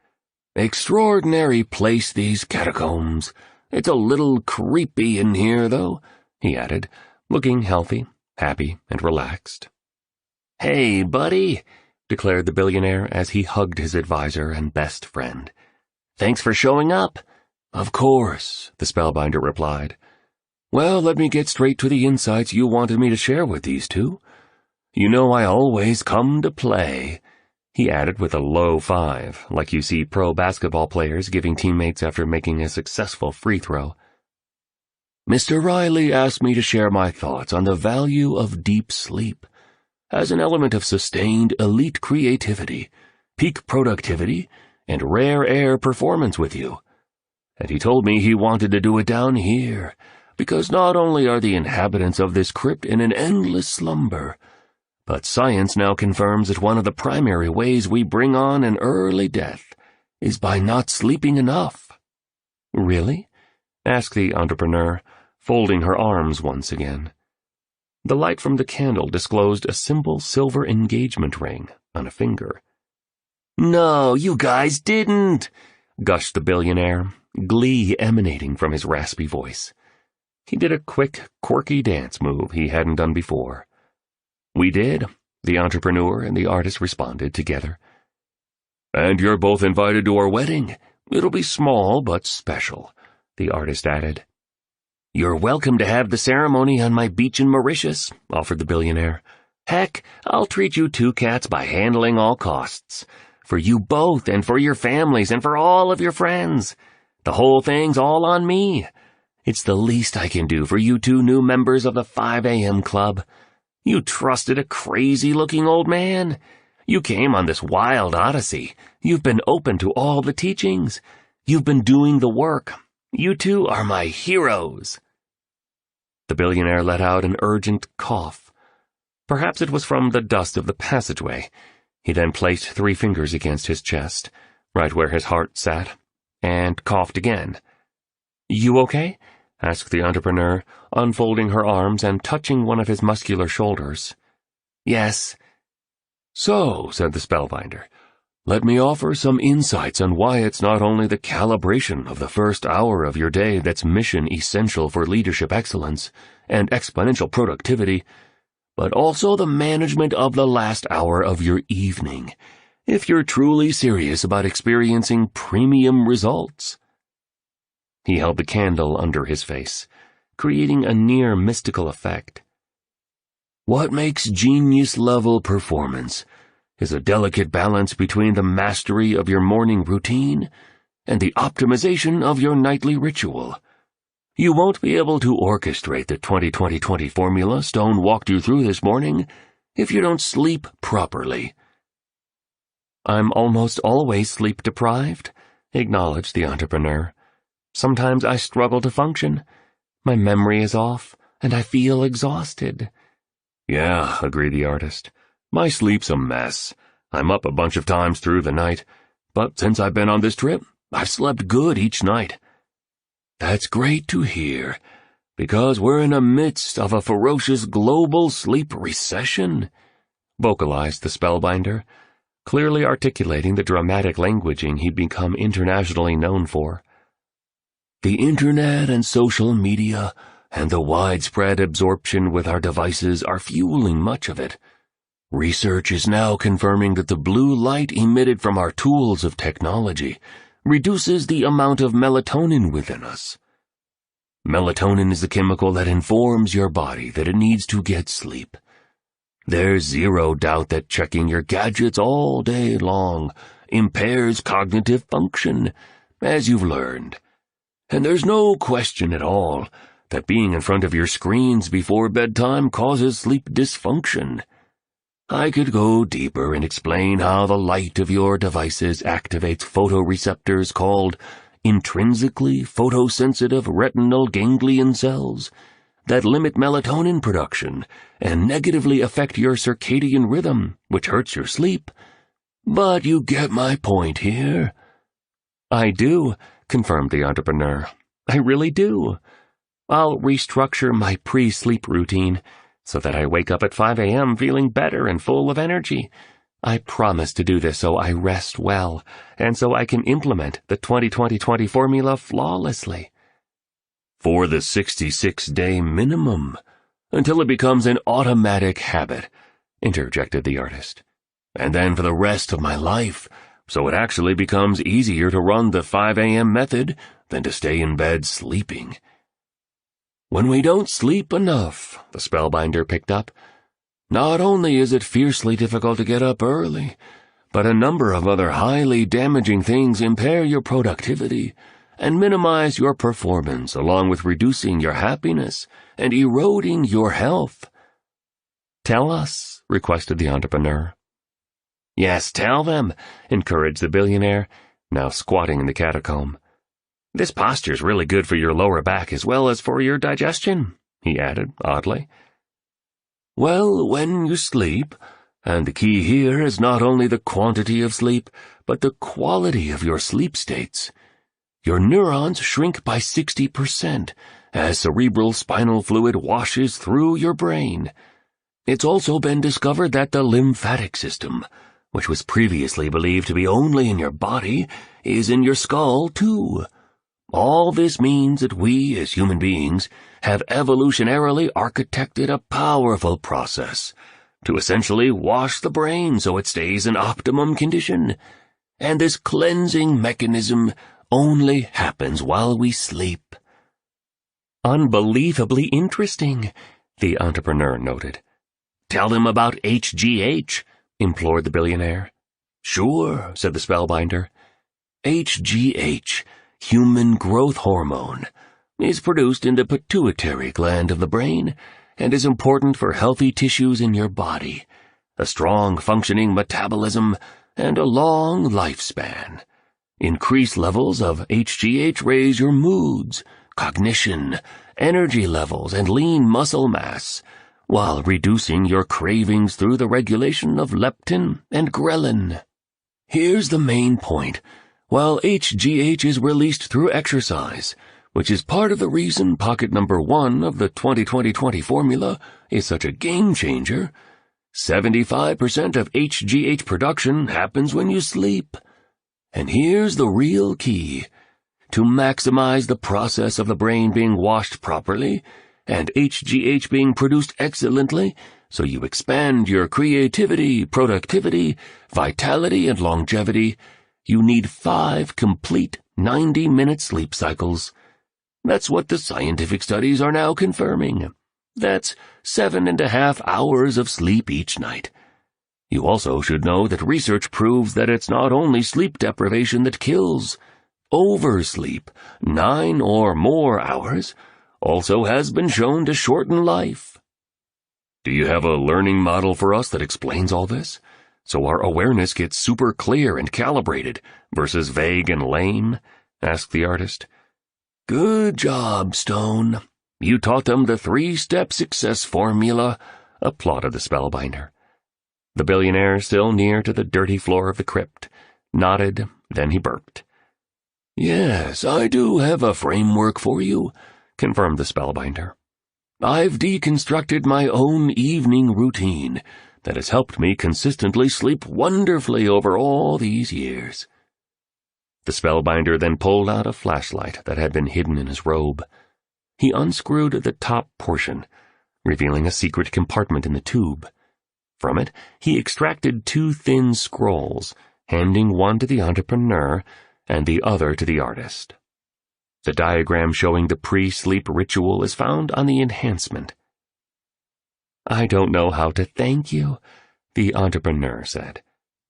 "Extraordinary place, these catacombs. It's a little creepy in here, though," he added, looking healthy, happy, and relaxed. "Hey, buddy," declared the billionaire as he hugged his advisor and best friend. "Thanks for showing up." "Of course," the Spellbinder replied. "Well, let me get straight to the insights you wanted me to share with these two. You know I always come to play," he added with a low five, like you see pro basketball players giving teammates after making a successful free throw. "Mr. Riley asked me to share my thoughts on the value of deep sleep as an element of sustained elite creativity, peak productivity, and rare air performance with you. And he told me he wanted to do it down here, because not only are the inhabitants of this crypt in an endless slumber, but science now confirms that one of the primary ways we bring on an early death is by not sleeping enough." "Really?" asked the entrepreneur, folding her arms once again. The light from the candle disclosed a simple silver engagement ring on a finger. "No, you guys didn't," gushed the billionaire, glee emanating from his raspy voice. He did a quick, quirky dance move he hadn't done before. "We did," the entrepreneur and the artist responded together. "And you're both invited to our wedding. It'll be small but special," the artist added. "You're welcome to have the ceremony on my beach in Mauritius," offered the billionaire. "Heck, I'll treat you two cats by handling all costs. For you both, and for your families, and for all of your friends. The whole thing's all on me. It's the least I can do for you two new members of the 5 a.m. Club. You trusted a crazy-looking old man. You came on this wild odyssey. You've been open to all the teachings. You've been doing the work. You two are my heroes." The billionaire let out an urgent cough. Perhaps it was from the dust of the passageway. He then placed 3 fingers against his chest, right where his heart sat, and coughed again. "You okay?" asked the entrepreneur, unfolding her arms and touching one of his muscular shoulders. "Yes." "So," said the Spellbinder, "let me offer some insights on why it's not only the calibration of the first hour of your day that's mission essential for leadership excellence and exponential productivity, but also the management of the last hour of your evening, if you're truly serious about experiencing premium results." He held the candle under his face, creating a near mystical effect. "What makes genius-level performance is a delicate balance between the mastery of your morning routine and the optimization of your nightly ritual. You won't be able to orchestrate the 20-20-20 formula Stone walked you through this morning if you don't sleep properly." "I'm almost always sleep-deprived," acknowledged the entrepreneur. "Sometimes I struggle to function. My memory is off, and I feel exhausted." "Yeah," agreed the artist. "My sleep's a mess. I'm up a bunch of times through the night, but since I've been on this trip, I've slept good each night." "That's great to hear, because we're in the midst of a ferocious global sleep recession," vocalized the Spellbinder, clearly articulating the dramatic languaging he'd become internationally known for. "The internet and social media and the widespread absorption with our devices are fueling much of it. Research is now confirming that the blue light emitted from our tools of technology reduces the amount of melatonin within us. Melatonin is the chemical that informs your body that it needs to get sleep. There's zero doubt that checking your gadgets all day long impairs cognitive function, as you've learned. And there's no question at all that being in front of your screens before bedtime causes sleep dysfunction. I could go deeper and explain how the light of your devices activates photoreceptors called intrinsically photosensitive retinal ganglion cells that limit melatonin production and negatively affect your circadian rhythm, which hurts your sleep. But you get my point here. I do, confirmed the entrepreneur. I really do. I'll restructure my pre-sleep routine so that I wake up at 5 a.m. feeling better and full of energy. I promise to do this so I rest well, and so I can implement the 20-20-20 formula flawlessly. For the 66-day minimum, until it becomes an automatic habit, interjected the artist. And then for the rest of my life, so it actually becomes easier to run the 5 a.m. method than to stay in bed sleeping. When we don't sleep enough, the spellbinder picked up, not only is it fiercely difficult to get up early, but a number of other highly damaging things impair your productivity and minimize your performance, along with reducing your happiness and eroding your health. Tell us, requested the entrepreneur. Yes, tell them, encouraged the billionaire, now squatting in the catacomb. This posture's really good for your lower back as well as for your digestion, he added, oddly. Well, when you sleep, and the key here is not only the quantity of sleep, but the quality of your sleep states, your neurons shrink by 60% as cerebral spinal fluid washes through your brain. It's also been discovered that the lymphatic system, which was previously believed to be only in your body, is in your skull too. All this means that we, as human beings, have evolutionarily architected a powerful process to essentially wash the brain so it stays in optimum condition. And this cleansing mechanism only happens while we sleep. Unbelievably interesting, the entrepreneur noted. Tell them about HGH, implored the billionaire. Sure, said the spellbinder. HGH, human growth hormone, is produced in the pituitary gland of the brain and is important for healthy tissues in your body, a strong functioning metabolism, and a long lifespan. Increased levels of HGH raise your moods, cognition, energy levels, and lean muscle mass, while reducing your cravings through the regulation of leptin and ghrelin. Here's the main point. While HGH is released through exercise, which is part of the reason pocket number 1 of the 20-20-20 formula is such a game-changer, 75% of HGH production happens when you sleep. And here's the real key. To maximize the process of the brain being washed properly, and HGH being produced excellently, so you expand your creativity, productivity, vitality, and longevity, you need 5 complete 90-minute sleep cycles. That's what the scientific studies are now confirming. That's 7.5 hours of sleep each night. You also should know that research proves that it's not only sleep deprivation that kills. Oversleep, 9 or more hours, also has been shown to shorten life. Do you have a learning model for us that explains all this, so our awareness gets super clear and calibrated versus vague and lame? Asked the artist. Good job, Stone. You taught them the 3-step success formula, applauded the spellbinder. The billionaire, still near to the dirty floor of the crypt, nodded, then he burped. Yes, I do have a framework for you, confirmed the spellbinder. I've deconstructed my own evening routine that has helped me consistently sleep wonderfully over all these years. The spellbinder then pulled out a flashlight that had been hidden in his robe. He unscrewed the top portion, revealing a secret compartment in the tube. From it, he extracted 2 thin scrolls, handing one to the entrepreneur and the other to the artist. The diagram showing the pre-sleep ritual is found on the enhancement. I don't know how to thank you, the entrepreneur said.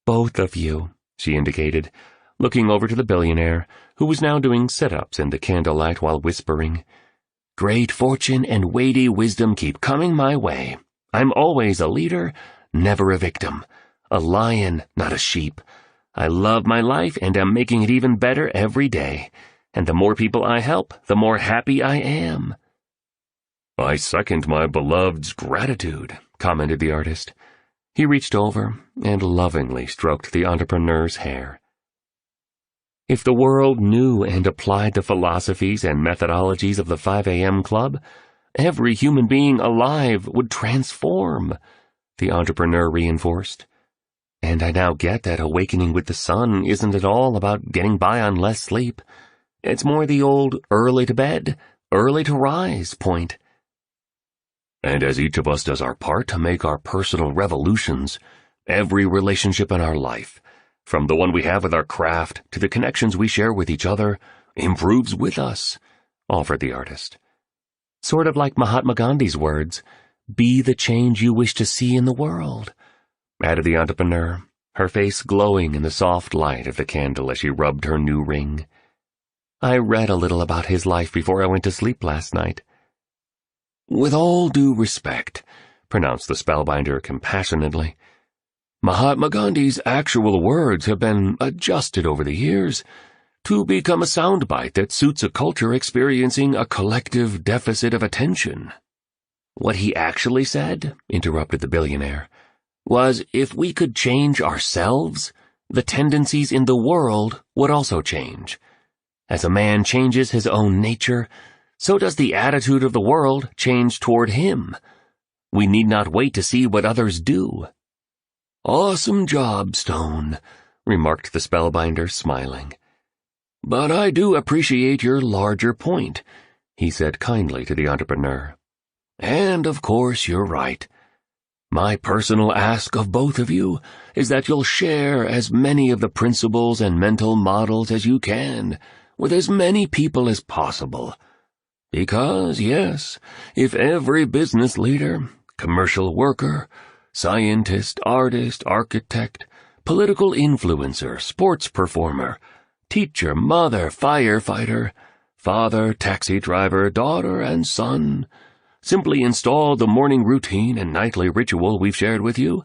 Both of you, she indicated, looking over to the billionaire, who was now doing sit-ups in the candlelight while whispering, Great fortune and weighty wisdom keep coming my way. I'm always a leader, never a victim. A lion, not a sheep. I love my life and am making it even better every day. And the more people I help, the more happy I am." "I second my beloved's gratitude," commented the artist. He reached over and lovingly stroked the entrepreneur's hair. If the world knew and applied the philosophies and methodologies of the 5 a.m. Club, every human being alive would transform, the entrepreneur reinforced. And I now get that awakening with the sun isn't at all about getting by on less sleep. It's more the old early to bed, early to rise point. "And as each of us does our part to make our personal revolutions, every relationship in our life, from the one we have with our craft to the connections we share with each other, improves with us," offered the artist. Sort of like Mahatma Gandhi's words, "Be the change you wish to see in the world," added the entrepreneur, her face glowing in the soft light of the candle as she rubbed her new ring. "I read a little about his life before I went to sleep last night." "With all due respect," pronounced the spellbinder compassionately, "Mahatma Gandhi's actual words have been adjusted over the years to become a soundbite that suits a culture experiencing a collective deficit of attention." "What he actually said," interrupted the billionaire, "was if we could change ourselves, the tendencies in the world would also change. As a man changes his own nature, so does the attitude of the world change toward him. We need not wait to see what others do." "Awesome job, Stone," remarked the spellbinder, smiling. "But I do appreciate your larger point," he said kindly to the entrepreneur. "And, of course, you're right. My personal ask of both of you is that you'll share as many of the principles and mental models as you can with as many people as possible. Because, yes, if every business leader, commercial worker, scientist, artist, architect, political influencer, sports performer, teacher, mother, firefighter, father, taxi driver, daughter, and son simply install the morning routine and nightly ritual we've shared with you,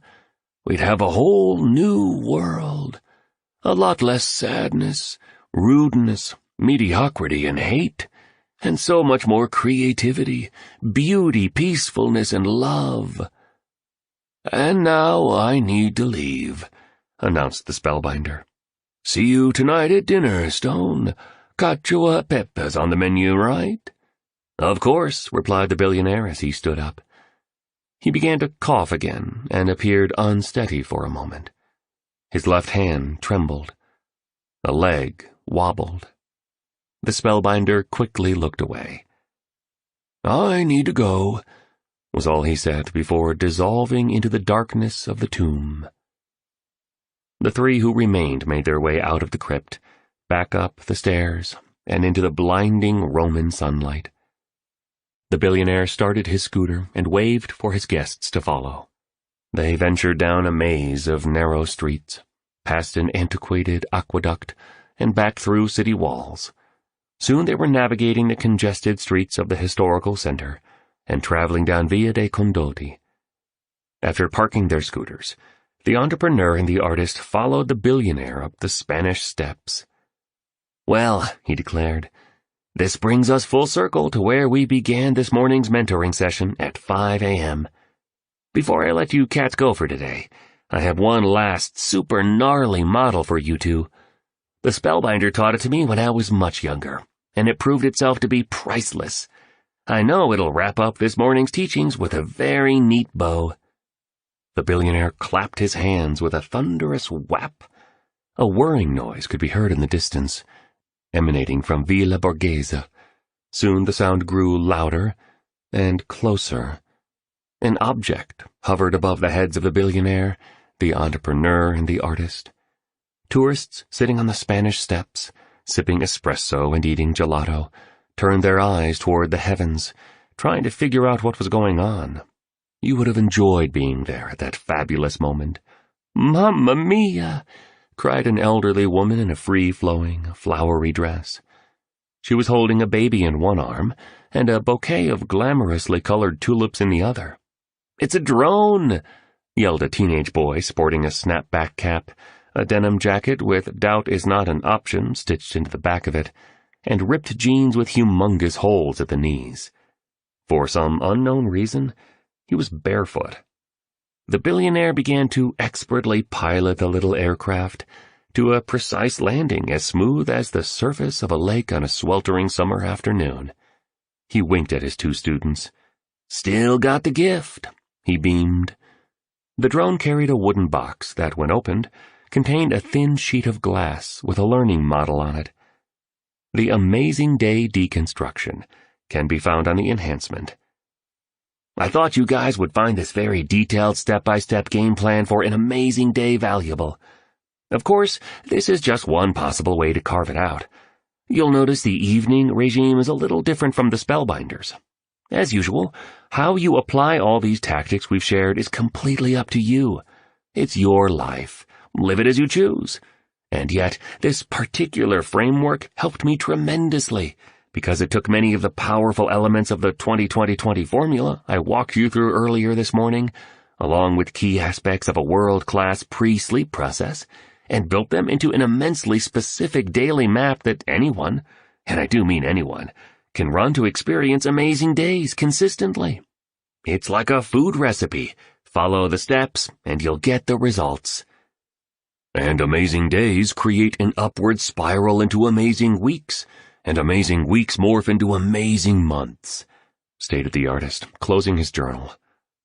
we'd have a whole new world. A lot less sadness, rudeness, mediocrity, and hate, and so much more creativity, beauty, peacefulness, and love." "And now I need to leave," announced the spellbinder. "See you tonight at dinner, Stone. Cacio e pepe's on the menu, right?" "Of course," replied the billionaire as he stood up. He began to cough again and appeared unsteady for a moment. His left hand trembled. A leg wobbled. The spellbinder quickly looked away. "I need to go," was all he said before dissolving into the darkness of the tomb. The three who remained made their way out of the crypt, back up the stairs, and into the blinding Roman sunlight. The billionaire started his scooter and waved for his guests to follow. They ventured down a maze of narrow streets, past an antiquated aqueduct, and back through city walls. Soon they were navigating the congested streets of the historical center and traveling down Via dei Condotti. After parking their scooters, the entrepreneur and the artist followed the billionaire up the Spanish Steps. "Well," he declared, "this brings us full circle to where we began this morning's mentoring session at 5 a.m. Before I let you cats go for today, I have one last super gnarly model for you two. The spellbinder taught it to me when I was much younger, and it proved itself to be priceless. I know it'll wrap up this morning's teachings with a very neat bow." The billionaire clapped his hands with a thunderous whap. A whirring noise could be heard in the distance, emanating from Villa Borghese. Soon the sound grew louder and closer. An object hovered above the heads of the billionaire, the entrepreneur, and the artist. Tourists sitting on the Spanish Steps, sipping espresso and eating gelato, turned their eyes toward the heavens, trying to figure out what was going on. You would have enjoyed being there at that fabulous moment. "Mamma mia!" cried an elderly woman in a free-flowing, flowery dress. She was holding a baby in one arm and a bouquet of glamorously colored tulips in the other. "It's a drone!" yelled a teenage boy sporting a snapback cap, a denim jacket with "Doubt is not an option" stitched into the back of it, and ripped jeans with humongous holes at the knees. For some unknown reason, he was barefoot. The billionaire began to expertly pilot the little aircraft to a precise landing as smooth as the surface of a lake on a sweltering summer afternoon. He winked at his two students. "Still got the gift," he beamed. The drone carried a wooden box that, when opened, contained a thin sheet of glass with a learning model on it. The Amazing Day Deconstruction can be found on the enhancement. "I thought you guys would find this very detailed step-by-step game plan for an amazing day valuable. Of course, this is just one possible way to carve it out. You'll notice the evening regime is a little different from the Spellbinders. As usual, how you apply all these tactics we've shared is completely up to you. It's your life. Live it as you choose. And yet, this particular framework helped me tremendously, because it took many of the powerful elements of the 20-20-20 formula I walked you through earlier this morning, along with key aspects of a world-class pre-sleep process, and built them into an immensely specific daily map that anyone, and I do mean anyone, can run to experience amazing days consistently. It's like a food recipe. Follow the steps, and you'll get the results. And amazing days create an upward spiral into amazing weeks, and amazing weeks morph into amazing months," stated the artist, closing his journal.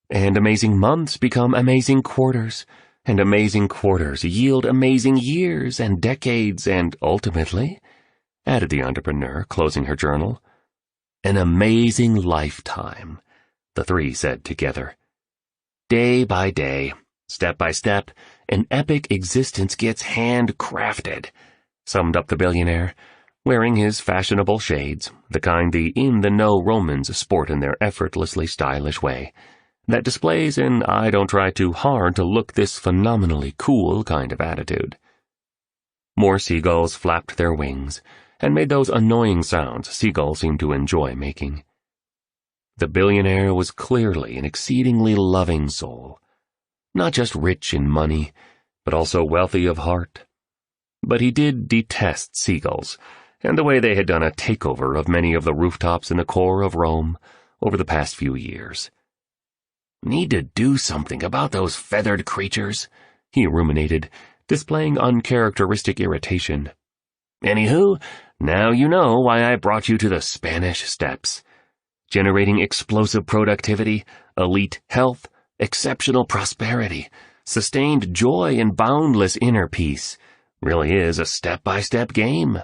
"And amazing months become amazing quarters, and amazing quarters yield amazing years and decades, and ultimately," added the entrepreneur, closing her journal, "an amazing lifetime," the three said together. "Day by day, step by step, an epic existence gets handcrafted," summed up the billionaire, wearing his fashionable shades, the kind the in-the-know Romans sport in their effortlessly stylish way, that displays an "I don't try too hard to look this phenomenally cool" kind of attitude. More seagulls flapped their wings and made those annoying sounds seagulls seem to enjoy making. The billionaire was clearly an exceedingly loving soul, not just rich in money, but also wealthy of heart. But he did detest seagulls, and the way they had done a takeover of many of the rooftops in the core of Rome over the past few years. "Need to do something about those feathered creatures," he ruminated, displaying uncharacteristic irritation. "Anywho, now you know why I brought you to the Spanish Steps. Generating explosive productivity, elite health, exceptional prosperity, sustained joy, and boundless inner peace really is a step-by-step game.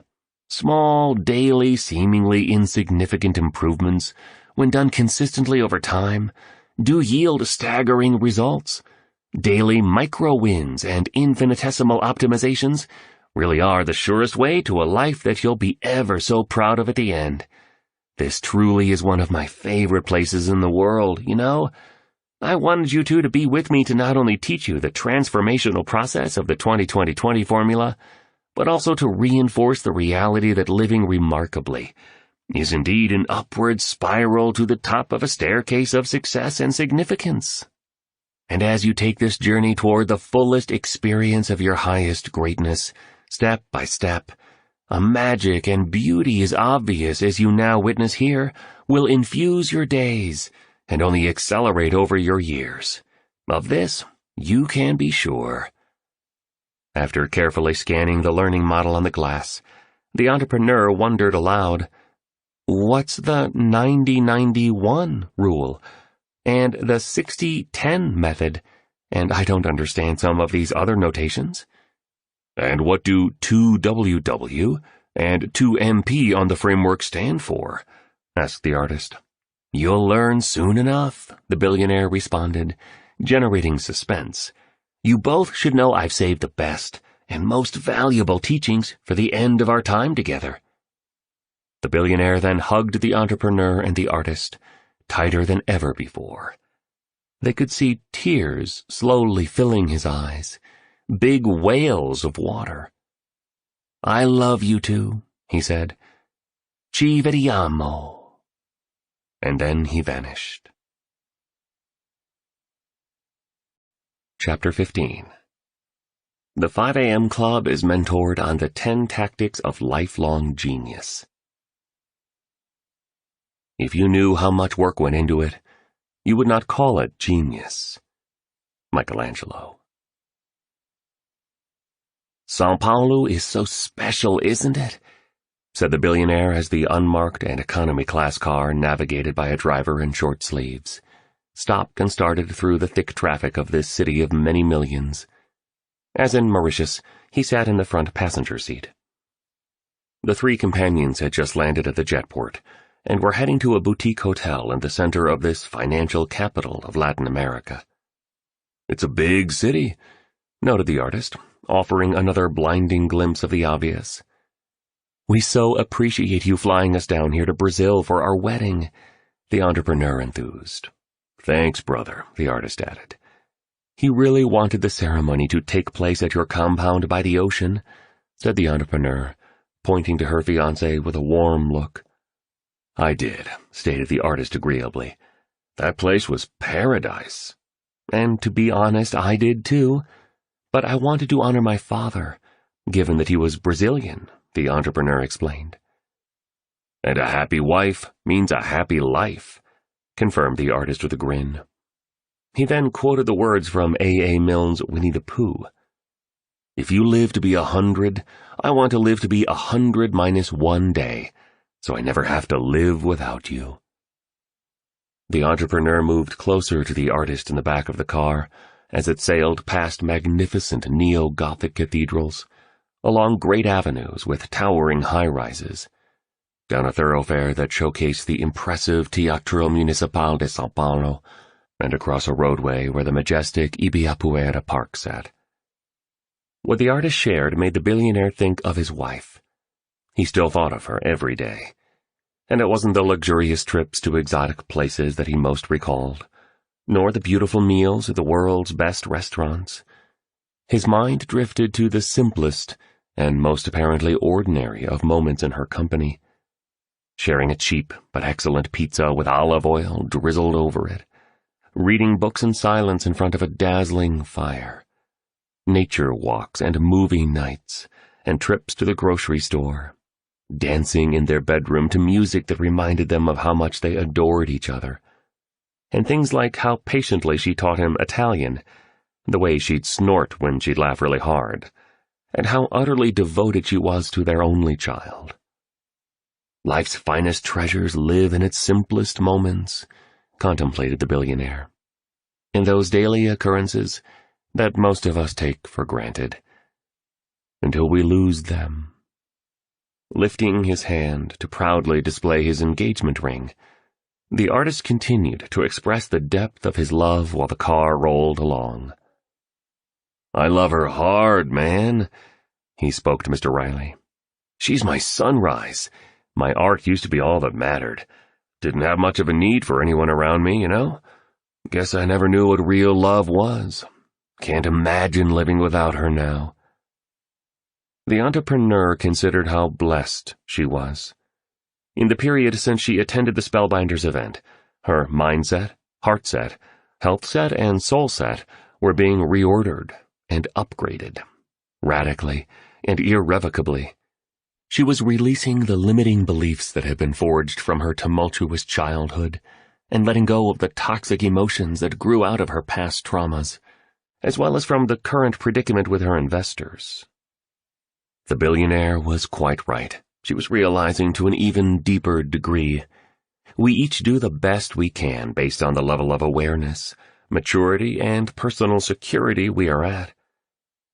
Small, daily, seemingly insignificant improvements, when done consistently over time, do yield staggering results. Daily micro-wins and infinitesimal optimizations really are the surest way to a life that you'll be ever so proud of at the end. This truly is one of my favorite places in the world, you know? I wanted you two to be with me to not only teach you the transformational process of the 20-20-20 formula, but also to reinforce the reality that living remarkably is indeed an upward spiral to the top of a staircase of success and significance. And as you take this journey toward the fullest experience of your highest greatness, step by step, a magic and beauty as obvious as you now witness here will infuse your days and only accelerate over your years. Of this, you can be sure. After carefully scanning the learning model on the glass, the entrepreneur wondered aloud, "What's the 90-91 rule? And the 60-10 method? And I don't understand some of these other notations." "And what do 2WW and 2MP on the framework stand for?" asked the artist. "You'll learn soon enough," the billionaire responded, generating suspense. "You both should know I've saved the best and most valuable teachings for the end of our time together." The billionaire then hugged the entrepreneur and the artist, tighter than ever before. They could see tears slowly filling his eyes, big whales of water. "I love you two," he said. "Ci vediamo." And then he vanished. Chapter 15. The 5 a.m. Club is mentored on the 10 tactics of lifelong genius. If you knew how much work went into it, you would not call it genius. Michelangelo. Sao Paulo is so special, isn't it? Said the billionaire as the unmarked and economy-class car, navigated by a driver in short sleeves, stopped and started through the thick traffic of this city of many millions. As in Mauritius, he sat in the front passenger seat. The 3 companions had just landed at the jetport and were heading to a boutique hotel in the center of this financial capital of Latin America. "It's a big city," noted the artist, offering another blinding glimpse of the obvious. "We so appreciate you flying us down here to Brazil for our wedding," the entrepreneur enthused. "Thanks, brother," the artist added. "He really wanted the ceremony to take place at your compound by the ocean," said the entrepreneur, pointing to her fiancé with a warm look. "I did," stated the artist agreeably. "That place was paradise." "And to be honest, I did too. But I wanted to honor my father, given that he was Brazilian," the entrepreneur explained. "And a happy wife means a happy life," confirmed the artist with a grin. He then quoted the words from A. Milne's Winnie the Pooh. "If you live to be 100, I want to live to be 100 minus 1 day, so I never have to live without you." The entrepreneur moved closer to the artist in the back of the car as it sailed past magnificent neo-Gothic cathedrals, along great avenues with towering high-rises, down a thoroughfare that showcased the impressive Teatro Municipal de Sao Paulo, and across a roadway where the majestic Ibirapuera Park sat. What the artist shared made the billionaire think of his wife. He still thought of her every day, and it wasn't the luxurious trips to exotic places that he most recalled, nor the beautiful meals at the world's best restaurants. His mind drifted to the simplest and most apparently ordinary of moments in her company, sharing a cheap but excellent pizza with olive oil drizzled over it, reading books in silence in front of a dazzling fire, nature walks and movie nights, and trips to the grocery store, dancing in their bedroom to music that reminded them of how much they adored each other, and things like how patiently she taught him Italian, the way she'd snort when she'd laugh really hard, and how utterly devoted she was to their only child. Life's finest treasures live in its simplest moments, contemplated the billionaire. In those daily occurrences that most of us take for granted, until we lose them. Lifting his hand to proudly display his engagement ring, the artist continued to express the depth of his love while the car rolled along. "I love her hard, man," he spoke to Mr. Riley. "She's my sunrise. My art used to be all that mattered. Didn't have much of a need for anyone around me, you know? Guess I never knew what real love was. Can't imagine living without her now." The entrepreneur considered how blessed she was. In the period since she attended the Spellbinders event, her mindset, heart set, health set, and soul set were being reordered and upgraded, radically and irrevocably. She was releasing the limiting beliefs that had been forged from her tumultuous childhood and letting go of the toxic emotions that grew out of her past traumas, as well as from the current predicament with her investors. The billionaire was quite right. She was realizing to an even deeper degree. We each do the best we can based on the level of awareness, maturity, and personal security we are at.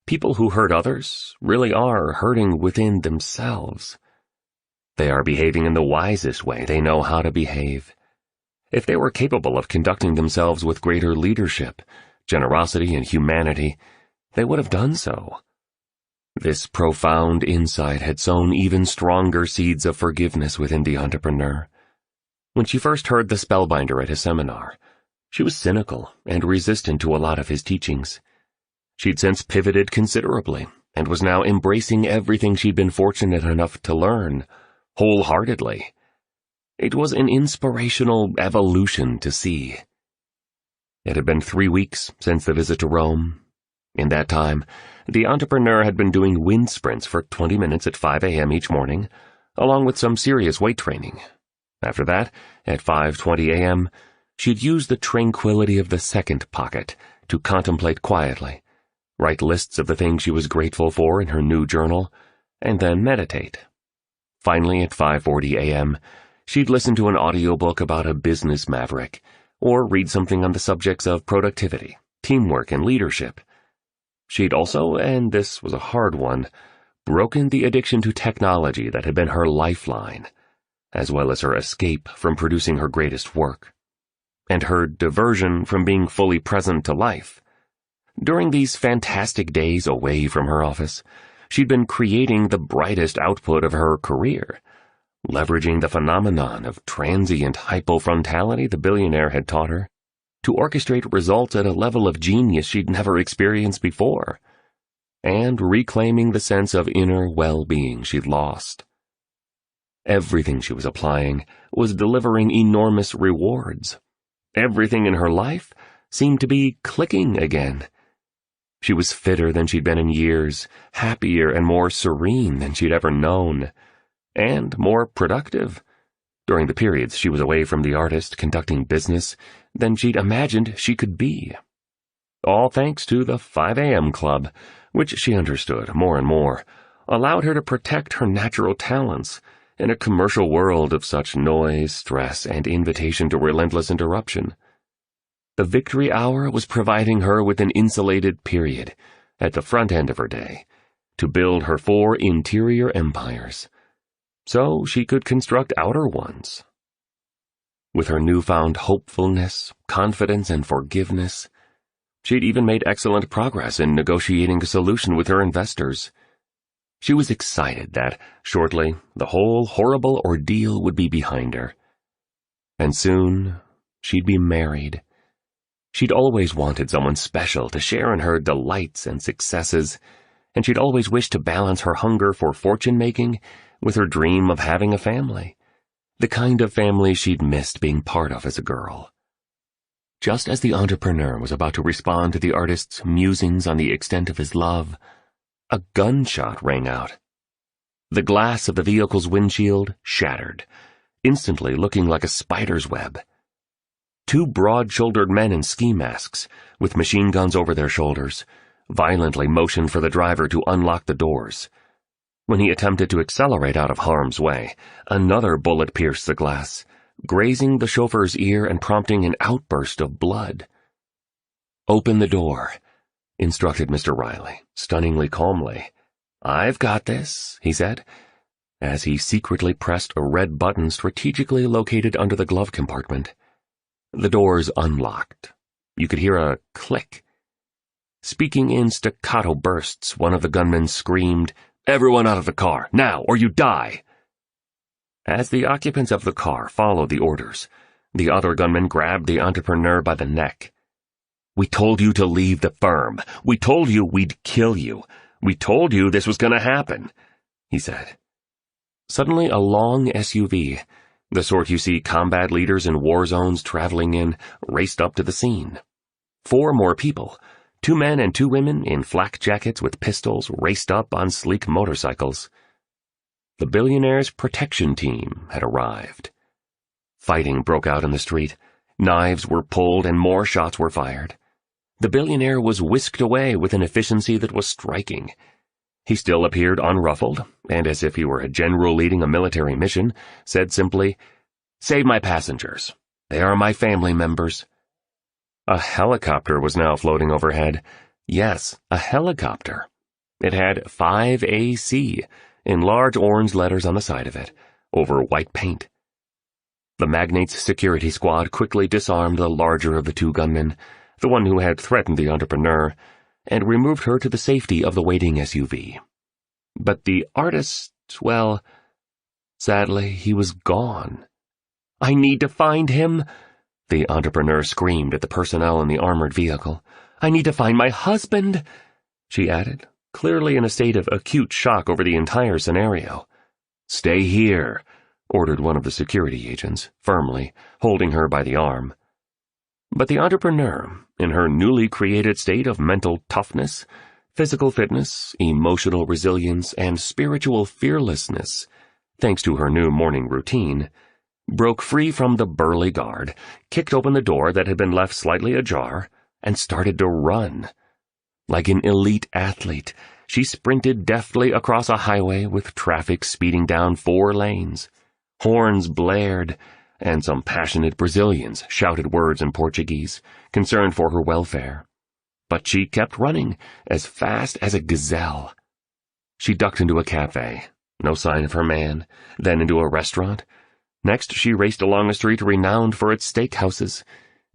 People who hurt others really are hurting within themselves. They are behaving in the wisest way they know how to behave. If they were capable of conducting themselves with greater leadership, generosity, and humanity, they would have done so. This profound insight had sown even stronger seeds of forgiveness within the entrepreneur. When she first heard the Spellbinder at his seminar, she was cynical and resistant to a lot of his teachings. She'd since pivoted considerably and was now embracing everything she'd been fortunate enough to learn, wholeheartedly. It was an inspirational evolution to see. It had been 3 weeks since the visit to Rome. In that time, the entrepreneur had been doing wind sprints for 20 minutes at 5 a.m. each morning, along with some serious weight training. After that, at 5:20 a.m., she'd use the tranquility of the second pocket to contemplate quietly, write lists of the things she was grateful for in her new journal, and then meditate. Finally, at 5:40 a.m., she'd listen to an audiobook about a business maverick, or read something on the subjects of productivity, teamwork, and leadership. She'd also, and this was a hard one, broken the addiction to technology that had been her lifeline, as well as her escape from producing her greatest work, and her diversion from being fully present to life. During these fantastic days away from her office, she'd been creating the brightest output of her career, leveraging the phenomenon of transient hypofrontality the billionaire had taught her to orchestrate results at a level of genius she'd never experienced before, and reclaiming the sense of inner well-being she'd lost. Everything she was applying was delivering enormous rewards. Everything in her life seemed to be clicking again. She was fitter than she'd been in years, happier and more serene than she'd ever known, and more productive during the periods she was away from the artist conducting business than she'd imagined she could be. All thanks to the 5 a.m. club, which she understood more and more, allowed her to protect her natural talents in a commercial world of such noise, stress, and invitation to relentless interruption. The victory hour was providing her with an insulated period at the front end of her day to build her 4 interior empires, so she could construct outer ones. With her newfound hopefulness, confidence, and forgiveness, she'd even made excellent progress in negotiating a solution with her investors. She was excited that, shortly, the whole horrible ordeal would be behind her. And soon, she'd be married. She'd always wanted someone special to share in her delights and successes, and she'd always wished to balance her hunger for fortune-making with her dream of having a family, the kind of family she'd missed being part of as a girl. Just as the entrepreneur was about to respond to the artist's musings on the extent of his love, a gunshot rang out. The glass of the vehicle's windshield shattered, instantly looking like a spider's web. 2 broad-shouldered men in ski masks, with machine guns over their shoulders, violently motioned for the driver to unlock the doors. When he attempted to accelerate out of harm's way, another bullet pierced the glass, grazing the chauffeur's ear and prompting an outburst of blood. "Open the door," instructed Mr. Riley, stunningly calmly. "I've got this," he said, as he secretly pressed a red button strategically located under the glove compartment. The doors unlocked. You could hear a click. Speaking in staccato bursts, one of the gunmen screamed, "Everyone out of the car, now, or you die!" As the occupants of the car followed the orders, the other gunman grabbed the entrepreneur by the neck. "We told you to leave the firm. We told you we'd kill you. We told you this was going to happen," he said. Suddenly, a long SUV, the sort you see combat leaders in war zones traveling in, raced up to the scene. 4 more people, 2 men and 2 women in flak jackets with pistols, raced up on sleek motorcycles. The billionaire's protection team had arrived. Fighting broke out in the street. Knives were pulled and more shots were fired. The billionaire was whisked away with an efficiency that was striking. He still appeared unruffled, and as if he were a general leading a military mission, said simply, "Save my passengers. They are my family members." A helicopter was now floating overhead. Yes, a helicopter. It had 5AC in large orange letters on the side of it, over white paint. The magnate's security squad quickly disarmed the larger of the 2 gunmen, the one who had threatened the entrepreneur, and removed her to the safety of the waiting SUV. But the artist, well, sadly, he was gone. "I need to find him," the entrepreneur screamed at the personnel in the armored vehicle. "I need to find my husband," she added, clearly in a state of acute shock over the entire scenario. "Stay here," ordered one of the security agents, firmly, holding her by the arm. But the entrepreneur, in her newly created state of mental toughness, physical fitness, emotional resilience, and spiritual fearlessness, thanks to her new morning routine, broke free from the burly guard, kicked open the door that had been left slightly ajar, and started to run. Like an elite athlete, she sprinted deftly across a highway with traffic speeding down 4 lanes. Horns blared, and some passionate Brazilians shouted words in Portuguese, concerned for her welfare. But she kept running, as fast as a gazelle. She ducked into a cafe, no sign of her man, then into a restaurant. Next, she raced along a street renowned for its steakhouses.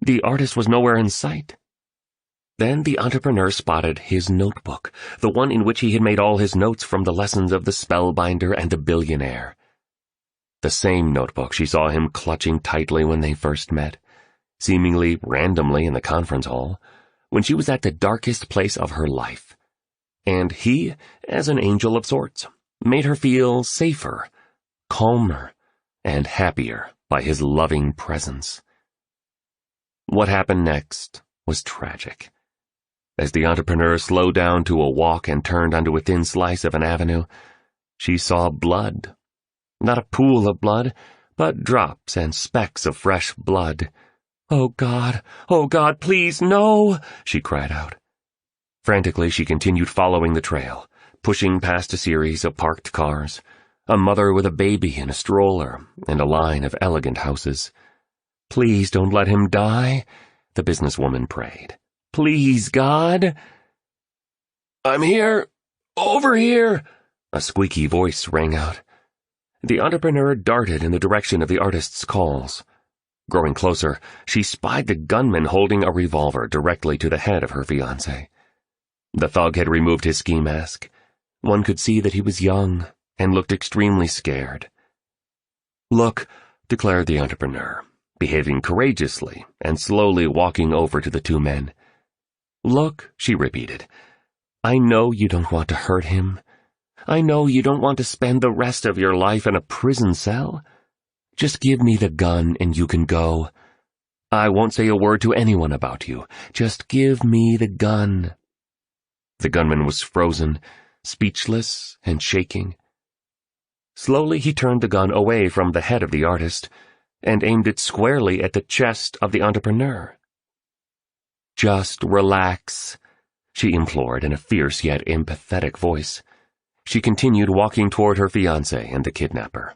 The artist was nowhere in sight. Then the entrepreneur spotted his notebook, the one in which he had made all his notes from the lessons of the spellbinder and the billionaire. The same notebook she saw him clutching tightly when they first met, seemingly randomly in the conference hall, when she was at the darkest place of her life. And he, as an angel of sorts, made her feel safer, calmer, and happier by his loving presence. What happened next was tragic. As the entrepreneur slowed down to a walk and turned onto a thin slice of an avenue, she saw blood. Not a pool of blood, but drops and specks of fresh blood. Oh, God, please, no!" she cried out. Frantically, she continued following the trail, pushing past a series of parked cars, a mother with a baby in a stroller, and a line of elegant houses. "Please don't let him die," the businesswoman prayed. "Please, God." "I'm here! Over here!" a squeaky voice rang out. The entrepreneur darted in the direction of the artist's calls. Growing closer, she spied the gunman holding a revolver directly to the head of her fiancé. The thug had removed his ski mask. One could see that he was young and looked extremely scared. "Look," declared the entrepreneur, behaving courageously and slowly walking over to the 2 men. "Look," she repeated. "I know you don't want to hurt him. I know you don't want to spend the rest of your life in a prison cell. Just give me the gun and you can go. I won't say a word to anyone about you. Just give me the gun." The gunman was frozen, speechless and shaking. Slowly he turned the gun away from the head of the artist and aimed it squarely at the chest of the entrepreneur. "Just relax," she implored in a fierce yet empathetic voice. She continued walking toward her fiancé and the kidnapper.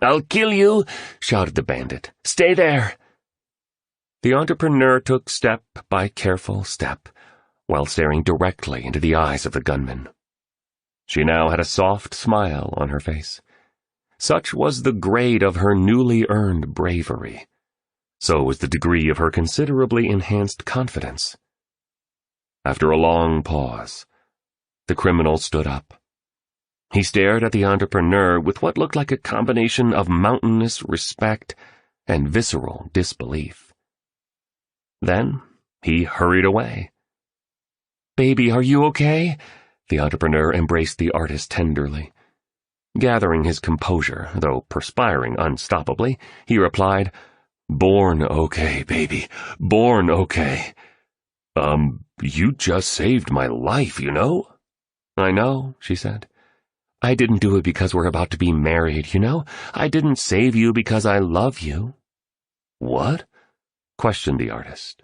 "I'll kill you," shouted the bandit. "Stay there." The entrepreneur took step by careful step, while staring directly into the eyes of the gunman. She now had a soft smile on her face. Such was the grade of her newly earned bravery. So was the degree of her considerably enhanced confidence. After a long pause, the criminal stood up. He stared at the entrepreneur with what looked like a combination of mountainous respect and visceral disbelief. Then he hurried away. "Baby, are you okay?" The entrepreneur embraced the artist tenderly. Gathering his composure, though perspiring unstoppably, he replied, "Born okay, baby, born okay. You just saved my life, you know?" "I know," she said. "I didn't do it because we're about to be married, you know? I didn't save you because I love you." "What?" questioned the artist.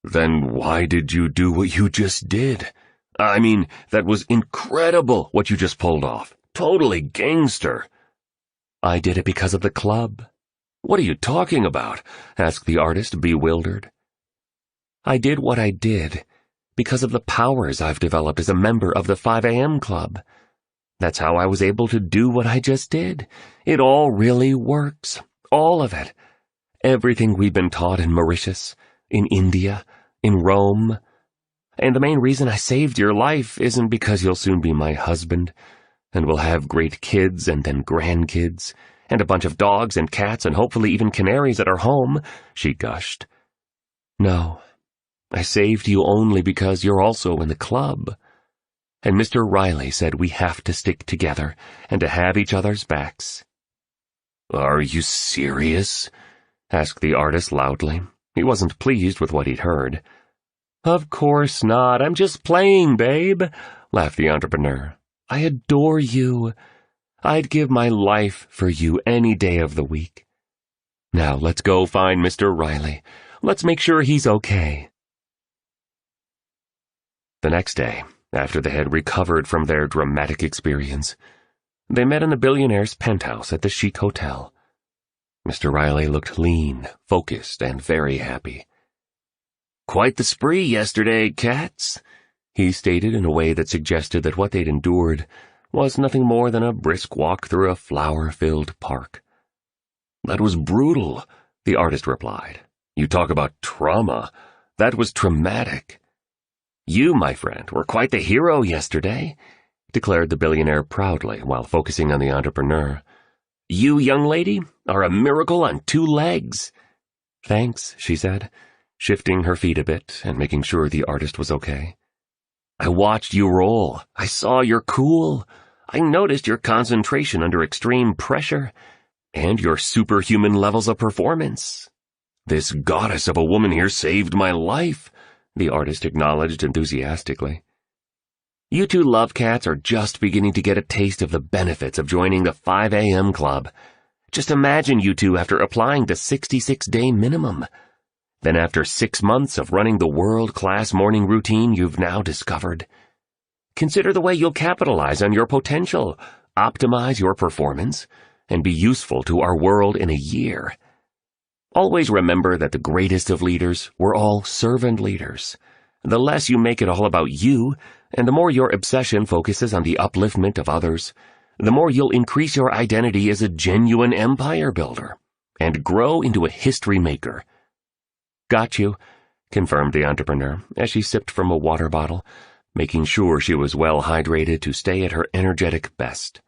"Then why did you do what you just did? I mean, that was incredible what you just pulled off. Totally gangster." "I did it because of the club." "What are you talking about?" asked the artist, bewildered. "I did what I did because of the powers I've developed as a member of the 5 a.m. club. That's how I was able to do what I just did. It all really works. All of it. Everything we've been taught in Mauritius, in India, in Rome. And the main reason I saved your life isn't because you'll soon be my husband, and we'll have great kids and then grandkids, and a bunch of dogs and cats and hopefully even canaries at our home," she gushed. "No, I saved you only because you're also in the club. And Mr. Riley said we have to stick together and to have each other's backs." "Are you serious?" asked the artist loudly, He wasn't pleased with what he'd heard. "Of course not. I'm just playing, babe," laughed the entrepreneur. "I adore you. I'd give my life for you any day of the week. Now let's go find Mr. Riley. Let's make sure he's okay." The next day, after they had recovered from their dramatic experience, they met in the billionaire's penthouse at the chic hotel. Mr. Riley looked lean, focused, and very happy. "Quite the spree yesterday, cats," he stated in a way that suggested that what they'd endured was nothing more than a brisk walk through a flower-filled park. "That was brutal," the artist replied. "You talk about trauma. That was traumatic." "You, my friend, were quite the hero yesterday," declared the billionaire proudly while focusing on the entrepreneur. "You, young lady, are a miracle on two legs." "Thanks," she said, shifting her feet a bit and making sure the artist was okay. "I watched you roll. I saw you're cool. I noticed your concentration under extreme pressure and your superhuman levels of performance. This goddess of a woman here saved my life," the artist acknowledged enthusiastically. "You two love cats are just beginning to get a taste of the benefits of joining the 5 a.m. club. Just imagine you two after applying the 66-day minimum. Then after 6 months of running the world-class morning routine you've now discovered. Consider the way you'll capitalize on your potential, optimize your performance, and be useful to our world in a year. Always remember that the greatest of leaders were all servant leaders. The less you make it all about you, and the more your obsession focuses on the upliftment of others, the more you'll increase your identity as a genuine empire builder and grow into a history maker." "Got you," confirmed the entrepreneur as she sipped from a water bottle, making sure she was well hydrated to stay at her energetic best.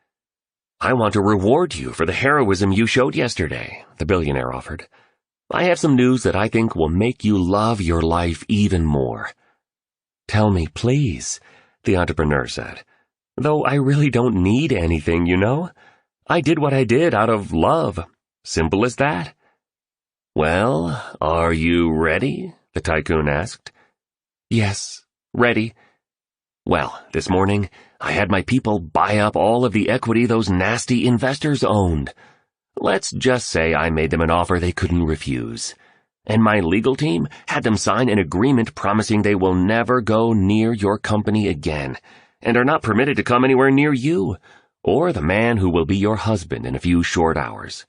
"I want to reward you for the heroism you showed yesterday," the billionaire offered. "I have some news that I think will make you love your life even more." "Tell me, please," the entrepreneur said. "Though I really don't need anything, you know. I did what I did out of love. Simple as that." "Well, are you ready?" the tycoon asked. "Yes, ready." "Well, this morning, I had my people buy up all of the equity those nasty investors owned. Let's just say I made them an offer they couldn't refuse. And my legal team had them sign an agreement promising they will never go near your company again, and are not permitted to come anywhere near you, or the man who will be your husband in a few short hours.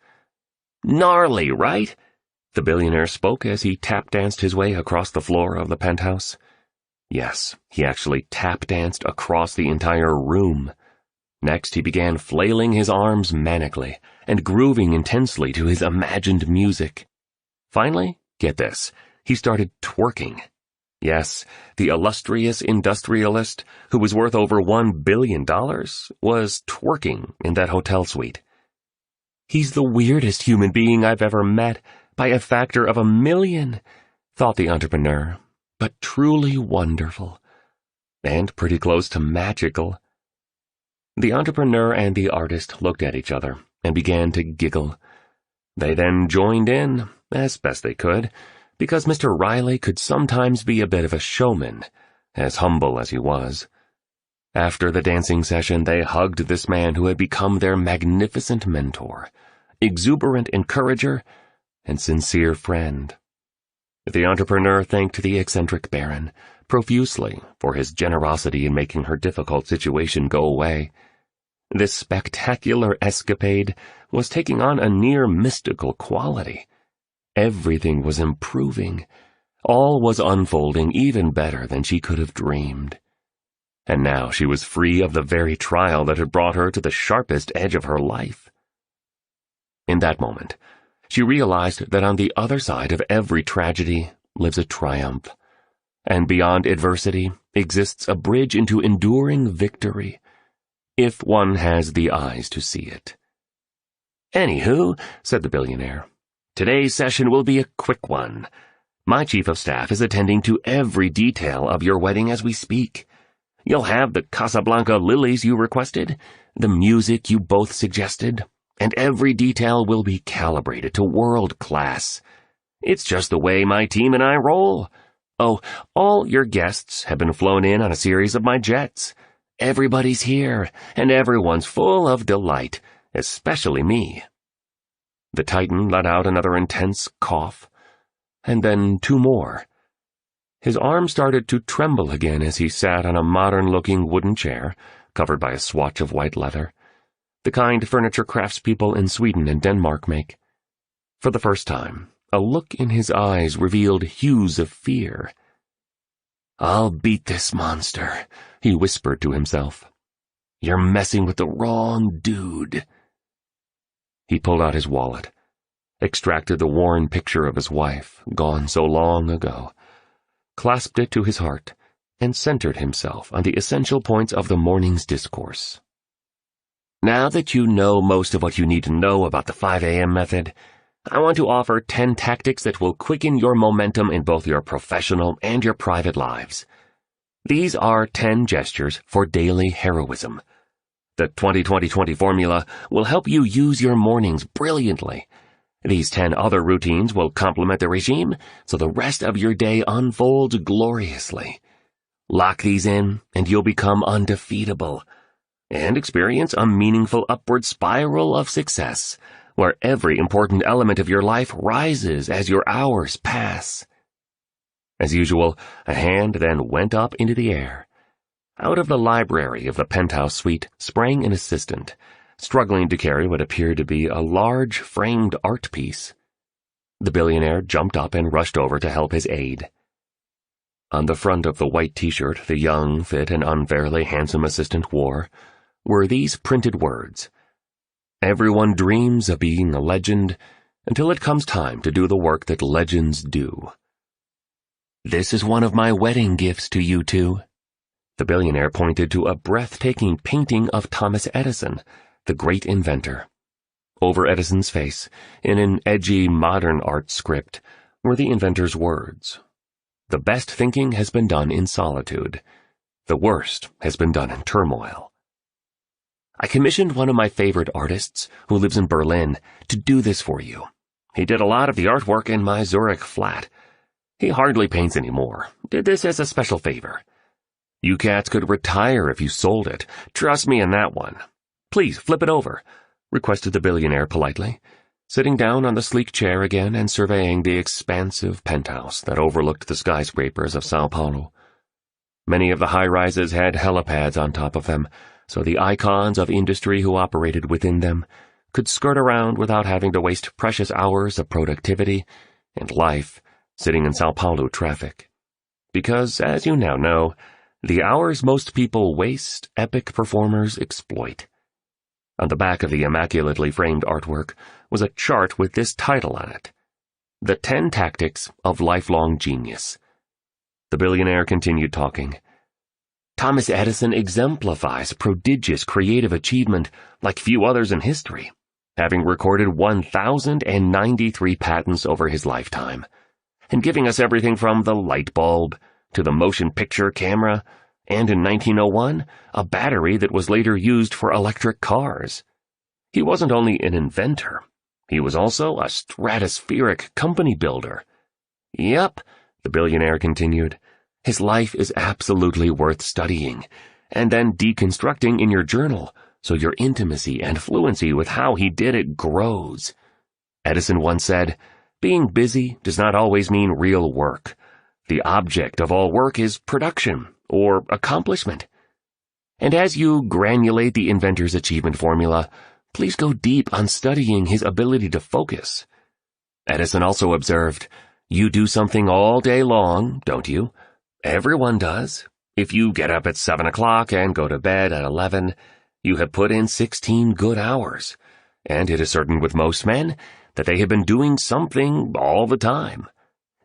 Gnarly, right?" The billionaire spoke as he tap-danced his way across the floor of the penthouse. Yes, he actually tap-danced across the entire room. Next, he began flailing his arms manically and grooving intensely to his imagined music. Finally, get this, he started twerking. Yes, the illustrious industrialist, who was worth over $1 billion, was twerking in that hotel suite. "He's the weirdest human being I've ever met, by a factor of 1,000,000, thought the entrepreneur, but truly wonderful, and pretty close to magical. The entrepreneur and the artist looked at each other and began to giggle. They then joined in, as best they could, because Mr. Riley could sometimes be a bit of a showman, as humble as he was. After the dancing session, they hugged this man who had become their magnificent mentor, exuberant encourager, and sincere friend. The entrepreneur thanked the eccentric baron profusely for his generosity in making her difficult situation go away. This spectacular escapade was taking on a near mystical quality. Everything was improving. All was unfolding even better than she could have dreamed. And now she was free of the very trial that had brought her to the sharpest edge of her life. In that moment, she realized that on the other side of every tragedy lives a triumph, and beyond adversity exists a bridge into enduring victory, if one has the eyes to see it. "Anywho," said the billionaire, "today's session will be a quick one. My chief of staff is attending to every detail of your wedding as we speak. You'll have the Casablanca lilies you requested, the music you both suggested, and every detail will be calibrated to world class. It's just the way my team and I roll. Oh, all your guests have been flown in on a series of my jets. Everybody's here, and everyone's full of delight, especially me." The Titan let out another intense cough, and then 2 more. His arm started to tremble again as he sat on a modern-looking wooden chair, covered by a swatch of white leather, the kind furniture craftspeople in Sweden and Denmark make. For the first time, a look in his eyes revealed hues of fear. "I'll beat this monster," he whispered to himself. "You're messing with the wrong dude." He pulled out his wallet, extracted the worn picture of his wife, gone so long ago, clasped it to his heart, and centered himself on the essential points of the morning's discourse. "Now that you know most of what you need to know about the 5 a.m. method, I want to offer 10 tactics that will quicken your momentum in both your professional and your private lives. These are 10 gestures for daily heroism. The 20-20-20 formula will help you use your mornings brilliantly. These 10 other routines will complement the regime, so the rest of your day unfolds gloriously. Lock these in, and you'll become undefeatable, and experience a meaningful upward spiral of success, where every important element of your life rises as your hours pass." As usual, a hand then went up into the air. Out of the library of the penthouse suite sprang an assistant, struggling to carry what appeared to be a large framed art piece. The billionaire jumped up and rushed over to help his aide. On the front of the white t-shirt the young, fit, and unfairly handsome assistant wore were these printed words: "Everyone dreams of being a legend until it comes time to do the work that legends do. This is one of my wedding gifts to you two." The billionaire pointed to a breathtaking painting of Thomas Edison, the great inventor. Over Edison's face, in an edgy modern art script, were the inventor's words: "The best thinking has been done in solitude. The worst has been done in turmoil." I commissioned one of my favorite artists, who lives in Berlin, to do this for you. He did a lot of the artwork in my Zurich flat. He hardly paints anymore. Did this as a special favor. You cats could retire if you sold it. Trust me on that one. Please flip it over," requested the billionaire politely, sitting down on the sleek chair again and surveying the expansive penthouse that overlooked the skyscrapers of Sao Paulo. Many of the high-rises had helipads on top of them, so the icons of industry who operated within them could skirt around without having to waste precious hours of productivity and life sitting in Sao Paulo traffic. Because, as you now know, the hours most people waste, epic performers exploit. On the back of the immaculately framed artwork was a chart with this title on it: "The 10 Tactics of Lifelong Genius." The billionaire continued talking. "Thomas Edison exemplifies prodigious creative achievement like few others in history, having recorded 1,093 patents over his lifetime, and giving us everything from the light bulb to the motion picture camera, and in 1901, a battery that was later used for electric cars. He wasn't only an inventor, he was also a stratospheric company builder. Yep," the billionaire continued, "his life is absolutely worth studying, and then deconstructing in your journal, so your intimacy and fluency with how he did it grows. Edison once said, 'Being busy does not always mean real work. The object of all work is production, or accomplishment.' And as you granulate the inventor's achievement formula, please go deep on studying his ability to focus. Edison also observed, 'You do something all day long, don't you? Everyone does. If you get up at 7 o'clock and go to bed at 11, you have put in 16 good hours, and it is certain with most men that they have been doing something all the time.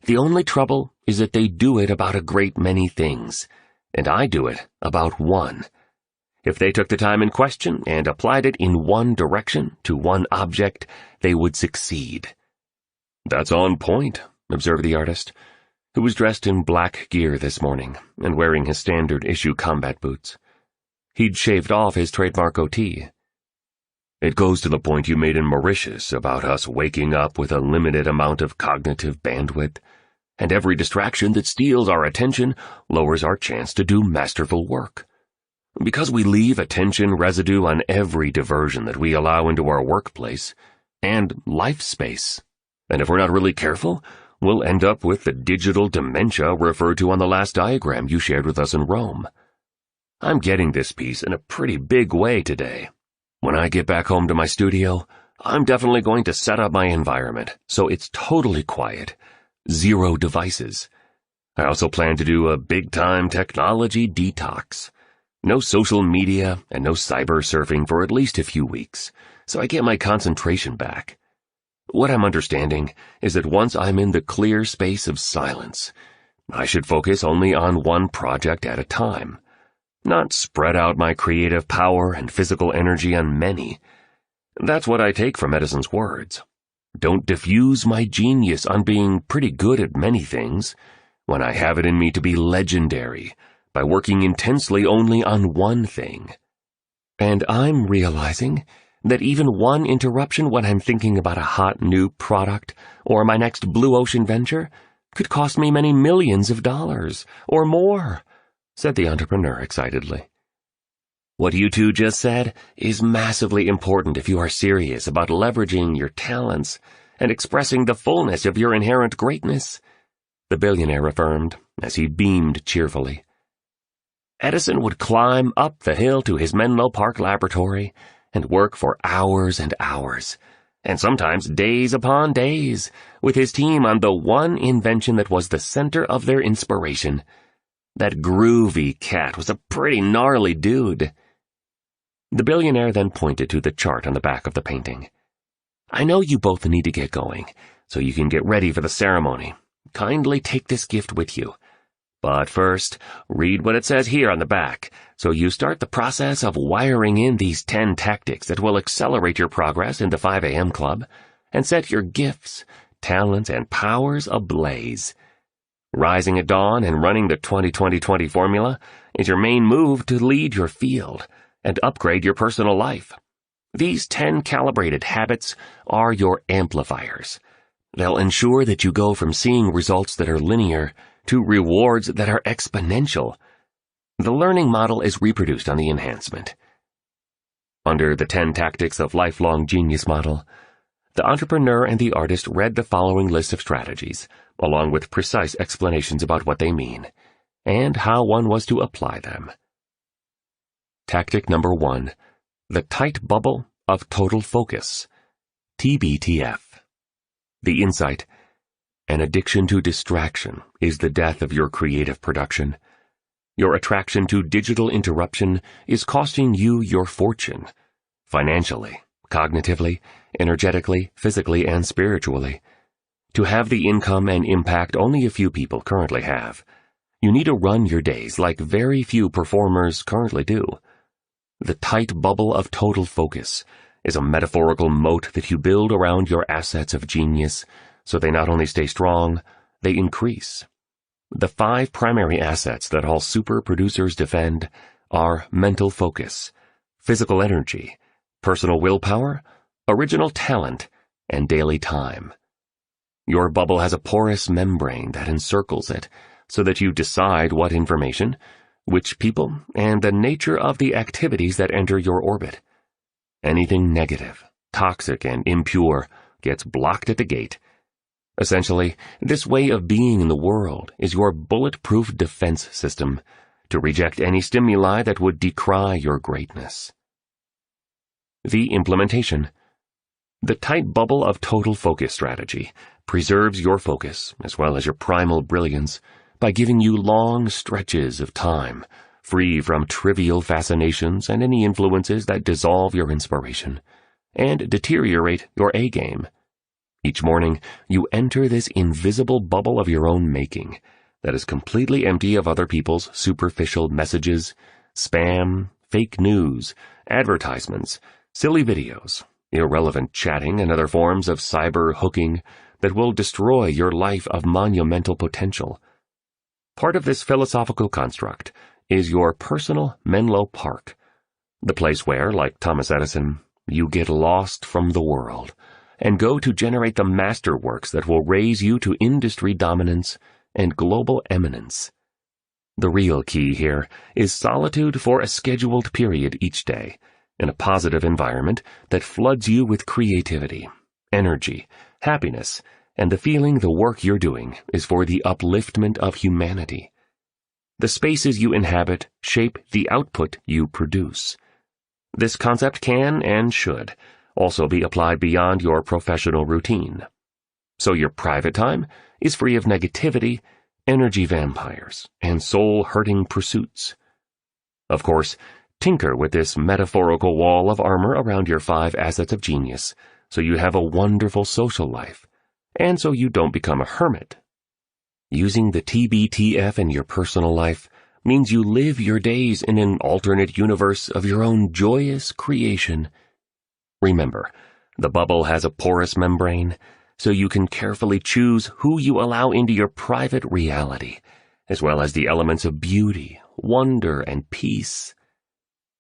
The only trouble is that they do it about a great many things, and I do it about one. If they took the time in question and applied it in one direction to one object, they would succeed." "That's on point," observed the artist, who was dressed in black gear this morning and wearing his standard-issue combat boots. He'd shaved off his trademark goatee. It goes to the point you made in Mauritius about us waking up with a limited amount of cognitive bandwidth, and every distraction that steals our attention lowers our chance to do masterful work. Because we leave attention residue on every diversion that we allow into our workplace and life space. And if we're not really careful, we'll end up with the digital dementia referred to on the last diagram you shared with us in Rome. I'm getting this piece in a pretty big way today. When I get back home to my studio, I'm definitely going to set up my environment so it's totally quiet. 0 devices. I also plan to do a big-time technology detox. No social media and no cyber surfing for at least a few weeks, so I get my concentration back. What I'm understanding is that once I'm in the clear space of silence, I should focus only on one project at a time, not spread out my creative power and physical energy on many. That's what I take from Edison's words. Don't diffuse my genius on being pretty good at many things, when I have it in me to be legendary, by working intensely only on one thing. And I'm realizing that even one interruption when I'm thinking about a hot new product or my next blue ocean venture could cost me many millions of dollars, or more, said the entrepreneur excitedly. What you two just said is massively important if you are serious about leveraging your talents and expressing the fullness of your inherent greatness, the billionaire affirmed as he beamed cheerfully. Edison would climb up the hill to his Menlo Park laboratory and work for hours and hours, and sometimes days upon days, with his team on the one invention that was the center of their inspiration. That groovy cat was a pretty gnarly dude. The billionaire then pointed to the chart on the back of the painting. I know you both need to get going, so you can get ready for the ceremony. Kindly take this gift with you. But first, read what it says here on the back, so you start the process of wiring in these 10 tactics that will accelerate your progress in the 5 a.m. club and set your gifts, talents, and powers ablaze. Rising at dawn and running the 20-20-20 formula is your main move to lead your field and upgrade your personal life. These 10 calibrated habits are your amplifiers. They'll ensure that you go from seeing results that are linear to rewards that are exponential. The learning model is reproduced on the enhancement. Under the 10 Tactics of Lifelong Genius model, the entrepreneur and the artist read the following list of strategies, along with precise explanations about what they mean, and how one was to apply them. Tactic number 1, the tight bubble of total focus, TBTF. The insight: an addiction to distraction is the death of your creative production. Your attraction to digital interruption is costing you your fortune, financially, cognitively, energetically, physically, and spiritually. To have the income and impact only a few people currently have, you need to run your days like very few performers currently do. The tight bubble of total focus is a metaphorical moat that you build around your assets of genius, so they not only stay strong, they increase. The 5 primary assets that all super producers defend are mental focus, physical energy, personal willpower, original talent, and daily time. Your bubble has a porous membrane that encircles it so that you decide what information, which people, and the nature of the activities that enter your orbit. Anything negative, toxic, and impure gets blocked at the gate. Essentially, this way of being in the world is your bulletproof defense system to reject any stimuli that would decry your greatness. The implementation. The tight bubble of total focus strategy preserves your focus as well as your primal brilliance by giving you long stretches of time free from trivial fascinations and any influences that dissolve your inspiration and deteriorate your A-game. Each morning, you enter this invisible bubble of your own making that is completely empty of other people's superficial messages, spam, fake news, advertisements, silly videos, irrelevant chatting, and other forms of cyber hooking that will destroy your life of monumental potential. Part of this philosophical construct is your personal Menlo Park, the place where, like Thomas Edison, you get lost from the world and go to generate the masterworks that will raise you to industry dominance and global eminence. The real key here is solitude for a scheduled period each day, in a positive environment that floods you with creativity, energy, happiness, and the feeling the work you're doing is for the upliftment of humanity. The spaces you inhabit shape the output you produce. This concept can and should also be applied beyond your professional routine. So your private time is free of negativity, energy vampires, and soul-hurting pursuits. Of course, tinker with this metaphorical wall of armor around your 5 assets of genius so you have a wonderful social life, and so you don't become a hermit. Using the TBTF in your personal life means you live your days in an alternate universe of your own joyous creation. Remember, the bubble has a porous membrane, so you can carefully choose who you allow into your private reality, as well as the elements of beauty, wonder, and peace.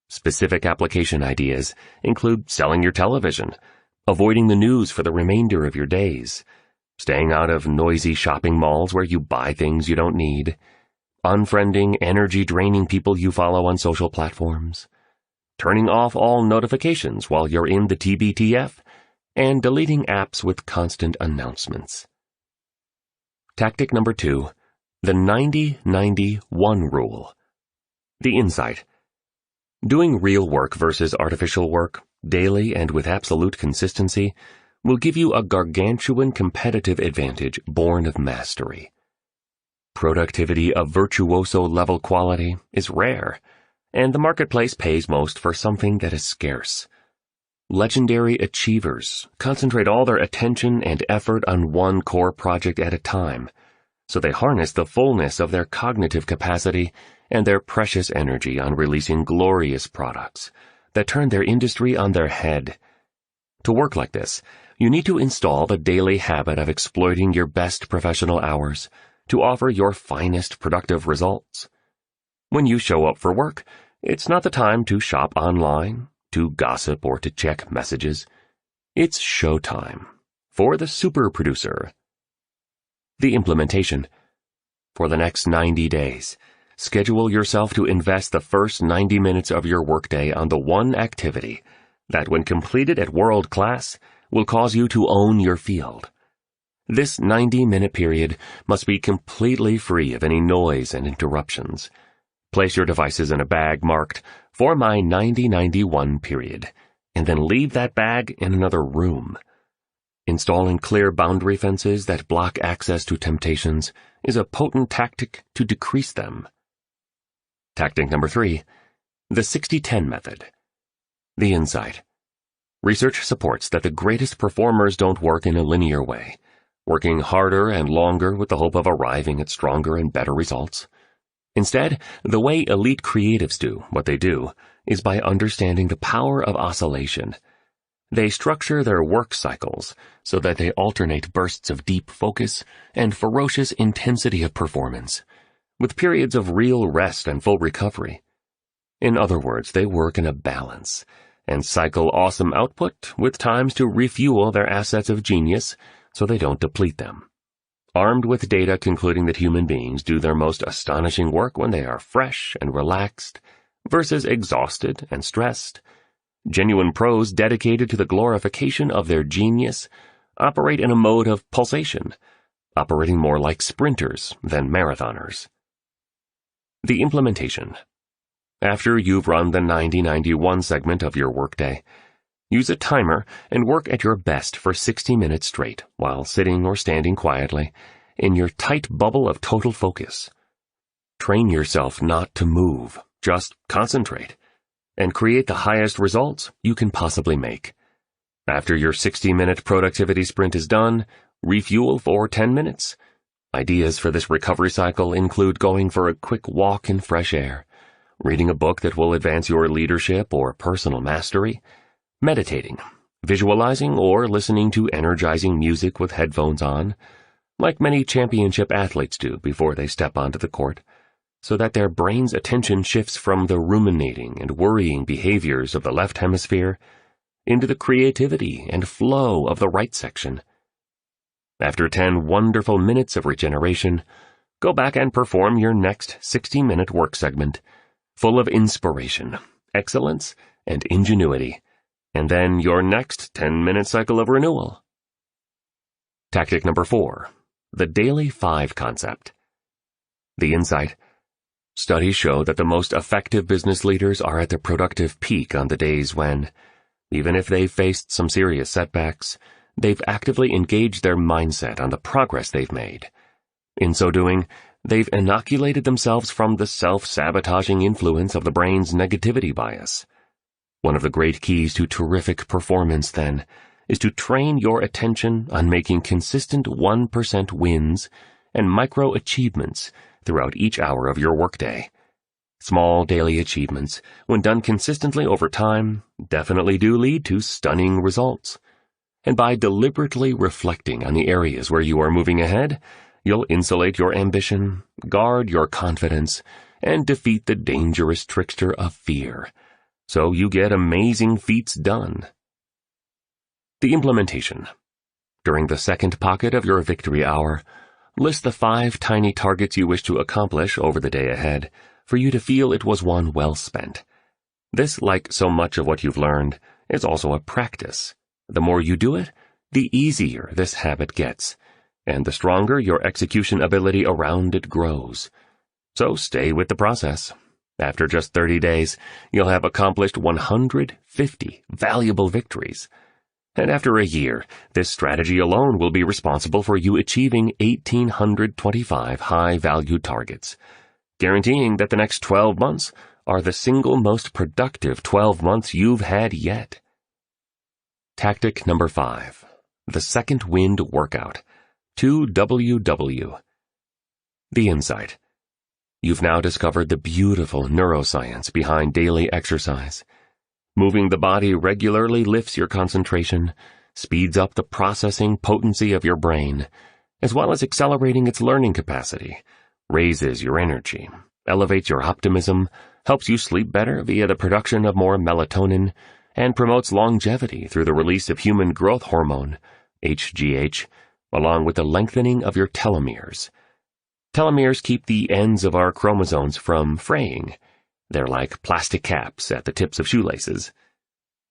Specific application ideas include selling your television, avoiding the news for the remainder of your days, staying out of noisy shopping malls where you buy things you don't need, unfriending energy-draining people you follow on social platforms, turning off all notifications while you're in the TBTF, and deleting apps with constant announcements. Tactic number 2, the 90-90-1 rule. The insight. Doing real work versus artificial work, daily and with absolute consistency, will give you a gargantuan competitive advantage born of mastery. Productivity of virtuoso-level quality is rare, and the marketplace pays most for something that is scarce. Legendary achievers concentrate all their attention and effort on one core project at a time, so they harness the fullness of their cognitive capacity and their precious energy on releasing glorious products that turn their industry on their head. To work like this, you need to install the daily habit of exploiting your best professional hours to offer your finest productive results. When you show up for work, it's not the time to shop online, to gossip, or to check messages. It's showtime for the super producer. The implementation. For the next 90 days, schedule yourself to invest the first 90 minutes of your workday on the one activity that, when completed at world class, will cause you to own your field. This 90-minute period must be completely free of any noise and interruptions. Place your devices in a bag marked "For my 90-91 period," and then leave that bag in another room. Installing clear boundary fences that block access to temptations is a potent tactic to decrease them. Tactic number 3, the 60-10 method. The insight. Research supports that the greatest performers don't work in a linear way, working harder and longer with the hope of arriving at stronger and better results. Instead, the way elite creatives do what they do is by understanding the power of oscillation. They structure their work cycles so that they alternate bursts of deep focus and ferocious intensity of performance, with periods of real rest and full recovery. In other words, they work in a balance and cycle awesome output with times to refuel their assets of genius so they don't deplete them. Armed with data concluding that human beings do their most astonishing work when they are fresh and relaxed versus exhausted and stressed, genuine pros dedicated to the glorification of their genius operate in a mode of pulsation, operating more like sprinters than marathoners. The implementation. After you've run the 90-91 segment of your workday, use a timer and work at your best for 60 minutes straight while sitting or standing quietly in your tight bubble of total focus. Train yourself not to move, just concentrate, and create the highest results you can possibly make. After your 60-minute productivity sprint is done, refuel for 10 minutes. Ideas for this recovery cycle include going for a quick walk in fresh air, reading a book that will advance your leadership or personal mastery, meditating, visualizing, or listening to energizing music with headphones on, like many championship athletes do before they step onto the court, so that their brain's attention shifts from the ruminating and worrying behaviors of the left hemisphere into the creativity and flow of the right section. After 10 wonderful minutes of regeneration, go back and perform your next 60-minute work segment, full of inspiration, excellence, and ingenuity, and then your next 10-minute cycle of renewal. Tactic number 4, the Daily 5 concept. The insight. Studies show that the most effective business leaders are at their productive peak on the days when, even if they've faced some serious setbacks, they've actively engaged their mindset on the progress they've made. In so doing, they've inoculated themselves from the self-sabotaging influence of the brain's negativity bias. One of the great keys to terrific performance, then, is to train your attention on making consistent 1% wins and micro-achievements throughout each hour of your workday. Small daily achievements, when done consistently over time, definitely do lead to stunning results. And by deliberately reflecting on the areas where you are moving ahead, you'll insulate your ambition, guard your confidence, and defeat the dangerous trickster of fear, so you get amazing feats done. The implementation. During the second pocket of your victory hour, list the 5 tiny targets you wish to accomplish over the day ahead for you to feel it was one well spent. This, like so much of what you've learned, is also a practice. The more you do it, the easier this habit gets, and the stronger your execution ability around it grows. So stay with the process. After just 30 days, you'll have accomplished 150 valuable victories. And after a year, this strategy alone will be responsible for you achieving 1,825 high-value targets, guaranteeing that the next 12 months are the single most productive 12 months you've had yet. Tactic number 5, the Second Wind Workout, 2WW. The insight. You've now discovered the beautiful neuroscience behind daily exercise. Moving the body regularly lifts your concentration, speeds up the processing potency of your brain, as well as accelerating its learning capacity, raises your energy, elevates your optimism, helps you sleep better via the production of more melatonin, and promotes longevity through the release of human growth hormone, HGH, along with the lengthening of your telomeres. Telomeres keep the ends of our chromosomes from fraying. They're like plastic caps at the tips of shoelaces.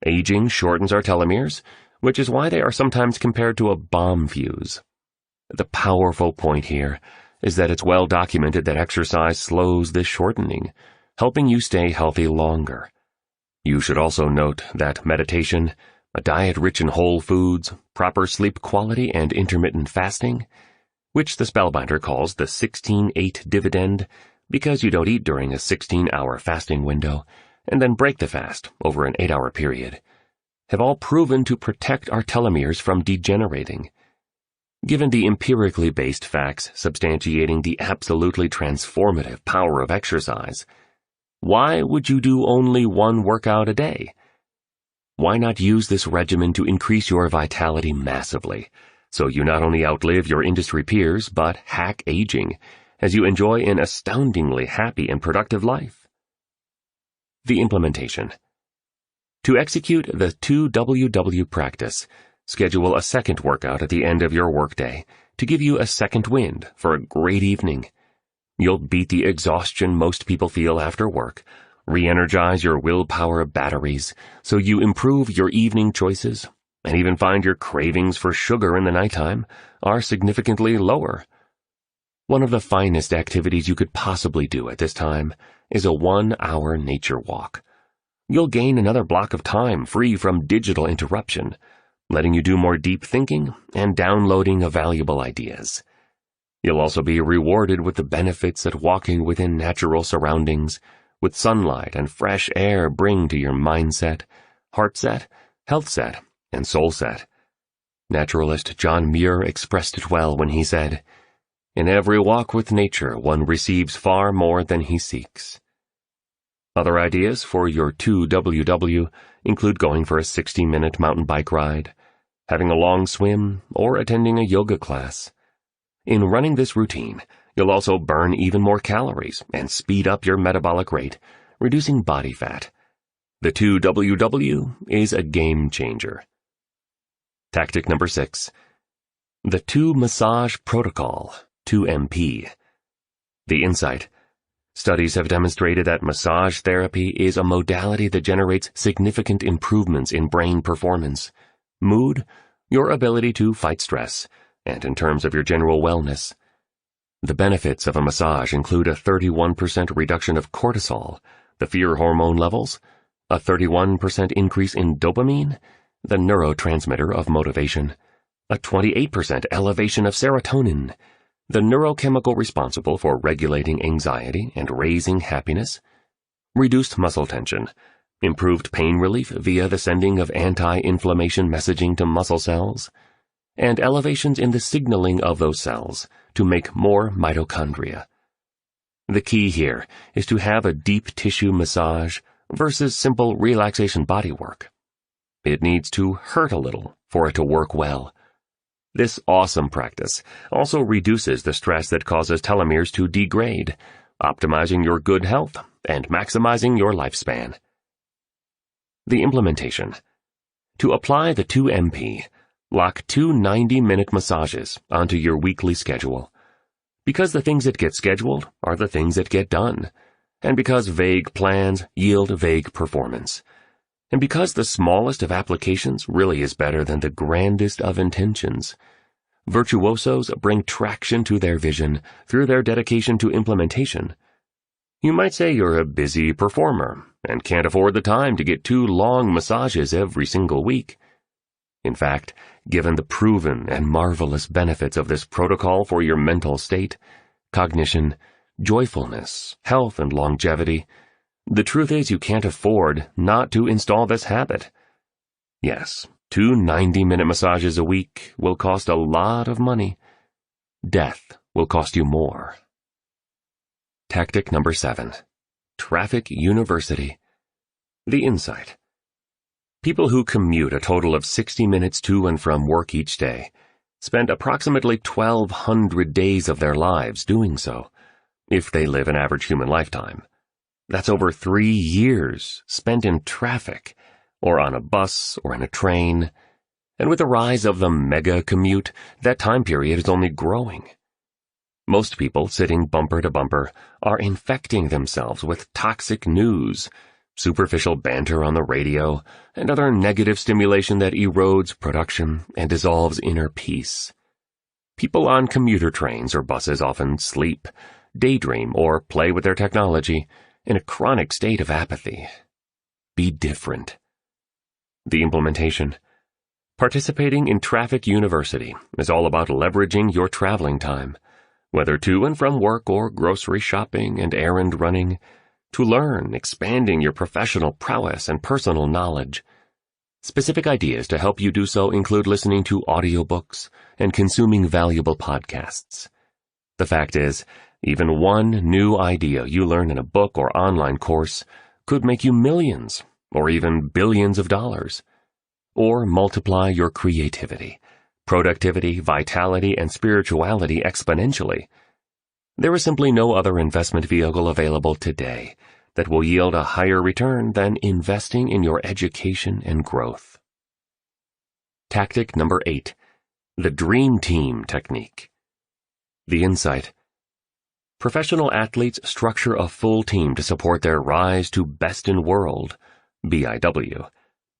Aging shortens our telomeres, which is why they are sometimes compared to a bomb fuse. The powerful point here is that it's well documented that exercise slows this shortening, helping you stay healthy longer. You should also note that meditation, a diet rich in whole foods, proper sleep quality, and intermittent fasting, which the Spellbinder calls the 16-8 dividend, because you don't eat during a 16-hour fasting window, and then break the fast over an 8-hour period, have all proven to protect our telomeres from degenerating. Given the empirically based facts substantiating the absolutely transformative power of exercise, why would you do only one workout a day? Why not use this regimen to increase your vitality massively, so you not only outlive your industry peers, but hack aging, as you enjoy an astoundingly happy and productive life? The implementation. To execute the 2WW practice, schedule a second workout at the end of your workday to give you a second wind for a great evening. You'll beat the exhaustion most people feel after work, re-energize your willpower batteries so you improve your evening choices, and even find your cravings for sugar in the nighttime are significantly lower. One of the finest activities you could possibly do at this time is a 1-hour nature walk. You'll gain another block of time free from digital interruption, letting you do more deep thinking and downloading of valuable ideas. You'll also be rewarded with the benefits that walking within natural surroundings, with sunlight and fresh air bring to your mindset, heart set, health set, and soul set. Naturalist John Muir expressed it well when he said, "In every walk with nature one receives far more than he seeks." Other ideas for your 2WW include going for a 60-minute mountain bike ride, having a long swim, or attending a yoga class. In running this routine, you'll also burn even more calories and speed up your metabolic rate, reducing body fat. The 2WW is a game changer. Tactic number 6. The 2 Massage Protocol, 2MP. The insight. Studies have demonstrated that massage therapy is a modality that generates significant improvements in brain performance, mood, your ability to fight stress, and in terms of your general wellness. The benefits of a massage include a 31% reduction of cortisol, the fear hormone levels, a 31% increase in dopamine, the neurotransmitter of motivation, a 28% elevation of serotonin, the neurochemical responsible for regulating anxiety and raising happiness, reduced muscle tension, improved pain relief via the sending of anti-inflammation messaging to muscle cells, and elevations in the signaling of those cells to make more mitochondria. The key here is to have a deep tissue massage versus simple relaxation bodywork. It needs to hurt a little for it to work well. This awesome practice also reduces the stress that causes telomeres to degrade, optimizing your good health and maximizing your lifespan. The implementation. To apply the 2MP, lock 2 90-minute massages onto your weekly schedule. Because the things that get scheduled are the things that get done, and because vague plans yield vague performance, and because the smallest of applications really is better than the grandest of intentions. Virtuosos bring traction to their vision through their dedication to implementation. You might say you're a busy performer and can't afford the time to get 2 long massages every single week. In fact, given the proven and marvelous benefits of this protocol for your mental state, cognition, joyfulness, health, and longevity, the truth is you can't afford not to install this habit. Yes, 2 90-minute massages a week will cost a lot of money. Death will cost you more. Tactic number 7. Traffic University. The insight. People who commute a total of 60 minutes to and from work each day spend approximately 1,200 days of their lives doing so, if they live an average human lifetime. That's over 3 years spent in traffic, or on a bus or in a train, and with the rise of the mega commute, that time period is only growing. Most people sitting bumper to bumper are infecting themselves with toxic news, superficial banter on the radio, and other negative stimulation that erodes production and dissolves inner peace. People on commuter trains or buses often sleep, daydream, or play with their technology in a chronic state of apathy. Be different. The implementation. Participating in Traffic University is all about leveraging your traveling time, whether to and from work or grocery shopping and errand running, to learn, expanding your professional prowess and personal knowledge. Specific ideas to help you do so include listening to audiobooks and consuming valuable podcasts. The fact is, even one new idea you learn in a book or online course could make you millions or even billions of dollars. Or multiply your creativity, productivity, vitality, and spirituality exponentially. There is simply no other investment vehicle available today that will yield a higher return than investing in your education and growth. Tactic number 8. The Dream Team Technique. The insight. Professional athletes structure a full team to support their rise to best in world, BIW.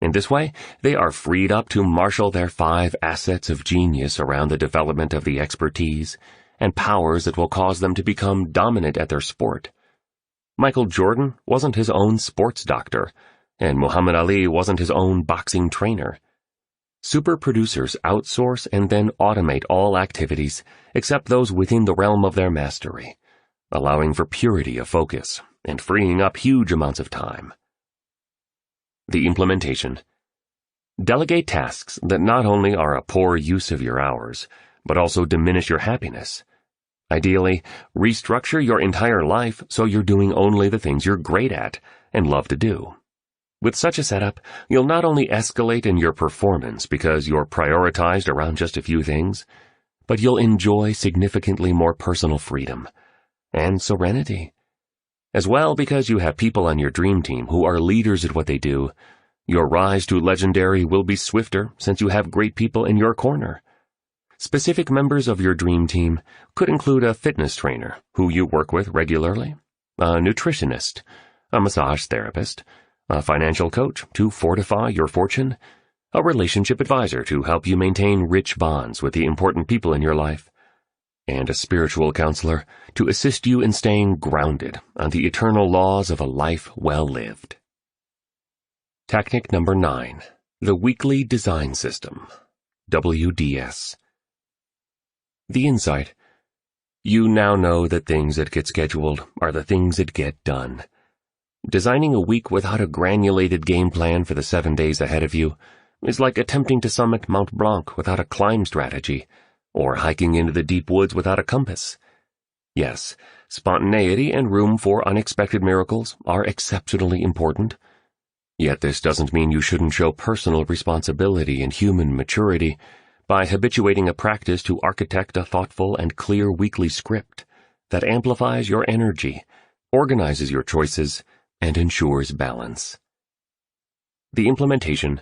In this way, they are freed up to marshal their 5 assets of genius around the development of the expertise and powers that will cause them to become dominant at their sport. Michael Jordan wasn't his own sports doctor, and Muhammad Ali wasn't his own boxing trainer. Super producers outsource and then automate all activities except those within the realm of their mastery, allowing for purity of focus and freeing up huge amounts of time. The implementation. Delegate tasks that not only are a poor use of your hours, but also diminish your happiness. Ideally, restructure your entire life so you're doing only the things you're great at and love to do. With such a setup, you'll not only escalate in your performance because you're prioritized around just a few things, but you'll enjoy significantly more personal freedom and serenity. As well, because you have people on your dream team who are leaders at what they do, your rise to legendary will be swifter since you have great people in your corner. Specific members of your dream team could include a fitness trainer who you work with regularly, a nutritionist, a massage therapist, a financial coach to fortify your fortune, a relationship advisor to help you maintain rich bonds with the important people in your life, and a spiritual counselor to assist you in staying grounded on the eternal laws of a life well lived. Tactic number 9. The Weekly Design System, WDS. The insight. You now know that things that get scheduled are the things that get done. Designing a week without a granulated game plan for the 7 days ahead of you is like attempting to summit Mount Blanc without a climb strategy, or hiking into the deep woods without a compass. Yes, spontaneity and room for unexpected miracles are exceptionally important. Yet this doesn't mean you shouldn't show personal responsibility and human maturity by habituating a practice to architect a thoughtful and clear weekly script that amplifies your energy, organizes your choices, and ensures balance. The implementation.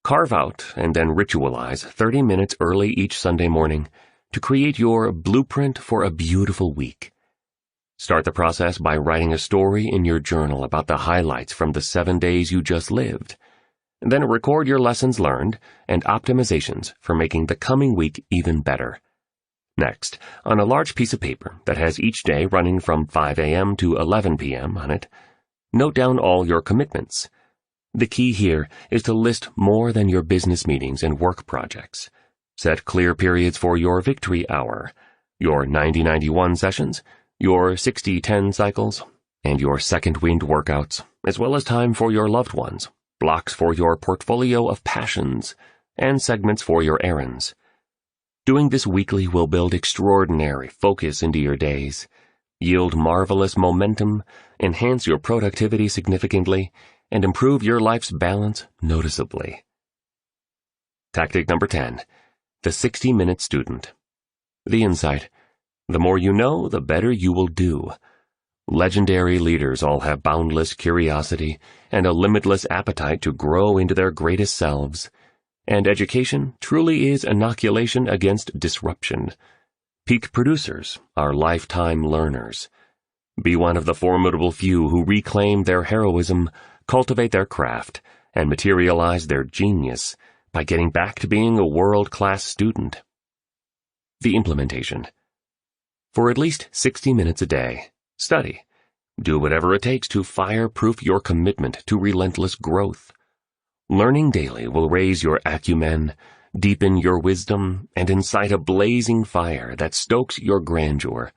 Carve out and then ritualize 30 minutes early each Sunday morning to create your blueprint for a beautiful week. Start the process by writing a story in your journal about the highlights from the 7 days you just lived. Then record your lessons learned and optimizations for making the coming week even better. Next, on a large piece of paper that has each day running from 5 a.m. to 11 p.m. on it, note down all your commitments. The key here is to list more than your business meetings and work projects. Set clear periods for your victory hour, your 90-91 sessions, your 60-10 cycles, and your second wind workouts, as well as time for your loved ones, blocks for your portfolio of passions, and segments for your errands. Doing this weekly will build extraordinary focus into your days, yield marvelous momentum, enhance your productivity significantly, and improve your life's balance noticeably. Tactic number 10. The 60-minute student. The insight. The more you know, the better you will do. Legendary leaders all have boundless curiosity and a limitless appetite to grow into their greatest selves. And education truly is inoculation against disruption. Peak producers are lifetime learners. Be one of the formidable few who reclaim their heroism, cultivate their craft, and materialize their genius by getting back to being a world-class student. The implementation. For at least 60 minutes a day, study. Do whatever it takes to fireproof your commitment to relentless growth. Learning daily will raise your acumen, deepen your wisdom, and incite a blazing fire that stokes your grandeur.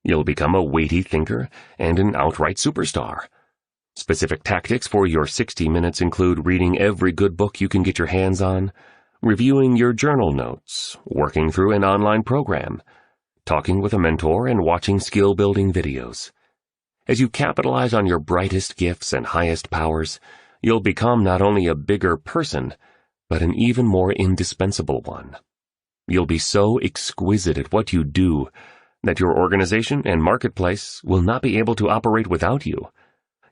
You'll become a weighty thinker and an outright superstar. Specific tactics for your 60 minutes include reading every good book you can get your hands on, reviewing your journal notes, working through an online program, talking with a mentor, and watching skill-building videos. As you capitalize on your brightest gifts and highest powers, you'll become not only a bigger person, but an even more indispensable one. You'll be so exquisite at what you do that your organization and marketplace will not be able to operate without you.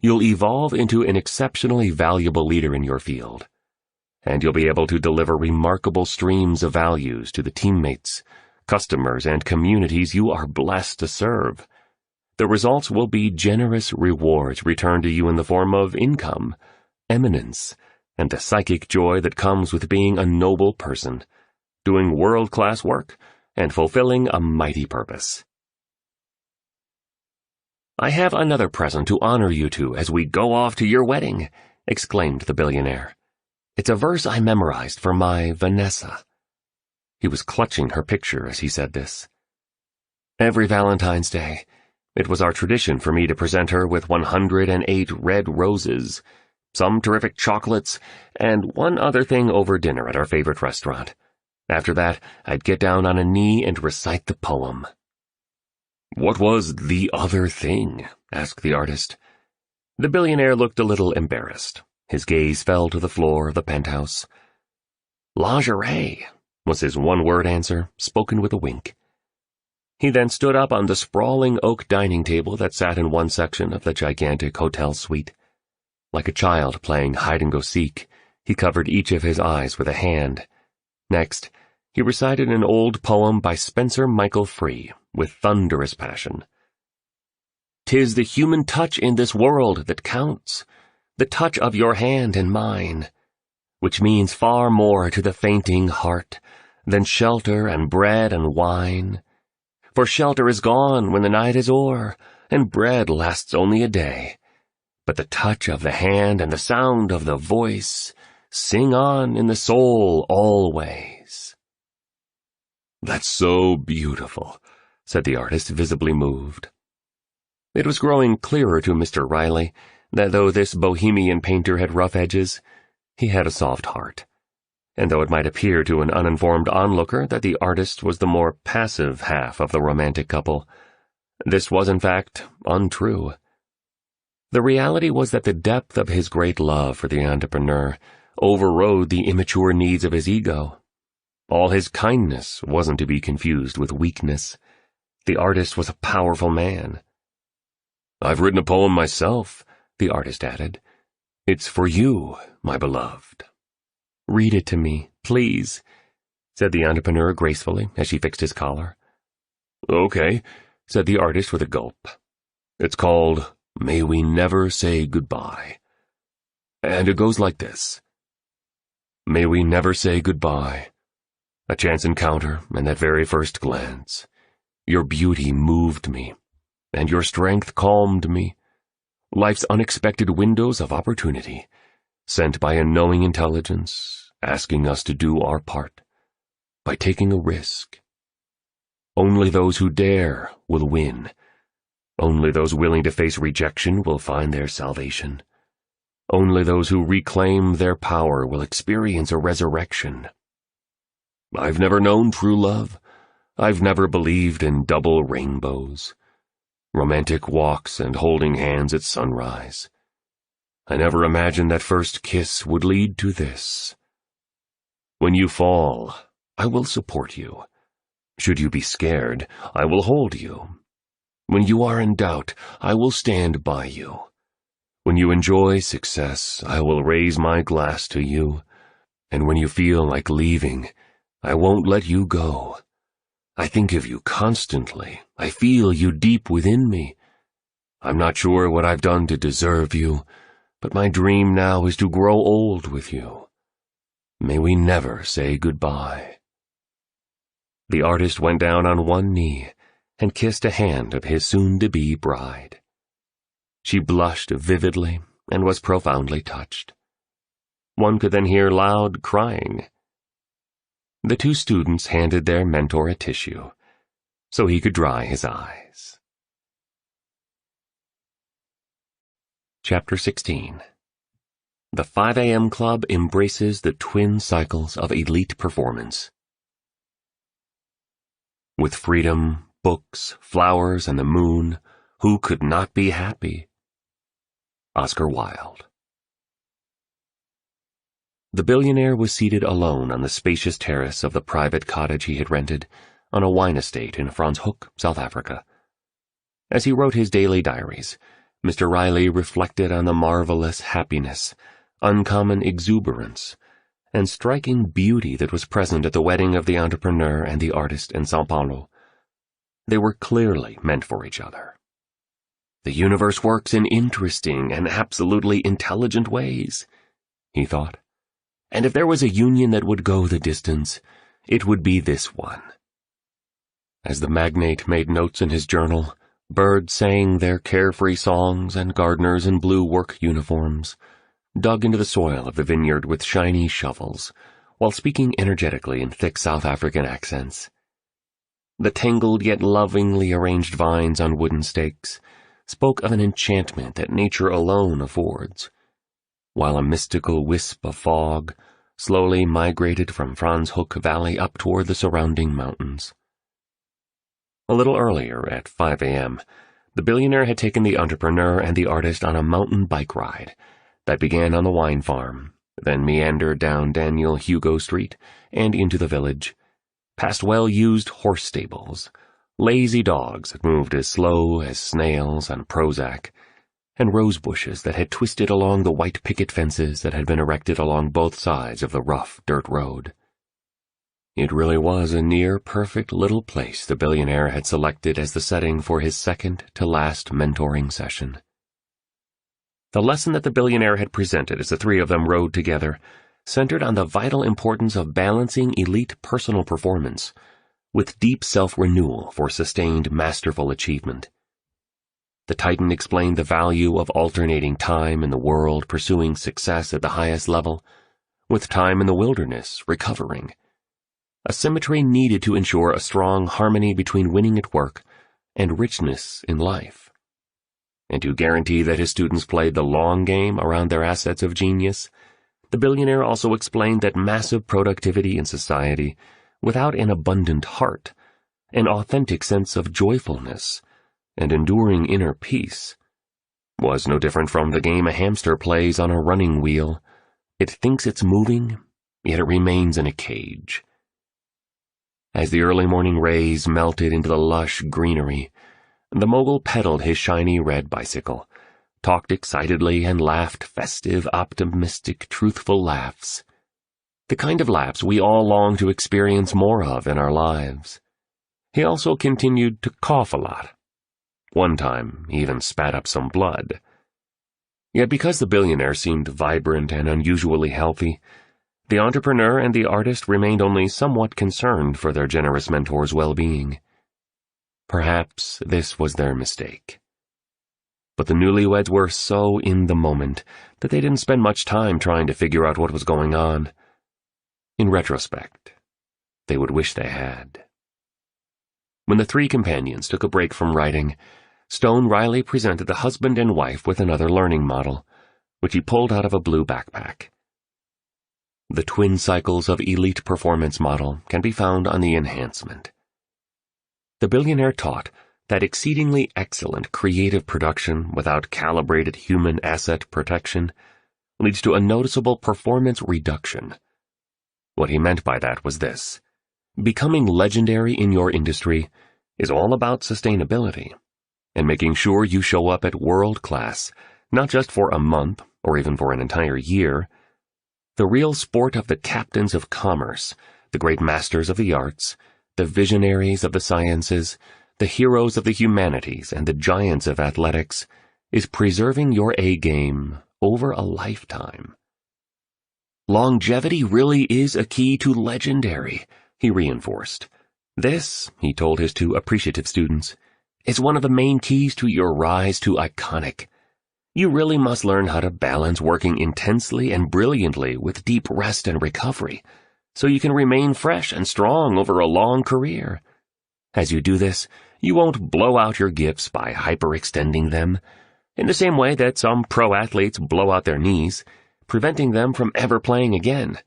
You'll evolve into an exceptionally valuable leader in your field, and you'll be able to deliver remarkable streams of values to the teammates, customers, and communities you are blessed to serve. The results will be generous rewards returned to you in the form of income, eminence, and the psychic joy that comes with being a noble person, doing world-class work, and fulfilling a mighty purpose. "I have another present to honor you two as we go off to your wedding," exclaimed the billionaire. "It's a verse I memorized for my Vanessa." He was clutching her picture as he said this. "Every Valentine's Day, it was our tradition for me to present her with 108 red roses, some terrific chocolates, and one other thing over dinner at our favorite restaurant. After that, I'd get down on a knee and recite the poem." "What was the other thing?" asked the artist. The billionaire looked a little embarrassed. His gaze fell to the floor of the penthouse. "Lingerie," was his one-word answer, spoken with a wink. He then stood up on the sprawling oak dining table that sat in one section of the gigantic hotel suite. Like a child playing hide-and-go-seek, he covered each of his eyes with a hand. Next, he recited an old poem by Spencer Michael Free with thunderous passion. "'Tis the human touch in this world that counts, the touch of your hand and mine, which means far more to the fainting heart than shelter and bread and wine. For shelter is gone when the night is o'er, and bread lasts only a day. But the touch of the hand and the sound of the voice sing on in the soul always." "That's so beautiful," said the artist, visibly moved. It was growing clearer to Mr. Riley that though this bohemian painter had rough edges, he had a soft heart. And though it might appear to an uninformed onlooker that the artist was the more passive half of the romantic couple, this was in fact untrue. The reality was that the depth of his great love for the entrepreneur overrode the immature needs of his ego. All his kindness wasn't to be confused with weakness. The artist was a powerful man. "I've written a poem myself," the artist added. "It's for you, my beloved." "Read it to me, please," said the entrepreneur gracefully as she fixed his collar. "Okay," said the artist with a gulp. "It's called May We Never Say Goodbye. And it goes like this. May we never say goodbye. A chance encounter and that very first glance. Your beauty moved me, and your strength calmed me. Life's unexpected windows of opportunity, sent by a knowing intelligence, asking us to do our part, by taking a risk. Only those who dare will win. Only those willing to face rejection will find their salvation. Only those who reclaim their power will experience a resurrection. I've never known true love. I've never believed in double rainbows, romantic walks and holding hands at sunrise. I never imagined that first kiss would lead to this. When you fall, I will support you. Should you be scared, I will hold you. When you are in doubt, I will stand by you. When you enjoy success, I will raise my glass to you. And when you feel like leaving, I won't let you go. I think of you constantly. I feel you deep within me. I'm not sure what I've done to deserve you, but my dream now is to grow old with you. May we never say goodbye." The artist went down on one knee and kissed a hand of his soon-to-be bride. She blushed vividly and was profoundly touched. One could then hear loud crying. The two students handed their mentor a tissue so he could dry his eyes. Chapter 16. The 5 a.m. Club embraces the twin cycles of elite performance. With freedom, books, flowers, and the moon, who could not be happy? Oscar Wilde. The billionaire was seated alone on the spacious terrace of the private cottage he had rented on a wine estate in Franschhoek, South Africa. As he wrote his daily diaries, Mr. Riley reflected on the marvelous happiness, uncommon exuberance, and striking beauty that was present at the wedding of the entrepreneur and the artist in Sao Paulo. They were clearly meant for each other. The universe works in interesting and absolutely intelligent ways, he thought. And if there was a union that would go the distance, it would be this one. As the magnate made notes in his journal, birds sang their carefree songs and gardeners in blue work uniforms dug into the soil of the vineyard with shiny shovels, while speaking energetically in thick South African accents. The tangled yet lovingly arranged vines on wooden stakes spoke of an enchantment that nature alone affords, while a mystical wisp of fog slowly migrated from Franschhoek Valley up toward the surrounding mountains. A little earlier, at 5 a.m., the billionaire had taken the entrepreneur and the artist on a mountain bike ride that began on the wine farm, then meandered down Daniel Hugo Street and into the village, past well-used horse stables, lazy dogs that moved as slow as snails on Prozac, and rose bushes that had twisted along the white picket fences that had been erected along both sides of the rough dirt road. It really was a near-perfect little place the billionaire had selected as the setting for his second-to-last mentoring session. The lesson that the billionaire had presented as the three of them rode together centered on the vital importance of balancing elite personal performance with deep self-renewal for sustained masterful achievement. The Titan explained the value of alternating time in the world pursuing success at the highest level with time in the wilderness recovering. A symmetry needed to ensure a strong harmony between winning at work and richness in life. And to guarantee that his students played the long game around their assets of genius, the billionaire also explained that massive productivity in society without an abundant heart, an authentic sense of joyfulness, and enduring inner peace, was no different from the game a hamster plays on a running wheel. It thinks it's moving, yet it remains in a cage. As the early morning rays melted into the lush greenery, the mogul pedaled his shiny red bicycle, talked excitedly, and laughed festive, optimistic, truthful laughs. The kind of laughs we all long to experience more of in our lives. He also continued to cough a lot. One time, he even spat up some blood. Yet because the billionaire seemed vibrant and unusually healthy, the entrepreneur and the artist remained only somewhat concerned for their generous mentor's well-being. Perhaps this was their mistake. But the newlyweds were so in the moment that they didn't spend much time trying to figure out what was going on. In retrospect, they would wish they had. When the three companions took a break from writing, Stone Riley presented the husband and wife with another learning model, which he pulled out of a blue backpack. The twin cycles of elite performance model can be found on the enhancement. The billionaire taught that exceedingly excellent creative production without calibrated human asset protection leads to a noticeable performance reduction. What he meant by that was this: becoming legendary in your industry is all about sustainability and making sure you show up at world class, not just for a month or even for an entire year. The real sport of the captains of commerce, the great masters of the arts, the visionaries of the sciences, the heroes of the humanities, and the giants of athletics, is preserving your A-game over a lifetime. Longevity really is a key to legendary, he reinforced. This, he told his two appreciative students, is one of the main keys to your rise to iconic. You really must learn how to balance working intensely and brilliantly with deep rest and recovery, so you can remain fresh and strong over a long career. As you do this, you won't blow out your gifts by hyperextending them, in the same way that some pro athletes blow out their knees, preventing them from ever playing again.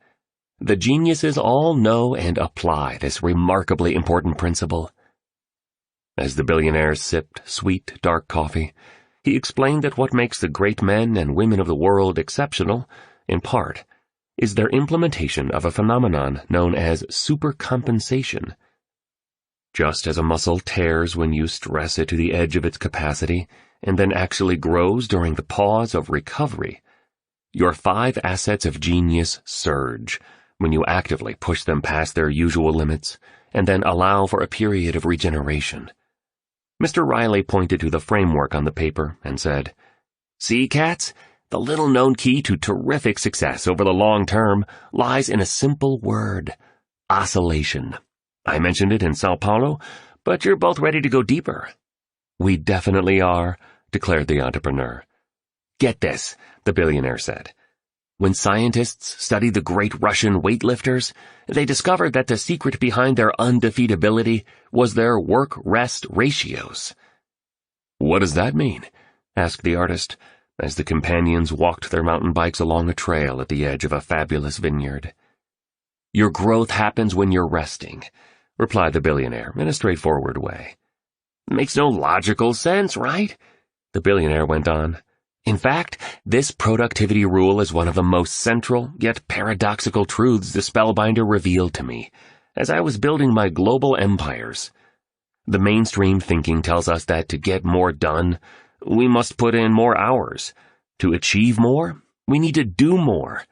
The geniuses all know and apply this remarkably important principle. As the billionaire sipped sweet, dark coffee, he explained that what makes the great men and women of the world exceptional, in part, is their implementation of a phenomenon known as supercompensation. Just as a muscle tears when you stress it to the edge of its capacity and then actually grows during the pause of recovery, your 5 assets of genius surge when you actively push them past their usual limits and then allow for a period of regeneration. Mr. Riley pointed to the framework on the paper and said, "See, cats? The little-known key to terrific success over the long term lies in a simple word: oscillation. I mentioned it in Sao Paulo, but you're both ready to go deeper." "We definitely are," declared the entrepreneur. "Get this," the billionaire said. "When scientists studied the great Russian weightlifters, they discovered that the secret behind their undefeatability was their work-rest ratios." "What does that mean?" asked the artist, as the companions walked their mountain bikes along a trail at the edge of a fabulous vineyard. "Your growth happens when you're resting," replied the billionaire in a straightforward way. "Makes no logical sense, right?" the billionaire went on. "In fact, this productivity rule is one of the most central, yet paradoxical truths the Spellbinder revealed to me as I was building my global empires. The mainstream thinking tells us that to get more done, we must put in more hours. To achieve more, we need to do more.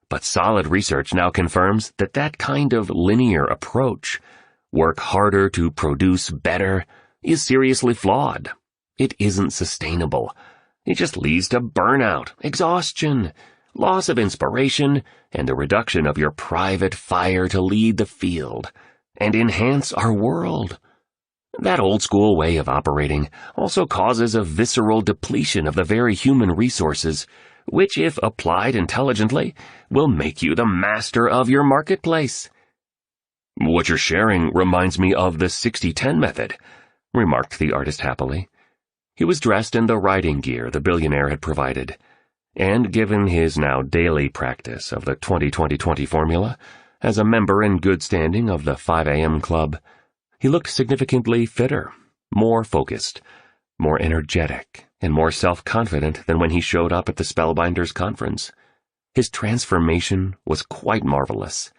But solid research now confirms that that kind of linear approach, work harder to produce better, is seriously flawed. It isn't sustainable. It just leads to burnout, exhaustion, loss of inspiration, and the reduction of your private fire to lead the field and enhance our world. That old-school way of operating also causes a visceral depletion of the very human resources, which, if applied intelligently, will make you the master of your marketplace. "What you're sharing reminds me of the 60-10 method," remarked the artist happily. He was dressed in the riding gear the billionaire had provided, and given his now daily practice of the 20-20-20 formula, as a member in good standing of the 5 a.m. club, he looked significantly fitter, more focused, more energetic, and more self-confident than when he showed up at the Spellbinders conference. His transformation was quite marvelous.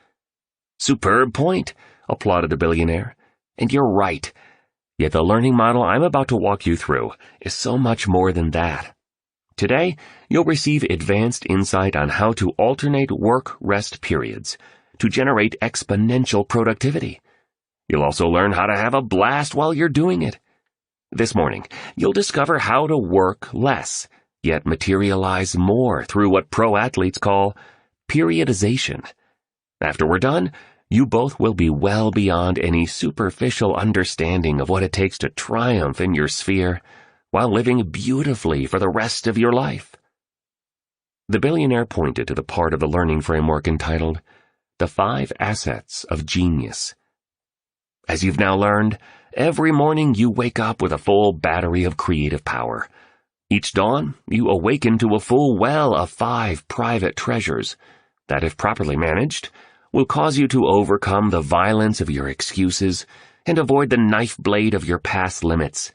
"Superb point," applauded the billionaire. "And you're right. Yet the learning model I'm about to walk you through is so much more than that. Today, you'll receive advanced insight on how to alternate work-rest periods to generate exponential productivity. You'll also learn how to have a blast while you're doing it. This morning, you'll discover how to work less, yet materialize more through what pro athletes call periodization. After we're done, you both will be well beyond any superficial understanding of what it takes to triumph in your sphere while living beautifully for the rest of your life." The billionaire pointed to the part of the learning framework entitled The 5 Assets of Genius. As you've now learned, every morning you wake up with a full battery of creative power. Each dawn, you awaken to a full well of 5 private treasures that, if properly managed, will cause you to overcome the violence of your excuses and avoid the knife blade of your past limits,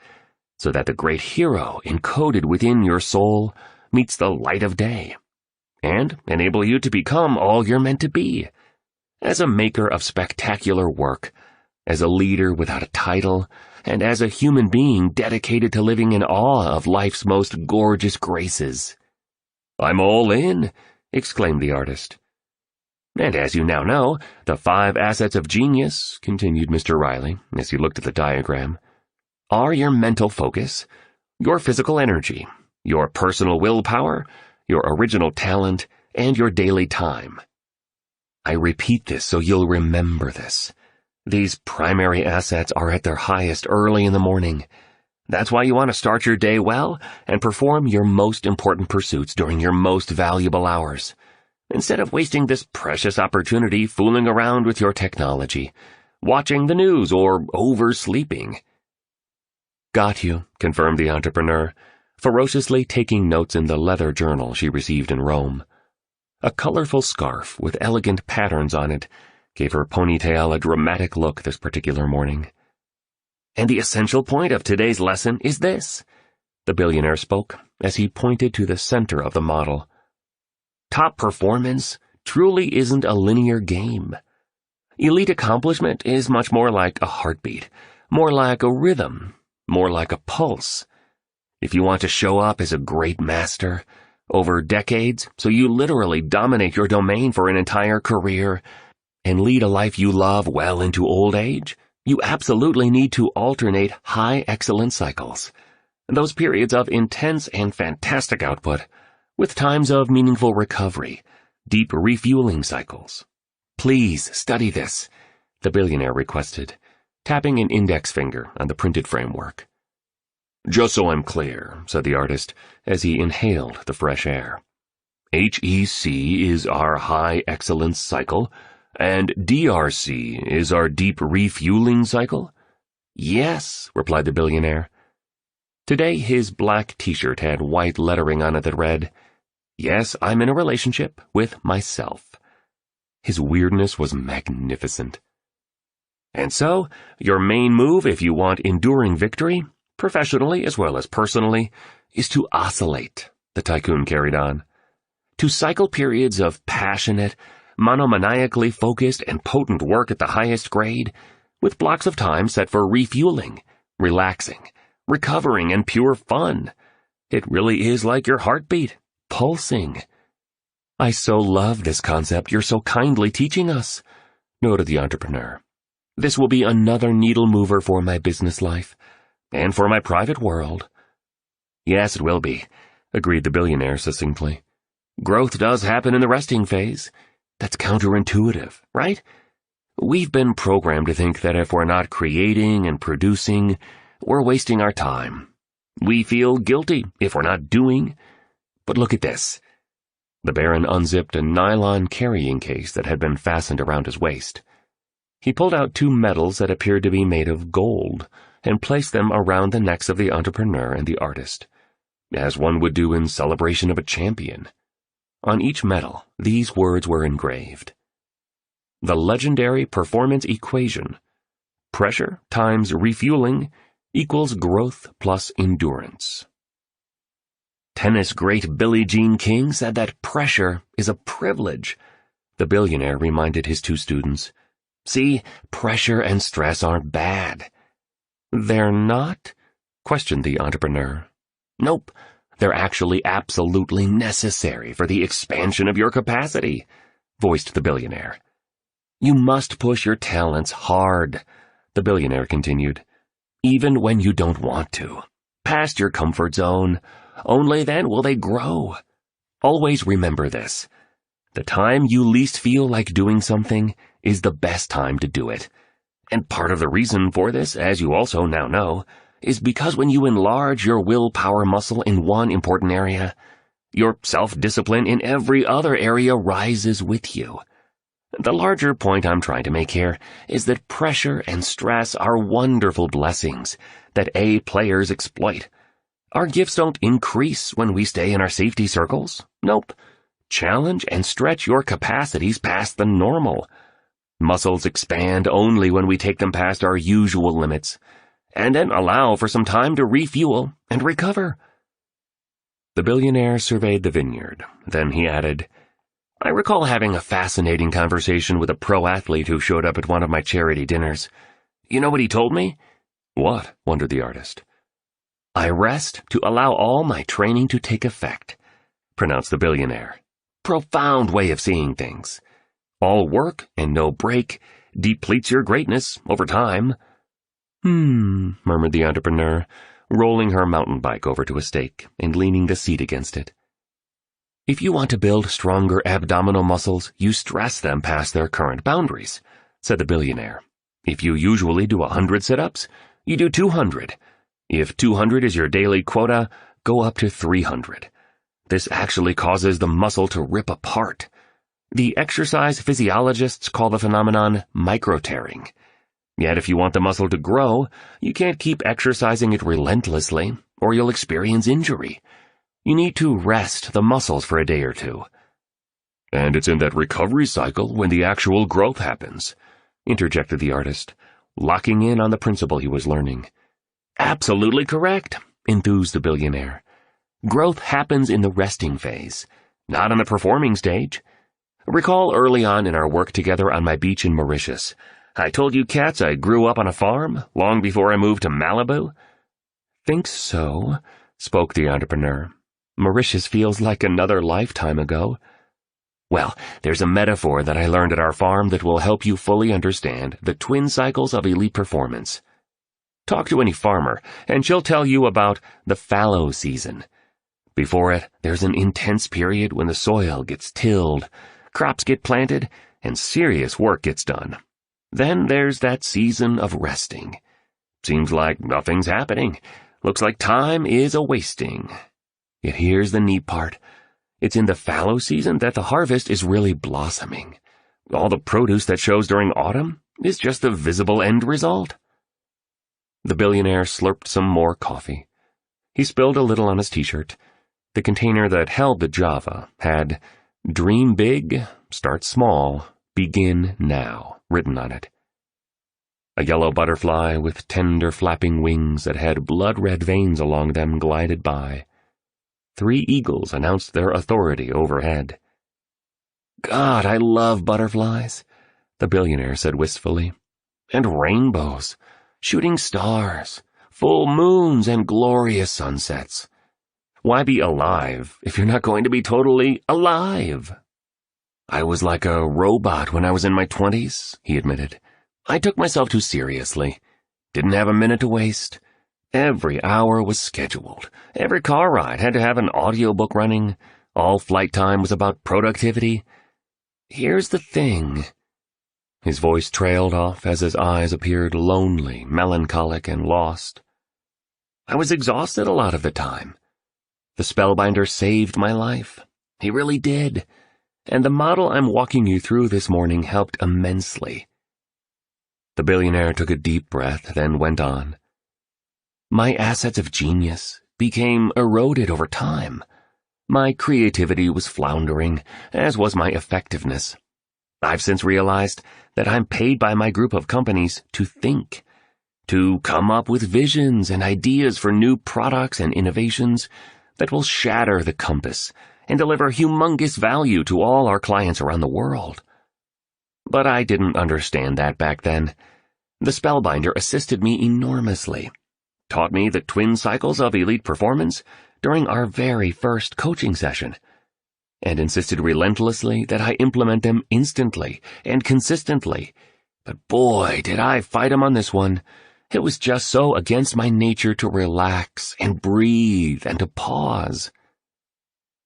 so that the great hero encoded within your soul meets the light of day, and enable you to become all you're meant to be, as a maker of spectacular work, as a leader without a title, and as a human being dedicated to living in awe of life's most gorgeous graces. "I'm all in," exclaimed the artist. "And as you now know, the 5 assets of genius," continued Mr. Riley, as he looked at the diagram, "are your mental focus, your physical energy, your personal willpower, your original talent, and your daily time. I repeat this so you'll remember this. These primary assets are at their highest early in the morning. That's why you want to start your day well and perform your most important pursuits during your most valuable hours, instead of wasting this precious opportunity fooling around with your technology, watching the news, or oversleeping." "Got you," confirmed the entrepreneur, ferociously taking notes in the leather journal she received in Rome. A colorful scarf with elegant patterns on it gave her ponytail a dramatic look this particular morning. "And the essential point of today's lesson is this," the billionaire spoke as he pointed to the center of the model. "Top performance truly isn't a linear game. Elite accomplishment is much more like a heartbeat, more like a rhythm, more like a pulse. If you want to show up as a great master over decades, so you literally dominate your domain for an entire career and lead a life you love well into old age, you absolutely need to alternate high excellence cycles, those periods of intense and fantastic output, with times of meaningful recovery, deep refueling cycles. Please study this," the billionaire requested, tapping an index finger on the printed framework. "Just so I'm clear," said the artist as he inhaled the fresh air. "HEC is our high excellence cycle, and DRC is our deep refueling cycle?" "Yes," replied the billionaire. Today his black t-shirt had white lettering on it that read, "Yes, I'm in a relationship with myself." His weirdness was magnificent. "And so, your main move if you want enduring victory, professionally as well as personally, is to oscillate," the tycoon carried on. "To cycle periods of passionate, monomaniacally focused and potent work at the highest grade, with blocks of time set for refueling, relaxing, recovering, and pure fun. It really is like your heartbeat, pulsing. I so love this concept you're so kindly teaching us, noted the entrepreneur. This will be another needle mover for my business life, and for my private world. Yes, it will be, agreed the billionaire succinctly. Growth does happen in the resting phase. That's counterintuitive, right? We've been programmed to think that if we're not creating and producing, we're wasting our time. We feel guilty if we're not doing. But look at this. The Baron unzipped a nylon carrying case that had been fastened around his waist. He pulled out 2 medals that appeared to be made of gold and placed them around the necks of the entrepreneur and the artist, as one would do in celebration of a champion. On each medal, these words were engraved. The legendary performance equation. Pressure times refueling equals growth plus endurance. Tennis great Billie Jean King said that pressure is a privilege, the billionaire reminded his 2 students. See, pressure and stress aren't bad. They're not? Questioned the entrepreneur. Nope, they're actually absolutely necessary for the expansion of your capacity, voiced the billionaire. You must push your talents hard, the billionaire continued, even when you don't want to, past your comfort zone. Only then will they grow. Always remember this. The time you least feel like doing something is the best time to do it. And part of the reason for this, as you also now know, is because when you enlarge your willpower muscle in one important area, your self-discipline in every other area rises with you. The larger point I'm trying to make here is that pressure and stress are wonderful blessings that A players exploit. Our gifts don't increase when we stay in our safety circles. Nope. Challenge and stretch your capacities past the normal. Muscles expand only when we take them past our usual limits, and then allow for some time to refuel and recover. The billionaire surveyed the vineyard. Then he added, I recall having a fascinating conversation with a pro athlete who showed up at one of my charity dinners. You know what he told me? What? Wondered the artist. I rest to allow all my training to take effect, pronounced the billionaire. Profound way of seeing things. All work and no break depletes your greatness over time. Murmured the entrepreneur, rolling her mountain bike over to a stake and leaning the seat against it. If you want to build stronger abdominal muscles, you stress them past their current boundaries, said the billionaire. If you usually do 100 sit-ups, you do 200. If 200 is your daily quota, go up to 300. This actually causes the muscle to rip apart. The exercise physiologists call the phenomenon micro-tearing. Yet if you want the muscle to grow, you can't keep exercising it relentlessly, or you'll experience injury. You need to rest the muscles for a day or 2. And it's in that recovery cycle when the actual growth happens, interjected the artist, locking in on the principle he was learning. Absolutely correct, enthused the billionaire. Growth happens in the resting phase, not in the performing stage. Recall early on in our work together on my beach in Mauritius, I told you cats I grew up on a farm long before I moved to Malibu? Think so, spoke the entrepreneur. Mauritius feels like another lifetime ago. Well, there's a metaphor that I learned at our farm that will help you fully understand the twin cycles of elite performance. Talk to any farmer, and she'll tell you about the fallow season. Before it, there's an intense period when the soil gets tilled, crops get planted, and serious work gets done. Then there's that season of resting. Seems like nothing's happening. Looks like time is a-wasting. Yet here's the neat part. It's in the fallow season that the harvest is really blossoming. All the produce that shows during autumn is just the visible end result. The billionaire slurped some more coffee. He spilled a little on his t-shirt. The container that held the Java had Dream Big, Start Small, Begin Now written on it. A yellow butterfly with tender flapping wings that had blood-red veins along them glided by. 3 eagles announced their authority overhead. God, I love butterflies, the billionaire said wistfully. and rainbows, shooting stars, full moons, and glorious sunsets. Why be alive if you're not going to be totally alive? I was like a robot when I was in my 20s, he admitted. I took myself too seriously. Didn't have a minute to waste. Every hour was scheduled. Every car ride had to have an audiobook running. All flight time was about productivity. Here's the thing. His voice trailed off as his eyes appeared lonely, melancholic, and lost. I was exhausted a lot of the time. The Spellbinder saved my life. He really did. And the model I'm walking you through this morning helped immensely. The billionaire took a deep breath, then went on. My assets of genius became eroded over time. My creativity was floundering, as was my effectiveness. I've since realized that I'm paid by my group of companies to think, to come up with visions and ideas for new products and innovations that will shatter the compass and deliver humongous value to all our clients around the world. But I didn't understand that back then. The Spellbinder assisted me enormously, taught me the twin cycles of elite performance during our very first coaching session, and insisted relentlessly that I implement them instantly and consistently. But boy, did I fight him on this one. It was just so against my nature to relax and breathe and to pause.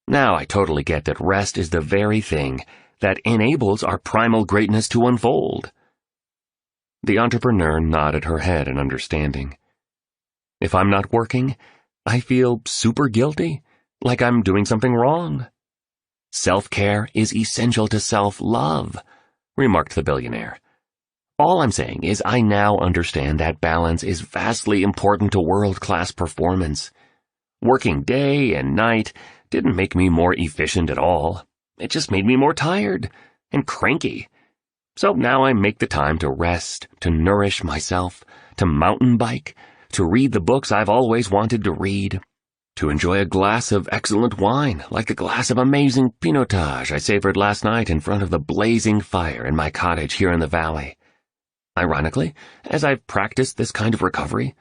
Now I totally get that rest is the very thing that enables our primal greatness to unfold. The entrepreneur nodded her head in understanding. If I'm not working, I feel super guilty, like I'm doing something wrong. Self-care is essential to self-love, remarked the billionaire. All I'm saying is I now understand that balance is vastly important to world-class performance. Working day and night didn't make me more efficient at all. It just made me more tired and cranky. So now I make the time to rest, to nourish myself, to mountain bike, to read the books I've always wanted to read, to enjoy a glass of excellent wine, like the glass of amazing Pinotage I savored last night in front of the blazing fire in my cottage here in the valley. Ironically, as I've practiced this kind of recovery,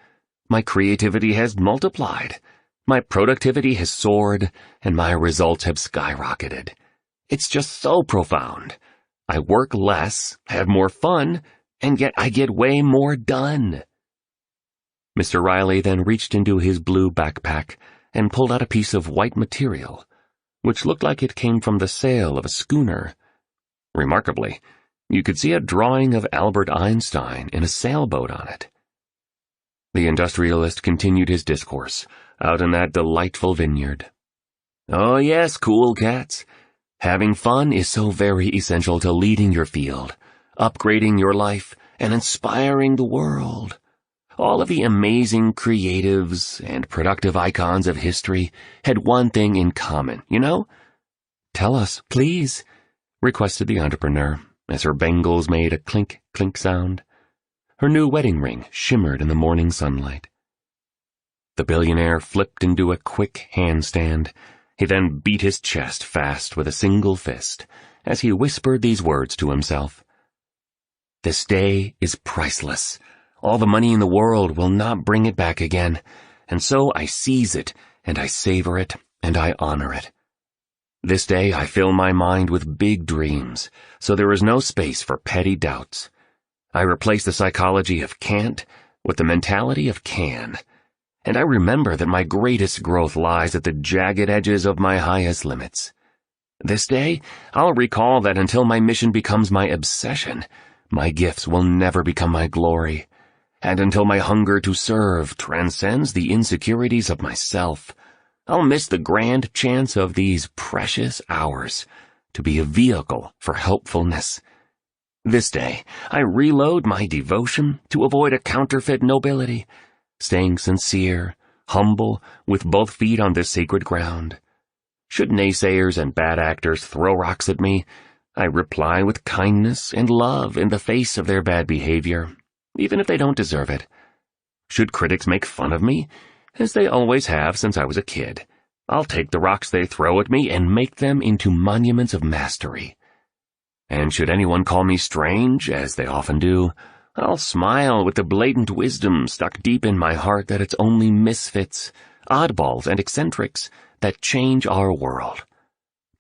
my creativity has multiplied, my productivity has soared, and my results have skyrocketed. It's just so profound. I work less, have more fun, and yet I get way more done. Mr. Riley then reached into his blue backpack and pulled out a piece of white material, which looked like it came from the sail of a schooner. Remarkably, you could see a drawing of Albert Einstein in a sailboat on it. The industrialist continued his discourse out in that delightful vineyard. Oh yes, cool cats. Having fun is so very essential to leading your field, upgrading your life, and inspiring the world. All of the amazing creatives and productive icons of history had one thing in common, you know? Tell us, please, requested the entrepreneur, as her bangles made a clink-clink sound. Her new wedding ring shimmered in the morning sunlight. The billionaire flipped into a quick handstand. He then beat his chest fast with a single fist as he whispered these words to himself. This day is priceless. All the money in the world will not bring it back again, and so I seize it, and I savor it, and I honor it. This day I fill my mind with big dreams, so there is no space for petty doubts. I replace the psychology of can't with the mentality of can, and I remember that my greatest growth lies at the jagged edges of my highest limits. This day, I'll recall that until my mission becomes my obsession, my gifts will never become my glory, and until my hunger to serve transcends the insecurities of myself, I'll miss the grand chance of these precious hours to be a vehicle for helpfulness. This day, I reload my devotion to avoid a counterfeit nobility, staying sincere, humble, with both feet on this sacred ground. Should naysayers and bad actors throw rocks at me, I reply with kindness and love in the face of their bad behavior, even if they don't deserve it. Should critics make fun of me, as they always have since I was a kid, I'll take the rocks they throw at me and make them into monuments of mastery. And should anyone call me strange, as they often do, I'll smile with the blatant wisdom stuck deep in my heart that it's only misfits, oddballs, and eccentrics that change our world.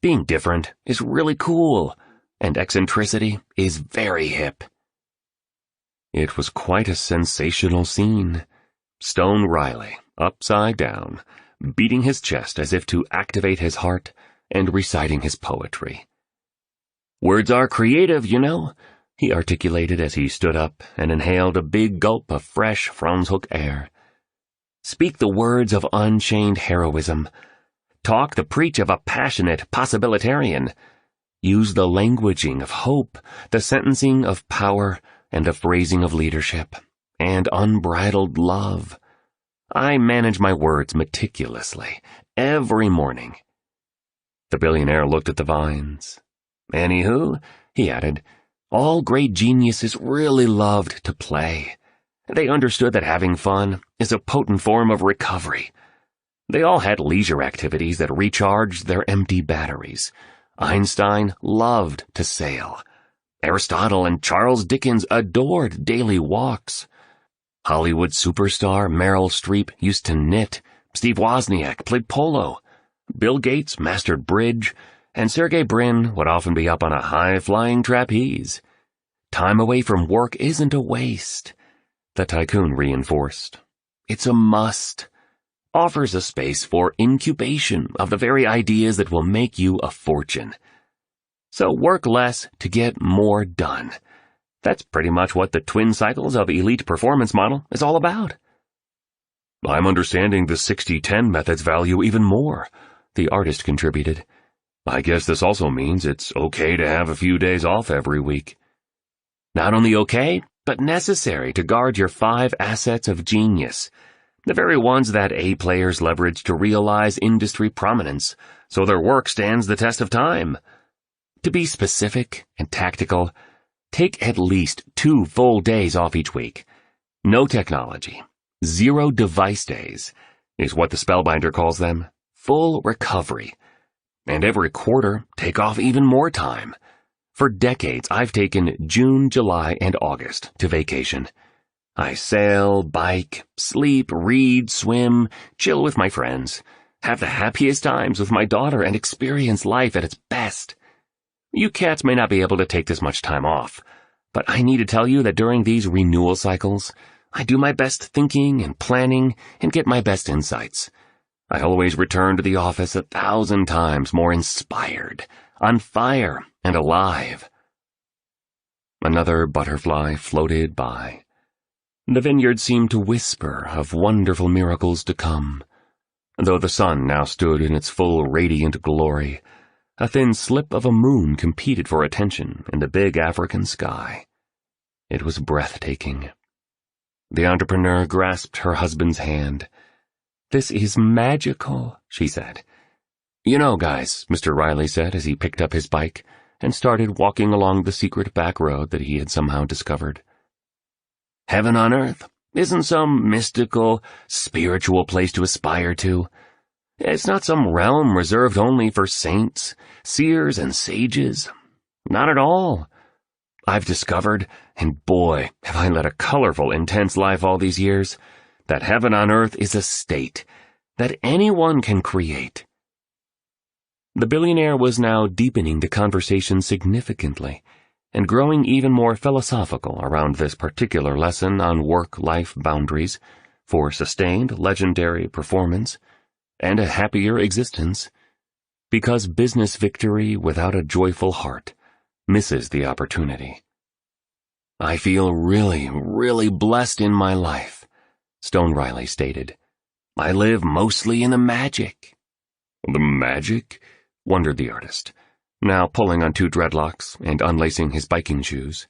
Being different is really cool, and eccentricity is very hip. It was quite a sensational scene. Stone Riley, upside down, beating his chest as if to activate his heart, and reciting his poetry. "Words are creative, you know," he articulated as he stood up and inhaled a big gulp of fresh Franzhoek air. "Speak the words of unchained heroism. Talk the preach of a passionate possibilitarian. Use the languaging of hope, the sentencing of power, and the phrasing of leadership, and unbridled love. I manage my words meticulously, every morning." The billionaire looked at the vines. "Anywho," he added, "all great geniuses really loved to play. They understood that having fun is a potent form of recovery. They all had leisure activities that recharged their empty batteries. Einstein loved to sail. Aristotle and Charles Dickens adored daily walks. Hollywood superstar Meryl Streep used to knit. Steve Wozniak played polo. Bill Gates mastered bridge, and Sergey Brin would often be up on a high-flying trapeze. Time away from work isn't a waste," the tycoon reinforced. "It's a must. Offers a space for incubation of the very ideas that will make you a fortune. So work less to get more done. That's pretty much what the twin cycles of elite performance model is all about." "I'm understanding the 60-10 method's value even more," the artist contributed. "I guess this also means it's okay to have a few days off every week." "Not only okay, but necessary to guard your 5 assets of genius. The very ones that A players leverage to realize industry prominence, so their work stands the test of time. To be specific and tactical, take at least 2 full days off each week. No technology, 0 device days, is what the Spellbinder calls them. Full recovery. And every quarter, take off even more time. For decades, I've taken June, July, and August to vacation. I sail, bike, sleep, read, swim, chill with my friends, have the happiest times with my daughter, and experience life at its best. You cats may not be able to take this much time off, but I need to tell you that during these renewal cycles, I do my best thinking and planning and get my best insights. I always return to the office 1,000 times more inspired, on fire, and alive." Another butterfly floated by. The vineyard seemed to whisper of wonderful miracles to come. Though the sun now stood in its full radiant glory, a thin slip of a moon competed for attention in the big African sky. It was breathtaking. The entrepreneur grasped her husband's hand. "This is magical," she said. "You know, guys," Mr. Riley said as he picked up his bike and started walking along the secret back road that he had somehow discovered. "Heaven on earth isn't some mystical, spiritual place to aspire to. It's not some realm reserved only for saints, seers, and sages. Not at all. I've discovered, and boy, have I led a colorful, intense life all these years, that heaven on earth is a state that anyone can create." The billionaire was now deepening the conversation significantly, and growing even more philosophical around this particular lesson on work-life boundaries for sustained legendary performance and a happier existence, because business victory without a joyful heart misses the opportunity. "I feel really, really blessed in my life," Stone Riley stated. "I live mostly in the magic." "The magic?" wondered the artist, now pulling on 2 dreadlocks and unlacing his biking shoes.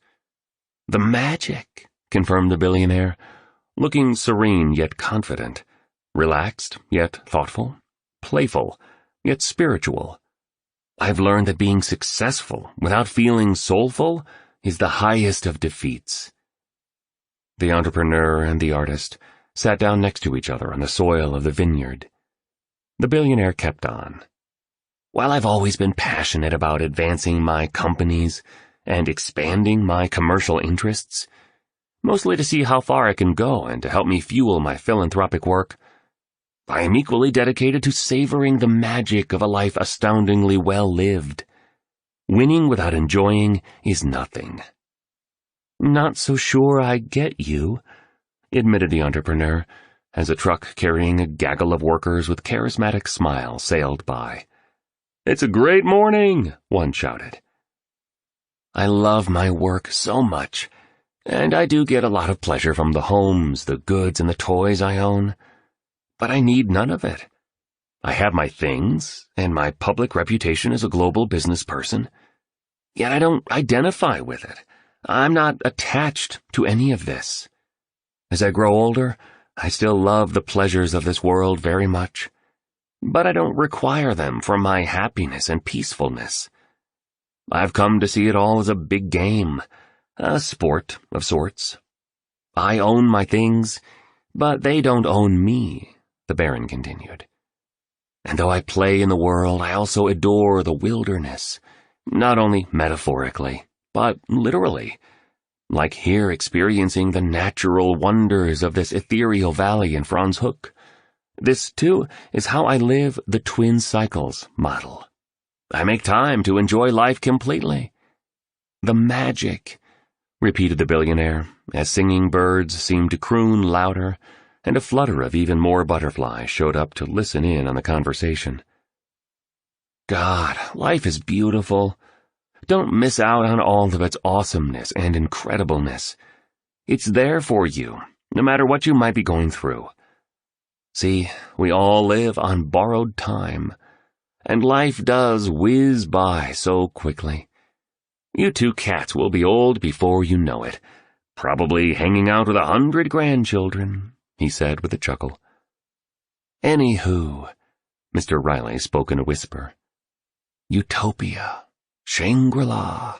"The magic," confirmed the billionaire, looking serene yet confident, relaxed yet thoughtful, playful yet spiritual. "I've learned that being successful without feeling soulful is the highest of defeats." The entrepreneur and the artist sat down next to each other on the soil of the vineyard. The billionaire kept on. "While I've always been passionate about advancing my companies and expanding my commercial interests, mostly to see how far I can go and to help me fuel my philanthropic work. I am equally dedicated to savoring the magic of a life astoundingly well lived. Winning without enjoying is nothing." "Not so sure I get you," admitted the entrepreneur, as a truck carrying a gaggle of workers with charismatic smiles sailed by. "It's a great morning," one shouted. "I love my work so much, and I do get a lot of pleasure from the homes, the goods, and the toys I own. But I need none of it. I have my things, and my public reputation as a global business person. Yet I don't identify with it. I'm not attached to any of this. As I grow older, I still love the pleasures of this world very much, but I don't require them for my happiness and peacefulness. I've come to see it all as a big game, a sport of sorts. I own my things, but they don't own me," the Baron continued. "And though I play in the world, I also adore the wilderness, not only metaphorically, but literally, like here experiencing the natural wonders of this ethereal valley in Franz Hook. This, too, is how I live the twin cycles model. I make time to enjoy life completely. The magic," repeated the billionaire, as singing birds seemed to croon louder, and a flutter of even more butterflies showed up to listen in on the conversation. "God, life is beautiful. Don't miss out on all of its awesomeness and incredibleness. It's there for you, no matter what you might be going through. See, we all live on borrowed time, and life does whiz by so quickly. You two cats will be old before you know it, probably hanging out with 100 grandchildren," he said with a chuckle. "Anywho," Mr. Riley spoke in a whisper, "Utopia, Shangri-La,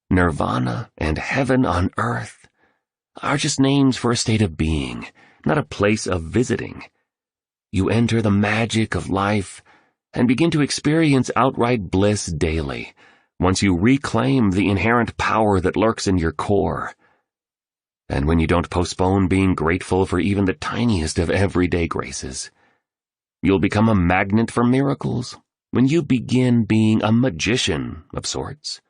Nirvana, and heaven on earth are just names for a state of being, not a place of visiting. You enter the magic of life and begin to experience outright bliss daily once you reclaim the inherent power that lurks in your core. And when you don't postpone being grateful for even the tiniest of everyday graces, you'll become a magnet for miracles when you begin being a magician of sorts."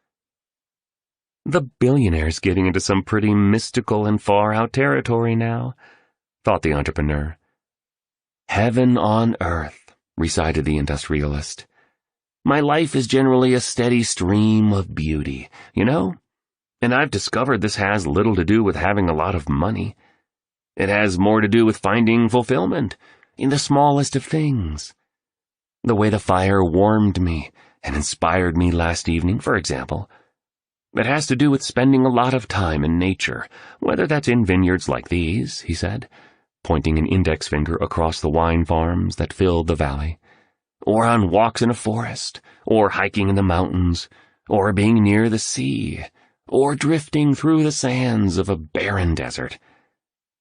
"The billionaire's getting into some pretty mystical and far-out territory now," thought the entrepreneur. "Heaven on earth," recited the industrialist. "My life is generally a steady stream of beauty, you know? And I've discovered this has little to do with having a lot of money. It has more to do with finding fulfillment in the smallest of things. The way the fire warmed me and inspired me last evening, for example. It has to do with spending a lot of time in nature, whether that's in vineyards like these," he said, pointing an index finger across the wine farms that filled the valley, "or on walks in a forest, or hiking in the mountains, or being near the sea, or drifting through the sands of a barren desert.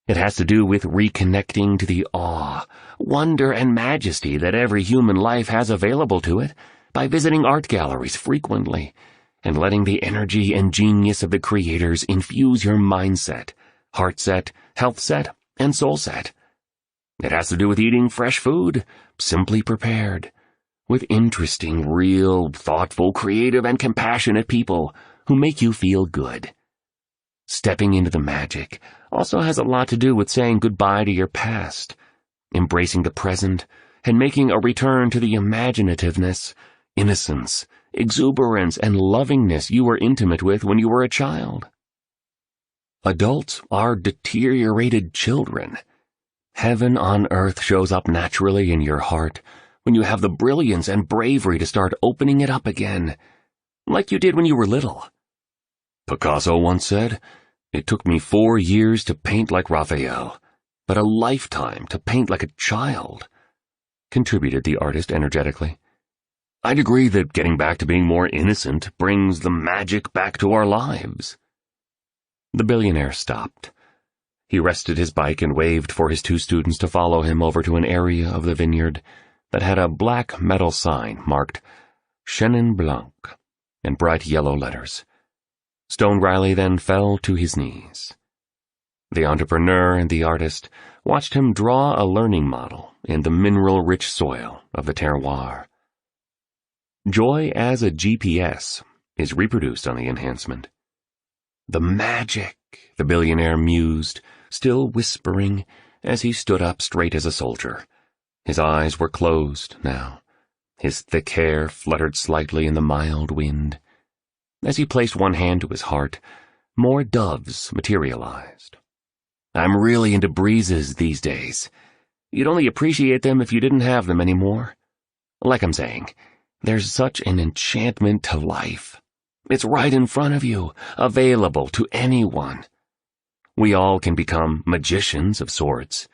It has to do with reconnecting to the awe, wonder, and majesty that every human life has available to it by visiting art galleries frequently and letting the energy and genius of the creators infuse your mindset, heart set, health set, and soul set. It has to do with eating fresh food, simply prepared, with interesting, real, thoughtful, creative, and compassionate people who make you feel good. Stepping into the magic also has a lot to do with saying goodbye to your past, embracing the present, and making a return to the imaginativeness, innocence, exuberance, and lovingness you were intimate with when you were a child. Adults are deteriorated children. Heaven on earth shows up naturally in your heart when you have the brilliance and bravery to start opening it up again, like you did when you were little. Picasso once said, "It took me 4 years to paint like Raphael, but a lifetime to paint like a child," contributed the artist energetically. "I'd agree that getting back to being more innocent brings the magic back to our lives." The billionaire stopped. He rested his bike and waved for his 2 students to follow him over to an area of the vineyard that had a black metal sign marked Chenin Blanc in bright yellow letters. Stone Riley then fell to his knees. The entrepreneur and the artist watched him draw a learning model in the mineral-rich soil of the terroir. Joy as a GPS is reproduced on the enhancement. The magic, the billionaire mused, still whispering as he stood up straight as a soldier. His eyes were closed now. His thick hair fluttered slightly in the mild wind. As he placed one hand to his heart, more doves materialized. I'm really into breezes these days. You'd only appreciate them if you didn't have them anymore. Like I'm saying, there's such an enchantment to life. It's right in front of you, available to anyone. We all can become magicians of sorts.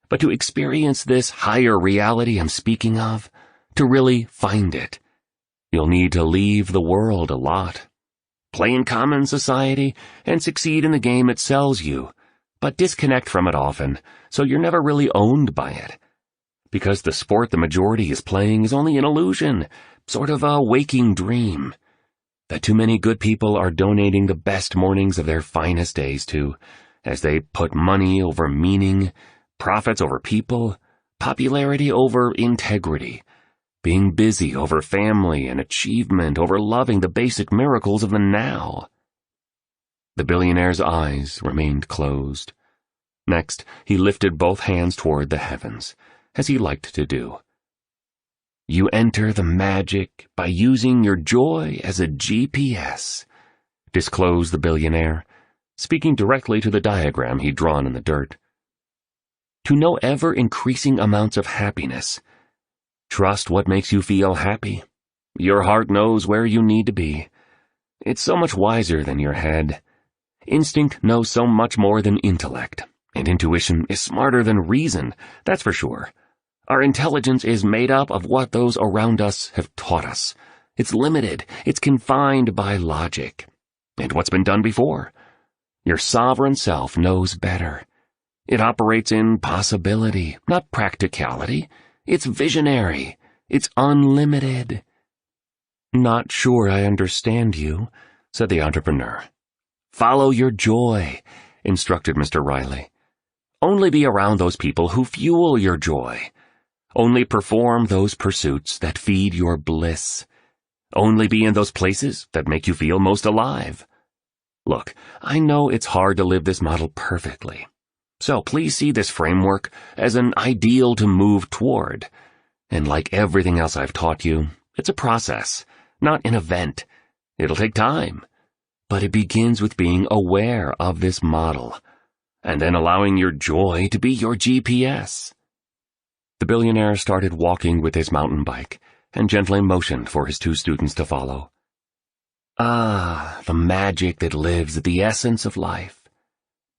But to experience this higher reality I'm speaking of, to really find it, you'll need to leave the world a lot. Play in common society and succeed in the game it sells you, but disconnect from it often, so you're never really owned by it. Because the sport the majority is playing is only an illusion, sort of a waking dream, that too many good people are donating the best mornings of their finest days to, as they put money over meaning, profits over people, popularity over integrity, being busy over family and achievement over loving the basic miracles of the now. The billionaire's eyes remained closed. Next, he lifted both hands toward the heavens, as he liked to do. You enter the magic by using your joy as a GPS, disclosed the billionaire, speaking directly to the diagram he'd drawn in the dirt. To know ever-increasing amounts of happiness, trust what makes you feel happy. Your heart knows where you need to be. It's so much wiser than your head. Instinct knows so much more than intellect, and intuition is smarter than reason, that's for sure. Our intelligence is made up of what those around us have taught us. It's limited, it's confined by logic. And what's been done before? Your sovereign self knows better. It operates in possibility, not practicality. It's visionary. It's unlimited. Not sure I understand you, said the entrepreneur. Follow your joy, instructed Mr. Riley. Only be around those people who fuel your joy. Only perform those pursuits that feed your bliss. Only be in those places that make you feel most alive. Look, I know it's hard to live this model perfectly. So please see this framework as an ideal to move toward. And like everything else I've taught you, it's a process, not an event. It'll take time. But it begins with being aware of this model, and then allowing your joy to be your GPS. The billionaire started walking with his mountain bike, and gently motioned for his two students to follow. Ah, the magic that lives at the essence of life.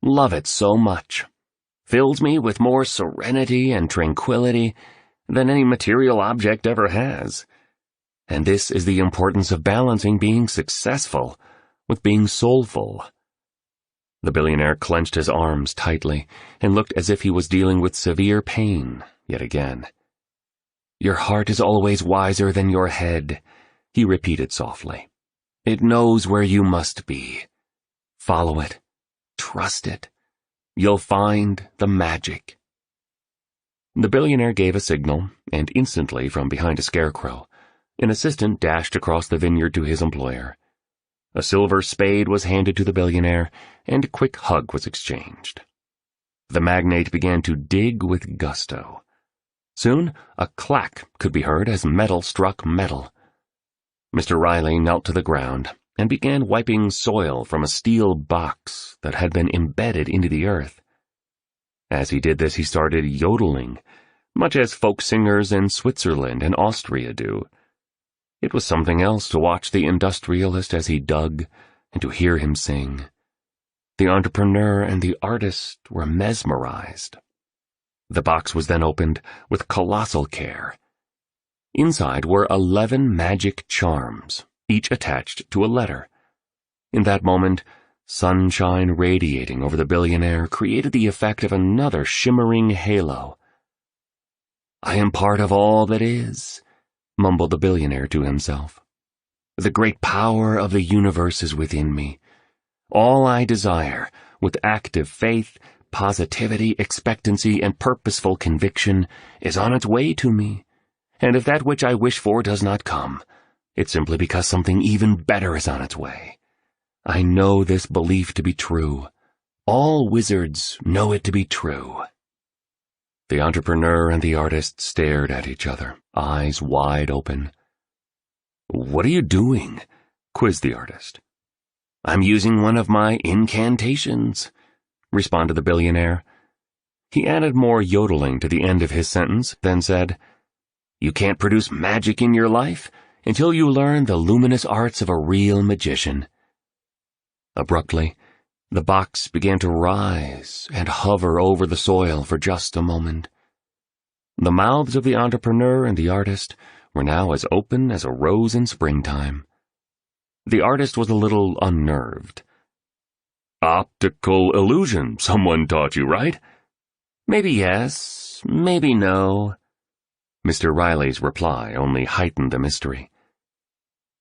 Love it so much. Fills me with more serenity and tranquility than any material object ever has. And this is the importance of balancing being successful with being soulful. The billionaire clenched his arms tightly and looked as if he was dealing with severe pain yet again. Your heart is always wiser than your head, he repeated softly. It knows where you must be. Follow it. Trust it. You'll find the magic. The billionaire gave a signal, and instantly from behind a scarecrow, an assistant dashed across the vineyard to his employer. A silver spade was handed to the billionaire, and a quick hug was exchanged. The magnate began to dig with gusto. Soon, a clack could be heard as metal struck metal. Mr. Riley knelt to the ground and began wiping soil from a steel box that had been embedded into the earth. As he did this, he started yodeling, much as folk singers in Switzerland and Austria do. It was something else to watch the industrialist as he dug and to hear him sing. The entrepreneur and the artist were mesmerized. The box was then opened with colossal care. Inside were 11 magic charms, each attached to a letter. In that moment, sunshine radiating over the billionaire created the effect of another shimmering halo. I am part of all that is, mumbled the billionaire to himself. The great power of the universe is within me. All I desire, with active faith, positivity, expectancy, and purposeful conviction, is on its way to me. And if that which I wish for does not come, it's simply because something even better is on its way. I know this belief to be true. All wizards know it to be true." The entrepreneur and the artist stared at each other, eyes wide open. "What are you doing?" quizzed the artist. "I'm using one of my incantations," responded the billionaire. He added more yodeling to the end of his sentence, then said, "You can't produce magic in your life until you learn the luminous arts of a real magician." Abruptly, the box began to rise and hover over the soil for just a moment. The mouths of the entrepreneur and the artist were now as open as a rose in springtime. The artist was a little unnerved. "Optical illusion, someone taught you, right?" "Maybe yes, maybe no." Mr. Riley's reply only heightened the mystery.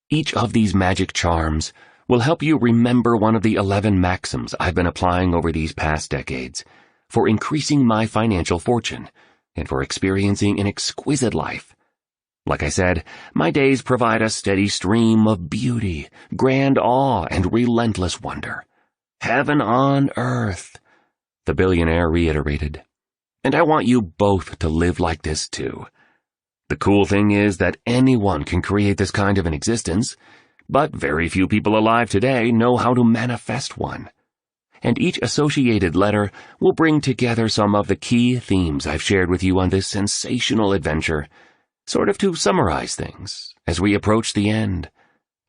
"Each of these magic charms will help you remember one of the 11 maxims I've been applying over these past decades for increasing my financial fortune and for experiencing an exquisite life. Like I said, my days provide a steady stream of beauty, grand awe, and relentless wonder. Heaven on earth," the billionaire reiterated. "And I want you both to live like this too. The cool thing is that anyone can create this kind of an existence, but very few people alive today know how to manifest one. And each associated letter will bring together some of the key themes I've shared with you on this sensational adventure, sort of to summarize things as we approach the end,"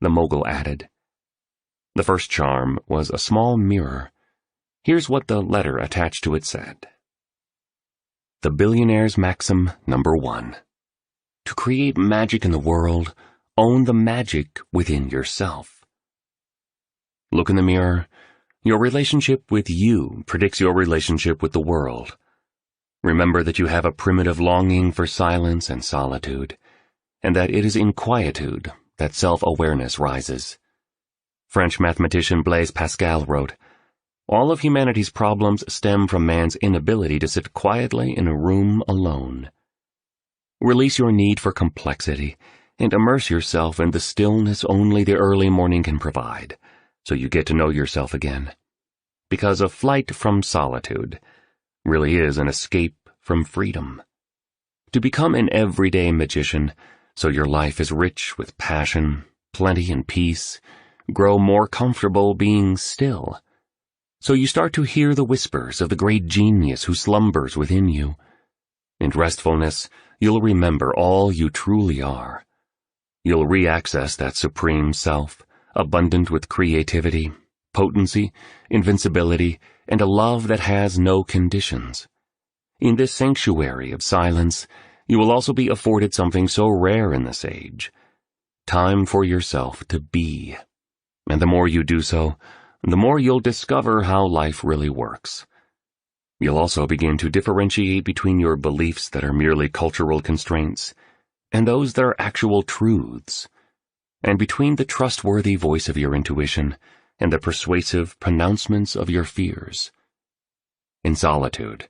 the mogul added. The first charm was a small mirror. Here's what the letter attached to it said. The billionaire's maxim number 1. To create magic in the world, own the magic within yourself. Look in the mirror. Your relationship with you predicts your relationship with the world. Remember that you have a primitive longing for silence and solitude, and that it is in quietude that self-awareness rises. French mathematician Blaise Pascal wrote, "All of humanity's problems stem from man's inability to sit quietly in a room alone." Release your need for complexity and immerse yourself in the stillness only the early morning can provide, so you get to know yourself again. Because a flight from solitude really is an escape from freedom. To become an everyday magician, so your life is rich with passion, plenty and peace, grow more comfortable being still. So you start to hear the whispers of the great genius who slumbers within you. In restfulness, you'll remember all you truly are. You'll re-access that supreme self, abundant with creativity, potency, invincibility, and a love that has no conditions. In this sanctuary of silence, you will also be afforded something so rare in this age, time for yourself to be. And the more you do so, the more you'll discover how life really works. You'll also begin to differentiate between your beliefs that are merely cultural constraints and those that are actual truths, and between the trustworthy voice of your intuition and the persuasive pronouncements of your fears. In solitude,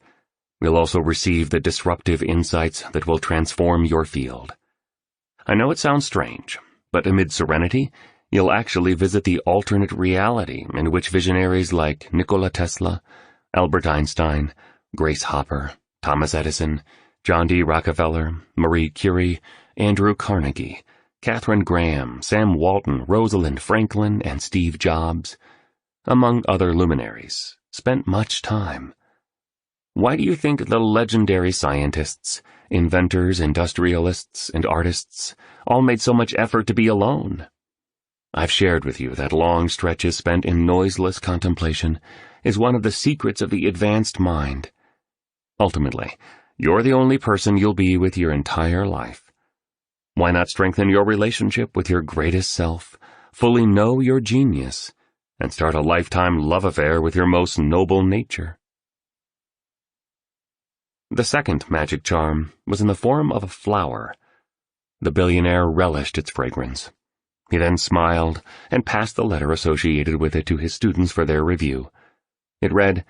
you'll also receive the disruptive insights that will transform your field. I know it sounds strange, but amid serenity, you'll actually visit the alternate reality in which visionaries like Nikola Tesla, Albert Einstein, Grace Hopper, Thomas Edison, John D. Rockefeller, Marie Curie, Andrew Carnegie, Katharine Graham, Sam Walton, Rosalind Franklin, and Steve Jobs, among other luminaries, spent much time. Why do you think the legendary scientists, inventors, industrialists, and artists all made so much effort to be alone? I've shared with you that long stretches spent in noiseless contemplation is one of the secrets of the advanced mind. Ultimately, you're the only person you'll be with your entire life. Why not strengthen your relationship with your greatest self, fully know your genius, and start a lifetime love affair with your most noble nature? The second magic charm was in the form of a flower. The billionaire relished its fragrance. He then smiled and passed the letter associated with it to his students for their review. It read,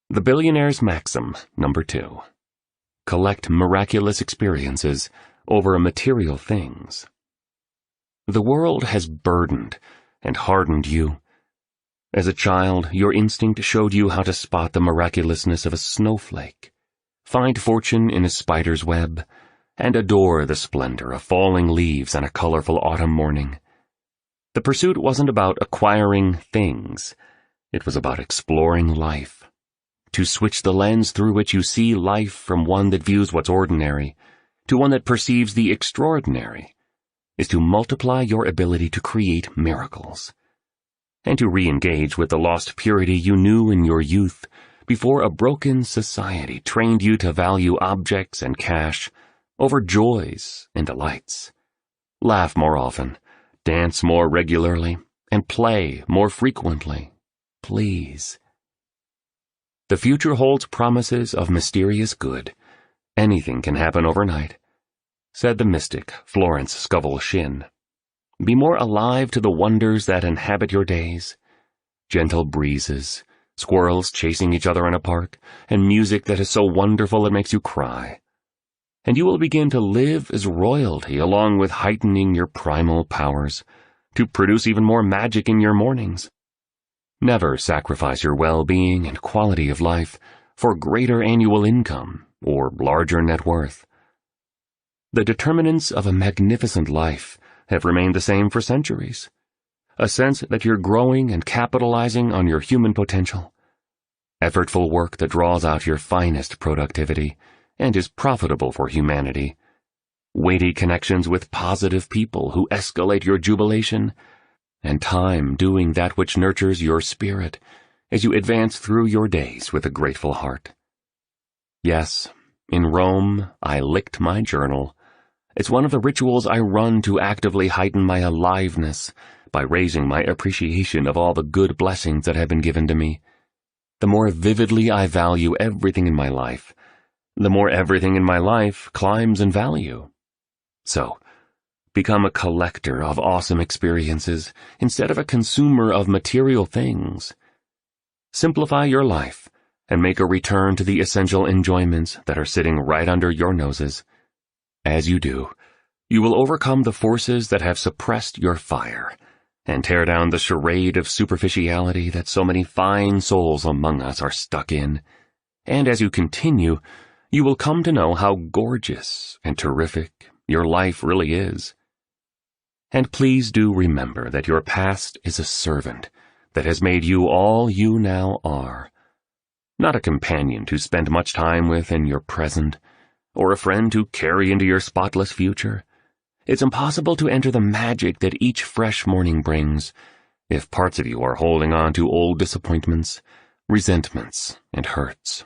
"The Billionaire's Maxim, Number 2. Collect miraculous experiences over material things." The world has burdened and hardened you. As a child, your instinct showed you how to spot the miraculousness of a snowflake, find fortune in a spider's web, and adore the splendor of falling leaves on a colorful autumn morning. The pursuit wasn't about acquiring things. It was about exploring life. To switch the lens through which you see life from one that views what's ordinary to one that perceives the extraordinary is to multiply your ability to create miracles, and to re-engage with the lost purity you knew in your youth before a broken society trained you to value objects and cash over joys and delights. Laugh more often, dance more regularly, and play more frequently, please. The future holds promises of mysterious good. Anything can happen overnight, said the mystic Florence Scovel Shinn. Be more alive to the wonders that inhabit your days. Gentle breezes, squirrels chasing each other in a park, and music that is so wonderful it makes you cry. And you will begin to live as royalty along with heightening your primal powers, to produce even more magic in your mornings. Never sacrifice your well-being and quality of life for greater annual income or larger net worth. The determinants of a magnificent life have remained the same for centuries. A sense that you're growing and capitalizing on your human potential. Effortful work that draws out your finest productivity and is profitable for humanity. Weighty connections with positive people who escalate your jubilation, and time doing that which nurtures your spirit as you advance through your days with a grateful heart. Yes, in Rome, I licked my journal. It's one of the rituals I run to actively heighten my aliveness by raising my appreciation of all the good blessings that have been given to me. The more vividly I value everything in my life, the more everything in my life climbs in value. So, become a collector of awesome experiences instead of a consumer of material things. Simplify your life and make a return to the essential enjoyments that are sitting right under your noses. As you do, you will overcome the forces that have suppressed your fire and tear down the charade of superficiality that so many fine souls among us are stuck in. And as you continue, you will come to know how gorgeous and terrific your life really is. And please do remember that your past is a servant that has made you all you now are, not a companion to spend much time with in your present, or a friend to carry into your spotless future. It's impossible to enter the magic that each fresh morning brings if parts of you are holding on to old disappointments, resentments, and hurts.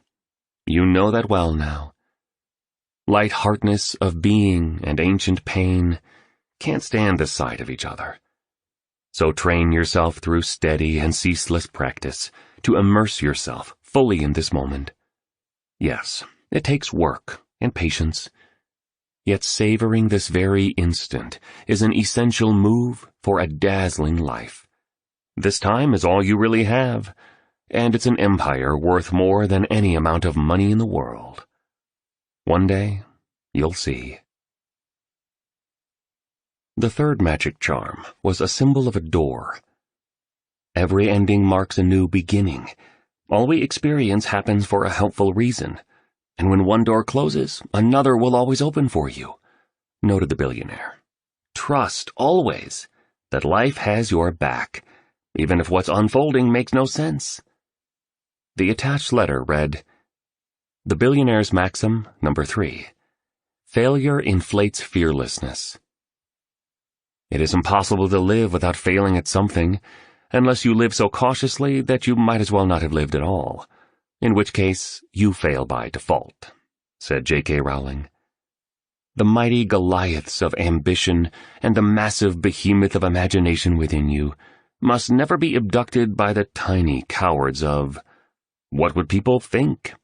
You know that well now. Light-heartedness of being and ancient pain can't stand the sight of each other. So train yourself through steady and ceaseless practice to immerse yourself fully in this moment. Yes, it takes work and patience. Yet savoring this very instant is an essential move for a dazzling life. This time is all you really have, and it's an empire worth more than any amount of money in the world. One day, you'll see. The third magic charm was a symbol of a door. Every ending marks a new beginning. All we experience happens for a helpful reason, and when one door closes, another will always open for you, noted the billionaire. Trust, always, that life has your back, even if what's unfolding makes no sense. The attached letter read, "The Billionaire's Maxim, Number 3. Failure inflates fearlessness. It is impossible to live without failing at something, unless you live so cautiously that you might as well not have lived at all, in which case you fail by default," said J.K. Rowling. The mighty Goliaths of ambition and the massive behemoth of imagination within you must never be abducted by the tiny cowards of, "What would people think?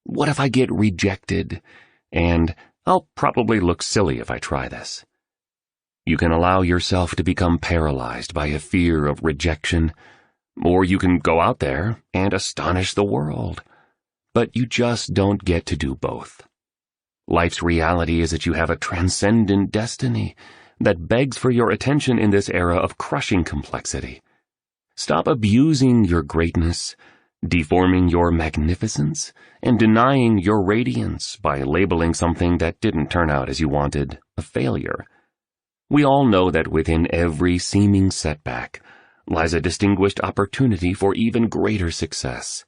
What if I get rejected? And I'll probably look silly if I try this." You can allow yourself to become paralyzed by a fear of rejection, or you can go out there and astonish the world. But you just don't get to do both. Life's reality is that you have a transcendent destiny that begs for your attention in this era of crushing complexity. Stop abusing your greatness, deforming your magnificence, and denying your radiance by labeling something that didn't turn out as you wanted a failure. We all know that within every seeming setback lies a distinguished opportunity for even greater success.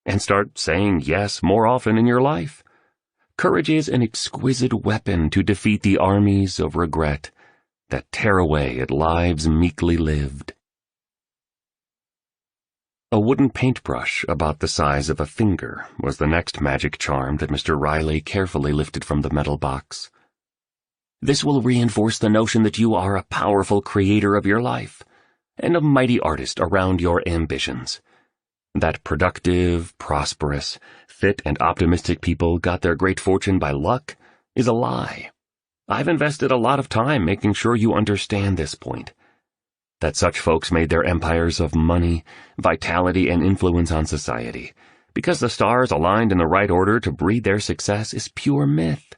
And start saying yes more often in your life. Courage is an exquisite weapon to defeat the armies of regret that tear away at lives meekly lived. A wooden paintbrush about the size of a finger was the next magic charm that Mr. Riley carefully lifted from the metal box. This will reinforce the notion that you are a powerful creator of your life and a mighty artist around your ambitions. That productive, prosperous, fit, and optimistic people got their great fortune by luck is a lie. I've invested a lot of time making sure you understand this point. That such folks made their empires of money, vitality, and influence on society because the stars aligned in the right order to breed their success is pure myth.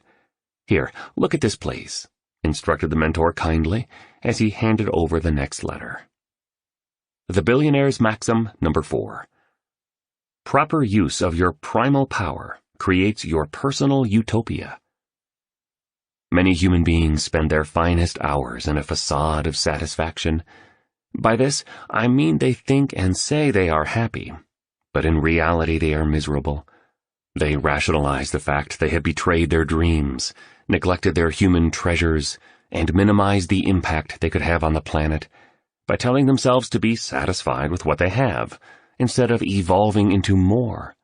Here, look at this, please, instructed the mentor kindly as he handed over the next letter. The Billionaire's Maxim number 4. Proper use of your primal power creates your personal utopia. Many human beings spend their finest hours in a facade of satisfaction. By this, I mean they think and say they are happy, but in reality they are miserable. They rationalize the fact they have betrayed their dreams, neglected their human treasures, and minimized the impact they could have on the planet by telling themselves to be satisfied with what they have, instead of evolving into more.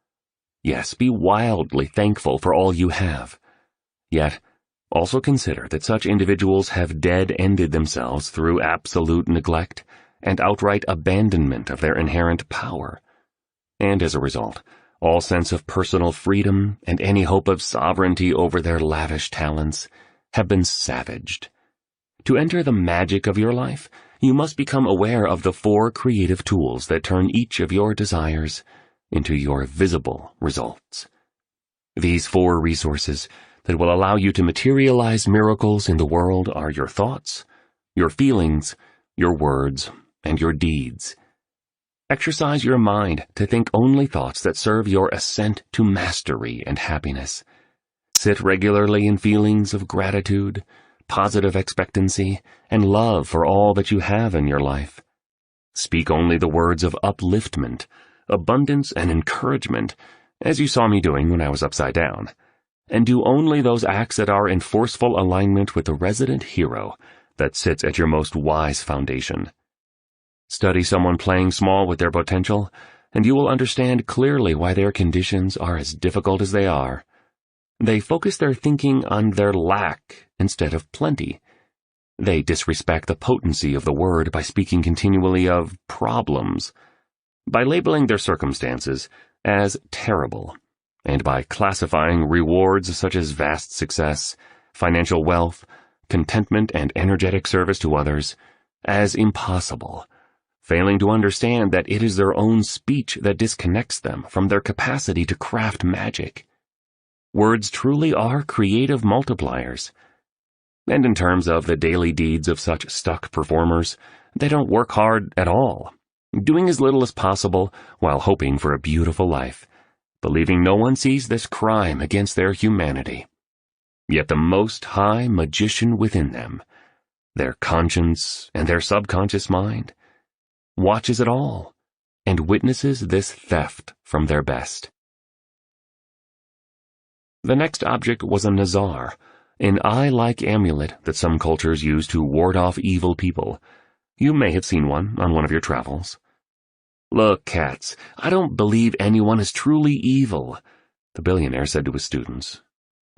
Yes, be wildly thankful for all you have. Yet, also consider that such individuals have dead-ended themselves through absolute neglect and outright abandonment of their inherent power. And as a result, all sense of personal freedom and any hope of sovereignty over their lavish talents have been savaged. To enter the magic of your life, you must become aware of the 4 creative tools that turn each of your desires into your visible results. These 4 resources that will allow you to materialize miracles in the world are your thoughts, your feelings, your words, and your deeds. Exercise your mind to think only thoughts that serve your ascent to mastery and happiness. Sit regularly in feelings of gratitude, positive expectancy, and love for all that you have in your life. Speak only the words of upliftment, abundance, and encouragement, as you saw me doing when I was upside down, and do only those acts that are in forceful alignment with the resident hero that sits at your most wise foundation. Study someone playing small with their potential, and you will understand clearly why their conditions are as difficult as they are. They focus their thinking on their lack instead of plenty. They disrespect the potency of the word by speaking continually of problems, by labeling their circumstances as terrible, and by classifying rewards such as vast success, financial wealth, contentment, and energetic service to others as impossible, failing to understand that it is their own speech that disconnects them from their capacity to craft magic. Words truly are creative multipliers. And in terms of the daily deeds of such stuck performers, they don't work hard at all, doing as little as possible while hoping for a beautiful life, believing no one sees this crime against their humanity. Yet the Most High magician within them, their conscience and their subconscious mind, watches it all and witnesses this theft from their best. The next object was a nazar, an eye-like amulet that some cultures use to ward off evil people. You may have seen one on one of your travels. Look, cats, I don't believe anyone is truly evil, the billionaire said to his students.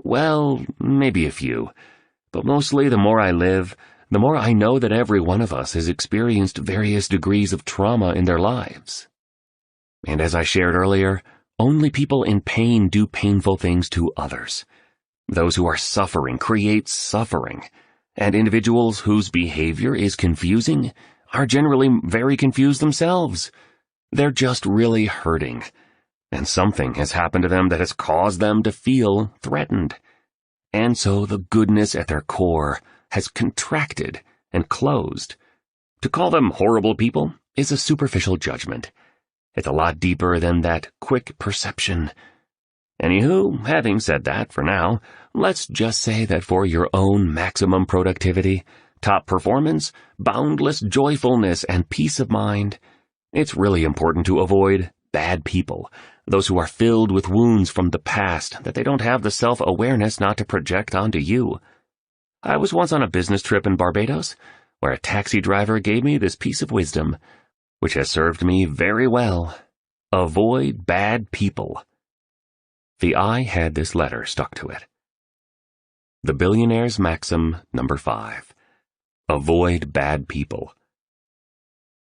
Well, maybe a few, but mostly the more I live, the more I know that every one of us has experienced various degrees of trauma in their lives. And as I shared earlier, only people in pain do painful things to others. Those who are suffering create suffering, and individuals whose behavior is confusing are generally very confused themselves. They're just really hurting, and something has happened to them that has caused them to feel threatened. And so the goodness at their core has contracted and closed. To call them horrible people is a superficial judgment. It's a lot deeper than that quick perception. Anywho, having said that for now, let's just say that for your own maximum productivity, top performance, boundless joyfulness, and peace of mind, it's really important to avoid bad people, those who are filled with wounds from the past that they don't have the self-awareness not to project onto you. I was once on a business trip in Barbados, where a taxi driver gave me this piece of wisdom, which has served me very well. Avoid bad people. The eye had this letter stuck to it. The Billionaire's Maxim number 5. Avoid bad people.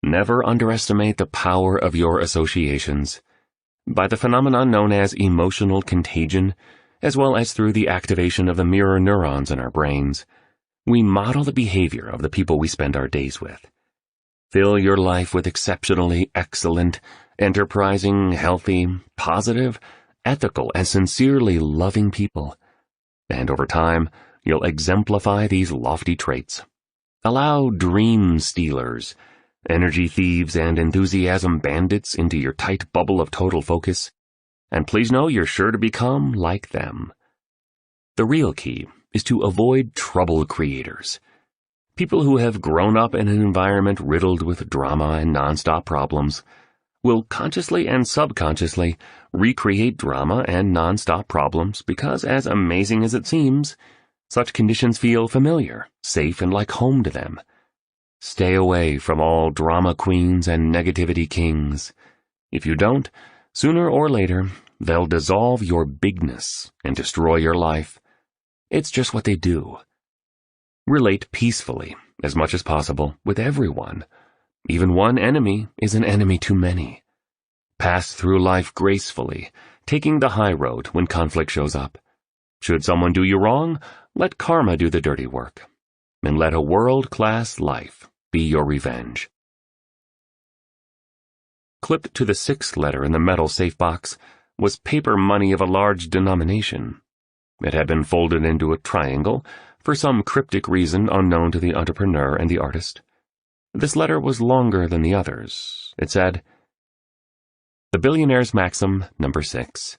Never underestimate the power of your associations. By the phenomenon known as emotional contagion, as well as through the activation of the mirror neurons in our brains, we model the behavior of the people we spend our days with. Fill your life with exceptionally excellent, enterprising, healthy, positive, ethical, and sincerely loving people. And over time, you'll exemplify these lofty traits. Allow dream stealers, energy thieves, and enthusiasm bandits into your tight bubble of total focus, and please know you're sure to become like them. The real key is to avoid trouble creators. People who have grown up in an environment riddled with drama and nonstop problems will consciously and subconsciously recreate drama and nonstop problems because, as amazing as it seems, such conditions feel familiar, safe, and like home to them. Stay away from all drama queens and negativity kings. If you don't, sooner or later, they'll dissolve your bigness and destroy your life. It's just what they do. Relate peacefully, as much as possible, with everyone. Even one enemy is an enemy too many. Pass through life gracefully, taking the high road when conflict shows up. Should someone do you wrong, let karma do the dirty work. And let a world-class life be your revenge. Clipped to the 6th letter in the metal safe box was paper money of a large denomination. It had been folded into a triangle for some cryptic reason unknown to the entrepreneur and the artist. This letter was longer than the others. It said, The Billionaire's Maxim number 6.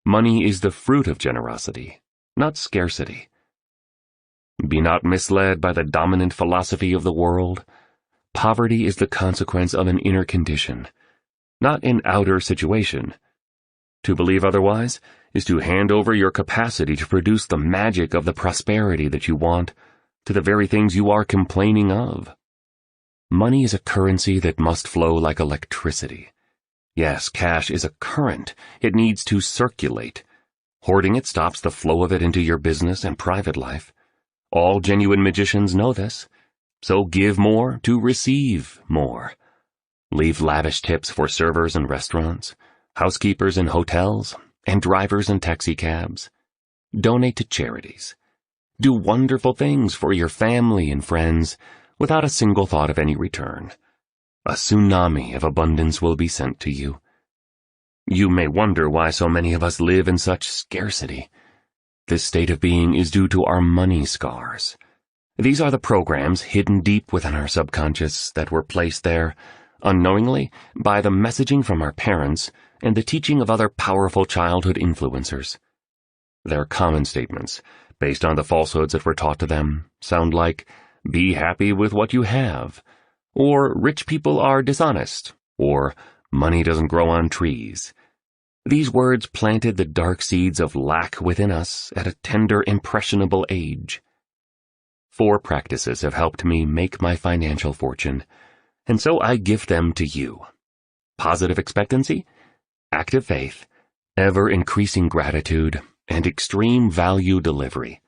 Money is the fruit of generosity, not scarcity. Be not misled by the dominant philosophy of the world. Poverty is the consequence of an inner condition, not an outer situation. To believe otherwise is to hand over your capacity to produce the magic of the prosperity that you want to the very things you are complaining of. Money is a currency that must flow like electricity. Yes, cash is a current. It needs to circulate. Hoarding it stops the flow of it into your business and private life. All genuine magicians know this. So give more to receive more. Leave lavish tips for servers in restaurants, housekeepers in hotels, and drivers in taxicabs. Donate to charities. Do wonderful things for your family and friends without a single thought of any return. A tsunami of abundance will be sent to you. You may wonder why so many of us live in such scarcity. This state of being is due to our money scars. These are the programs hidden deep within our subconscious that were placed there, unknowingly, by the messaging from our parents and the teaching of other powerful childhood influencers. Their common statements, based on the falsehoods that were taught to them, sound like, be happy with what you have, or rich people are dishonest, or money doesn't grow on trees. These words planted the dark seeds of lack within us at a tender, impressionable age. 4 practices have helped me make my financial fortune, and so I gift them to you. Positive expectancy, active faith, ever-increasing gratitude, and extreme value delivery.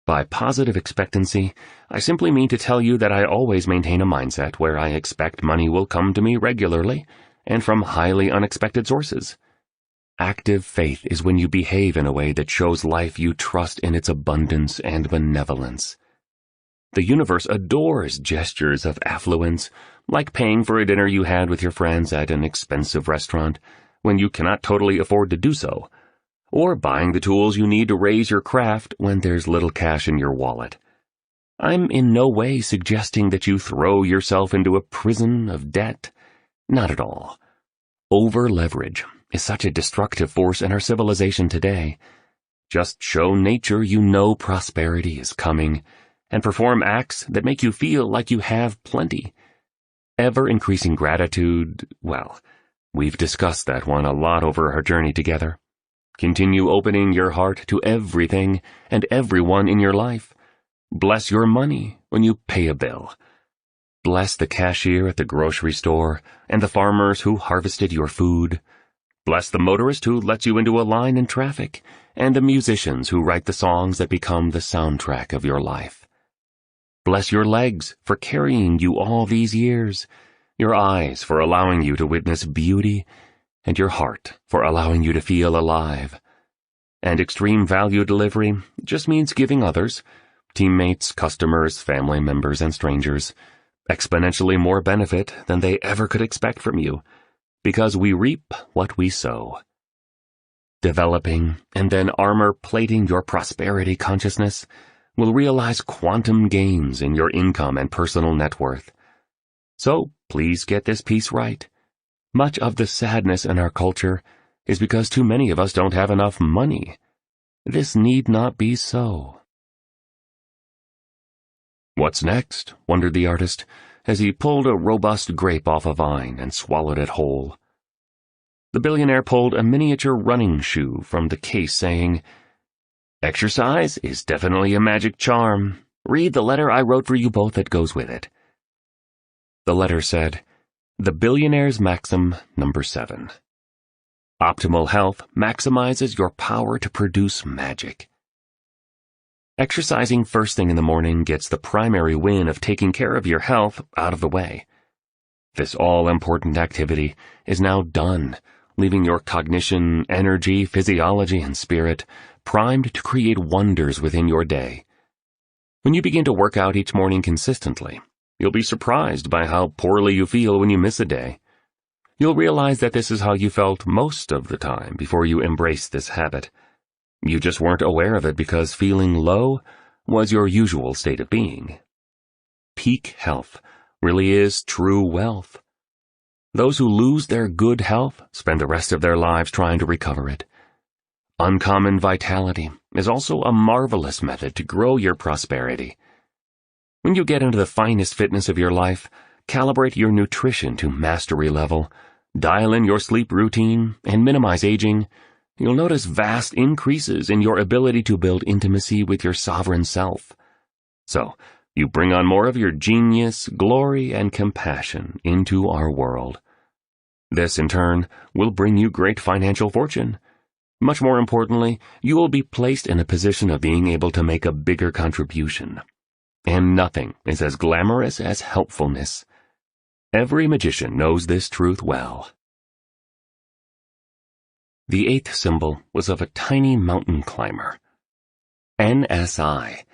By positive expectancy, I simply mean to tell you that I always maintain a mindset where I expect money will come to me regularly and from highly unexpected sources. Active faith is when you behave in a way that shows life you trust in its abundance and benevolence. The universe adores gestures of affluence, like paying for a dinner you had with your friends at an expensive restaurant when you cannot totally afford to do so, or buying the tools you need to raise your craft when there's little cash in your wallet. I'm in no way suggesting that you throw yourself into a prison of debt. Not at all. Over-leverage is such a destructive force in our civilization today. Just show nature you know prosperity is coming, and perform acts that make you feel like you have plenty. Ever-increasing gratitude, well, we've discussed that one a lot over our journey together. Continue opening your heart to everything and everyone in your life. Bless your money when you pay a bill. Bless the cashier at the grocery store and the farmers who harvested your food. Bless the motorist who lets you into a line in traffic, and the musicians who write the songs that become the soundtrack of your life. Bless your legs for carrying you all these years, your eyes for allowing you to witness beauty, and your heart for allowing you to feel alive. And extreme value delivery just means giving others, teammates, customers, family members, and strangers, exponentially more benefit than they ever could expect from you, because we reap what we sow. Developing and then armor-plating your prosperity consciousness will realize quantum gains in your income and personal net worth. So please get this piece right. Much of the sadness in our culture is because too many of us don't have enough money. This need not be so. What's next? Wondered the artist, as he pulled a robust grape off a vine and swallowed it whole. The billionaire pulled a miniature running shoe from the case, saying, "Exercise is definitely a magic charm. Read the letter I wrote for you both that goes with it." The letter said, "The Billionaire's Maxim number 7. Optimal health maximizes your power to produce magic." Exercising first thing in the morning gets the primary win of taking care of your health out of the way. This all-important activity is now done, leaving your cognition, energy, physiology, and spirit primed to create wonders within your day. When you begin to work out each morning consistently, you'll be surprised by how poorly you feel when you miss a day. You'll realize that this is how you felt most of the time before you embraced this habit. You just weren't aware of it because feeling low was your usual state of being. Peak health really is true wealth. Those who lose their good health spend the rest of their lives trying to recover it. Uncommon vitality is also a marvelous method to grow your prosperity. When you get into the finest fitness of your life, calibrate your nutrition to mastery level, dial in your sleep routine, and minimize aging, you'll notice vast increases in your ability to build intimacy with your sovereign self. So, you bring on more of your genius, glory, and compassion into our world. This, in turn, will bring you great financial fortune. Much more importantly, you will be placed in a position of being able to make a bigger contribution. And nothing is as glamorous as helpfulness. Every magician knows this truth well. The 8th symbol was of a tiny mountain climber. NSI.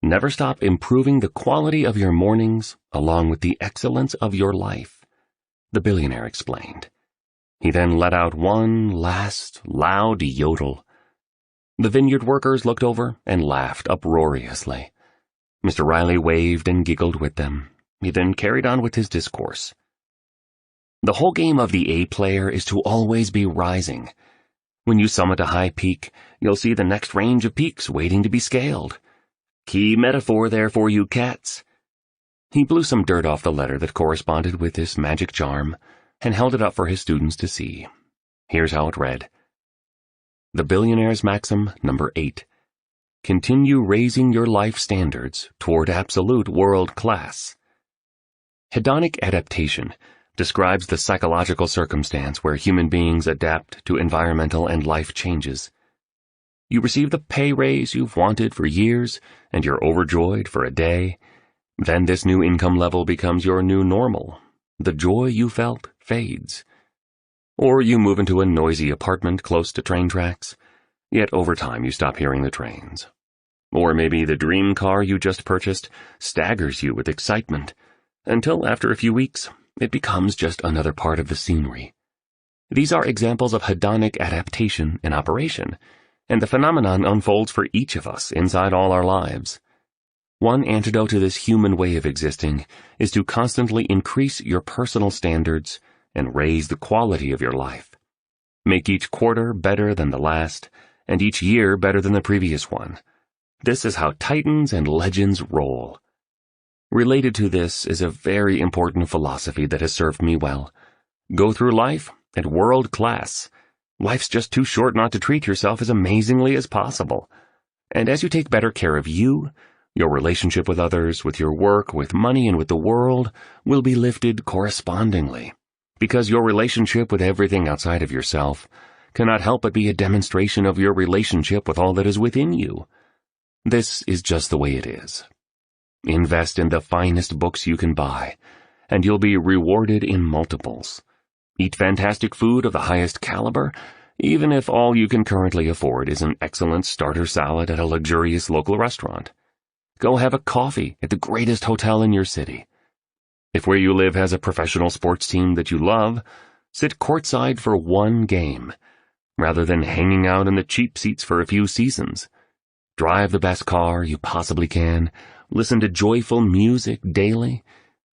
Never stop improving the quality of your mornings along with the excellence of your life, the billionaire explained. He then let out one last loud yodel. The vineyard workers looked over and laughed uproariously. Mr. Riley waved and giggled with them. He then carried on with his discourse. The whole game of the A player is to always be rising. When you summit a high peak, you'll see the next range of peaks waiting to be scaled. Key metaphor there for you cats. He blew some dirt off the letter that corresponded with this magic charm and held it up for his students to see. Here's how it read. The Billionaire's Maxim number 8. Continue raising your life standards toward absolute world class. Hedonic adaptation describes the psychological circumstance where human beings adapt to environmental and life changes. You receive the pay raise you've wanted for years, and you're overjoyed for a day. Then this new income level becomes your new normal. The joy you felt fades. Or you move into a noisy apartment close to train tracks, yet over time you stop hearing the trains. Or maybe the dream car you just purchased staggers you with excitement, until after a few weeks, it becomes just another part of the scenery. These are examples of hedonic adaptation in operation, and the phenomenon unfolds for each of us inside all our lives. One antidote to this human way of existing is to constantly increase your personal standards and raise the quality of your life. Make each quarter better than the last, and each year better than the previous one. This is how titans and legends roll. Related to this is a very important philosophy that has served me well. Go through life at world class. Life's just too short not to treat yourself as amazingly as possible. And as you take better care of you, your relationship with others, with your work, with money, and with the world will be lifted correspondingly, because your relationship with everything outside of yourself cannot help but be a demonstration of your relationship with all that is within you. This is just the way it is. Invest in the finest books you can buy, and you'll be rewarded in multiples. Eat fantastic food of the highest caliber, even if all you can currently afford is an excellent starter salad at a luxurious local restaurant. Go have a coffee at the greatest hotel in your city. If where you live has a professional sports team that you love, sit courtside for one game, rather than hanging out in the cheap seats for a few seasons. Drive the best car you possibly can, listen to joyful music daily,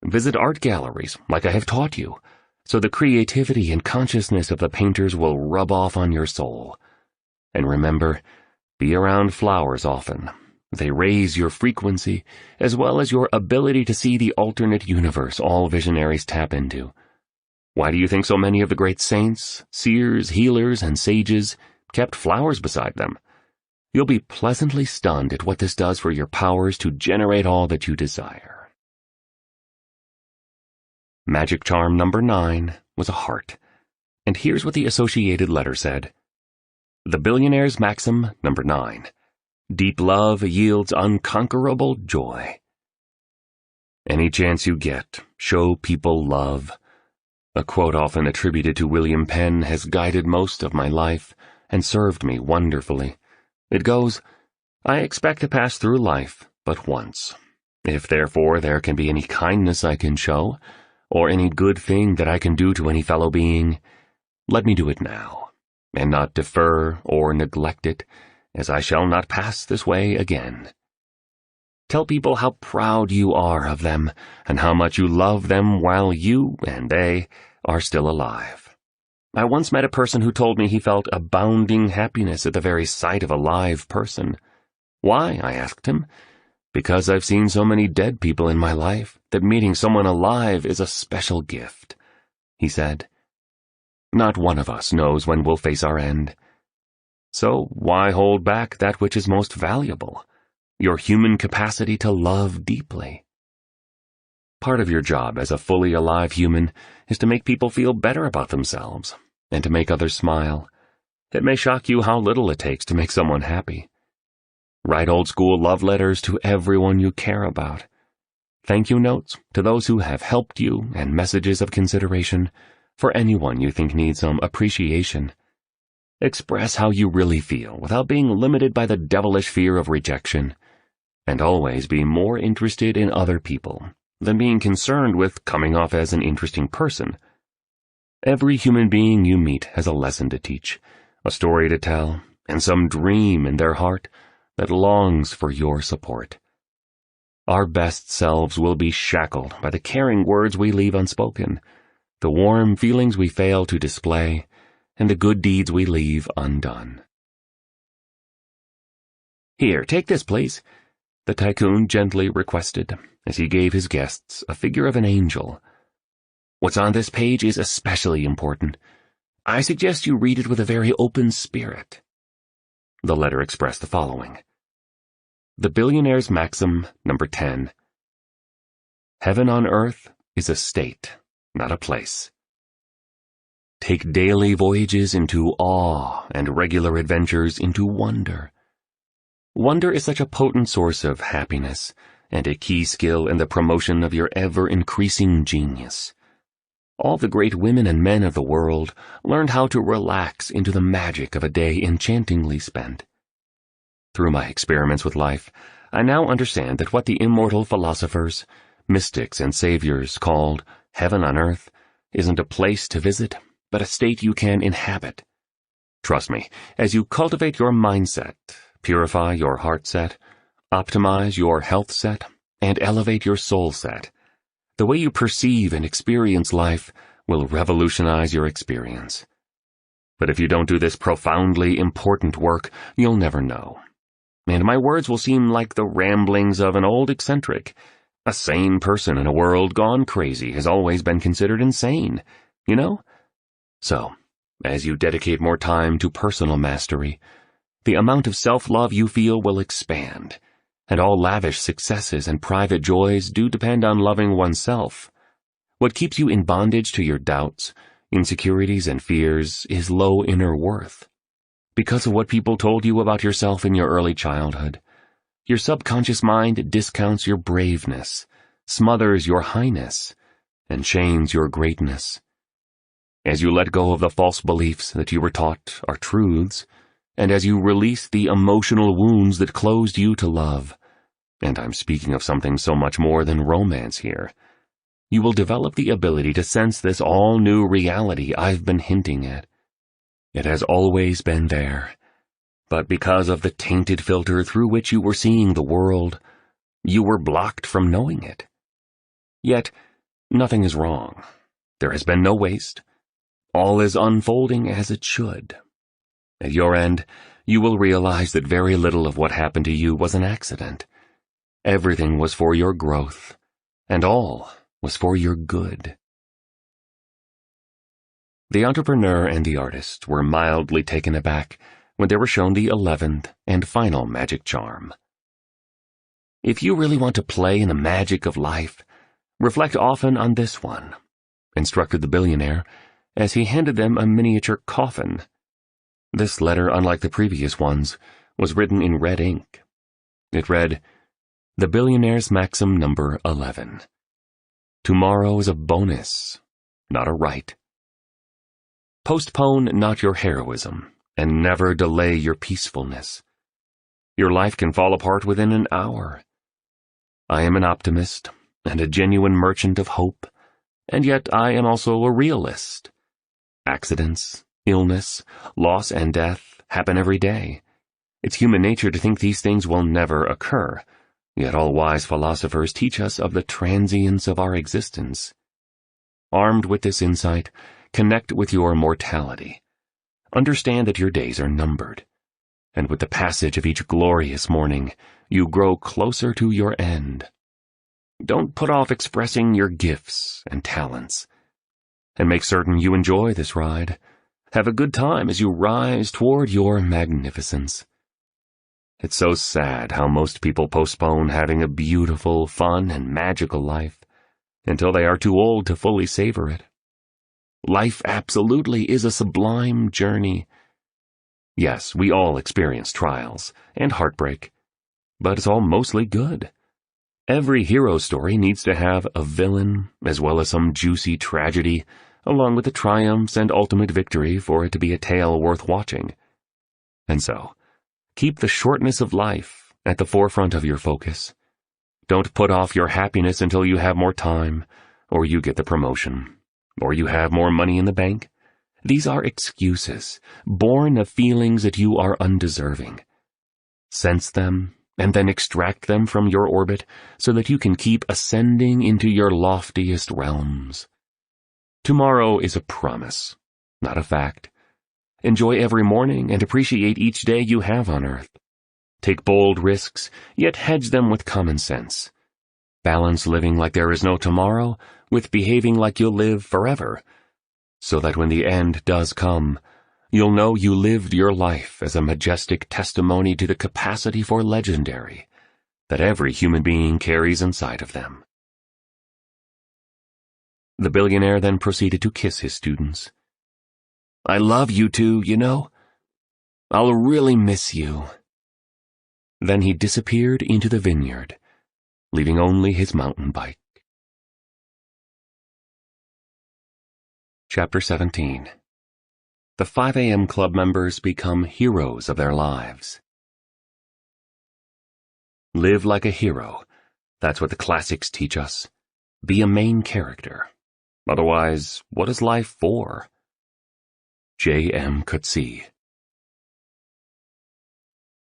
visit art galleries like I have taught you, so the creativity and consciousness of the painters will rub off on your soul. And remember, be around flowers often. They raise your frequency, as well as your ability to see the alternate universe all visionaries tap into. Why do you think so many of the great saints, seers, healers, and sages kept flowers beside them? You'll be pleasantly stunned at what this does for your powers to generate all that you desire. Magic charm number 9 was a heart, and here's what the associated letter said. The billionaire's maxim number 9. Deep love yields unconquerable joy. Any chance you get, show people love. A quote often attributed to William Penn has guided most of my life and served me wonderfully. It goes, I expect to pass through life but once. If therefore there can be any kindness I can show, or any good thing that I can do to any fellow being, let me do it now, and not defer or neglect it, as I shall not pass this way again. Tell people how proud you are of them, and how much you love them while you and they are still alive. I once met a person who told me he felt abounding happiness at the very sight of a live person. Why? I asked him. Because I've seen so many dead people in my life that meeting someone alive is a special gift, he said. Not one of us knows when we'll face our end. So why hold back that which is most valuable, your human capacity to love deeply? Part of your job as a fully alive human is to make people feel better about themselves and to make others smile. It may shock you how little it takes to make someone happy. Write old-school love letters to everyone you care about. Thank you notes to those who have helped you and messages of consideration for anyone you think needs some appreciation. Express how you really feel without being limited by the devilish fear of rejection, and always be more interested in other people than being concerned with coming off as an interesting person. Every human being you meet has a lesson to teach, a story to tell, and some dream in their heart that longs for your support. Our best selves will be shackled by the caring words we leave unspoken, the warm feelings we fail to display, and the good deeds we leave undone. Here, take this, please, the tycoon gently requested, as he gave his guests a figure of an angel. What's on this page is especially important. I suggest you read it with a very open spirit. The letter expressed the following. The billionaire's maxim number 10. Heaven on earth is a state, not a place. Take daily voyages into awe and regular adventures into wonder. Wonder is such a potent source of happiness and a key skill in the promotion of your ever-increasing genius. All the great women and men of the world learned how to relax into the magic of a day enchantingly spent. Through my experiments with life, I now understand that what the immortal philosophers, mystics, and saviors called heaven on earth isn't a place to visit, but a state you can inhabit. Trust me, as you cultivate your mindset, purify your heart set, optimize your health set, and elevate your soul set, the way you perceive and experience life will revolutionize your experience. But if you don't do this profoundly important work, you'll never know. And my words will seem like the ramblings of an old eccentric. A sane person in a world gone crazy has always been considered insane, you know? So, as you dedicate more time to personal mastery, the amount of self-love you feel will expand, and all lavish successes and private joys do depend on loving oneself. What keeps you in bondage to your doubts, insecurities, and fears is low inner worth. Because of what people told you about yourself in your early childhood, your subconscious mind discounts your braveness, smothers your highness, and shames your greatness. As you let go of the false beliefs that you were taught are truths, and as you release the emotional wounds that closed you to love, and I'm speaking of something so much more than romance here, you will develop the ability to sense this all-new reality I've been hinting at. It has always been there, but because of the tainted filter through which you were seeing the world, you were blocked from knowing it. Yet, nothing is wrong. There has been no waste. All is unfolding as it should. At your end, you will realize that very little of what happened to you was an accident. Everything was for your growth, and all was for your good. The entrepreneur and the artist were mildly taken aback when they were shown the 11th and final magic charm. If you really want to play in the magic of life, reflect often on this one, instructed the billionaire as he handed them a miniature coffin. This letter, unlike the previous ones, was written in red ink. It read, "The billionaire's maxim number 11. Tomorrow is a bonus, not a right. Postpone not your heroism, and never delay your peacefulness. Your life can fall apart within an hour. I am an optimist and a genuine merchant of hope, and yet I am also a realist. Accidents, illness, loss, and death happen every day. It's human nature to think these things will never occur, yet all wise philosophers teach us of the transience of our existence. Armed with this insight, connect with your mortality. Understand that your days are numbered, and with the passage of each glorious morning, you grow closer to your end. Don't put off expressing your gifts and talents, and make certain you enjoy this ride. Have a good time as you rise toward your magnificence. It's so sad how most people postpone having a beautiful, fun, and magical life until they are too old to fully savor it. Life absolutely is a sublime journey. Yes, we all experience trials and heartbreak, but it's all mostly good. Every hero story needs to have a villain as well as some juicy tragedy, along with the triumphs and ultimate victory for it to be a tale worth watching. And so, keep the shortness of life at the forefront of your focus. Don't put off your happiness until you have more time, or you get the promotion, or you have more money in the bank. These are excuses, born of feelings that you are undeserving. Sense them, and then extract them from your orbit so that you can keep ascending into your loftiest realms. Tomorrow is a promise, not a fact. Enjoy every morning and appreciate each day you have on earth. Take bold risks, yet hedge them with common sense. Balance living like there is no tomorrow with behaving like you'll live forever, so that when the end does come, you'll know you lived your life as a majestic testimony to the capacity for legendary that every human being carries inside of them. The billionaire then proceeded to kiss his students. I love you two, you know. I'll really miss you. Then he disappeared into the vineyard, leaving only his mountain bike. Chapter 17. The 5 a.m. club members become heroes of their lives. Live like a hero. That's what the classics teach us. Be a main character. Otherwise, what is life for? J.M. Coetzee.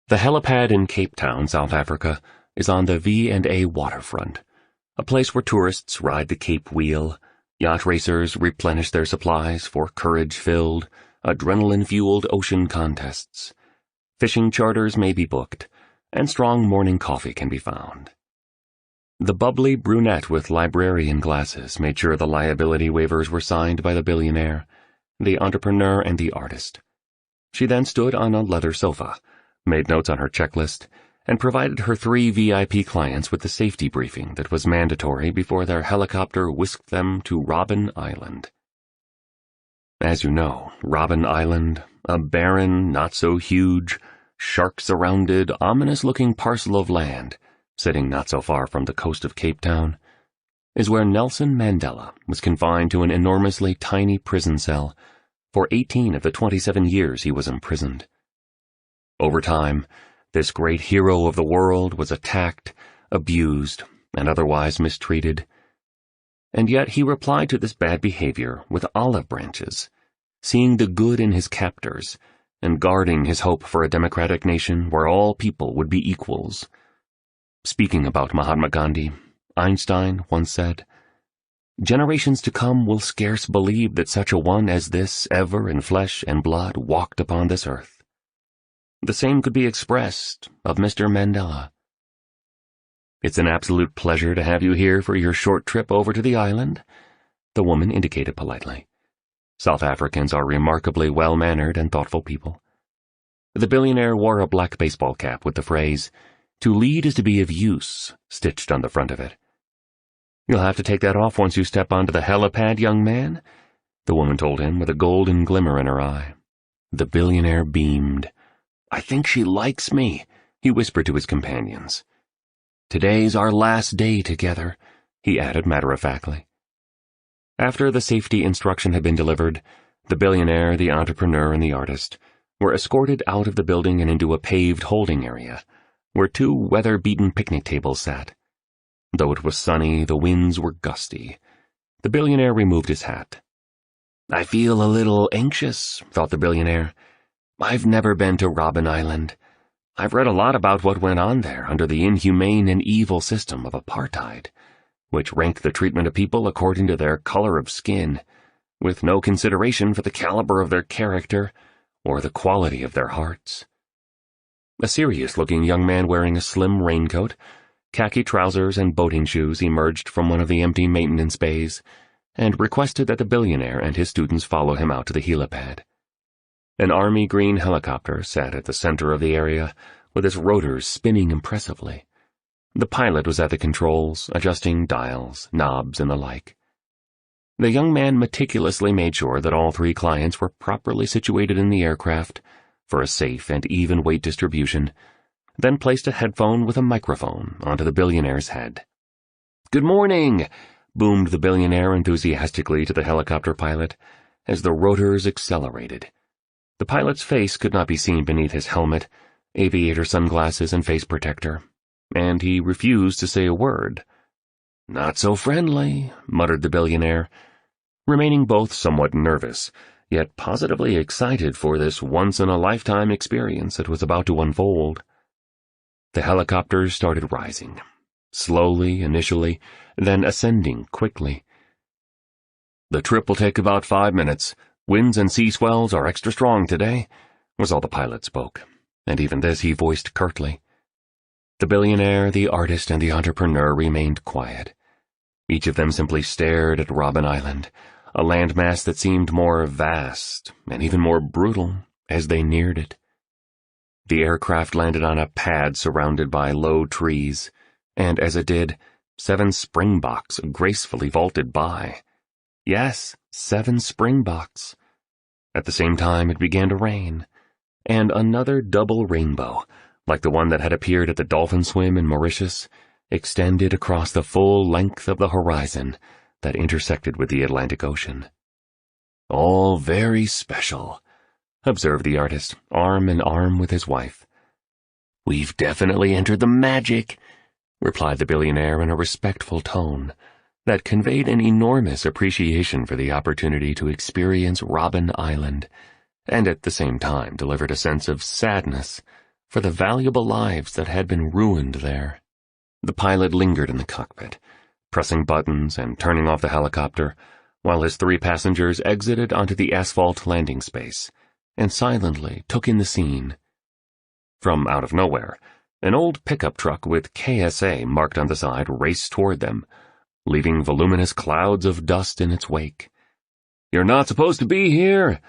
The helipad in Cape Town, South Africa, is on the V&A waterfront, a place where tourists ride the Cape Wheel, yacht racers replenish their supplies for courage-filled, adrenaline-fueled ocean contests. Fishing charters may be booked, and strong morning coffee can be found. The bubbly brunette with librarian glasses made sure the liability waivers were signed by the billionaire, the entrepreneur, and the artist. She then stood on a leather sofa, made notes on her checklist, and provided her 3 VIP clients with the safety briefing that was mandatory before their helicopter whisked them to Robben Island. As you know, Robben Island, a barren, not-so-huge, shark-surrounded, ominous-looking parcel of land, sitting not so far from the coast of Cape Town, is where Nelson Mandela was confined to an enormously tiny prison cell for 18 of the 27 years he was imprisoned. Over time, this great hero of the world was attacked, abused, and otherwise mistreated. And yet he replied to this bad behavior with olive branches, seeing the good in his captors, and guarding his hope for a democratic nation where all people would be equals. Speaking about Mahatma Gandhi, Einstein once said, "Generations to come will scarce believe that such a one as this ever in flesh and blood walked upon this earth." The same could be expressed of Mr. Mandela. "It's an absolute pleasure to have you here for your short trip over to the island," the woman indicated politely. South Africans are remarkably well-mannered and thoughtful people. The billionaire wore a black baseball cap with the phrase, "To lead is to be of use," stitched on the front of it. "You'll have to take that off once you step onto the helipad, young man," the woman told him with a golden glimmer in her eye. The billionaire beamed. "I think she likes me," he whispered to his companions. "Today's our last day together," he added matter-of-factly. After the safety instruction had been delivered, the billionaire, the entrepreneur, and the artist were escorted out of the building and into a paved holding area, where 2 weather-beaten picnic tables sat. Though it was sunny, the winds were gusty. The billionaire removed his hat. "I feel a little anxious," thought the billionaire. "I've never been to Robben Island. I've read a lot about what went on there under the inhumane and evil system of apartheid, which ranked the treatment of people according to their color of skin, with no consideration for the caliber of their character or the quality of their hearts." A serious-looking young man wearing a slim raincoat, khaki trousers, and boating shoes emerged from one of the empty maintenance bays and requested that the billionaire and his students follow him out to the helipad. An army green helicopter sat at the center of the area, with its rotors spinning impressively. The pilot was at the controls, adjusting dials, knobs, and the like. The young man meticulously made sure that all 3 clients were properly situated in the aircraft for a safe and even weight distribution, then placed a headphone with a microphone onto the billionaire's head. "Good morning," boomed the billionaire enthusiastically to the helicopter pilot as the rotors accelerated. The pilot's face could not be seen beneath his helmet, aviator sunglasses, and face protector, and he refused to say a word. "Not so friendly," muttered the billionaire, remaining both somewhat nervous, yet positively excited for this once-in-a-lifetime experience that was about to unfold. The helicopters started rising, slowly initially, then ascending quickly. "The trip will take about 5 minutes. Winds and sea swells are extra strong today," was all the pilot spoke, and even this he voiced curtly. The billionaire, the artist, and the entrepreneur remained quiet. Each of them simply stared at Robben Island, a landmass that seemed more vast and even more brutal as they neared it. The aircraft landed on a pad surrounded by low trees, and as it did, 7 springboks gracefully vaulted by. Yes, 7 springboks. At the same time, it began to rain, and another double rainbow, like the one that had appeared at the dolphin swim in Mauritius, extended across the full length of the horizon that intersected with the Atlantic Ocean. "All very special," observed the artist, arm in arm with his wife. "We've definitely entered the magic," replied the billionaire in a respectful tone that conveyed an enormous appreciation for the opportunity to experience Robben Island, and at the same time delivered a sense of sadness for the valuable lives that had been ruined there. The pilot lingered in the cockpit, pressing buttons and turning off the helicopter, while his 3 passengers exited onto the asphalt landing space and silently took in the scene. From out of nowhere, an old pickup truck with KSA marked on the side raced toward them, leaving voluminous clouds of dust in its wake. "You're not supposed to be here,"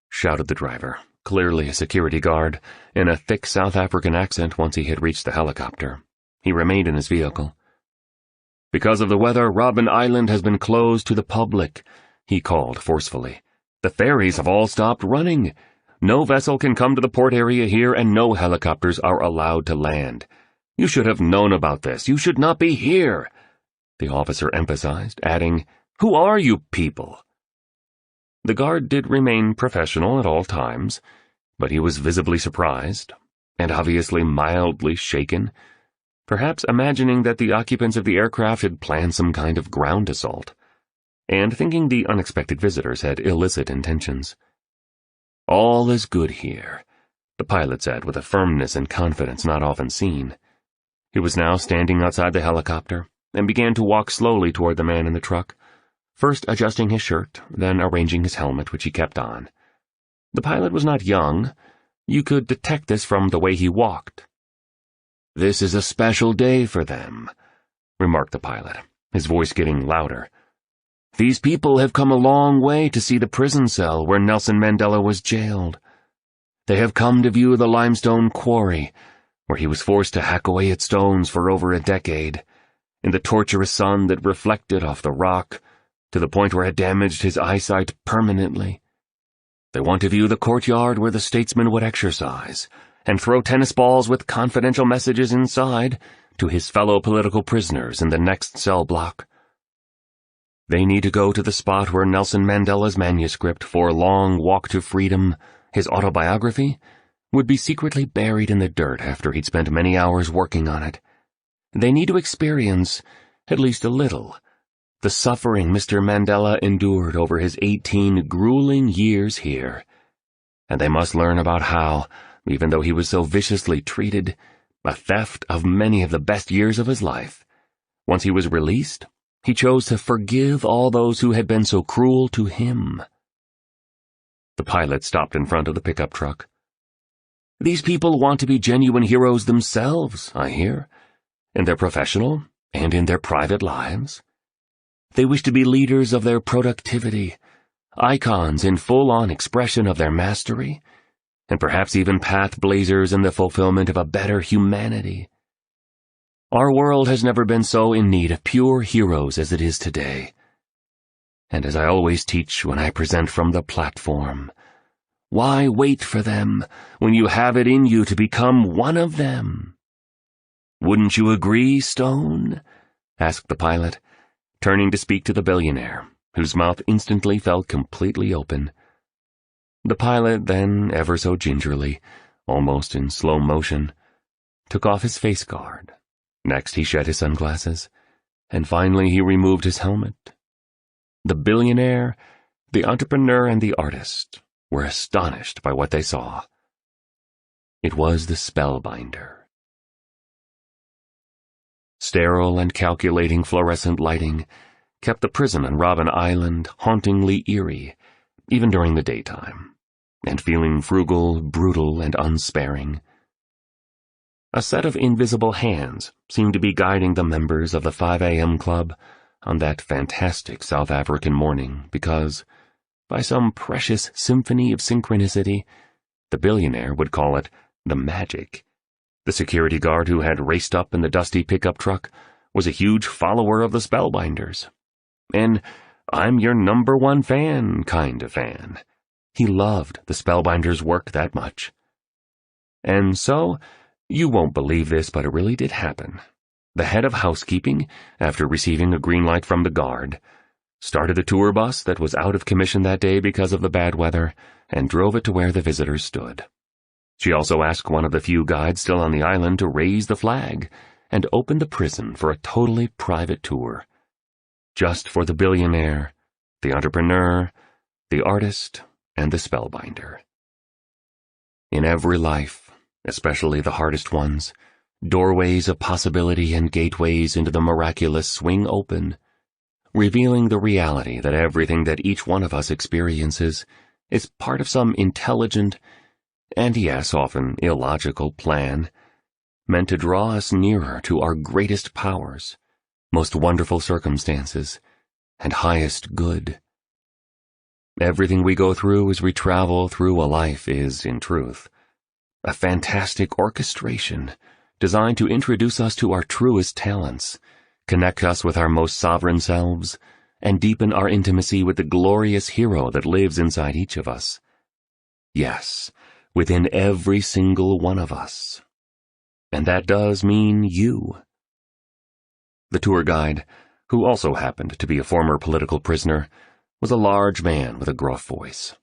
shouted the driver, clearly a security guard, in a thick South African accent once he had reached the helicopter. He remained in his vehicle. "Because of the weather, Robben Island has been closed to the public," he called forcefully. "The ferries have all stopped running. No vessel can come to the port area here, and no helicopters are allowed to land. You should have known about this. You should not be here," the officer emphasized, adding, "Who are you people?" The guard did remain professional at all times, but he was visibly surprised, and obviously mildly shaken, perhaps imagining that the occupants of the aircraft had planned some kind of ground assault, and thinking the unexpected visitors had illicit intentions. "All is good here," the pilot said with a firmness and confidence not often seen. He was now standing outside the helicopter and began to walk slowly toward the man in the truck, first adjusting his shirt, then arranging his helmet, which he kept on. The pilot was not young. You could detect this from the way he walked. "This is a special day for them," remarked the pilot, his voice getting louder. "These people have come a long way to see the prison cell where Nelson Mandela was jailed. They have come to view the limestone quarry, where he was forced to hack away at stones for over a decade, in the torturous sun that reflected off the rock, to the point where it damaged his eyesight permanently. They want to view the courtyard where the statesman would exercise, and throw tennis balls with confidential messages inside to his fellow political prisoners in the next cell block. They need to go to the spot where Nelson Mandela's manuscript for Long Walk to Freedom, his autobiography, would be secretly buried in the dirt after he'd spent many hours working on it. They need to experience, at least a little, the suffering Mr. Mandela endured over his 18 grueling years here, and they must learn about how, even though he was so viciously treated, a theft of many of the best years of his life, once he was released, he chose to forgive all those who had been so cruel to him." The pilot stopped in front of the pickup truck. "These people want to be genuine heroes themselves, I hear, in their professional and in their private lives. They wish to be leaders of their productivity, icons in full-on expression of their mastery, and perhaps even path blazers in the fulfillment of a better humanity. Our world has never been so in need of pure heroes as it is today. And as I always teach when I present from the platform, why wait for them when you have it in you to become one of them? Wouldn't you agree, Stone?" asked the pilot, turning to speak to the billionaire, whose mouth instantly fell completely open. The pilot then, ever so gingerly, almost in slow motion, took off his face guard. Next he shed his sunglasses, and finally he removed his helmet. The billionaire, the entrepreneur, and the artist were astonished by what they saw. It was the Spellbinder. Sterile and calculating fluorescent lighting kept the prison on Robben Island hauntingly eerie, even during the daytime, and feeling frugal, brutal, and unsparing. A set of invisible hands seemed to be guiding the members of the 5 a.m. club on that fantastic South African morning because, by some precious symphony of synchronicity, the billionaire would call it the magic. The security guard who had raced up in the dusty pickup truck was a huge follower of the Spellbinders. And I'm your #1 fan kind of fan. He loved the Spellbinders' work that much. And so, you won't believe this, but it really did happen. The head of housekeeping, after receiving a green light from the guard, started a tour bus that was out of commission that day because of the bad weather and drove it to where the visitors stood. She also asked one of the few guides still on the island to raise the flag and open the prison for a totally private tour. Just for the billionaire, the entrepreneur, the artist, and the spellbinder. In every life, especially the hardest ones, doorways of possibility and gateways into the miraculous swing open, revealing the reality that everything that each one of us experiences is part of some intelligent, and yes, often illogical plan, meant to draw us nearer to our greatest powers, most wonderful circumstances, and highest good. Everything we go through as we travel through a life is, in truth, a fantastic orchestration designed to introduce us to our truest talents, connect us with our most sovereign selves, and deepen our intimacy with the glorious hero that lives inside each of us. Yes, within every single one of us. And that does mean you. The tour guide, who also happened to be a former political prisoner, was a large man with a gruff voice.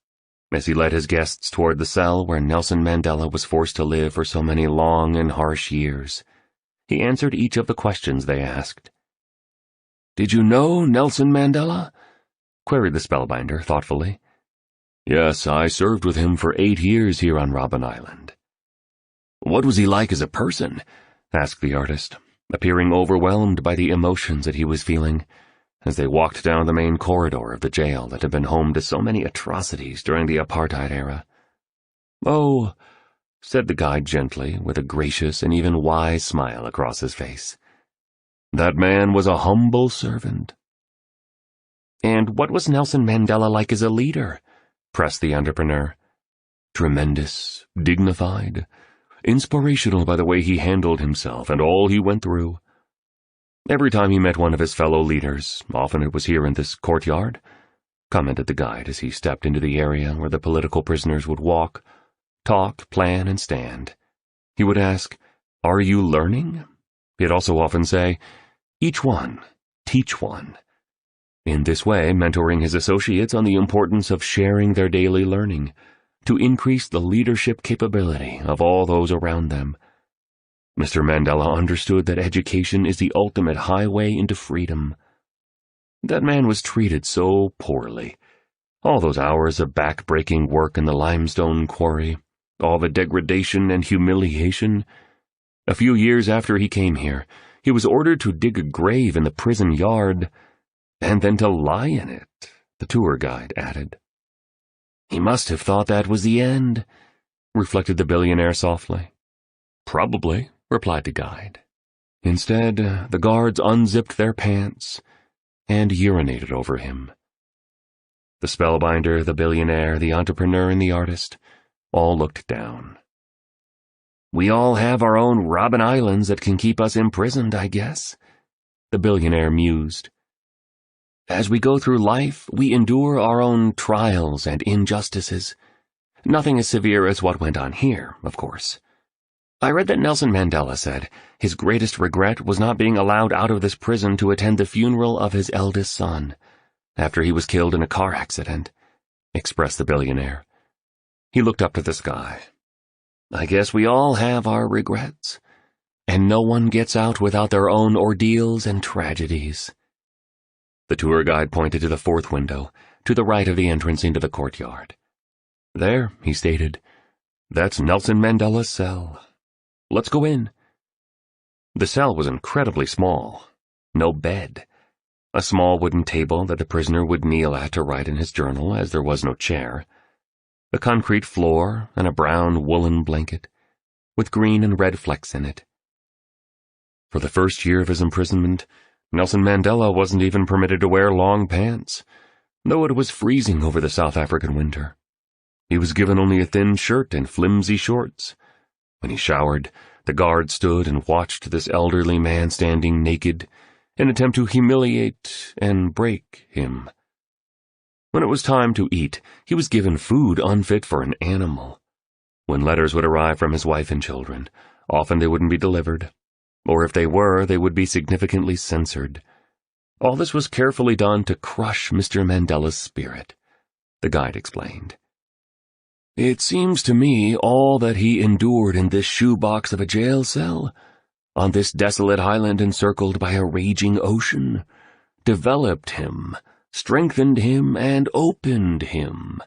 As he led his guests toward the cell where Nelson Mandela was forced to live for so many long and harsh years, he answered each of the questions they asked. "Did you know Nelson Mandela?" queried the spellbinder thoughtfully. "Yes, I served with him for 8 years here on Robben Island." "What was he like as a person?" asked the artist, appearing overwhelmed by the emotions that he was feeling as they walked down the main corridor of the jail that had been home to so many atrocities during the apartheid era. "Oh," said the guide gently, with a gracious and even wise smile across his face. "That man was a humble servant." "And what was Nelson Mandela like as a leader?" pressed the entrepreneur. "Tremendous, dignified, inspirational by the way he handled himself and all he went through. Every time he met one of his fellow leaders, often it was here in this courtyard," commented the guide as he stepped into the area where the political prisoners would walk, talk, plan, and stand. He would ask, "Are you learning?" He'd also often say, "Each one, teach one." In this way, mentoring his associates on the importance of sharing their daily learning to increase the leadership capability of all those around them. Mr. Mandela understood that education is the ultimate highway into freedom. That man was treated so poorly. All those hours of back-breaking work in the limestone quarry, all the degradation and humiliation. A few years after he came here, he was ordered to dig a grave in the prison yard, and then to lie in it, the tour guide added. "He must have thought that was the end," reflected the billionaire softly. "Probably," replied the guide. Instead, the guards unzipped their pants and urinated over him. The spellbinder, the billionaire, the entrepreneur, and the artist all looked down. "We all have our own Robben Islands that can keep us imprisoned, I guess," the billionaire mused. "As we go through life, we endure our own trials and injustices. Nothing as severe as what went on here, of course. I read that Nelson Mandela said his greatest regret was not being allowed out of this prison to attend the funeral of his eldest son, after he was killed in a car accident," expressed the billionaire. He looked up to the sky. "I guess we all have our regrets, and no one gets out without their own ordeals and tragedies." The tour guide pointed to the fourth window, to the right of the entrance into the courtyard. "There," he stated, "that's Nelson Mandela's cell. Let's go in." The cell was incredibly small. No bed. A small wooden table that the prisoner would kneel at to write in his journal, as there was no chair. A concrete floor and a brown woolen blanket, with green and red flecks in it. For the first year of his imprisonment, Nelson Mandela wasn't even permitted to wear long pants, though it was freezing over the South African winter. He was given only a thin shirt and flimsy shorts. When he showered, the guard stood and watched this elderly man standing naked, in an attempt to humiliate and break him. When it was time to eat, he was given food unfit for an animal. When letters would arrive from his wife and children, often they wouldn't be delivered, or if they were, they would be significantly censored. All this was carefully done to crush Mr. Mandela's spirit, the guide explained. It seems to me all that he endured in this shoebox of a jail cell, on this desolate island encircled by a raging ocean, developed him, strengthened him, and opened him.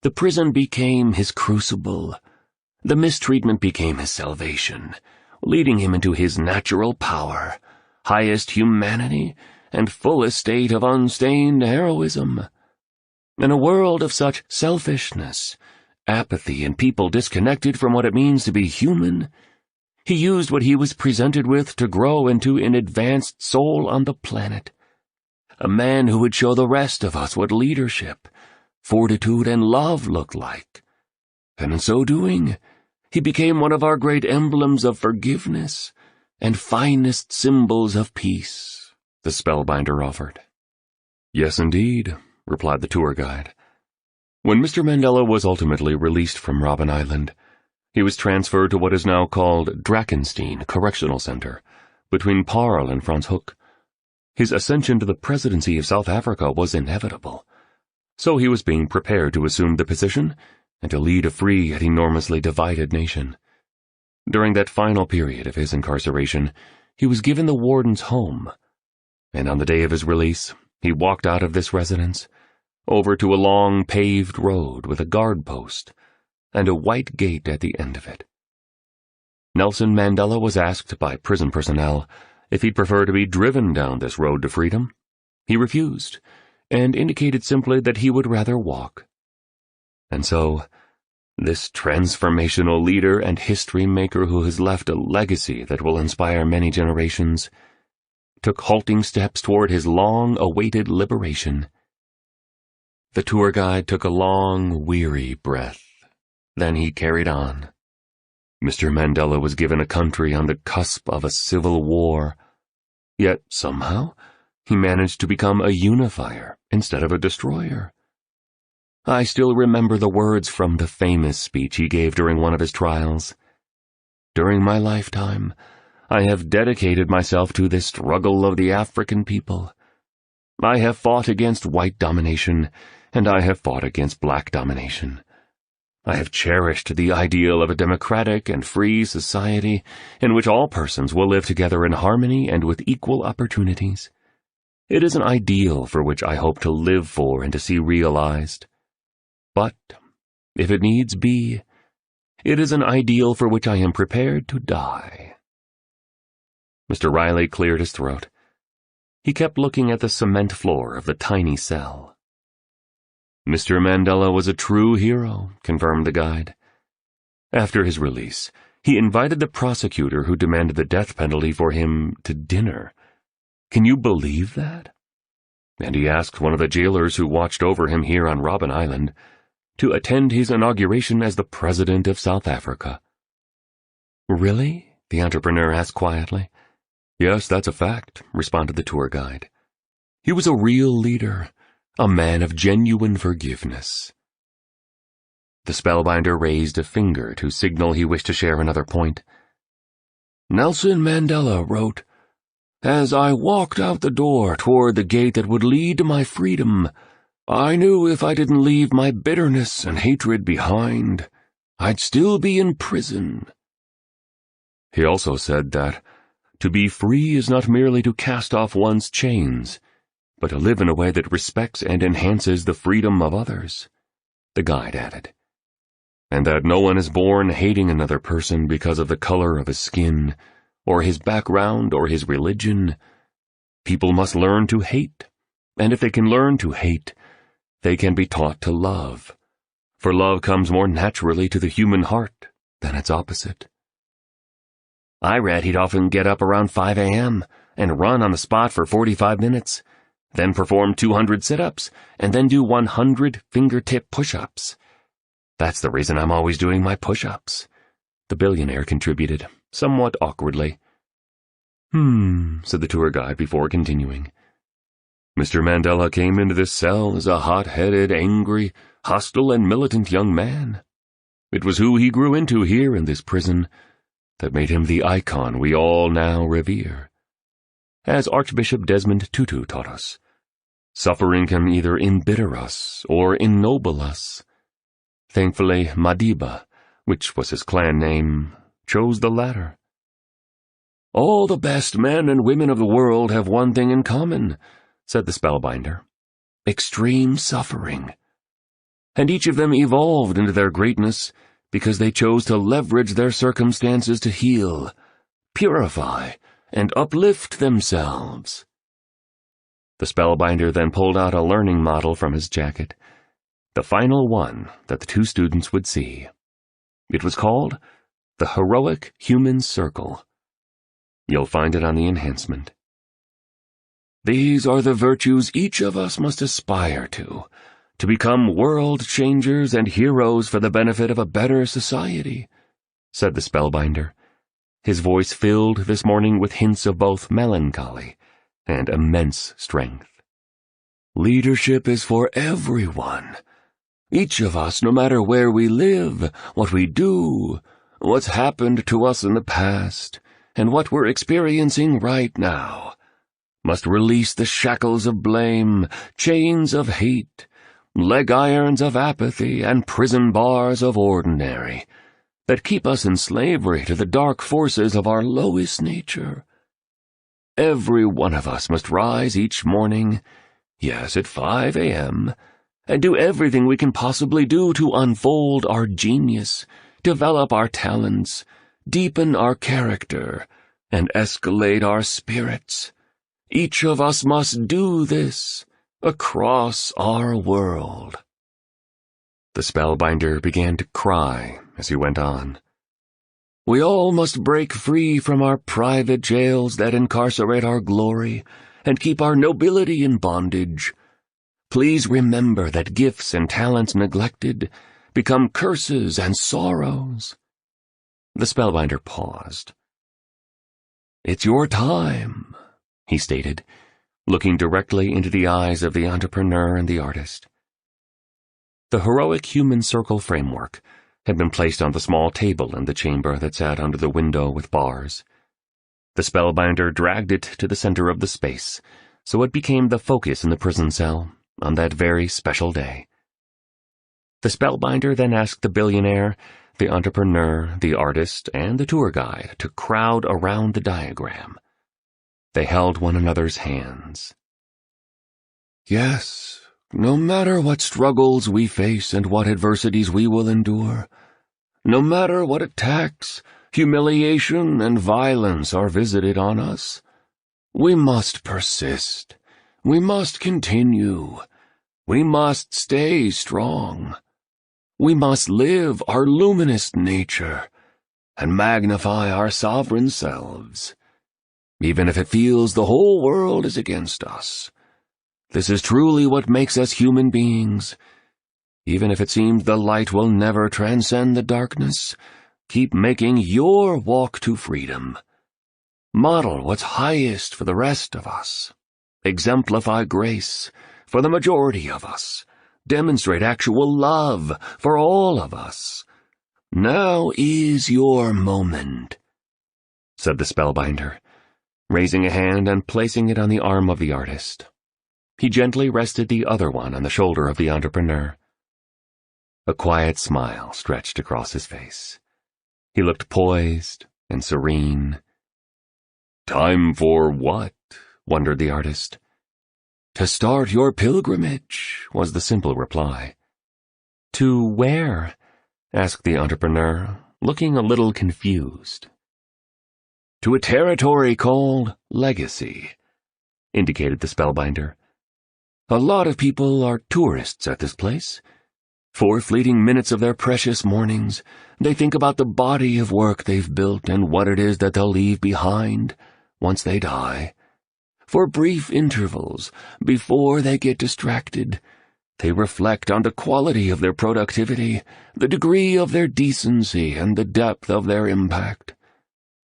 The prison became his crucible. The mistreatment became his salvation, leading him into his natural power, highest humanity, and fullest state of unstained heroism. In a world of such selfishness, apathy, and people disconnected from what it means to be human, he used what he was presented with to grow into an advanced soul on the planet, a man who would show the rest of us what leadership, fortitude, and love looked like. And in so doing, he became one of our great emblems of forgiveness and finest symbols of peace, the spellbinder offered. Yes, indeed, replied the tour guide. When Mr. Mandela was ultimately released from Robben Island, he was transferred to what is now called Drakenstein Correctional Center, between Paarl and Franschhoek. His ascension to the presidency of South Africa was inevitable, so he was being prepared to assume the position and to lead a free yet enormously divided nation. During that final period of his incarceration, he was given the warden's home, and on the day of his release, he walked out of this residence, over to a long paved road with a guard post and a white gate at the end of it. Nelson Mandela was asked by prison personnel if he'd prefer to be driven down this road to freedom. He refused, and indicated simply that he would rather walk. And so, this transformational leader and history maker who has left a legacy that will inspire many generations took halting steps toward his long-awaited liberation. The tour guide took a long, weary breath. Then he carried on. Mr. Mandela was given a country on the cusp of a civil war, yet somehow he managed to become a unifier instead of a destroyer. I still remember the words from the famous speech he gave during one of his trials. During my lifetime, I have dedicated myself to this struggle of the African people. I have fought against white domination, and I have fought against black domination. I have cherished the ideal of a democratic and free society in which all persons will live together in harmony and with equal opportunities. It is an ideal for which I hope to live for and to see realized. But, if it needs be, it is an ideal for which I am prepared to die. Mr. Riley cleared his throat. He kept looking at the cement floor of the tiny cell. Mr. Mandela was a true hero, confirmed the guide. After his release, he invited the prosecutor who demanded the death penalty for him to dinner. Can you believe that? And he asked one of the jailers who watched over him here on Robben Island to attend his inauguration as the President of South Africa. Really? The entrepreneur asked quietly. Yes, that's a fact, responded the tour guide. He was a real leader, a man of genuine forgiveness. The spellbinder raised a finger to signal he wished to share another point. Nelson Mandela wrote, As I walked out the door toward the gate that would lead to my freedom, I knew if I didn't leave my bitterness and hatred behind, I'd still be in prison. He also said that to be free is not merely to cast off one's chains, but to live in a way that respects and enhances the freedom of others, the guide added, and that no one is born hating another person because of the color of his skin, or his background, or his religion. People must learn to hate, and if they can learn to hate, they can be taught to love, for love comes more naturally to the human heart than its opposite. I read he'd often get up around 5 a.m. and run on the spot for 45 minutes, then perform 200 sit-ups, and then do 100 fingertip push-ups. That's the reason I'm always doing my push-ups, the billionaire contributed, somewhat awkwardly. Said the tour guide before continuing. Mr. Mandela came into this cell as a hot-headed, angry, hostile, and militant young man. It was who he grew into here in this prison that made him the icon we all now revere. As Archbishop Desmond Tutu taught us, suffering can either embitter us or ennoble us. Thankfully, Madiba, which was his clan name, chose the latter. "All the best men and women of the world have one thing in common," said the spellbinder: extreme suffering. And each of them evolved into their greatness because they chose to leverage their circumstances to heal, purify, and uplift themselves. The spellbinder then pulled out a learning model from his jacket, the final one that the two students would see. It was called the Heroic Human Circle. You'll find it on the enhancement. "These are the virtues each of us must aspire to become world changers and heroes for the benefit of a better society," said the spellbinder, his voice filled this morning with hints of both melancholy and immense strength. "Leadership is for everyone. Each of us, no matter where we live, what we do, what's happened to us in the past, and what we're experiencing right now, must release the shackles of blame, chains of hate, leg irons of apathy, and prison bars of ordinary, that keep us in slavery to the dark forces of our lowest nature. Every one of us must rise each morning, yes, at 5 a.m., and do everything we can possibly do to unfold our genius, develop our talents, deepen our character, and escalate our spirits. Each of us must do this across our world." The spellbinder began to cry as he went on. "We all must break free from our private jails that incarcerate our glory and keep our nobility in bondage. Please remember that gifts and talents neglected become curses and sorrows." The spellbinder paused. "It's your time," he stated, looking directly into the eyes of the entrepreneur and the artist. The Heroic Human Circle framework had been placed on the small table in the chamber that sat under the window with bars. The spellbinder dragged it to the center of the space, so it became the focus in the prison cell on that very special day. The spellbinder then asked the billionaire, the entrepreneur, the artist, and the tour guide to crowd around the diagram. They held one another's hands. "Yes, no matter what struggles we face and what adversities we will endure, no matter what attacks, humiliation, and violence are visited on us, we must persist. We must continue. We must stay strong. We must live our luminous nature and magnify our sovereign selves, even if it feels the whole world is against us. This is truly what makes us human beings. Even if it seems the light will never transcend the darkness, keep making your walk to freedom. Model what's highest for the rest of us. Exemplify grace for the majority of us. Demonstrate actual love for all of us. Now is your moment," said the spellbinder, raising a hand and placing it on the arm of the artist. He gently rested the other one on the shoulder of the entrepreneur. A quiet smile stretched across his face. He looked poised and serene. "Time for what?" wondered the artist. "To start your pilgrimage," was the simple reply. "To where?" asked the entrepreneur, looking a little confused. "To a territory called Legacy," indicated the spellbinder. "A lot of people are tourists at this place. For fleeting minutes of their precious mornings, they think about the body of work they've built and what it is that they'll leave behind once they die. For brief intervals, before they get distracted, they reflect on the quality of their productivity, the degree of their decency, and the depth of their impact.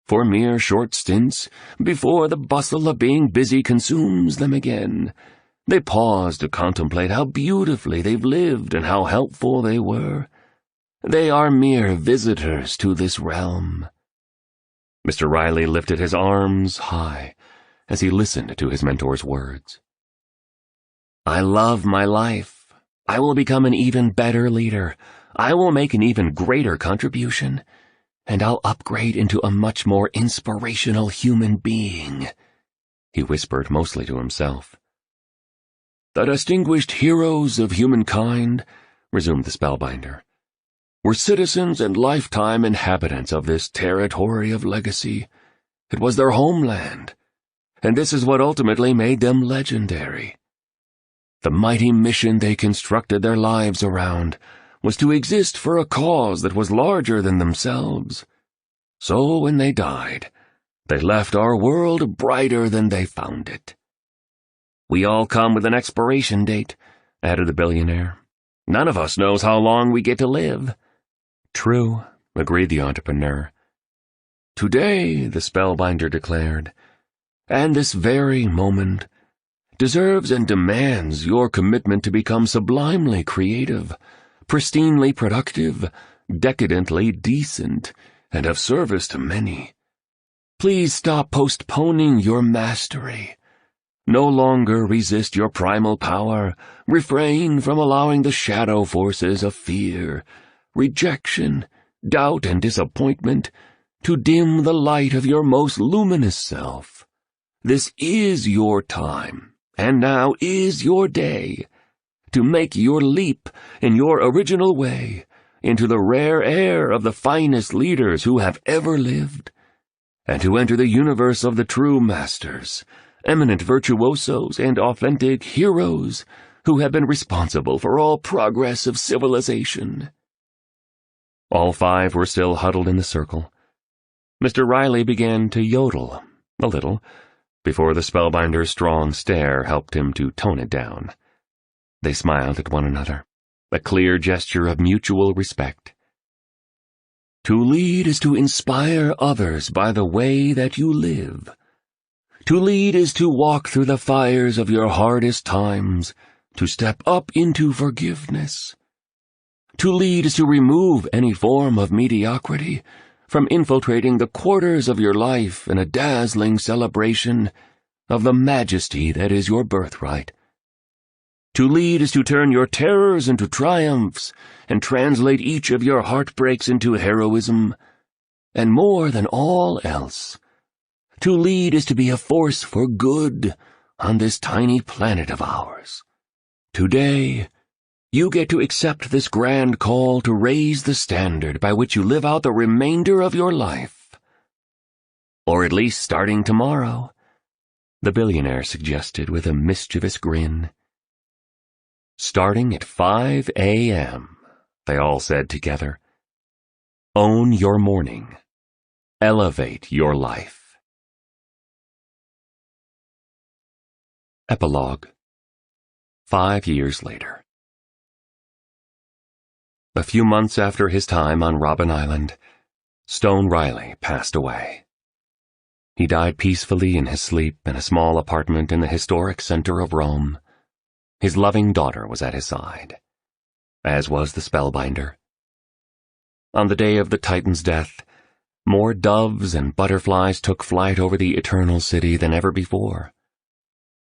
For mere short stints, before the bustle of being busy consumes them again, they pause to contemplate how beautifully they've lived and how helpful they were. They are mere visitors to this realm." Mr. Riley lifted his arms high as he listened to his mentor's words. "I love my life. I will become an even better leader, I will make an even greater contribution, and I'll upgrade into a much more inspirational human being," he whispered mostly to himself. "The distinguished heroes of humankind," resumed the spellbinder, "were citizens and lifetime inhabitants of this territory of legacy. It was their homeland, and this is what ultimately made them legendary. The mighty mission they constructed their lives around was to exist for a cause that was larger than themselves. So when they died, they left our world brighter than they found it." "We all come with an expiration date," added the billionaire. "None of us knows how long we get to live." "True," agreed the entrepreneur. "Today," the spellbinder declared, "and this very moment, deserves and demands your commitment to become sublimely creative, pristinely productive, decadently decent, and of service to many. Please stop postponing your mastery. No longer resist your primal power. Refrain from allowing the shadow forces of fear, rejection, doubt, and disappointment to dim the light of your most luminous self. This is your time, and now is your day, to make your leap in your original way into the rare air of the finest leaders who have ever lived, and to enter the universe of the true masters, eminent virtuosos, and authentic heroes who have been responsible for all progress of civilization." All five were still huddled in the circle. Mr. Riley began to yodel, a little, before the spellbinder's strong stare helped him to tone it down. They smiled at one another, a clear gesture of mutual respect. "To lead is to inspire others by the way that you live. To lead is to walk through the fires of your hardest times, to step up into forgiveness. To lead is to remove any form of mediocrity from infiltrating the quarters of your life in a dazzling celebration of the majesty that is your birthright. To lead is to turn your terrors into triumphs and translate each of your heartbreaks into heroism. And more than all else, to lead is to be a force for good on this tiny planet of ours. Today, you get to accept this grand call to raise the standard by which you live out the remainder of your life. Or at least starting tomorrow," the billionaire suggested with a mischievous grin. "Starting at 5 a.m., they all said together. Own your morning. Elevate your life." Epilogue. 5 years later. A few months after his time on Robben Island, Stone Riley passed away. He died peacefully in his sleep in a small apartment in the historic center of Rome. His loving daughter was at his side, as was the spellbinder. On the day of the Titan's death, more doves and butterflies took flight over the eternal city than ever before.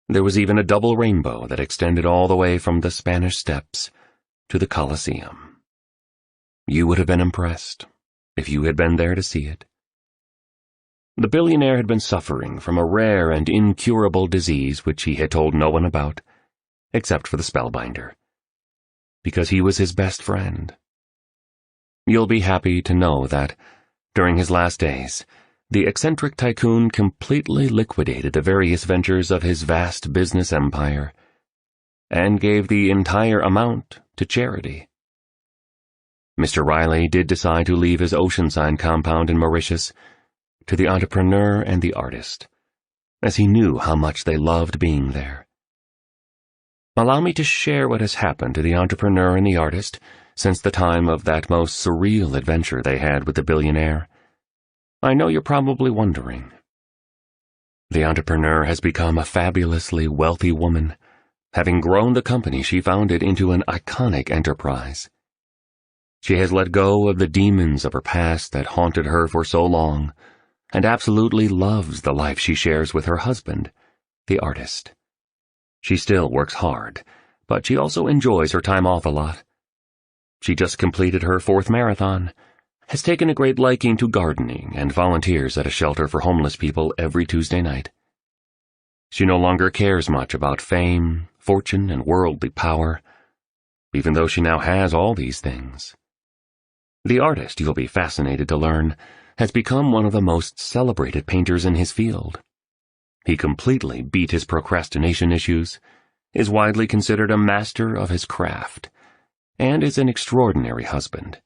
There was even a double rainbow that extended all the way from the Spanish Steps to the Colosseum. You would have been impressed if you had been there to see it. The billionaire had been suffering from a rare and incurable disease which he had told no one about, except for the spellbinder, because he was his best friend. You'll be happy to know that, during his last days, the eccentric tycoon completely liquidated the various ventures of his vast business empire, and gave the entire amount to charity. Mr. Riley did decide to leave his Oceanside compound in Mauritius to the entrepreneur and the artist, as he knew how much they loved being there. Allow me to share what has happened to the entrepreneur and the artist since the time of that most surreal adventure they had with the billionaire. I know you're probably wondering. The entrepreneur has become a fabulously wealthy woman, having grown the company she founded into an iconic enterprise. She has let go of the demons of her past that haunted her for so long, and absolutely loves the life she shares with her husband, the artist. She still works hard, but she also enjoys her time off a lot. She just completed her 4th marathon, has taken a great liking to gardening, and volunteers at a shelter for homeless people every Tuesday night. She no longer cares much about fame, fortune, and worldly power, even though she now has all these things. The artist, you'll be fascinated to learn, has become one of the most celebrated painters in his field. He completely beat his procrastination issues, is widely considered a master of his craft, and is an extraordinary husband.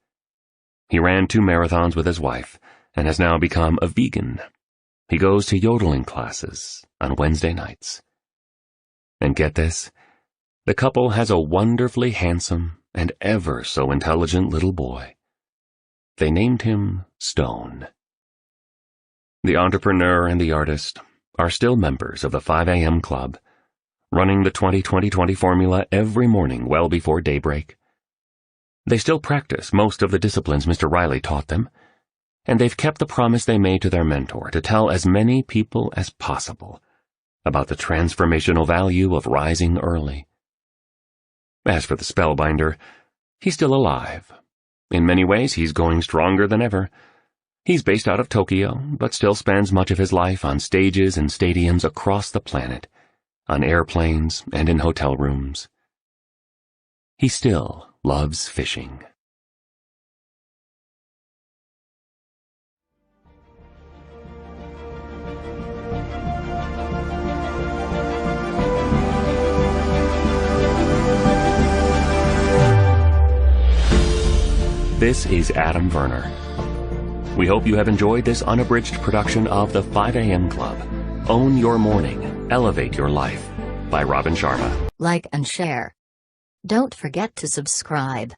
He ran 2 marathons with his wife and has now become a vegan. He goes to yodeling classes on Wednesday nights. And get this, the couple has a wonderfully handsome and ever so intelligent little boy. They named him Stone. The entrepreneur and the artist are still members of the 5 a.m. club, running the 20-20-20 formula every morning well before daybreak. They still practice most of the disciplines Mr. Riley taught them, and they've kept the promise they made to their mentor to tell as many people as possible about the transformational value of rising early. As for the spellbinder, he's still alive. In many ways, he's going stronger than ever. He's based out of Tokyo, but still spends much of his life on stages and stadiums across the planet, on airplanes and in hotel rooms. He still loves fishing. This is Adam Werner. We hope you have enjoyed this unabridged production of the 5 a.m. Club. Own Your Morning, Elevate Your Life by Robin Sharma. Like and share. Don't forget to subscribe.